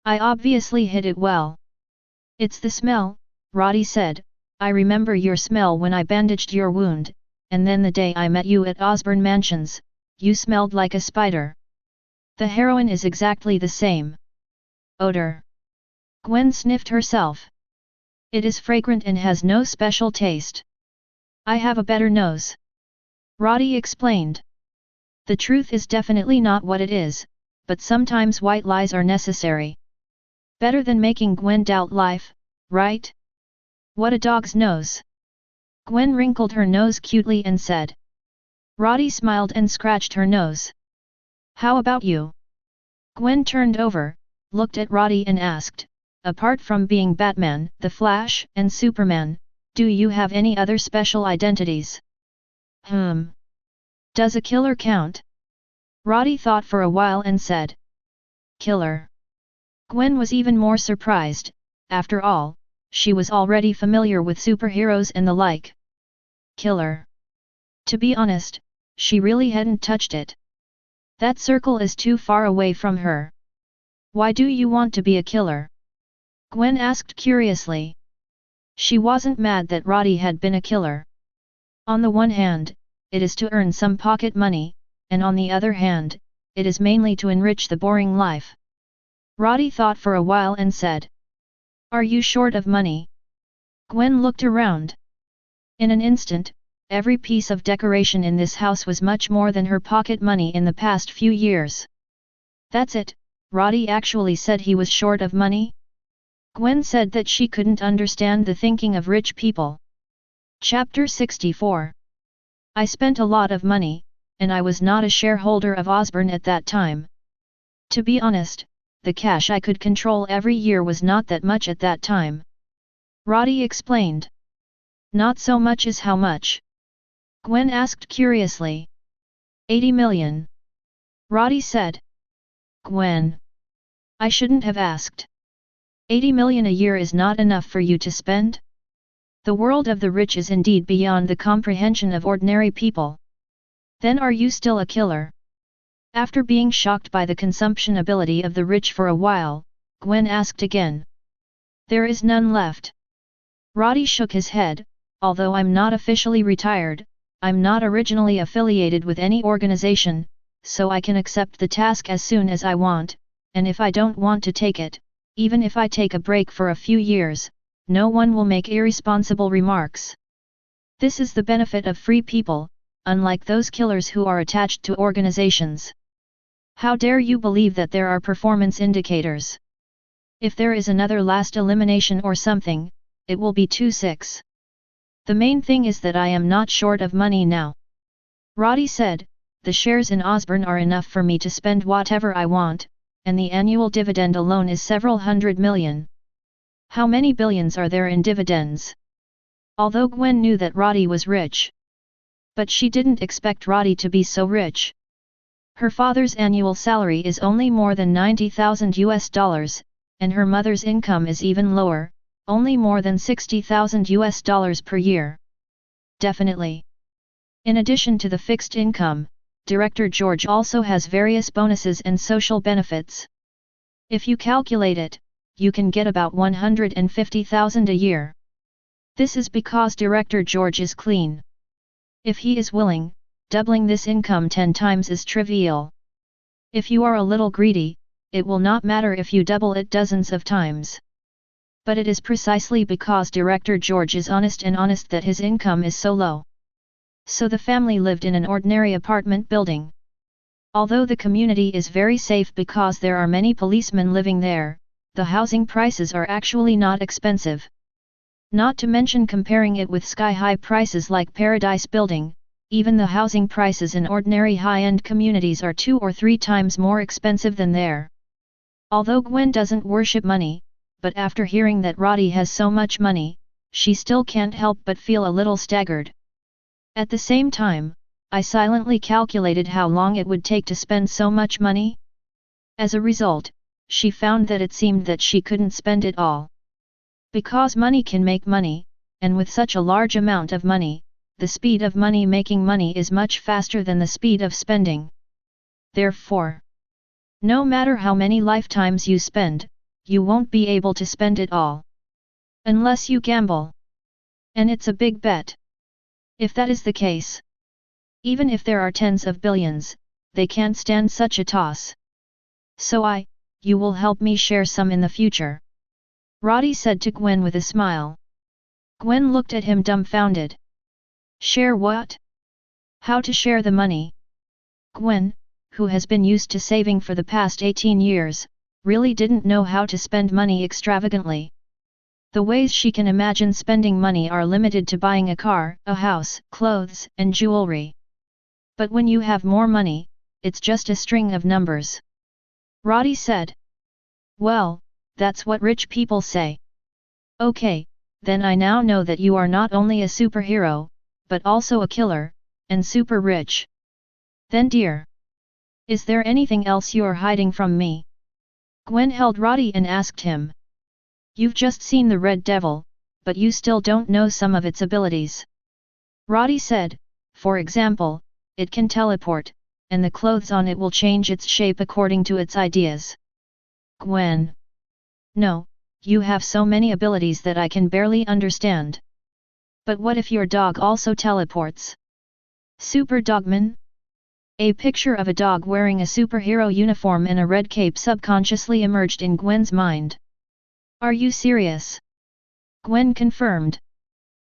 "I obviously hid it well." "It's the smell," Roddy said. "I remember your smell when I bandaged your wound, and then the day I met you at Osborne Mansions, you smelled like a spider. The heroine is exactly the same." "Odor." Gwen sniffed herself. "It is fragrant and has no special taste. I have a better nose," Roddy explained. "The truth is definitely not what it is, but sometimes white lies are necessary. Better than making Gwen doubt life, right? What a dog's nose." Gwen wrinkled her nose cutely and said. Roddy smiled and scratched her nose. "How about you?" Gwen turned over, looked at Roddy and asked, "Apart from being Batman, The Flash, and Superman, do you have any other special identities?" Does a killer count?" Roddy thought for a while and said. "Killer." Gwen was even more surprised. After all, she was already familiar with superheroes and the like. Killer. To be honest, she really hadn't touched it. That circle is too far away from her. "Why do you want to be a killer?" Gwen asked curiously. She wasn't mad that Roddy had been a killer. On the one hand, it is to earn some pocket money, and on the other hand, it is mainly to enrich the boring life. Roddy thought for a while and said. "Are you short of money?" Gwen looked around. In an instant, every piece of decoration in this house was much more than her pocket money in the past few years. "That's it, Roddy actually said he was short of money?" Gwen said that she couldn't understand the thinking of rich people. Chapter 64. I spent a lot of money, and I was not a shareholder of Osborne at that time. To be honest, the cash I could control every year was not that much at that time. Roddy explained. "Not so much as how much?" Gwen asked curiously. 80 million. Roddy said. Gwen. I shouldn't have asked. 80 million a year is not enough for you to spend? The world of the rich is indeed beyond the comprehension of ordinary people. Then are you still a killer? After being shocked by the consumption ability of the rich for a while, Gwen asked again. There is none left. Roddy shook his head. Although I'm not officially retired, I'm not originally affiliated with any organization, so I can accept the task as soon as I want, and if I don't want to take it, even if I take a break for a few years, no one will make irresponsible remarks. This is the benefit of free people, unlike those killers who are attached to organizations. How dare you believe that there are performance indicators? If there is another last elimination or something, it will be 2-6. The main thing is that I am not short of money now. Roddy said, the shares in Osborne are enough for me to spend whatever I want, and the annual dividend alone is several hundred million. How many billions are there in dividends? Although Gwen knew that Roddy was rich. But she didn't expect Roddy to be so rich. Her father's annual salary is only more than $90,000, and her mother's income is even lower, only more than $60,000 per year. Definitely. In addition to the fixed income, Director George also has various bonuses and social benefits. If you calculate it, you can get about 150,000 a year. This is because Director George is clean. If he is willing, doubling this income 10 times is trivial. If you are a little greedy, it will not matter if you double it dozens of times. But it is precisely because Director George is honest that his income is so low. So the family lived in an ordinary apartment building. Although the community is very safe because there are many policemen living there, the housing prices are actually not expensive. Not to mention comparing it with sky-high prices like Paradise Building, even the housing prices in ordinary high-end communities are 2 or 3 times more expensive than there. Although Gwen doesn't worship money, but after hearing that Roddy has so much money, she still can't help but feel a little staggered. At the same time, I silently calculated how long it would take to spend so much money. As a result, she found that it seemed that she couldn't spend it all. Because money can make money, and with such a large amount of money, the speed of money making money is much faster than the speed of spending. Therefore, no matter how many lifetimes you spend, you won't be able to spend it all. Unless you gamble. And it's a big bet. If that is the case, even if there are tens of billions, they can't stand such a toss. So you will help me share some in the future. Roddy said to Gwen with a smile. Gwen looked at him dumbfounded. Share what? How to share the money? Gwen, who has been used to saving for the past 18 years, really didn't know how to spend money extravagantly. The ways she can imagine spending money are limited to buying a car, a house, clothes, and jewelry. But when you have more money, it's just a string of numbers. Roddy said. Well, that's what rich people say. Okay, then I now know that you are not only a superhero, but also a killer, and super rich. Then dear, is there anything else you're hiding from me? Gwen held Roddy and asked him. You've just seen the Red Devil, but you still don't know some of its abilities. Roddy said, for example, it can teleport, and the clothes on it will change its shape according to its ideas. Gwen. No, you have so many abilities that I can barely understand. But what if your dog also teleports? Super Dogman? A picture of a dog wearing a superhero uniform and a red cape subconsciously emerged in Gwen's mind. Are you serious? Gwen confirmed.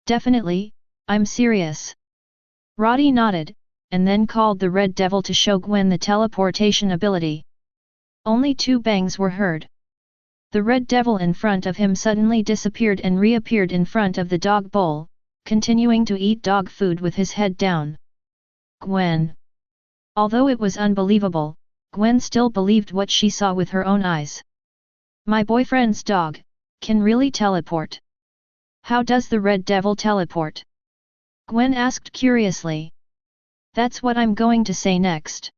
Definitely, I'm serious. Roddy nodded, and then called the Red Devil to show Gwen the teleportation ability. Only 2 bangs were heard. The Red Devil in front of him suddenly disappeared and reappeared in front of the dog bowl, continuing to eat dog food with his head down. Gwen. Although it was unbelievable, Gwen still believed what she saw with her own eyes. My boyfriend's dog can really teleport. How does the Red Devil teleport? Gwen asked curiously. That's what I'm going to say next.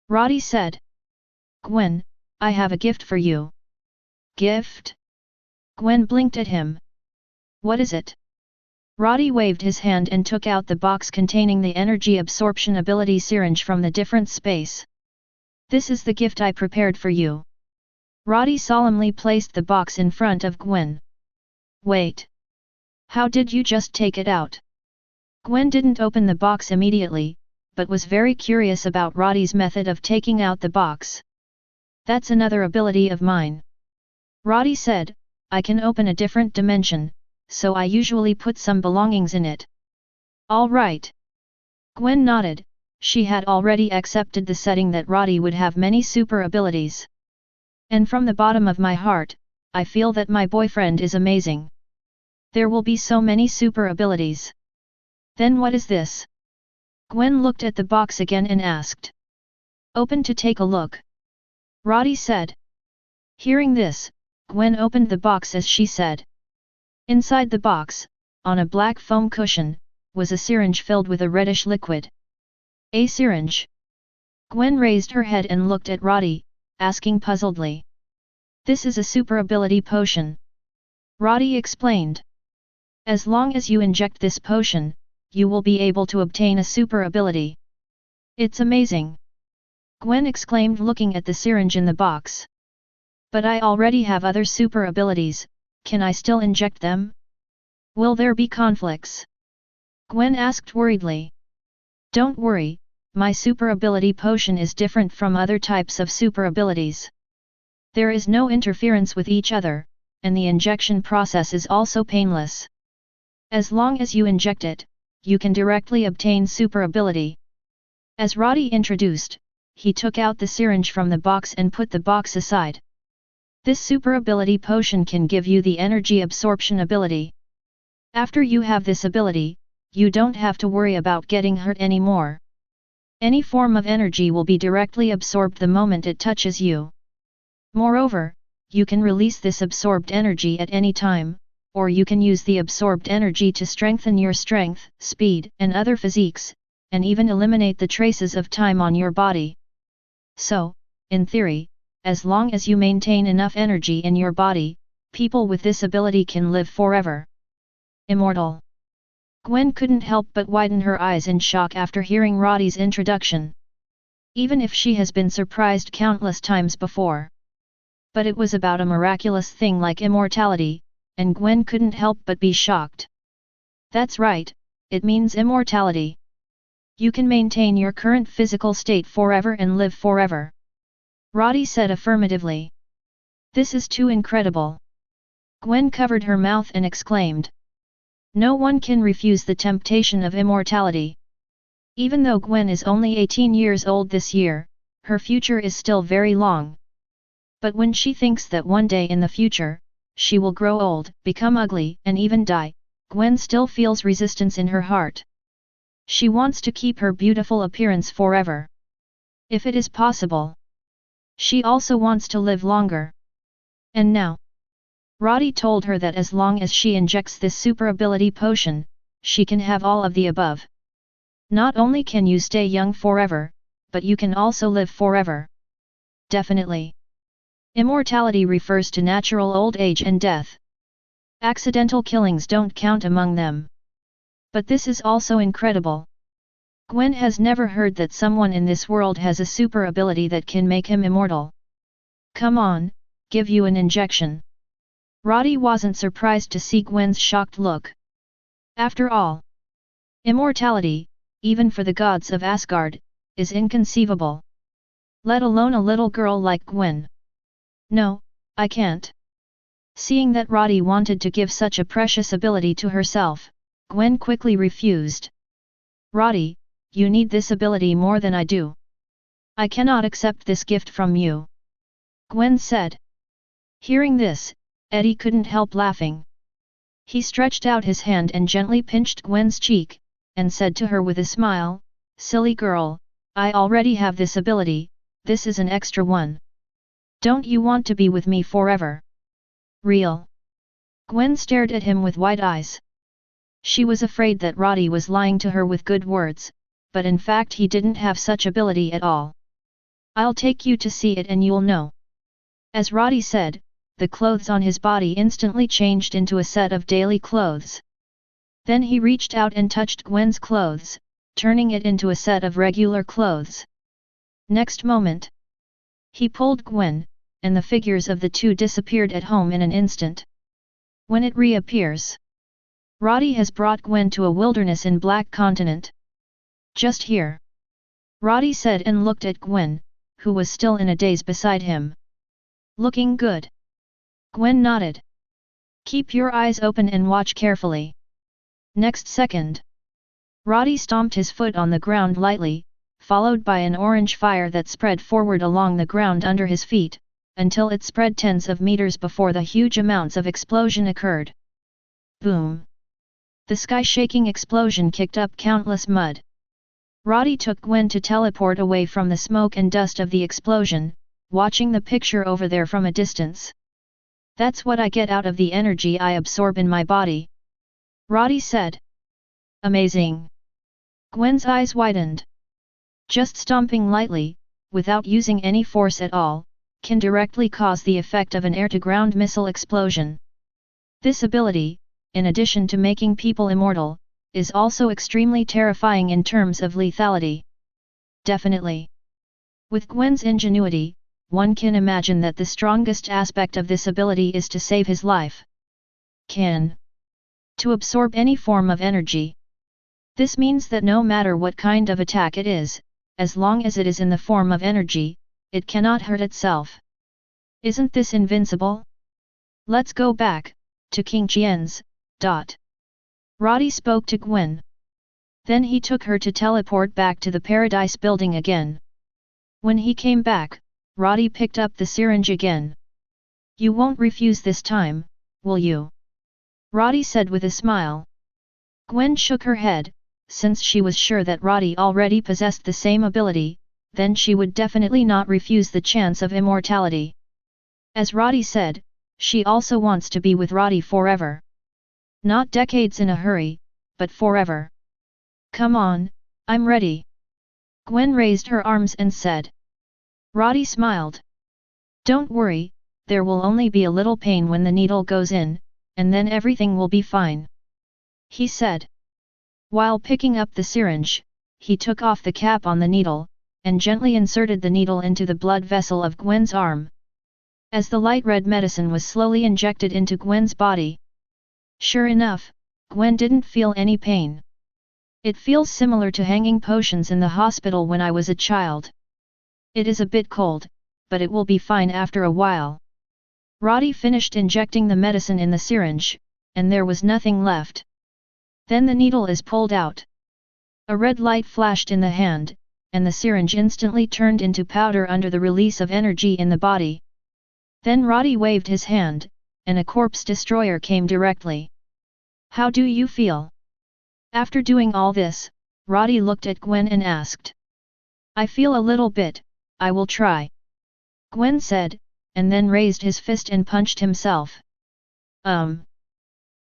Roddy said. Gwen, I have a gift for you. Gift? Gwen blinked at him. What is it? Roddy waved his hand and took out the box containing the energy absorption ability syringe from the different space. This is the gift I prepared for you. Roddy solemnly placed the box in front of Gwen. Wait. How did you just take it out? Gwen didn't open the box immediately, but was very curious about Roddy's method of taking out the box. That's another ability of mine. Roddy said, I can open a different dimension, so I usually put some belongings in it. All right. Gwen nodded, she had already accepted the setting that Roddy would have many super abilities. And from the bottom of my heart, I feel that my boyfriend is amazing. There will be so many super abilities. Then what is this? Gwen looked at the box again and asked. Open to take a look. Roddy said. Hearing this, Gwen opened the box as she said. Inside the box, on a black foam cushion, was a syringe filled with a reddish liquid. A syringe? Gwen raised her head and looked at Roddy, asking puzzledly. This is a super ability potion. Roddy explained. As long as you inject this potion, you will be able to obtain a super ability. It's amazing! Gwen exclaimed looking at the syringe in the box. But I already have other super abilities, can I still inject them? Will there be conflicts? Gwen asked worriedly. Don't worry, my super ability potion is different from other types of super abilities. There is no interference with each other, and the injection process is also painless. As long as you inject it, you can directly obtain super ability. As Roddy introduced, he took out the syringe from the box and put the box aside. This super ability potion can give you the energy absorption ability. After you have this ability, you don't have to worry about getting hurt anymore. Any form of energy will be directly absorbed the moment it touches you. Moreover, you can release this absorbed energy at any time, or you can use the absorbed energy to strengthen your strength, speed, and other physiques, and even eliminate the traces of time on your body. So, in theory, as long as you maintain enough energy in your body, people with this ability can live forever. Immortal. Gwen couldn't help but widen her eyes in shock after hearing Roddy's introduction. Even if she has been surprised countless times before. But it was about a miraculous thing like immortality, and Gwen couldn't help but be shocked. That's right, it means immortality. You can maintain your current physical state forever and live forever. Roddy said affirmatively. This is too incredible. Gwen covered her mouth and exclaimed. No one can refuse the temptation of immortality. Even though Gwen is only 18 years old this year, her future is still very long. But when she thinks that one day in the future, she will grow old, become ugly, and even die, Gwen still feels resistance in her heart. She wants to keep her beautiful appearance forever. If it is possible. She also wants to live longer. And now, Roddy told her that as long as she injects this super ability potion, she can have all of the above. Not only can you stay young forever, but you can also live forever. Definitely. Immortality refers to natural old age and death. Accidental killings don't count among them. But this is also incredible. Gwen has never heard that someone in this world has a super ability that can make him immortal. Come on, give you an injection. Roddy wasn't surprised to see Gwen's shocked look. After all, immortality, even for the gods of Asgard, is inconceivable. Let alone a little girl like Gwen. No, I can't. Seeing that Roddy wanted to give such a precious ability to herself, Gwen quickly refused. Roddy, you need this ability more than I do. I cannot accept this gift from you. Gwen said. Hearing this, Eddie couldn't help laughing. He stretched out his hand and gently pinched Gwen's cheek, and said to her with a smile, Silly girl, I already have this ability, this is an extra one. Don't you want to be with me forever? Real? Gwen stared at him with wide eyes. She was afraid that Roddy was lying to her with good words, but in fact he didn't have such ability at all. I'll take you to see it and you'll know. As Roddy said, the clothes on his body instantly changed into a set of daily clothes. Then he reached out and touched Gwen's clothes, turning it into a set of regular clothes. Next moment, he pulled Gwen, and the figures of the two disappeared at home in an instant. When it reappears, Roddy has brought Gwen to a wilderness in Black Continent. Just here. Roddy said and looked at Gwen, who was still in a daze beside him. Looking good. Gwen nodded. Keep your eyes open and watch carefully. Next second, Roddy stomped his foot on the ground lightly, followed by an orange fire that spread forward along the ground under his feet, until it spread tens of meters before the huge amounts of explosion occurred. Boom! The sky-shaking explosion kicked up countless mud. Roddy took Gwen to teleport away from the smoke and dust of the explosion, watching the picture over there from a distance. That's what I get out of the energy I absorb in my body. Roddy said. Amazing! Gwen's eyes widened. Just stomping lightly, without using any force at all, can directly cause the effect of an air-to-ground missile explosion. This ability, in addition to making people immortal, is also extremely terrifying in terms of lethality. Definitely. With Gwen's ingenuity, one can imagine that the strongest aspect of this ability is to save his life. To absorb any form of energy. This means that no matter what kind of attack it is, as long as it is in the form of energy, it cannot hurt itself. Isn't this invincible? Let's go back, to King Qian's. Roddy spoke to Gwen. Then he took her to teleport back to the Paradise building again. When he came back, Roddy picked up the syringe again. You won't refuse this time, will you? Roddy said with a smile. Gwen shook her head, since she was sure that Roddy already possessed the same ability, then she would definitely not refuse the chance of immortality. As Roddy said, she also wants to be with Roddy forever. Not decades in a hurry, but forever. Come on, I'm ready. Gwen raised her arms and said. Roddy smiled. Don't worry, there will only be a little pain when the needle goes in, and then everything will be fine. He said. While picking up the syringe, he took off the cap on the needle, and gently inserted the needle into the blood vessel of Gwen's arm. As the light red medicine was slowly injected into Gwen's body. Sure enough, Gwen didn't feel any pain. It feels similar to hanging potions in the hospital when I was a child. It is a bit cold, but it will be fine after a while. Roddy finished injecting the medicine in the syringe, and there was nothing left. Then the needle is pulled out. A red light flashed in the hand, and the syringe instantly turned into powder under the release of energy in the body. Then Roddy waved his hand, and a corpse destroyer came directly. How do you feel? After doing all this, Roddy looked at Gwen and asked. I feel a little bit, I will try. Gwen said, and then raised his fist and punched himself.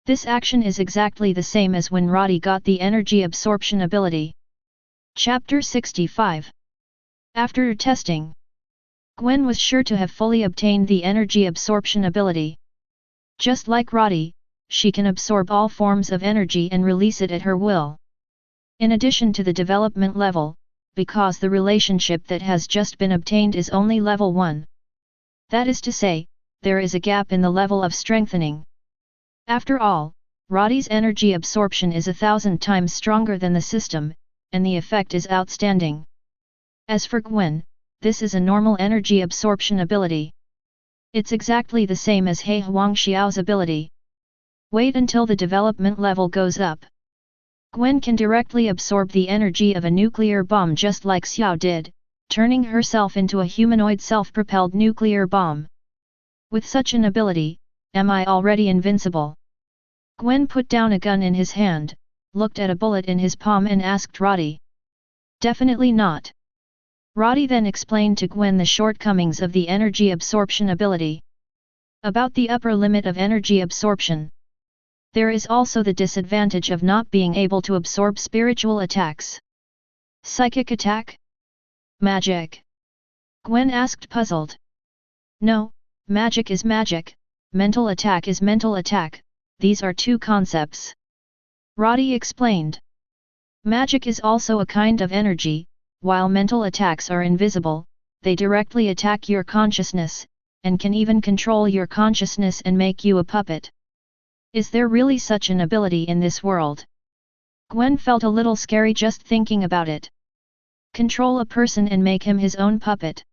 This action is exactly the same as when Roddy got the energy absorption ability. Chapter 65. After testing, Gwen was sure to have fully obtained the energy absorption ability. Just like Roddy, she can absorb all forms of energy and release it at her will. In addition to the development level, because the relationship that has just been obtained is only level 1. That is to say, there is a gap in the level of strengthening. After all, Roddy's energy absorption is 1,000 times stronger than the system, and the effect is outstanding. As for Gwen, this is a normal energy absorption ability. It's exactly the same as He Huangxiao's ability. Wait until the development level goes up. Gwen can directly absorb the energy of a nuclear bomb just like Xiao did, turning herself into a humanoid self-propelled nuclear bomb. With such an ability, am I already invincible? Gwen put down a gun in his hand, looked at a bullet in his palm and asked Roddy. Definitely not. Roddy then explained to Gwen the shortcomings of the energy absorption ability. About the upper limit of energy absorption. There is also the disadvantage of not being able to absorb spiritual attacks. Psychic attack? Magic? Gwen asked puzzled. No, magic is magic, mental attack is mental attack, these are two concepts. Roddy explained. Magic is also a kind of energy, while mental attacks are invisible, they directly attack your consciousness, and can even control your consciousness and make you a puppet. Is there really such an ability in this world? Gwen felt a little scary just thinking about it. Control a person and make him his own puppet.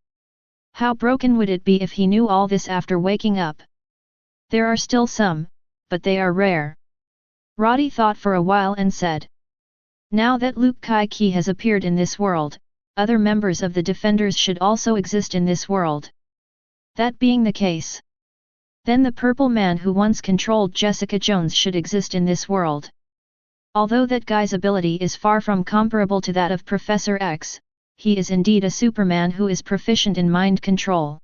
How broken would it be if he knew all this after waking up? There are still some, but they are rare. Roddy thought for a while and said. Now that Luke Kai-Ki has appeared in this world, other members of the Defenders should also exist in this world. That being the case, then the Purple Man who once controlled Jessica Jones should exist in this world. Although that guy's ability is far from comparable to that of Professor X, he is indeed a Superman who is proficient in mind control.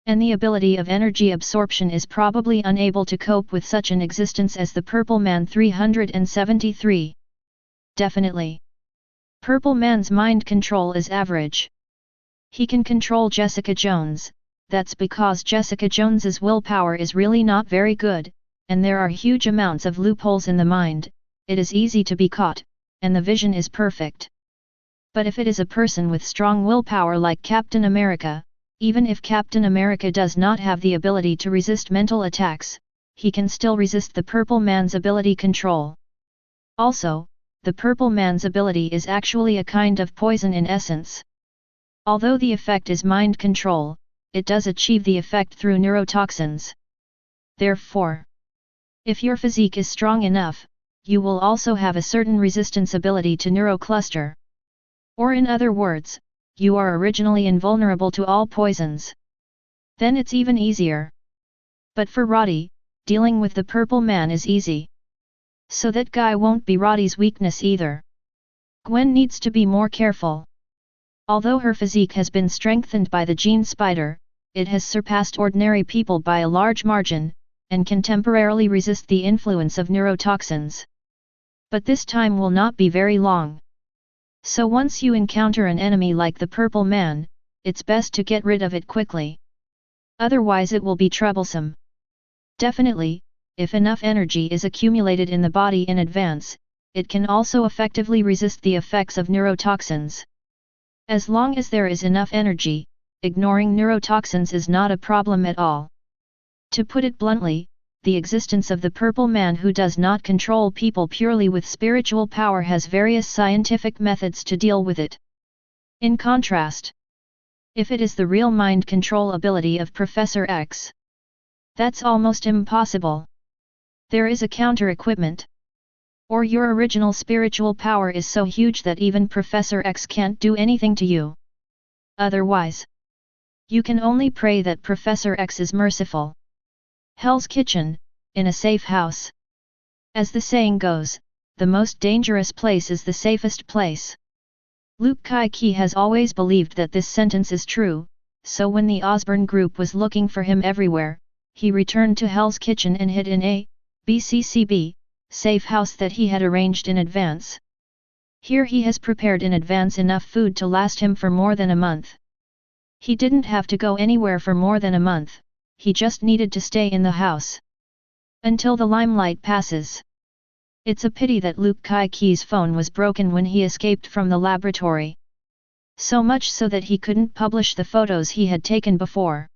And the ability of energy absorption is probably unable to cope with such an existence as the Purple Man 373. Definitely. Purple Man's mind control is average. He can control Jessica Jones, that's because Jessica Jones's willpower is really not very good, and there are huge amounts of loopholes in the mind, it is easy to be caught, and the vision is perfect. But if it is a person with strong willpower like Captain America, Even if Captain America does not have the ability to resist mental attacks, he can still resist the Purple Man's ability control. Also, the Purple Man's ability is actually a kind of poison in essence. Although the effect is mind control, it does achieve the effect through neurotoxins. Therefore, if your physique is strong enough, you will also have a certain resistance ability to neurocluster. Or in other words, you are originally invulnerable to all poisons. Then it's even easier. But for Roddy, dealing with the Purple Man is easy. So that guy won't be Roddy's weakness either. Gwen needs to be more careful. Although her physique has been strengthened by the gene spider, it has surpassed ordinary people by a large margin, and can temporarily resist the influence of neurotoxins. But this time will not be very long. So once you encounter an enemy like the Purple Man, it's best to get rid of it quickly. Otherwise it will be troublesome. Definitely, if enough energy is accumulated in the body in advance, it can also effectively resist the effects of neurotoxins. As long as there is enough energy, ignoring neurotoxins is not a problem at all. To put it bluntly, the existence of the Purple Man who does not control people purely with spiritual power has various scientific methods to deal with it. In contrast, if it is the real mind control ability of Professor X, that's almost impossible. There is a counter-equipment. Or your original spiritual power is so huge that even Professor X can't do anything to you. Otherwise, you can only pray that Professor X is merciful. Hell's Kitchen, in a safe house. As the saying goes, the most dangerous place is the safest place. Luke Kai-Ki has always believed that this sentence is true, so when the Osborne group was looking for him everywhere, he returned to Hell's Kitchen and hid in a BCCB safe house that he had arranged in advance. Here he has prepared in advance enough food to last him for more than a month. He didn't have to go anywhere for more than a month, he just needed to stay in the house. Until the limelight passes. It's a pity that Luke Kai-Ki's phone was broken when he escaped from the laboratory. So much so that he couldn't publish the photos he had taken before.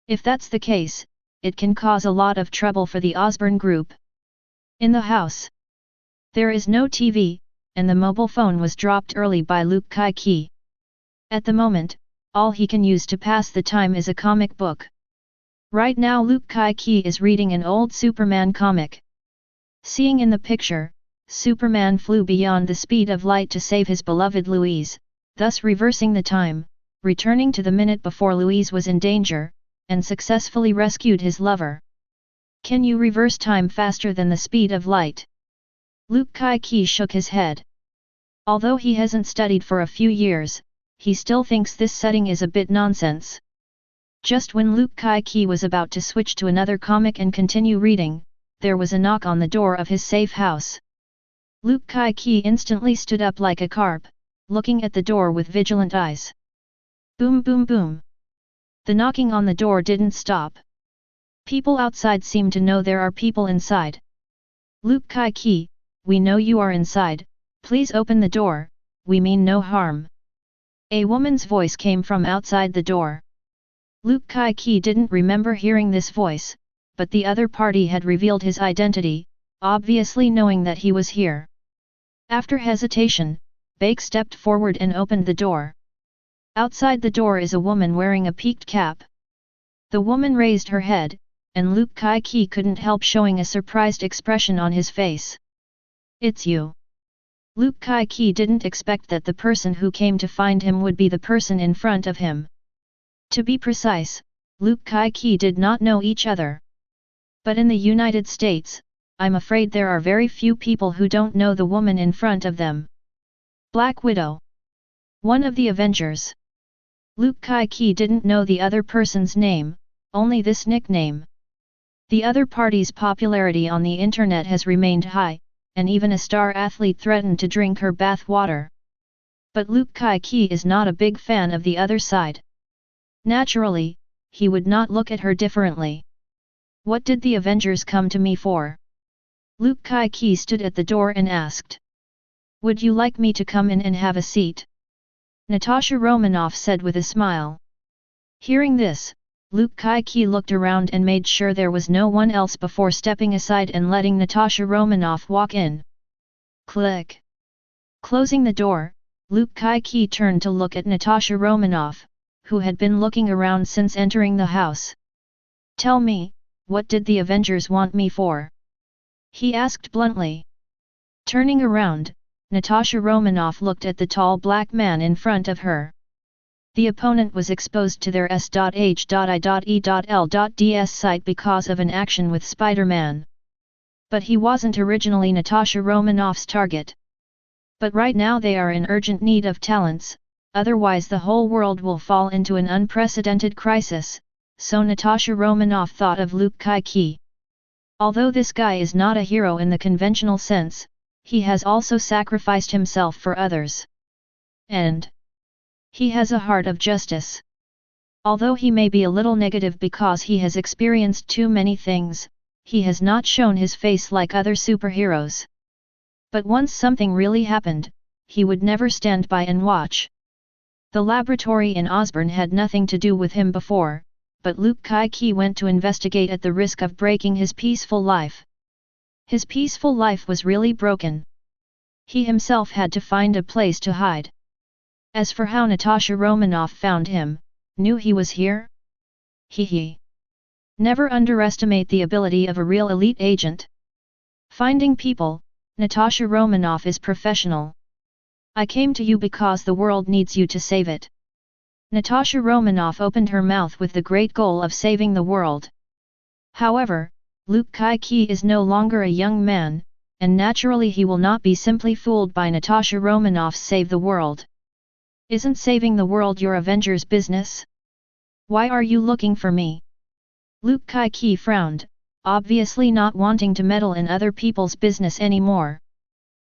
If that's the case, it can cause a lot of trouble for the Osborne group. In the house, there is no TV, and the mobile phone was dropped early by Luke Kai-Ki. At the moment, all he can use to pass the time is a comic book. Right now Luke Kai-Ki is reading an old Superman comic. Seeing in the picture, Superman flew beyond the speed of light to save his beloved Louise, thus reversing the time, returning to the minute before Louise was in danger, and successfully rescued his lover. Can you reverse time faster than the speed of light? Luke Kai-Ki shook his head. Although he hasn't studied for a few years, he still thinks this setting is a bit nonsense. Just when Luke Kai-Ki was about to switch to another comic and continue reading, there was a knock on the door of his safe house. Luke Kai-Ki instantly stood up like a carp, looking at the door with vigilant eyes. Boom boom boom. The knocking on the door didn't stop. People outside seem to know there are people inside. Luke Kai-Ki, we know you are inside, please open the door, we mean no harm. A woman's voice came from outside the door. Luke Kai-Ki didn't remember hearing this voice, but the other party had revealed his identity, obviously knowing that he was here. After hesitation, Baek stepped forward and opened the door. Outside the door is a woman wearing a peaked cap. The woman raised her head, and Luke Kai-Ki couldn't help showing a surprised expression on his face. It's you. Luke Kai-Ki didn't expect that the person who came to find him would be the person in front of him. To be precise, Luke Kai-Ki did not know each other. But in the United States, I'm afraid there are very few people who don't know the woman in front of them. Black Widow. One of the Avengers. Luke Kai-Ki didn't know the other person's name, only this nickname. The other party's popularity on the internet has remained high, and even a star athlete threatened to drink her bath water. But Luke Kai-Ki is not a big fan of the other side. Naturally, he would not look at her differently. What did the Avengers come to me for? Luke Kai-Ki stood at the door and asked. Would you like me to come in and have a seat? Natasha Romanoff said with a smile. Hearing this, Luke Kai-ki looked around and made sure there was no one else before stepping aside and letting Natasha Romanoff walk in. Click. Closing the door, Luke Kai-ki turned to look at Natasha Romanoff, who had been looking around since entering the house. Tell me, what did the Avengers want me for? He asked bluntly. Turning around, Natasha Romanoff looked at the tall black man in front of her. The opponent was exposed to their s.h.i.e.l.ds site because of an action with Spider-Man. But he wasn't originally Natasha Romanoff's target. But right now they are in urgent need of talents, otherwise the whole world will fall into an unprecedented crisis, so Natasha Romanoff thought of Luke Kai-ki. Although this guy is not a hero in the conventional sense, he has also sacrificed himself for others. And he has a heart of justice. Although he may be a little negative because he has experienced too many things, he has not shown his face like other superheroes. But once something really happened, he would never stand by and watch. The laboratory in Osborne had nothing to do with him before, but Luke Kai-ki went to investigate at the risk of breaking his peaceful life. His peaceful life was really broken. He himself had to find a place to hide. As for how Natasha Romanoff found him, knew he was here? Hee. Never underestimate the ability of a real elite agent. Finding people, Natasha Romanoff is professional. I came to you because the world needs you to save it. Natasha Romanoff opened her mouth with the great goal of saving the world. However, Luke Kai-ki is no longer a young man, and naturally he will not be simply fooled by Natasha Romanoff's save the world. Isn't saving the world your Avengers business? Why are you looking for me? Luke Kai-ki frowned, obviously not wanting to meddle in other people's business anymore.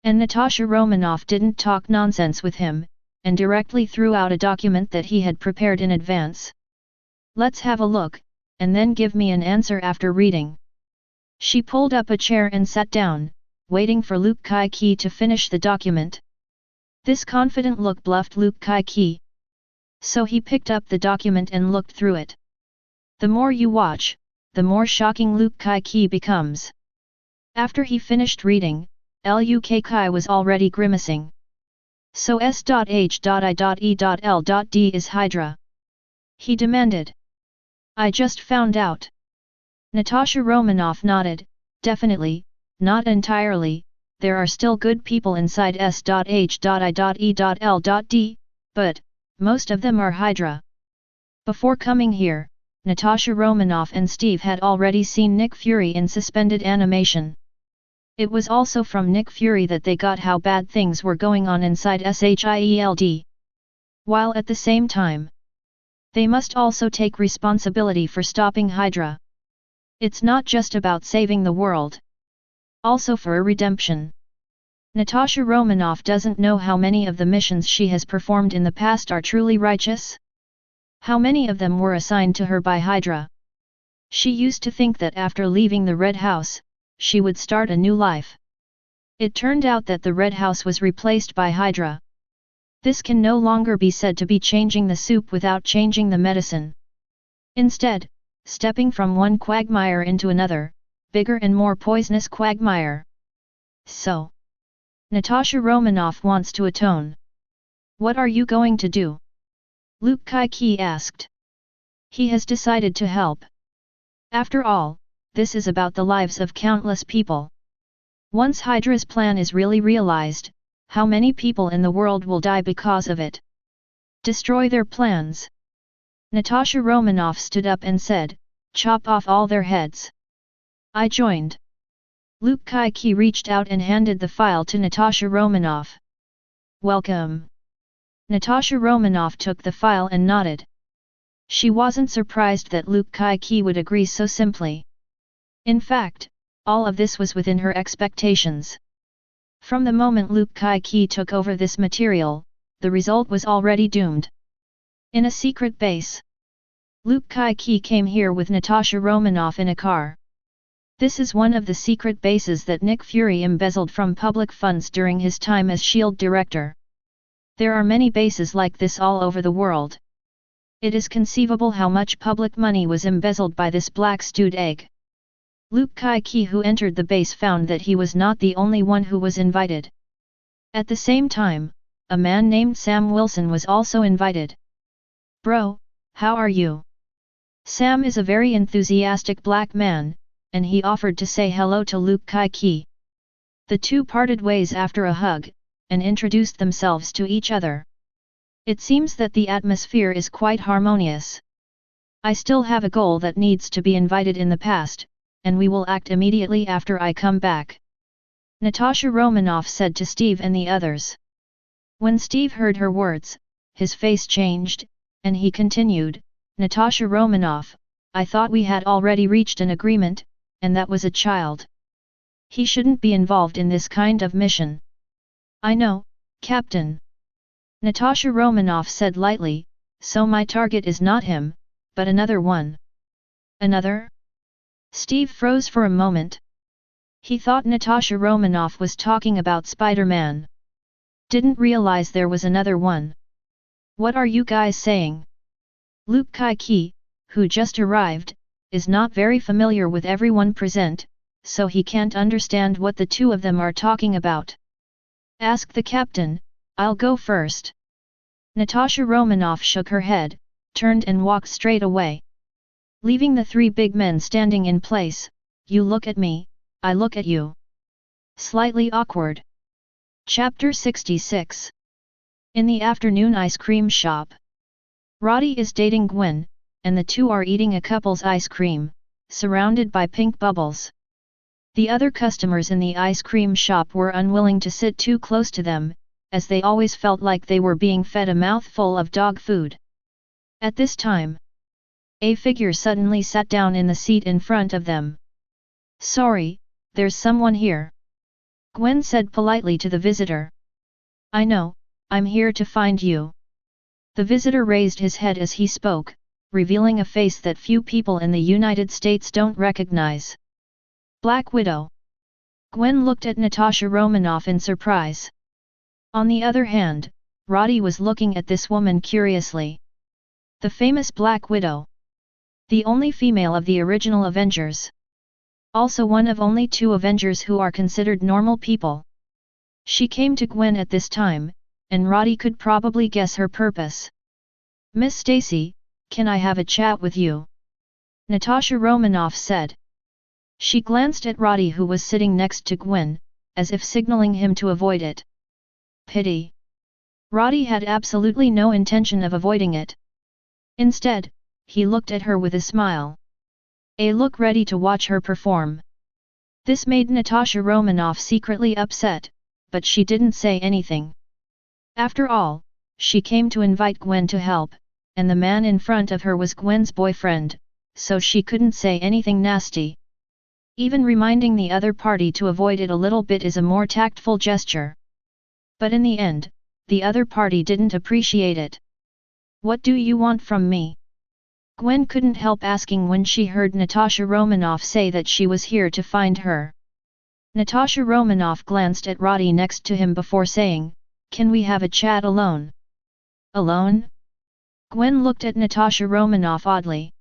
And Natasha Romanoff didn't talk nonsense with him, and directly threw out a document that he had prepared in advance. Let's have a look, and then give me an answer after reading. She pulled up a chair and sat down, waiting for Luke Kai-ki to finish the document. This confident look bluffed Luke Kai-ki. So he picked up the document and looked through it. The more you watch, the more shocking Luke Kai-ki becomes. After he finished reading, Luke Kai was already grimacing. So S.H.I.E.L.D is Hydra? He demanded. I just found out. Natasha Romanoff nodded, definitely, not entirely. There are still good people inside S.H.I.E.L.D, but most of them are Hydra. Before coming here, Natasha Romanoff and Steve had already seen Nick Fury in suspended animation. It was also from Nick Fury that they got how bad things were going on inside SHIELD. While at the same time, they must also take responsibility for stopping Hydra. It's not just about saving the world. Also for a redemption. Natasha Romanoff doesn't know how many of the missions she has performed in the past are truly righteous. How many of them were assigned to her by Hydra. She used to think that after leaving the Red House, she would start a new life. It turned out that the Red House was replaced by Hydra. This can no longer be said to be changing the soup without changing the medicine. Instead, stepping from one quagmire into another, bigger and more poisonous quagmire. So, Natasha Romanoff wants to atone. What are you going to do? Luke Kai-ki asked. He has decided to help. After all, this is about the lives of countless people. Once Hydra's plan is really realized, how many people in the world will die because of it? Destroy their plans. Natasha Romanoff stood up and said, chop off all their heads. I joined. Luke Kai-ki reached out and handed the file to Natasha Romanoff. Welcome. Natasha Romanoff took the file and nodded. She wasn't surprised that Luke Kai-ki would agree so simply. In fact, all of this was within her expectations. From the moment Luke Kai-ki took over this material, the result was already doomed. In a secret base. Luke Kai-ki came here with Natasha Romanoff in a car. This is one of the secret bases that Nick Fury embezzled from public funds during his time as S.H.I.E.L.D. director. There are many bases like this all over the world. It is conceivable how much public money was embezzled by this black stewed egg. Luke Kai-ki, who entered the base, found that he was not the only one who was invited. At the same time, a man named Sam Wilson was also invited. "Bro, how are you?" Sam is a very enthusiastic black man, and he offered to say hello to Luke Kai-ki. The two parted ways after a hug, and introduced themselves to each other. It seems that the atmosphere is quite harmonious. I still have a goal that needs to be invited in the past, and we will act immediately after I come back, Natasha Romanoff said to Steve and the others. When Steve heard her words, his face changed, and he continued, "Natasha Romanoff, I thought we had already reached an agreement, and that was a child. He shouldn't be involved in this kind of mission." "I know, Captain," Natasha Romanoff said lightly, "so my target is not him, but another one." "Another?" Steve froze for a moment. He thought Natasha Romanoff was talking about Spider-Man. Didn't realize there was another one. "What are you guys saying?" Luke Kai-ki, who just arrived, is not very familiar with everyone present, so he can't understand what the two of them are talking about. "Ask the captain, I'll go first." Natasha Romanoff shook her head, turned and walked straight away. Leaving the three big men standing in place, "You look at me, I look at you." Slightly awkward. Chapter 66. In the afternoon ice cream shop. Roddy is dating Gwen, and the two are eating a couple's ice cream, surrounded by pink bubbles. The other customers in the ice cream shop were unwilling to sit too close to them, as they always felt like they were being fed a mouthful of dog food. At this time, a figure suddenly sat down in the seat in front of them. "Sorry, there's someone here," Gwen said politely to the visitor. "I know, I'm here to find you." The visitor raised his head as he spoke, revealing a face that few people in the United States don't recognize. Black Widow. Gwen looked at Natasha Romanoff in surprise. On the other hand, Roddy was looking at this woman curiously. The famous Black Widow. The only female of the original Avengers. Also one of only two Avengers who are considered normal people. She came to Gwen at this time, and Roddy could probably guess her purpose. "Miss Stacy, can I have a chat with you?" Natasha Romanoff said. She glanced at Roddy, who was sitting next to Gwen, as if signaling him to avoid it. Pity. Roddy had absolutely no intention of avoiding it. Instead, he looked at her with a smile. A look ready to watch her perform. This made Natasha Romanoff secretly upset, but she didn't say anything. After all, she came to invite Gwen to help, and the man in front of her was Gwen's boyfriend, so she couldn't say anything nasty. Even reminding the other party to avoid it a little bit is a more tactful gesture. But in the end, the other party didn't appreciate it. "What do you want from me?" Gwen couldn't help asking when she heard Natasha Romanoff say that she was here to find her. Natasha Romanoff glanced at Roddy next to him before saying, "Can we have a chat alone?" "Alone?" Gwen looked at Natasha Romanoff oddly.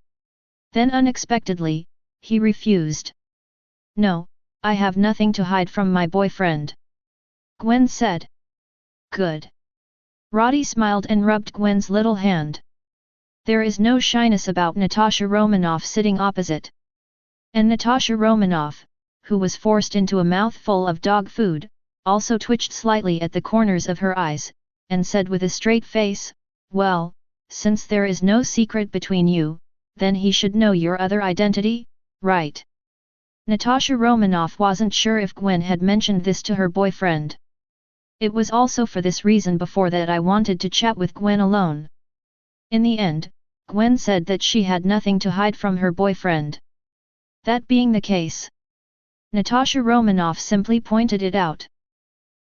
Then unexpectedly, he refused. "No, I have nothing to hide from my boyfriend," Gwen said. "Good." Roddy smiled and rubbed Gwen's little hand. There is no shyness about Natasha Romanoff sitting opposite. And Natasha Romanoff, who was forced into a mouthful of dog food, also twitched slightly at the corners of her eyes, and said with a straight face, "Well, since there is no secret between you, then he should know your other identity, right?" Natasha Romanoff wasn't sure if Gwen had mentioned this to her boyfriend. "It was also for this reason before that I wanted to chat with Gwen alone." In the end, Gwen said that she had nothing to hide from her boyfriend. That being the case, Natasha Romanoff simply pointed it out.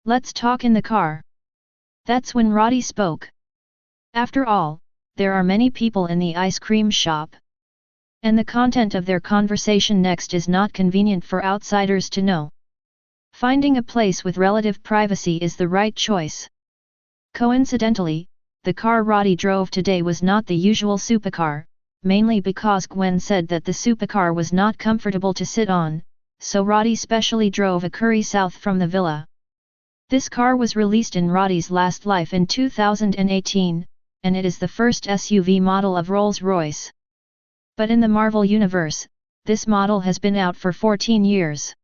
"Let's talk in the car." That's when Roddy spoke. After all, there are many people in the ice cream shop. And the content of their conversation next is not convenient for outsiders to know. Finding a place with relative privacy is the right choice. Coincidentally, the car Roddy drove today was not the usual supercar, mainly because Gwen said that the supercar was not comfortable to sit on, so Roddy specially drove a curry south from the villa. This car was released in Roddy's last life in 2018, and it is the first SUV model of Rolls-Royce. But in the Marvel universe, this model has been out for 14 years.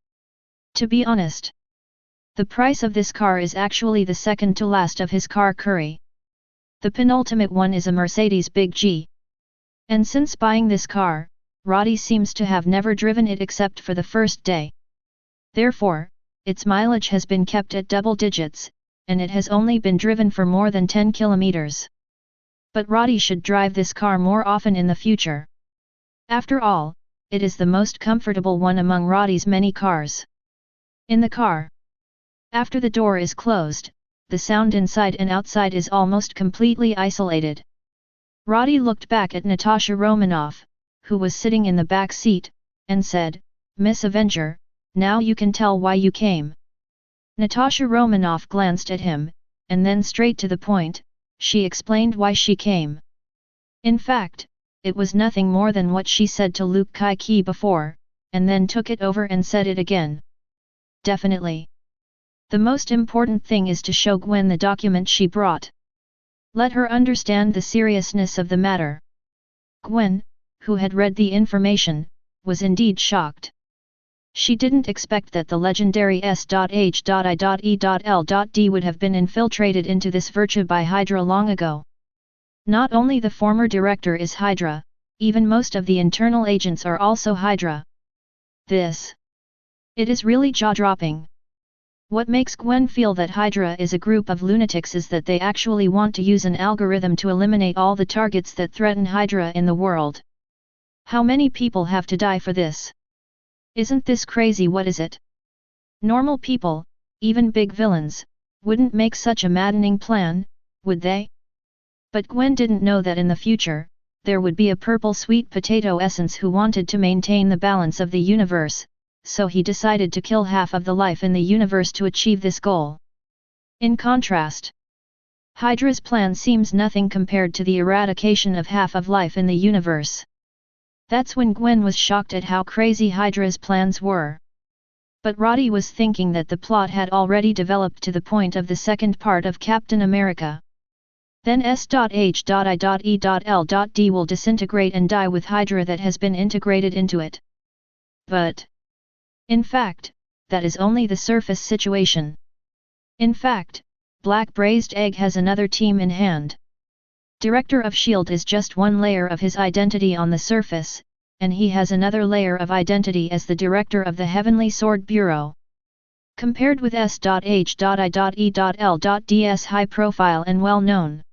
To be honest, the price of this car is actually the second to last of his car curry. The penultimate one is a Mercedes Big G. And since buying this car, Roddy seems to have never driven it except for the first day. Therefore, its mileage has been kept at double digits, and it has only been driven for more than 10 kilometers. But Roddy should drive this car more often in the future. After all, it is the most comfortable one among Roddy's many cars. In the car, after the door is closed, the sound inside and outside is almost completely isolated. Roddy looked back at Natasha Romanoff, who was sitting in the back seat, and said, "Miss Avenger, now you can tell why you came." Natasha Romanoff glanced at him, and then straight to the point, she explained why she came. In fact, it was nothing more than what she said to Luke Kai-Ki before, and then took it over and said it again. Definitely. The most important thing is to show Gwen the document she brought. Let her understand the seriousness of the matter. Gwen, who had read the information, was indeed shocked. She didn't expect that the legendary S.H.I.E.L.D. would have been infiltrated into this virtue by Hydra long ago. Not only the former director is Hydra, even most of the internal agents are also Hydra. It is really jaw-dropping. What makes Gwen feel that Hydra is a group of lunatics is that they actually want to use an algorithm to eliminate all the targets that threaten Hydra in the world. How many people have to die for this? Isn't this crazy? What is it? Normal people, even big villains, wouldn't make such a maddening plan, would they? But Gwen didn't know that in the future, there would be a purple sweet potato essence who wanted to maintain the balance of the universe, so he decided to kill half of the life in the universe to achieve this goal. In contrast, Hydra's plan seems nothing compared to the eradication of half of life in the universe. That's when Gwen was shocked at how crazy Hydra's plans were. But Roddy was thinking that the plot had already developed to the point of the second part of Captain America. Then S.H.I.E.L.D. will disintegrate and die with Hydra that has been integrated into it. But in fact, that is only the surface situation. In fact, Black Braised Egg has another team in hand. Director of S.H.I.E.L.D. is just one layer of his identity on the surface, and he has another layer of identity as the director of the Heavenly Sword Bureau. Compared with S.H.I.E.L.D's high profile and well known,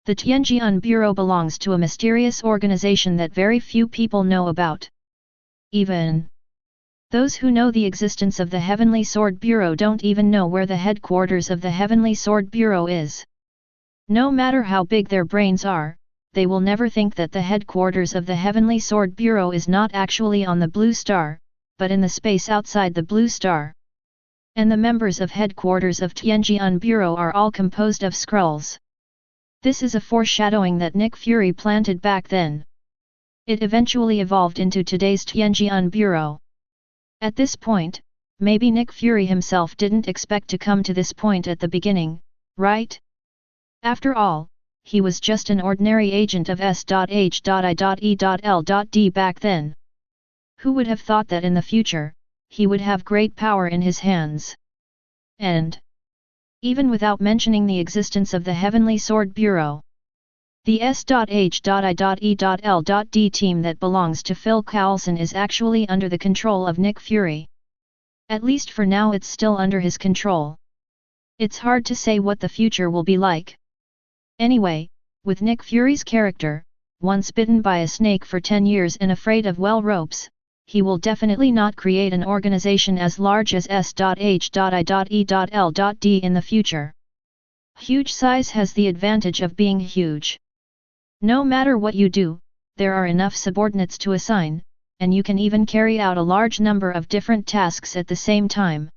the Tianjian Bureau belongs to a mysterious organization that very few people know about. Even those who know the existence of the Heavenly Sword Bureau don't even know where the headquarters of the Heavenly Sword Bureau is. No matter how big their brains are, they will never think that the headquarters of the Heavenly Sword Bureau is not actually on the Blue Star, but in the space outside the Blue Star. And the members of headquarters of Tianjian Bureau are all composed of Skrulls. This is a foreshadowing that Nick Fury planted back then. It eventually evolved into today's Tianjian Bureau. At this point, maybe Nick Fury himself didn't expect to come to this point at the beginning, right? After all, he was just an ordinary agent of S.H.I.E.L.D. back then. Who would have thought that in the future, he would have great power in his hands? And even without mentioning the existence of the Heavenly Sword Bureau, the S.H.I.E.L.D. team that belongs to Phil Coulson is actually under the control of Nick Fury. At least for now it's still under his control. It's hard to say what the future will be like. Anyway, with Nick Fury's character, once bitten by a snake for 10 years and afraid of well ropes, he will definitely not create an organization as large as S.H.I.E.L.D. in the future. Huge size has the advantage of being huge. No matter what you do, there are enough subordinates to assign, and you can even carry out a large number of different tasks at the same time.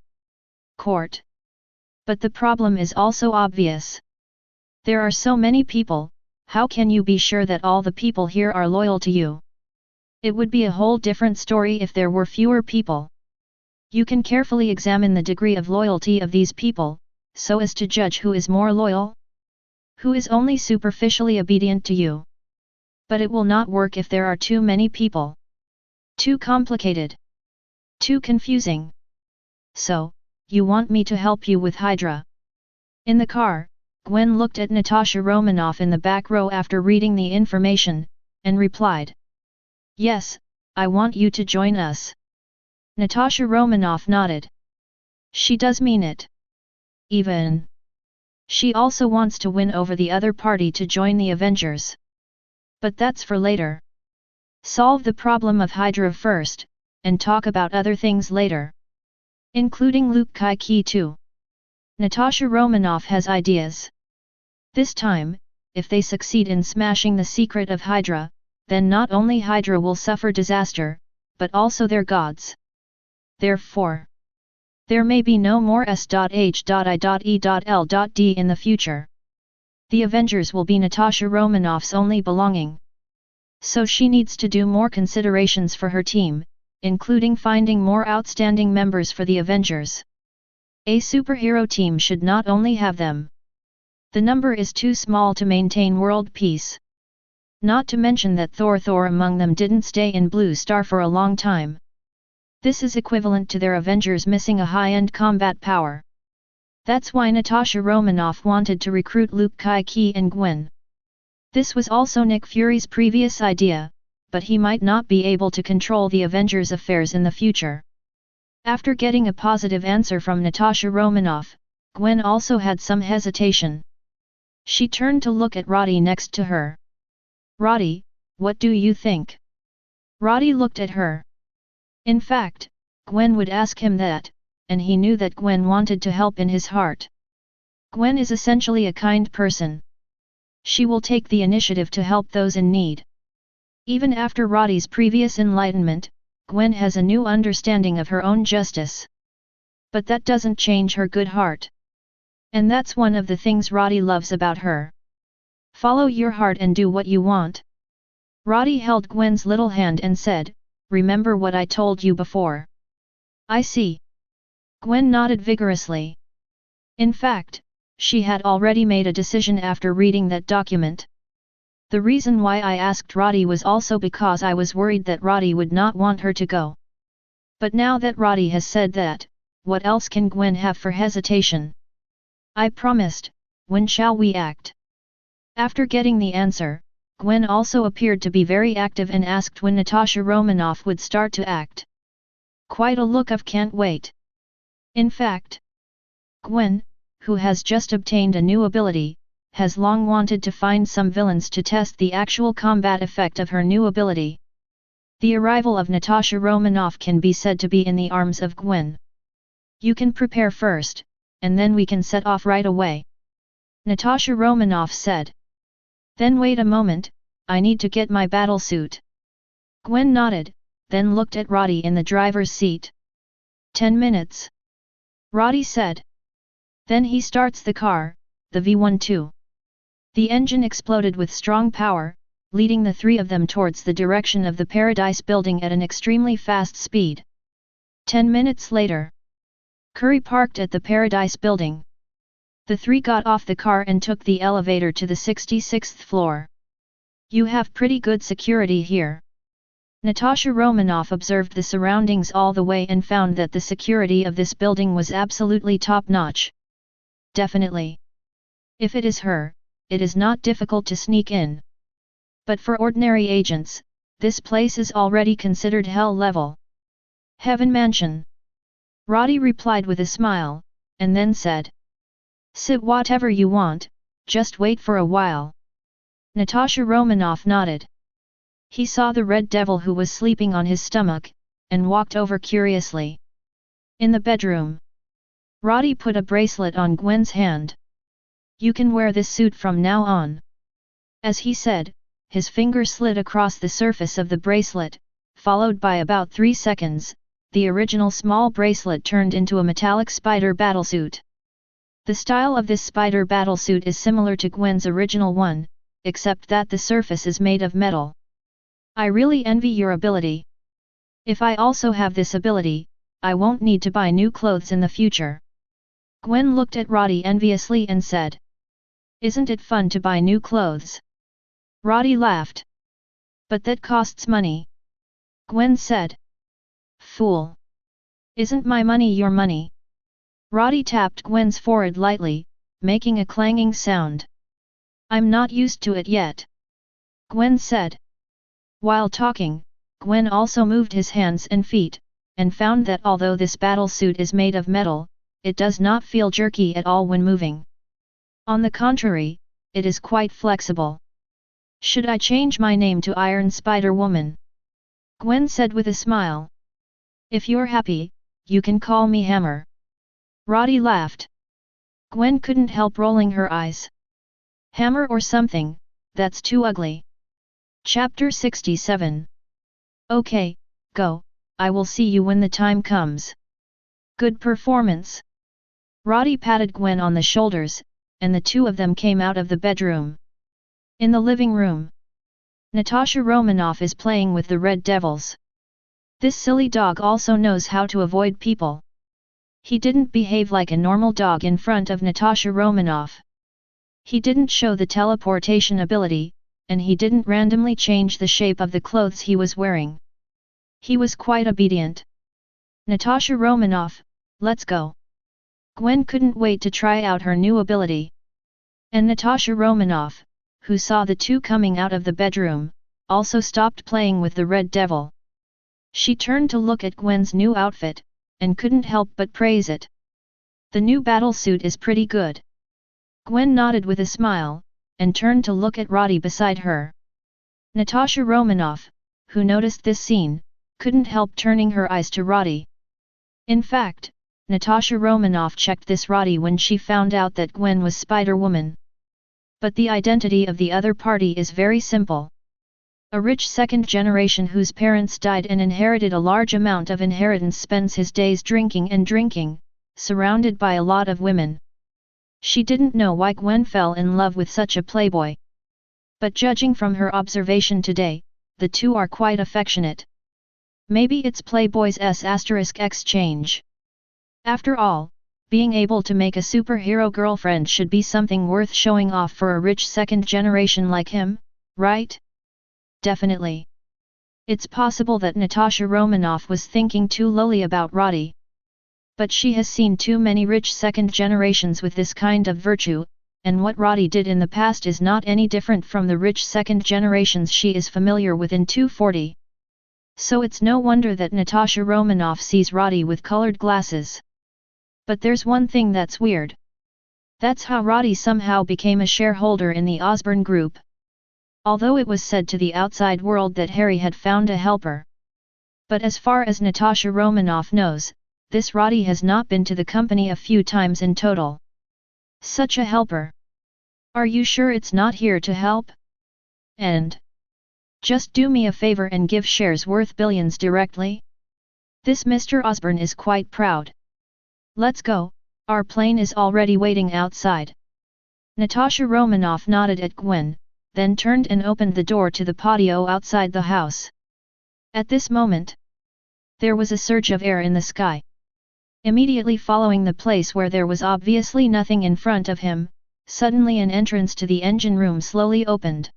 Court. But the problem is also obvious. There are so many people, how can you be sure that all the people here are loyal to you? It would be a whole different story if there were fewer people. You can carefully examine the degree of loyalty of these people, so as to judge who is more loyal, who is only superficially obedient to you. But it will not work if there are too many people. Too complicated. Too confusing. So, you want me to help you with Hydra? In the car, Gwen looked at Natasha Romanoff in the back row after reading the information, and replied. Yes, I want you to join us. Natasha Romanoff nodded. She does mean it. Even. She also wants to win over the other party to join the Avengers. But that's for later. Solve the problem of Hydra first, and talk about other things later. Including Luke Kai-Ki too. Natasha Romanoff has ideas. This time, if they succeed in smashing the secret of Hydra, then not only Hydra will suffer disaster, but also their gods. Therefore, there may be no more S.H.I.E.L.D. in the future. The Avengers will be Natasha Romanoff's only belonging. So she needs to do more considerations for her team, including finding more outstanding members for the Avengers. A superhero team should not only have them. The number is too small to maintain world peace. Not to mention that Thor among them didn't stay in Blue Star for a long time. This is equivalent to their Avengers missing a high-end combat power. That's why Natasha Romanoff wanted to recruit Luke Kai-Ki and Gwen. This was also Nick Fury's previous idea, but he might not be able to control the Avengers' affairs in the future. After getting a positive answer from Natasha Romanoff, Gwen also had some hesitation. She turned to look at Roddy next to her. Roddy, what do you think? Roddy looked at her. In fact, Gwen would ask him that, and he knew that Gwen wanted to help in his heart. Gwen is essentially a kind person. She will take the initiative to help those in need. Even after Roddy's previous enlightenment, Gwen has a new understanding of her own justice. But that doesn't change her good heart. And that's one of the things Roddy loves about her. Follow your heart and do what you want. Roddy held Gwen's little hand and said, remember what I told you before. I see. Gwen nodded vigorously. In fact, she had already made a decision after reading that document. The reason why I asked Roddy was also because I was worried that Roddy would not want her to go. But now that Roddy has said that, what else can Gwen have for hesitation? I promised, when shall we act? After getting the answer, Gwen also appeared to be very active and asked when Natasha Romanoff would start to act. Quite a look of can't wait. In fact, Gwen, who has just obtained a new ability, has long wanted to find some villains to test the actual combat effect of her new ability. The arrival of Natasha Romanoff can be said to be in the arms of Gwen. You can prepare first, and then we can set off right away. Natasha Romanoff said. Then wait a moment, I need to get my battlesuit. Gwen nodded, then looked at Roddy in the driver's seat. 10 minutes. Roddy said. Then he starts the car, the V12. The engine exploded with strong power, leading the three of them towards the direction of the Paradise building at an extremely fast speed. 10 minutes later. Curry parked at the Paradise building. The three got off the car and took the elevator to the 66th floor. You have pretty good security here. Natasha Romanoff observed the surroundings all the way and found that the security of this building was absolutely top-notch. Definitely. If it is her, it is not difficult to sneak in. But for ordinary agents, this place is already considered hell level. Heaven Mansion. Roddy replied with a smile, and then said. Sit whatever you want, just wait for a while. Natasha Romanoff nodded. He saw the Red Devil who was sleeping on his stomach, and walked over curiously. In the bedroom. Roddy put a bracelet on Gwen's hand. You can wear this suit from now on. As he said, his finger slid across the surface of the bracelet, followed by about 3 seconds, the original small bracelet turned into a metallic spider battlesuit. The style of this spider battlesuit is similar to Gwen's original one, except that the surface is made of metal. I really envy your ability. If I also have this ability, I won't need to buy new clothes in the future. Gwen looked at Roddy enviously and said. Isn't it fun to buy new clothes? Roddy laughed. But that costs money. Gwen said. Fool. Isn't my money your money? Roddy tapped Gwen's forehead lightly, making a clanging sound. I'm not used to it yet. Gwen said. While talking, Gwen also moved his hands and feet, and found that although this battlesuit is made of metal, it does not feel jerky at all when moving. On the contrary, it is quite flexible. Should I change my name to Iron Spider-Woman? Gwen said with a smile. If you're happy, you can call me Hammer. Roddy laughed. Gwen couldn't help rolling her eyes. Hammer or something, that's too ugly. Chapter 67. Okay, go, I will see you when the time comes. Good performance. Roddy patted Gwen on the shoulders, and the two of them came out of the bedroom. In the living room, Natasha Romanoff is playing with the Red Devils. This silly dog also knows how to avoid people. He didn't behave like a normal dog in front of Natasha Romanoff. He didn't show the teleportation ability, and he didn't randomly change the shape of the clothes he was wearing. He was quite obedient. Natasha Romanoff, let's go. Gwen couldn't wait to try out her new ability. And Natasha Romanoff, who saw the two coming out of the bedroom, also stopped playing with the Red Devil. She turned to look at Gwen's new outfit, and couldn't help but praise it. The new battlesuit is pretty good. Gwen nodded with a smile, and turned to look at Roddy beside her. Natasha Romanoff, who noticed this scene, couldn't help turning her eyes to Roddy. In fact, Natasha Romanoff checked this Roddy when she found out that Gwen was Spider-Woman. But the identity of the other party is very simple. A rich second generation whose parents died and inherited a large amount of inheritance spends his days drinking and drinking, surrounded by a lot of women. She didn't know why Gwen fell in love with such a playboy. But judging from her observation today, the two are quite affectionate. Maybe it's playboy's exchange. After all, being able to make a superhero girlfriend should be something worth showing off for a rich second generation like him, right? Definitely. It's possible that Natasha Romanoff was thinking too lowly about Roddy. But she has seen too many rich second generations with this kind of virtue, and what Roddy did in the past is not any different from the rich second generations she is familiar with in 240. So it's no wonder that Natasha Romanoff sees Roddy with colored glasses. But there's one thing that's weird. That's how Roddy somehow became a shareholder in the Osborne group. Although it was said to the outside world that Harry had found a helper. But as far as Natasha Romanoff knows, this Roddy has not been to the company a few times in total. Such a helper. Are you sure it's not here to help? And just do me a favor and give shares worth billions directly? This Mr. Osborne is quite proud. Let's go, our plane is already waiting outside. Natasha Romanoff nodded at Gwen, then turned and opened the door to the patio outside the house. At this moment, there was a surge of air in the sky. Immediately following the place where there was obviously nothing in front of him, suddenly an entrance to the engine room slowly opened.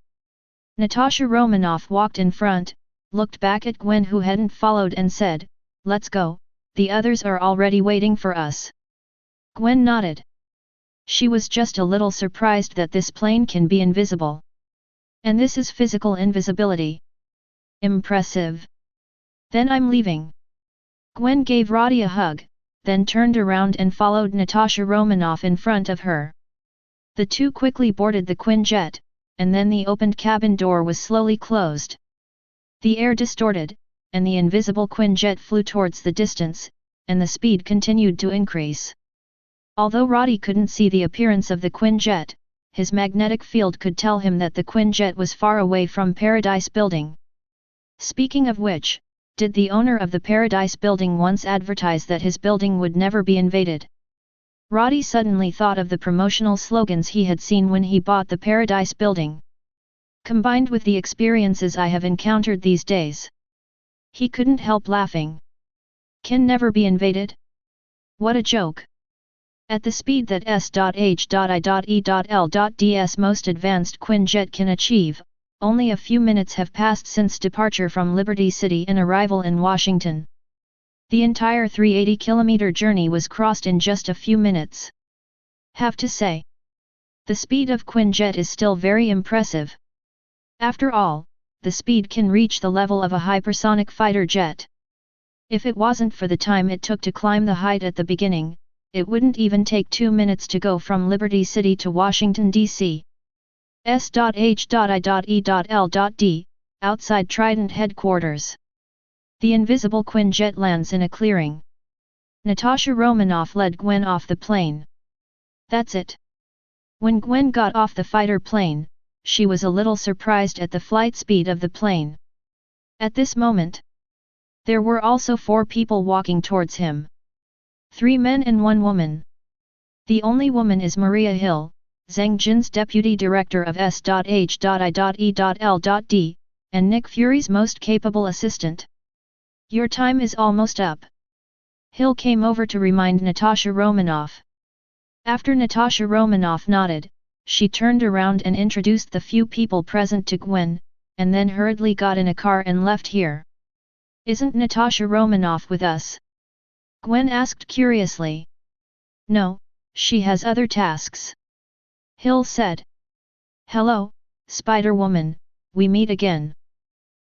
Natasha Romanoff walked in front, looked back at Gwen who hadn't followed and said, "Let's go, the others are already waiting for us." Gwen nodded. She was just a little surprised that this plane can be invisible. And this is physical invisibility. Impressive. Then I'm leaving. Gwen gave Roddy a hug, then turned around and followed Natasha Romanoff in front of her. The two quickly boarded the Quinjet, and then the opened cabin door was slowly closed. The air distorted, and the invisible Quinjet flew towards the distance, and the speed continued to increase. Although Roddy couldn't see the appearance of the Quinjet, his magnetic field could tell him that the Quinjet was far away from Paradise Building. Speaking of which, did the owner of the Paradise Building once advertise that his building would never be invaded? Roddy suddenly thought of the promotional slogans he had seen when he bought the Paradise building. Combined with the experiences I have encountered these days, he couldn't help laughing. Can never be invaded? What a joke! At the speed that S.H.I.E.L.'s most advanced Quinjet can achieve, only a few minutes have passed since departure from Liberty City and arrival in Washington. The entire 380-kilometer journey was crossed in just a few minutes. Have to say, the speed of Quinjet is still very impressive. After all, the speed can reach the level of a hypersonic fighter jet. If it wasn't for the time it took to climb the height at the beginning, it wouldn't even take 2 minutes to go from Liberty City to Washington, D.C. S.H.I.E.L.D, outside Trident headquarters. The invisible Quinjet lands in a clearing. Natasha Romanoff led Gwen off the plane. That's it. When Gwen got off the fighter plane, she was a little surprised at the flight speed of the plane. At this moment, there were also 4 people walking towards him. 3 men and 1 woman. The only woman is Maria Hill, Zhang Jin's deputy director of S.H.I.E.L.D, and Nick Fury's most capable assistant. Your time is almost up. Hill came over to remind Natasha Romanoff. After Natasha Romanoff nodded, she turned around and introduced the few people present to Gwen, and then hurriedly got in a car and left here. Isn't Natasha Romanoff with us? Gwen asked curiously. No, she has other tasks. Hill said. Hello, Spider-Woman, we meet again.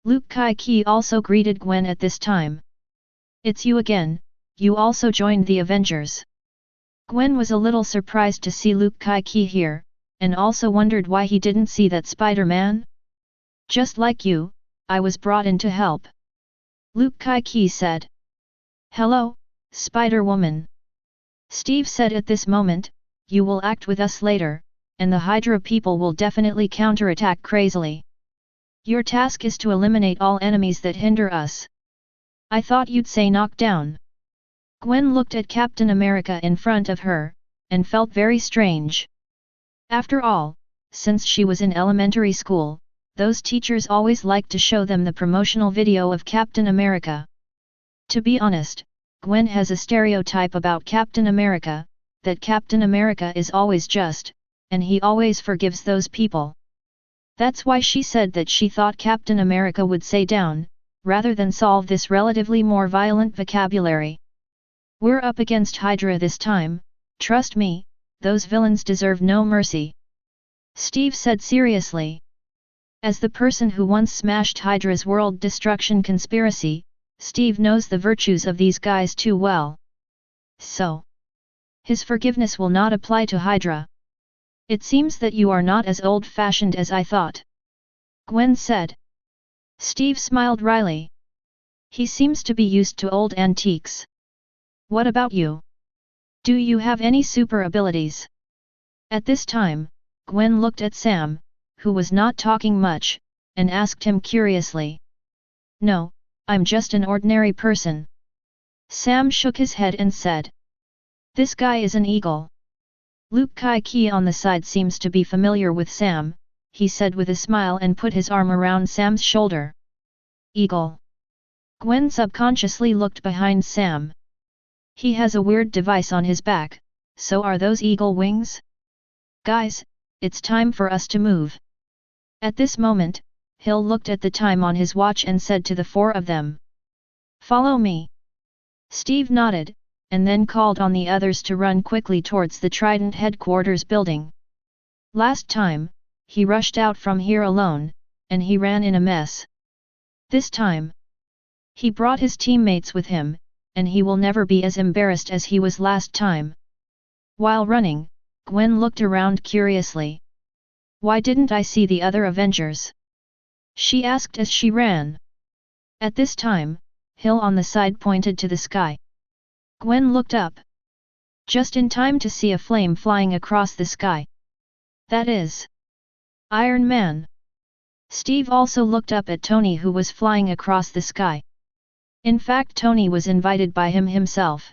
Luke Kai-Ki also greeted Gwen at this time. It's you again, you also joined the Avengers. Gwen was a little surprised to see Luke Kai-Ki here, and also wondered why he didn't see that Spider-Man. Just like you, I was brought in to help. Luke Kai-Ki said. Hello, Spider-Woman. Steve said at this moment, you will act with us later, and the Hydra people will definitely counterattack crazily. Your task is to eliminate all enemies that hinder us. I thought you'd say knock down. Gwen looked at Captain America in front of her, and felt very strange. After all, since she was in elementary school, those teachers always liked to show them the promotional video of Captain America. To be honest, Gwen has a stereotype about Captain America, that Captain America is always just, and he always forgives those people. That's why she said that she thought Captain America would say down, rather than solve this relatively more violent vocabulary. We're up against Hydra this time, trust me, those villains deserve no mercy. Steve said seriously. As the person who once smashed Hydra's world destruction conspiracy, Steve knows the virtues of these guys too well. So, his forgiveness will not apply to Hydra. It seems that you are not as old-fashioned as I thought. Gwen said. Steve smiled wryly. He seems to be used to old antiques. What about you? Do you have any super abilities? At this time, Gwen looked at Sam, who was not talking much, and asked him curiously. No, I'm just an ordinary person. Sam shook his head and said. This guy is an eagle. Luke Kai-Ki on the side seems to be familiar with Sam, he said with a smile and put his arm around Sam's shoulder. Eagle. Gwen subconsciously looked behind Sam. He has a weird device on his back, so are those eagle wings? Guys, it's time for us to move. At this moment, Hill looked at the time on his watch and said to the 4 of them. Follow me. Steve nodded, and then called on the others to run quickly towards the Trident headquarters building. Last time, he rushed out from here alone, and he ran in a mess. This time, he brought his teammates with him, and he will never be as embarrassed as he was last time. While running, Gwen looked around curiously. Why didn't I see the other Avengers? She asked as she ran. At this time, Hill on the side pointed to the sky. Gwen looked up. Just in time to see a flame flying across the sky. That is Iron Man. Steve also looked up at Tony, who was flying across the sky. In fact, Tony was invited by him himself.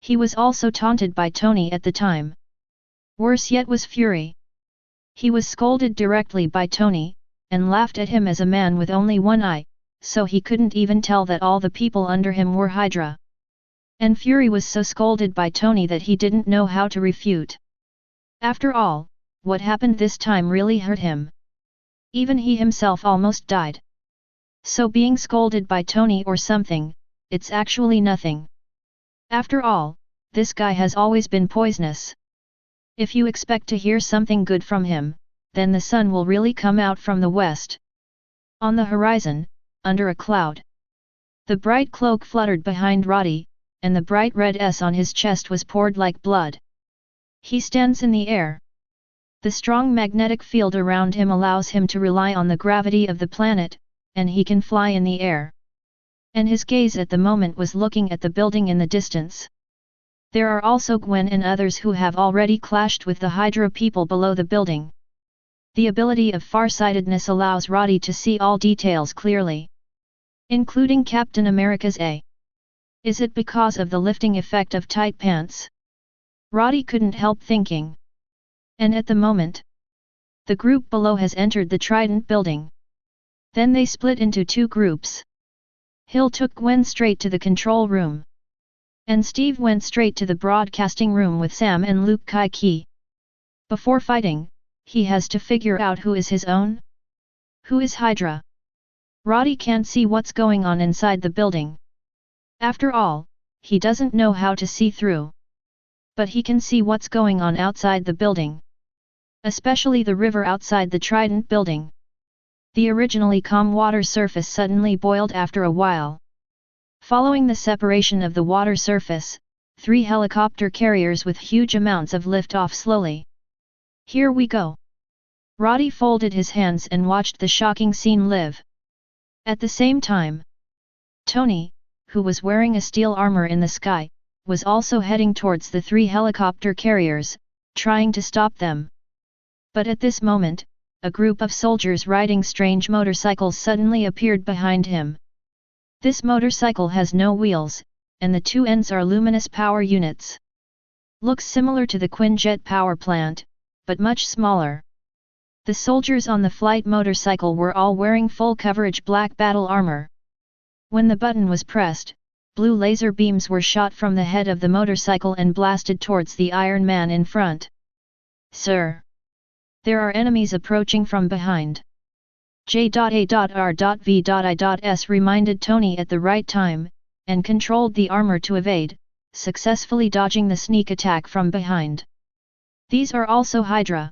He was also taunted by Tony at the time. Worse yet was fury. He was scolded directly by Tony, and laughed at him as a man with only one eye, so he couldn't even tell that all the people under him were Hydra. And Fury was so scolded by Tony that he didn't know how to refute. After all, what happened this time really hurt him. Even he himself almost died. So being scolded by Tony or something, it's actually nothing. After all, this guy has always been poisonous. If you expect to hear something good from him, then the sun will really come out from the west. On the horizon, under a cloud. The bright cloak fluttered behind Roddy, and the bright red S on his chest was poured like blood. He stands in the air. The strong magnetic field around him allows him to rely on the gravity of the planet, and he can fly in the air. And his gaze at the moment was looking at the building in the distance. There are also Gwen and others who have already clashed with the Hydra people below the building. The ability of farsightedness allows Roddy to see all details clearly. Including Captain America's A. Is it because of the lifting effect of tight pants? Roddy couldn't help thinking. And at the moment, the group below has entered the Trident building. Then they split into two groups. Hill took Gwen straight to the control room. And Steve went straight to the broadcasting room with Sam and Luke Kai-Ki. Before fighting, he has to figure out who is his own? Who is Hydra? Roddy can't see what's going on inside the building. After all, he doesn't know how to see through. But he can see what's going on outside the building. Especially the river outside the Trident building. The originally calm water surface suddenly boiled after a while. Following the separation of the water surface, 3 helicopter carriers with huge amounts of lift off slowly. Here we go. Roddy folded his hands and watched the shocking scene live. At the same time, Tony, who was wearing a steel armor in the sky, was also heading towards the 3 helicopter carriers, trying to stop them. But at this moment, a group of soldiers riding strange motorcycles suddenly appeared behind him. This motorcycle has no wheels, and the 2 ends are luminous power units. Looks similar to the Quinjet power plant, but much smaller. The soldiers on the flight motorcycle were all wearing full coverage black battle armor. When the button was pressed, blue laser beams were shot from the head of the motorcycle and blasted towards the Iron Man in front. Sir! There are enemies approaching from behind. J.A.R.V.I.S reminded Tony at the right time, and controlled the armor to evade, successfully dodging the sneak attack from behind. These are also Hydra.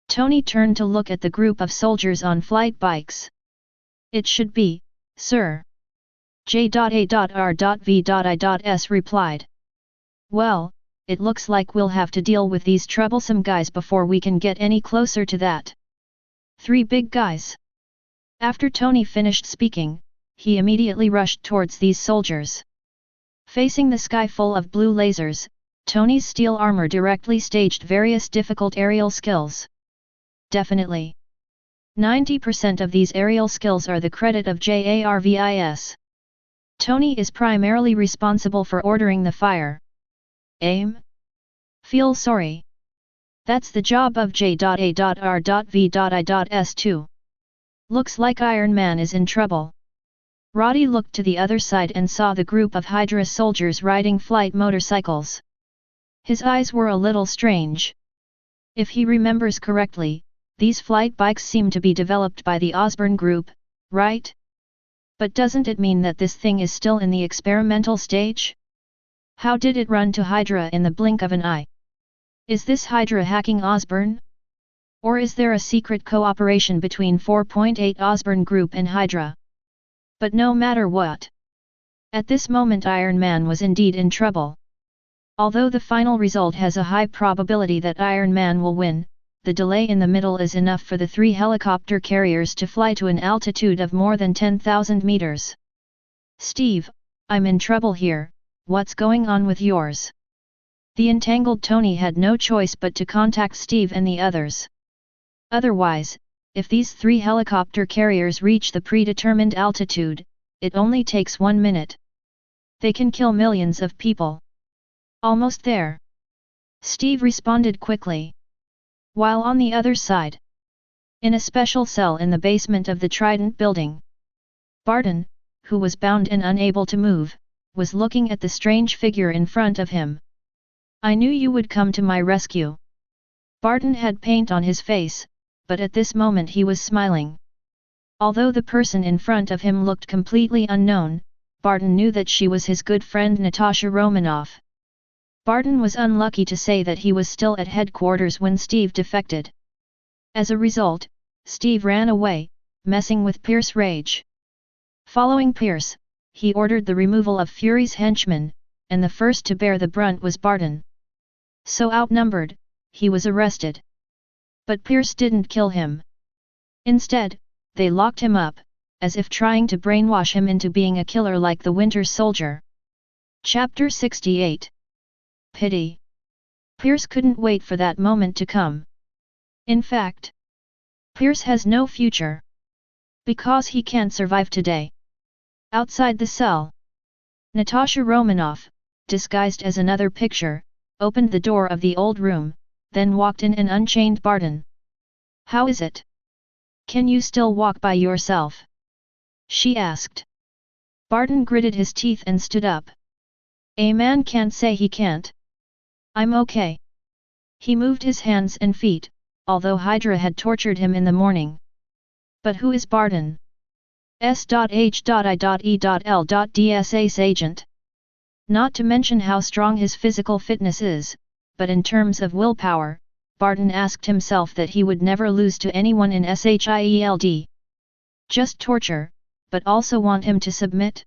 Tony turned to look at the group of soldiers on flight bikes. It should be, sir. J.A.R.V.I.S replied. Well, it looks like we'll have to deal with these troublesome guys before we can get any closer to that. 3 big guys. After Tony finished speaking, he immediately rushed towards these soldiers. Facing the sky full of blue lasers, Tony's steel armor directly staged various difficult aerial skills. Definitely. 90% of these aerial skills are the credit of JARVIS. Tony is primarily responsible for ordering the fire. Aim? Feel sorry. That's the job of J.A.R.V.I.S too. Looks like Iron Man is in trouble. Roddy looked to the other side and saw the group of Hydra soldiers riding flight motorcycles. His eyes were a little strange. If he remembers correctly, these flight bikes seem to be developed by the Osborne group, right? But doesn't it mean that this thing is still in the experimental stage? How did it run to Hydra in the blink of an eye? Is this Hydra hacking Osborne? Or is there a secret cooperation between 4.8 Osborne Group and Hydra? But no matter what. At this moment Iron Man was indeed in trouble. Although the final result has a high probability that Iron Man will win, the delay in the middle is enough for the 3 helicopter carriers to fly to an altitude of more than 10,000 meters. Steve, I'm in trouble here, what's going on with yours? The entangled Tony had no choice but to contact Steve and the others. Otherwise, if these 3 helicopter carriers reach the predetermined altitude, it only takes 1 minute. They can kill millions of people. Almost there. Steve responded quickly. While on the other side, in a special cell in the basement of the Trident building, Barton, who was bound and unable to move, was looking at the strange figure in front of him. I knew you would come to my rescue. Barton had paint on his face, but at this moment he was smiling. Although the person in front of him looked completely unknown, Barton knew that she was his good friend Natasha Romanoff. Barton was unlucky to say that he was still at headquarters when Steve defected. As a result, Steve ran away, messing with Pierce's rage. Following Pierce, he ordered the removal of Fury's henchmen, and the first to bear the brunt was Barton. So outnumbered, he was arrested. But Pierce didn't kill him. Instead, they locked him up, as if trying to brainwash him into being a killer like the Winter Soldier. Chapter 68. Pity. Pierce couldn't wait for that moment to come. In fact, Pierce has no future. Because he can't survive today. Outside the cell, Natasha Romanoff, disguised as another picture, opened the door of the old room, then walked in and unchained Barton. How is it? Can you still walk by yourself? She asked. Barton gritted his teeth and stood up. A man can't say he can't. I'm okay. He moved his hands and feet, although Hydra had tortured him in the morning. But who is Barton? S.H.I.E.L.D.'s agent. Not to mention how strong his physical fitness is, but in terms of willpower, Barton asked himself that he would never lose to anyone in SHIELD. Just torture, but also want him to submit?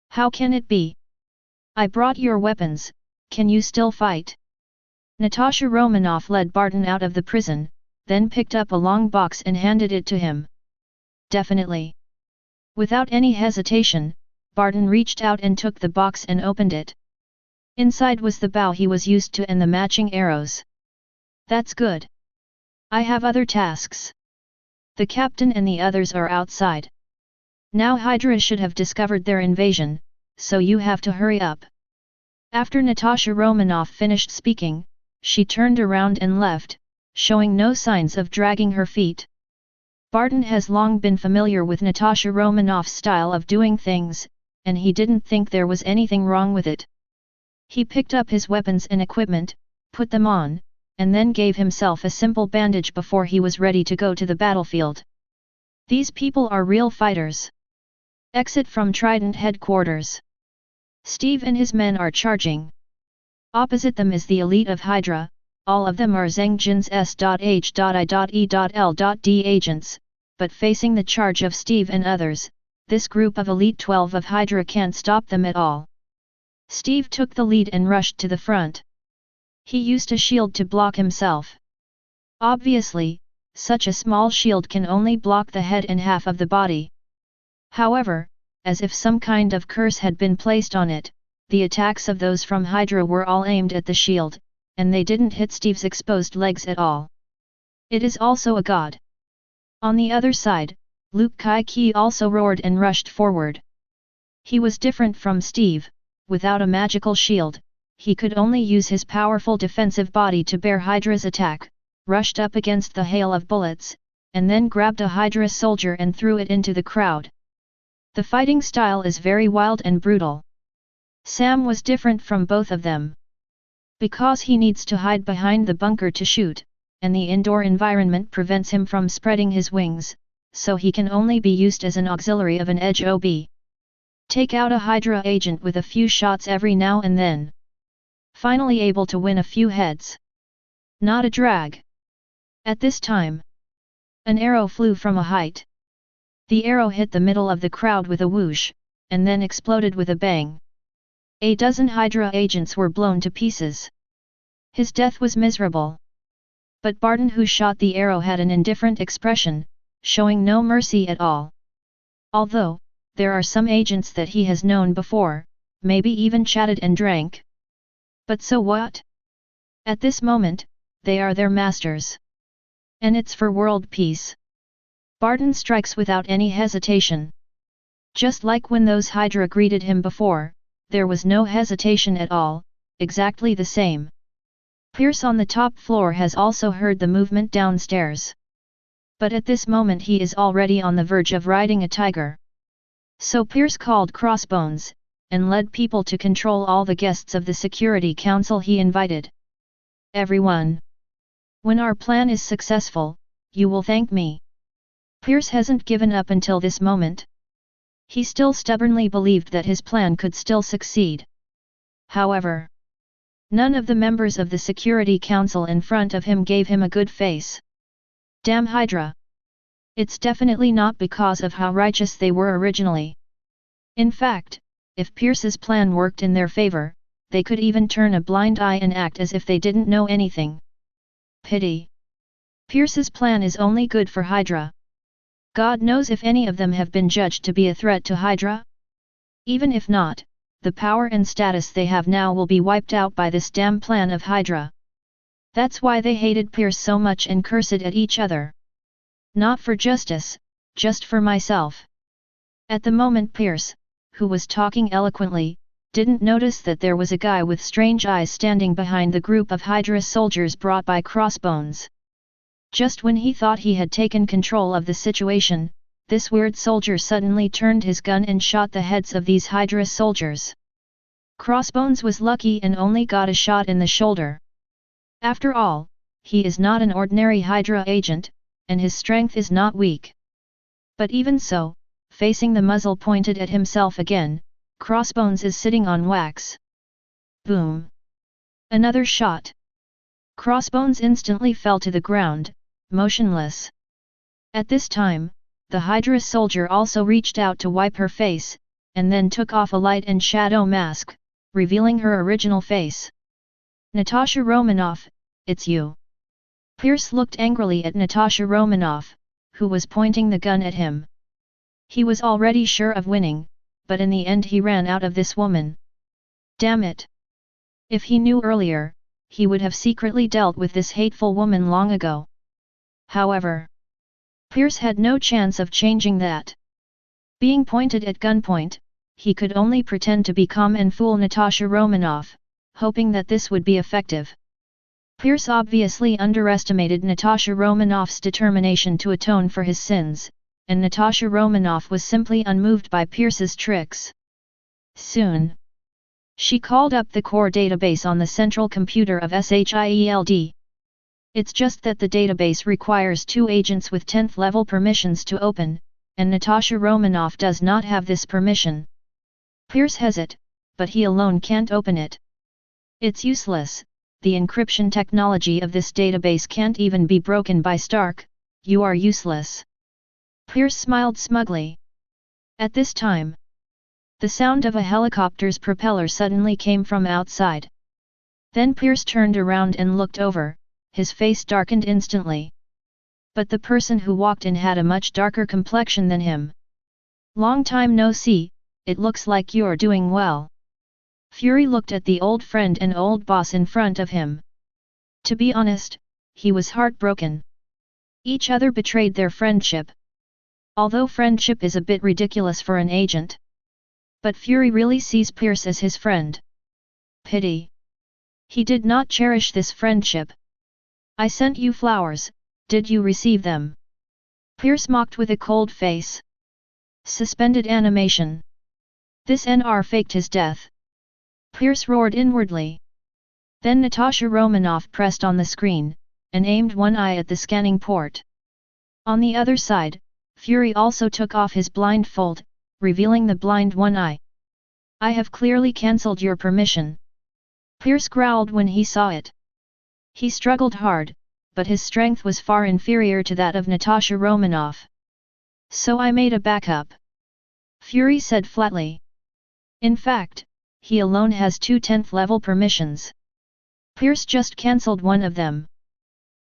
How can it be? I brought your weapons, can you still fight? Natasha Romanoff led Barton out of the prison, then picked up a long box and handed it to him. Definitely. Without any hesitation, Barton reached out and took the box and opened it. Inside was the bow he was used to and the matching arrows. That's good. I have other tasks. The captain and the others are outside. Now Hydra should have discovered their invasion, so you have to hurry up. After Natasha Romanoff finished speaking, she turned around and left, showing no signs of dragging her feet. Barton has long been familiar with Natasha Romanoff's style of doing things, and he didn't think there was anything wrong with it. He picked up his weapons and equipment, put them on, and then gave himself a simple bandage before he was ready to go to the battlefield. These people are real fighters. Exit from Trident headquarters. Steve and his men are charging. Opposite them is the elite of Hydra, all of them are Zengjin's S.H.I.E.L.D agents, but facing the charge of Steve and others, this group of Elite 12 of Hydra can't stop them at all. Steve took the lead and rushed to the front. He used a shield to block himself. Obviously, such a small shield can only block the head and half of the body. However, as if some kind of curse had been placed on it, the attacks of those from Hydra were all aimed at the shield, and they didn't hit Steve's exposed legs at all. It is also a god. On the other side, Luke Kai-Ki also roared and rushed forward. He was different from Steve. Without a magical shield, he could only use his powerful defensive body to bear Hydra's attack, rushed up against the hail of bullets, and then grabbed a Hydra soldier and threw it into the crowd. The fighting style is very wild and brutal. Sam was different from both of them. Because he needs to hide behind the bunker to shoot, and the indoor environment prevents him from spreading his wings, so he can only be used as an auxiliary of an edge OB. Take out a Hydra agent with a few shots every now and then. Finally able to win a few heads. Not a drag. At this time, an arrow flew from a height. The arrow hit the middle of the crowd with a whoosh, and then exploded with a bang. A dozen Hydra agents were blown to pieces. His death was miserable. But Barton, who shot the arrow, had an indifferent expression, showing no mercy at all. Although, there are some agents that he has known before, maybe even chatted and drank. But so what? At this moment, they are their masters. And it's for world peace. Barton strikes without any hesitation. Just like when those Hydra greeted him before, there was no hesitation at all, exactly the same. Pierce on the top floor has also heard the movement downstairs. But at this moment he is already on the verge of riding a tiger. So Pierce called Crossbones, and led people to control all the guests of the Security Council he invited. Everyone. When our plan is successful, you will thank me. Pierce hasn't given up until this moment. He still stubbornly believed that his plan could still succeed. However, none of the members of the Security Council in front of him gave him a good face. Damn Hydra! It's definitely not because of how righteous they were originally. In fact, if Pierce's plan worked in their favor, they could even turn a blind eye and act as if they didn't know anything. Pity. Pierce's plan is only good for Hydra. God knows if any of them have been judged to be a threat to Hydra? Even if not, the power and status they have now will be wiped out by this damn plan of Hydra. That's why they hated Pierce so much and cursed at each other. Not for justice, just for myself. At the moment Pierce, who was talking eloquently, didn't notice that there was a guy with strange eyes standing behind the group of Hydra soldiers brought by Crossbones. Just when he thought he had taken control of the situation, this weird soldier suddenly turned his gun and shot the heads of these Hydra soldiers. Crossbones was lucky and only got a shot in the shoulder. After all, he is not an ordinary Hydra agent, and his strength is not weak. But even so, facing the muzzle pointed at himself again, Crossbones is sitting on wax. Boom! Another shot. Crossbones instantly fell to the ground, motionless. At this time, the Hydra soldier also reached out to wipe her face, and then took off a light and shadow mask, revealing her original face. Natasha Romanoff, it's you. Pierce looked angrily at Natasha Romanoff, who was pointing the gun at him. He was already sure of winning, but in the end he ran out of this woman. Damn it! If he knew earlier, he would have secretly dealt with this hateful woman long ago. However, Pierce had no chance of changing that. Being pointed at gunpoint, he could only pretend to be calm and fool Natasha Romanoff, hoping that this would be effective. Pierce obviously underestimated Natasha Romanoff's determination to atone for his sins, and Natasha Romanoff was simply unmoved by Pierce's tricks. Soon, she called up the core database on the central computer of SHIELD. It's just that the database requires 2 agents with 10th level permissions to open, and Natasha Romanoff does not have this permission. Pierce has it, but he alone can't open it. It's useless, the encryption technology of this database can't even be broken by Stark, you are useless. Pierce smiled smugly. At this time, the sound of a helicopter's propeller suddenly came from outside. Then Pierce turned around and looked over, his face darkened instantly. But the person who walked in had a much darker complexion than him. Long time no see, it looks like you're doing well. Fury looked at the old friend and old boss in front of him. To be honest, he was heartbroken. Each other betrayed their friendship. Although friendship is a bit ridiculous for an agent. But Fury really sees Pierce as his friend. Pity. He did not cherish this friendship. I sent you flowers, did you receive them? Pierce mocked with a cold face. Suspended animation. This NR faked his death. Pierce roared inwardly. Then Natasha Romanoff pressed on the screen, and aimed one eye at the scanning port. On the other side, Fury also took off his blindfold, revealing the blind one eye. I have clearly cancelled your permission. Pierce growled when he saw it. He struggled hard, but his strength was far inferior to that of Natasha Romanoff. So I made a backup. Fury said flatly. In fact, he alone has 2 10th level permissions. Pierce just cancelled one of them.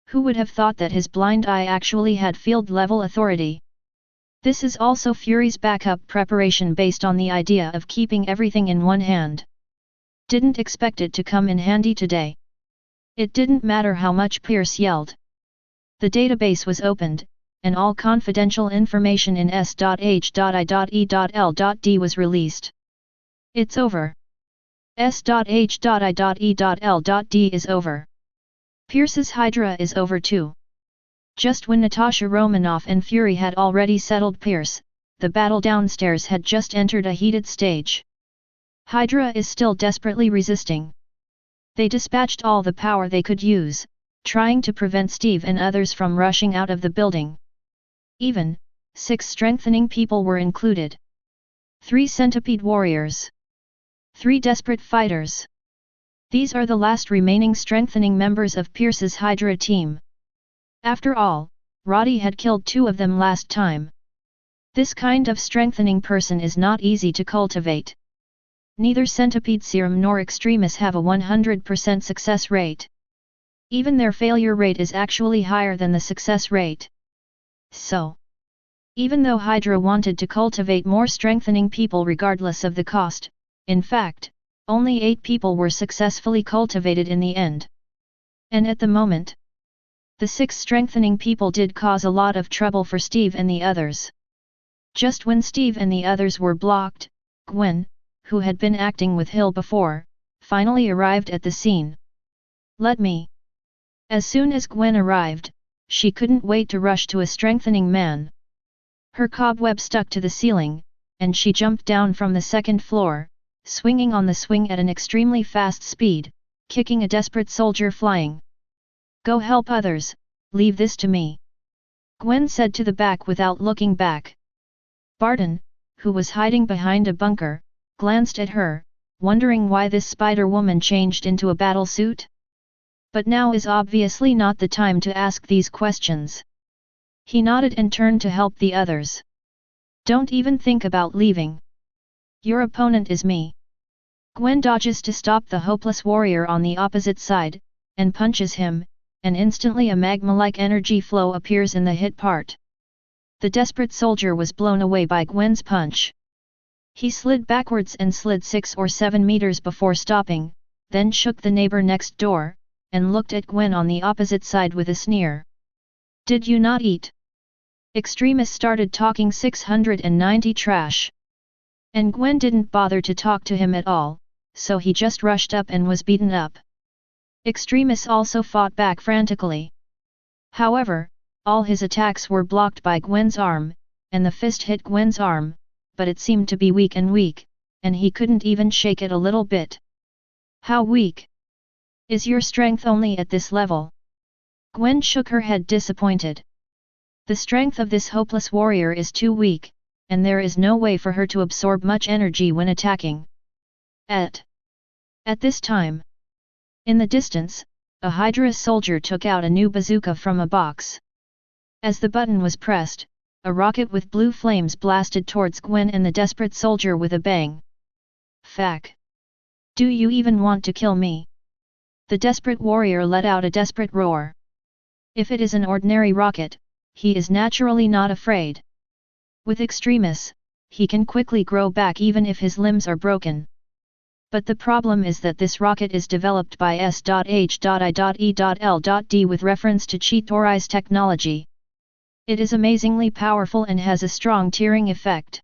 Who would have thought that his blind eye actually had field level authority? This is also Fury's backup preparation based on the idea of keeping everything in one hand. Didn't expect it to come in handy today. It didn't matter how much Pierce yelled. The database was opened, and all confidential information in S.H.I.E.L.D was released. It's over. S.H.I.E.L.D is over. Pierce's Hydra is over too. Just when Natasha Romanoff and Fury had already settled Pierce, the battle downstairs had just entered a heated stage. Hydra is still desperately resisting. They dispatched all the power they could use, trying to prevent Steve and others from rushing out of the building. Even, 6 strengthening people were included. 3 centipede warriors. 3 desperate fighters. These are the last remaining strengthening members of Pierce's Hydra team. After all, Roddy had killed 2 of them last time. This kind of strengthening person is not easy to cultivate. Neither Centipede Serum nor Extremis have a 100% success rate. Even their failure rate is actually higher than the success rate. So, even though Hydra wanted to cultivate more strengthening people regardless of the cost, in fact, only 8 people were successfully cultivated in the end. And at the moment, the 6 strengthening people did cause a lot of trouble for Steve and the others. Just when Steve and the others were blocked, Gwen, who had been acting with Hill before, finally arrived at the scene. Let me. As soon as Gwen arrived, she couldn't wait to rush to a strengthening man. Her cobweb stuck to the ceiling, and she jumped down from the 2nd floor, swinging on the swing at an extremely fast speed, kicking a desperate soldier flying. Go help others, leave this to me. Gwen said to the back without looking back. Barton, who was hiding behind a bunker, glanced at her, wondering why this Spider-Woman changed into a battlesuit. But now is obviously not the time to ask these questions. He nodded and turned to help the others. Don't even think about leaving. Your opponent is me. Gwen dodges to stop the hopeless warrior on the opposite side, and punches him, and instantly a magma-like energy flow appears in the hit part. The desperate soldier was blown away by Gwen's punch. He slid backwards and slid 6 or 7 meters before stopping, then shook the neighbor next door, and looked at Gwen on the opposite side with a sneer. Did you not eat? Extremis started talking 690 trash. And Gwen didn't bother to talk to him at all, so he just rushed up and was beaten up. Extremis also fought back frantically. However, all his attacks were blocked by Gwen's arm, and the fist hit Gwen's arm, but it seemed to be weak, and he couldn't even shake it a little bit. How weak? Is your strength only at this level? Gwen shook her head disappointed. The strength of this hopeless warrior is too weak, and there is no way for her to absorb much energy when attacking. At this time, in the distance, a Hydra soldier took out a new bazooka from a box. As the button was pressed, a rocket with blue flames blasted towards Gwen and the desperate soldier with a bang. Fuck! Do you even want to kill me? The desperate warrior let out a desperate roar. If it is an ordinary rocket, he is naturally not afraid. With Extremis, he can quickly grow back even if his limbs are broken. But the problem is that this rocket is developed by S.H.I.E.L.D with reference to Cheetori's technology. It is amazingly powerful and has a strong tearing effect.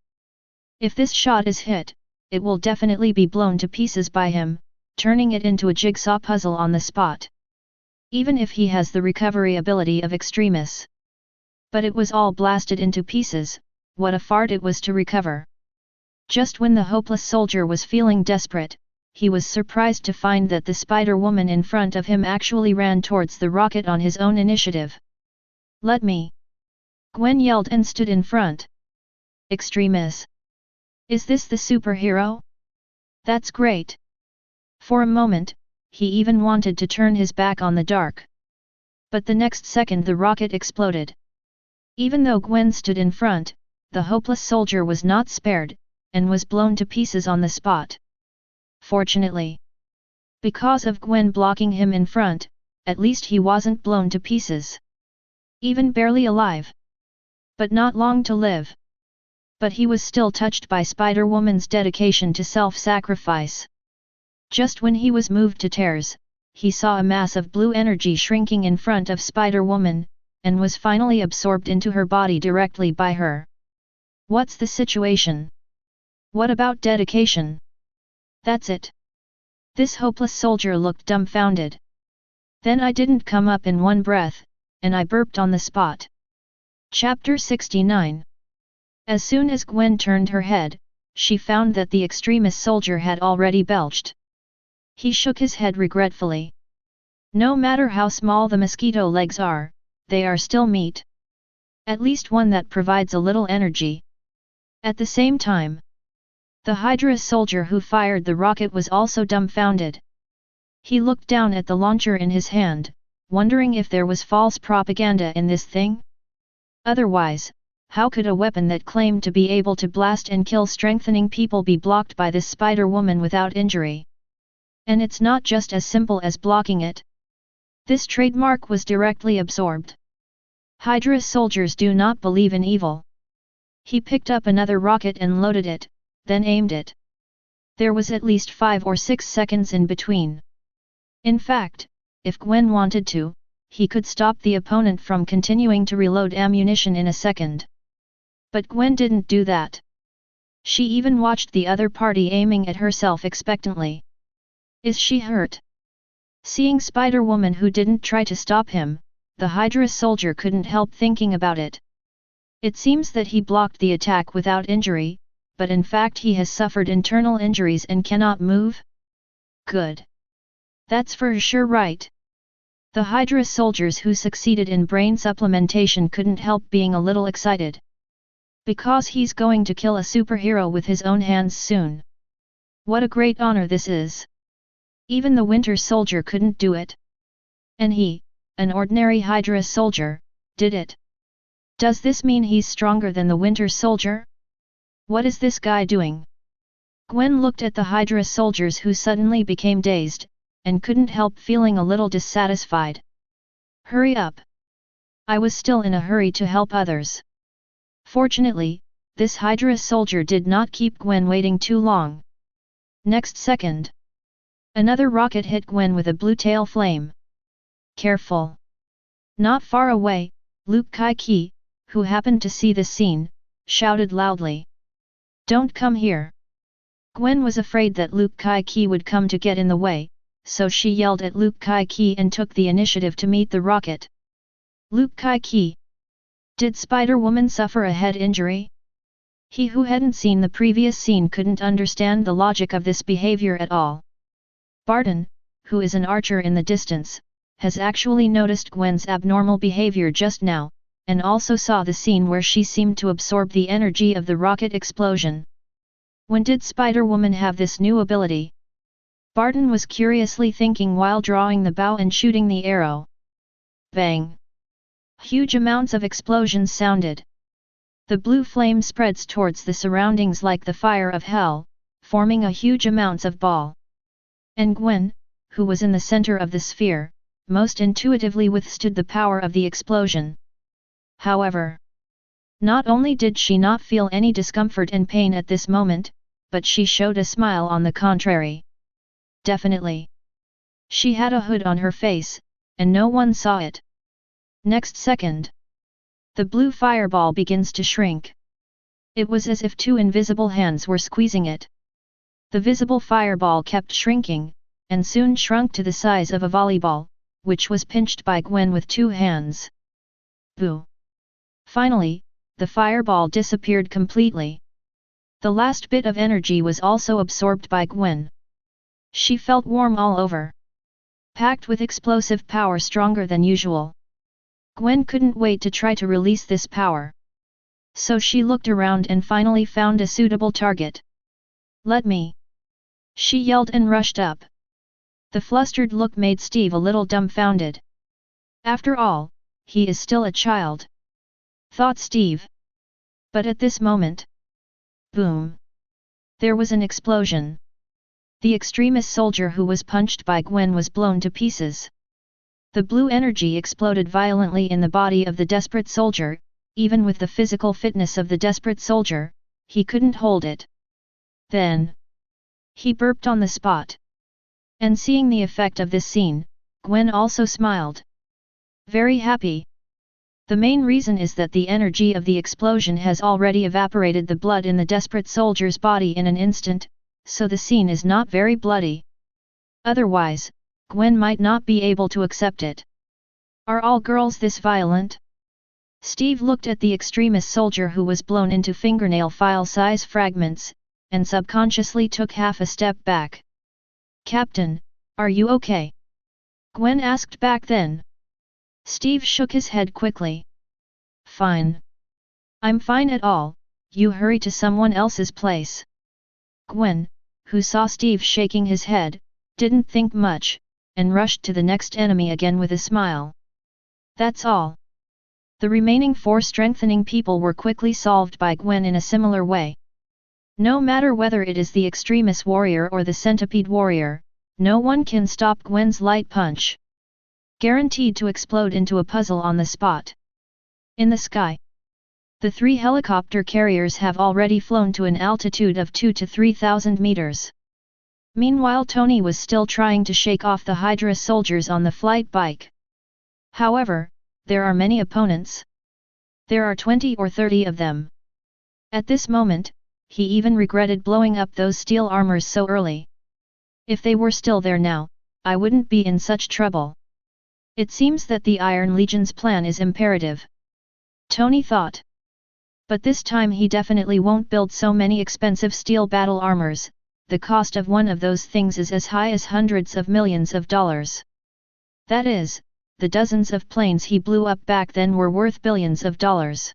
If this shot is hit, it will definitely be blown to pieces by him, turning it into a jigsaw puzzle on the spot. Even if he has the recovery ability of Extremis. But it was all blasted into pieces, what a fart it was to recover. Just when the hopeless soldier was feeling desperate, he was surprised to find that the Spider-Woman in front of him actually ran towards the rocket on his own initiative. Let me! Gwen yelled and stood in front. Extremis! Is this the superhero? That's great! For a moment, he even wanted to turn his back on the dark. But the next second the rocket exploded. Even though Gwen stood in front, the hopeless soldier was not spared, and was blown to pieces on the spot. Fortunately, because of Gwen blocking him in front, at least he wasn't blown to pieces. Even barely alive. But not long to live. But he was still touched by Spider-Woman's dedication to self-sacrifice. Just when he was moved to tears, he saw a mass of blue energy shrinking in front of Spider-Woman, and was finally absorbed into her body directly by her. What's the situation? What about dedication? That's it. This hopeless soldier looked dumbfounded. Then I didn't come up in one breath, and I burped on the spot. Chapter 69. As soon as Gwen turned her head, she found that the extremist soldier had already belched. He shook his head regretfully. No matter how small the mosquito legs are, they are still meat. At least one that provides a little energy. At the same time, the Hydra soldier who fired the rocket was also dumbfounded. He looked down at the launcher in his hand, wondering if there was false propaganda in this thing. Otherwise, how could a weapon that claimed to be able to blast and kill strengthening people be blocked by this Spider-Woman without injury? And it's not just as simple as blocking it. This trademark was directly absorbed. Hydra soldiers do not believe in evil. He picked up another rocket and loaded it, then aimed it. There was at least 5 or 6 seconds in between. In fact, if Gwen wanted to, he could stop the opponent from continuing to reload ammunition in a second. But Gwen didn't do that. She even watched the other party aiming at herself expectantly. Is she hurt? Seeing Spider-Woman who didn't try to stop him, the Hydra soldier couldn't help thinking about it. It seems that he blocked the attack without injury, but in fact he has suffered internal injuries and cannot move? Good. That's for sure right. The Hydra soldiers who succeeded in brain supplementation couldn't help being a little excited. Because he's going to kill a superhero with his own hands soon. What a great honor this is. Even the Winter Soldier couldn't do it. And he, an ordinary Hydra soldier, did it. Does this mean he's stronger than the Winter Soldier? What is this guy doing? Gwen looked at the Hydra soldiers who suddenly became dazed, and couldn't help feeling a little dissatisfied. Hurry up! I was still in a hurry to help others. Fortunately, this Hydra soldier did not keep Gwen waiting too long. Next second, another rocket hit Gwen with a blue tail flame. Careful! Not far away, Luke Kai-ki, who happened to see this scene, shouted loudly. Don't come here! Gwen was afraid that Luke Kai-ki would come to get in the way, so she yelled at Luke Kai-ki and took the initiative to meet the rocket. Luke Kai-ki! Did Spider-Woman suffer a head injury? He who hadn't seen the previous scene couldn't understand the logic of this behavior at all. Barton, who is an archer in the distance, has actually noticed Gwen's abnormal behavior just now, and also saw the scene where she seemed to absorb the energy of the rocket explosion. When did Spider-Woman have this new ability? Barton was curiously thinking while drawing the bow and shooting the arrow. Bang! Huge amounts of explosions sounded. The blue flame spreads towards the surroundings like the fire of hell, forming a huge amounts of ball. And Gwen, who was in the center of the sphere, most intuitively withstood the power of the explosion. However, not only did she not feel any discomfort and pain at this moment, but she showed a smile on the contrary. Definitely. She had a hood on her face, and no one saw it. Next second, the blue fireball begins to shrink. It was as if 2 invisible hands were squeezing it. The visible fireball kept shrinking, and soon shrunk to the size of a volleyball, which was pinched by Gwen with 2 hands. Boo! Finally, the fireball disappeared completely. The last bit of energy was also absorbed by Gwen. She felt warm all over. Packed with explosive power stronger than usual. Gwen couldn't wait to try to release this power. So she looked around and finally found a suitable target. Let me! She yelled and rushed up. The flustered look made Steve a little dumbfounded. After all, he is still a child. Thought Steve. But at this moment, boom! There was an explosion. The extremist soldier who was punched by Gwen was blown to pieces. The blue energy exploded violently in the body of the desperate soldier. Even with the physical fitness of the desperate soldier, he couldn't hold it. Then, he burped on the spot. And seeing the effect of this scene, Gwen also smiled. Very happy. The main reason is that the energy of the explosion has already evaporated the blood in the desperate soldier's body in an instant, so the scene is not very bloody. Otherwise, Gwen might not be able to accept it. Are all girls this violent? Steve looked at the extremist soldier who was blown into fingernail file-size fragments, and subconsciously took half a step back. Captain, are you okay? Gwen asked back then. Steve shook his head quickly. Fine. I'm fine at all, you hurry to someone else's place. Gwen, who saw Steve shaking his head, didn't think much, and rushed to the next enemy again with a smile. That's all. The remaining 4 strengthening people were quickly solved by Gwen in a similar way. No matter whether it is the extremist warrior or the centipede warrior, no one can stop Gwen's light punch. Guaranteed to explode into a puzzle on the spot. In the sky, the 3 helicopter carriers have already flown to an altitude of 2,000 to 3,000 meters. Meanwhile, Tony was still trying to shake off the Hydra soldiers on the flight bike. However, there are many opponents. There are 20 or 30 of them. At this moment, he even regretted blowing up those steel armors so early. If they were still there now, I wouldn't be in such trouble. It seems that the Iron Legion's plan is imperative. Tony thought. But this time he definitely won't build so many expensive steel battle armors. The cost of one of those things is as high as hundreds of millions of dollars. That is, the dozens of planes he blew up back then were worth billions of dollars.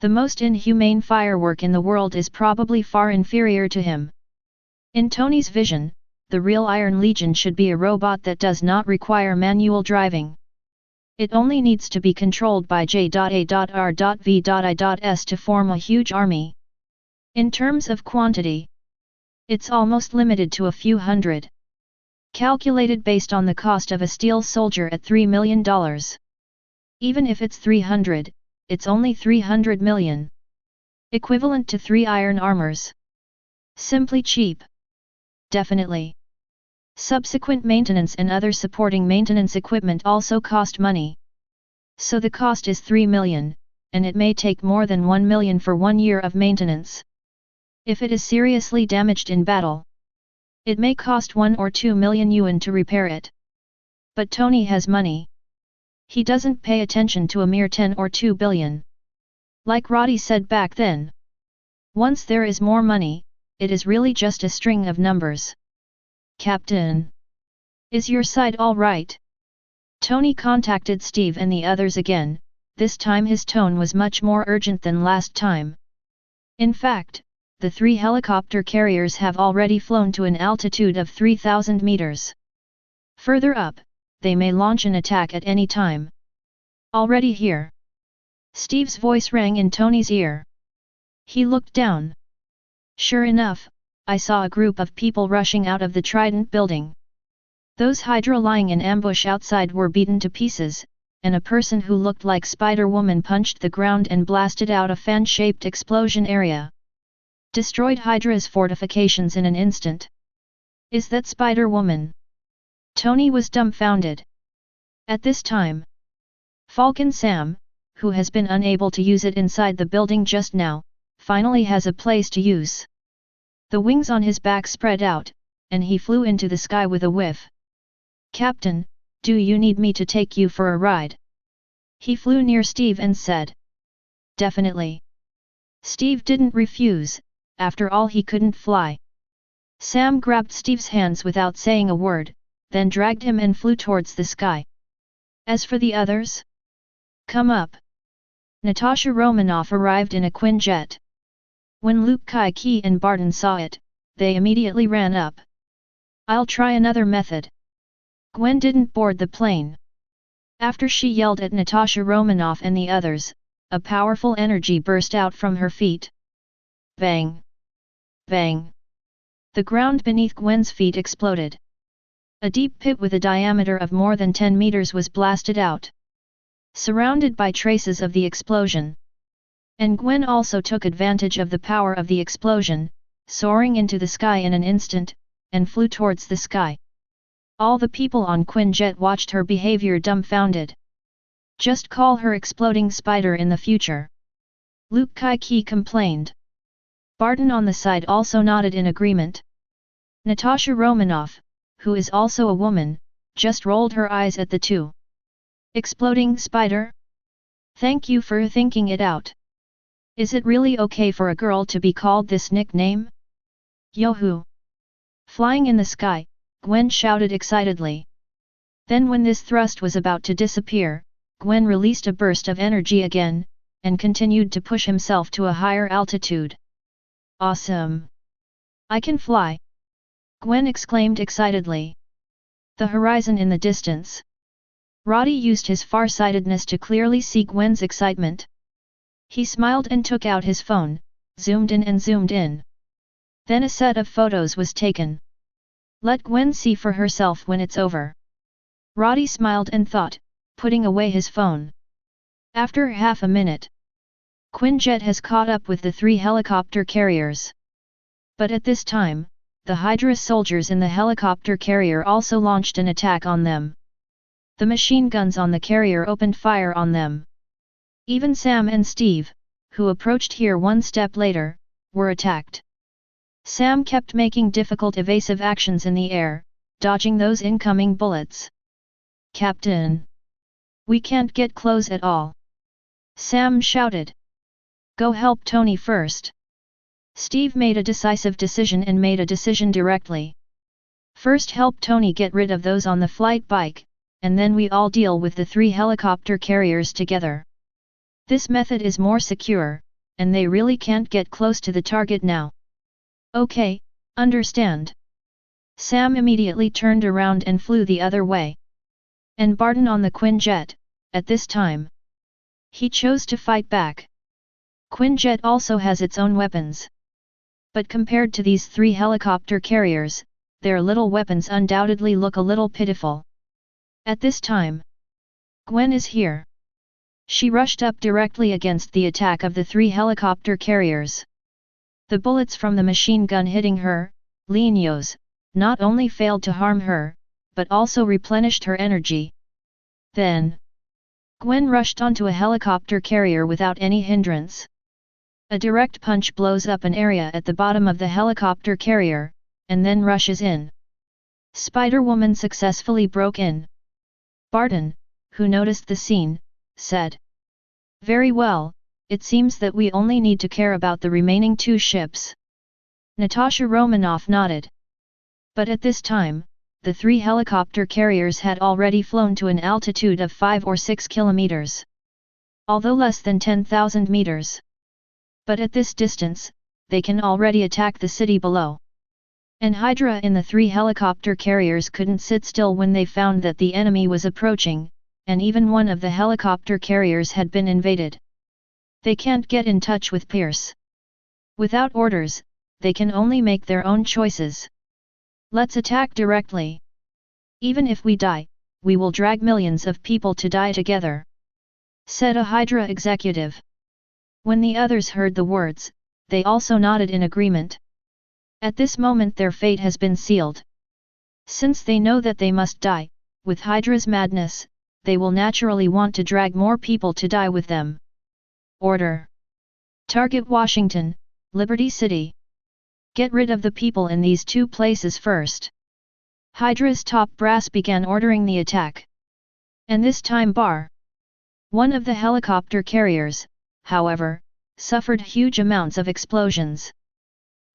The most inhumane firework in the world is probably far inferior to him. In Tony's vision, the real Iron Legion should be a robot that does not require manual driving. It only needs to be controlled by J.A.R.V.I.S to form a huge army. In terms of quantity, it's almost limited to a few hundred. Calculated based on the cost of a steel soldier at $3 million. Even if it's 300, it's only 300 million. Equivalent to 3 iron armors. Simply cheap. Definitely. Subsequent maintenance and other supporting maintenance equipment also cost money. So the cost is 3 million, and it may take more than 1 million for 1 year of maintenance. If it is seriously damaged in battle, it may cost 1 or 2 million yuan to repair it. But Tony has money. He doesn't pay attention to a mere 10 or 2 billion. Like Roddy said back then. Once there is more money, it is really just a string of numbers. Captain, is your side all right? Tony contacted Steve and the others again. This time his tone was much more urgent than last time. In fact, the 3 helicopter carriers have already flown to an altitude of 3,000 meters. Further up, they may launch an attack at any time. Already here. Steve's voice rang in Tony's ear. He looked down. Sure enough, I saw a group of people rushing out of the Trident building. Those Hydra lying in ambush outside were beaten to pieces, and a person who looked like Spider-Woman punched the ground and blasted out a fan-shaped explosion area. Destroyed Hydra's fortifications in an instant. Is that Spider-Woman? Tony was dumbfounded. At this time, Falcon Sam, who has been unable to use it inside the building just now, finally has a place to use. The wings on his back spread out, and he flew into the sky with a whiff. Captain, do you need me to take you for a ride? He flew near Steve and said. Definitely. Steve didn't refuse. After all, he couldn't fly. Sam grabbed Steve's hands without saying a word, then dragged him and flew towards the sky. As for the others? Come up. Natasha Romanoff arrived in a Quinjet. When Luke Kai-Ki and Barton saw it, they immediately ran up. I'll try another method. Gwen didn't board the plane. After she yelled at Natasha Romanoff and the others, a powerful energy burst out from her feet. Bang! Bang! The ground beneath Gwen's feet exploded. A deep pit with a diameter of more than 10 meters was blasted out. Surrounded by traces of the explosion. And Gwen also took advantage of the power of the explosion, soaring into the sky in an instant, and flew towards the sky. All the people on Quinjet watched her behavior dumbfounded. Just call her Exploding Spider in the future. Luke Kai-Ki complained. Barton on the side also nodded in agreement. Natasha Romanoff, who is also a woman, just rolled her eyes at the two. Exploding spider? Thank you for thinking it out. Is it really okay for a girl to be called this nickname? Yo-hoo! Flying in the sky, Gwen shouted excitedly. Then when this thrust was about to disappear, Gwen released a burst of energy again, and continued to push himself to a higher altitude. Awesome! I can fly! Gwen exclaimed excitedly. The horizon in the distance. Roddy used his farsightedness to clearly see Gwen's excitement. He smiled and took out his phone, zoomed in and zoomed in. Then a set of photos was taken. Let Gwen see for herself when it's over. Roddy smiled and thought, putting away his phone. After half a minute, Quinjet has caught up with the 3 helicopter carriers. But at this time, the Hydra soldiers in the helicopter carrier also launched an attack on them. The machine guns on the carrier opened fire on them. Even Sam and Steve, who approached here one step later, were attacked. Sam kept making difficult evasive actions in the air, dodging those incoming bullets. Captain! We can't get close at all. Sam shouted. Go help Tony first. Steve made a decisive decision and made a decision directly. First help Tony get rid of those on the flight bike, and then we all deal with the 3 helicopter carriers together. This method is more secure, and they really can't get close to the target now. Okay, understand. Sam immediately turned around and flew the other way. And Barton on the Quinjet, at this time. He chose to fight back. Quinjet also has its own weapons. But compared to these 3 helicopter carriers, their little weapons undoubtedly look a little pitiful. At this time, Gwen is here. She rushed up directly against the attack of the 3 helicopter carriers. The bullets from the machine gun hitting her, Leonios, not only failed to harm her, but also replenished her energy. Then, Gwen rushed onto a helicopter carrier without any hindrance. A direct punch blows up an area at the bottom of the helicopter carrier, and then rushes in. Spider-Woman successfully broke in. Barton, who noticed the scene, said. Very well, it seems that we only need to care about the remaining 2 ships. Natasha Romanoff nodded. But at this time, the 3 helicopter carriers had already flown to an altitude of 5 or 6 kilometers. Although less than 10,000 meters. But at this distance, they can already attack the city below. And Hydra in the 3 helicopter carriers couldn't sit still when they found that the enemy was approaching, and even one of the helicopter carriers had been invaded. They can't get in touch with Pierce. Without orders, they can only make their own choices. Let's attack directly. Even if we die, we will drag millions of people to die together, said a Hydra executive. When the others heard the words, they also nodded in agreement. At this moment their fate has been sealed. Since they know that they must die, with Hydra's madness, they will naturally want to drag more people to die with them. Order. Target Washington, Liberty City. Get rid of the people in these 2 places first. Hydra's top brass began ordering the attack. And this time one of the helicopter carriers, however, suffered huge amounts of explosions.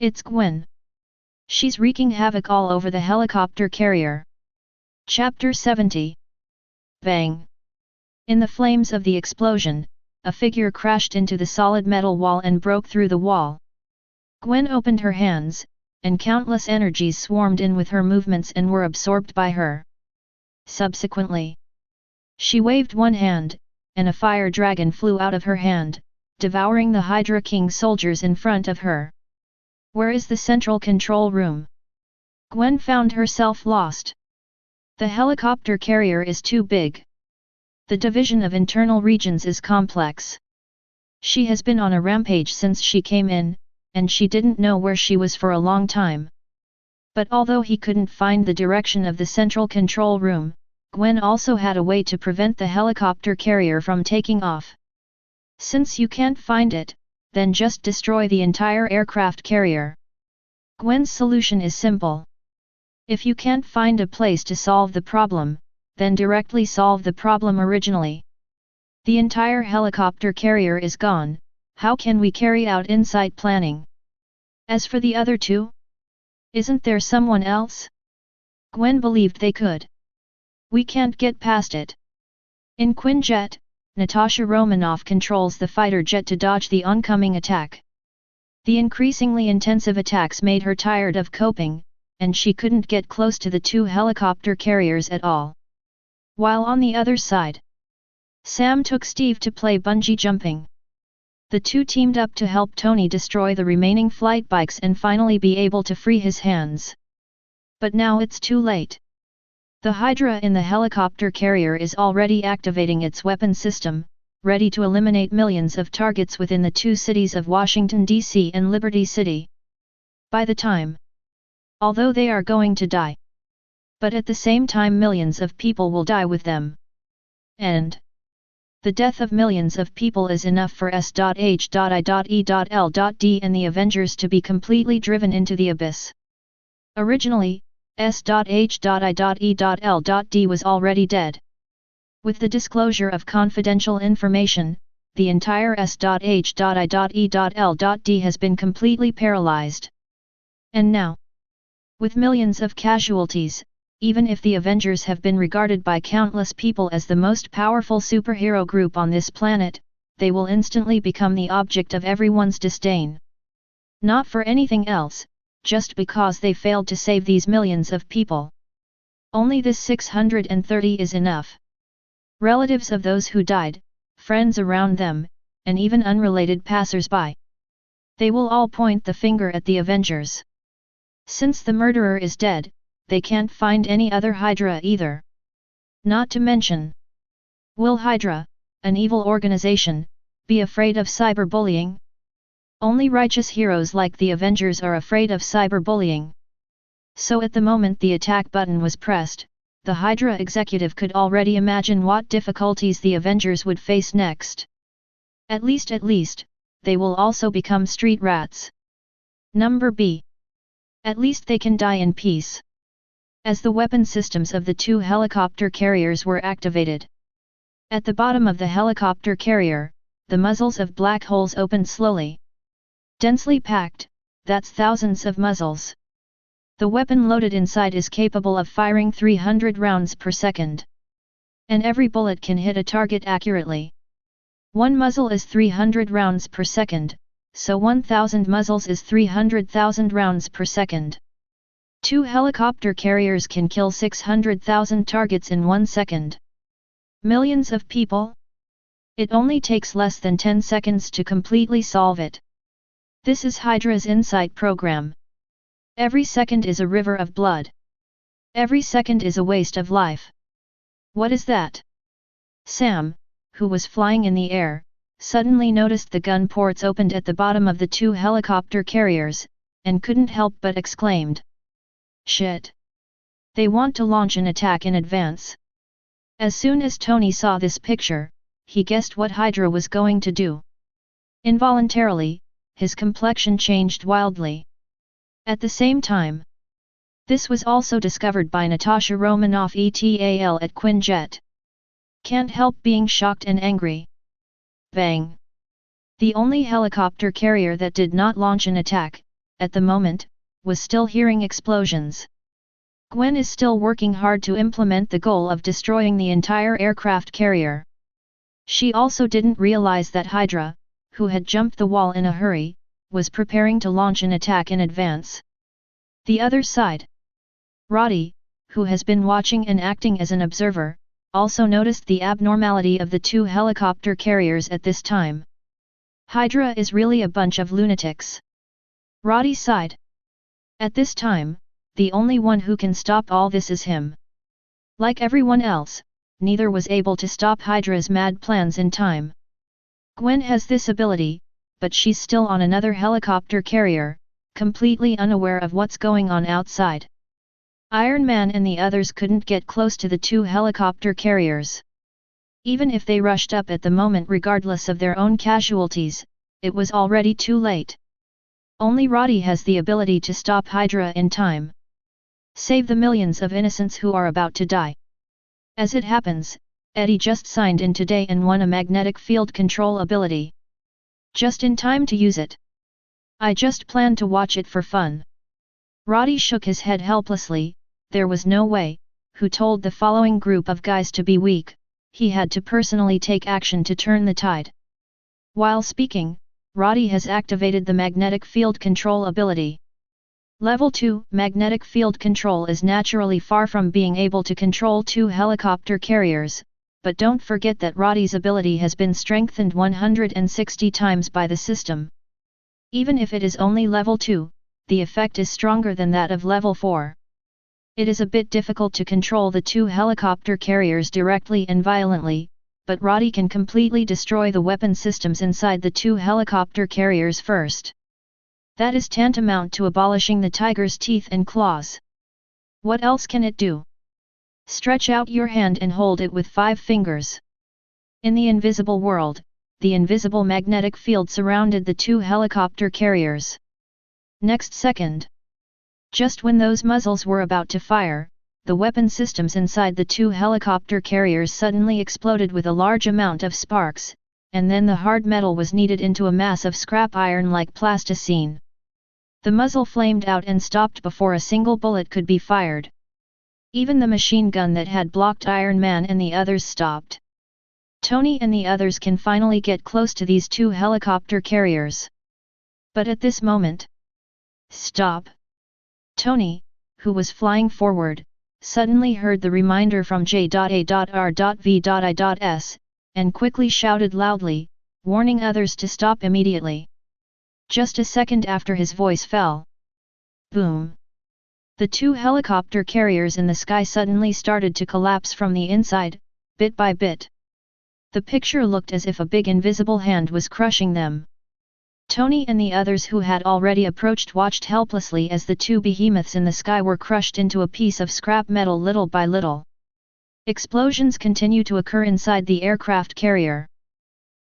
It's Gwen. She's wreaking havoc all over the helicopter carrier. Chapter 70. Bang! In the flames of the explosion, a figure crashed into the solid metal wall and broke through the wall. Gwen opened her hands, and countless energies swarmed in with her movements and were absorbed by her. Subsequently, she waved one hand, and a fire dragon flew out of her hand, devouring the Hydra King soldiers in front of her. Where is the central control room? Gwen found herself lost. The helicopter carrier is too big. The division of internal regions is complex. She has been on a rampage since she came in, and she didn't know where she was for a long time. But although he couldn't find the direction of the central control room, Gwen also had a way to prevent the helicopter carrier from taking off. Since you can't find it, then just destroy the entire aircraft carrier. Gwen's solution is simple. If you can't find a place to solve the problem, then directly solve the problem originally. The entire helicopter carrier is gone, how can we carry out insight planning? As for the other two? Isn't there someone else? Gwen believed they could. We can't get past it. In Quinjet, Natasha Romanoff controls the fighter jet to dodge the oncoming attack. The increasingly intensive attacks made her tired of coping, and she couldn't get close to the two helicopter carriers at all. While on the other side, Sam took Steve to play bungee jumping. The two teamed up to help Tony destroy the remaining flight bikes and finally be able to free his hands. But now it's too late. The Hydra in the helicopter carrier is already activating its weapon system, ready to eliminate millions of targets within the two cities of Washington, D.C. and Liberty City. By the time, although they are going to die, but at the same time millions of people will die with them. And the death of millions of people is enough for S.H.I.E.L.D. and the Avengers to be completely driven into the abyss. Originally, S.H.I.E.L.D. was already dead. With the disclosure of confidential information, the entire S.H.I.E.L.D. has been completely paralyzed. And now, with millions of casualties, even if the Avengers have been regarded by countless people as the most powerful superhero group on this planet, they will instantly become the object of everyone's disdain. Not for anything else, just because they failed to save these millions of people. Only this 630 is enough. Relatives of those who died, friends around them, and even unrelated passers-by. They will all point the finger at the Avengers. Since the murderer is dead, they can't find any other Hydra either. Not to mention, will Hydra, an evil organization, be afraid of cyberbullying? Only righteous heroes like the Avengers are afraid of cyberbullying. So at the moment the attack button was pressed, the Hydra executive could already imagine what difficulties the Avengers would face next. At least, they will also become street rats. Number B. At least they can die in peace. As the weapon systems of the two helicopter carriers were activated. At the bottom of the helicopter carrier, the muzzles of black holes opened slowly. Densely packed, that's thousands of muzzles. The weapon loaded inside is capable of firing 300 rounds per second. And every bullet can hit a target accurately. One muzzle is 300 rounds per second, so 1,000 muzzles is 300,000 rounds per second. Two helicopter carriers can kill 600,000 targets in 1 second. Millions of people? It only takes less than 10 seconds to completely solve it. This is Hydra's Insight program. Every second is a river of blood. Every second is a waste of life. What is that? Sam, who was flying in the air, suddenly noticed the gun ports opened at the bottom of the two helicopter carriers, and couldn't help but exclaimed. Shit! They want to launch an attack in advance. As soon as Tony saw this picture, he guessed what Hydra was going to do. Involuntarily, his complexion changed wildly. At the same time, this was also discovered by Natasha Romanoff ETAL at Quinjet. Can't help being shocked and angry. Bang! The only helicopter carrier that did not launch an attack, at the moment, was still hearing explosions. Gwen is still working hard to implement the goal of destroying the entire aircraft carrier. She also didn't realize that Hydra, who had jumped the wall in a hurry, was preparing to launch an attack in advance. The other side. Roddy, who has been watching and acting as an observer, also noticed the abnormality of the two helicopter carriers at this time. Hydra is really a bunch of lunatics. Roddy sighed. At this time, the only one who can stop all this is him. Like everyone else, neither was able to stop Hydra's mad plans in time. Gwen has this ability, but she's still on another helicopter carrier, completely unaware of what's going on outside. Iron Man and the others couldn't get close to the two helicopter carriers. Even if they rushed up at the moment regardless of their own casualties, it was already too late. Only Roddy has the ability to stop Hydra in time. Save the millions of innocents who are about to die. As it happens, Eddie just signed in today and won a magnetic field control ability. Just in time to use it. I just planned to watch it for fun. Roddy shook his head helplessly. There was no way. Who told the following group of guys to be weak? He had to personally take action to turn the tide. While speaking, Roddy has activated the magnetic field control ability. Level 2 Magnetic field control is naturally far from being able to control 2 helicopter carriers, but don't forget that Roddy's ability has been strengthened 160 times by the system. Even if it is only level 2, the effect is stronger than that of level 4. It is a bit difficult to control the 2 helicopter carriers directly and violently, but Roddy can completely destroy the weapon systems inside the 2 helicopter carriers first. That is tantamount to abolishing the tiger's teeth and claws. What else can it do? Stretch out your hand and hold it with 5 fingers. In the invisible world, the invisible magnetic field surrounded the 2 helicopter carriers. Next second. Just when those muzzles were about to fire, the weapon systems inside the 2 helicopter carriers suddenly exploded with a large amount of sparks, and then the hard metal was kneaded into a mass of scrap iron like plasticine. The muzzle flamed out and stopped before a single bullet could be fired. Even the machine gun that had blocked Iron Man and the others stopped. Tony and the others can finally get close to these 2 helicopter carriers. But at this moment... Stop! Tony, who was flying forward, suddenly heard the reminder from J.A.R.V.I.S, and quickly shouted loudly, warning others to stop immediately. Just a second after his voice fell. Boom! The 2 helicopter carriers in the sky suddenly started to collapse from the inside, bit by bit. The picture looked as if a big invisible hand was crushing them. Tony and the others who had already approached watched helplessly as the 2 behemoths in the sky were crushed into a piece of scrap metal little by little. Explosions continue to occur inside the aircraft carrier.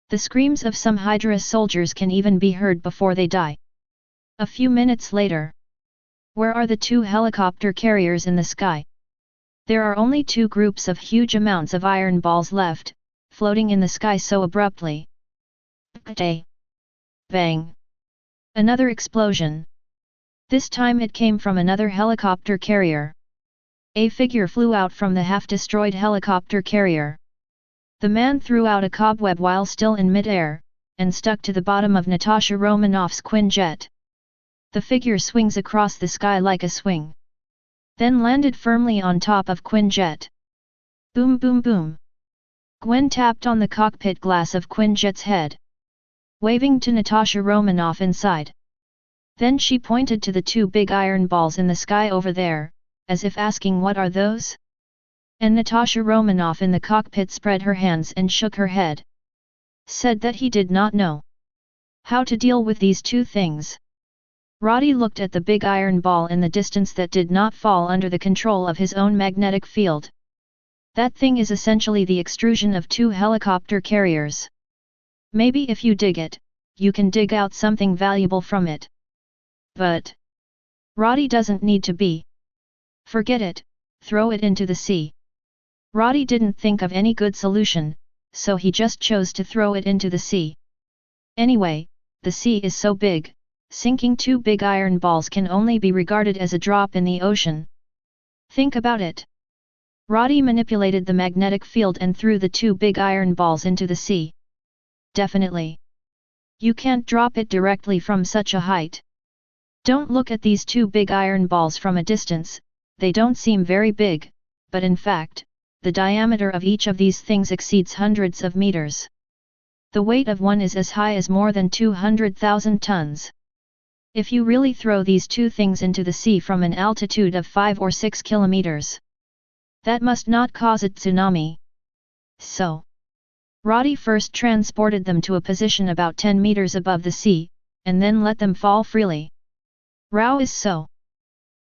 The screams of some Hydra soldiers can even be heard before they die. A few minutes later. Where are the 2 helicopter carriers in the sky? There are only 2 groups of huge amounts of iron balls left, floating in the sky so abruptly. Bang! Another explosion. This time it came from another helicopter carrier. A figure flew out from the half-destroyed helicopter carrier. The man threw out a cobweb while still in mid-air, and stuck to the bottom of Natasha Romanoff's Quinjet. The figure swings across the sky like a swing. Then landed firmly on top of Quinjet. Boom boom boom. Gwen tapped on the cockpit glass of Quinjet's head, waving to Natasha Romanoff inside. Then she pointed to the 2 big iron balls in the sky over there, as if asking what are those? And Natasha Romanoff in the cockpit spread her hands and shook her head. Said that he did not know how to deal with these 2 things. Roddy looked at the big iron ball in the distance that did not fall under the control of his own magnetic field. That thing is essentially the extrusion of 2 helicopter carriers. Maybe if you dig it, you can dig out something valuable from it. But Roddy doesn't need to be. Forget it, throw it into the sea. Roddy didn't think of any good solution, so he just chose to throw it into the sea. Anyway, the sea is so big, sinking 2 big iron balls can only be regarded as a drop in the ocean. Think about it. Roddy manipulated the magnetic field and threw the 2 big iron balls into the sea. Definitely. You can't drop it directly from such a height. Don't look at these 2 big iron balls from a distance, they don't seem very big, but in fact, the diameter of each of these things exceeds hundreds of meters. The weight of one is as high as more than 200,000 tons. If you really throw these 2 things into the sea from an altitude of 5 or 6 kilometers, that must not cause a tsunami. So, Roddy first transported them to a position about 10 meters above the sea, and then let them fall freely. Row is so.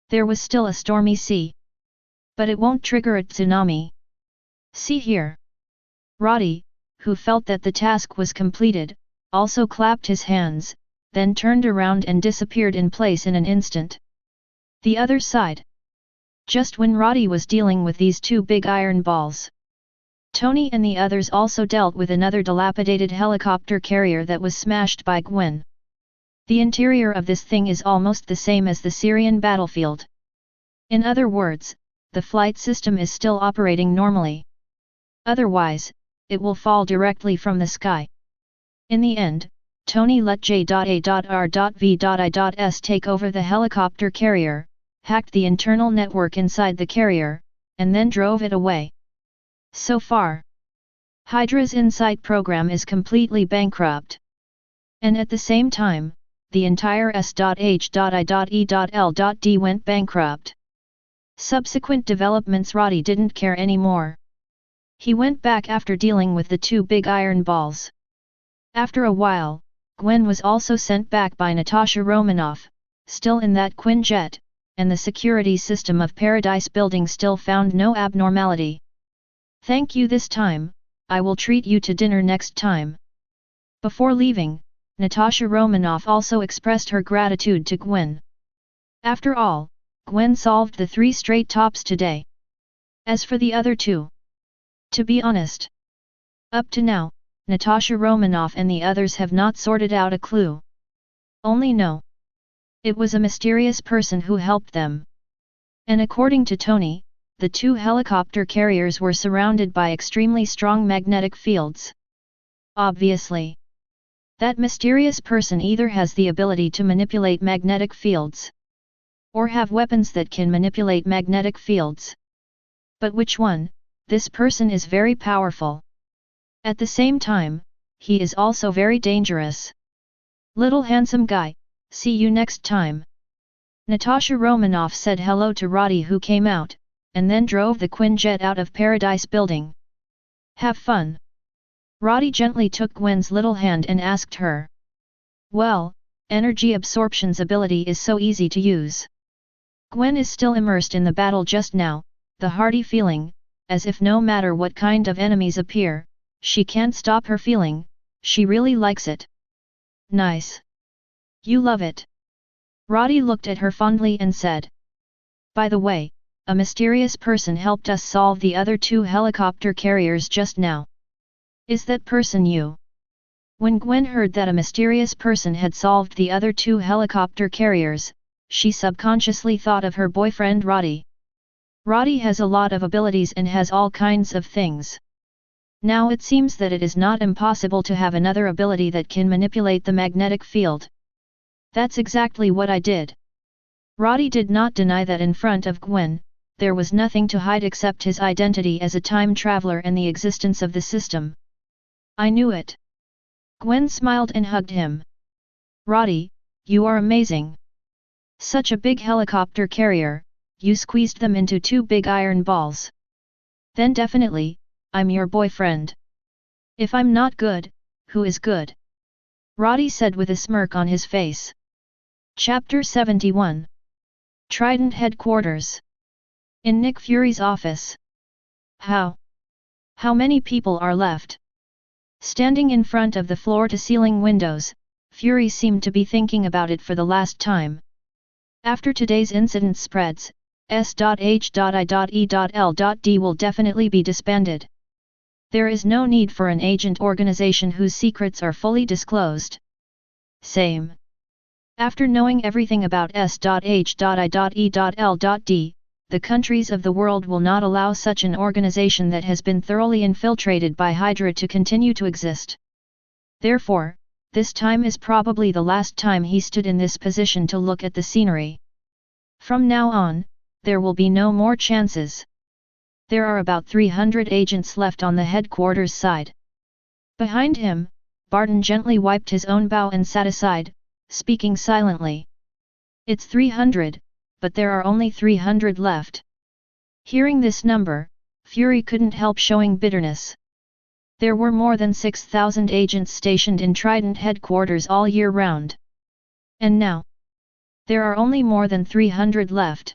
There was still a stormy sea. But it won't trigger a tsunami. See here. Roddy, who felt that the task was completed, also clapped his hands, then turned around and disappeared in place in an instant. The other side. Just when Roddy was dealing with these two big iron balls, Tony and the others also dealt with another dilapidated helicopter carrier that was smashed by Gwen. The interior of this thing is almost the same as the Syrian battlefield. In other words, the flight system is still operating normally. Otherwise, it will fall directly from the sky. In the end, Tony let J.A.R.V.I.S take over the helicopter carrier, hacked the internal network inside the carrier, and then drove it away. So far, Hydra's Insight program is completely bankrupt. And at the same time, the entire S.H.I.E.L.D went bankrupt. Subsequent developments. Roddy didn't care anymore. He went back after dealing with the two big iron balls. After a while, Gwen was also sent back by Natasha Romanoff, still in that Quinjet, and the security system of Paradise Building still found no abnormality. Thank you this time, I will treat you to dinner next time. Before leaving, Natasha Romanoff also expressed her gratitude to Gwen. After all, Gwen solved the 3 straight tops today. As for the other 2, to be honest, up to now, Natasha Romanoff and the others have not sorted out a clue. Only know it was a mysterious person who helped them. And according to Tony, the 2 helicopter carriers were surrounded by extremely strong magnetic fields. Obviously, that mysterious person either has the ability to manipulate magnetic fields, or have weapons that can manipulate magnetic fields. But which one? This person is very powerful. At the same time, he is also very dangerous. Little handsome guy, see you next time. Natasha Romanoff said hello to Roddy, who came out, and then drove the Quinjet out of Paradise Building. Have fun. Roddy gently took Gwen's little hand and asked her. Well, energy absorption's ability is so easy to use. Gwen is still immersed in the battle just now, the hearty feeling, as if no matter what kind of enemies appear, she can't stop her feeling, she really likes it. Nice. You love it. Roddy looked at her fondly and said. By the way, a mysterious person helped us solve the other 2 helicopter carriers just now. Is that person you? When Gwen heard that a mysterious person had solved the other 2 helicopter carriers, she subconsciously thought of her boyfriend Roddy. Roddy has a lot of abilities and has all kinds of things. Now it seems that it is not impossible to have another ability that can manipulate the magnetic field. That's exactly what I did. Roddy did not deny that in front of Gwen, there was nothing to hide except his identity as a time traveler and the existence of the system. I knew it. Gwen smiled and hugged him. Roddy, you are amazing. Such a big helicopter carrier, you squeezed them into 2 big iron balls. Then definitely, I'm your boyfriend. If I'm not good, who is good? Roddy said with a smirk on his face. Chapter 71. Trident Headquarters. In Nick Fury's office. How many people are left? Standing in front of the floor-to-ceiling windows, Fury seemed to be thinking about it for the last time. After today's incident spreads, S.H.I.E.L.D will definitely be disbanded. There is no need for an agent organization whose secrets are fully disclosed. Same. After knowing everything about S.H.I.E.L.D, the countries of the world will not allow such an organization that has been thoroughly infiltrated by Hydra to continue to exist. Therefore, this time is probably the last time he stood in this position to look at the scenery. From now on, there will be no more chances. There are about 300 agents left on the headquarters side. Behind him, Barton gently wiped his own bow and sat aside, speaking silently. It's 300, but there are only 300 left. Hearing this number, Fury couldn't help showing bitterness. There were more than 6,000 agents stationed in Trident headquarters all year round. And now, there are only more than 300 left.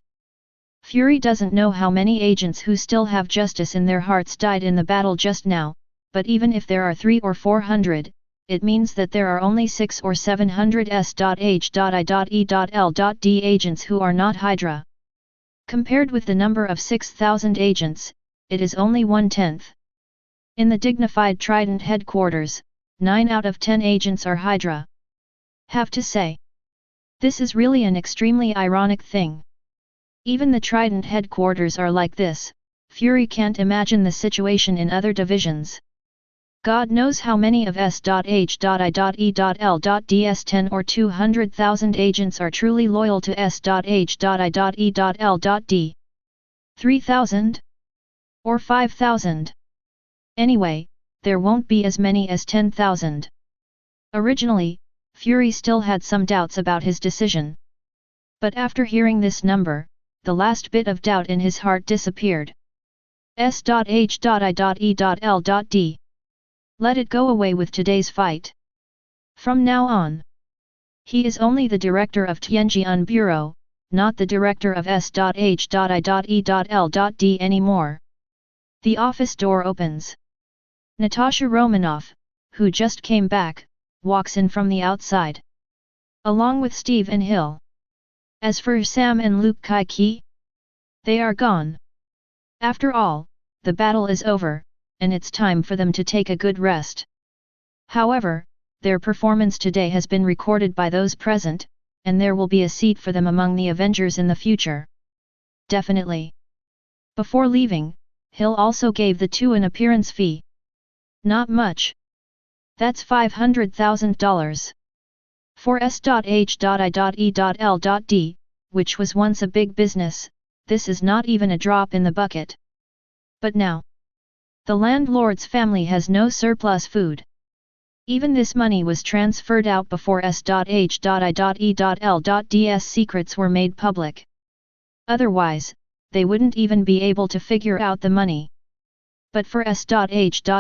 Fury doesn't know how many agents who still have justice in their hearts died in the battle just now, but even if there are 300 or 400, it means that there are only 600 or 700 S.H.I.E.L.D agents who are not Hydra. Compared with the number of 6,000 agents, it is only 1/10. In the dignified Trident headquarters, 9 out of 10 agents are Hydra. Have to say, this is really an extremely ironic thing. Even the Trident headquarters are like this. Fury can't imagine the situation in other divisions. God knows how many of S.H.I.E.L.D's 10 or 200,000 agents are truly loyal to S.H.I.E.L.D. 3,000? Or 5,000? Anyway, there won't be as many as 10,000. Originally, Fury still had some doubts about his decision. But after hearing this number, the last bit of doubt in his heart disappeared. S.H.I.E.L.D. Let it go away with today's fight. From now on, he is only the director of Tianjian Bureau, not the director of S.H.I.E.L.D. anymore. The office door opens. Natasha Romanoff, who just came back, walks in from the outside. Along with Steve and Hill. As for Sam and Luke Kai-Ki, they are gone. After all, the battle is over, and it's time for them to take a good rest. However, their performance today has been recorded by those present, and there will be a seat for them among the Avengers in the future. Definitely. Before leaving, Hill also gave the two an appearance fee. Not much. That's $500,000. For S.H.I.E.L.D., which was once a big business, this is not even a drop in the bucket. But now, the landlord's family has no surplus food. Even this money was transferred out before S.H.I.E.L.D's secrets were made public. Otherwise, they wouldn't even be able to figure out the money. But for S.H.I.E.L.D.,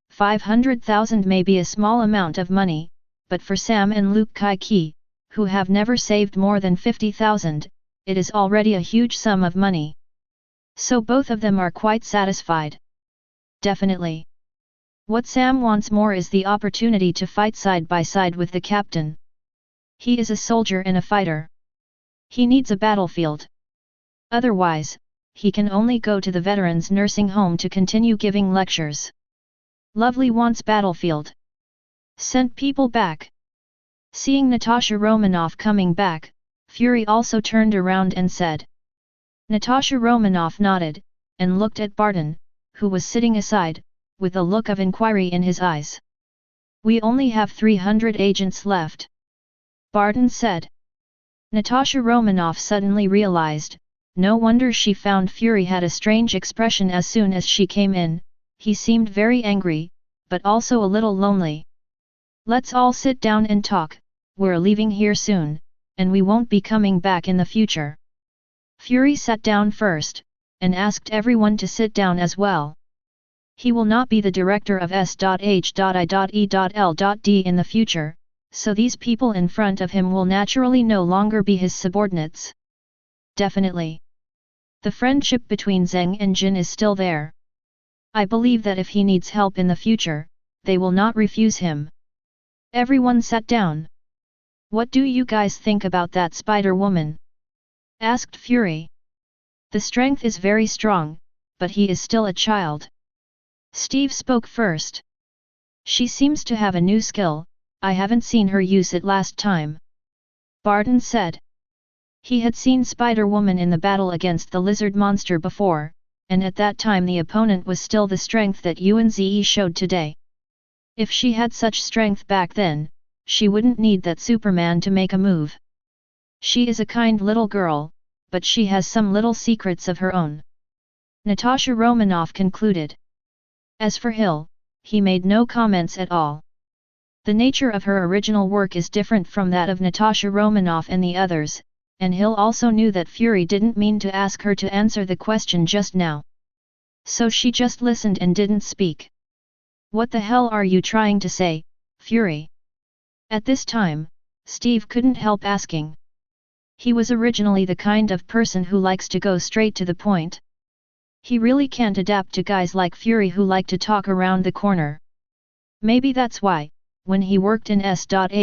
500,000 may be a small amount of money, but for Sam and Luke Kai-Ki, who have never saved more than 50,000, it is already a huge sum of money. So both of them are quite satisfied. Definitely. What Sam wants more is the opportunity to fight side by side with the captain. He is a soldier and a fighter. He needs a battlefield. Otherwise, he can only go to the veterans' nursing home to continue giving lectures. Lovely wants battlefield. Sent people back. Seeing Natasha Romanoff coming back, Fury also turned around and said. Natasha Romanoff nodded, and looked at Barton, who was sitting aside, with a look of inquiry in his eyes. We only have 300 agents left. Barton said. Natasha Romanoff suddenly realized, no wonder she found Fury had a strange expression as soon as she came in. He seemed very angry, but also a little lonely. Let's all sit down and talk, we're leaving here soon, and we won't be coming back in the future. Fury sat down first, and asked everyone to sit down as well. He will not be the director of S.H.I.E.L.D. in the future, so these people in front of him will naturally no longer be his subordinates. Definitely. The friendship between Zheng and Jin is still there. I believe that if he needs help in the future, they will not refuse him. Everyone sat down. What do you guys think about that Spider-Woman? Asked Fury. The strength is very strong, but he is still a child. Steve spoke first. She seems to have a new skill, I haven't seen her use it last time. Barton said. He had seen Spider-Woman in the battle against the lizard monster before, and at that time the opponent was still the strength that Yuan Zi showed today. If she had such strength back then, she wouldn't need that Superman to make a move. She is a kind little girl, but she has some little secrets of her own. Natasha Romanoff concluded. As for Hill, he made no comments at all. The nature of her original work is different from that of Natasha Romanoff and the others, and Hill also knew that Fury didn't mean to ask her to answer the question just now. So she just listened and didn't speak. What the hell are you trying to say, Fury? At this time, Steve couldn't help asking. He was originally the kind of person who likes to go straight to the point. He really can't adapt to guys like Fury who like to talk around the corner. Maybe that's why, when he worked in S.H.I.E.L.D.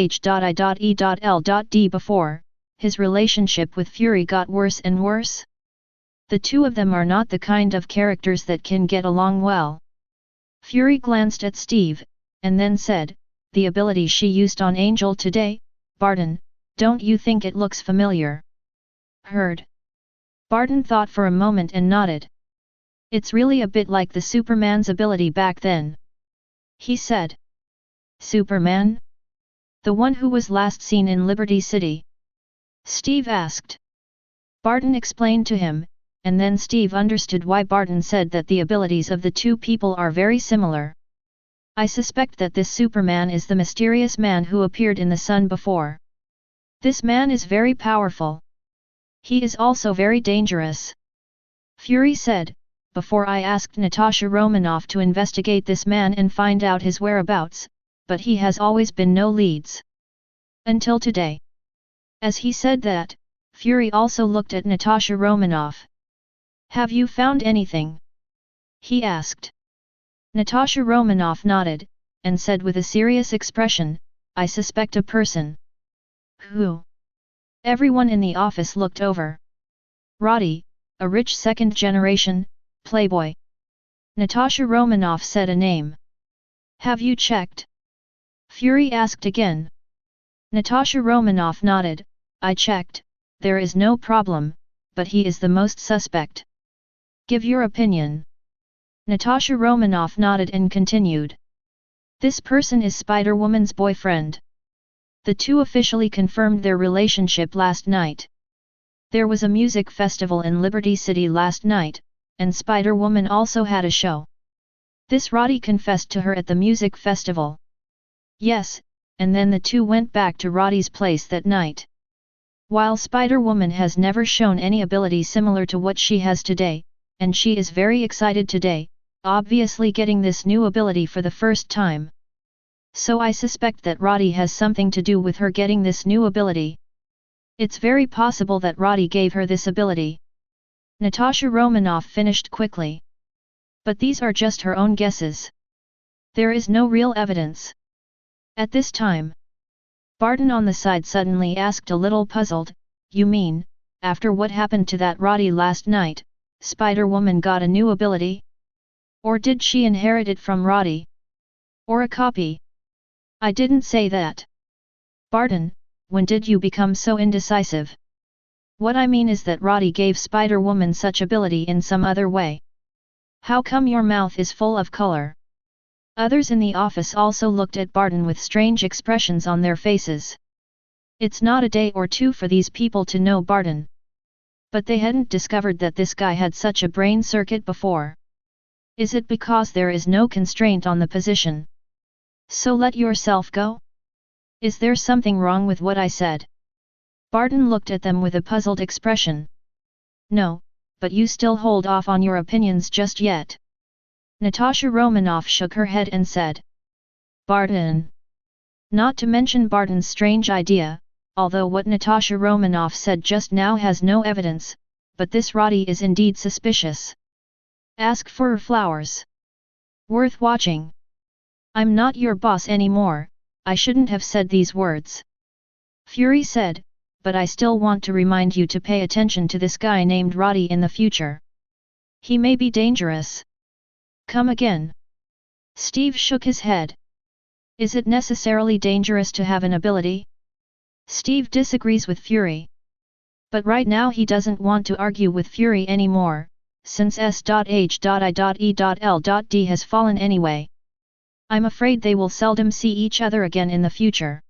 before, his relationship with Fury got worse and worse. The two of them are not the kind of characters that can get along well. Fury glanced at Steve, and then said, "The ability she used on Angel today, Barton, don't you think it looks familiar?" "Heard." Barton thought for a moment and nodded. "It's really a bit like the Superman's ability back then," he said. "Superman? The one who was last seen in Liberty City?" Steve asked. Barton explained to him, and then Steve understood why Barton said that the abilities of the two people are very similar. "I suspect that this Superman is the mysterious man who appeared in the sun before. This man is very powerful. He is also very dangerous," Fury said, "before I asked Natasha Romanoff to investigate this man and find out his whereabouts, but he has always been no leads. Until today." As he said that, Fury also looked at Natasha Romanoff. "Have you found anything?" he asked. Natasha Romanoff nodded, and said with a serious expression, "I suspect a person." "Who?" Everyone in the office looked over. "Roddy, a rich second-generation playboy." Natasha Romanoff said a name. "Have you checked?" Fury asked again. Natasha Romanoff nodded, "I checked, there is no problem, but he is the most suspect." "Give your opinion." Natasha Romanoff nodded and continued. "This person is Spider-Woman's boyfriend." The two officially confirmed their relationship last night. There was a music festival in Liberty City last night, and Spider-Woman also had a show. This Roddy confessed to her at the music festival. Yes, and then the two went back to Roddy's place that night. While Spider-Woman has never shown any ability similar to what she has today, and she is very excited today, obviously getting this new ability for the first time. So I suspect that Roddy has something to do with her getting this new ability. It's very possible that Roddy gave her this ability." Natasha Romanoff finished quickly. "But these are just her own guesses. There is no real evidence." At this time, Barton on the side suddenly asked a little puzzled, "You mean, after what happened to that Roddy last night, Spider-Woman got a new ability? Or did she inherit it from Roddy? Or a copy?" "I didn't say that." "Barton, when did you become so indecisive? What I mean is that Roddy gave Spider-Woman such ability in some other way. How come your mouth is full of color?" Others in the office also looked at Barton with strange expressions on their faces. It's not a day or two for these people to know Barton. But they hadn't discovered that this guy had such a brain circuit before. Is it because there is no constraint on the position? So let yourself go? Is there something wrong with what I said? Barton looked at them with a puzzled expression. "No, but you still hold off on your opinions just yet." Natasha Romanoff shook her head and said. "Barton." Not to mention Barton's strange idea, although what Natasha Romanoff said just now has no evidence, but this Roddy is indeed suspicious. "Ask for her flowers. Worth watching. I'm not your boss anymore, I shouldn't have said these words." Fury said, "But I still want to remind you to pay attention to this guy named Roddy in the future. He may be dangerous." "Come again?" Steve shook his head. "Is it necessarily dangerous to have an ability?" Steve disagrees with Fury. But right now he doesn't want to argue with Fury anymore, since S.H.I.E.L.D. has fallen anyway. I'm afraid they will seldom see each other again in the future.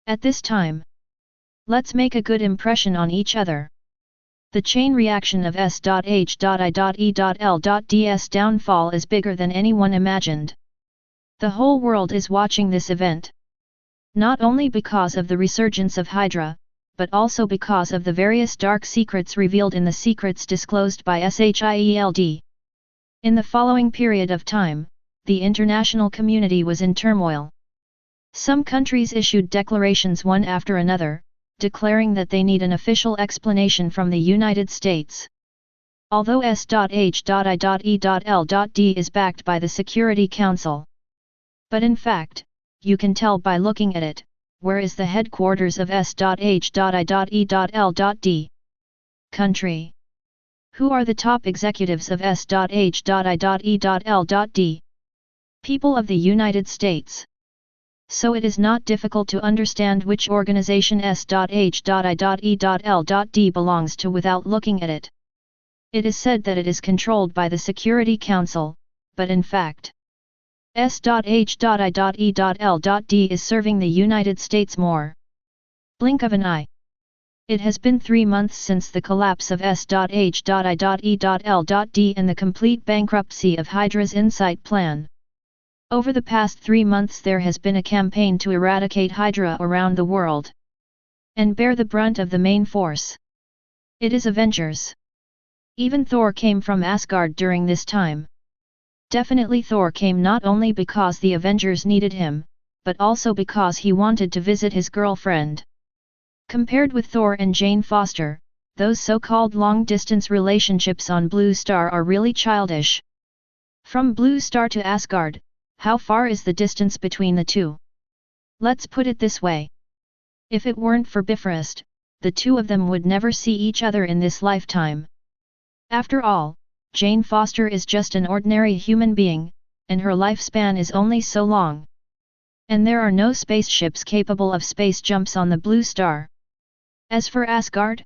At this time, let's make a good impression on each other. The chain reaction of S.H.I.E.L.D's downfall is bigger than anyone imagined. The whole world is watching this event. Not only because of the resurgence of Hydra, but also because of the various dark secrets revealed in the secrets disclosed by SHIELD. In the following period of time, the international community was in turmoil. Some countries issued declarations one after another, declaring that they need an official explanation from the United States. Although S.H.I.E.L.D is backed by the Security Council. But in fact, you can tell by looking at it, where is the headquarters of S.H.I.E.L.D? Country. Who are the top executives of S.H.I.E.L.D? People of the United States. So it is not difficult to understand which organization S.H.I.E.L.D belongs to without looking at it. It is said that it is controlled by the Security Council, but in fact, S.H.I.E.L.D is serving the United States more. Blink of an eye. It has been 3 months since the collapse of S.H.I.E.L.D and the complete bankruptcy of Hydra's Insight plan. Over the past 3 months there has been a campaign to eradicate Hydra around the world, and bear the brunt of the main force. It is Avengers. Even Thor came from Asgard during this time. Definitely Thor came not only because the Avengers needed him, but also because he wanted to visit his girlfriend. Compared with Thor and Jane Foster, those so-called long-distance relationships on Blue Star are really childish. From Blue Star to Asgard, how far is the distance between the two? Let's put it this way. If it weren't for Bifrost, the two of them would never see each other in this lifetime. After all, Jane Foster is just an ordinary human being, and her lifespan is only so long. And there are no spaceships capable of space jumps on the Blue Star. As for Asgard?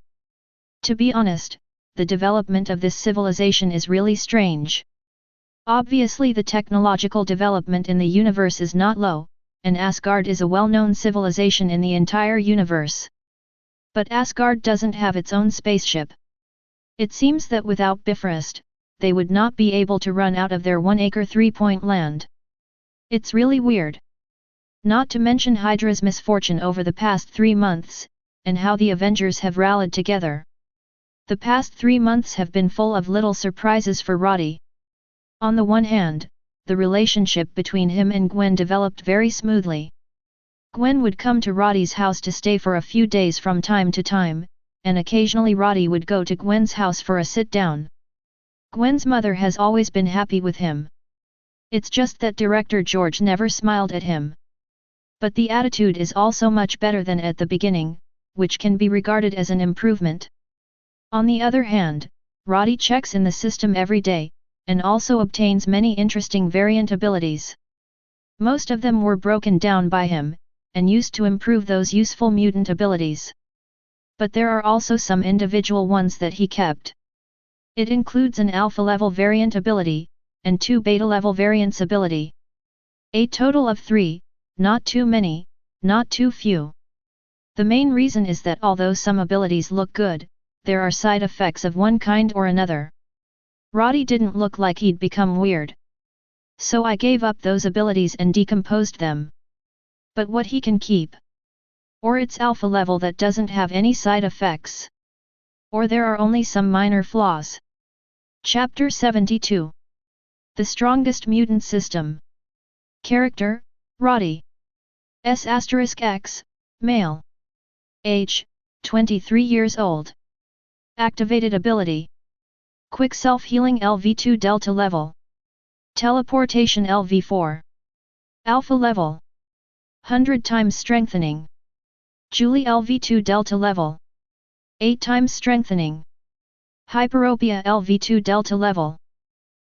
To be honest, the development of this civilization is really strange. Obviously the technological development in the universe is not low, and Asgard is a well-known civilization in the entire universe. But Asgard doesn't have its own spaceship. It seems that without Bifrost, they would not be able to run out of their 1-acre 3-point land. It's really weird. Not to mention Hydra's misfortune over the past 3 months, and how the Avengers have rallied together. The past 3 months have been full of little surprises for Roddy. On the one hand, the relationship between him and Gwen developed very smoothly. Gwen would come to Roddy's house to stay for a few days from time to time, and occasionally Roddy would go to Gwen's house for a sit-down. Gwen's mother has always been happy with him. It's just that director George never smiled at him. But the attitude is also much better than at the beginning, which can be regarded as an improvement. On the other hand, Roddy checks in the system every day, and also obtains many interesting variant abilities. Most of them were broken down by him, and used to improve those useful mutant abilities. But there are also some individual ones that he kept. It includes an alpha-level variant ability, and 2 beta-level variants ability. A total of 3, not too many, not too few. The main reason is that although some abilities look good, there are side effects of one kind or another. Roddy didn't look like he'd become weird. So I gave up those abilities and decomposed them. But what he can keep? Or it's alpha level that doesn't have any side effects. Or there are only some minor flaws. Chapter 72. The Strongest Mutant System. Character, Roddy. S*X, male. Age, 23 years old. Activated ability. Quick Self-Healing LV2 Delta level. Teleportation LV4. Alpha level. 100 times strengthening. Julie LV2 Delta level. 8 times strengthening. Hyperopia LV2 Delta level.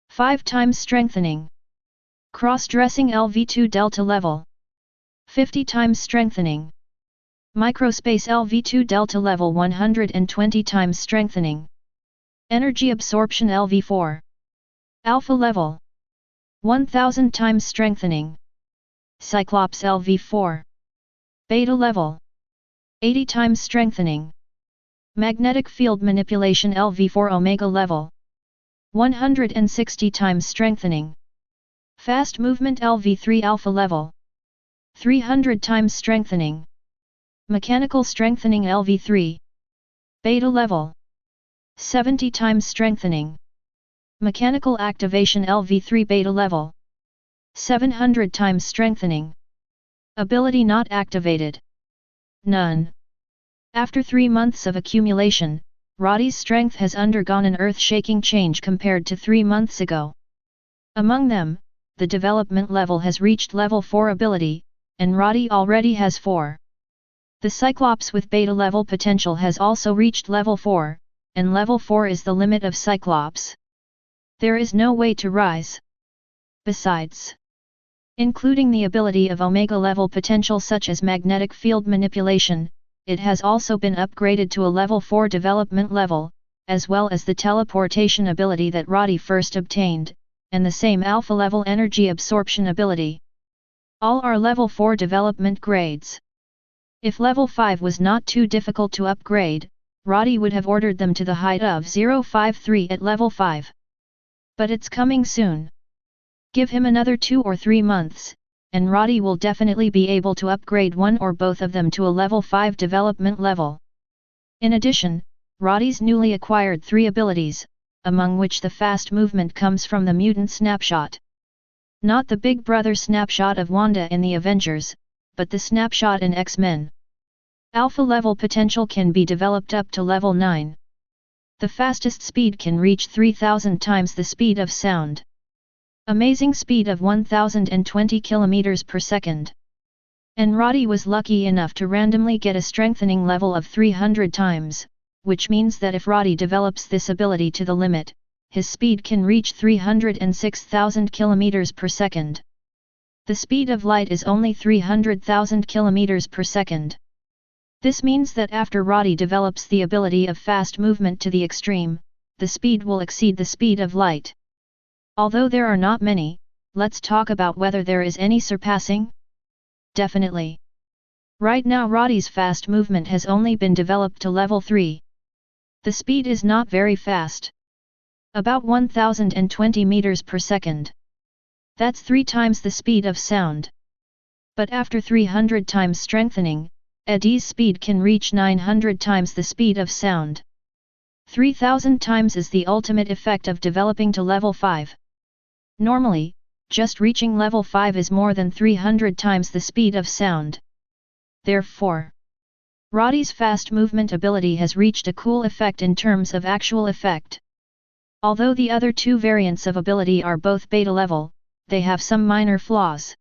5 times strengthening. Cross-dressing LV2 Delta level. 50 times strengthening. Microspace LV2 Delta level 120 times strengthening. Energy absorption LV4. Alpha level. 1000 times strengthening. Cyclops LV4. Beta level. 80 times strengthening. Magnetic field manipulation LV4 Omega level. 160 times strengthening. Fast movement LV3 Alpha level. 300 times strengthening. Mechanical strengthening LV3. Beta level. 70 times strengthening. Mechanical activation LV3 beta level. 700 times strengthening. Ability not activated. None. After 3 months of accumulation, Roddy's strength has undergone an earth-shaking change compared to 3 months ago. Among them, the development level has reached level 4 ability, and Roddy already has 4. The Cyclops with beta level potential has also reached level 4, and level 4 is the limit of Cyclops. There is no way to rise. Besides, including the ability of Omega level potential such as magnetic field manipulation, it has also been upgraded to a level 4 development level, as well as the teleportation ability that Roddy first obtained, and the same alpha level energy absorption ability. All are level 4 development grades. If level 5 was not too difficult to upgrade, Roddy would have ordered them to the height of 053 at level 5. But it's coming soon. Give him another 2 or 3 months, and Roddy will definitely be able to upgrade one or both of them to a level 5 development level. In addition, Roddy's newly acquired 3 abilities, among which the fast movement comes from the Mutant snapshot. Not the Big Brother snapshot of Wanda in the Avengers, but the snapshot in X-Men. Alpha level potential can be developed up to level 9. The fastest speed can reach 3000 times the speed of sound. Amazing speed of 1020 km per second. And Roddy was lucky enough to randomly get a strengthening level of 300 times, which means that if Roddy develops this ability to the limit, his speed can reach 306,000 km per second. The speed of light is only 300,000 km per second. This means that after Roddy develops the ability of fast movement to the extreme, the speed will exceed the speed of light. Although there are not many, let's talk about whether there is any surpassing? Definitely. Right now Roddy's fast movement has only been developed to level 3. The speed is not very fast. About 1020 meters per second. That's 3 times the speed of sound. But after 300 times strengthening, Eddie's speed can reach 900 times the speed of sound. 3000 times is the ultimate effect of developing to level 5. Normally, just reaching level 5 is more than 300 times the speed of sound. Therefore, Roddy's fast movement ability has reached a cool effect in terms of actual effect. Although the other 2 variants of ability are both beta level, they have some minor flaws.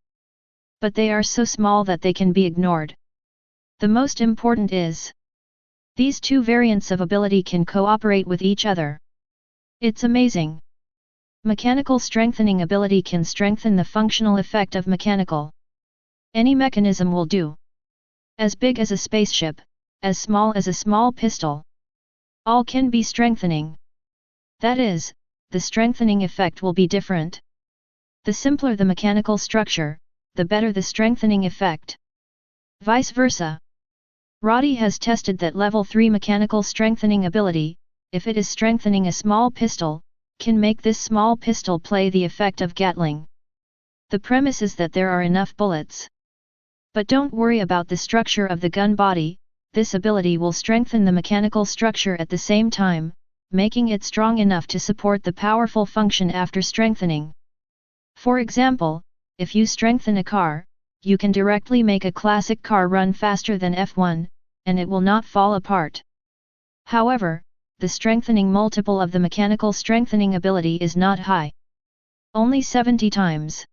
But they are so small that they can be ignored. The most important is, these 2 variants of ability can cooperate with each other. It's amazing. Mechanical strengthening ability can strengthen the functional effect of mechanical. Any mechanism will do. As big as a spaceship, as small as a small pistol. All can be strengthening. That is, the strengthening effect will be different. The simpler the mechanical structure, the better the strengthening effect. Vice versa. Roddy has tested that level 3 mechanical strengthening ability, if it is strengthening a small pistol, can make this small pistol play the effect of Gatling. The premise is that there are enough bullets. But don't worry about the structure of the gun body, this ability will strengthen the mechanical structure at the same time, making it strong enough to support the powerful function after strengthening. For example, if you strengthen a car, you can directly make a classic car run faster than F1, and it will not fall apart. However, the strengthening multiple of the mechanical strengthening ability is not high. Only 70 times.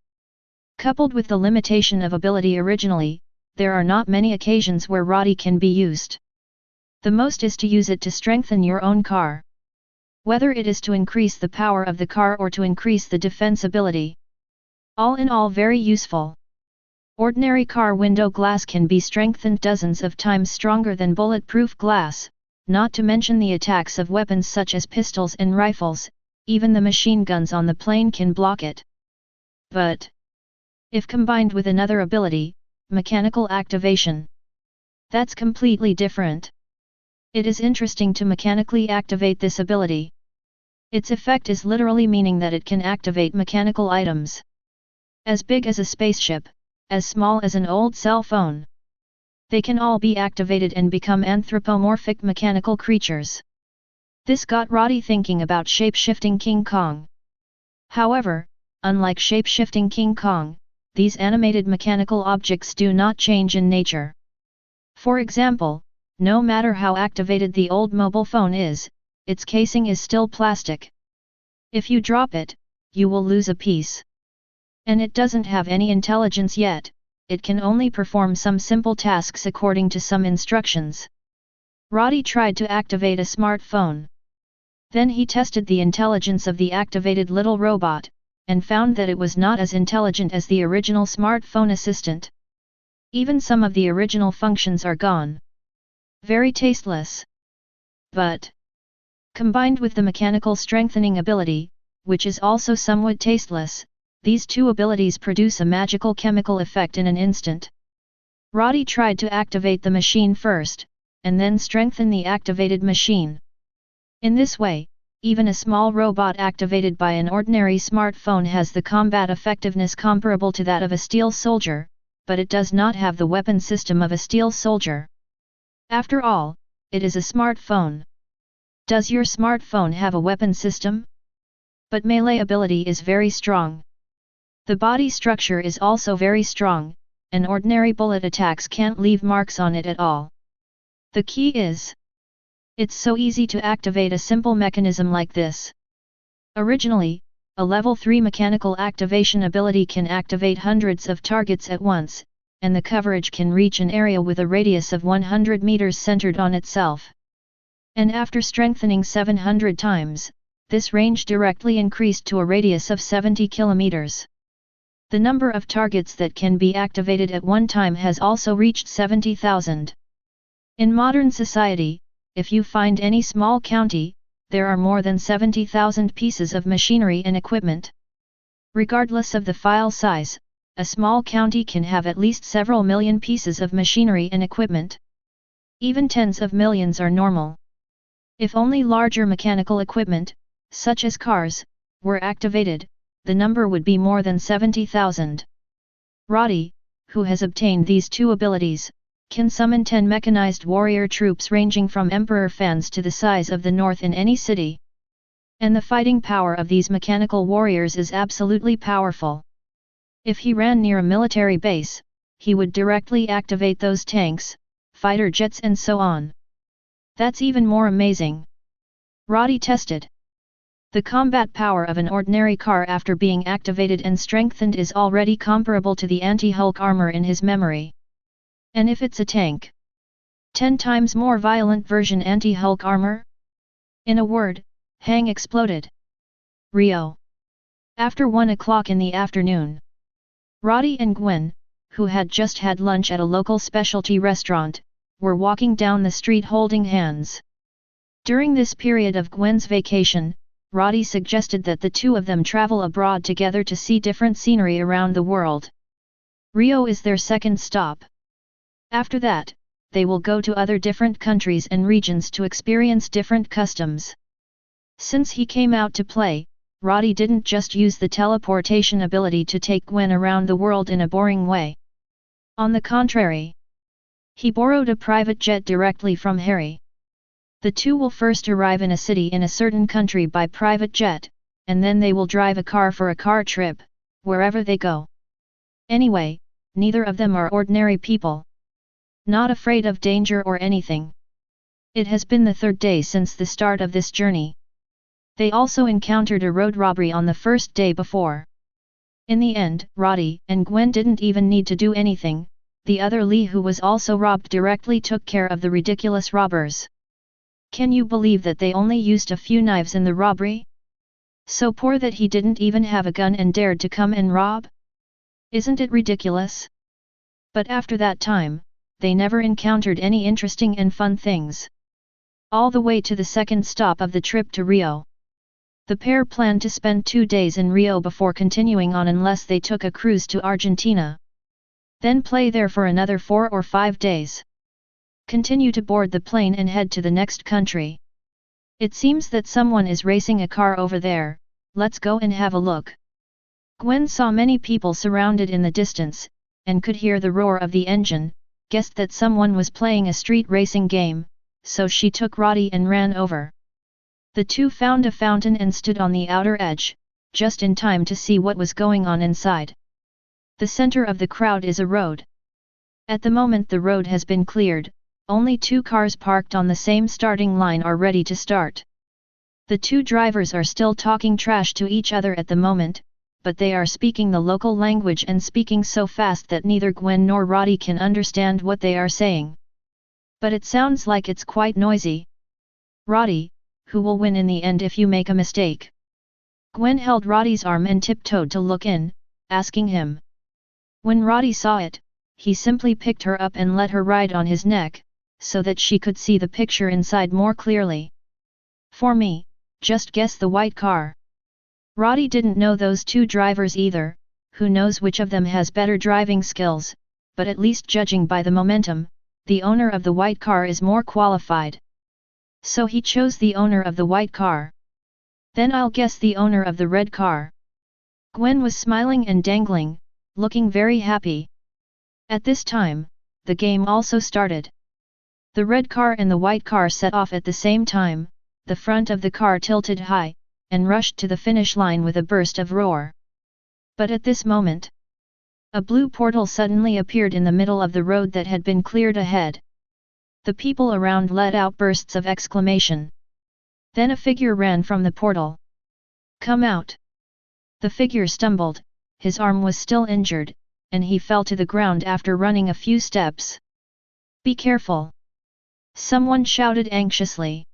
Coupled with the limitation of ability originally, there are not many occasions where Roddy can be used. The most is to use it to strengthen your own car. Whether it is to increase the power of the car or to increase the defense ability. All in all very useful. Ordinary car window glass can be strengthened dozens of times stronger than bulletproof glass, not to mention the attacks of weapons such as pistols and rifles, even the machine guns on the plane can block it. But, if combined with another ability, mechanical activation, that's completely different. It is interesting to mechanically activate this ability. Its effect is literally meaning that it can activate mechanical items. As big as a spaceship, as small as an old cell phone. They can all be activated and become anthropomorphic mechanical creatures. This got Roddy thinking about shape-shifting King Kong. However, unlike shape-shifting King Kong, these animated mechanical objects do not change in nature. For example, no matter how activated the old mobile phone is, its casing is still plastic. If you drop it, you will lose a piece. And it doesn't have any intelligence yet, it can only perform some simple tasks according to some instructions. Roddy tried to activate a smartphone. Then he tested the intelligence of the activated little robot, and found that it was not as intelligent as the original smartphone assistant. Even some of the original functions are gone. Very tasteless. But combined with the mechanical strengthening ability, which is also somewhat tasteless, these two abilities produce a magical chemical effect in an instant. Roddy tried to activate the machine first, and then strengthen the activated machine. In this way, even a small robot activated by an ordinary smartphone has the combat effectiveness comparable to that of a steel soldier, but it does not have the weapon system of a steel soldier. After all, it is a smartphone. Does your smartphone have a weapon system? But melee ability is very strong. The body structure is also very strong, and ordinary bullet attacks can't leave marks on it at all. The key is, it's so easy to activate a simple mechanism like this. Originally, a level 3 mechanical activation ability can activate hundreds of targets at once, and the coverage can reach an area with a radius of 100 meters centered on itself. And after strengthening 700 times, this range directly increased to a radius of 70 kilometers. The number of targets that can be activated at one time has also reached 70,000. In modern society, if you find any small county, there are more than 70,000 pieces of machinery and equipment. Regardless of the file size, a small county can have at least several million pieces of machinery and equipment. Even tens of millions are normal. If only larger mechanical equipment, such as cars, were activated, the number would be more than 70,000. Roddy, who has obtained these two abilities, can summon 10 mechanized warrior troops ranging from emperor fans to the size of the north in any city. And the fighting power of these mechanical warriors is absolutely powerful. If he ran near a military base, he would directly activate those tanks, fighter jets and so on. That's even more amazing. Roddy tested. The combat power of an ordinary car after being activated and strengthened is already comparable to the anti-Hulk armor in his memory. And if it's a tank? 10 times more violent version anti-Hulk armor? In a word, Hang exploded. Rio. After 1 o'clock in the afternoon. Roddy and Gwen, who had just had lunch at a local specialty restaurant, were walking down the street holding hands. During this period of Gwen's vacation, Roddy suggested that the two of them travel abroad together to see different scenery around the world. Rio is their second stop. After that, they will go to other different countries and regions to experience different customs. Since he came out to play, Roddy didn't just use the teleportation ability to take Gwen around the world in a boring way. On the contrary, he borrowed a private jet directly from Harry. The two will first arrive in a city in a certain country by private jet, and then they will drive a car for a car trip, wherever they go. Anyway, neither of them are ordinary people. Not afraid of danger or anything. It has been the third day since the start of this journey. They also encountered a road robbery on the first day before. In the end, Roddy and Gwen didn't even need to do anything. The other Lee, who was also robbed, directly took care of the ridiculous robbers. Can you believe that they only used a few knives in the robbery? So poor that he didn't even have a gun and dared to come and rob? Isn't it ridiculous? But after that time, they never encountered any interesting and fun things. All the way to the second stop of the trip to Rio. The pair planned to spend 2 days in Rio before continuing on unless they took a cruise to Argentina. Then play there for another 4 or 5 days. Continue to board the plane and head to the next country. It seems that someone is racing a car over there, let's go and have a look. Gwen saw many people surrounded in the distance, and could hear the roar of the engine, guessed that someone was playing a street racing game, so she took Roddy and ran over. The two found a fountain and stood on the outer edge, just in time to see what was going on inside. The center of the crowd is a road. At the moment the road has been cleared, only 2 cars parked on the same starting line are ready to start. The 2 drivers are still talking trash to each other at the moment, but they are speaking the local language and speaking so fast that neither Gwen nor Roddy can understand what they are saying. But it sounds like it's quite noisy. Roddy, who will win in the end if you make a mistake? Gwen held Roddy's arm and tiptoed to look in, asking him. When Roddy saw it, he simply picked her up and let her ride on his neck, so that she could see the picture inside more clearly. For me, just guess the white car. Roddy didn't know those two drivers either, who knows which of them has better driving skills, but at least judging by the momentum, the owner of the white car is more qualified. So he chose the owner of the white car. Then I'll guess the owner of the red car. Gwen was smiling and dangling, looking very happy. At this time, the game also started. The red car and the white car set off at the same time, the front of the car tilted high, and rushed to the finish line with a burst of roar. But at this moment, a blue portal suddenly appeared in the middle of the road that had been cleared ahead. The people around let out bursts of exclamation. Then a figure ran from the portal. Come out! The figure stumbled, his arm was still injured, and he fell to the ground after running a few steps. Be careful! Someone shouted anxiously.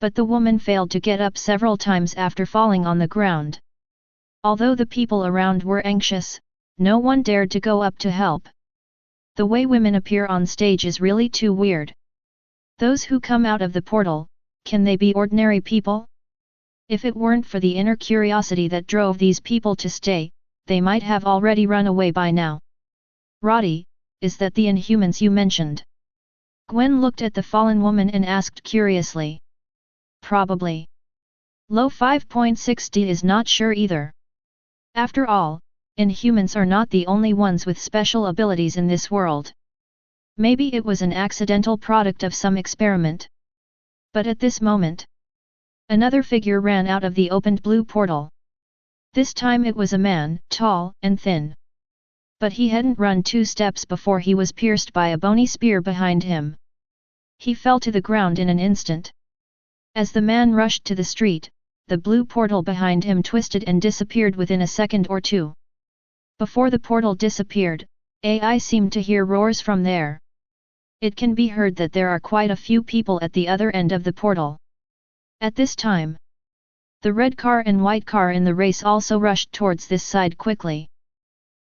But the woman failed to get up several times after falling on the ground. Although the people around were anxious, no one dared to go up to help. The way women appear on stage is really too weird. Those who come out of the portal, can they be ordinary people? If it weren't for the inner curiosity that drove these people to stay, they might have already run away by now. Roddy, is that the Inhumans you mentioned? Gwen looked at the fallen woman and asked curiously. Probably. Low 5.6D is not sure either. After all, Inhumans are not the only ones with special abilities in this world. Maybe it was an accidental product of some experiment. But at this moment, another figure ran out of the opened blue portal. This time it was a man, tall and thin. But he hadn't run 2 steps before he was pierced by a bony spear behind him. He fell to the ground in an instant. As the man rushed to the street, the blue portal behind him twisted and disappeared within a second or two. Before the portal disappeared, AI seemed to hear roars from there. It can be heard that there are quite a few people at the other end of the portal. At this time, the red car and white car in the race also rushed towards this side quickly.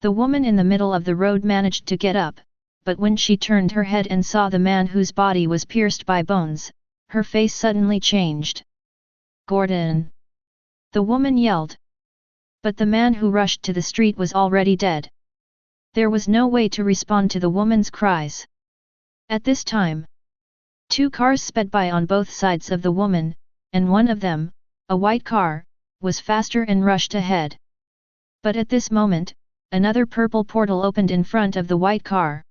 The woman in the middle of the road managed to get up, but when she turned her head and saw the man whose body was pierced by bones, her face suddenly changed. Gordon! The woman yelled. But the man who rushed to the street was already dead. There was no way to respond to the woman's cries. At this time, 2 cars sped by on both sides of the woman, and one of them, a white car, was faster and rushed ahead. But at this moment, another purple portal opened in front of the white car.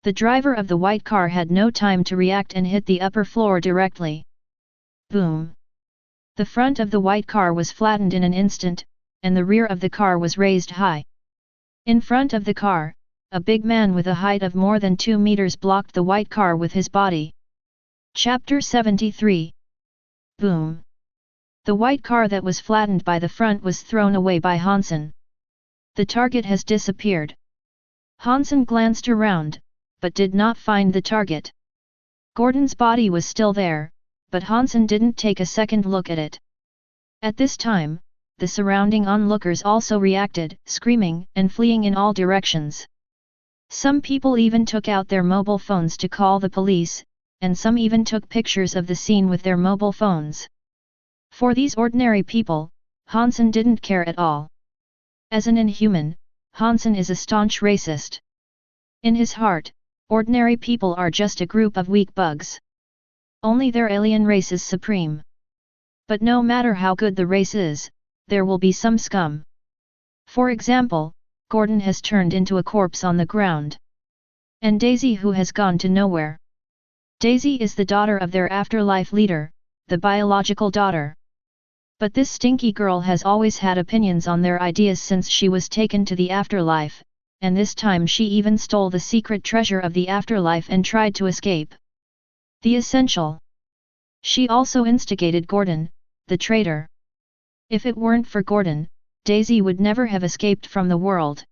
The driver of the white car had no time to react and hit the upper floor directly. Boom! The front of the white car was flattened in an instant, and the rear of the car was raised high. In front of the car, a big man with a height of more than 2 meters blocked the white car with his body. Chapter 73. Boom! The white car that was flattened by the front was thrown away by Hansen. The target has disappeared. Hansen glanced around, but did not find the target. Gordon's body was still there, but Hansen didn't take a second look at it. At this time, the surrounding onlookers also reacted, screaming and fleeing in all directions. Some people even took out their mobile phones to call the police, and some even took pictures of the scene with their mobile phones. For these ordinary people, Hansen didn't care at all. As an Inhuman, Hansen is a staunch racist. In his heart, ordinary people are just a group of weak bugs. Only their alien race is supreme. But no matter how good the race is, there will be some scum. For example, Gordon has turned into a corpse on the ground. And Daisy, who has gone to nowhere. Daisy is the daughter of their afterlife leader, the biological daughter. But this stinky girl has always had opinions on their ideas since she was taken to the afterlife, and this time she even stole the secret treasure of the afterlife and tried to escape. The essential. She also instigated Gordon, the traitor. If it weren't for Gordon, Daisy would never have escaped from the world.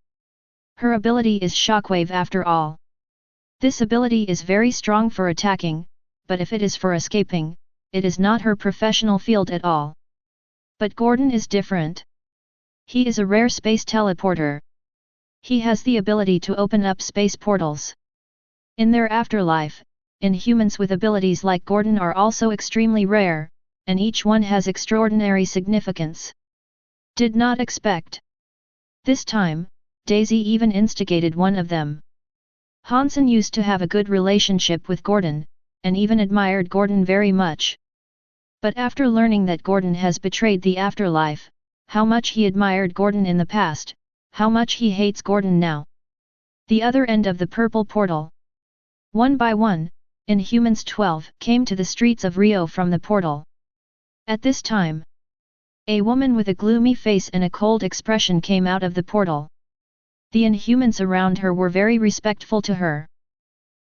Her ability is shockwave after all. This ability is very strong for attacking, but if it is for escaping, it is not her professional field at all. But Gordon is different. He is a rare space teleporter. He has the ability to open up space portals. In their afterlife, Inhumans with abilities like Gordon are also extremely rare, and each one has extraordinary significance. Did not expect. This time, Daisy even instigated one of them. Hansen used to have a good relationship with Gordon, and even admired Gordon very much. But after learning that Gordon has betrayed the afterlife, how much he admired Gordon in the past, how much he hates Gordon now. The other end of the purple portal. One by one, Inhumans 12 came to the streets of Rio from the portal. At this time, a woman with a gloomy face and a cold expression came out of the portal. The Inhumans around her were very respectful to her.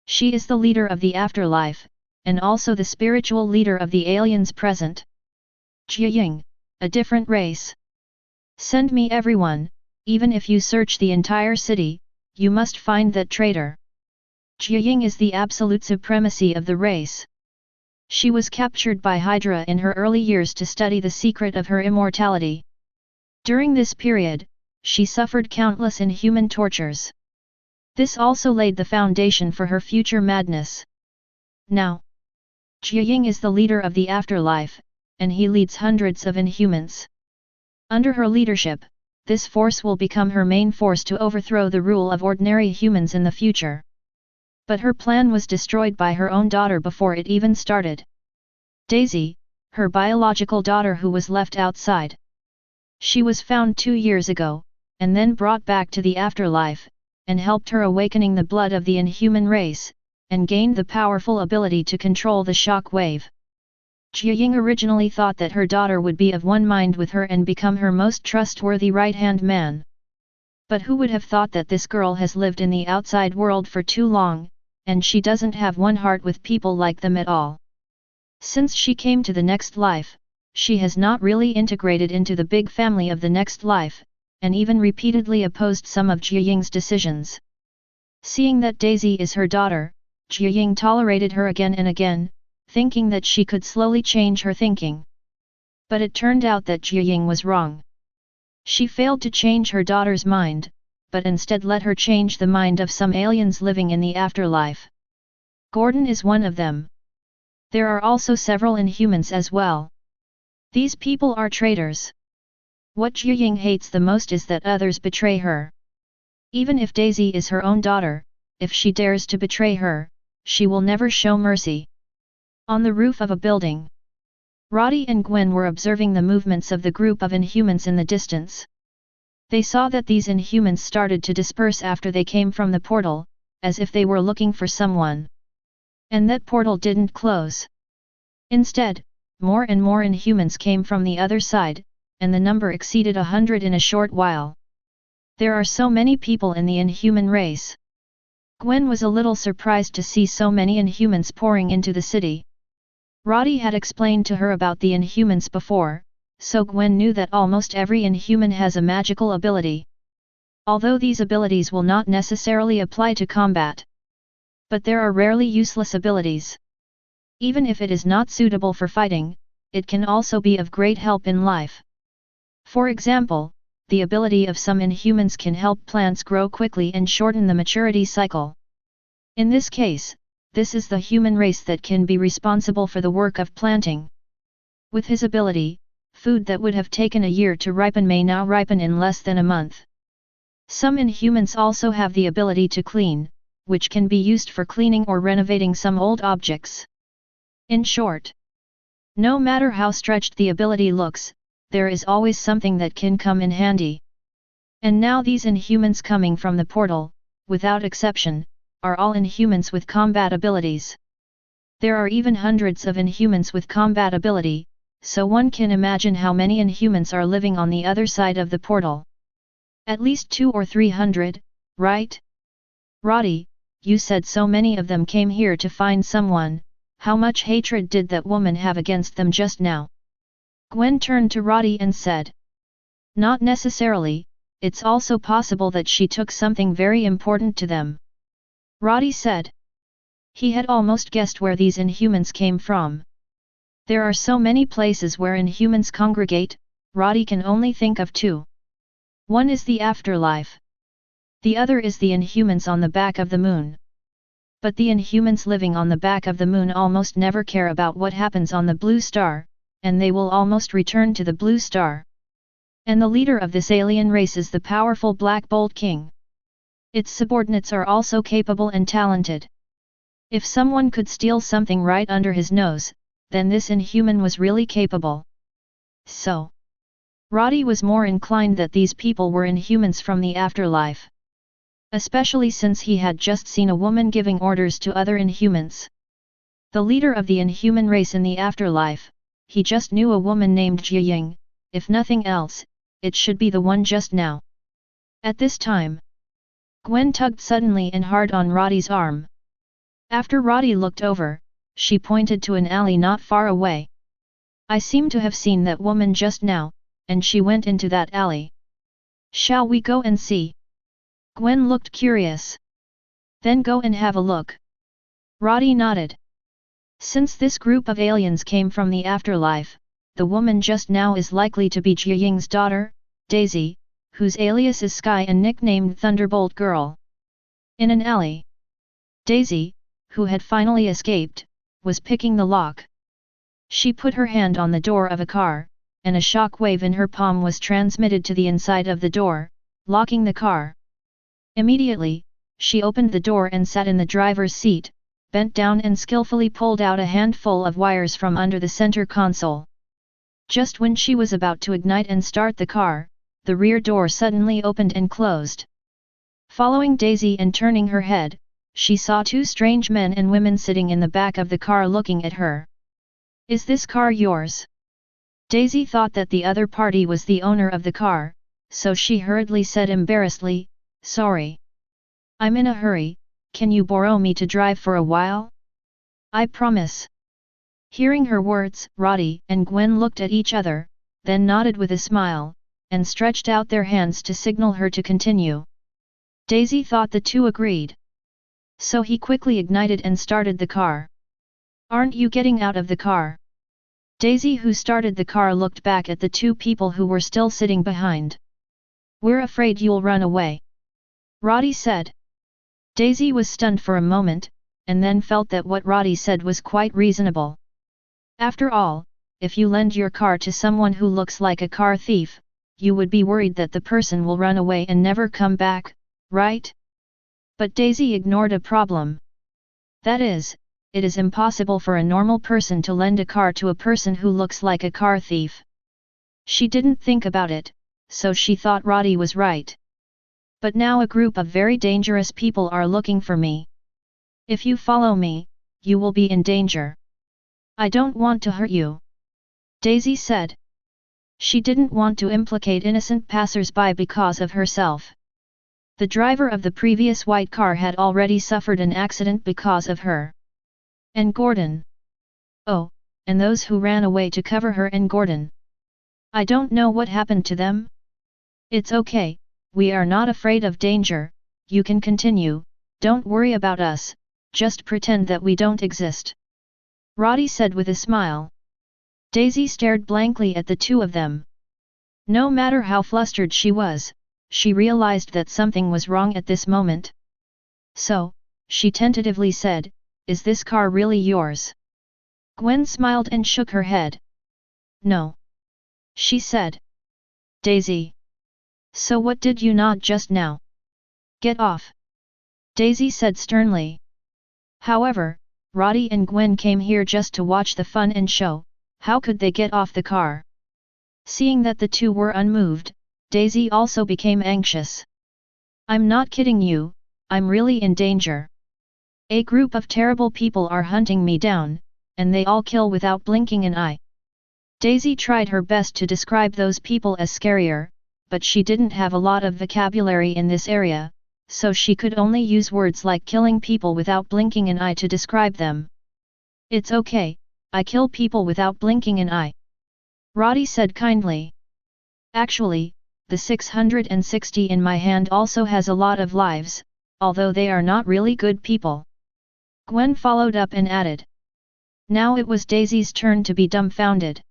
She is the leader of the afterlife, and also the spiritual leader of the aliens present. Jiaying, a different race. Send me everyone, even if you search the entire city, you must find that traitor. Jiaying is the absolute supremacy of the race. She was captured by Hydra in her early years to study the secret of her immortality. During this period, she suffered countless inhuman tortures. This also laid the foundation for her future madness. Now, Jiaying is the leader of the afterlife, and he leads hundreds of Inhumans. Under her leadership, this force will become her main force to overthrow the rule of ordinary humans in the future. But her plan was destroyed by her own daughter before it even started. Daisy, her biological daughter who was left outside. She was found 2 years ago, and then brought back to the afterlife, and helped her awakening the blood of the Inhuman race, and gained the powerful ability to control the shock wave. Jiaying originally thought that her daughter would be of one mind with her and become her most trustworthy right-hand man. But who would have thought that this girl has lived in the outside world for too long, and she doesn't have one heart with people like them at all. Since she came to the next life, she has not really integrated into the big family of the next life, and even repeatedly opposed some of Jiaying's decisions. Seeing that Daisy is her daughter, Jiaying tolerated her again and again, thinking that she could slowly change her thinking. But it turned out that Jiaying was wrong. She failed to change her daughter's mind, but instead let her change the mind of some aliens living in the afterlife. Gordon is one of them. There are also several Inhumans as well. These people are traitors. What Jiaying hates the most is that others betray her. Even if Daisy is her own daughter, if she dares to betray her, she will never show mercy. On the roof of a building, Roddy and Gwen were observing the movements of the group of Inhumans in the distance. They saw that these Inhumans started to disperse after they came from the portal, as if they were looking for someone. And that portal didn't close. Instead, more and more Inhumans came from the other side, and the number exceeded 100 in a short while. There are so many people in the Inhuman race. Gwen was a little surprised to see so many Inhumans pouring into the city. Roddy had explained to her about the Inhumans before, so Gwen knew that almost every Inhuman has a magical ability. Although these abilities will not necessarily apply to combat. But there are rarely useless abilities. Even if it is not suitable for fighting, it can also be of great help in life. For example, the ability of some Inhumans can help plants grow quickly and shorten the maturity cycle. In this case, this is the human race that can be responsible for the work of planting. With his ability, food that would have taken a year to ripen may now ripen in less than a month. Some Inhumans also have the ability to clean, which can be used for cleaning or renovating some old objects. In short, no matter how stretched the ability looks, there is always something that can come in handy. And now these Inhumans coming from the portal, without exception, are all Inhumans with combat abilities. There are even hundreds of Inhumans with combat ability, so one can imagine how many Inhumans are living on the other side of the portal. At least 200 or 300, right? Roddy, you said so many of them came here to find someone, how much hatred did that woman have against them just now? Gwen turned to Roddy and said. Not necessarily, it's also possible that she took something very important to them. Roddy said. He had almost guessed where these Inhumans came from. There are so many places where Inhumans congregate, Roddy can only think of two. One is the afterlife. The other is the Inhumans on the back of the moon. But the Inhumans living on the back of the moon almost never care about what happens on the blue star, and they will almost return to the blue star. And the leader of this alien race is the powerful Black Bolt King. Its subordinates are also capable and talented. If someone could steal something right under his nose, then this Inhuman was really capable. So, Roddy was more inclined that these people were Inhumans from the afterlife. Especially since he had just seen a woman giving orders to other Inhumans. The leader of the Inhuman race in the afterlife, he just knew a woman named Jiaying, if nothing else, it should be the one just now. At this time, Gwen tugged suddenly and hard on Roddy's arm. After Roddy looked over, she pointed to an alley not far away. I seem to have seen that woman just now, and she went into that alley. Shall we go and see? Gwen looked curious. Then go and have a look. Roddy nodded. Since this group of aliens came from the afterlife, the woman just now is likely to be Jiaying's daughter, Daisy, whose alias is Sky and nicknamed Thunderbolt Girl. In an alley, Daisy, who had finally escaped, was picking the lock. She put her hand on the door of a car, and a shock wave in her palm was transmitted to the inside of the door, locking the car. Immediately, she opened the door and sat in the driver's seat, bent down and skillfully pulled out a handful of wires from under the center console. Just when she was about to ignite and start the car, the rear door suddenly opened and closed. Following Daisy and turning her head, she saw two strange men and women sitting in the back of the car looking at her. Is this car yours? Daisy thought that the other party was the owner of the car, so she hurriedly said embarrassedly, sorry. I'm in a hurry, can you borrow me to drive for a while? I promise. Hearing her words, Roddy and Gwen looked at each other, then nodded with a smile, and stretched out their hands to signal her to continue. Daisy thought the two agreed. So he quickly ignited and started the car. Aren't you getting out of the car? Daisy, who started the car, looked back at the two people who were still sitting behind. We're afraid you'll run away. Roddy said. Daisy was stunned for a moment, and then felt that what Roddy said was quite reasonable. After all, if you lend your car to someone who looks like a car thief, you would be worried that the person will run away and never come back, right? But Daisy ignored a problem. That is, it is impossible for a normal person to lend a car to a person who looks like a car thief. She didn't think about it, so she thought Roddy was right. But now a group of very dangerous people are looking for me. If you follow me, you will be in danger. I don't want to hurt you. Daisy said. She didn't want to implicate innocent passers-by because of herself. The driver of the previous white car had already suffered an accident because of her. And Gordon. Oh, and those who ran away to cover her and Gordon. I don't know what happened to them. It's okay, we are not afraid of danger, you can continue, don't worry about us, just pretend that we don't exist. Roddy said with a smile. Daisy stared blankly at the two of them. No matter how flustered she was, she realized that something was wrong at this moment. So, she tentatively said, is this car really yours? Gwen smiled and shook her head. No. She said. Daisy. So what did you nod just now? Get off. Daisy said sternly. However, Roddy and Gwen came here just to watch the fun and show, how could they get off the car? Seeing that the two were unmoved, Daisy also became anxious. I'm not kidding you, I'm really in danger. A group of terrible people are hunting me down, and they all kill without blinking an eye. Daisy tried her best to describe those people as scarier, but she didn't have a lot of vocabulary in this area, so she could only use words like killing people without blinking an eye to describe them. It's okay, I kill people without blinking an eye. Roddy said kindly. Actually, the 660 in my hand also has a lot of lives, although they are not really good people. Gwen followed up and added. Now it was Daisy's turn to be dumbfounded.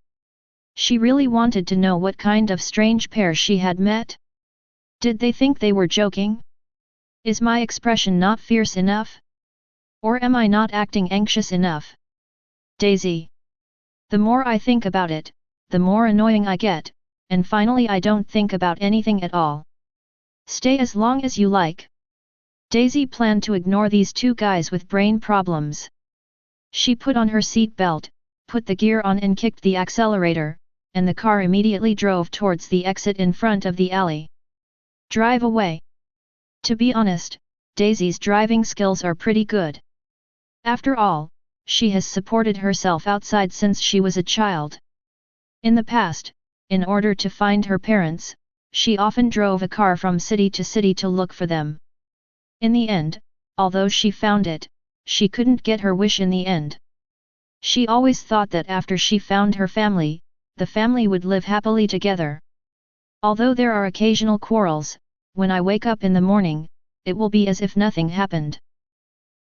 She really wanted to know what kind of strange pair she had met. Did they think they were joking? Is my expression not fierce enough? Or am I not acting anxious enough? Daisy. The more I think about it, the more annoying I get, and finally I don't think about anything at all. Stay as long as you like. Daisy planned to ignore these two guys with brain problems. She put on her seat belt, put the gear on and kicked the accelerator, and the car immediately drove towards the exit in front of the alley. Drive away. To be honest, Daisy's driving skills are pretty good. After all, she has supported herself outside since she was a child. In the past, in order to find her parents, she often drove a car from city to city to look for them. In the end, although she found it, she couldn't get her wish in the end. She always thought that after she found her family, the family would live happily together. Although there are occasional quarrels, when I wake up in the morning, it will be as if nothing happened.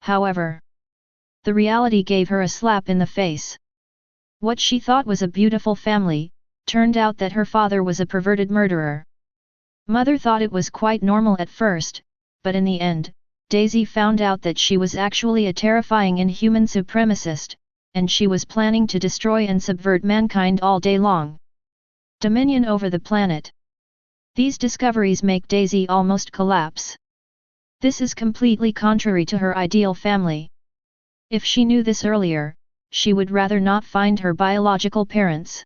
However, the reality gave her a slap in the face. What she thought was a beautiful family, turned out that her father was a perverted murderer. Mother thought it was quite normal at first, but in the end, Daisy found out that she was actually a terrifying inhuman supremacist, and she was planning to destroy and subvert mankind all day long. Dominion over the planet. These discoveries make Daisy almost collapse. This is completely contrary to her ideal family. If she knew this earlier, she would rather not find her biological parents.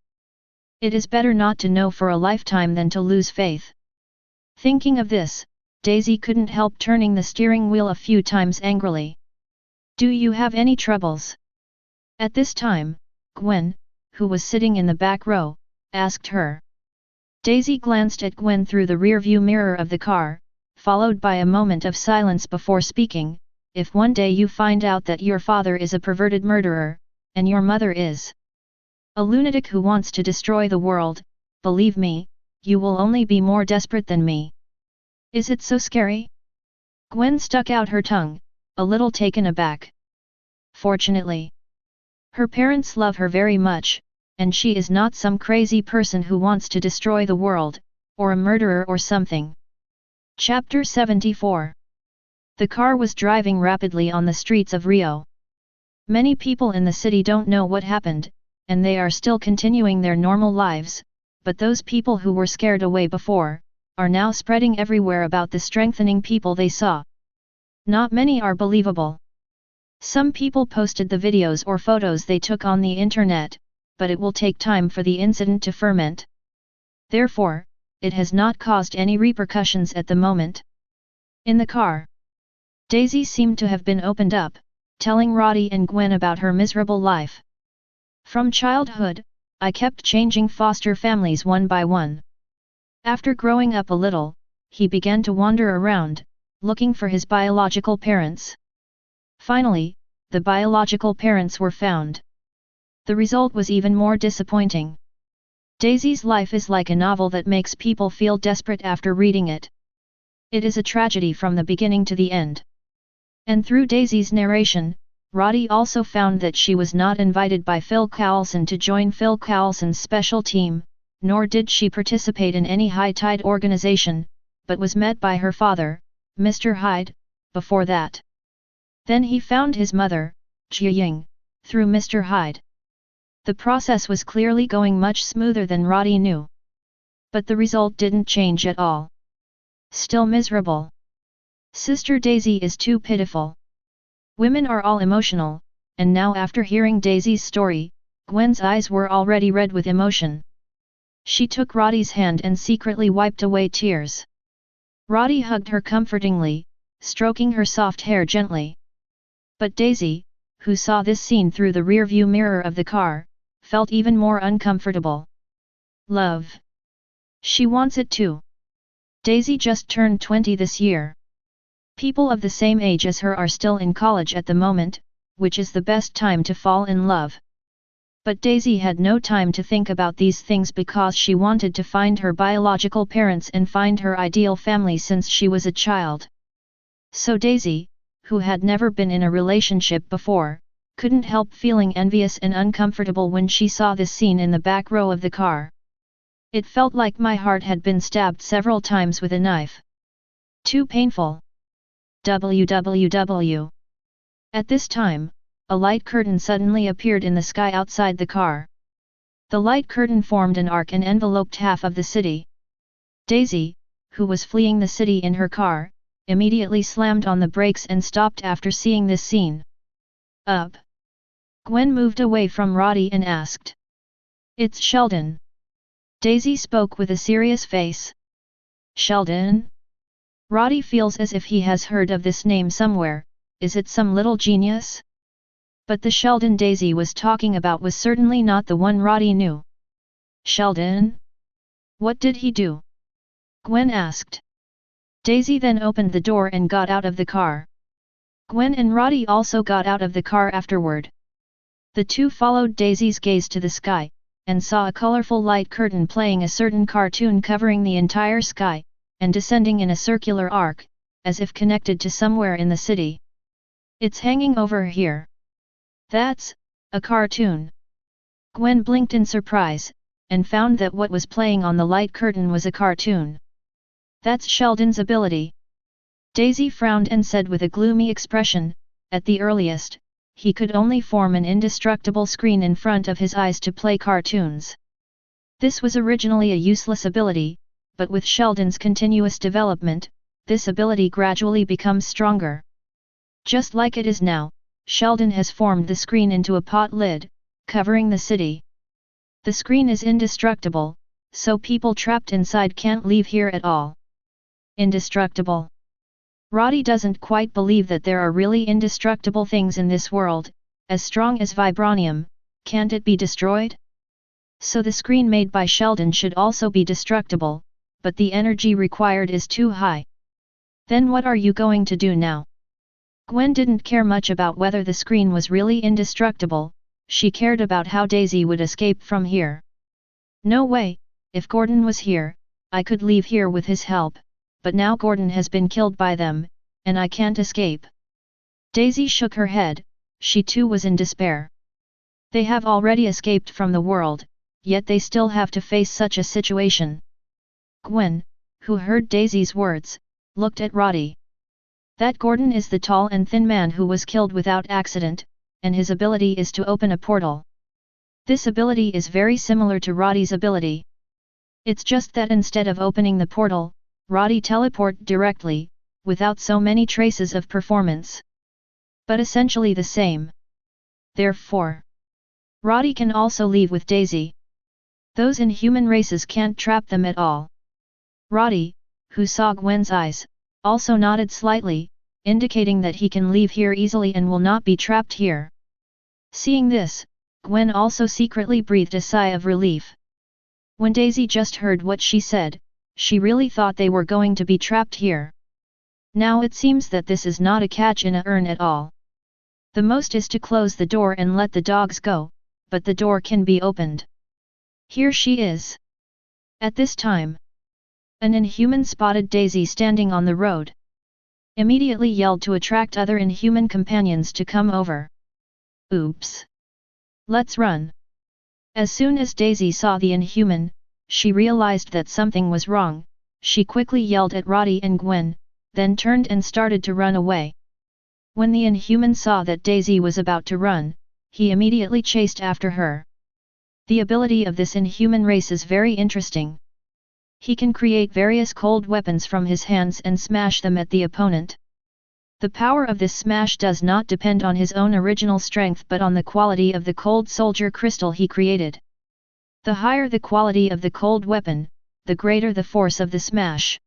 It is better not to know for a lifetime than to lose faith. Thinking of this, Daisy couldn't help turning the steering wheel a few times angrily. Do you have any troubles? At this time, Gwen, who was sitting in the back row, asked her. Daisy glanced at Gwen through the rearview mirror of the car, followed by a moment of silence before speaking. If one day you find out that your father is a perverted murderer, and your mother is a lunatic who wants to destroy the world, believe me, you will only be more desperate than me. Is it so scary? Gwen stuck out her tongue, a little taken aback. Fortunately, her parents love her very much, and she is not some crazy person who wants to destroy the world, or a murderer or something. Chapter 74. The car was driving rapidly on the streets of Rio. Many people in the city don't know what happened, and they are still continuing their normal lives, but those people who were scared away before, are now spreading everywhere about the strengthening people they saw. Not many are believable. Some people posted the videos or photos they took on the internet, but it will take time for the incident to ferment. Therefore, it has not caused any repercussions at the moment. In the car, Daisy seemed to have been opened up, telling Roddy and Gwen about her miserable life. From childhood, I kept changing foster families one by one. After growing up a little, he began to wander around, looking for his biological parents. Finally, the biological parents were found. The result was even more disappointing. Daisy's life is like a novel that makes people feel desperate after reading it. It is a tragedy from the beginning to the end. And through Daisy's narration, Roddy also found that she was not invited by Phil Coulson to join Phil Coulson's special team, nor did she participate in any high-tide organization, but was met by her father, Mr. Hyde, before that. Then he found his mother, Jiying, through Mr. Hyde. The process was clearly going much smoother than Roddy knew. But the result didn't change at all. Still miserable. Sister Daisy is too pitiful. Women are all emotional, and now after hearing Daisy's story, Gwen's eyes were already red with emotion. She took Roddy's hand and secretly wiped away tears. Roddy hugged her comfortingly, stroking her soft hair gently. But Daisy, who saw this scene through the rearview mirror of the car, felt even more uncomfortable. Love. She wants it too. Daisy just turned 20 this year. People of the same age as her are still in college at the moment, which is the best time to fall in love. But Daisy had no time to think about these things because she wanted to find her biological parents and find her ideal family since she was a child. So Daisy, who had never been in a relationship before, couldn't help feeling envious and uncomfortable when she saw this scene in the back row of the car. It felt like my heart had been stabbed several times with a knife. Too painful. WWW. At this time, a light curtain suddenly appeared in the sky outside the car. The light curtain formed an arc and enveloped half of the city. Daisy, who was fleeing the city in her car, immediately slammed on the brakes and stopped after seeing this scene. Up. Gwen moved away from Roddy and asked. It's Sheldon. Daisy spoke with a serious face. Sheldon? Roddy feels as if he has heard of this name somewhere. Is it some little genius? But the Sheldon Daisy was talking about was certainly not the one Roddy knew. Sheldon? What did he do? Gwen asked. Daisy then opened the door and got out of the car. Gwen and Roddy also got out of the car afterward. The two followed Daisy's gaze to the sky, and saw a colorful light curtain playing a certain cartoon covering the entire sky, and descending in a circular arc, as if connected to somewhere in the city. It's hanging over here. That's a cartoon. Gwen blinked in surprise, and found that what was playing on the light curtain was a cartoon. That's Sheldon's ability. Daisy frowned and said with a gloomy expression, at the earliest, he could only form an indestructible screen in front of his eyes to play cartoons. This was originally a useless ability, but with Sheldon's continuous development, this ability gradually becomes stronger. Just like it is now, Sheldon has formed the screen into a pot lid, covering the city. The screen is indestructible, so people trapped inside can't leave here at all. Indestructible. Roddy doesn't quite believe that there are really indestructible things in this world. As strong as Vibranium, can't it be destroyed? So the screen made by Sheldon should also be destructible, but the energy required is too high. Then what are you going to do now? Gwen didn't care much about whether the screen was really indestructible, she cared about how Daisy would escape from here. No way, if Gordon was here, I could leave here with his help, but now Gordon has been killed by them, and I can't escape. Daisy shook her head, she too was in despair. They have already escaped from the world, yet they still have to face such a situation. Gwen, who heard Daisy's words, looked at Roddy. That Gordon is the tall and thin man who was killed without accident, and his ability is to open a portal. This ability is very similar to Roddy's ability. It's just that instead of opening the portal, Roddy teleport directly, without so many traces of performance. But essentially the same. Therefore, Roddy can also leave with Daisy. Those inhuman races can't trap them at all. Roddy, who saw Gwen's eyes, also nodded slightly, indicating that he can leave here easily and will not be trapped here. Seeing this, Gwen also secretly breathed a sigh of relief. When Daisy just heard what she said, she really thought they were going to be trapped here. Now it seems that this is not a catch in a urn at all. The most is to close the door and let the dogs go, but the door can be opened. Here she is. At this time, an inhuman spotted Daisy standing on the road. Immediately yelled to attract other inhuman companions to come over. Oops! Let's run! As soon as Daisy saw the inhuman, she realized that something was wrong. She quickly yelled at Roddy and Gwen, then turned and started to run away. When the inhuman saw that Daisy was about to run, he immediately chased after her. The ability of this inhuman race is very interesting. He can create various cold weapons from his hands and smash them at the opponent. The power of this smash does not depend on his own original strength but on the quality of the cold soldier crystal he created. The higher the quality of the cold weapon, the greater the force of the smash.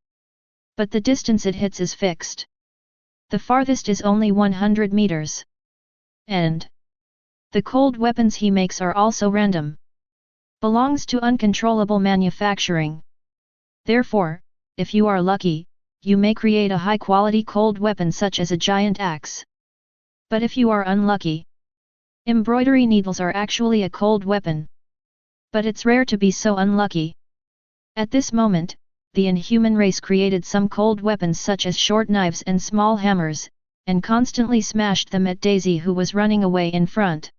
But the distance it hits is fixed. The farthest is only 100 meters. And the cold weapons he makes are also random. Belongs to uncontrollable manufacturing. Therefore, if you are lucky, you may create a high-quality cold weapon such as a giant axe. But if you are unlucky, Embroidery needles are actually a cold weapon. But it's rare to be so unlucky. At this moment, the inhuman race created some cold weapons such as short knives and small hammers, and constantly smashed them at Daisy, who was running away in front.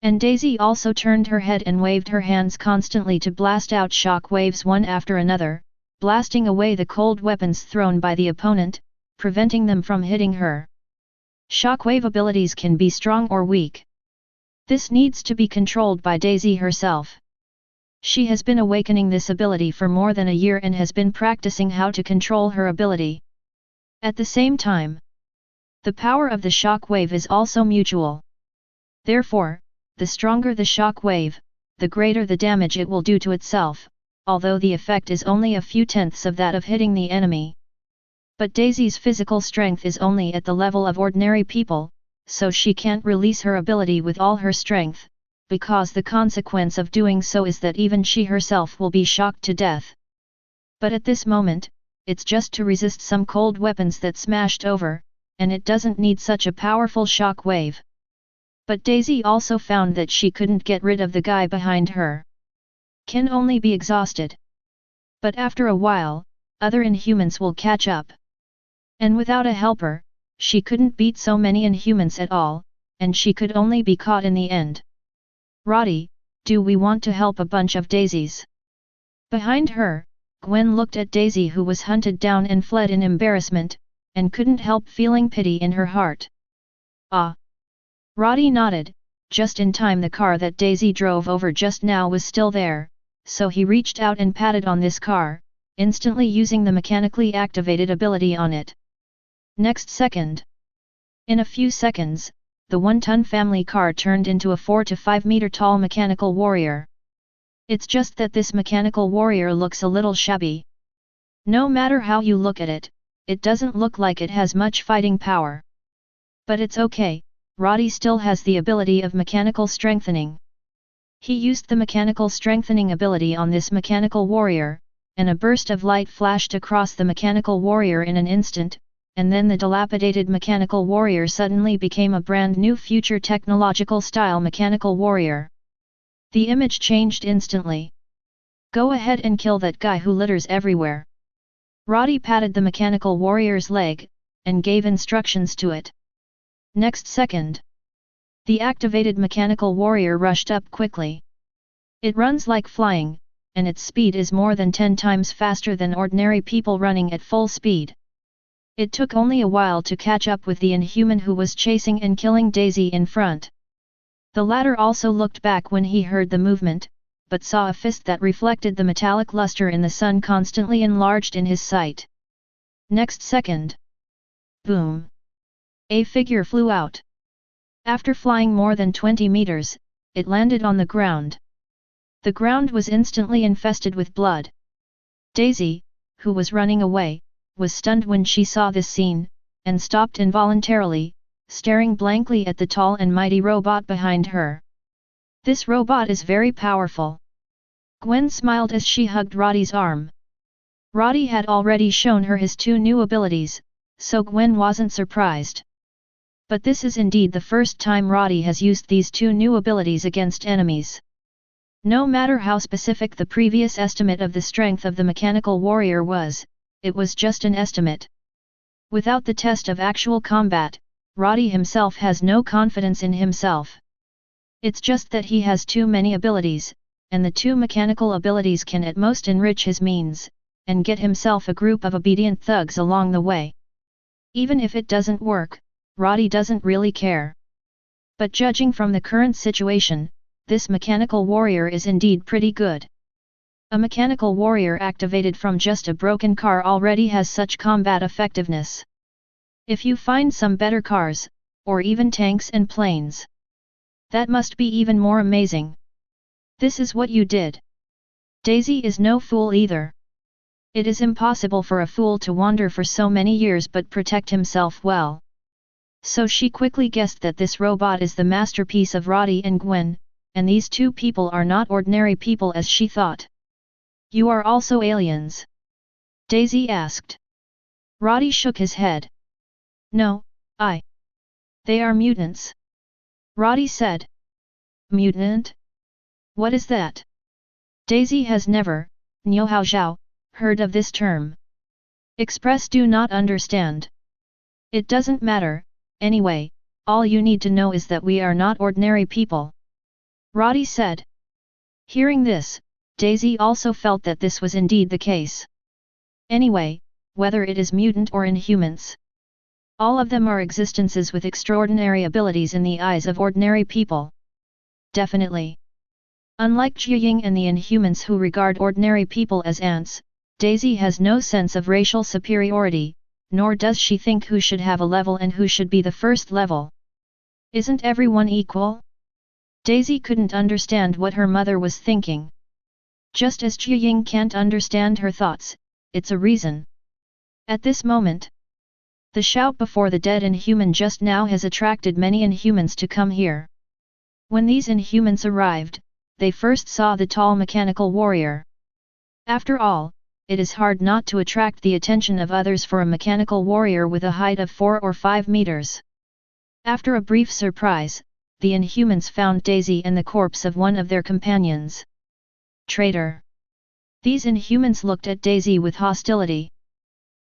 And Daisy also turned her head and waved her hands constantly to blast out shock waves one after another, blasting away the cold weapons thrown by the opponent, preventing them from hitting her. Shockwave abilities can be strong or weak. This needs to be controlled by Daisy herself. She has been awakening this ability for more than a year and has been practicing how to control her ability. At the same time, the power of the shock wave is also mutual. Therefore, the stronger the shock wave, the greater the damage it will do to itself, although the effect is only a few tenths of that of hitting the enemy. But Daisy's physical strength is only at the level of ordinary people, so she can't release her ability with all her strength, because the consequence of doing so is that even she herself will be shocked to death. But at this moment, it's just to resist some cold weapons that smashed over, and it doesn't need such a powerful shock wave. But Daisy also found that she couldn't get rid of the guy behind her. Can only be exhausted. But after a while, other Inhumans will catch up. And without a helper, she couldn't beat so many Inhumans at all, and she could only be caught in the end. Roddy, do we want to help a bunch of daisies? Behind her, Gwen looked at Daisy, who was hunted down and fled in embarrassment, and couldn't help feeling pity in her heart. Ah! Roddy nodded. Just in time. The car that Daisy drove over just now was still there, so he reached out and patted on this car, instantly using the mechanically activated ability on it. Next second. In a few seconds, the 1-ton family car turned into a 4 to 5 meter tall mechanical warrior. It's just that this mechanical warrior looks a little shabby. No matter how you look at it, it doesn't look like it has much fighting power. But it's okay, Roddy still has the ability of mechanical strengthening. He used the mechanical strengthening ability on this mechanical warrior, and a burst of light flashed across the mechanical warrior in an instant, and then the dilapidated mechanical warrior suddenly became a brand new future technological style mechanical warrior. The image changed instantly. Go ahead and kill that guy who litters everywhere. Roddy patted the mechanical warrior's leg, and gave instructions to it. Next second, the activated mechanical warrior rushed up quickly. It runs like flying, and its speed is more than 10 times faster than ordinary people running at full speed. It took only a while to catch up with the Inhuman who was chasing and killing Daisy in front. The latter also looked back when he heard the movement, but saw a fist that reflected the metallic luster in the sun constantly enlarged in his sight. Next second. Boom! A figure flew out. After flying more than 20 meters, it landed on the ground. The ground was instantly infested with blood. Daisy, who was running away, was stunned when she saw this scene, and stopped involuntarily, staring blankly at the tall and mighty robot behind her. This robot is very powerful. Gwen smiled as she hugged Roddy's arm. Roddy had already shown her his 2 new abilities, so Gwen wasn't surprised. But this is indeed the first time Roddy has used these 2 new abilities against enemies. No matter how specific the previous estimate of the strength of the mechanical warrior was, it was just an estimate. Without the test of actual combat, Roddy himself has no confidence in himself. It's just that he has too many abilities, and the 2 mechanical abilities can at most enrich his means, and get himself a group of obedient thugs along the way. Even if it doesn't work, Roddy doesn't really care. But judging from the current situation, this mechanical warrior is indeed pretty good. A mechanical warrior activated from just a broken car already has such combat effectiveness. If you find some better cars, or even tanks and planes, that must be even more amazing. This is what you did. Daisy is no fool either. It is impossible for a fool to wander for so many years but protect himself well. So she quickly guessed that this robot is the masterpiece of Roddy and Gwen, and these 2 people are not ordinary people as she thought. You are also aliens? Daisy asked. Roddy shook his head. No, They are mutants. Roddy said. Mutant? What is that? Daisy has never, Zhao, heard of this term. Express do not understand. It doesn't matter, anyway, all you need to know is that we are not ordinary people. Roddy said. Hearing this, Daisy also felt that this was indeed the case. Anyway, whether it is mutant or inhumans, all of them are existences with extraordinary abilities in the eyes of ordinary people. Definitely. Unlike Jiaying and the inhumans who regard ordinary people as ants, Daisy has no sense of racial superiority, nor does she think who should have a level and who should be the first level. Isn't everyone equal? Daisy couldn't understand what her mother was thinking. Just as Jiaying can't understand her thoughts, it's a reason. At this moment, the shout before the dead inhuman just now has attracted many inhumans to come here. When these inhumans arrived, they first saw the tall mechanical warrior. After all, it is hard not to attract the attention of others for a mechanical warrior with a height of 4 or 5 meters. After a brief surprise, the inhumans found Daisy and the corpse of one of their companions. Traitor! These inhumans looked at Daisy with hostility.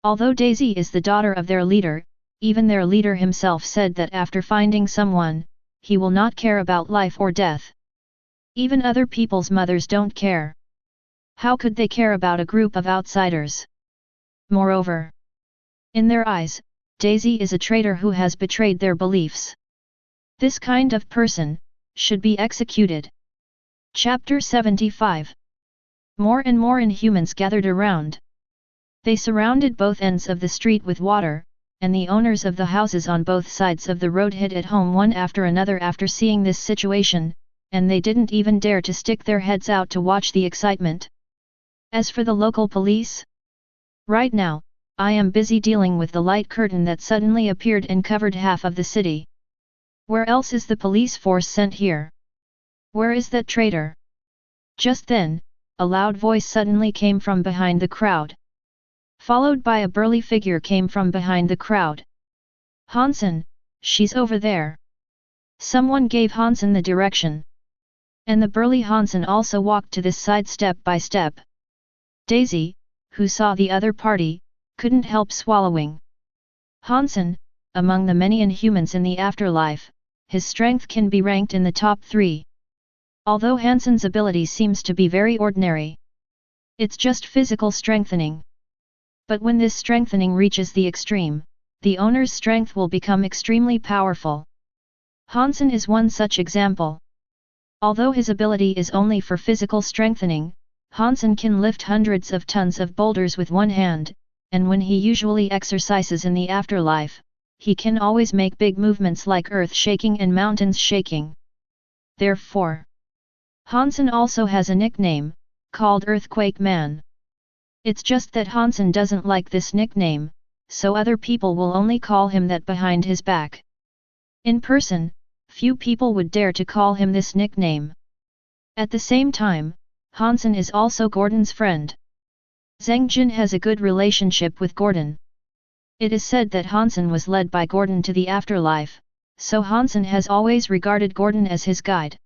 Although Daisy is the daughter of their leader, even their leader himself said that after finding someone, he will not care about life or death. Even other people's mothers don't care. How could they care about a group of outsiders? Moreover, in their eyes, Daisy is a traitor who has betrayed their beliefs. This kind of person should be executed. Chapter 75. More and more inhumans gathered around. They surrounded both ends of the street with water, and the owners of the houses on both sides of the road hid at home one after another after seeing this situation, and they didn't even dare to stick their heads out to watch the excitement. As for the local police, right now, I am busy dealing with the light curtain that suddenly appeared and covered half of the city. Where else is the police force sent here? Where is that traitor? Just then, a loud voice suddenly came from behind the crowd. Followed by a burly figure came from behind the crowd. Hansen, she's over there. Someone gave Hansen the direction. And the burly Hansen also walked to this side step by step. Daisy, who saw the other party, couldn't help swallowing. Hansen, among the many inhumans in the afterlife, his strength can be ranked in the top 3. Although Hansen's ability seems to be very ordinary. It's just physical strengthening. But when this strengthening reaches the extreme, the owner's strength will become extremely powerful. Hansen is one such example. Although his ability is only for physical strengthening, Hansen can lift hundreds of tons of boulders with one hand, and when he usually exercises in the afterlife, he can always make big movements like earth shaking and mountains shaking. Therefore, Hansen also has a nickname, called Earthquake Man. It's just that Hansen doesn't like this nickname, so other people will only call him that behind his back. In person, few people would dare to call him this nickname. At the same time, Hansen is also Gordon's friend. Zheng Jin has a good relationship with Gordon. It is said that Hansen was led by Gordon to the afterlife, so Hansen has always regarded Gordon as his guide.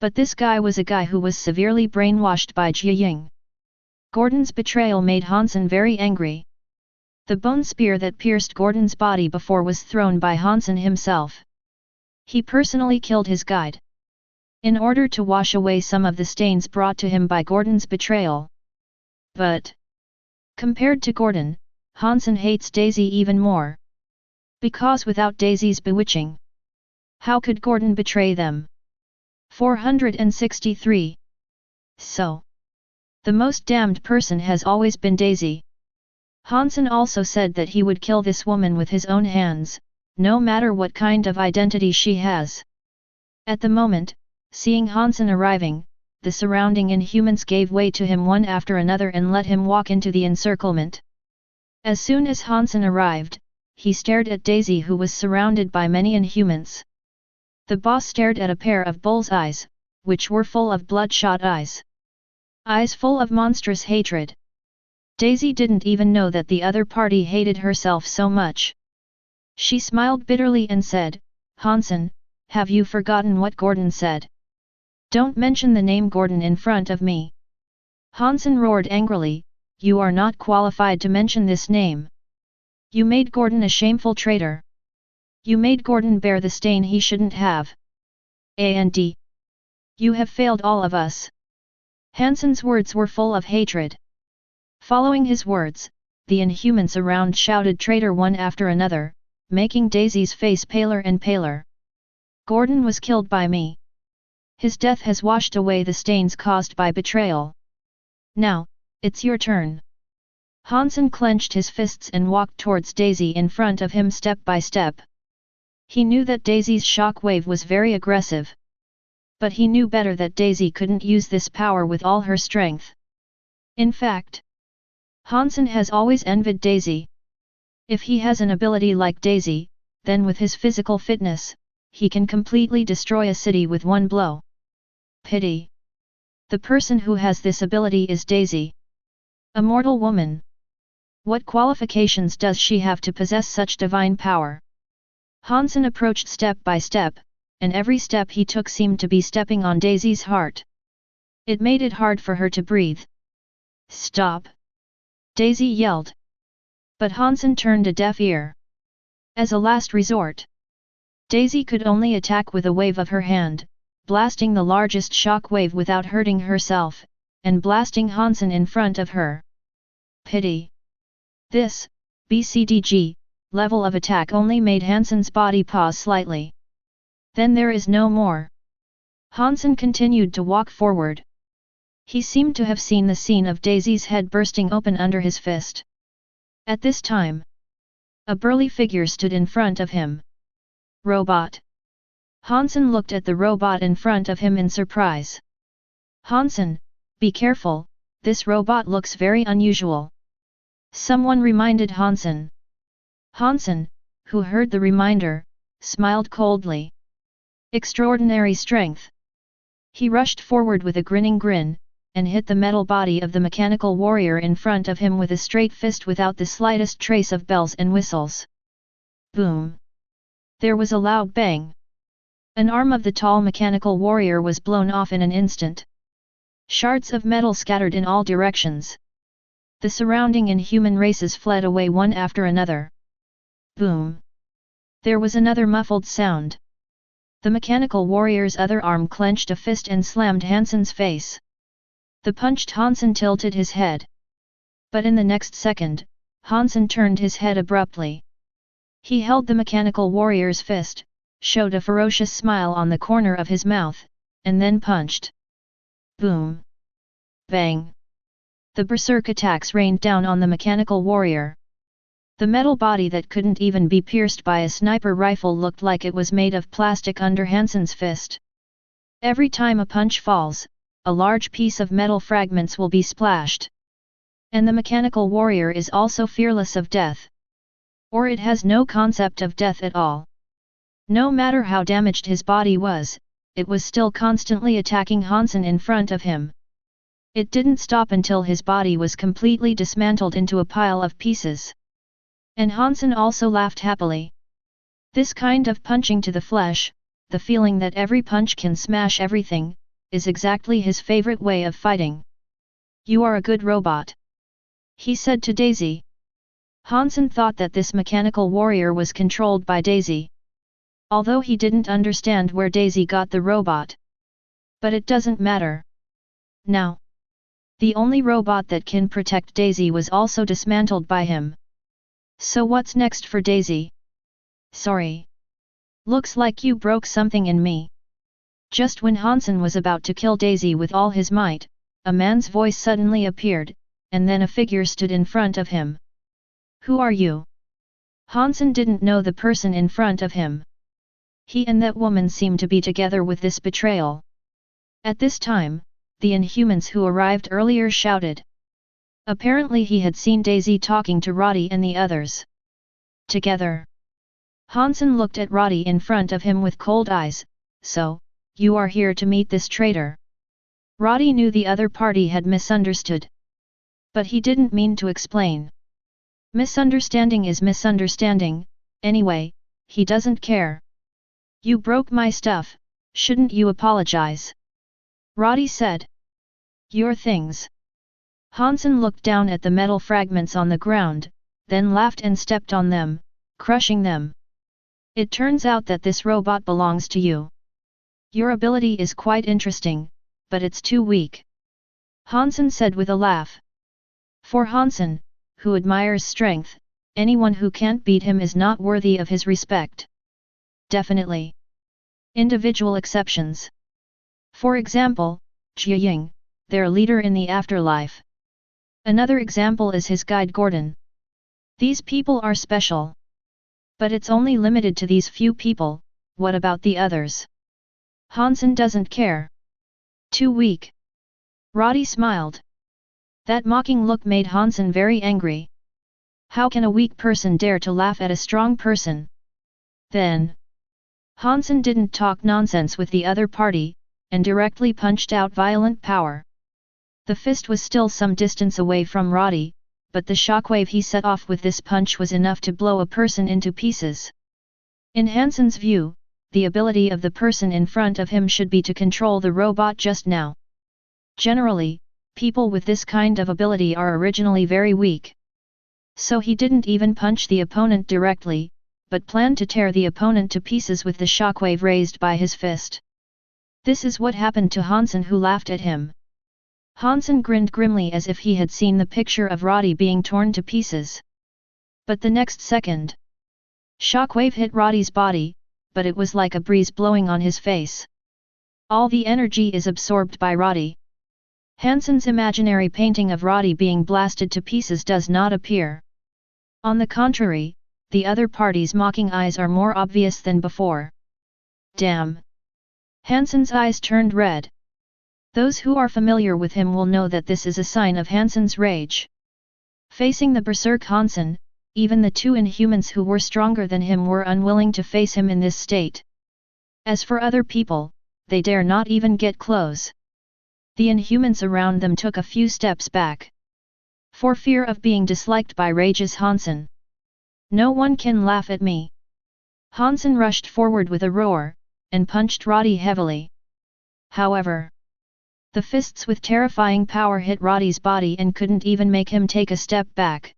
But this guy was a guy who was severely brainwashed by Jiaying. Gordon's betrayal made Hansen very angry. The bone spear that pierced Gordon's body before was thrown by Hansen himself. He personally killed his guide, in order to wash away some of the stains brought to him by Gordon's betrayal. But, compared to Gordon, Hansen hates Daisy even more. Because without Daisy's bewitching, how could Gordon betray them? 463. So, the most damned person has always been Daisy. Hansen also said that he would kill this woman with his own hands, no matter what kind of identity she has. At the moment, seeing Hansen arriving, the surrounding inhumans gave way to him one after another and let him walk into the encirclement. As soon as Hansen arrived, he stared at Daisy, who was surrounded by many inhumans. The boss stared at a pair of bull's eyes, which were full of bloodshot eyes. Eyes full of monstrous hatred. Daisy didn't even know that the other party hated herself so much. She smiled bitterly and said, "Hansen, Have you forgotten what Gordon said? Don't mention the name Gordon in front of me. Hansen roared angrily, you are not qualified to mention this name. You made Gordon a shameful traitor. You made Gordon bear the stain he shouldn't have. And you have failed all of us. Hansen's words were full of hatred. Following his words, the Inhumans around shouted traitor one after another, making Daisy's face paler and paler. Gordon was killed by me. His death has washed away the stains caused by betrayal. Now, it's your turn. Hansen clenched his fists and walked towards Daisy in front of him step by step. He knew that Daisy's shockwave was very aggressive. But he knew better that Daisy couldn't use this power with all her strength. In fact, Hansen has always envied Daisy. If he has an ability like Daisy, then with his physical fitness, he can completely destroy a city with one blow. Pity. The person who has this ability is Daisy. A mortal woman. What qualifications does she have to possess such divine power? Hansen approached step by step, and every step he took seemed to be stepping on Daisy's heart. It made it hard for her to breathe. Stop! Daisy yelled. But Hansen turned a deaf ear. As a last resort, Daisy could only attack with a wave of her hand, blasting the largest shock wave without hurting herself, and blasting Hansen in front of her. Pity. This, BCDG, level of attack only made Hansen's body pause slightly. Then there is no more. Hansen continued to walk forward. He seemed to have seen the scene of Daisy's head bursting open under his fist. At this time, a burly figure stood in front of him. Robot. Hansen looked at the robot in front of him in surprise. Hansen, be careful, this robot looks very unusual. Someone reminded Hansen. Hansen, who heard the reminder, smiled coldly. Extraordinary strength. He rushed forward with a grinning grin, and hit the metal body of the mechanical warrior in front of him with a straight fist without the slightest trace of bells and whistles. Boom! There was a loud bang. An arm of the tall mechanical warrior was blown off in an instant. Shards of metal scattered in all directions. The surrounding inhuman races fled away one after another. Boom! There was another muffled sound. The mechanical warrior's other arm clenched a fist and slammed Hansen's face. The punched Hansen tilted his head. But in the next second, Hansen turned his head abruptly. He held the mechanical warrior's fist, showed a ferocious smile on the corner of his mouth, and then punched. Boom! Bang! The berserk attacks rained down on the mechanical warrior. The metal body that couldn't even be pierced by a sniper rifle looked like it was made of plastic under Hansen's fist. Every time a punch falls, a large piece of metal fragments will be splashed. And the mechanical warrior is also fearless of death. Or it has no concept of death at all. No matter how damaged his body was, it was still constantly attacking Hansen in front of him. It didn't stop until his body was completely dismantled into a pile of pieces. And Hansen also laughed happily. This kind of punching to the flesh, the feeling that every punch can smash everything, is exactly his favorite way of fighting. You are a good robot, he said to Daisy. Hansen thought that this mechanical warrior was controlled by Daisy. Although he didn't understand where Daisy got the robot. But it doesn't matter. Now, the only robot that can protect Daisy was also dismantled by him. So what's next for Daisy? Sorry. Looks like you broke something in me. Just when Hansen was about to kill Daisy with all his might, a man's voice suddenly appeared, and then a figure stood in front of him. Who are you? Hansen didn't know the person in front of him. He and that woman seemed to be together with this betrayal. At this time, the Inhumans who arrived earlier shouted. Apparently he had seen Daisy talking to Roddy and the others. Together. Hansen looked at Roddy in front of him with cold eyes. So, you are here to meet this traitor. Roddy knew the other party had misunderstood. But he didn't mean to explain. Misunderstanding is misunderstanding, anyway, he doesn't care. You broke my stuff, shouldn't you apologize? Roddy said. Your things. Hansen looked down at the metal fragments on the ground, then laughed and stepped on them, crushing them. It turns out that this robot belongs to you. Your ability is quite interesting, but it's too weak. Hansen said with a laugh. For Hansen, who admires strength, anyone who can't beat him is not worthy of his respect. Definitely. Individual exceptions. For example, Jiaying, their leader in the afterlife. Another example is his guide Gordon. These people are special. But it's only limited to these few people, what about the others? Hansen doesn't care. Too weak. Roddy smiled. That mocking look made Hansen very angry. How can a weak person dare to laugh at a strong person? Then, Hansen didn't talk nonsense with the other party, and directly punched out violent power. The fist was still some distance away from Roddy, but the shockwave he set off with this punch was enough to blow a person into pieces. In Hansen's view, the ability of the person in front of him should be to control the robot just now. Generally, people with this kind of ability are originally very weak. So he didn't even punch the opponent directly, but planned to tear the opponent to pieces with the shockwave raised by his fist. This is what happened to Hansen, who laughed at him. Hansen grinned grimly as if he had seen the picture of Roddy being torn to pieces. But the next second, shockwave hit Roddy's body, but it was like a breeze blowing on his face. All the energy is absorbed by Roddy. Hansen's imaginary painting of Roddy being blasted to pieces does not appear. On the contrary, the other party's mocking eyes are more obvious than before. Damn! Hansen's eyes turned red. Those who are familiar with him will know that this is a sign of Hansen's rage. Facing the berserk Hansen, even the two Inhumans who were stronger than him were unwilling to face him in this state. As for other people, they dare not even get close. The Inhumans around them took a few steps back. For fear of being disliked by rage's Hansen. No one can laugh at me. Hansen rushed forward with a roar, and punched Roddy heavily. However, the fists with terrifying power hit Roddy's body and couldn't even make him take a step back.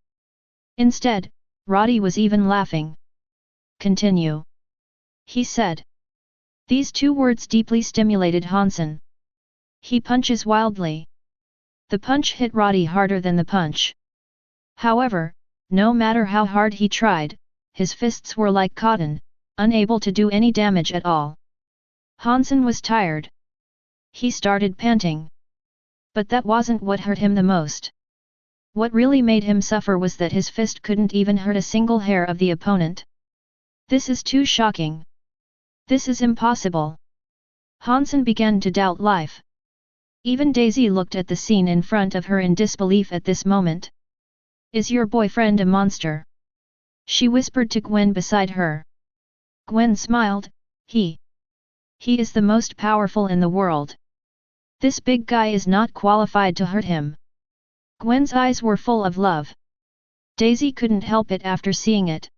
Instead, Roddy was even laughing. Continue. He said. These two words deeply stimulated Hansen. He punches wildly. The punch hit Roddy harder than the punch. However, no matter how hard he tried, his fists were like cotton, unable to do any damage at all. Hansen was tired. He started panting. But that wasn't what hurt him the most. What really made him suffer was that his fist couldn't even hurt a single hair of the opponent. This is too shocking. This is impossible. Hansen began to doubt life. Even Daisy looked at the scene in front of her in disbelief at this moment. Is your boyfriend a monster? She whispered to Gwen beside her. Gwen smiled. He is the most powerful in the world. This big guy is not qualified to hurt him. Gwen's eyes were full of love. Daisy couldn't help it after seeing it.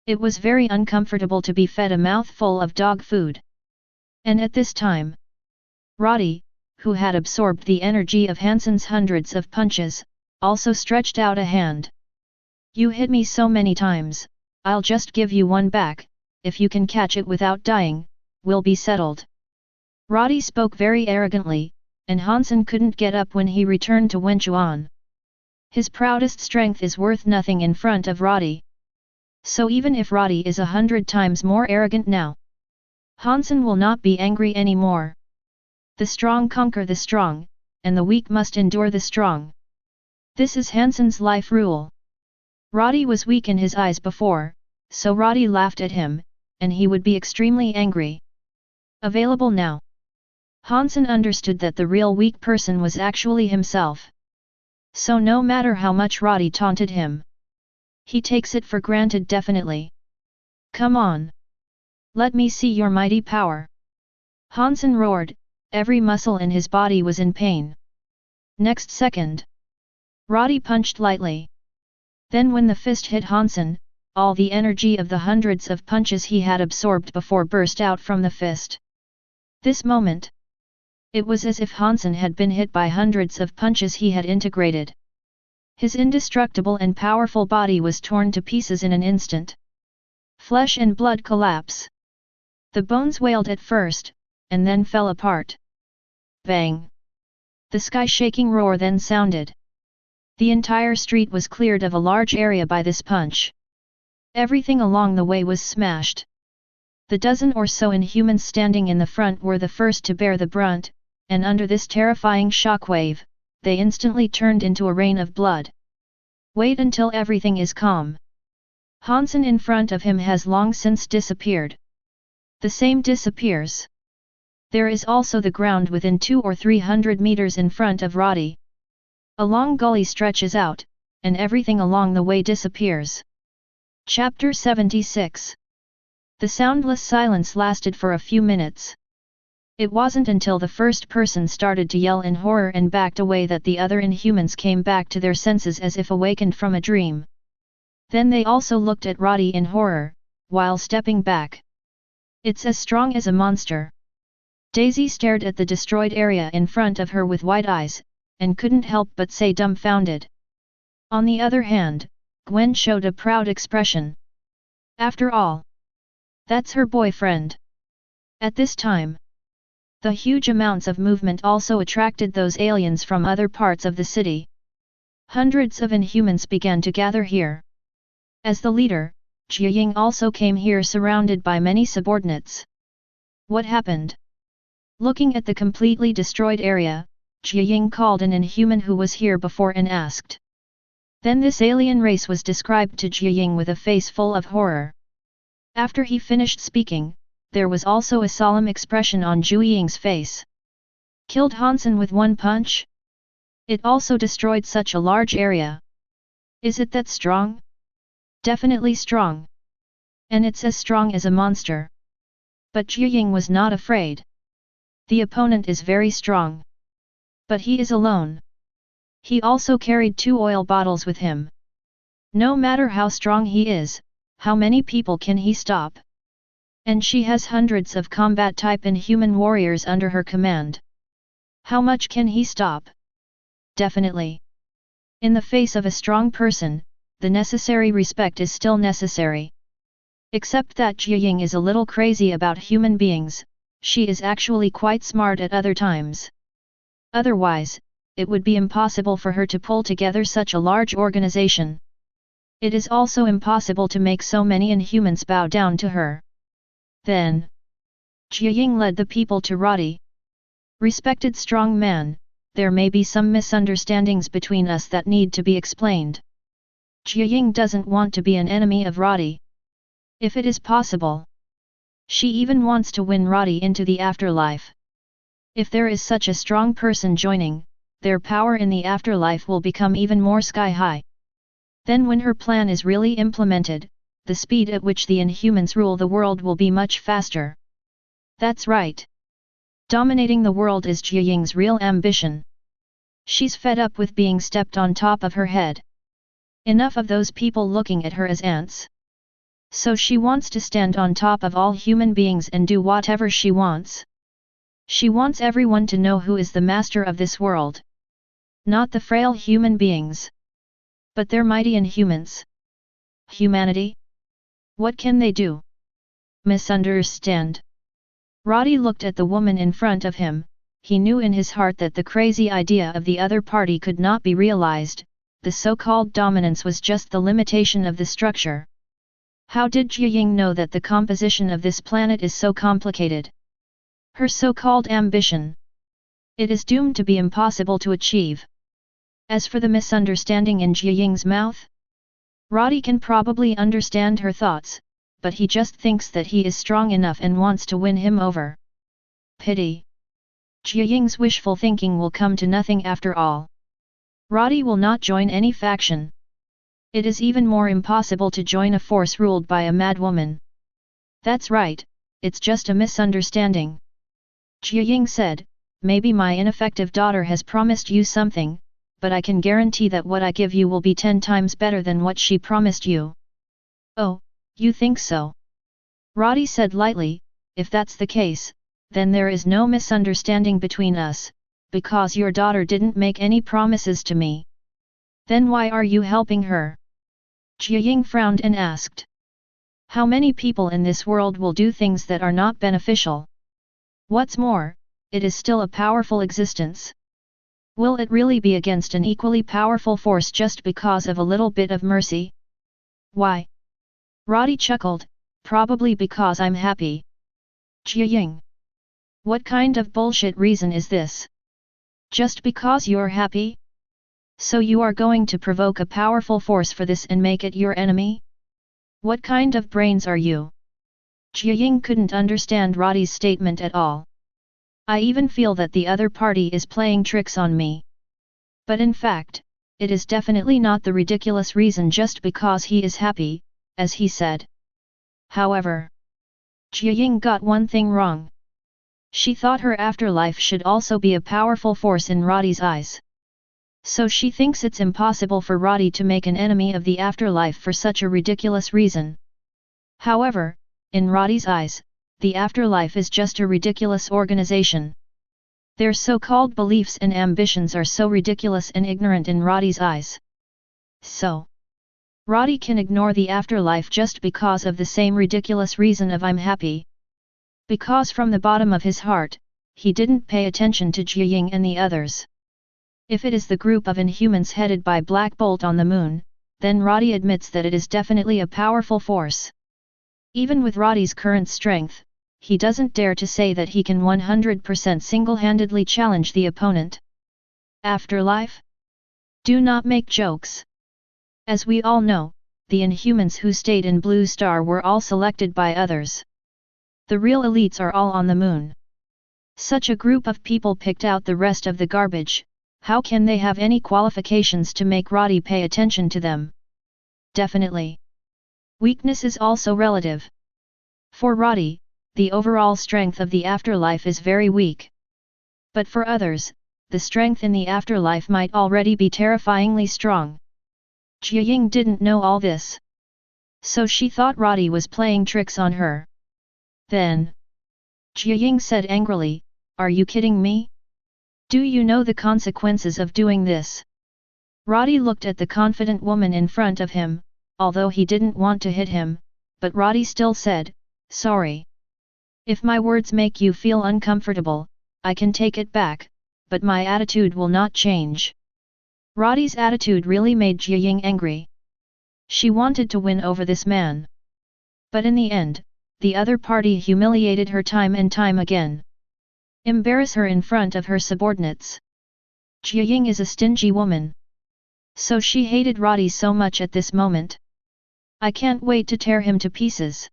It was very uncomfortable to be fed a mouthful of dog food. And at this time, Roddy, who had absorbed the energy of Hansen's hundreds of punches, also stretched out a hand. You hit me so many times, I'll just give you one back, if you can catch it without dying, we'll be settled. Roddy spoke very arrogantly, and Hansen couldn't get up when he returned to Wenchuan. His proudest strength is worth nothing in front of Roddy. So even if Roddy is 100 times more arrogant now, Hansen will not be angry anymore. The strong conquer the strong, and the weak must endure the strong. This is Hansen's life rule. Roddy was weak in his eyes before, so Roddy laughed at him, and he would be extremely angry. Available now. Hansen understood that the real weak person was actually himself. So no matter how much Roddy taunted him, he takes it for granted definitely. Come on. Let me see your mighty power. Hansen roared, every muscle in his body was in pain. Next second, Roddy punched lightly. Then when the fist hit Hansen, all the energy of the hundreds of punches he had absorbed before burst out from the fist. This moment, it was as if Hansen had been hit by hundreds of punches he had integrated. His indestructible and powerful body was torn to pieces in an instant. Flesh and blood collapse. The bones wailed at first, and then fell apart. Bang! The sky-shaking roar then sounded. The entire street was cleared of a large area by this punch. Everything along the way was smashed. The dozen or so Inhumans standing in the front were the first to bear the brunt, and under this terrifying shockwave, they instantly turned into a rain of blood. Wait until everything is calm. Hansen in front of him has long since disappeared. The same disappears. There is also the ground within 200 or 300 meters in front of Roddy. A long gully stretches out, and everything along the way disappears. Chapter 76. The soundless silence lasted for a few minutes. It wasn't until the first person started to yell in horror and backed away that the other Inhumans came back to their senses as if awakened from a dream. Then they also looked at Roddy in horror, while stepping back. It's as strong as a monster. Daisy stared at the destroyed area in front of her with wide eyes, and couldn't help but say dumbfounded. On the other hand, Gwen showed a proud expression. After all, that's her boyfriend. At this time, the huge amounts of movement also attracted those aliens from other parts of the city. Hundreds of Inhumans began to gather here. As the leader, Jiaying also came here surrounded by many subordinates. What happened? Looking at the completely destroyed area, Jiaying called an Inhuman who was here before and asked. Then this alien race was described to Jiaying with a face full of horror. After he finished speaking, there was also a solemn expression on Jiaying's face. Killed Hansen with one punch? It also destroyed such a large area. Is it that strong? Definitely strong. And it's as strong as a monster. But Jiaying was not afraid. The opponent is very strong. But he is alone. He also carried 2 oil bottles with him. No matter how strong he is, how many people can he stop? And she has hundreds of combat-type Inhuman warriors under her command. How much can he stop? Definitely. In the face of a strong person, the necessary respect is still necessary. Except that Jiaying is a little crazy about human beings, she is actually quite smart at other times. Otherwise, it would be impossible for her to pull together such a large organization. It is also impossible to make so many Inhumans bow down to her. Then, Jiaying led the people to Roddy. Respected strong man, there may be some misunderstandings between us that need to be explained. Jiaying doesn't want to be an enemy of Roddy. If it is possible. She even wants to win Roddy into the afterlife. If there is such a strong person joining, their power in the afterlife will become even more sky-high. Then when her plan is really implemented, the speed at which the Inhumans rule the world will be much faster. That's right. Dominating the world is Jiaying's real ambition. She's fed up with being stepped on top of her head. Enough of those people looking at her as ants. So she wants to stand on top of all human beings and do whatever she wants. She wants everyone to know who is the master of this world. Not the frail human beings. But their mighty Inhumans. Humanity? What can they do? Misunderstand. Roddy looked at the woman in front of him. He knew in his heart that the crazy idea of the other party could not be realized. The so-called dominance was just the limitation of the structure. How did Jiaying know that the composition of this planet is so complicated? Her so-called ambition. It is doomed to be impossible to achieve. As for the misunderstanding in Jiaying's mouth, Roddy can probably understand her thoughts, but he just thinks that he is strong enough and wants to win him over. Pity. Jiaying's wishful thinking will come to nothing after all. Roddy will not join any faction. It is even more impossible to join a force ruled by a mad woman. That's right, it's just a misunderstanding. Jiaying said, maybe my ineffective daughter has promised you something, but I can guarantee that what I give you will be 10 times better than what she promised you. Oh, you think so? Roddy said lightly, if that's the case, then there is no misunderstanding between us, because your daughter didn't make any promises to me. Then why are you helping her? Jiaying frowned and asked. How many people in this world will do things that are not beneficial? What's more, it is still a powerful existence. Will it really be against an equally powerful force just because of a little bit of mercy? Why? Roddy chuckled, probably because I'm happy. Jiaying. What kind of bullshit reason is this? Just because you're happy? So you are going to provoke a powerful force for this and make it your enemy? What kind of brains are you? Jiaying couldn't understand Roddy's statement at all. I even feel that the other party is playing tricks on me. But in fact, it is definitely not the ridiculous reason just because he is happy, as he said. However, Jiaying got one thing wrong. She thought her afterlife should also be a powerful force in Roddy's eyes. So she thinks it's impossible for Roddy to make an enemy of the afterlife for such a ridiculous reason. However, in Roddy's eyes, the afterlife is just a ridiculous organization. Their so-called beliefs and ambitions are so ridiculous and ignorant in Roddy's eyes. So, Roddy can ignore the afterlife just because of the same ridiculous reason of I'm happy. Because from the bottom of his heart, he didn't pay attention to Jiaying and the others. If it is the group of Inhumans headed by Black Bolt on the moon, then Roddy admits that it is definitely a powerful force. Even with Roddy's current strength, he doesn't dare to say that he can 100% single-handedly challenge the opponent. Afterlife? Do not make jokes. As we all know, the Inhumans who stayed in Blue Star were all selected by others. The real elites are all on the moon. Such a group of people picked out the rest of the garbage. How can they have any qualifications to make Roddy pay attention to them? Definitely. Weakness is also relative. For Roddy, the overall strength of the afterlife is very weak. But for others, the strength in the afterlife might already be terrifyingly strong. Jiaying didn't know all this. So she thought Roddy was playing tricks on her. Then, Jiaying said angrily, "Are you kidding me? Do you know the consequences of doing this?" Roddy looked at the confident woman in front of him, although he didn't want to hit him, but Roddy still said, "Sorry. If my words make you feel uncomfortable, I can take it back, but my attitude will not change." Roddy's attitude really made Jiaying angry. She wanted to win over this man. But in the end, the other party humiliated her time and time again. Embarrass her in front of her subordinates. Jiaying is a stingy woman. So she hated Roddy so much at this moment. I can't wait to tear him to pieces.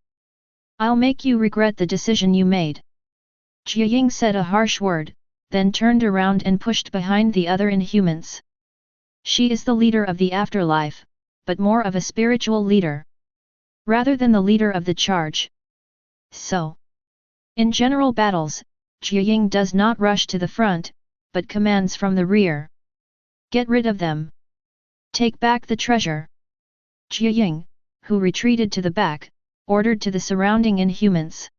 I'll make you regret the decision you made. Jiaying said a harsh word, then turned around and pushed behind the other Inhumans. She is the leader of the afterlife, but more of a spiritual leader. Rather than the leader of the charge. So, in general battles, Jiaying does not rush to the front, but commands from the rear. Get rid of them. Take back the treasure. Jiaying, who retreated to the back, ordered to the surrounding Inhumans.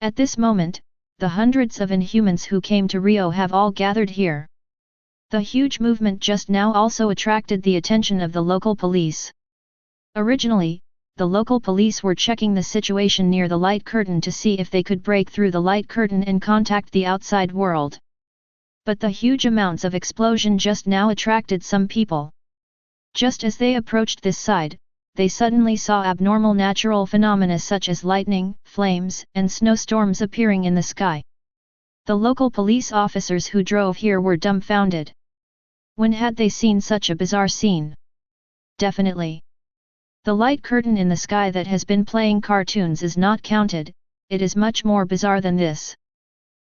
At this moment, the hundreds of Inhumans who came to Rio have all gathered here. The huge movement just now also attracted the attention of the local police. Originally, the local police were checking the situation near the light curtain to see if they could break through the light curtain and contact the outside world. But the huge amounts of explosion just now attracted some people. Just as they approached this side, they suddenly saw abnormal natural phenomena such as lightning, flames, and snowstorms appearing in the sky. The local police officers who drove here were dumbfounded. When had they seen such a bizarre scene? Definitely. The light curtain in the sky that has been playing cartoons is not counted, it is much more bizarre than this.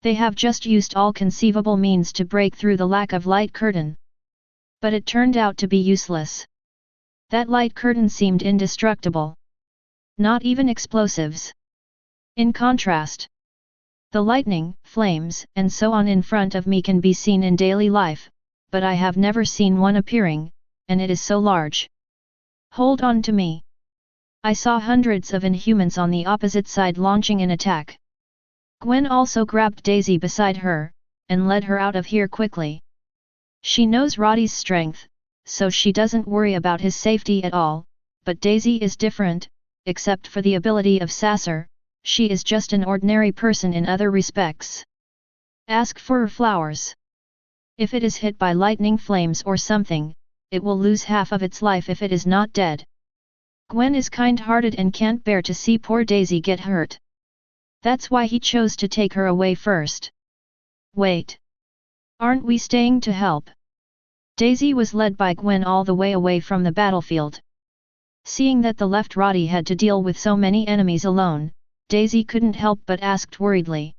They have just used all conceivable means to break through the lack of light curtain. But it turned out to be useless. That light curtain seemed indestructible. Not even explosives. In contrast, the lightning, flames, and so on in front of me can be seen in daily life, but I have never seen one appearing, and it is so large. Hold on to me. I saw hundreds of Inhumans on the opposite side launching an attack. Gwen also grabbed Daisy beside her, and led her out of here quickly. She knows Roddy's strength, so she doesn't worry about his safety at all, but Daisy is different, except for the ability of Sasser, she is just an ordinary person in other respects. Ask for her flowers. If it is hit by lightning flames or something, it will lose half of its life if it is not dead. Gwen is kind-hearted and can't bear to see poor Daisy get hurt. That's why he chose to take her away first. Wait. Aren't we staying to help? Daisy was led by Gwen all the way away from the battlefield. Seeing that the left Roddy had to deal with so many enemies alone, Daisy couldn't help but asked worriedly.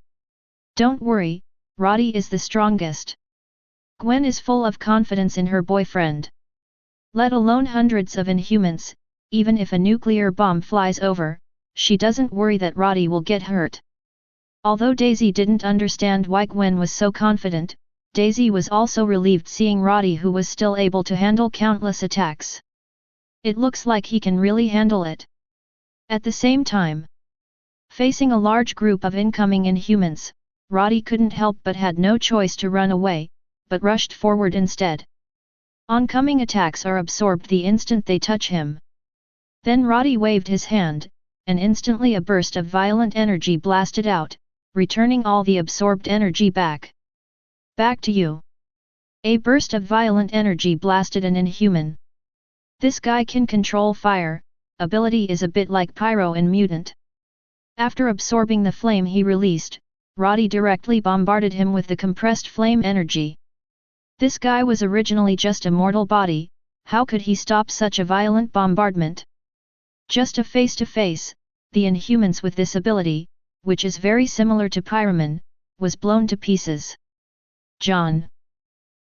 Don't worry, Roddy is the strongest. Gwen is full of confidence in her boyfriend. Let alone hundreds of Inhumans, even if a nuclear bomb flies over, she doesn't worry that Roddy will get hurt. Although Daisy didn't understand why Gwen was so confident, Daisy was also relieved seeing Roddy, who was still able to handle countless attacks. It looks like he can really handle it. At the same time, facing a large group of incoming Inhumans, Roddy couldn't help but had no choice to run away, but rushed forward instead. Oncoming attacks are absorbed the instant they touch him. Then Roddy waved his hand, and instantly a burst of violent energy blasted out, returning all the absorbed energy back. Back to you. A burst of violent energy blasted an Inhuman. This guy can control fire, ability is a bit like Pyro in Mutant. After absorbing the flame he released, Roddy directly bombarded him with the compressed flame energy. This guy was originally just a mortal body, how could he stop such a violent bombardment? Just a face-to-face, the Inhumans with this ability, which is very similar to Pyroman, was blown to pieces. John.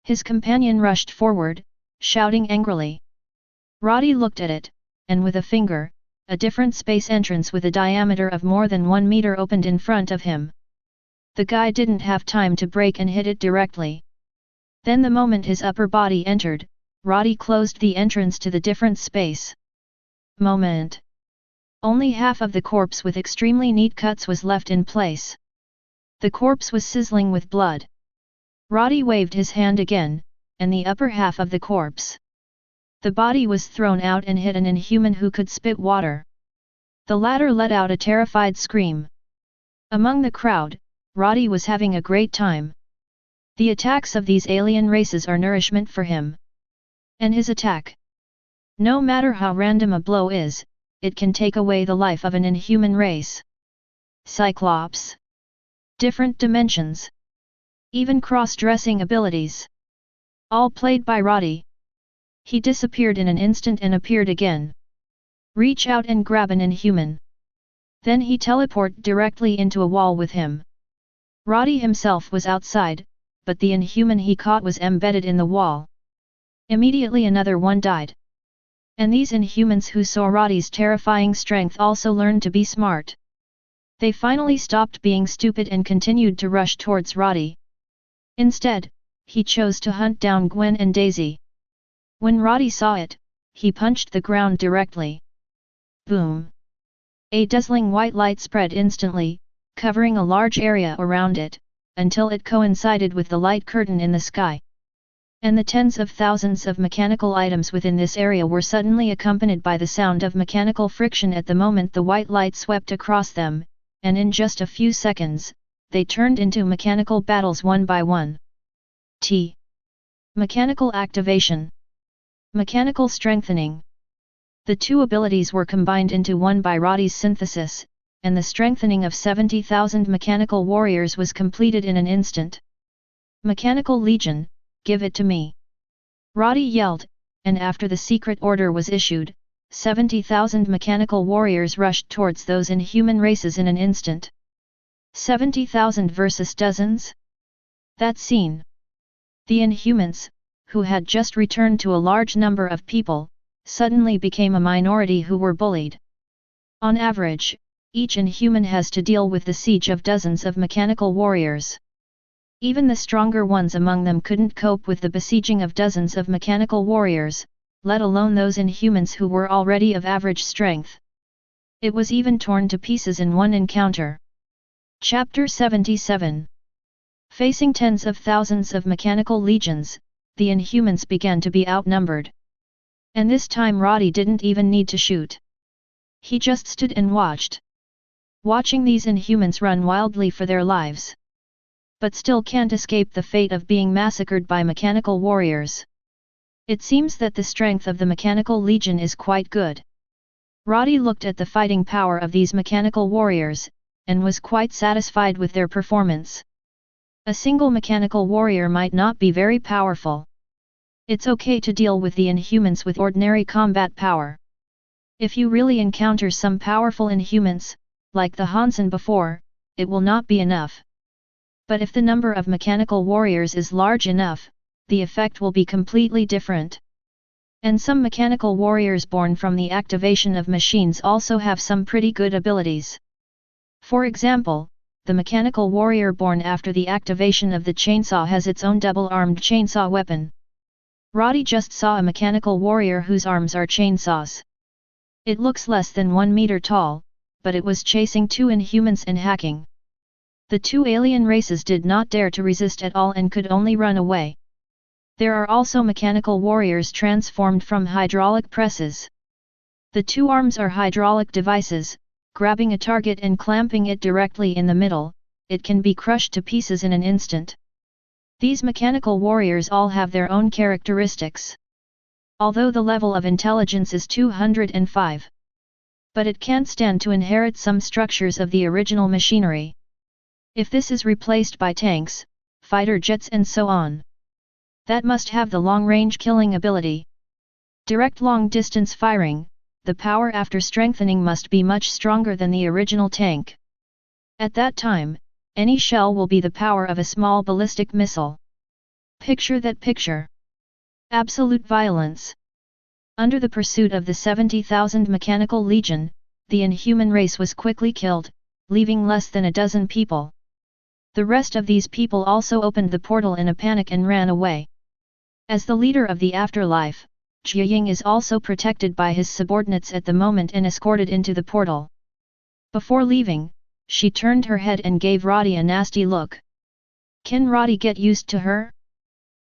His companion rushed forward, shouting angrily. Roddy looked at it, and with a finger, a different space entrance with a diameter of more than 1 meter opened in front of him. The guy didn't have time to break and hit it directly. Then the moment his upper body entered, Roddy closed the entrance to the different space. Moment. Only half of the corpse with extremely neat cuts was left in place. The corpse was sizzling with blood. Roddy waved his hand again, and the upper half of the corpse. The body was thrown out and hit an Inhuman who could spit water. The latter let out a terrified scream. Among the crowd, Roddy was having a great time. The attacks of these alien races are nourishment for him. And his attack. No matter how random a blow is, it can take away the life of an Inhuman race. Cyclops. Different dimensions. Even cross-dressing abilities. All played by Roddy. He disappeared in an instant and appeared again. Reach out and grab an Inhuman. Then he teleported directly into a wall with him. Roddy himself was outside, but the Inhuman he caught was embedded in the wall. Immediately another one died. And these Inhumans who saw Roddy's terrifying strength also learned to be smart. They finally stopped being stupid and continued to rush towards Roddy. Instead, he chose to hunt down Gwen and Daisy. When Roddy saw it, he punched the ground directly. Boom! A dazzling white light spread instantly, covering a large area around it, until it coincided with the light curtain in the sky. And the tens of thousands of mechanical items within this area were suddenly accompanied by the sound of mechanical friction at the moment the white light swept across them, and in just a few seconds, they turned into mechanical battles one by one. Mechanical activation. Mechanical strengthening. The two abilities were combined into one by Roddy's synthesis, and the strengthening of 70,000 mechanical warriors was completed in an instant. Mechanical Legion, give it to me. Roddy yelled, and after the secret order was issued, 70,000 mechanical warriors rushed towards those Inhuman races in an instant. 70,000 versus dozens? That scene. The Inhumans, who had just returned to a large number of people, suddenly became a minority who were bullied. On average, each Inhuman has to deal with the siege of dozens of mechanical warriors. Even the stronger ones among them couldn't cope with the besieging of dozens of mechanical warriors, let alone those Inhumans who were already of average strength. It was even torn to pieces in one encounter. Chapter 77. Facing tens of thousands of mechanical legions, the Inhumans began to be outnumbered. And this time Roddy didn't even need to shoot. He just stood and watched. Watching these Inhumans run wildly for their lives. But still can't escape the fate of being massacred by mechanical warriors. It seems that the strength of the mechanical legion is quite good. Roddy looked at the fighting power of these mechanical warriors, and was quite satisfied with their performance. A single mechanical warrior might not be very powerful. It's okay to deal with the Inhumans with ordinary combat power. If you really encounter some powerful Inhumans, like the Hansen before, it will not be enough. But if the number of mechanical warriors is large enough, the effect will be completely different. And some mechanical warriors born from the activation of machines also have some pretty good abilities. For example, the mechanical warrior born after the activation of the chainsaw has its own double-armed chainsaw weapon. Roddy just saw a mechanical warrior whose arms are chainsaws. It looks less than 1 meter tall, but it was chasing two Inhumans and hacking. The two alien races did not dare to resist at all and could only run away. There are also mechanical warriors transformed from hydraulic presses. The two arms are hydraulic devices, grabbing a target and clamping it directly in the middle, it can be crushed to pieces in an instant. These mechanical warriors all have their own characteristics. Although the level of intelligence is 205. But it can't stand to inherit some structures of the original machinery. If this is replaced by tanks, fighter jets and so on, that must have the long-range killing ability. Direct long-distance firing, the power after strengthening must be much stronger than the original tank. At that time, any shell will be the power of a small ballistic missile. Picture that picture. Absolute violence. Under the pursuit of the 70,000 mechanical legion, the Inhuman race was quickly killed, leaving less than a dozen people. The rest of these people also opened the portal in a panic and ran away. As the leader of the afterlife, Jiaying is also protected by his subordinates at the moment and escorted into the portal. Before leaving, she turned her head and gave Roddy a nasty look. Can Roddy get used to her?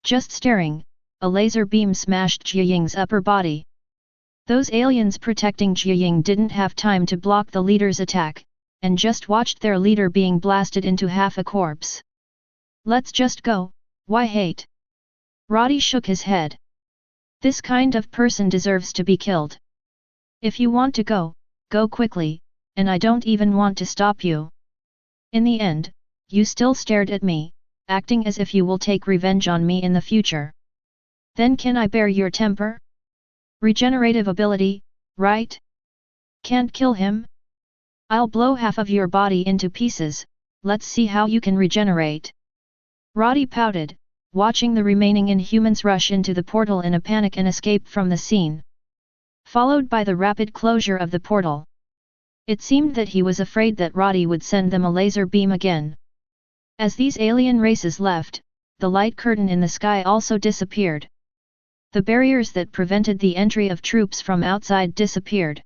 Just staring, a laser beam smashed Jiaying's upper body. Those aliens protecting Jiaying didn't have time to block the leader's attack, and just watched their leader being blasted into half a corpse. Let's just go, why hate? Roddy shook his head. This kind of person deserves to be killed. If you want to go, go quickly, and I don't even want to stop you. In the end, you still stared at me, acting as if you will take revenge on me in the future. Then can I bear your temper? Regenerative ability, right? Can't kill him? I'll blow half of your body into pieces, let's see how you can regenerate. Roddy pouted, watching the remaining Inhumans rush into the portal in a panic and escape from the scene. Followed by the rapid closure of the portal. It seemed that he was afraid that Roddy would send them a laser beam again. As these alien races left, the light curtain in the sky also disappeared. The barriers that prevented the entry of troops from outside disappeared.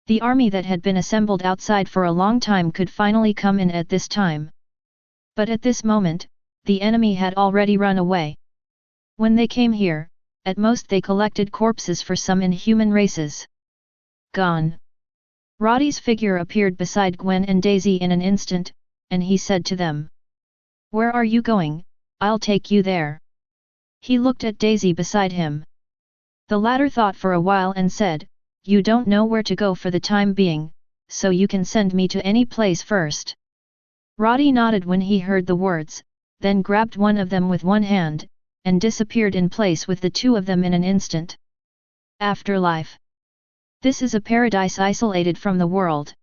The army that had been assembled outside for a long time could finally come in at this time. But at this moment, the enemy had already run away. When they came here, at most they collected corpses for some Inhuman races. Gone. Roddy's figure appeared beside Gwen and Daisy in an instant, and he said to them. Where are you going? I'll take you there. He looked at Daisy beside him. The latter thought for a while and said, You don't know where to go for the time being, so you can send me to any place first. Roddy nodded when he heard the words, then grabbed one of them with one hand, and disappeared in place with the two of them in an instant. Afterlife. This is a paradise isolated from the world.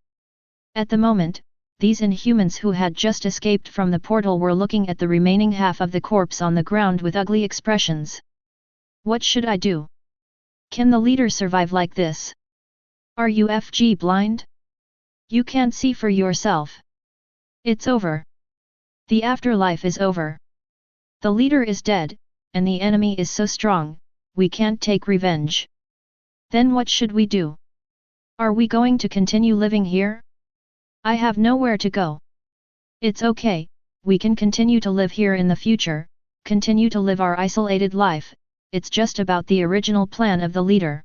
At the moment, these Inhumans who had just escaped from the portal were looking at the remaining half of the corpse on the ground with ugly expressions. What should I do? Can the leader survive like this? Are you FG blind? You can't see for yourself. It's over. The afterlife is over. The leader is dead, and the enemy is so strong, we can't take revenge. Then what should we do? Are we going to continue living here? I have nowhere to go. It's okay, we can continue to live here in the future, continue to live our isolated life, it's just about the original plan of the leader.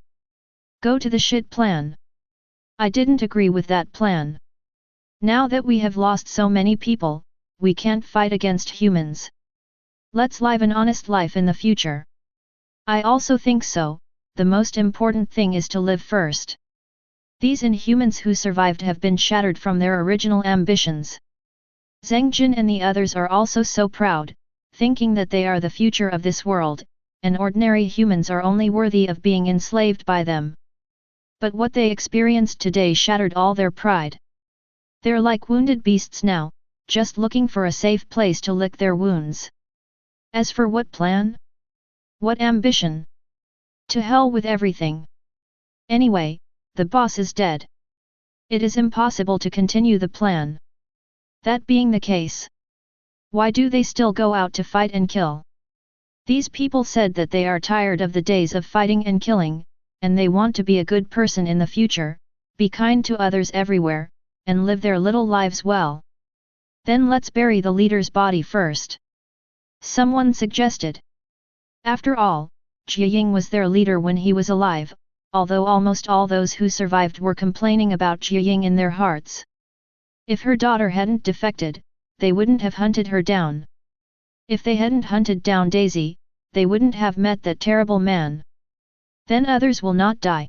Go to the shit plan. I didn't agree with that plan. Now that we have lost so many people, we can't fight against humans. Let's live an honest life in the future. I also think so, the most important thing is to live first. These inhumans who survived have been shattered from their original ambitions. Zheng Jin and the others are also so proud, thinking that they are the future of this world, and ordinary humans are only worthy of being enslaved by them. But what they experienced today shattered all their pride. They're like wounded beasts now, just looking for a safe place to lick their wounds. As for what plan? What ambition? To hell with everything. Anyway, the boss is dead. It is impossible to continue the plan. That being the case, why do they still go out to fight and kill? These people said that they are tired of the days of fighting and killing, and they want to be a good person in the future, be kind to others everywhere, and live their little lives well. Then let's bury the leader's body first. Someone suggested. After all, Jiaying was their leader when he was alive, although almost all those who survived were complaining about Jiaying in their hearts. If her daughter hadn't defected, they wouldn't have hunted her down. If they hadn't hunted down Daisy, they wouldn't have met that terrible man. Then others will not die.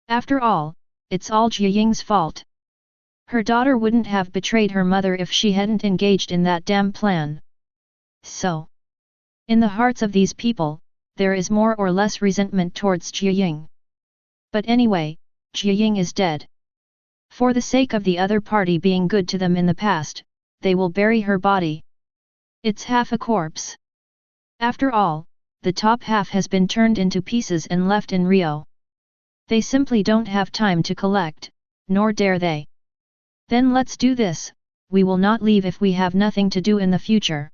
After all, it's all Jiaying's fault. Her daughter wouldn't have betrayed her mother if she hadn't engaged in that damn plan. So, in the hearts of these people, there is more or less resentment towards Jiaying. But anyway, Jiaying is dead. For the sake of the other party being good to them in the past, they will bury her body. It's half a corpse. After all, the top half has been turned into pieces and left in Rio. They simply don't have time to collect, nor dare they. Then let's do this, we will not leave if we have nothing to do in the future.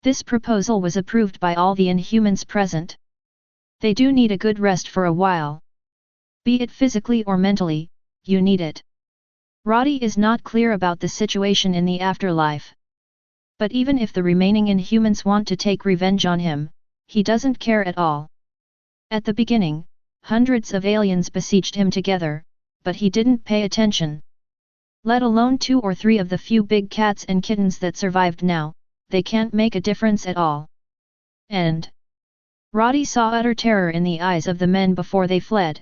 This proposal was approved by all the inhumans present. They do need a good rest for a while. Be it physically or mentally, you need it. Roddy is not clear about the situation in the afterlife. But even if the remaining inhumans want to take revenge on him, he doesn't care at all. At the beginning, hundreds of aliens besieged him together, but he didn't pay attention. Let alone 2 or 3 of the few big cats and kittens that survived now, they can't make a difference at all. And Roddy saw utter terror in the eyes of the men before they fled.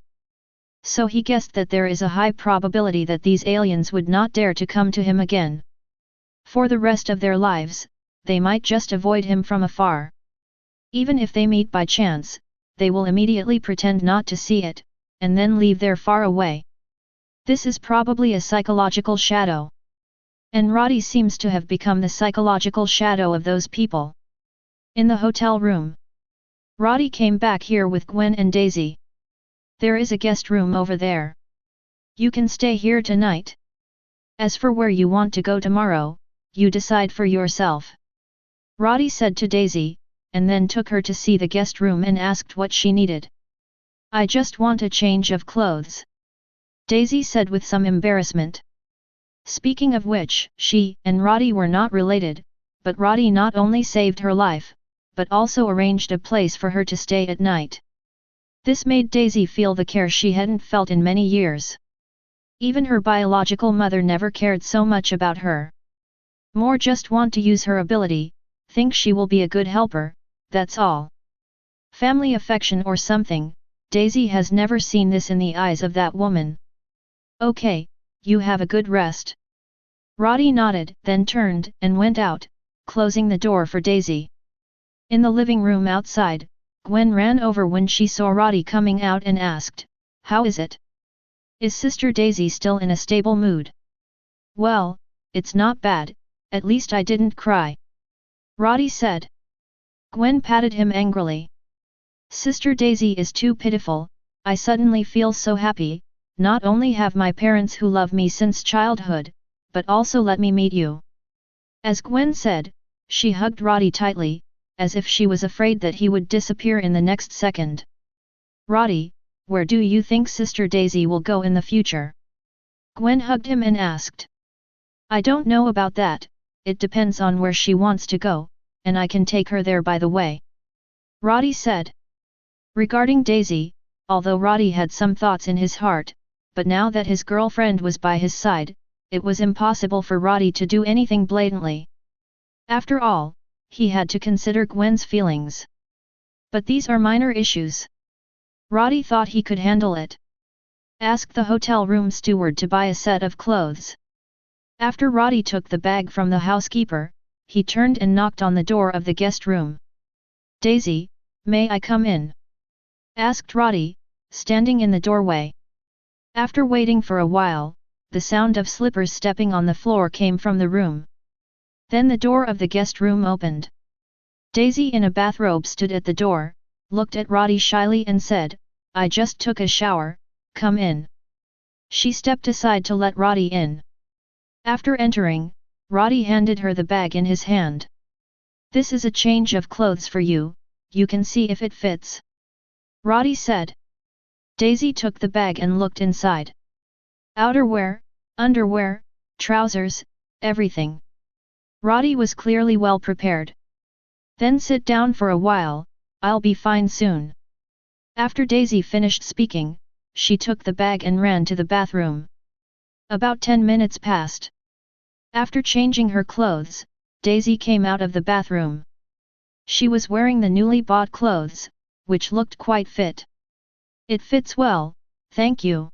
So he guessed that there is a high probability that these aliens would not dare to come to him again. For the rest of their lives, they might just avoid him from afar. Even if they meet by chance, they will immediately pretend not to see it, and then leave there far away. This is probably a psychological shadow. And Roddy seems to have become the psychological shadow of those people. In the hotel room, Roddy came back here with Gwen and Daisy. There is a guest room over there. You can stay here tonight. As for where you want to go tomorrow, you decide for yourself. Roddy said to Daisy, and then took her to see the guest room and asked what she needed. I just want a change of clothes. Daisy said with some embarrassment. Speaking of which, she and Roddy were not related, but Roddy not only saved her life, but also arranged a place for her to stay at night. This made Daisy feel the care she hadn't felt in many years. Even her biological mother never cared so much about her. More just want to use her ability, think she will be a good helper, that's all. Family affection or something, Daisy has never seen this in the eyes of that woman. Okay, you have a good rest. Roddy nodded, then turned and went out, closing the door for Daisy. In the living room outside, Gwen ran over when she saw Roddy coming out and asked, "How is it? Is Sister Daisy still in a stable mood?" "Well, it's not bad, at least I didn't cry," Roddy said. Gwen patted him angrily. "Sister Daisy is too pitiful, I suddenly feel so happy, not only have my parents who love me since childhood, but also let me meet you." As Gwen said, she hugged Roddy tightly, as if she was afraid that he would disappear in the next second. "Roddy, where do you think Sister Daisy will go in the future? Gwen hugged him and asked. I don't know about that, it depends on where she wants to go, and I can take her there by the way. Roddy said. Regarding Daisy, although Roddy had some thoughts in his heart, but now that his girlfriend was by his side, it was impossible for Roddy to do anything blatantly. After all, he had to consider Gwen's feelings. But these are minor issues. Roddy thought he could handle it. Ask the hotel room steward to buy a set of clothes. After Roddy took the bag from the housekeeper, he turned and knocked on the door of the guest room. Daisy, may I come in? Asked Roddy, standing in the doorway. After waiting for a while, the sound of slippers stepping on the floor came from the room. Then the door of the guest room opened. Daisy in a bathrobe stood at the door, looked at Roddy shyly and said, I just took a shower, come in. She stepped aside to let Roddy in. After entering, Roddy handed her the bag in his hand. This is a change of clothes for you, you can see if it fits. Roddy said. Daisy took the bag and looked inside. Outerwear, underwear, trousers, everything. Roddy was clearly well prepared. Then sit down for a while, I'll be fine soon. After Daisy finished speaking, she took the bag and ran to the bathroom. About 10 minutes passed. After changing her clothes, Daisy came out of the bathroom. She was wearing the newly bought clothes, which looked quite fit. It fits well, thank you.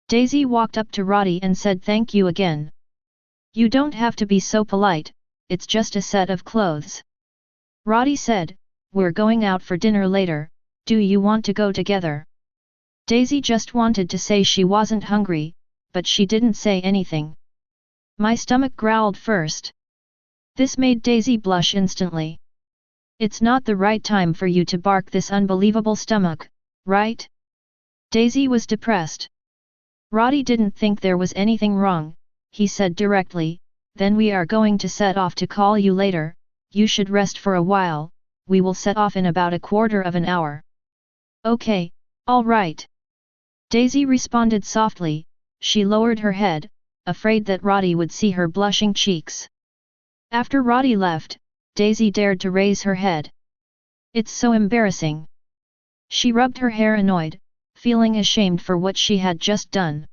Daisy walked up to Roddy and said thank you again. You don't have to be so polite, it's just a set of clothes. Roddy said, we're going out for dinner later, do you want to go together? Daisy just wanted to say she wasn't hungry, but she didn't say anything. My stomach growled first. This made Daisy blush instantly. It's not the right time for you to bark this unbelievable stomach, right? Daisy was depressed. Roddy didn't think there was anything wrong, he said directly, then we are going to set off to call you later, you should rest for a while, we will set off in about a quarter of an hour. Okay, all right. Daisy responded softly, she lowered her head, afraid that Roddy would see her blushing cheeks. After Roddy left, Daisy dared to raise her head. It's so embarrassing. She rubbed her hair annoyed, feeling ashamed for what she had just done.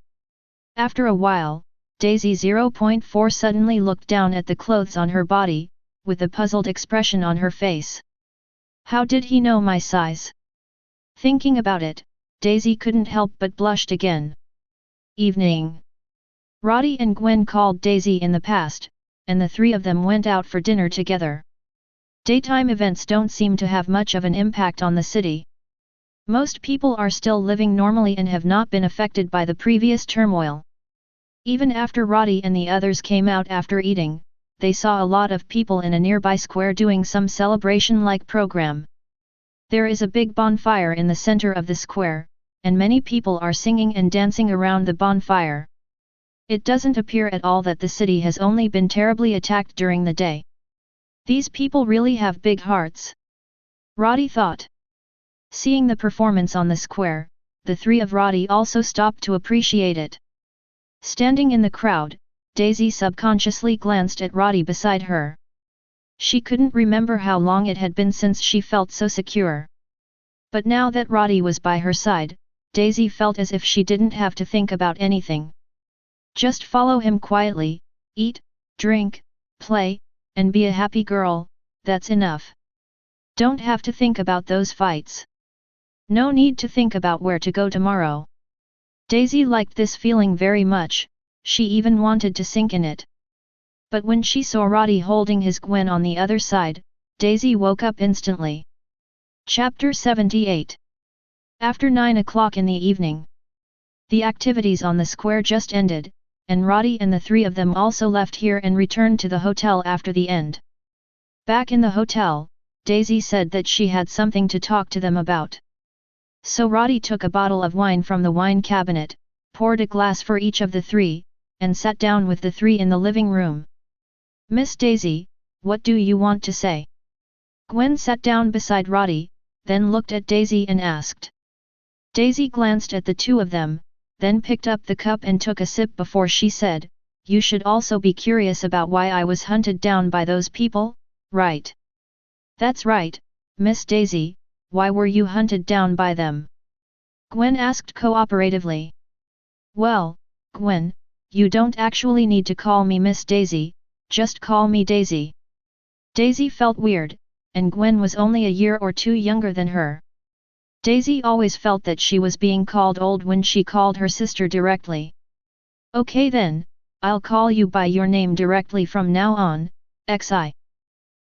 After a while, Daisy 0.4 suddenly looked down at the clothes on her body, with a puzzled expression on her face. How did he know my size? Thinking about it, Daisy couldn't help but blushed again. Evening. Roddy and Gwen called Daisy in the past, and the three of them went out for dinner together. Daytime events don't seem to have much of an impact on the city. Most people are still living normally and have not been affected by the previous turmoil. Even after Roddy and the others came out after eating, they saw a lot of people in a nearby square doing some celebration-like program. There is a big bonfire in the center of the square, and many people are singing and dancing around the bonfire. It doesn't appear at all that the city has only been terribly attacked during the day. These people really have big hearts. Roddy thought. Seeing the performance on the square, the three of Roddy also stopped to appreciate it. Standing in the crowd, Daisy subconsciously glanced at Roddy beside her. She couldn't remember how long it had been since she felt so secure. But now that Roddy was by her side, Daisy felt as if she didn't have to think about anything. Just follow him quietly, eat, drink, play, and be a happy girl, that's enough. Don't have to think about those fights. No need to think about where to go tomorrow. Daisy liked this feeling very much, she even wanted to sink in it. But when she saw Roddy holding his Gwen on the other side, Daisy woke up instantly. Chapter 78. After 9 o'clock in the evening. The activities on the square just ended, and Roddy and the three of them also left here and returned to the hotel after the end. Back in the hotel, Daisy said that she had something to talk to them about. So Roddy took a bottle of wine from the wine cabinet, poured a glass for each of the three, and sat down with the three in the living room. Miss Daisy, what do you want to say? Gwen sat down beside Roddy, then looked at Daisy and asked. Daisy glanced at the two of them, then picked up the cup and took a sip before she said, "You should also be curious about why I was hunted down by those people, right?" "That's right, Miss Daisy, why were you hunted down by them?" Gwen asked cooperatively. "Well, Gwen, you don't actually need to call me Miss Daisy, just call me Daisy." Daisy felt weird, and Gwen was only a year or two younger than her. Daisy always felt that she was being called old when she called her sister directly. "Okay then, I'll call you by your name directly from now on, Xi."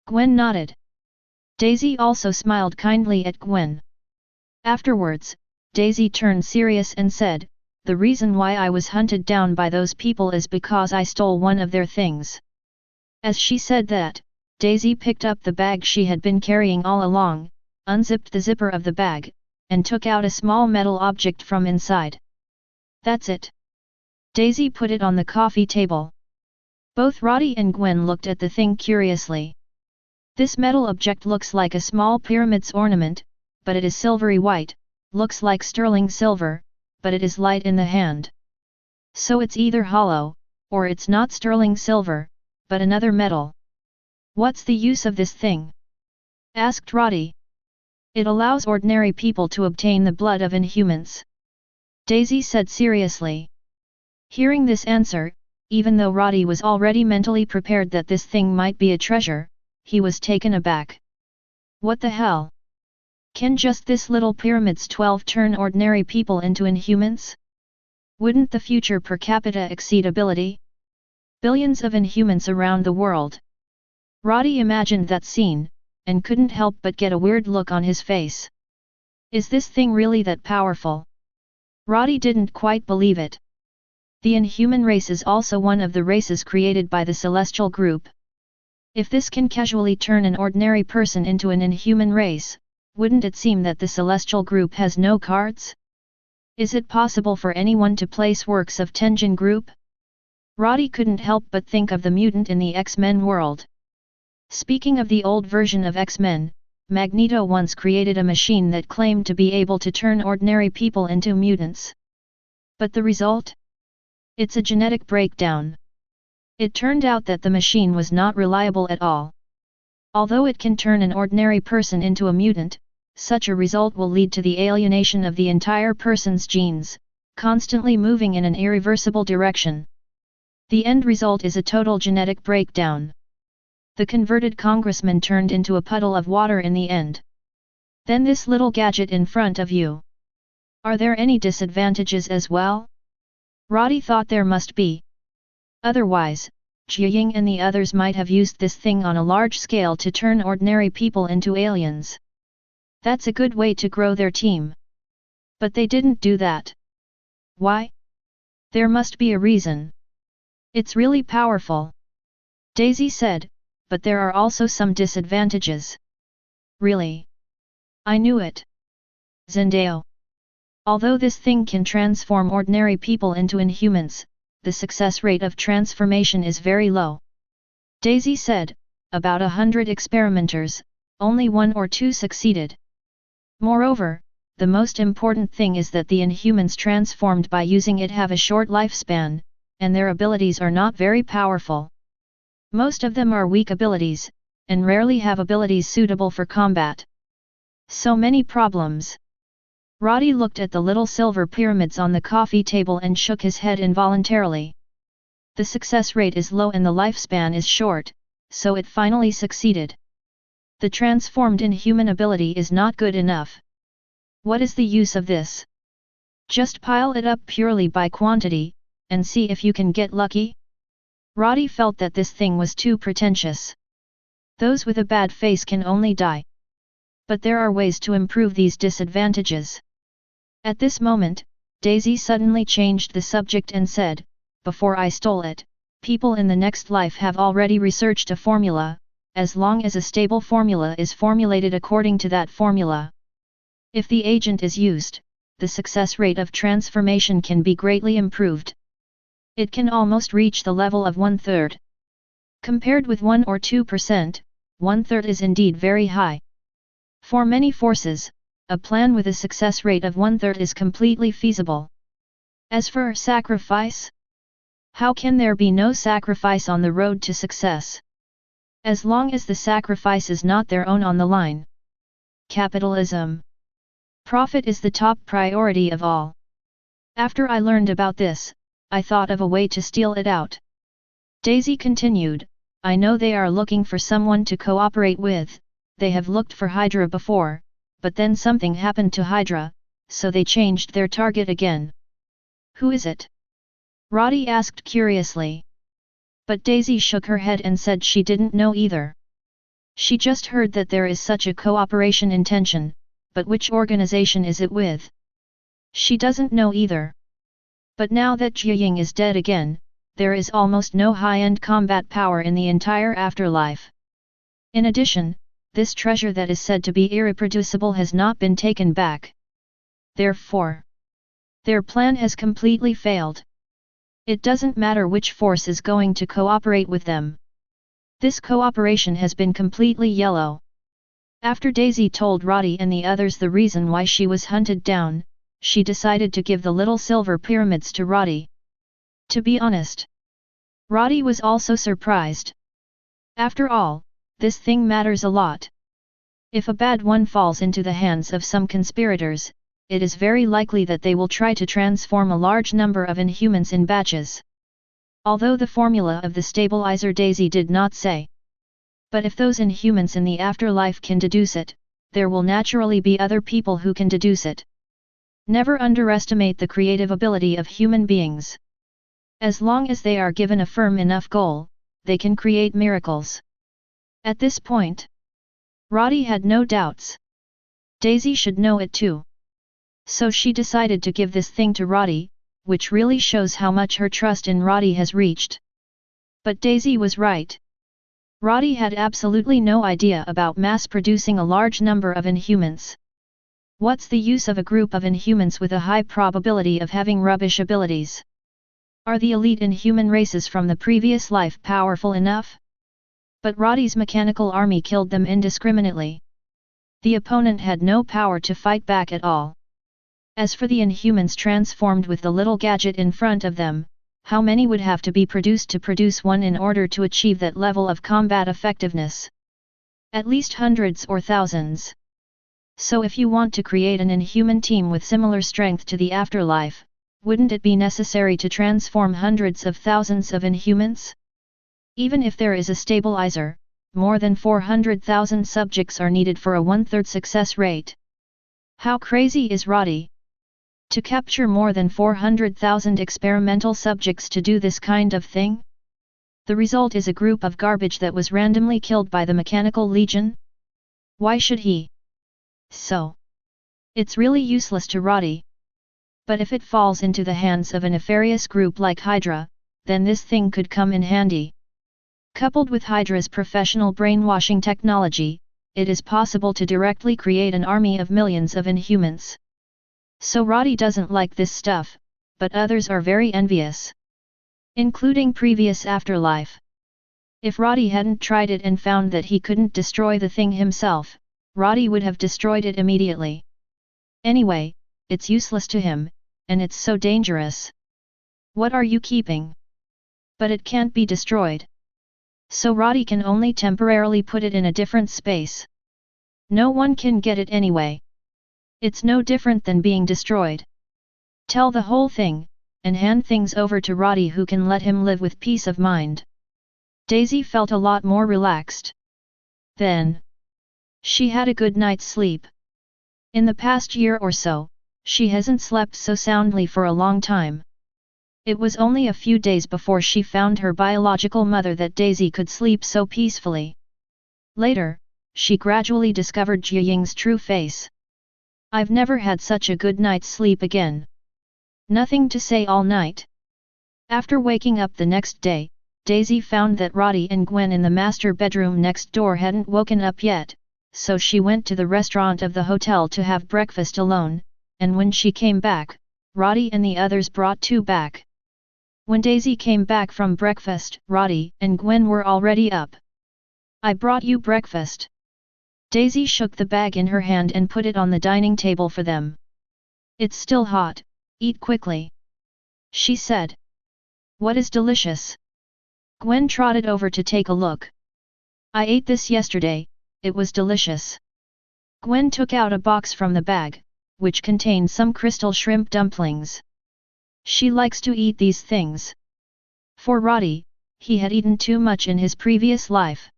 Gwen nodded. Daisy also smiled kindly at Gwen. Afterwards, Daisy turned serious and said, "The reason why I was hunted down by those people is because I stole one of their things." As she said that, Daisy picked up the bag she had been carrying all along, unzipped the zipper of the bag, and took out a small metal object from inside. "That's it." Daisy put it on the coffee table. Both Roddy and Gwen looked at the thing curiously. "This metal object looks like a small pyramid's ornament, but it is silvery white, looks like sterling silver, but it is light in the hand. So it's either hollow, or it's not sterling silver, but another metal. What's the use of this thing?" asked Roddy. "It allows ordinary people to obtain the blood of inhumans," Daisy said seriously. Hearing this answer, even though Roddy was already mentally prepared that this thing might be a treasure, he was taken aback. "What the hell? Can just this little pyramid's 12 turn ordinary people into inhumans? Wouldn't the future per capita exceed ability? Billions of inhumans around the world." Roddy imagined that scene, and couldn't help but get a weird look on his face. Is this thing really that powerful? Roddy didn't quite believe it. The inhuman race is also one of the races created by the Celestial Group. If this can casually turn an ordinary person into an inhuman race, wouldn't it seem that the Celestial Group has no cards? Is it possible for anyone to place works of Tenjin Group? Roddy couldn't help but think of the mutant in the X-Men world. Speaking of the old version of X-Men, Magneto once created a machine that claimed to be able to turn ordinary people into mutants. But the result? It's a genetic breakdown. It turned out that the machine was not reliable at all. Although it can turn an ordinary person into a mutant, such a result will lead to the alienation of the entire person's genes, constantly moving in an irreversible direction. The end result is a total genetic breakdown. The converted congressman turned into a puddle of water in the end. Then this little gadget in front of you. Are there any disadvantages as well? Roddy thought there must be. Otherwise, Jiaying and the others might have used this thing on a large scale to turn ordinary people into aliens. That's a good way to grow their team. But they didn't do that. Why? There must be a reason. It's really powerful, Daisy said, but there are also some disadvantages. Really? I knew it. Zendao. Although this thing can transform ordinary people into inhumans, the success rate of transformation is very low. Daisy said, about 100 experimenters, only 1 or 2 succeeded. Moreover, the most important thing is that the inhumans transformed by using it have a short lifespan, and their abilities are not very powerful. Most of them are weak abilities, and rarely have abilities suitable for combat. So many problems. Roddy looked at the little silver pyramids on the coffee table and shook his head involuntarily. The success rate is low and the lifespan is short, so it finally succeeded. The transformed inhuman ability is not good enough. What is the use of this? Just pile it up purely by quantity, and see if you can get lucky? Roddy felt that this thing was too pretentious. Those with a bad face can only die. But there are ways to improve these disadvantages. At this moment, Daisy suddenly changed the subject and said, "Before I stole it, people in the next life have already researched a formula, as long as a stable formula is formulated according to that formula. If the agent is used, the success rate of transformation can be greatly improved. It can almost reach the level of 1/3. Compared with 1 or 2%, 1/3 is indeed very high. For many forces, a plan with a success rate of 1/3 is completely feasible. As for sacrifice? How can there be no sacrifice on the road to success? As long as the sacrifice is not their own on the line. Capitalism. Profit is the top priority of all. After I learned about this, I thought of a way to steal it out. Daisy continued, I know they are looking for someone to cooperate with, they have looked for Hydra before, but then something happened to Hydra, so they changed their target again. Who is it? Roddy asked curiously. But Daisy shook her head and said she didn't know either. She just heard that there is such a cooperation intention, but which organization is it with? She doesn't know either. But now that Jiaying is dead again, there is almost no high-end combat power in the entire afterlife. In addition, this treasure that is said to be irreproducible has not been taken back. Therefore, their plan has completely failed. It doesn't matter which force is going to cooperate with them. This cooperation has been completely yellow. After Daisy told Roddy and the others the reason why she was hunted down, she decided to give the little silver pyramids to Roddy. To be honest, Roddy was also surprised. After all, this thing matters a lot. If a bad one falls into the hands of some conspirators, it is very likely that they will try to transform a large number of inhumans in batches. Although the formula of the stabilizer Daisy did not say. But if those inhumans in the afterlife can deduce it, there will naturally be other people who can deduce it. Never underestimate the creative ability of human beings. As long as they are given a firm enough goal, they can create miracles. At this point, Roddy had no doubts. Daisy should know it too. So she decided to give this thing to Roddy, which really shows how much her trust in Roddy has reached. But Daisy was right. Roddy had absolutely no idea about mass-producing a large number of inhumans. What's the use of a group of inhumans with a high probability of having rubbish abilities? Are the elite inhuman races from the previous life powerful enough? But Roddy's mechanical army killed them indiscriminately. The opponent had no power to fight back at all. As for the inhumans transformed with the little gadget in front of them, how many would have to be produced to produce one in order to achieve that level of combat effectiveness? At least hundreds or thousands. So if you want to create an inhuman team with similar strength to the afterlife, wouldn't it be necessary to transform hundreds of thousands of inhumans? Even if there is a stabilizer, more than 400,000 subjects are needed for a 1/3 success rate. How crazy is Roddy? To capture more than 400,000 experimental subjects to do this kind of thing? The result is a group of garbage that was randomly killed by the Mechanical Legion? Why should he? So, it's really useless to Roddy. But if it falls into the hands of a nefarious group like Hydra, then this thing could come in handy. Coupled with Hydra's professional brainwashing technology, it is possible to directly create an army of millions of inhumans. So Roddy doesn't like this stuff, but others are very envious. Including previous afterlife. If Roddy hadn't tried it and found that he couldn't destroy the thing himself, Roddy would have destroyed it immediately. Anyway, it's useless to him, and it's so dangerous. What are you keeping? But it can't be destroyed. So Roddy can only temporarily put it in a different space. No one can get it anyway. It's no different than being destroyed. Tell the whole thing, and hand things over to Roddy who can let him live with peace of mind. Daisy felt a lot more relaxed. Then, she had a good night's sleep. In the past year or so, she hasn't slept so soundly for a long time. It was only a few days before she found her biological mother that Daisy could sleep so peacefully. Later, she gradually discovered Jiaying's true face. I've never had such a good night's sleep again. Nothing to say all night. After waking up the next day, Daisy found that Roddy and Gwen in the master bedroom next door hadn't woken up yet, so she went to the restaurant of the hotel to have breakfast alone, and when she came back, Roddy and the others brought two back. When Daisy came back from breakfast, Roddy and Gwen were already up. I brought you breakfast. Daisy shook the bag in her hand and put it on the dining table for them. It's still hot, eat quickly, she said. What is delicious? Gwen trotted over to take a look. I ate this yesterday, it was delicious. Gwen took out a box from the bag, which contained some crystal shrimp dumplings. She likes to eat these things. For Roddy, he had eaten too much in his previous life.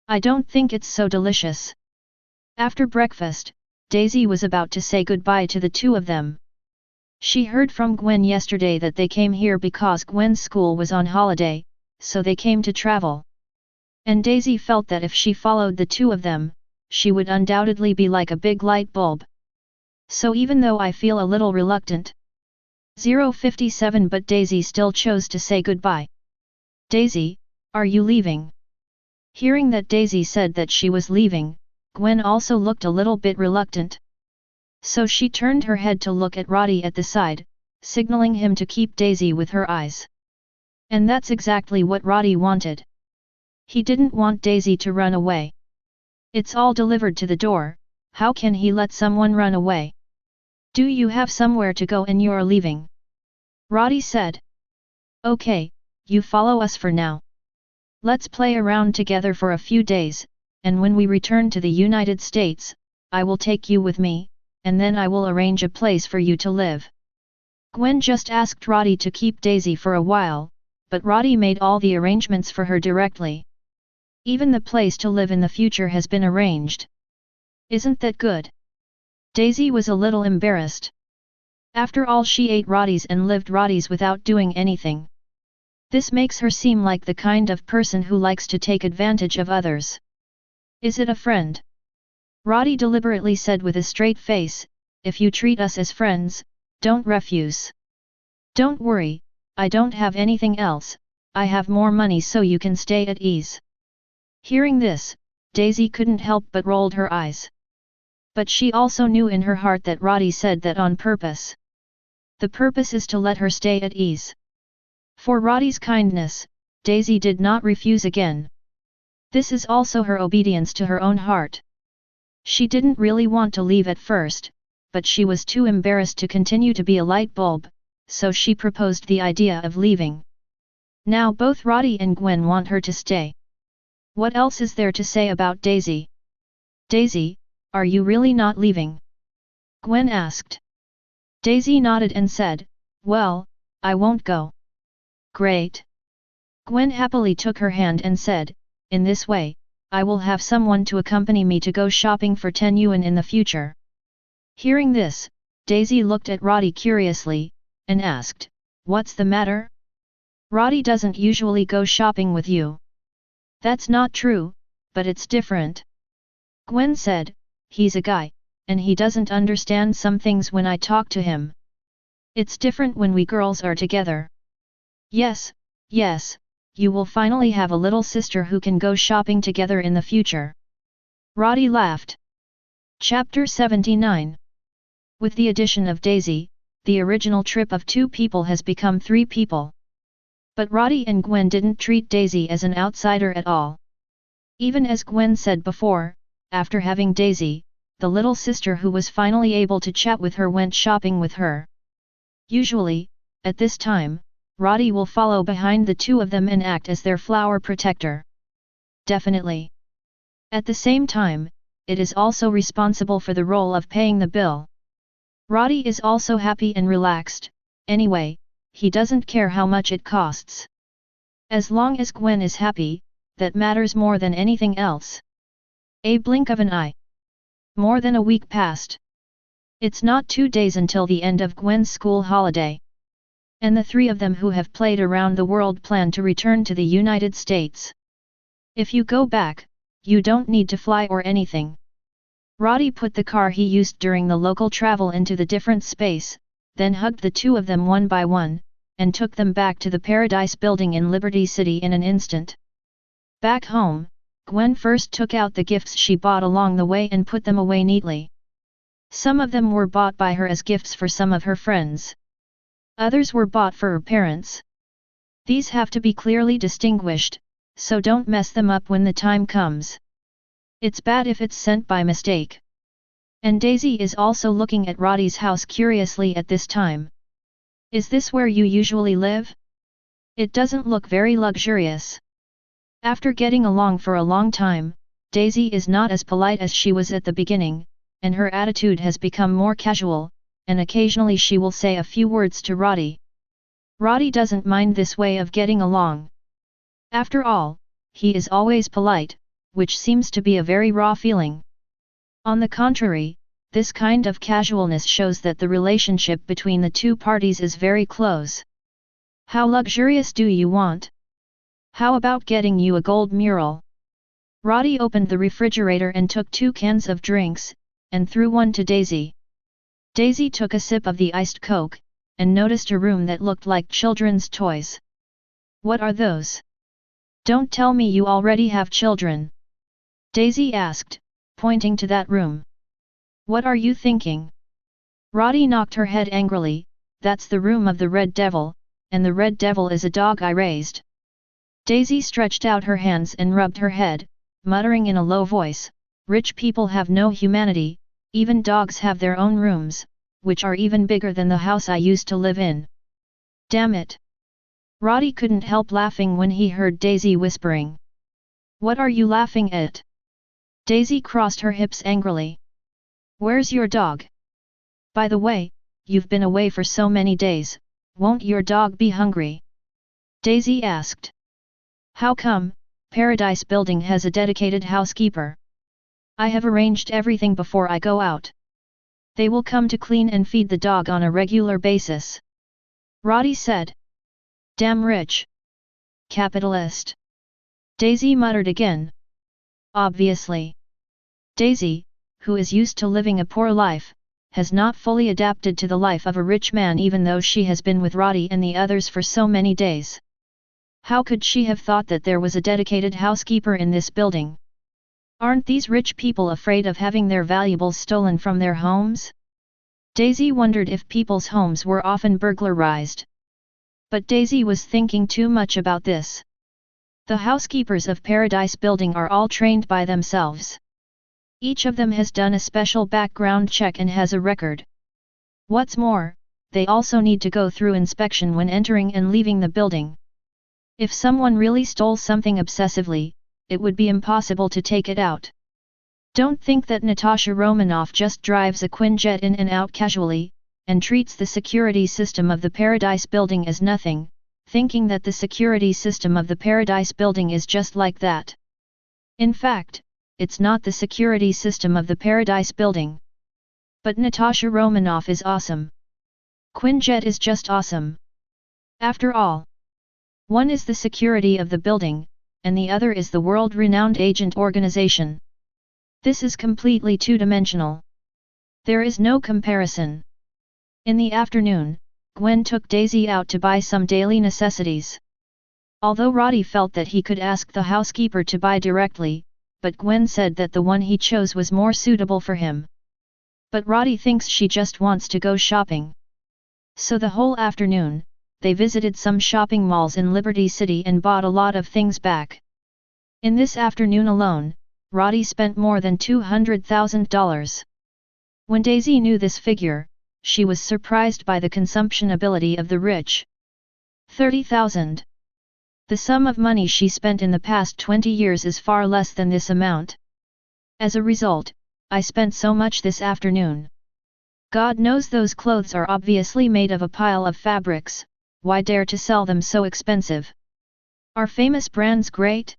I don't think it's so delicious. After breakfast, Daisy was about to say goodbye to the two of them. She heard from Gwen yesterday that they came here because Gwen's school was on holiday, so they came to travel. And Daisy felt that if she followed the two of them, she would undoubtedly be like a big light bulb. So even though I feel a little reluctant. 057 but Daisy still chose to say goodbye. Daisy, are you leaving? Hearing that Daisy said that she was leaving, Gwen also looked a little bit reluctant. So she turned her head to look at Roddy at the side, signaling him to keep Daisy with her eyes. And that's exactly what Roddy wanted. He didn't want Daisy to run away. It's all delivered to the door, how can he let someone run away? Do you have somewhere to go and you're leaving? Roddy said. Okay, you follow us for now. Let's play around together for a few days, and when we return to the United States, I will take you with me, and then I will arrange a place for you to live. Gwen just asked Roddy to keep Daisy for a while, but Roddy made all the arrangements for her directly. Even the place to live in the future has been arranged. Isn't that good? Daisy was a little embarrassed. After all, she ate Roddy's and lived Roddy's without doing anything. This makes her seem like the kind of person who likes to take advantage of others. Is it a friend? Roddy deliberately said with a straight face, if you treat us as friends, don't refuse. Don't worry, I don't have anything else, I have more money so you can stay at ease. Hearing this, Daisy couldn't help but rolled her eyes. But she also knew in her heart that Roddy said that on purpose. The purpose is to let her stay at ease. For Roddy's kindness, Daisy did not refuse again. This is also her obedience to her own heart. She didn't really want to leave at first, but she was too embarrassed to continue to be a light bulb, so she proposed the idea of leaving. Now both Roddy and Gwen want her to stay. What else is there to say about Daisy? Daisy, are you really not leaving? Gwen asked. Daisy nodded and said, well, I won't go. Great. Gwen happily took her hand and said, in this way, I will have someone to accompany me to go shopping for 10 yuan in the future. Hearing this, Daisy looked at Roddy curiously, and asked, what's the matter? Roddy doesn't usually go shopping with you. That's not true, but it's different. Gwen said, he's a guy, and he doesn't understand some things when I talk to him. It's different when we girls are together. Yes, yes, you will finally have a little sister who can go shopping together in the future. Roddy laughed. Chapter 79. With the addition of Daisy, the original trip of 2 people has become 3 people. But Roddy and Gwen didn't treat Daisy as an outsider at all. Even as Gwen said before, after having Daisy, the little sister who was finally able to chat with her went shopping with her. Usually, at this time, Roddy will follow behind the 2 of them and act as their flower protector. Definitely. At the same time, it is also responsible for the role of paying the bill. Roddy is also happy and relaxed, anyway, he doesn't care how much it costs. As long as Gwen is happy, that matters more than anything else. A blink of an eye. More than a week passed. It's not 2 days until the end of Gwen's school holiday. And the 3 of them who have played around the world plan to return to the United States. If you go back, you don't need to fly or anything. Roddy put the car he used during the local travel into the different space, then hugged the 2 of them one by one, and took them back to the Paradise building in Liberty City in an instant. Back home, Gwen first took out the gifts she bought along the way and put them away neatly. Some of them were bought by her as gifts for some of her friends. Others were bought for her parents. These have to be clearly distinguished, so don't mess them up when the time comes. It's bad if it's sent by mistake. And Daisy is also looking at Roddy's house curiously at this time. Is this where you usually live? It doesn't look very luxurious. After getting along for a long time, Daisy is not as polite as she was at the beginning, and her attitude has become more casual, and occasionally she will say a few words to Roddy. Roddy doesn't mind this way of getting along. After all, he is always polite, which seems to be a very raw feeling. On the contrary, this kind of casualness shows that the relationship between the two parties is very close. How luxurious do you want? How about getting you a gold mural? Roddy opened the refrigerator and took 2 cans of drinks, and threw one to Daisy. Daisy took a sip of the iced Coke, and noticed a room that looked like children's toys. What are those? Don't tell me you already have children. Daisy asked, pointing to that room. What are you thinking? Roddy knocked her head angrily. That's the room of the Red Devil, and the Red Devil is a dog I raised. Daisy stretched out her hands and rubbed her head, muttering in a low voice, rich people have no humanity, even dogs have their own rooms, which are even bigger than the house I used to live in. Damn it! Roddy couldn't help laughing when he heard Daisy whispering. What are you laughing at? Daisy crossed her hips angrily. Where's your dog? By the way, you've been away for so many days, won't your dog be hungry? Daisy asked. How come? Paradise Building has a dedicated housekeeper. I have arranged everything before I go out. They will come to clean and feed the dog on a regular basis. Roddy said. Damn rich. Capitalist. Daisy muttered again. Obviously. Daisy, who is used to living a poor life, has not fully adapted to the life of a rich man even though she has been with Roddy and the others for so many days. How could she have thought that there was a dedicated housekeeper in this building? Aren't these rich people afraid of having their valuables stolen from their homes? Daisy wondered if people's homes were often burglarized. But Daisy was thinking too much about this. The housekeepers of Paradise Building are all trained by themselves. Each of them has done a special background check and has a record. What's more, they also need to go through inspection when entering and leaving the building. If someone really stole something obsessively, it would be impossible to take it out. Don't think that Natasha Romanoff just drives a Quinjet in and out casually, and treats the security system of the Paradise Building as nothing, thinking that the security system of the Paradise Building is just like that. In fact, it's not the security system of the Paradise Building. But Natasha Romanoff is awesome. Quinjet is just awesome. After all, one is the security of the building, and the other is the world-renowned agent organization. This is completely two-dimensional. There is no comparison. In the afternoon, Gwen took Daisy out to buy some daily necessities. Although Roddy felt that he could ask the housekeeper to buy directly, but Gwen said that the one he chose was more suitable for him. But Roddy thinks she just wants to go shopping. So the whole afternoon, they visited some shopping malls in Liberty City and bought a lot of things back. In this afternoon alone, Roddy spent more than $200,000. When Daisy knew this figure, she was surprised by the consumption ability of the rich. 30,000. The sum of money she spent in the past 20 years is far less than this amount. As a result, I spent so much this afternoon. God knows those clothes are obviously made of a pile of fabrics. Why dare to sell them so expensive? Are famous brands great?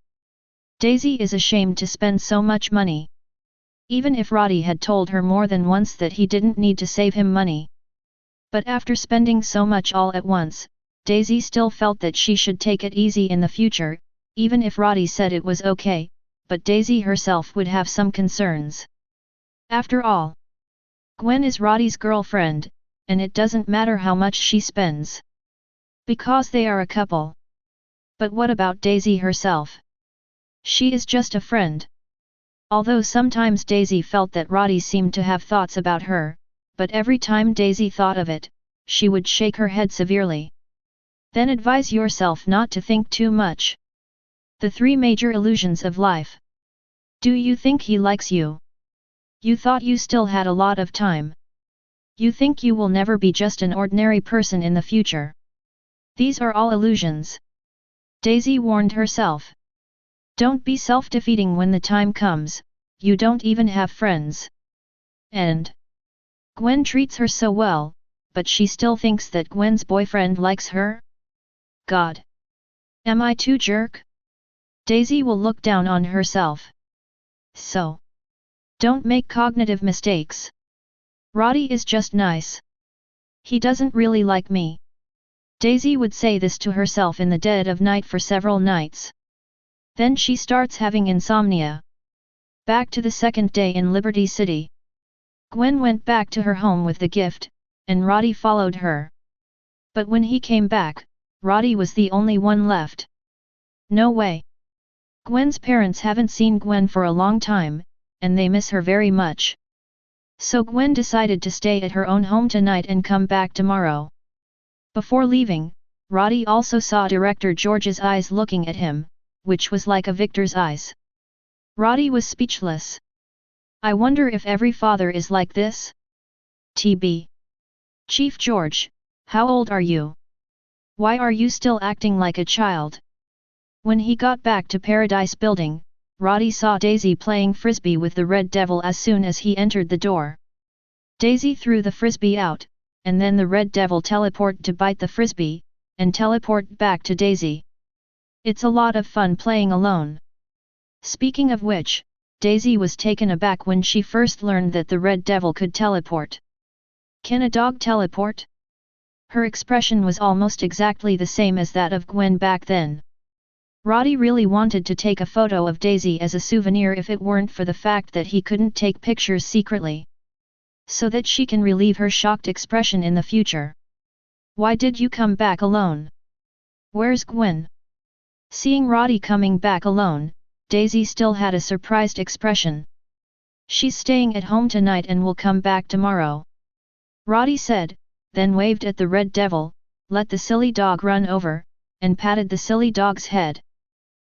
Daisy is ashamed to spend so much money. Even if Roddy had told her more than once that he didn't need to save him money. But after spending so much all at once, Daisy still felt that she should take it easy in the future, even if Roddy said it was okay, but Daisy herself would have some concerns. After all, Gwen is Roddy's girlfriend, and it doesn't matter how much she spends. Because they are a couple. But what about Daisy herself? She is just a friend. Although sometimes Daisy felt that Roddy seemed to have thoughts about her, but every time Daisy thought of it, she would shake her head severely. Then advise yourself not to think too much. The 3 major illusions of life. Do you think he likes you? You thought you still had a lot of time. You think you will never be just an ordinary person in the future. These are all illusions. Daisy warned herself. Don't be self-defeating when the time comes, you don't even have friends. And Gwen treats her so well, but she still thinks that Gwen's boyfriend likes her? God! Am I too jerk? Daisy will look down on herself. So, don't make cognitive mistakes. Roddy is just nice. He doesn't really like me. Daisy would say this to herself in the dead of night for several nights. Then she starts having insomnia. Back to the second day in Liberty City. Gwen went back to her home with the gift, and Roddy followed her. But when he came back, Roddy was the only one left. No way. Gwen's parents haven't seen Gwen for a long time, and they miss her very much. So Gwen decided to stay at her own home tonight and come back tomorrow. Before leaving, Roddy also saw Director George's eyes looking at him, which was like a victor's eyes. Roddy was speechless. I wonder if every father is like this? TB. Chief George, how old are you? Why are you still acting like a child? When he got back to Paradise Building, Roddy saw Daisy playing frisbee with the Red Devil as soon as he entered the door. Daisy threw the frisbee out, and then the Red Devil teleported to bite the frisbee, and teleport back to Daisy. It's a lot of fun playing alone. Speaking of which, Daisy was taken aback when she first learned that the Red Devil could teleport. Can a dog teleport? Her expression was almost exactly the same as that of Gwen back then. Roddy really wanted to take a photo of Daisy as a souvenir if it weren't for the fact that he couldn't take pictures secretly. So that she can relieve her shocked expression in the future. Why did you come back alone? Where's Gwen? Seeing Roddy coming back alone, Daisy still had a surprised expression. She's staying at home tonight and will come back tomorrow. Roddy said, then waved at the Red Devil, let the silly dog run over, and patted the silly dog's head.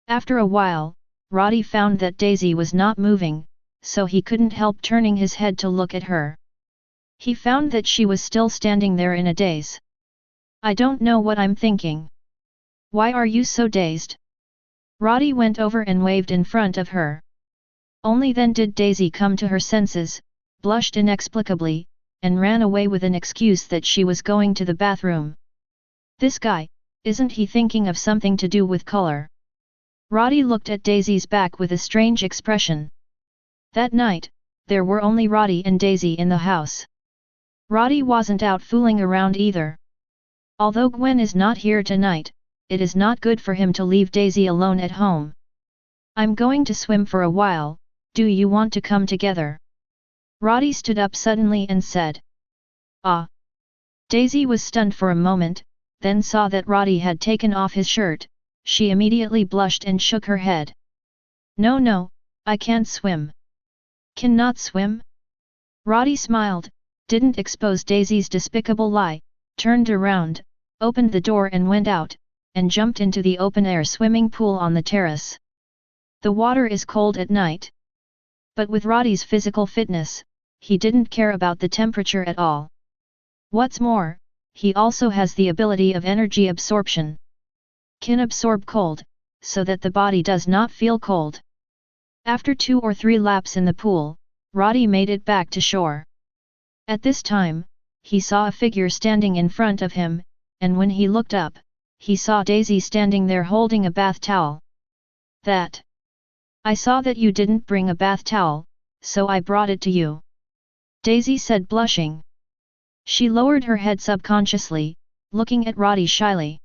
After a while, Roddy found that Daisy was not moving, so he couldn't help turning his head to look at her. He found that she was still standing there in a daze. I don't know what I'm thinking. Why are you so dazed? Roddy went over and waved in front of her. Only then did Daisy come to her senses, blushed inexplicably, and ran away with an excuse that she was going to the bathroom. This guy, isn't he thinking of something to do with color? Roddy looked at Daisy's back with a strange expression. That night, there were only Roddy and Daisy in the house. Roddy wasn't out fooling around either. Although Gwen is not here tonight, it is not good for him to leave Daisy alone at home. I'm going to swim for a while, do you want to come together? Roddy stood up suddenly and said. Ah! Daisy was stunned for a moment, then saw that Roddy had taken off his shirt. She immediately blushed and shook her head. No, I can't swim. Cannot swim? Roddy smiled, didn't expose Daisy's despicable lie, turned around, opened the door and went out, and jumped into the open-air swimming pool on the terrace. The water is cold at night. But with Roddy's physical fitness, he didn't care about the temperature at all. What's more, he also has the ability of energy absorption. Can absorb cold, so that the body does not feel cold. After 2 or 3 laps in the pool, Roddy made it back to shore. At this time, he saw a figure standing in front of him, and when he looked up, he saw Daisy standing there holding a bath towel. That. I saw that you didn't bring a bath towel, so I brought it to you. Daisy said, blushing. She lowered her head subconsciously, looking at Roddy shyly.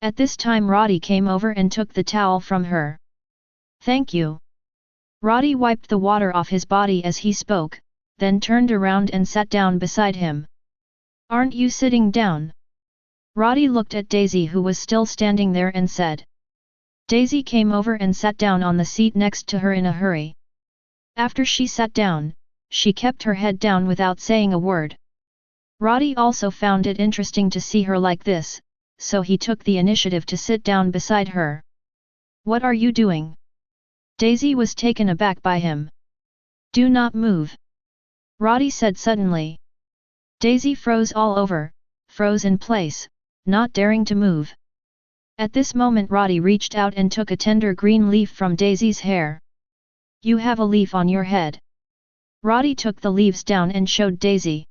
At this time Roddy came over and took the towel from her. Thank you. Roddy wiped the water off his body as he spoke, then turned around and sat down beside him. Aren't you sitting down? Roddy looked at Daisy, who was still standing there, and said. Daisy came over and sat down on the seat next to her in a hurry. After she sat down, she kept her head down without saying a word. Roddy also found it interesting to see her like this, so he took the initiative to sit down beside her. What are you doing? Daisy was taken aback by him. "Do not move," Roddy said suddenly. Daisy froze all over, froze in place, not daring to move. At this moment Roddy reached out and took a tender green leaf from Daisy's hair. "You have a leaf on your head." Roddy took the leaves down and showed Daisy.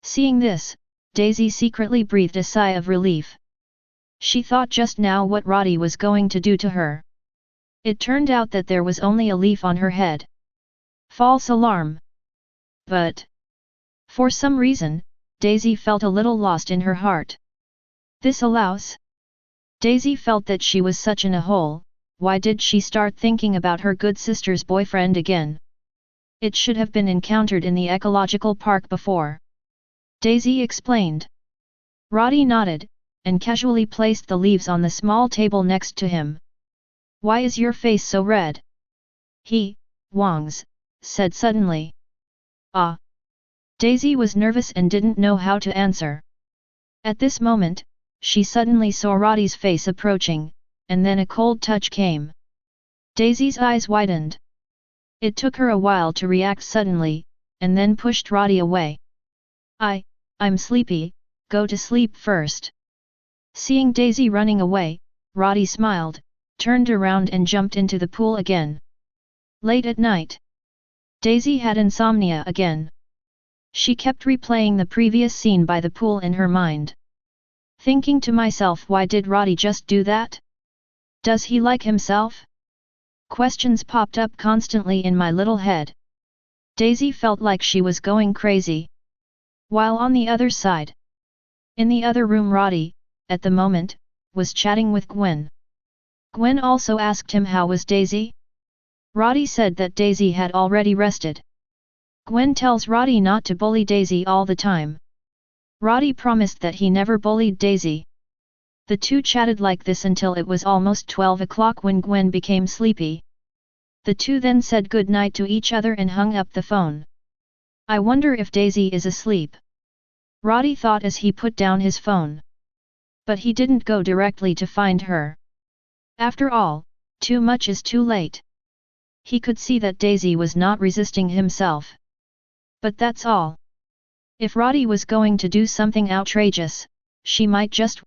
Seeing this, Daisy secretly breathed a sigh of relief. She thought just now what Roddy was going to do to her. It turned out that there was only a leaf on her head. False alarm. But for some reason, Daisy felt a little lost in her heart. This allows? Daisy felt that she was such in a hole. Why did she start thinking about her good sister's boyfriend again? It should have been encountered in the ecological park before. Daisy explained. Roddy nodded, and casually placed the leaves on the small table next to him. "Why is your face so red?" He, Wang's, said suddenly. "Ah." Daisy was nervous and didn't know how to answer. At this moment, she suddenly saw Roddy's face approaching, and then a cold touch came. Daisy's eyes widened. It took her a while to react suddenly, and then pushed Roddy away. I'm sleepy, go to sleep first." Seeing Daisy running away, Roddy smiled, turned around and jumped into the pool again. Late at night, Daisy had insomnia again. She kept replaying the previous scene by the pool in her mind. Thinking to myself, why did Roddy just do that? Does he like himself? Questions popped up constantly in my little head. Daisy felt like she was going crazy. While on the other side, in the other room, Roddy, at the moment, was chatting with Gwen. Gwen also asked him how was Daisy? Roddy said that Daisy had already rested. Gwen tells Roddy not to bully Daisy all the time. Roddy promised that he never bullied Daisy. The two chatted like this until it was almost 12 o'clock when Gwen became sleepy. The two then said good night to each other and hung up the phone. "I wonder if Daisy is asleep," Roddy thought as he put down his phone. But he didn't go directly to find her. After all, too much is too late. He could see that Daisy was not resisting himself. But that's all. If Roddy was going to do something outrageous, she might just